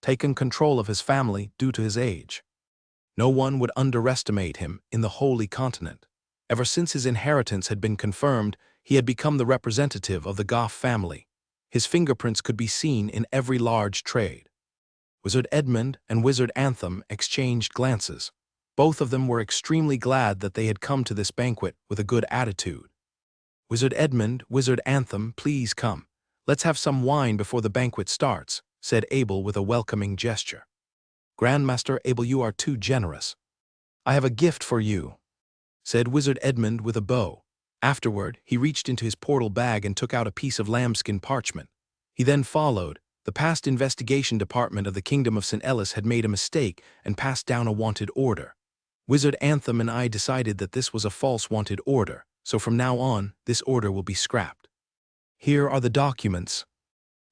taken control of his family due to his age, no one would underestimate him in the Holy Continent. Ever since his inheritance had been confirmed, he had become the representative of the Goff family. His fingerprints could be seen in every large trade. Wizard Edmund and Wizard Anthem exchanged glances. Both of them were extremely glad that they had come to this banquet with a good attitude. Wizard Edmund, Wizard Anthem, please come. Let's have some wine before the banquet starts, said Abel with a welcoming gesture. Grandmaster Abel, you are too generous. I have a gift for you, said Wizard Edmund with a bow. Afterward, he reached into his portal bag and took out a piece of lambskin parchment. He then followed. The past investigation department of the Kingdom of St. Ellis had made a mistake and passed down a wanted order. Wizard Anthem and I decided that this was a false wanted order, so from now on, this order will be scrapped. Here are the documents.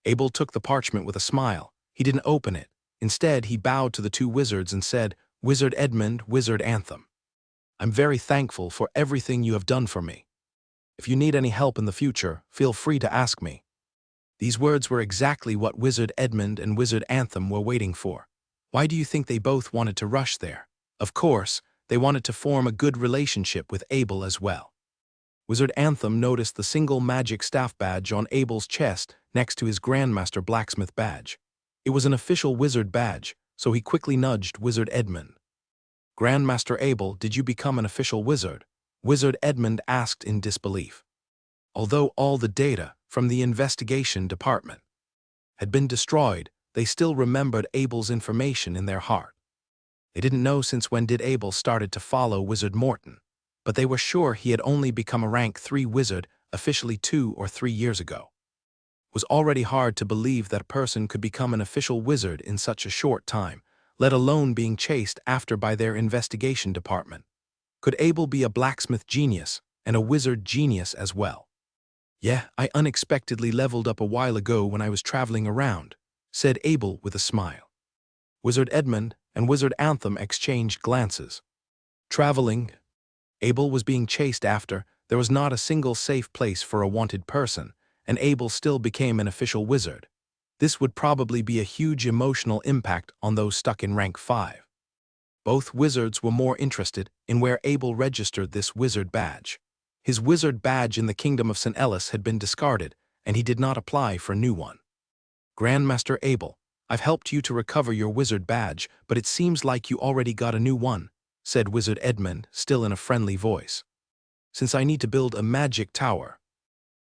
Abel took the parchment with a smile. He didn't open it. Instead, he bowed to the two wizards and said, Wizard Edmund, Wizard Anthem, I'm very thankful for everything you have done for me. If you need any help in the future, feel free to ask me. These words were exactly what Wizard Edmund and Wizard Anthem were waiting for. Why do you think they both wanted to rush there? Of course, they wanted to form a good relationship with Abel as well. Wizard Anthem noticed the single magic staff badge on Abel's chest next to his Grandmaster Blacksmith badge. It was an official wizard badge, so he quickly nudged Wizard Edmund. Grandmaster Abel, did you become an official wizard? Wizard Edmund asked in disbelief. Although all the data from the investigation department had been destroyed, they still remembered Abel's information in their heart. They didn't know since when did Abel started to follow Wizard Morton, but they were sure he had only become a rank 3 wizard officially 2 or 3 years ago. It was already hard to believe that a person could become an official wizard in such a short time, let alone being chased after by their investigation department. Could Abel be a blacksmith genius and a wizard genius as well? Yeah, I unexpectedly leveled up a while ago when I was traveling around, said Abel with a smile. Wizard Edmund and Wizard Anthem exchanged glances. Traveling. Abel was being chased after. There was not a single safe place for a wanted person, and Abel still became an official wizard. This would probably be a huge emotional impact on those stuck in rank 5. Both wizards were more interested in where Abel registered this wizard badge. His wizard badge in the Kingdom of St. Ellis had been discarded, and he did not apply for a new one. Grandmaster Abel, I've helped you to recover your wizard badge, but it seems like you already got a new one, said Wizard Edmund, still in a friendly voice. Since I need to build a magic tower,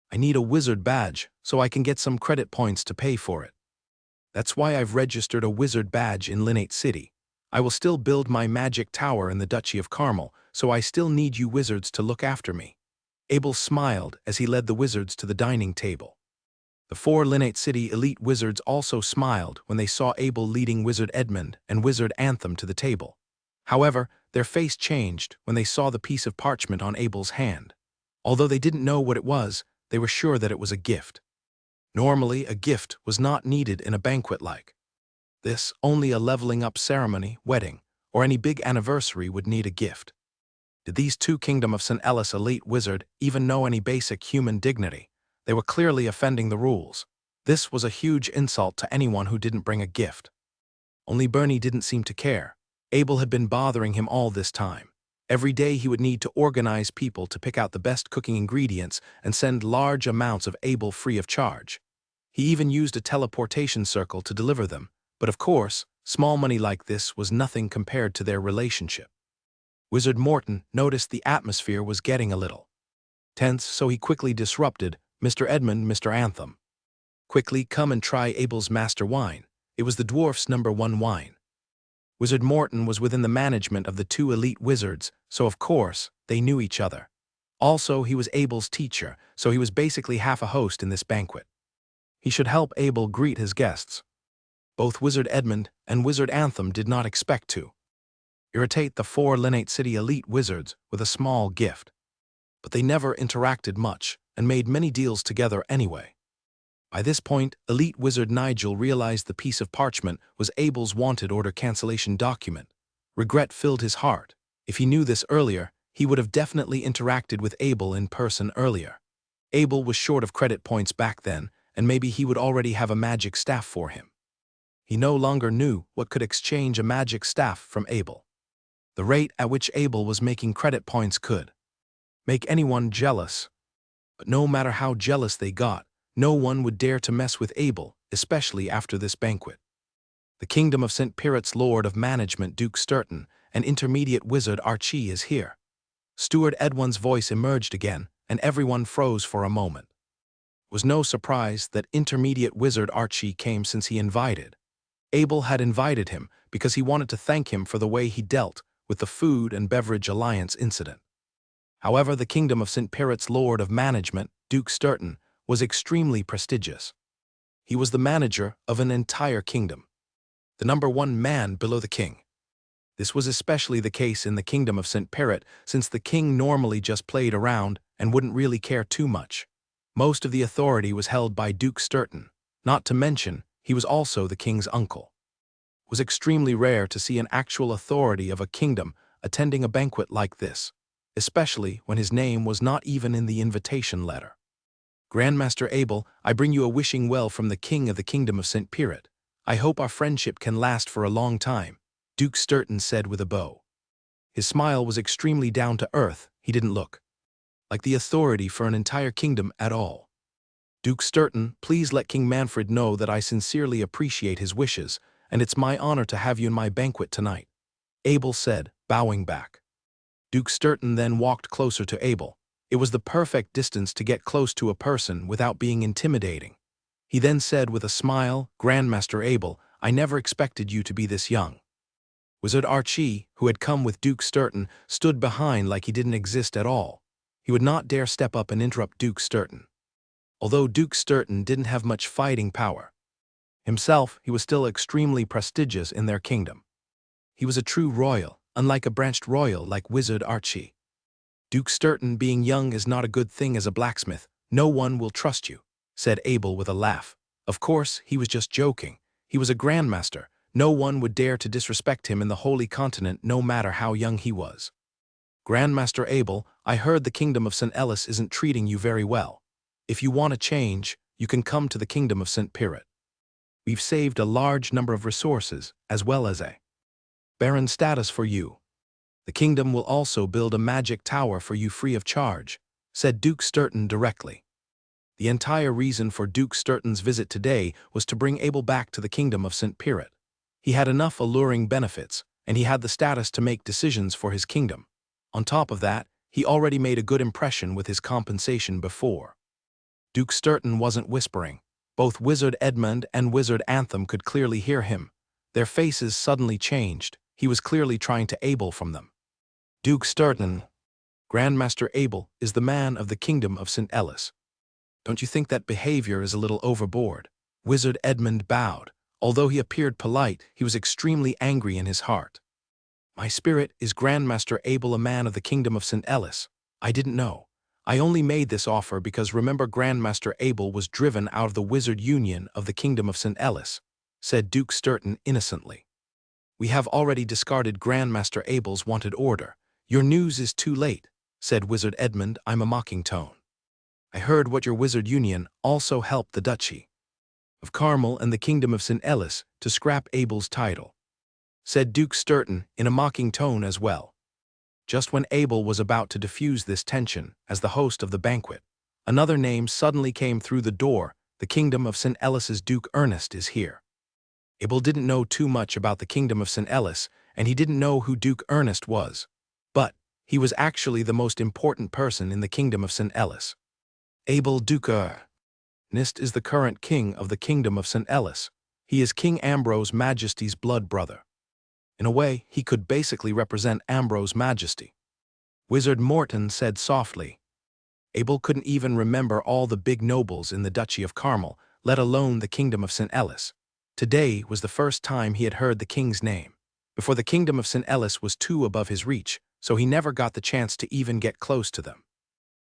I need a wizard badge so I can get some credit points to pay for it. That's why I've registered a wizard badge in Linnate City. I will still build my magic tower in the Duchy of Carmel, so I still need you wizards to look after me. Abel smiled as he led the wizards to the dining table. The 4 Linnate City elite wizards also smiled when they saw Abel leading Wizard Edmund and Wizard Anthem to the table. However, their face changed when they saw the piece of parchment on Abel's hand. Although they didn't know what it was, they were sure that it was a gift. Normally, a gift was not needed in a banquet like this. Only a leveling up ceremony, wedding, or any big anniversary would need a gift. Did these 2 Kingdom of St. Ellis elite wizard even know any basic human dignity? They were clearly offending the rules. This was a huge insult to anyone who didn't bring a gift. Only Bernie didn't seem to care. Abel had been bothering him all this time. Every day he would need to organize people to pick out the best cooking ingredients and send large amounts of Abel free of charge. He even used a teleportation circle to deliver them, but of course, small money like this was nothing compared to their relationship. Wizard Morton noticed the atmosphere was getting a little tense, so he quickly disrupted. Mr. Edmund, Mr. Anthem, quickly come and try Abel's master wine. It was the dwarf's #1 wine. Wizard Morton was within the management of the two elite wizards, so of course, they knew each other. Also, he was Abel's teacher, so he was basically half a host in this banquet. He should help Abel greet his guests. Both Wizard Edmund and Wizard Anthem did not expect to irritate the four Linnate City elite wizards with a small gift. But they never interacted much and made many deals together anyway. By this point, elite wizard Nigel realized the piece of parchment was Abel's wanted order cancellation document. Regret filled his heart. If he knew this earlier, he would have definitely interacted with Abel in person earlier. Abel was short of credit points back then, and maybe he would already have a magic staff for him. He no longer knew what could exchange a magic staff from Abel. The rate at which Abel was making credit points could make anyone jealous. But no matter how jealous they got, no one would dare to mess with Abel, especially after this banquet. The kingdom of St. Pirat's Lord of Management Duke Sturton and intermediate wizard Archie is here. Steward Edwin's voice emerged again, and everyone froze for a moment. It was no surprise that intermediate wizard Archie came since he invited. Abel had invited him because he wanted to thank him for the way he dealt with the Food and Beverage Alliance incident. However, the kingdom of St. Pirat's Lord of Management, Duke Sturton, was extremely prestigious. He was the manager of an entire kingdom, the #1 man below the king. This was especially the case in the kingdom of St. Pirat, since the king normally just played around and wouldn't really care too much. Most of the authority was held by Duke Sturton, not to mention he was also the king's uncle. It was extremely rare to see an actual authority of a kingdom attending a banquet like this, especially when his name was not even in the invitation letter. Grandmaster Abel, I bring you a wishing well from the king of the kingdom of St. Pirat. I hope our friendship can last for a long time, Duke Sturton said with a bow. His smile was extremely down to earth. He didn't look like the authority for an entire kingdom at all. Duke Sturton, please let King Manfred know that I sincerely appreciate his wishes, and it's my honor to have you in my banquet tonight, Abel said, bowing back. Duke Sturton then walked closer to Abel. It was the perfect distance to get close to a person without being intimidating. He then said with a smile, Grandmaster Abel, I never expected you to be this young. Wizard Archie, who had come with Duke Sturton, stood behind like he didn't exist at all. He would not dare step up and interrupt Duke Sturton. Although Duke Sturton didn't have much fighting power himself, he was still extremely prestigious in their kingdom. He was a true royal, unlike a branched royal like Wizard Archie. Duke Sturton being young is not a good thing as a blacksmith. No one will trust you, said Abel with a laugh. Of course, he was just joking. He was a grandmaster. No one would dare to disrespect him in the Holy Continent no matter how young he was. Grandmaster Abel, I heard the kingdom of St. Ellis isn't treating you very well. If you want a change, you can come to the kingdom of St. Pirat. We've saved a large number of resources, as well as a baron status for you. The kingdom will also build a magic tower for you free of charge, said Duke Sturton directly. The entire reason for Duke Sturton's visit today was to bring Abel back to the kingdom of St. Pirat. He had enough alluring benefits, and he had the status to make decisions for his kingdom. On top of that, he already made a good impression with his compensation before. Duke Sturton wasn't whispering. Both Wizard Edmund and Wizard Anthem could clearly hear him. Their faces suddenly changed. He was clearly trying to Abel from them. Duke Sturton, Grandmaster Abel, is the man of the kingdom of St. Ellis. Don't you think that behavior is a little overboard? Wizard Edmund bowed. Although he appeared polite, he was extremely angry in his heart. My spirit is Grandmaster Abel, a man of the kingdom of St. Ellis. I didn't know. I only made this offer because remember Grandmaster Abel was driven out of the Wizard Union of the kingdom of St. Ellis, said Duke Sturton innocently. We have already discarded Grandmaster Abel's wanted order. Your news is too late, said Wizard Edmund. I'm a mocking tone. I heard what your Wizard Union also helped the Duchy of Carmel and the kingdom of St. Ellis to scrap Abel's title, said Duke Sturton in a mocking tone as well. Just when Abel was about to diffuse this tension as the host of the banquet, another name suddenly came through the door. The kingdom of St. Ellis's Duke Ernest is here. Abel didn't know too much about the kingdom of St. Ellis, and he didn't know who Duke Ernest was. But he was actually the most important person in the kingdom of St. Ellis. Abel Duke Ernest is the current king of the kingdom of St. Ellis. He is King Ambrose Majesty's blood brother. In a way, he could basically represent Ambrose's majesty. Wizard Morton said softly. Abel couldn't even remember all the big nobles in the Duchy of Carmel, let alone the Kingdom of St. Ellis. Today was the first time he had heard the king's name. Before, the Kingdom of St. Ellis was too above his reach, so he never got the chance to even get close to them.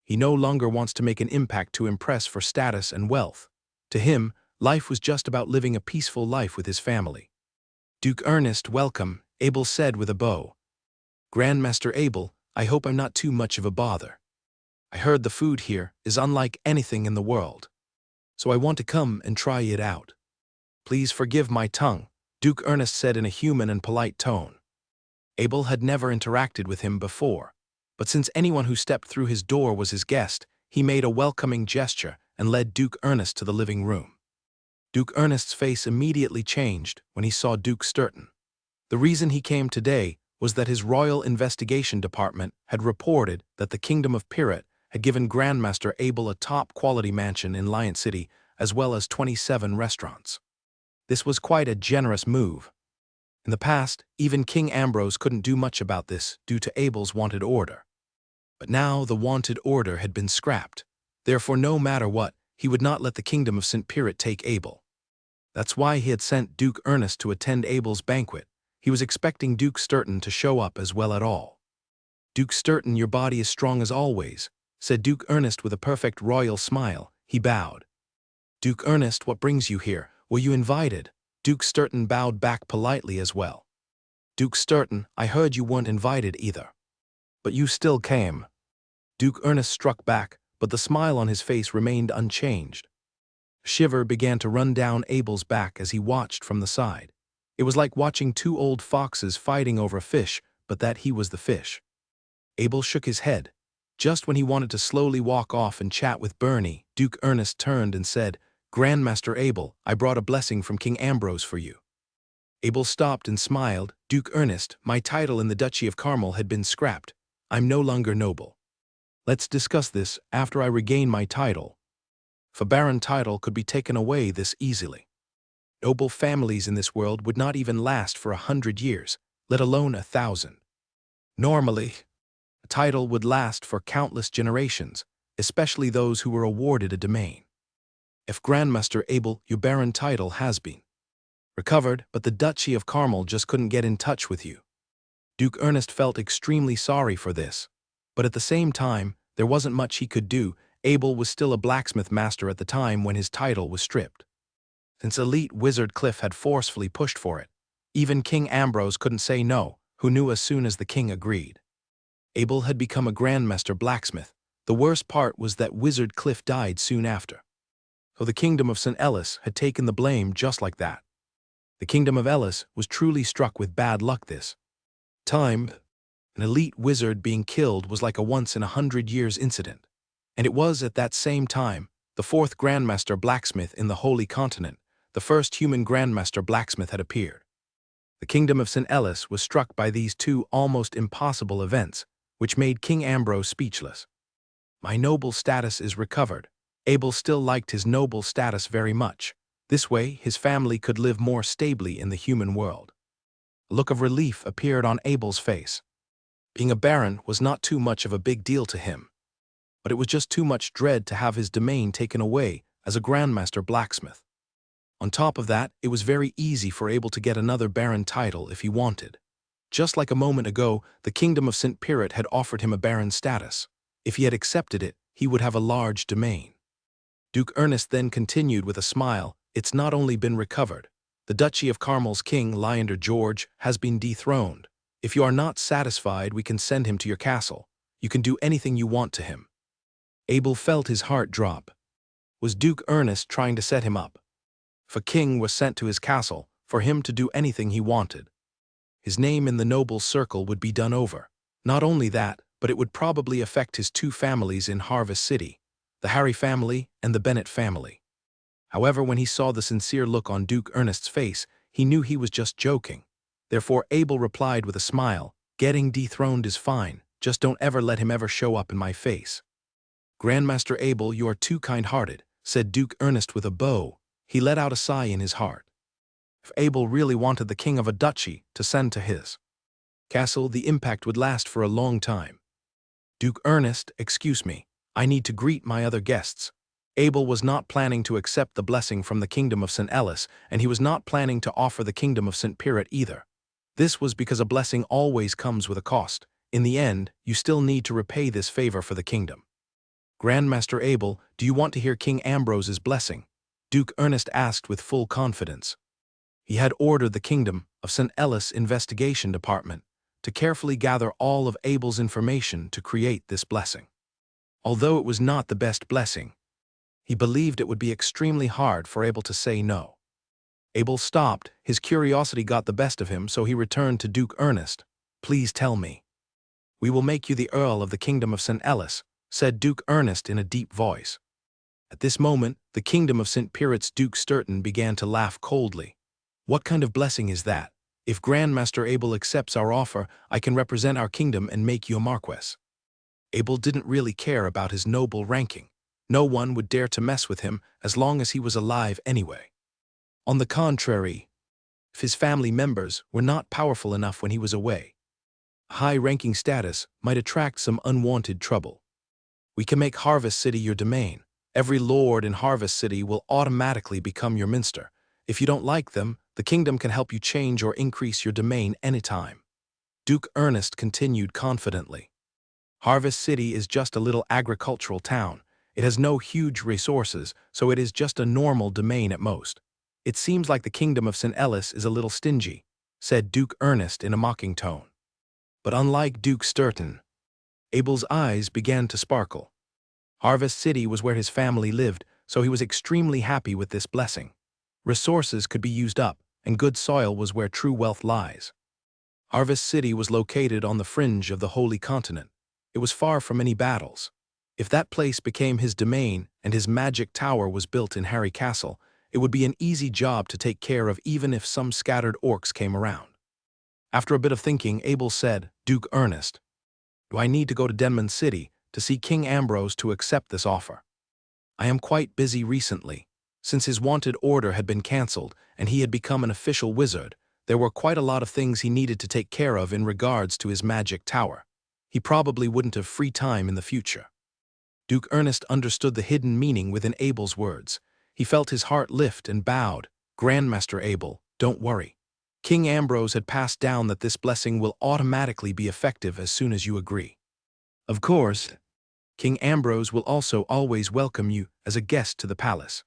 He no longer wants to make an impact to impress for status and wealth. To him, life was just about living a peaceful life with his family. Duke Ernest, welcome, Abel said with a bow. Grandmaster Abel, I hope I'm not too much of a bother. I heard the food here is unlike anything in the world, so I want to come and try it out. Please forgive my tongue, Duke Ernest said in a human and polite tone. Abel had never interacted with him before, but since anyone who stepped through his door was his guest, he made a welcoming gesture and led Duke Ernest to the living room. Duke Ernest's face immediately changed when he saw Duke Sturton. The reason he came today was that his Royal Investigation Department had reported that the Kingdom of Pirate had given Grandmaster Abel a top-quality mansion in Lion City as well as 27 restaurants. This was quite a generous move. In the past, even King Ambrose couldn't do much about this due to Abel's wanted order. But now the wanted order had been scrapped. Therefore, no matter what, he would not let the Kingdom of St. Pirate take Abel. That's why he had sent Duke Ernest to attend Abel's banquet. He was expecting Duke Sturton to show up as well at all. Duke Sturton, your body is strong as always, said Duke Ernest with a perfect royal smile. He bowed. Duke Ernest, what brings you here? Were you invited? Duke Sturton bowed back politely as well. Duke Sturton, I heard you weren't invited either. But you still came. Duke Ernest struck back, but the smile on his face remained unchanged. A shiver began to run down Abel's back as he watched from the side. It was like watching two old foxes fighting over a fish, but that he was the fish. Abel shook his head. Just when he wanted to slowly walk off and chat with Bernie, Duke Ernest turned and said, Grandmaster Abel, I brought a blessing from King Ambrose for you. Abel stopped and smiled. Duke Ernest, my title in the Duchy of Carmel had been scrapped. I'm no longer noble. Let's discuss this after I regain my title. If a baron title could be taken away this easily. Noble families in this world would not even last for 100 years, let alone 1,000. Normally, a title would last for countless generations, especially those who were awarded a domain. If Grandmaster Abel, your baron title has been recovered, but the Duchy of Carmel just couldn't get in touch with you. Duke Ernest felt extremely sorry for this, but at the same time, there wasn't much he could do. Abel was still a blacksmith master at the time when his title was stripped. Since elite wizard Cliff had forcefully pushed for it, even King Ambrose couldn't say no, who knew as soon as the king agreed. Abel had become a grandmaster blacksmith. The worst part was that wizard Cliff died soon after. So the Kingdom of St. Ellis had taken the blame just like that. The Kingdom of Ellis was truly struck with bad luck this time. An elite wizard being killed was like a once-in-100 years incident. And it was at that same time, the fourth Grandmaster Blacksmith in the Holy Continent, the first human Grandmaster Blacksmith had appeared. The Kingdom of St. Ellis was struck by these two almost impossible events, which made King Ambrose speechless. My noble status is recovered. Abel still liked his noble status very much. This way, his family could live more stably in the human world. A look of relief appeared on Abel's face. Being a baron was not too much of a big deal to him, but it was just too much dread to have his domain taken away as a Grandmaster Blacksmith. On top of that, it was very easy for Abel to get another baron title if he wanted. Just like a moment ago, the Kingdom of St. Pirate had offered him a baron status. If he had accepted it, he would have a large domain. Duke Ernest then continued with a smile, it's not only been recovered. The Duchy of Carmel's king, Leander George, has been dethroned. If you are not satisfied, we can send him to your castle. You can do anything you want to him. Abel felt his heart drop. Was Duke Ernest trying to set him up? If a king was sent to his castle, for him to do anything he wanted, his name in the noble circle would be done over. Not only that, but it would probably affect his two families in Harvest City, the Harry family and the Bennett family. However, when he saw the sincere look on Duke Ernest's face, he knew he was just joking. Therefore, Abel replied with a smile, getting dethroned is fine, just don't ever let him ever show up in my face. Grandmaster Abel, you are too kind-hearted, said Duke Ernest with a bow. He let out a sigh in his heart. If Abel really wanted the king of a duchy to send to his castle, the impact would last for a long time. Duke Ernest, excuse me, I need to greet my other guests. Abel was not planning to accept the blessing from the kingdom of St. Ellis, and he was not planning to offer the kingdom of St. Pirat either. This was because a blessing always comes with a cost. In the end, you still need to repay this favor for the kingdom. Grandmaster Abel, do you want to hear King Ambrose's blessing? Duke Ernest asked with full confidence. He had ordered the kingdom of St. Ellis investigation department to carefully gather all of Abel's information to create this blessing. Although it was not the best blessing, he believed it would be extremely hard for Abel to say no. Abel stopped, his curiosity got the best of him, so he returned to Duke Ernest. Please tell me. We will make you the Earl of the Kingdom of St. Ellis, said Duke Ernest in a deep voice. At this moment, the kingdom of St. Pirat's Duke Sturton began to laugh coldly. What kind of blessing is that? If Grandmaster Abel accepts our offer, I can represent our kingdom and make you a marquess. Abel didn't really care about his noble ranking. No one would dare to mess with him as long as he was alive anyway. On the contrary, if his family members were not powerful enough when he was away, high-ranking status might attract some unwanted trouble. We can make Harvest City your domain. Every lord in Harvest City will automatically become your minster. If you don't like them, the kingdom can help you change or increase your domain anytime. Duke Ernest continued confidently. Harvest City is just a little agricultural town. It has no huge resources, so it is just a normal domain at most. It seems like the kingdom of St. Ellis is a little stingy, said Duke Ernest in a mocking tone. But unlike Duke Sturton, Abel's eyes began to sparkle. Harvest City was where his family lived, so he was extremely happy with this blessing. Resources could be used up, and good soil was where true wealth lies. Harvest City was located on the fringe of the Holy Continent. It was far from any battles. If that place became his domain and his magic tower was built in Harry Castle, it would be an easy job to take care of even if some scattered orcs came around. After a bit of thinking, Abel said, Duke Ernest, do I need to go to Denman City to see King Ambrose to accept this offer? I am quite busy recently. Since his wanted order had been cancelled and he had become an official wizard, there were quite a lot of things he needed to take care of in regards to his magic tower. He probably wouldn't have free time in the future. Duke Ernest understood the hidden meaning within Abel's words. He felt his heart lift and bowed. Grandmaster Abel, don't worry. King Ambrose had passed down that this blessing will automatically be effective as soon as you agree. Of course, King Ambrose will also always welcome you as a guest to the palace.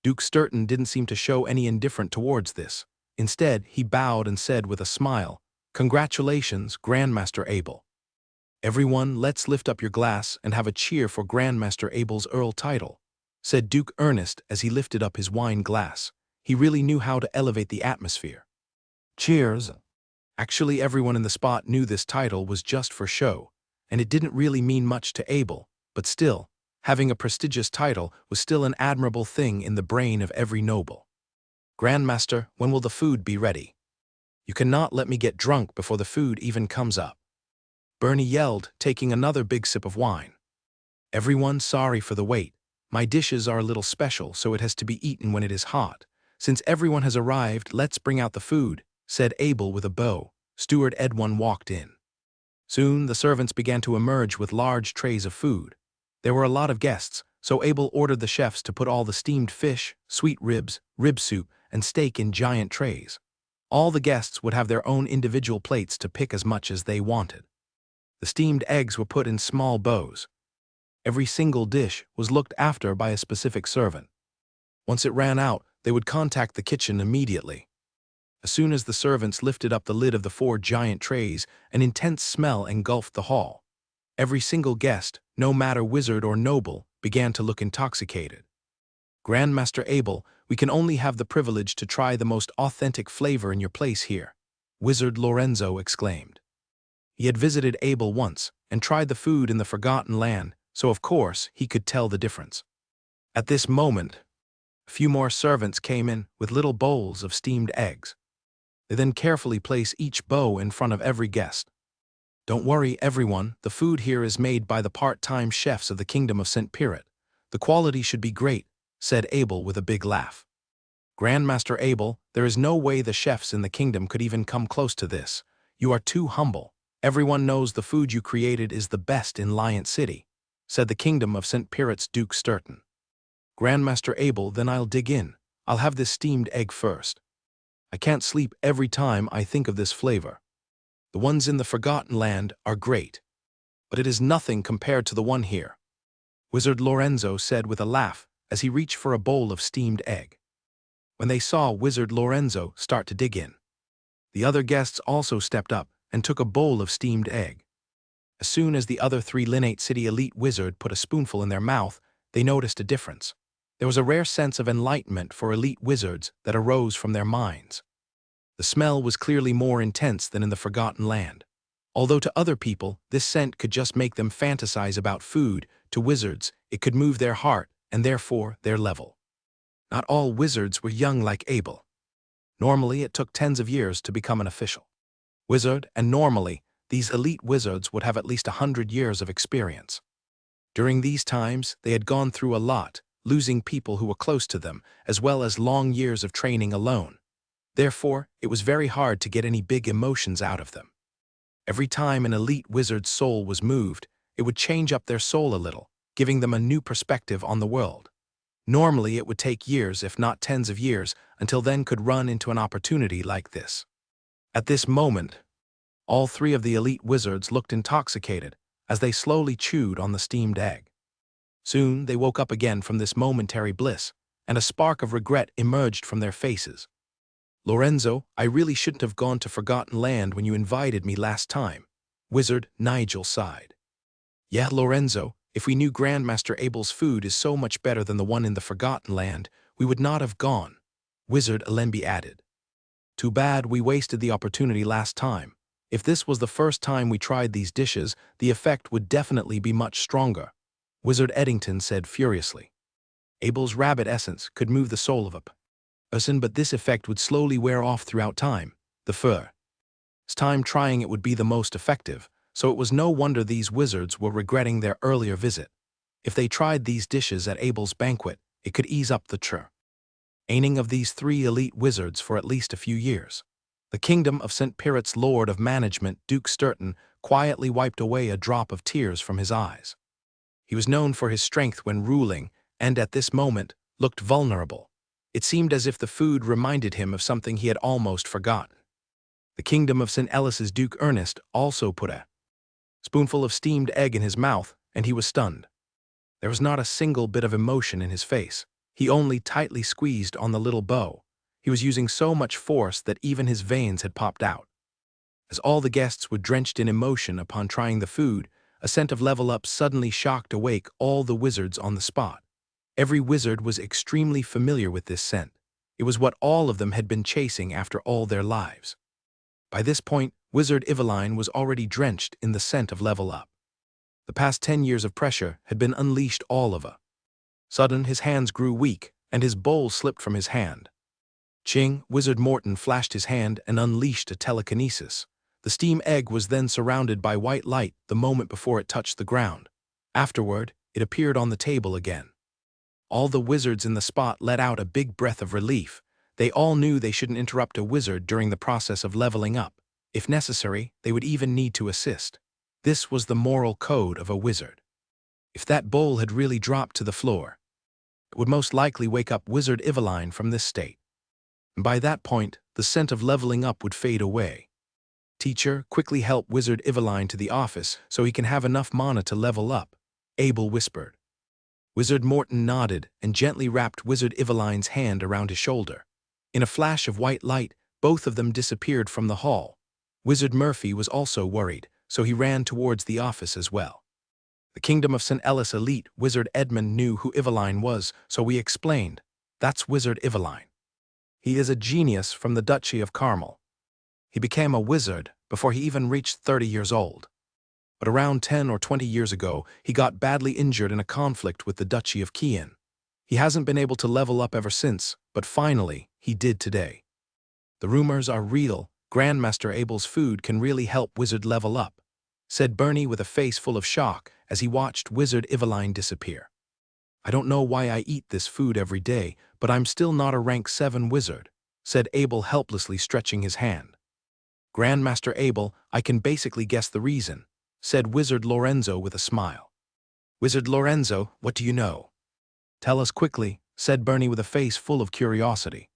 Duke Sturton didn't seem to show any indifference towards this. Instead, he bowed and said with a smile, Congratulations, Grandmaster Abel. Everyone, let's lift up your glass and have a cheer for Grandmaster Abel's Earl title, said Duke Ernest as he lifted up his wine glass. He really knew how to elevate the atmosphere. Cheers. Actually, everyone in the spot knew this title was just for show, and it didn't really mean much to Abel, but still, having a prestigious title was still an admirable thing in the brain of every noble. Grandmaster, when will the food be ready? You cannot let me get drunk before the food even comes up. Bernie yelled, taking another big sip of wine. Everyone, sorry for the wait. My dishes are a little special, so it has to be eaten when it is hot. Since everyone has arrived, let's bring out the food, said Abel with a bow. Steward Edwin walked in. Soon, the servants began to emerge with large trays of food. There were a lot of guests, so Abel ordered the chefs to put all the steamed fish, sweet ribs, rib soup, and steak in giant trays. All the guests would have their own individual plates to pick as much as they wanted. The steamed eggs were put in small bows. Every single dish was looked after by a specific servant. Once it ran out, they would contact the kitchen immediately. As soon as the servants lifted up the lid of the 4 giant trays, an intense smell engulfed the hall. Every single guest, no matter wizard or noble, began to look intoxicated. Grandmaster Abel, we can only have the privilege to try the most authentic flavor in your place here, Wizard Lorenzo exclaimed. He had visited Abel once and tried the food in the Forgotten Land, so of course he could tell the difference. At this moment, a few more servants came in with little bowls of steamed eggs. They then carefully place each bowl in front of every guest. Don't worry, everyone, the food here is made by the part-time chefs of the Kingdom of St. Pirat. The quality should be great, said Abel with a big laugh. Grandmaster Abel, there is no way the chefs in the kingdom could even come close to this. You are too humble. Everyone knows the food you created is the best in Lion City, said the kingdom of St. Pirit's Duke Sturton. Grandmaster Abel, then I'll dig in. I'll have this steamed egg first. I can't sleep every time I think of this flavor. The ones in the Forgotten Land are great, but it is nothing compared to the one here, Wizard Lorenzo said with a laugh as he reached for a bowl of steamed egg. When they saw Wizard Lorenzo start to dig in, the other guests also stepped up and took a bowl of steamed egg. As soon as the other three Linnate City elite wizard put a spoonful in their mouth, they noticed a difference. There was a rare sense of enlightenment for elite wizards that arose from their minds. The smell was clearly more intense than in the Forgotten Land. Although to other people, this scent could just make them fantasize about food, to wizards, it could move their heart and therefore their level. Not all wizards were young like Abel. Normally, it took tens of years to become an official wizard, and normally, these elite wizards would have at least 100 years of experience. During these times, they had gone through a lot, losing people who were close to them, as well as long years of training alone. Therefore, it was very hard to get any big emotions out of them. Every time an elite wizard's soul was moved, it would change up their soul a little, giving them a new perspective on the world. Normally, it would take years, if not tens of years, until then could run into an opportunity like this. At this moment, all three of the elite wizards looked intoxicated as they slowly chewed on the steamed egg. Soon, they woke up again from this momentary bliss, and a spark of regret emerged from their faces. Lorenzo, I really shouldn't have gone to Forgotten Land when you invited me last time, Wizard Nigel sighed. Yeah, Lorenzo, if we knew Grandmaster Abel's food is so much better than the one in the Forgotten Land, we would not have gone, Wizard Alembi added. Too bad we wasted the opportunity last time. If this was the first time we tried these dishes, the effect would definitely be much stronger, Wizard Eddington said furiously. Abel's rabbit essence could move the soul of a person, but this effect would slowly wear off throughout time. The first time trying it would be the most effective, so it was no wonder these wizards were regretting their earlier visit. If they tried these dishes at Abel's banquet, it could ease up the training of these three elite wizards for at least a few years. The kingdom of St. Pirit's Lord of Management, Duke Sturton, quietly wiped away a drop of tears from his eyes. He was known for his strength when ruling, and at this moment, looked vulnerable. It seemed as if the food reminded him of something he had almost forgotten. The kingdom of St. Ellis's Duke Ernest also put a spoonful of steamed egg in his mouth, and he was stunned. There was not a single bit of emotion in his face. He only tightly squeezed on the little bow. He was using so much force that even his veins had popped out. As all the guests were drenched in emotion upon trying the food, a scent of level up suddenly shocked awake all the wizards on the spot. Every wizard was extremely familiar with this scent. It was what all of them had been chasing after all their lives. By this point, Wizard Iveline was already drenched in the scent of level up. The past 10 years of pressure had been unleashed all of a sudden. His hands grew weak, and his bowl slipped from his hand. Ching, Wizard Morton flashed his hand and unleashed a telekinesis. The steam egg was then surrounded by white light the moment before it touched the ground. Afterward, it appeared on the table again. All the wizards in the spot let out a big breath of relief. They all knew they shouldn't interrupt a wizard during the process of leveling up. If necessary, they would even need to assist. This was the moral code of a wizard. If that bowl had really dropped to the floor, it would most likely wake up Wizard Iveline from this state. And by that point, the scent of leveling up would fade away. Teacher, quickly help Wizard Iveline to the office so he can have enough mana to level up, Abel whispered. Wizard Morton nodded and gently wrapped Wizard Iveline's hand around his shoulder. In a flash of white light, both of them disappeared from the hall. Wizard Murphy was also worried, so he ran towards the office as well. The kingdom of St. Ellis elite Wizard Edmund knew who Iveline was, so we explained, "That's Wizard Iveline. He is a genius from the Duchy of Carmel. He became a wizard before he even reached 30 years old. But around 10 or 20 years ago, he got badly injured in a conflict with the Duchy of Kian. He hasn't been able to level up ever since, but finally, he did today. The rumors are real. Grandmaster Abel's food can really help Wizard level up," said Bernie with a face full of shock as he watched Wizard Iveline disappear. I don't know why I eat this food every day, but I'm still not a rank 7 wizard, said Abel helplessly stretching his hand. Grandmaster Abel, I can basically guess the reason, said Wizard Lorenzo with a smile. Wizard Lorenzo, what do you know? Tell us quickly, said Bernie with a face full of curiosity.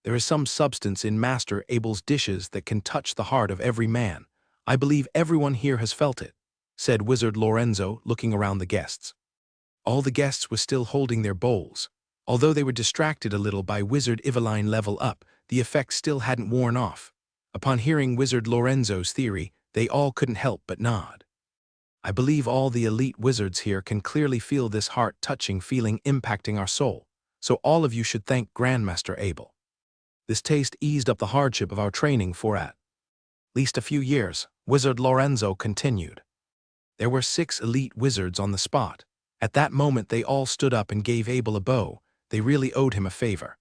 There is some substance in Master Abel's dishes that can touch the heart of every man. I believe everyone here has felt it, said Wizard Lorenzo, looking around the guests. All the guests were still holding their bowls. Although they were distracted a little by Wizard Eveline level up, the effect still hadn't worn off. Upon hearing Wizard Lorenzo's theory, they all couldn't help but nod. I believe all the elite wizards here can clearly feel this heart-touching feeling impacting our soul, so all of you should thank Grandmaster Abel. This taste eased up the hardship of our training for at least a few years, Wizard Lorenzo continued. There were 6 elite wizards on the spot. At that moment they all stood up and gave Abel a bow. They really owed him a favor.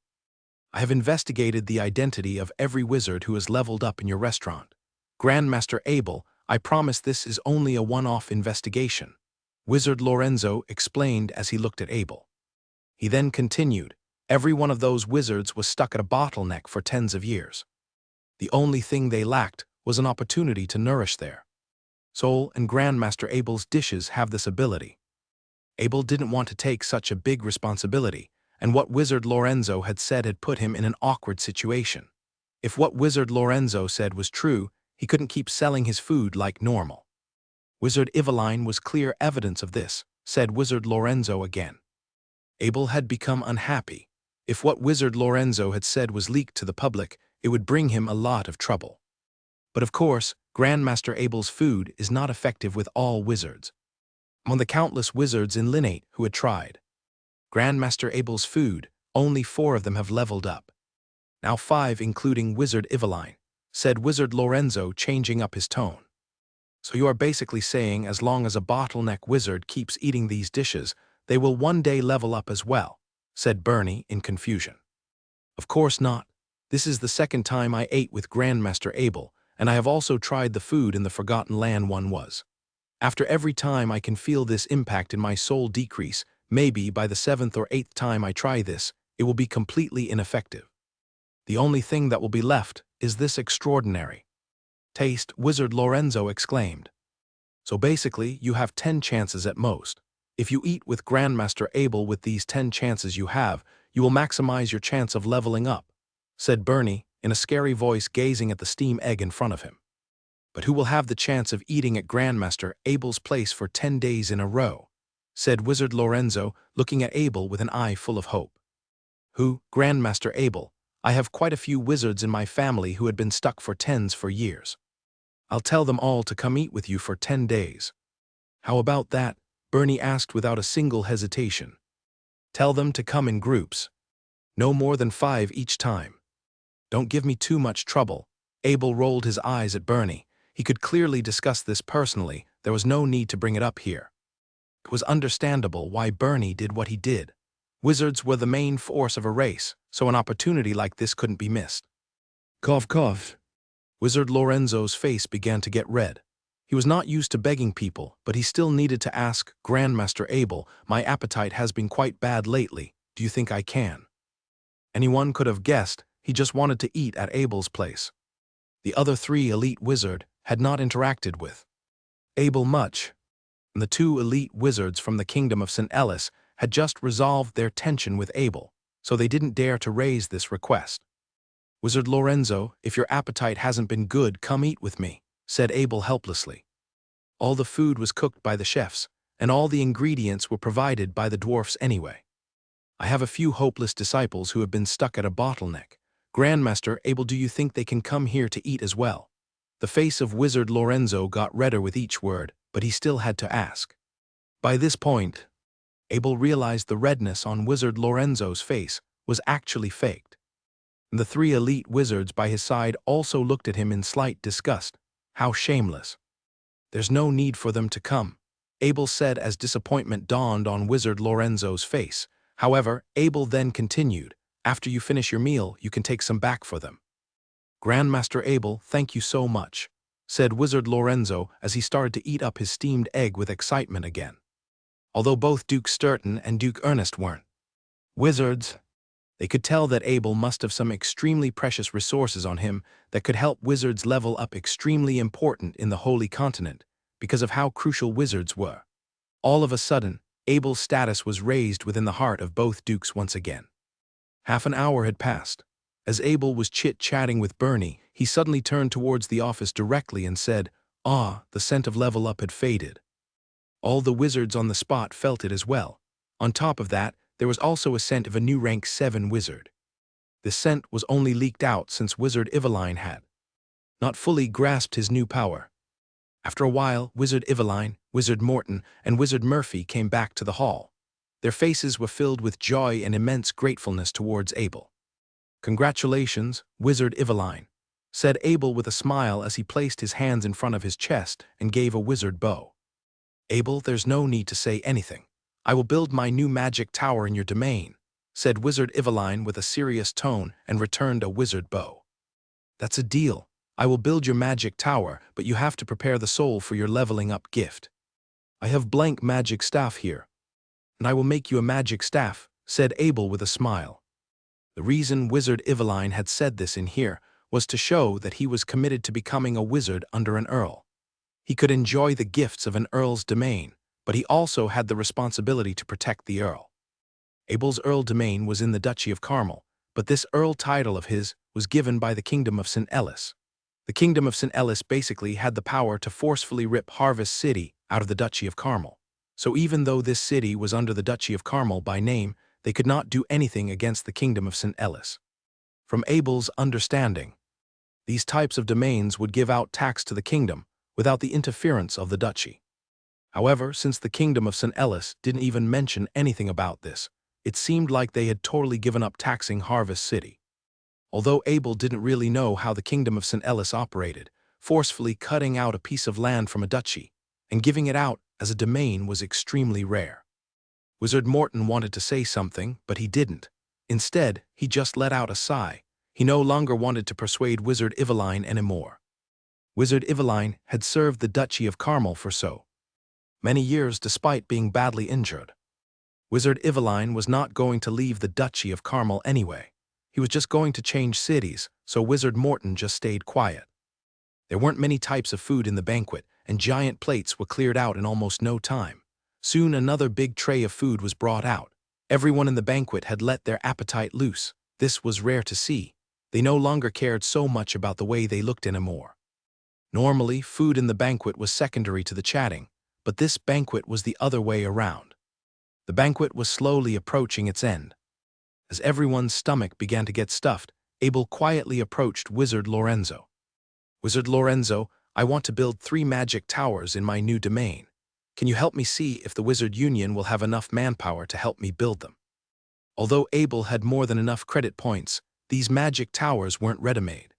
I have investigated the identity of every wizard who has leveled up in your restaurant. Grandmaster Abel, I promise this is only a one-off investigation, Wizard Lorenzo explained as he looked at Abel. He then continued, every one of those wizards was stuck at a bottleneck for tens of years. The only thing they lacked was an opportunity to nourish their soul, and Grandmaster Abel's dishes have this ability. Abel didn't want to take such a big responsibility, and what Wizard Lorenzo had said had put him in an awkward situation. If what Wizard Lorenzo said was true, he couldn't keep selling his food like normal. Wizard Eveline was clear evidence of this, said Wizard Lorenzo again. Abel had become unhappy. If what Wizard Lorenzo had said was leaked to the public, it would bring him a lot of trouble. But of course, Grandmaster Abel's food is not effective with all wizards. Among the countless wizards in Linnate who had tried Grandmaster Abel's food, only 4 of them have leveled up. Now 5 including Wizard Eveline, said Wizard Lorenzo, changing up his tone. So you are basically saying as long as a bottleneck wizard keeps eating these dishes, they will one day level up as well, said Bernie in confusion. Of course not. This is the 2nd time I ate with Grandmaster Abel, and I have also tried the food in the Forgotten Land one was. After every time I can feel this impact in my soul decrease. Maybe by the 7th or 8th time I try this, it will be completely ineffective. The only thing that will be left is this extraordinary taste, Wizard Lorenzo exclaimed. So basically, you have 10 chances at most. If you eat with Grandmaster Abel with these 10 chances you have, you will maximize your chance of leveling up, said Bernie, in a scary voice gazing at the steam egg in front of him. But who will have the chance of eating at Grandmaster Abel's place for 10 days in a row? Said Wizard Lorenzo, looking at Abel with an eye full of hope. Who, Grandmaster Abel? I have quite a few wizards in my family who had been stuck for years. I'll tell them all to come eat with you for 10 days. How about that? Bernie asked without a single hesitation. Tell them to come in groups. No more than 5 each time. Don't give me too much trouble. Abel rolled his eyes at Bernie. He could clearly discuss this personally. There was no need to bring it up here. It was understandable why Bernie did what he did. Wizards were the main force of a race, so an opportunity like this couldn't be missed. Cough, cough. Wizard Lorenzo's face began to get red. He was not used to begging people, but he still needed to ask Grandmaster Abel, my appetite has been quite bad lately, do you think I can? Anyone could have guessed he just wanted to eat at Abel's place. The other 3 elite wizard had not interacted with Abel much. And the 2 elite wizards from the kingdom of St. Ellis had just resolved their tension with Abel, so they didn't dare to raise this request. Wizard Lorenzo, if your appetite hasn't been good, come eat with me, said Abel helplessly. All the food was cooked by the chefs, and all the ingredients were provided by the dwarfs anyway. I have a few hopeless disciples who have been stuck at a bottleneck. Grandmaster Abel, do you think they can come here to eat as well? The face of Wizard Lorenzo got redder with each word, but he still had to ask. By this point, Abel realized the redness on Wizard Lorenzo's face was actually faked. The 3 elite wizards by his side also looked at him in slight disgust. How shameless. There's no need for them to come, Abel said as disappointment dawned on Wizard Lorenzo's face. However, Abel then continued, after you finish your meal, you can take some back for them. Grandmaster Abel, thank you so much, said Wizard Lorenzo as he started to eat up his steamed egg with excitement again. although both Duke Sturton and Duke Ernest weren't wizards. They could tell that Abel must have some extremely precious resources on him that could help wizards level up extremely important in the Holy Continent because of how crucial wizards were. All of a sudden, Abel's status was raised within the heart of both dukes once again. Half an hour had passed. As Abel was chit-chatting with Bernie, he suddenly turned towards the office directly and said, "Ah," the scent of level up had faded. All the wizards on the spot felt it as well. On top of that, there was also a scent of a new rank 7 wizard. This scent was only leaked out since Wizard Iveline had not fully grasped his new power. After a while, Wizard Iveline, Wizard Morton, and Wizard Murphy came back to the hall. Their faces were filled with joy and immense gratefulness towards Abel. "Congratulations, Wizard Iveline," said Abel with a smile as he placed his hands in front of his chest and gave a wizard bow. "Abel, there's no need to say anything. I will build my new magic tower in your domain," said Wizard Iveline with a serious tone and returned a wizard bow. "That's a deal. I will build your magic tower, but you have to prepare the soul for your leveling up gift. I have blank magic staff here, and I will make you a magic staff," said Abel with a smile. The reason Wizard Iveline had said this in here was to show that he was committed to becoming a wizard under an earl. He could enjoy the gifts of an earl's domain, but he also had the responsibility to protect the earl. Abel's earl domain was in the Duchy of Carmel, but this earl title of his was given by the Kingdom of St. Ellis. The Kingdom of St. Ellis basically had the power to forcefully rip Harvest City out of the Duchy of Carmel. So even though this city was under the Duchy of Carmel by name, they could not do anything against the Kingdom of St. Ellis. From Abel's understanding, these types of domains would give out tax to the kingdom without the interference of the duchy. However, since the Kingdom of St. Ellis didn't even mention anything about this, it seemed like they had totally given up taxing Harvest City. Although Abel didn't really know how the Kingdom of St. Ellis operated, forcefully cutting out a piece of land from a duchy and giving it out as a domain was extremely rare. Wizard Morton wanted to say something, but he didn't. Instead, he just let out a sigh. He no longer wanted to persuade Wizard Iveline anymore. Wizard Iveline had served the Duchy of Carmel for so many years despite being badly injured. Wizard Iveline was not going to leave the Duchy of Carmel anyway. He was just going to change cities, so Wizard Morton just stayed quiet. There weren't many types of food in the banquet, and giant plates were cleared out in almost no time. Soon another big tray of food was brought out. Everyone in the banquet had let their appetite loose. This was rare to see. They no longer cared so much about the way they looked anymore. Normally, food in the banquet was secondary to the chatting, but this banquet was the other way around. The banquet was slowly approaching its end. As everyone's stomach began to get stuffed, Abel quietly approached Wizard Lorenzo. "Wizard Lorenzo, I want to build 3 magic towers in my new domain. Can you help me see if the Wizard Union will have enough manpower to help me build them?" Although Abel had more than enough credit points, these magic towers weren't ready-made.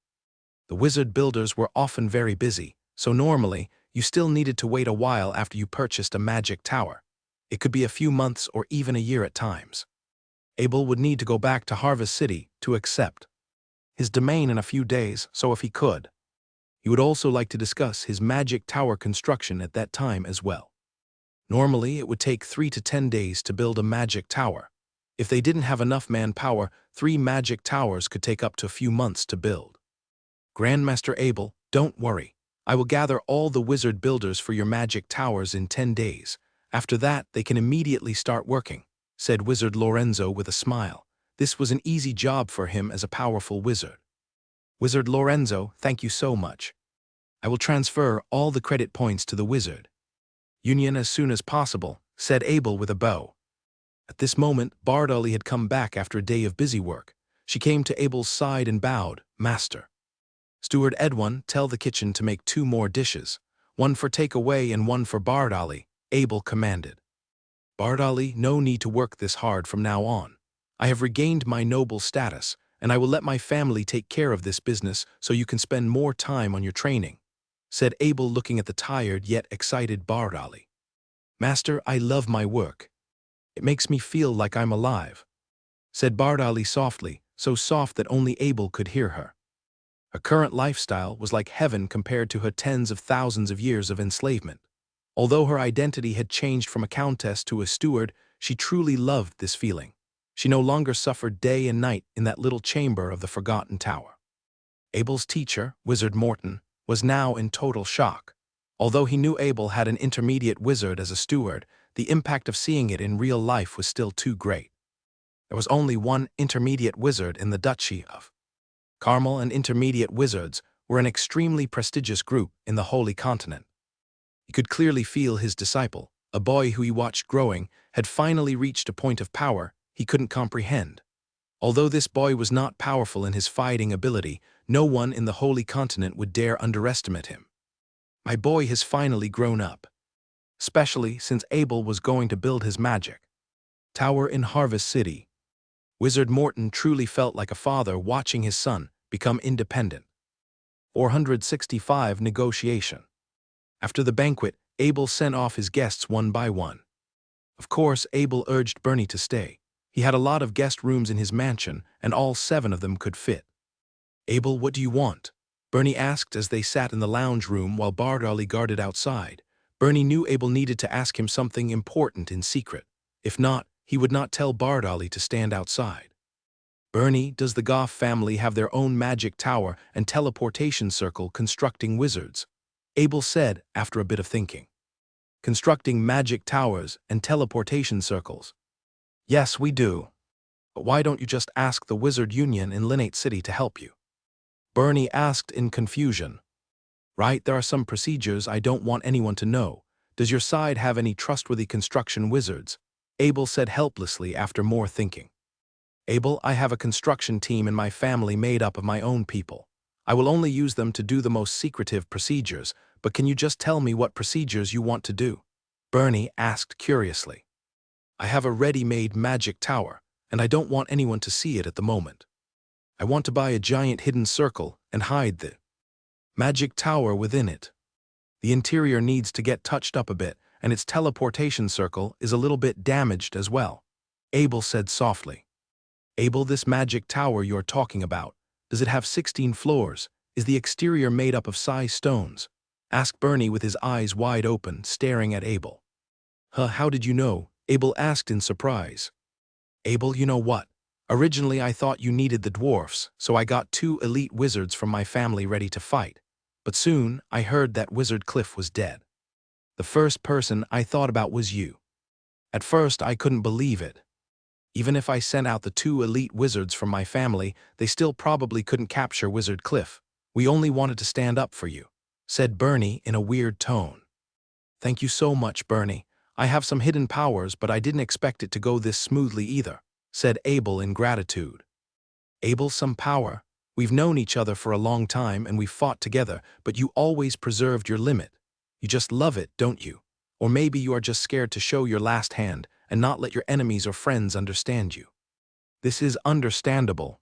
The wizard builders were often very busy, so normally, you still needed to wait a while after you purchased a magic tower. It could be a few months or even a year at times. Abel would need to go back to Harvest City to accept his domain in a few days, so if he could, he would also like to discuss his magic tower construction at that time as well. Normally, it would take 3 to 10 days to build a magic tower. If they didn't have enough manpower, 3 magic towers could take up to a few months to build. "Grandmaster Abel, don't worry. I will gather all the wizard builders for your magic towers in 10 days. After that, they can immediately start working," said Wizard Lorenzo with a smile. This was an easy job for him as a powerful wizard. "Wizard Lorenzo, thank you so much. I will transfer all the credit points to the Wizard Union as soon as possible," said Abel with a bow. At this moment, Bardolly had come back after a day of busy work. She came to Abel's side and bowed. "Master. Steward Edwin, tell the kitchen to make 2 more dishes, 1 for takeaway and 1 for Bardolly," Abel commanded. "Bardolly, no need to work this hard from now on. I have regained my noble status, and I will let my family take care of this business so you can spend more time on your training," said Abel looking at the tired yet excited Bardolly. "Master, I love my work. It makes me feel like I'm alive," said Bardolly softly, so soft that only Abel could hear her. Her current lifestyle was like heaven compared to her tens of thousands of years of enslavement. Although her identity had changed from a countess to a steward, she truly loved this feeling. She no longer suffered day and night in that little chamber of the forgotten tower. Abel's teacher, Wizard Morton, was now in total shock. Although he knew Abel had an intermediate wizard as a steward, the impact of seeing it in real life was still too great. There was only one intermediate wizard in the Duchy of Carmel, and intermediate wizards were an extremely prestigious group in the Holy Continent. He could clearly feel his disciple, a boy who he watched growing, had finally reached a point of power he couldn't comprehend. Although this boy was not powerful in his fighting ability, no one in the Holy Continent would dare underestimate him. My boy has finally grown up. Especially since Abel was going to build his magic tower in Harvest City. Wizard Morton truly felt like a father watching his son become independent. 465 Negotiation. After the banquet, Abel sent off his guests one by one. Of course, Abel urged Bernie to stay. He had a lot of guest rooms in his mansion, and all 7 of them could fit. "Abel, what do you want?" Bernie asked as they sat in the lounge room while Bartley guarded outside. Bernie knew Abel needed to ask him something important in secret. If not, he would not tell Bartley to stand outside. "Bernie, does the Goff family have their own magic tower and teleportation circle constructing wizards?" Abel said after a bit of thinking. "Constructing magic towers and teleportation circles? Yes, we do. But why don't you just ask the Wizard Union in Knight City to help you?" Bernie asked in confusion. "Right, there are some procedures I don't want anyone to know. Does your side have any trustworthy construction wizards?" Abel said helplessly after more thinking. "Abel, I have a construction team in my family made up of my own people. I will only use them to do the most secretive procedures, but can you just tell me what procedures you want to do?" Bernie asked curiously. "I have a ready-made magic tower, and I don't want anyone to see it at the moment. I want to buy a giant hidden circle and hide the magic tower within it. The interior needs to get touched up a bit, and its teleportation circle is a little bit damaged as well," Abel said softly. "Abel, this magic tower you're talking about, does it have 16 floors? Is the exterior made up of size stones?" asked Bernie with his eyes wide open, staring at Abel. How did you know?" Abel asked in surprise. "Abel, you know what? Originally I thought you needed the dwarfs, so I got 2 elite wizards from my family ready to fight. But soon I heard that Wizard Cliff was dead. The first person I thought about was you. At first I couldn't believe it. Even if I sent out the 2 elite wizards from my family, they still probably couldn't capture Wizard Cliff. We only wanted to stand up for you," said Bernie in a weird tone. "Thank you so much, Bernie. I have some hidden powers, but I didn't expect it to go this smoothly either," said Abel in gratitude. "Abel, some power? We've known each other for a long time and we've fought together, but you always preserved your limit. You just love it, don't you? Or maybe you are just scared to show your last hand and not let your enemies or friends understand you. This is understandable.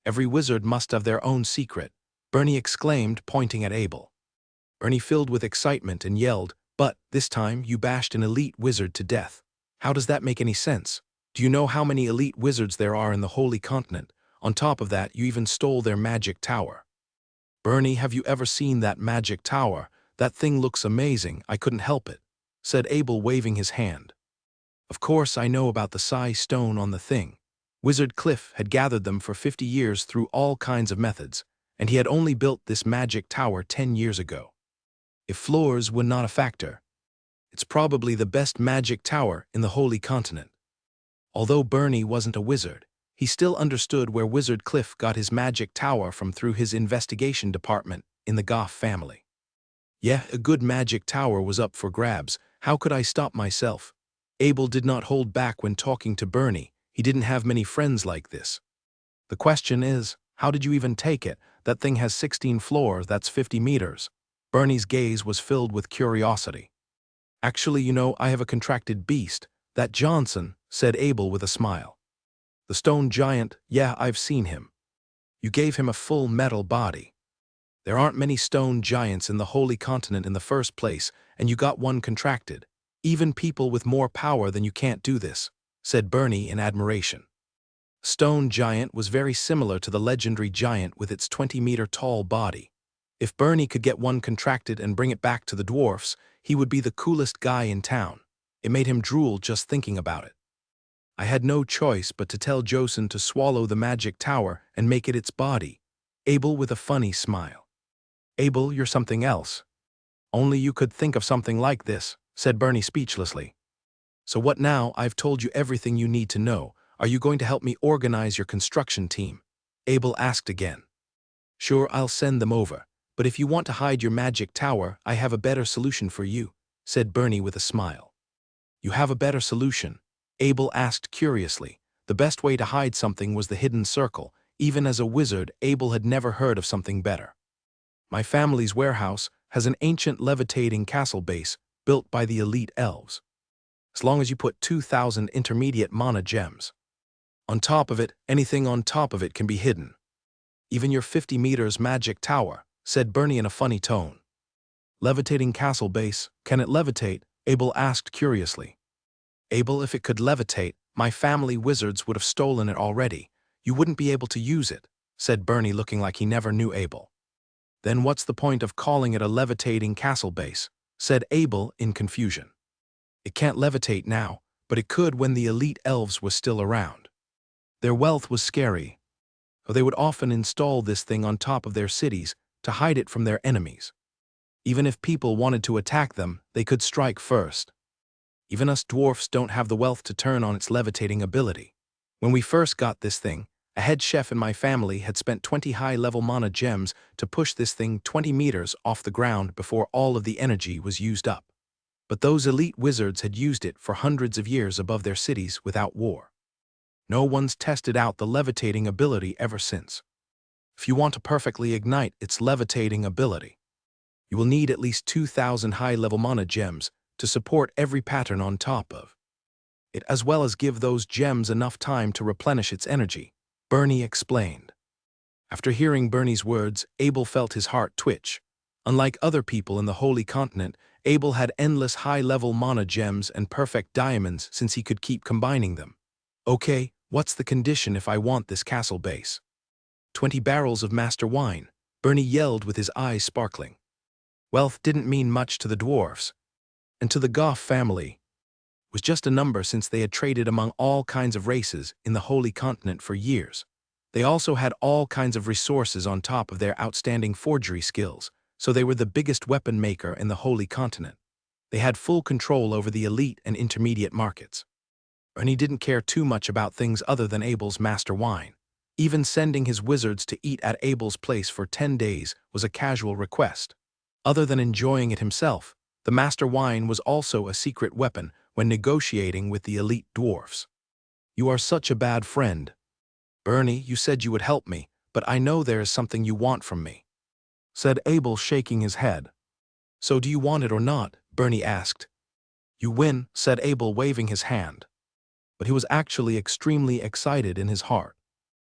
Every wizard must have their own secret," Bernie exclaimed, pointing at Abel. Bernie filled with excitement and yelled, "But, this time, you bashed an elite wizard to death. How does that make any sense? Do you know how many elite wizards there are in the Holy Continent? On top of that, you even stole their magic tower." "Bernie, have you ever seen that magic tower? That thing looks amazing, I couldn't help it," said Abel, waving his hand. "Of course I know about the size stone on the thing. Wizard Cliff had gathered them for 50 years through all kinds of methods, and he had only built this magic tower 10 years ago. If floors were not a factor, it's probably the best magic tower in the Holy Continent." Although Bernie wasn't a wizard, he still understood where Wizard Cliff got his magic tower from through his investigation department in the Goff family. "Yeah, a good magic tower was up for grabs. How could I stop myself?" Abel did not hold back when talking to Bernie. He didn't have many friends like this. "The question is, how did you even take it? That thing has 16 floors, that's 50 meters. Bernie's gaze was filled with curiosity. "Actually, you know, I have a contracted beast, that Johnson," said Abel with a smile. "The stone giant, yeah, I've seen him. You gave him a full metal body. There aren't many stone giants in the Holy Continent in the first place, and you got one contracted. Even people with more power than you can't do this," said Bernie in admiration. Stone giant was very similar to the legendary giant with its 20-meter tall body. If Bernie could get one contracted and bring it back to the dwarfs, he would be the coolest guy in town. It made him drool just thinking about it. I had no choice but to tell Josen to swallow the magic tower and make it its body. Abel with a funny smile. Abel, you're something else. Only you could think of something like this, said Bernie speechlessly. So what now? I've told you everything you need to know. Are you going to help me organize your construction team? Abel asked again. Sure, I'll send them over, but if you want to hide your magic tower, I have a better solution for you, said Bernie with a smile. You have a better solution? Abel asked curiously. The best way to hide something was the hidden circle. Even as a wizard, Abel had never heard of something better. My family's warehouse has an ancient levitating castle base built by the elite elves. As long as you put 2,000 intermediate mana gems on top of it, anything on top of it can be hidden. Even your 50 meters magic tower, said Bernie in a funny tone. Levitating castle base, can it levitate? Abel asked curiously. Abel, if it could levitate, my family wizards would have stolen it already. You wouldn't be able to use it, said Bernie looking like he never knew Abel. Then what's the point of calling it a levitating castle base? Said Abel in confusion. It can't levitate now, but it could when the elite elves were still around. Their wealth was scary. They would often install this thing on top of their cities to hide it from their enemies. Even if people wanted to attack them, they could strike first. Even us dwarfs don't have the wealth to turn on its levitating ability. When we first got this thing, a head chef in my family had spent 20 high-level mana gems to push this thing 20 meters off the ground before all of the energy was used up. But those elite wizards had used it for hundreds of years above their cities without war. No one's tested out the levitating ability ever since. If you want to perfectly ignite its levitating ability, you will need at least 2,000 high-level mana gems to support every pattern on top of it, as well as give those gems enough time to replenish its energy, Bernie explained. After hearing Bernie's words, Abel felt his heart twitch. Unlike other people in the Holy Continent, Abel had endless high-level mana gems and perfect diamonds since he could keep combining them. Okay, what's the condition if I want this castle base? 20 barrels of master wine, Bernie yelled with his eyes sparkling. Wealth didn't mean much to the dwarfs, and to the Goff family was just a number since they had traded among all kinds of races in the Holy Continent for years. They also had all kinds of resources on top of their outstanding forgery skills, so they were the biggest weapon maker in the Holy Continent. They had full control over the elite and intermediate markets. Bernie didn't care too much about things other than Abel's master wine. Even sending his wizards to eat at Abel's place for 10 days was a casual request. Other than enjoying it himself, the master wine was also a secret weapon when negotiating with the elite dwarfs. You are such a bad friend. Bernie, you said you would help me, but I know there is something you want from me, said Abel, shaking his head. So do you want it or not? Bernie asked. You win, said Abel, waving his hand. But he was actually extremely excited in his heart.